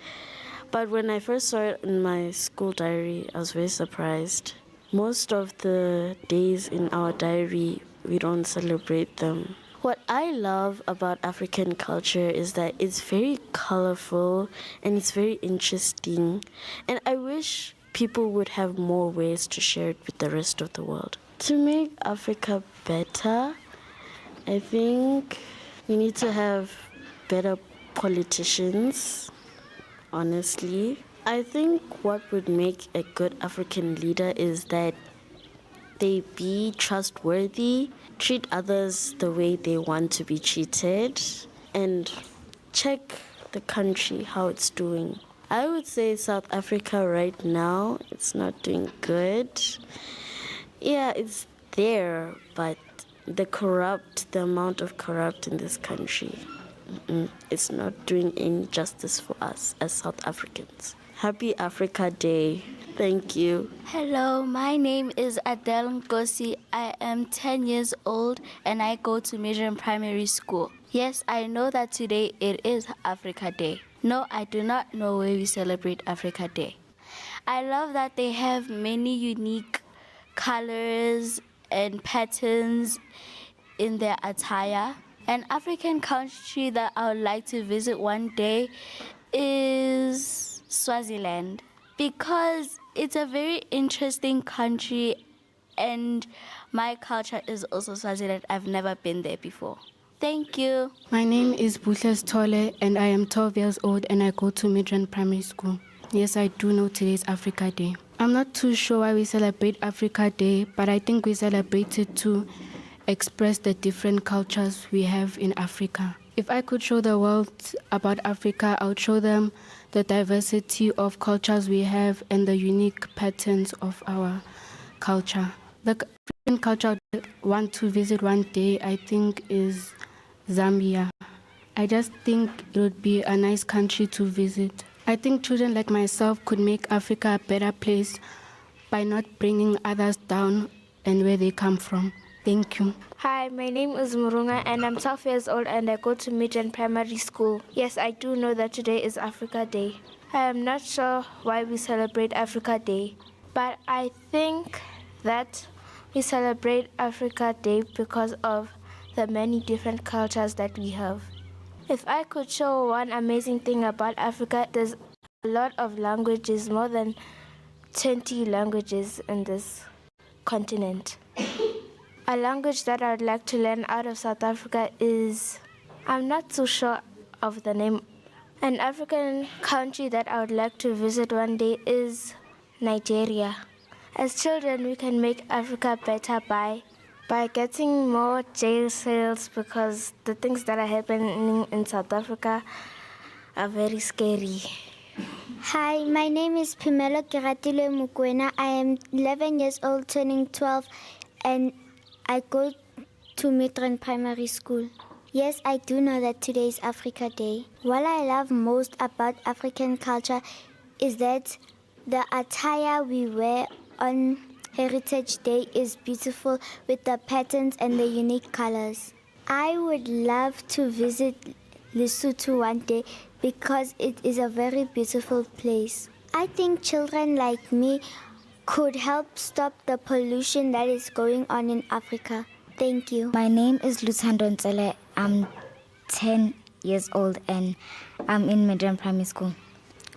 but when I first saw it in my school diary, I was very surprised. Most of the days in our diary, we don't celebrate them. What I love about African culture is that it's very colorful and it's very interesting. And I wish people would have more ways to share it with the rest of the world. To make Africa better, I think we need to have better politicians, honestly. I think what would make a good African leader is that they be trustworthy, treat others the way they want to be treated, and check the country, how it's doing. I would say South Africa right now, it's not doing good. Yeah, it's there, but the amount of corrupt in this country, it's not doing any justice for us as South Africans. Happy Africa Day. Thank you. Hello, my name is Adele Ngosi. I am 10 years old and I go to Nigerian primary school. Yes, I know that today it is Africa Day. No, I do not know where we celebrate Africa Day. I love that they have many unique colors and patterns in their attire. An African country that I would like to visit one day is Swaziland, because it's a very interesting country and my culture is also Swaziland. I've never been there before. Thank you. My name is Bushes Tole and I am 12 years old and I go to Midrand Primary School. Yes, I do know today is Africa Day. I'm not too sure why we celebrate Africa Day, but I think we celebrate it to express the different cultures we have in Africa. If I could show the world about Africa, I would show them the diversity of cultures we have and the unique patterns of our culture. The African culture I want to visit one day, I think, is Zambia. I just think it would be a nice country to visit. I think children like myself could make Africa a better place by not bringing others down and where they come from. Thank you. Hi, my name is Murunga and I'm 12 years old and I go to Midrand Primary School. Yes, I do know that today is Africa Day. I am not sure why we celebrate Africa Day, but I think that we celebrate Africa Day because of the many different cultures that we have. If I could show one amazing thing about Africa, there's a lot of languages, more than 20 languages in this continent. A language that I would like to learn out of South Africa is, I'm not too sure of the name. An African country that I would like to visit one day is Nigeria. As children, we can make Africa better by getting more jail cells because the things that are happening in South Africa are very scary. Hi, my name is Pimelo Kiratile Mukwena. I am 11 years old, turning 12, and I go to Midrand Primary School. Yes, I do know that today is Africa Day. What I love most about African culture is that the attire we wear on Heritage Day is beautiful with the patterns and the unique colors. I would love to visit Lesotho one day because it is a very beautiful place. I think children like me could help stop the pollution that is going on in Africa. Thank you. My name is Luthando Ntsele. I'm 10 years old and I'm in Midrand Primary School.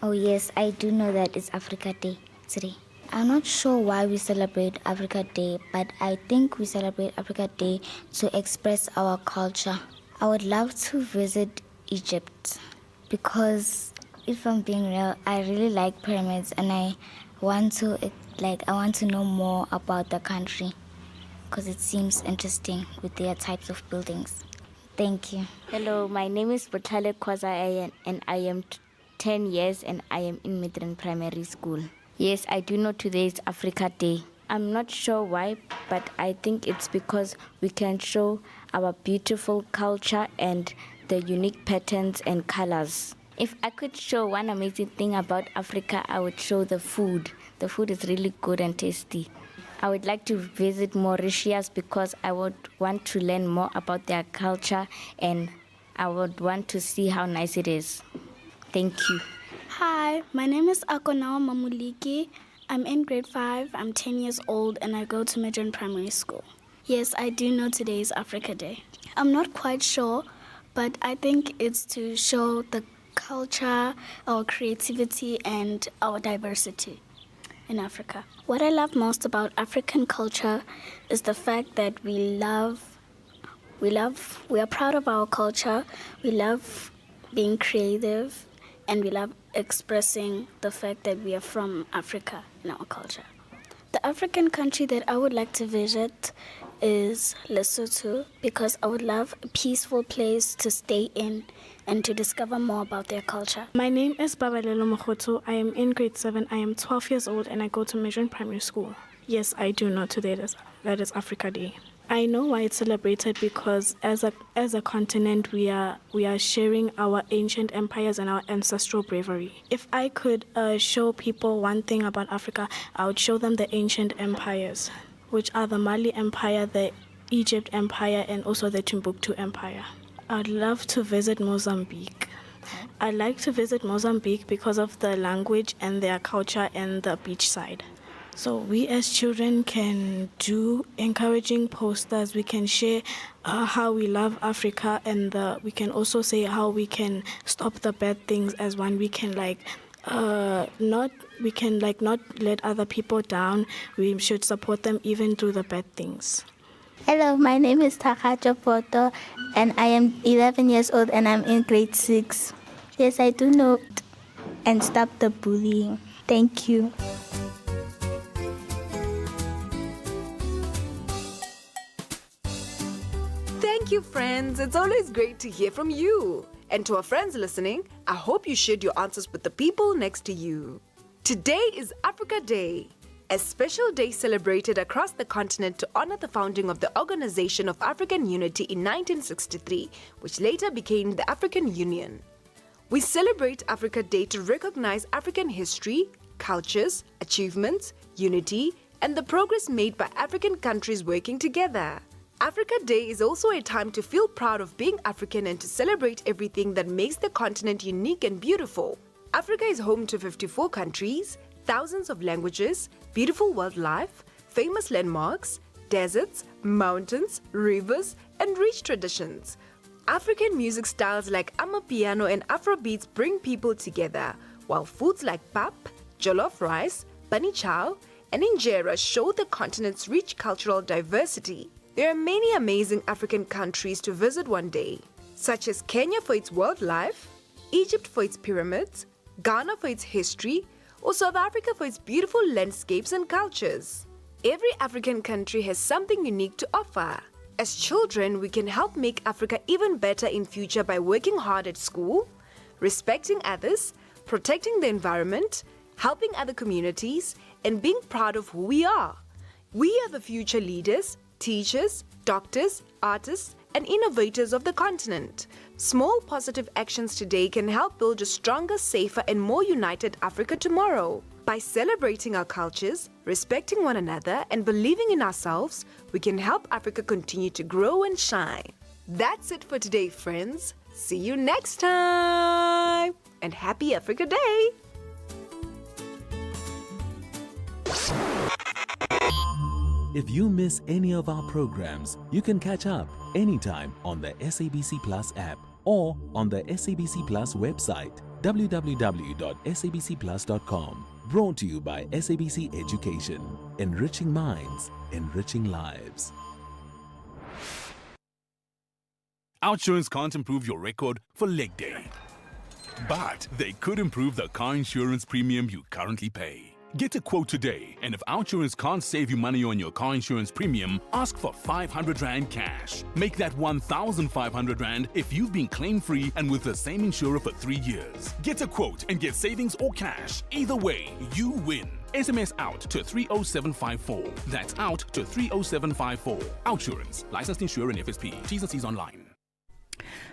Oh yes, I do know that it's Africa Day today. I'm not sure why we celebrate Africa Day, but I think we celebrate Africa Day to express our culture. I would love to visit Egypt because if I'm being real, I really like pyramids and I want to know more about the country because it seems interesting with their types of buildings. Thank you. Hello, my name is Phala Phala and I am 10 years and I am in Midrand Primary School. Yes, I do know today is Africa Day. I'm not sure why, but I think it's because we can show our beautiful culture and the unique patterns and colors. If I could show one amazing thing about Africa, I would show the food. The food is really good and tasty. I would like to visit Mauritius because I would want to learn more about their culture and I would want to see how nice it is. Thank you. Hi, my name is Akonawa Mamuliki. I'm in grade 5, I'm 10 years old, and I go to Midrand Primary School. Yes, I do know today is Africa Day. I'm not quite sure, but I think it's to show the culture, our creativity, and our diversity in Africa. What I love most about African culture is the fact that we are proud of our culture, we love being creative, and we love expressing the fact that we are from Africa in our culture. The African country that I would like to visit is Lesotho because I would love a peaceful place to stay in and to discover more about their culture. My name is Babalelo Mogoto. I am in grade 7. I am 12 years old and I go to Midrand Primary School. Yes, I do know today that is Africa Day. I know why it's celebrated because as a continent we are sharing our ancient empires and our ancestral bravery. If I could show people one thing about Africa, I would show them the ancient empires, which are the Mali Empire, the Egypt Empire, and also the Timbuktu Empire. I'd love to visit Mozambique. I like to visit Mozambique because of the language and their culture and the beach side. So we as children can do encouraging posters. We can share how we love Africa, and we can also say how we can stop the bad things as one. We can not let other people down. We should support them even through the bad things. Hello, my name is Takajo Poto and I am 11 years old and I'm in grade 6. Yes, I do know and stop the bullying. Thank you. Thank you, friends. It's always great to hear from you. And to our friends listening, I hope you shared your answers with the people next to you. Today is Africa Day, a special day celebrated across the continent to honor the founding of the Organization of African Unity in 1963, which later became the African Union. We celebrate Africa Day to recognize African history, cultures, achievements, unity, and the progress made by African countries working together. Africa Day is also a time to feel proud of being African and to celebrate everything that makes the continent unique and beautiful. Africa is home to 54 countries, thousands of languages, beautiful wildlife, famous landmarks, deserts, mountains, rivers, and rich traditions. African music styles like Amapiano and Afrobeats bring people together, while foods like pap, jollof rice, bunny chow, and injera show the continent's rich cultural diversity. There are many amazing African countries to visit one day, such as Kenya for its wildlife, Egypt for its pyramids, Ghana for its history, or South Africa for its beautiful landscapes and cultures. Every African country has something unique to offer. As children, we can help make Africa even better in future by working hard at school, respecting others, protecting the environment, helping other communities, and being proud of who we are. We are the future leaders, teachers, doctors, artists, and innovators of the continent. Small positive actions today can help build a stronger, safer, and more united Africa tomorrow. By celebrating our cultures, respecting one another, and believing in ourselves, we can help Africa continue to grow and shine. That's it for today, friends. See you next time! And happy Africa Day! If you miss any of our programs, you can catch up anytime on the SABC Plus app or on the SABC Plus website, www.sabcplus.com. Brought to you by SABC Education, enriching minds, enriching lives. OutSurance can't improve your record for leg day, but they could improve the car insurance premium you currently pay. Get a quote today, and if OutSurance can't save you money on your car insurance premium, ask for 500 Rand cash. Make that 1,500 Rand if you've been claim-free and with the same insurer for 3 years. Get a quote and get savings or cash. Either way, you win. SMS out to 30754. That's out to 30754. OutSurance. Licensed insurer and FSP. T's and C's online.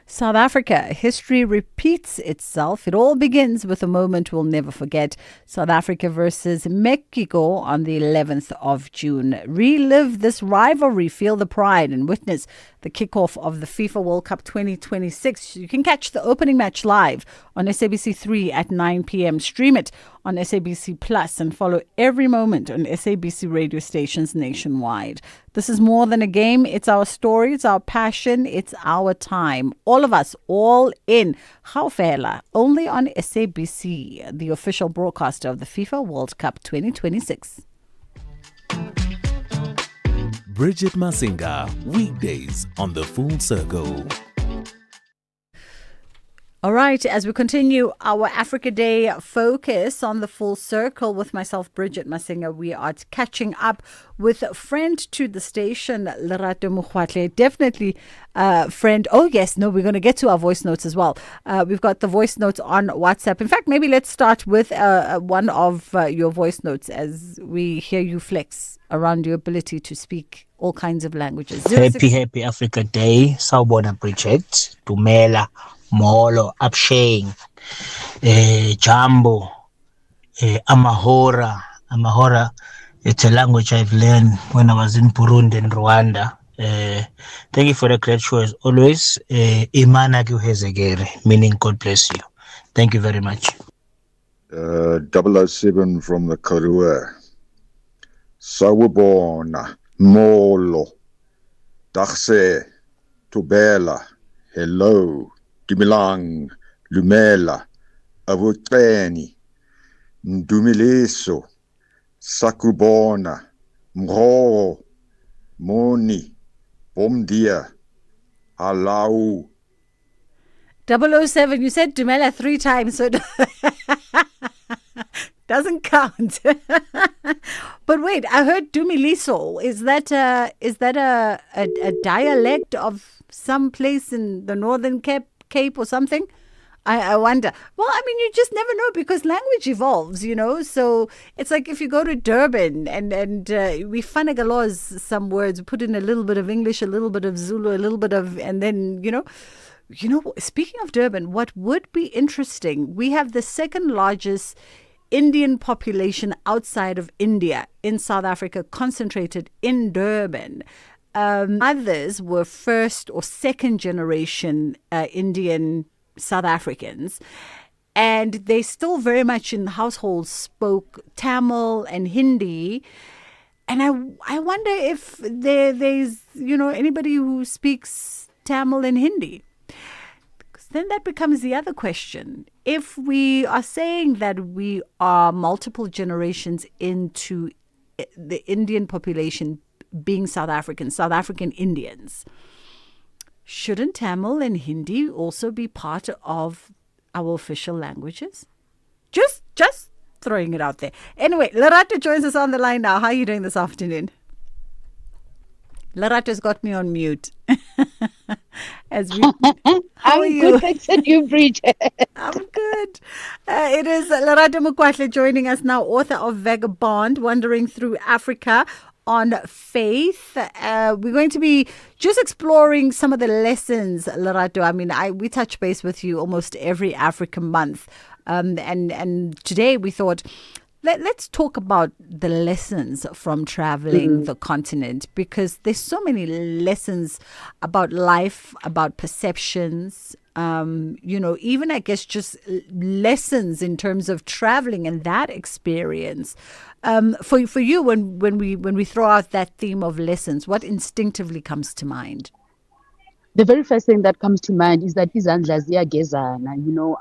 South Africa, history repeats itself. It all begins with a moment we'll never forget. South Africa versus Mexico on the 11th of June. Relive this rivalry, feel the pride, and witness the kickoff of the FIFA World Cup 2026. You can catch the opening match live on SABC3 at 9 p.m. Stream it on SABC Plus and follow every moment on SABC radio stations nationwide. This is more than a game. It's our story. It's our passion. It's our time. All of us, all in. Phala Phala, only on SABC, the official broadcaster of the FIFA World Cup 2026. Bridget Masinga, weekdays on The Full Circle. All right, as we continue our Africa Day focus on the Full Circle with myself, Bridget Masinga, we are catching up with a friend to the station, Lerato Mokgwatle. Definitely friend. Oh, yes. No, we're going to get to our voice notes as well. We've got the voice notes on WhatsApp. In fact, maybe let's start with one of your voice notes as we hear you flex around your ability to speak all kinds of languages. Happy Africa Day. Sawubona Bridget. Dumela. Molo, Absheng, Jambo, Amahora. Amahora, it's a language I've learned when I was in Burundi and Rwanda. Thank you for the great show as always. Imana Guhezegere, meaning God bless you. Thank you very much. 007 from the Karoo. Sawubona, Molo, Dagse, Tubela, hello. Dumilang, Lumela, Avuteni, Ndumileso, Sakubona, Mro, Moni, Bomdia, Alau. 007, you said Dumela 3 times, so doesn't count. But wait, I heard Dumiliso. Is that a dialect of some place in the Northern Cape or something? I wonder. Well, I mean, you just never know because language evolves, you know. So it's like if you go to Durban and we fanagaloz some words, put in a little bit of English, a little bit of Zulu, a little bit of, and then, you know, speaking of Durban, what would be interesting, we have the second largest Indian population outside of India in South Africa, concentrated in Durban. Others were first or second generation Indian South Africans, and they still very much in households spoke Tamil and Hindi. And I wonder if there's, you know, anybody who speaks Tamil and Hindi. Because then that becomes the other question. If we are saying that we are multiple generations into the Indian population being South African Indians, shouldn't Tamil and Hindi also be part of our official languages? Just throwing it out there. Anyway, Lerato joins us on the line now. How are you doing this afternoon? Lerato's got me on mute. How are you? Good, thanks to you, Bridget. I'm good. It is Lerato Mokgwatle joining us now, author of Vagabond, Wandering Through Africa on Faith. We're going to be just exploring some of the lessons, Lerato. I mean, we touch base with you almost every African month. And today we thought, let's talk about the lessons from traveling the continent, because there's so many lessons about life, about perceptions, you know, even I guess just lessons in terms of traveling and that experience. For you, when we throw out that theme of lessons, what instinctively comes to mind? The very first thing that comes to mind is that izandla ziyagezana, you know,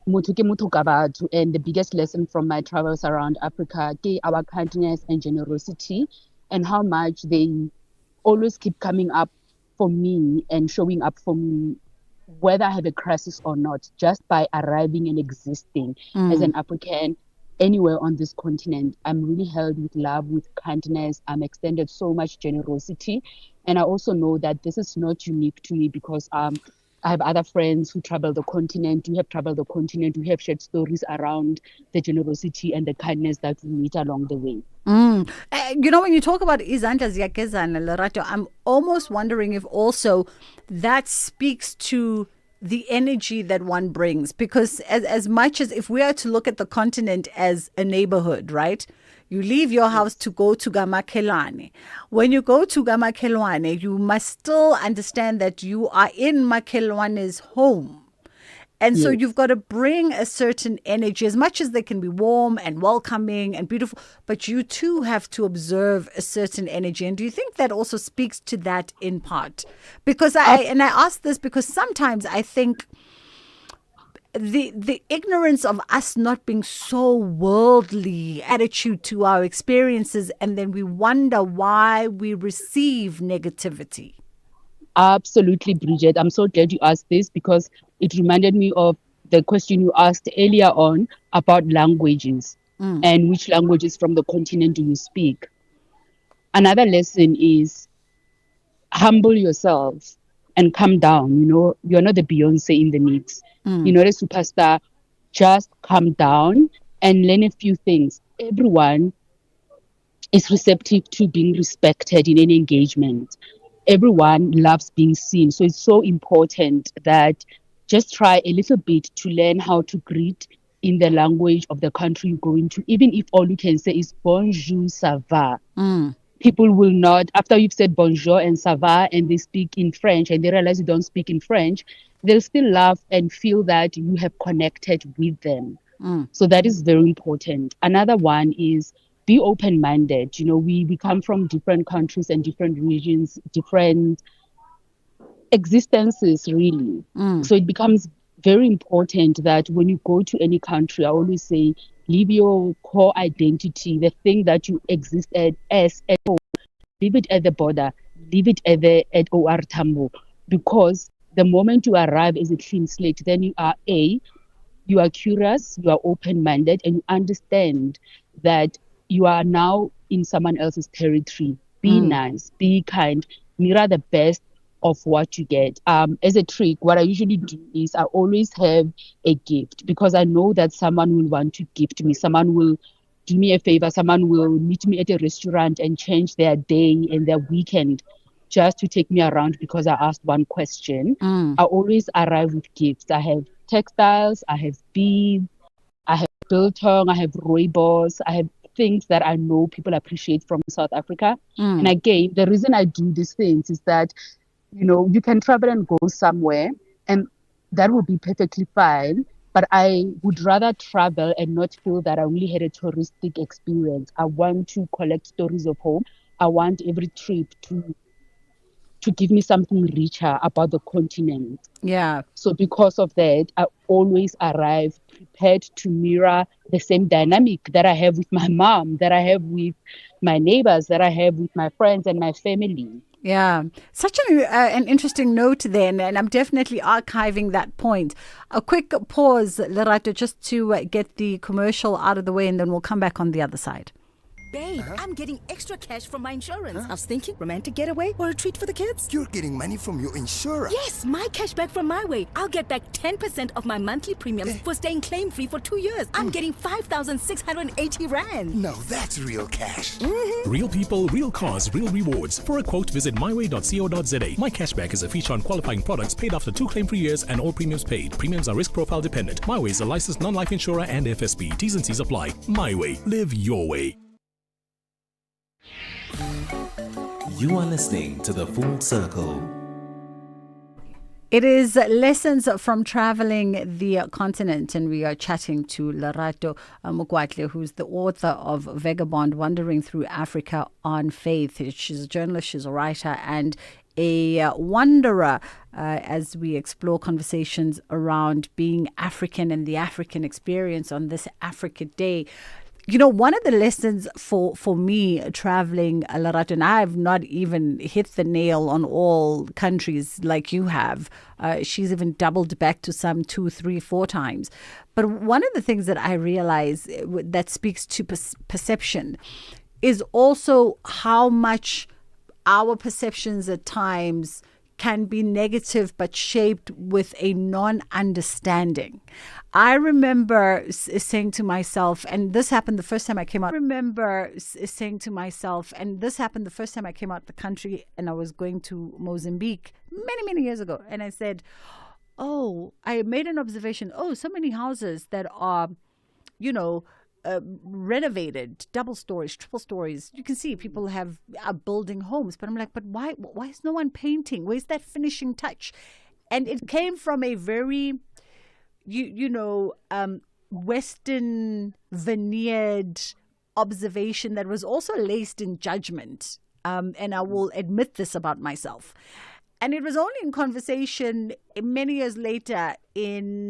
muthu ke muthu ka batho. And the biggest lesson from my travels around Africa is our kindness and generosity, and how much they always keep coming up for me and showing up for me, whether I have a crisis or not, just by arriving and existing as an African. anywhere on this continent, I'm really held with love, with kindness. I'm extended so much generosity. And I also know that this is not unique to me because I have other friends who travel the continent. We have traveled the continent. We have shared stories around the generosity and the kindness that we meet along the way. When you talk about izandla ziyagezana, Lerato, I'm almost wondering if also that speaks to the energy that one brings. Because as much as if we are to look at the continent as a neighborhood, right? You leave your house to go to Gamakhelwane. When you go to Gamakhelwane, you must still understand that you are in Makhelwane's home. And so you've got to bring a certain energy, as much as they can be warm and welcoming and beautiful, but you too have to observe a certain energy. And do you think that also speaks to that in part? Because I ask this because sometimes I think the ignorance of us not being so worldly attitude to our experiences, and then we wonder why we receive negativity. Absolutely, Bridget. I'm so glad you asked this because it reminded me of the question you asked earlier on about languages and which languages from the continent do you speak. Another lesson is humble yourself and calm down. You're not the Beyonce in the mix. You're not a superstar. Just calm down and learn a few things. Everyone is receptive to being respected in any engagement. Everyone loves being seen. So it's so important that just try a little bit to learn how to greet in the language of the country you're going to, even if all you can say is bonjour, ça va. People will not, after you've said bonjour and ça va, and they speak in French and they realize you don't speak in French, they'll still laugh and feel that you have connected with them. So that is very important. Another one is be open-minded. We come from different countries and different regions, different existences, really. So it becomes very important that when you go to any country, I always say, leave your core identity, the thing that you exist as at home, leave it at the border, leave it at OR Tambo. Because the moment you arrive as a clean slate, then you are curious, you are open-minded, and you understand that you are now in someone else's territory. Be nice, be kind, mirror the best of what you get. As a trick, what I usually do is I always have a gift because I know that someone will want to gift me. Someone will do me a favor. Someone will meet me at a restaurant and change their day and their weekend just to take me around because I asked one question. I always arrive with gifts. I have textiles, I have beads, I have biltong, I have rooibos, I have things that I know people appreciate from South Africa. And again, the reason I do these things is that, you can travel and go somewhere and that would be perfectly fine. But I would rather travel and not feel that I only had a touristic experience. I want to collect stories of home. I want every trip to give me something richer about the continent. Yeah. So because of that, I always arrive prepared to mirror the same dynamic that I have with my mom, that I have with my neighbors, that I have with my friends and my family. Yeah, such an interesting note then, and I'm definitely archiving that point. A quick pause, Lerato, just to get the commercial out of the way, and then we'll come back on the other side. Babe, I'm getting extra cash from my insurance. I was thinking romantic getaway or a treat for the kids. You're getting money from your insurer? Yes, my cash back from my way. I'll get back 10% of my monthly premiums for staying claim-free for 2 years. I'm getting 5,680 Rand. Now that's real cash. Real people, real cars, real rewards. For a quote, visit myway.co.za. My cashback is a feature on qualifying products paid after 2 claim-free years and all premiums paid. Premiums are risk profile dependent. MyWay is a licensed non-life insurer and FSP. T's and C's apply. MyWay. Live your way. You are listening to The Full Circle. It is lessons from traveling the continent, and we are chatting to Lerato Mokwatle, who's the author of Vagabond, Wandering Through Africa on Faith. She's a journalist, she's a writer, and a wanderer as we explore conversations around being African and the African experience on this Africa Day. One of the lessons for me traveling, Lerato, and I have not even hit the nail on all countries like you have. She's even doubled back to some 2, 3, 4 times. But one of the things that I realize that speaks to perception is also how much our perceptions at times can be negative but shaped with a non-understanding. I remember saying to myself, and this happened the first time I came out. I remember saying to myself, and this happened the first time I came out the country and I was going to Mozambique many, many years ago. And I said, I made an observation. So many houses that are, renovated, double stories, triple stories. You can see people are building homes, but I'm like, but why is no one painting? Where's that finishing touch? And it came from a very, Western veneered observation that was also laced in judgment. And I will admit this about myself. And it was only in conversation many years later in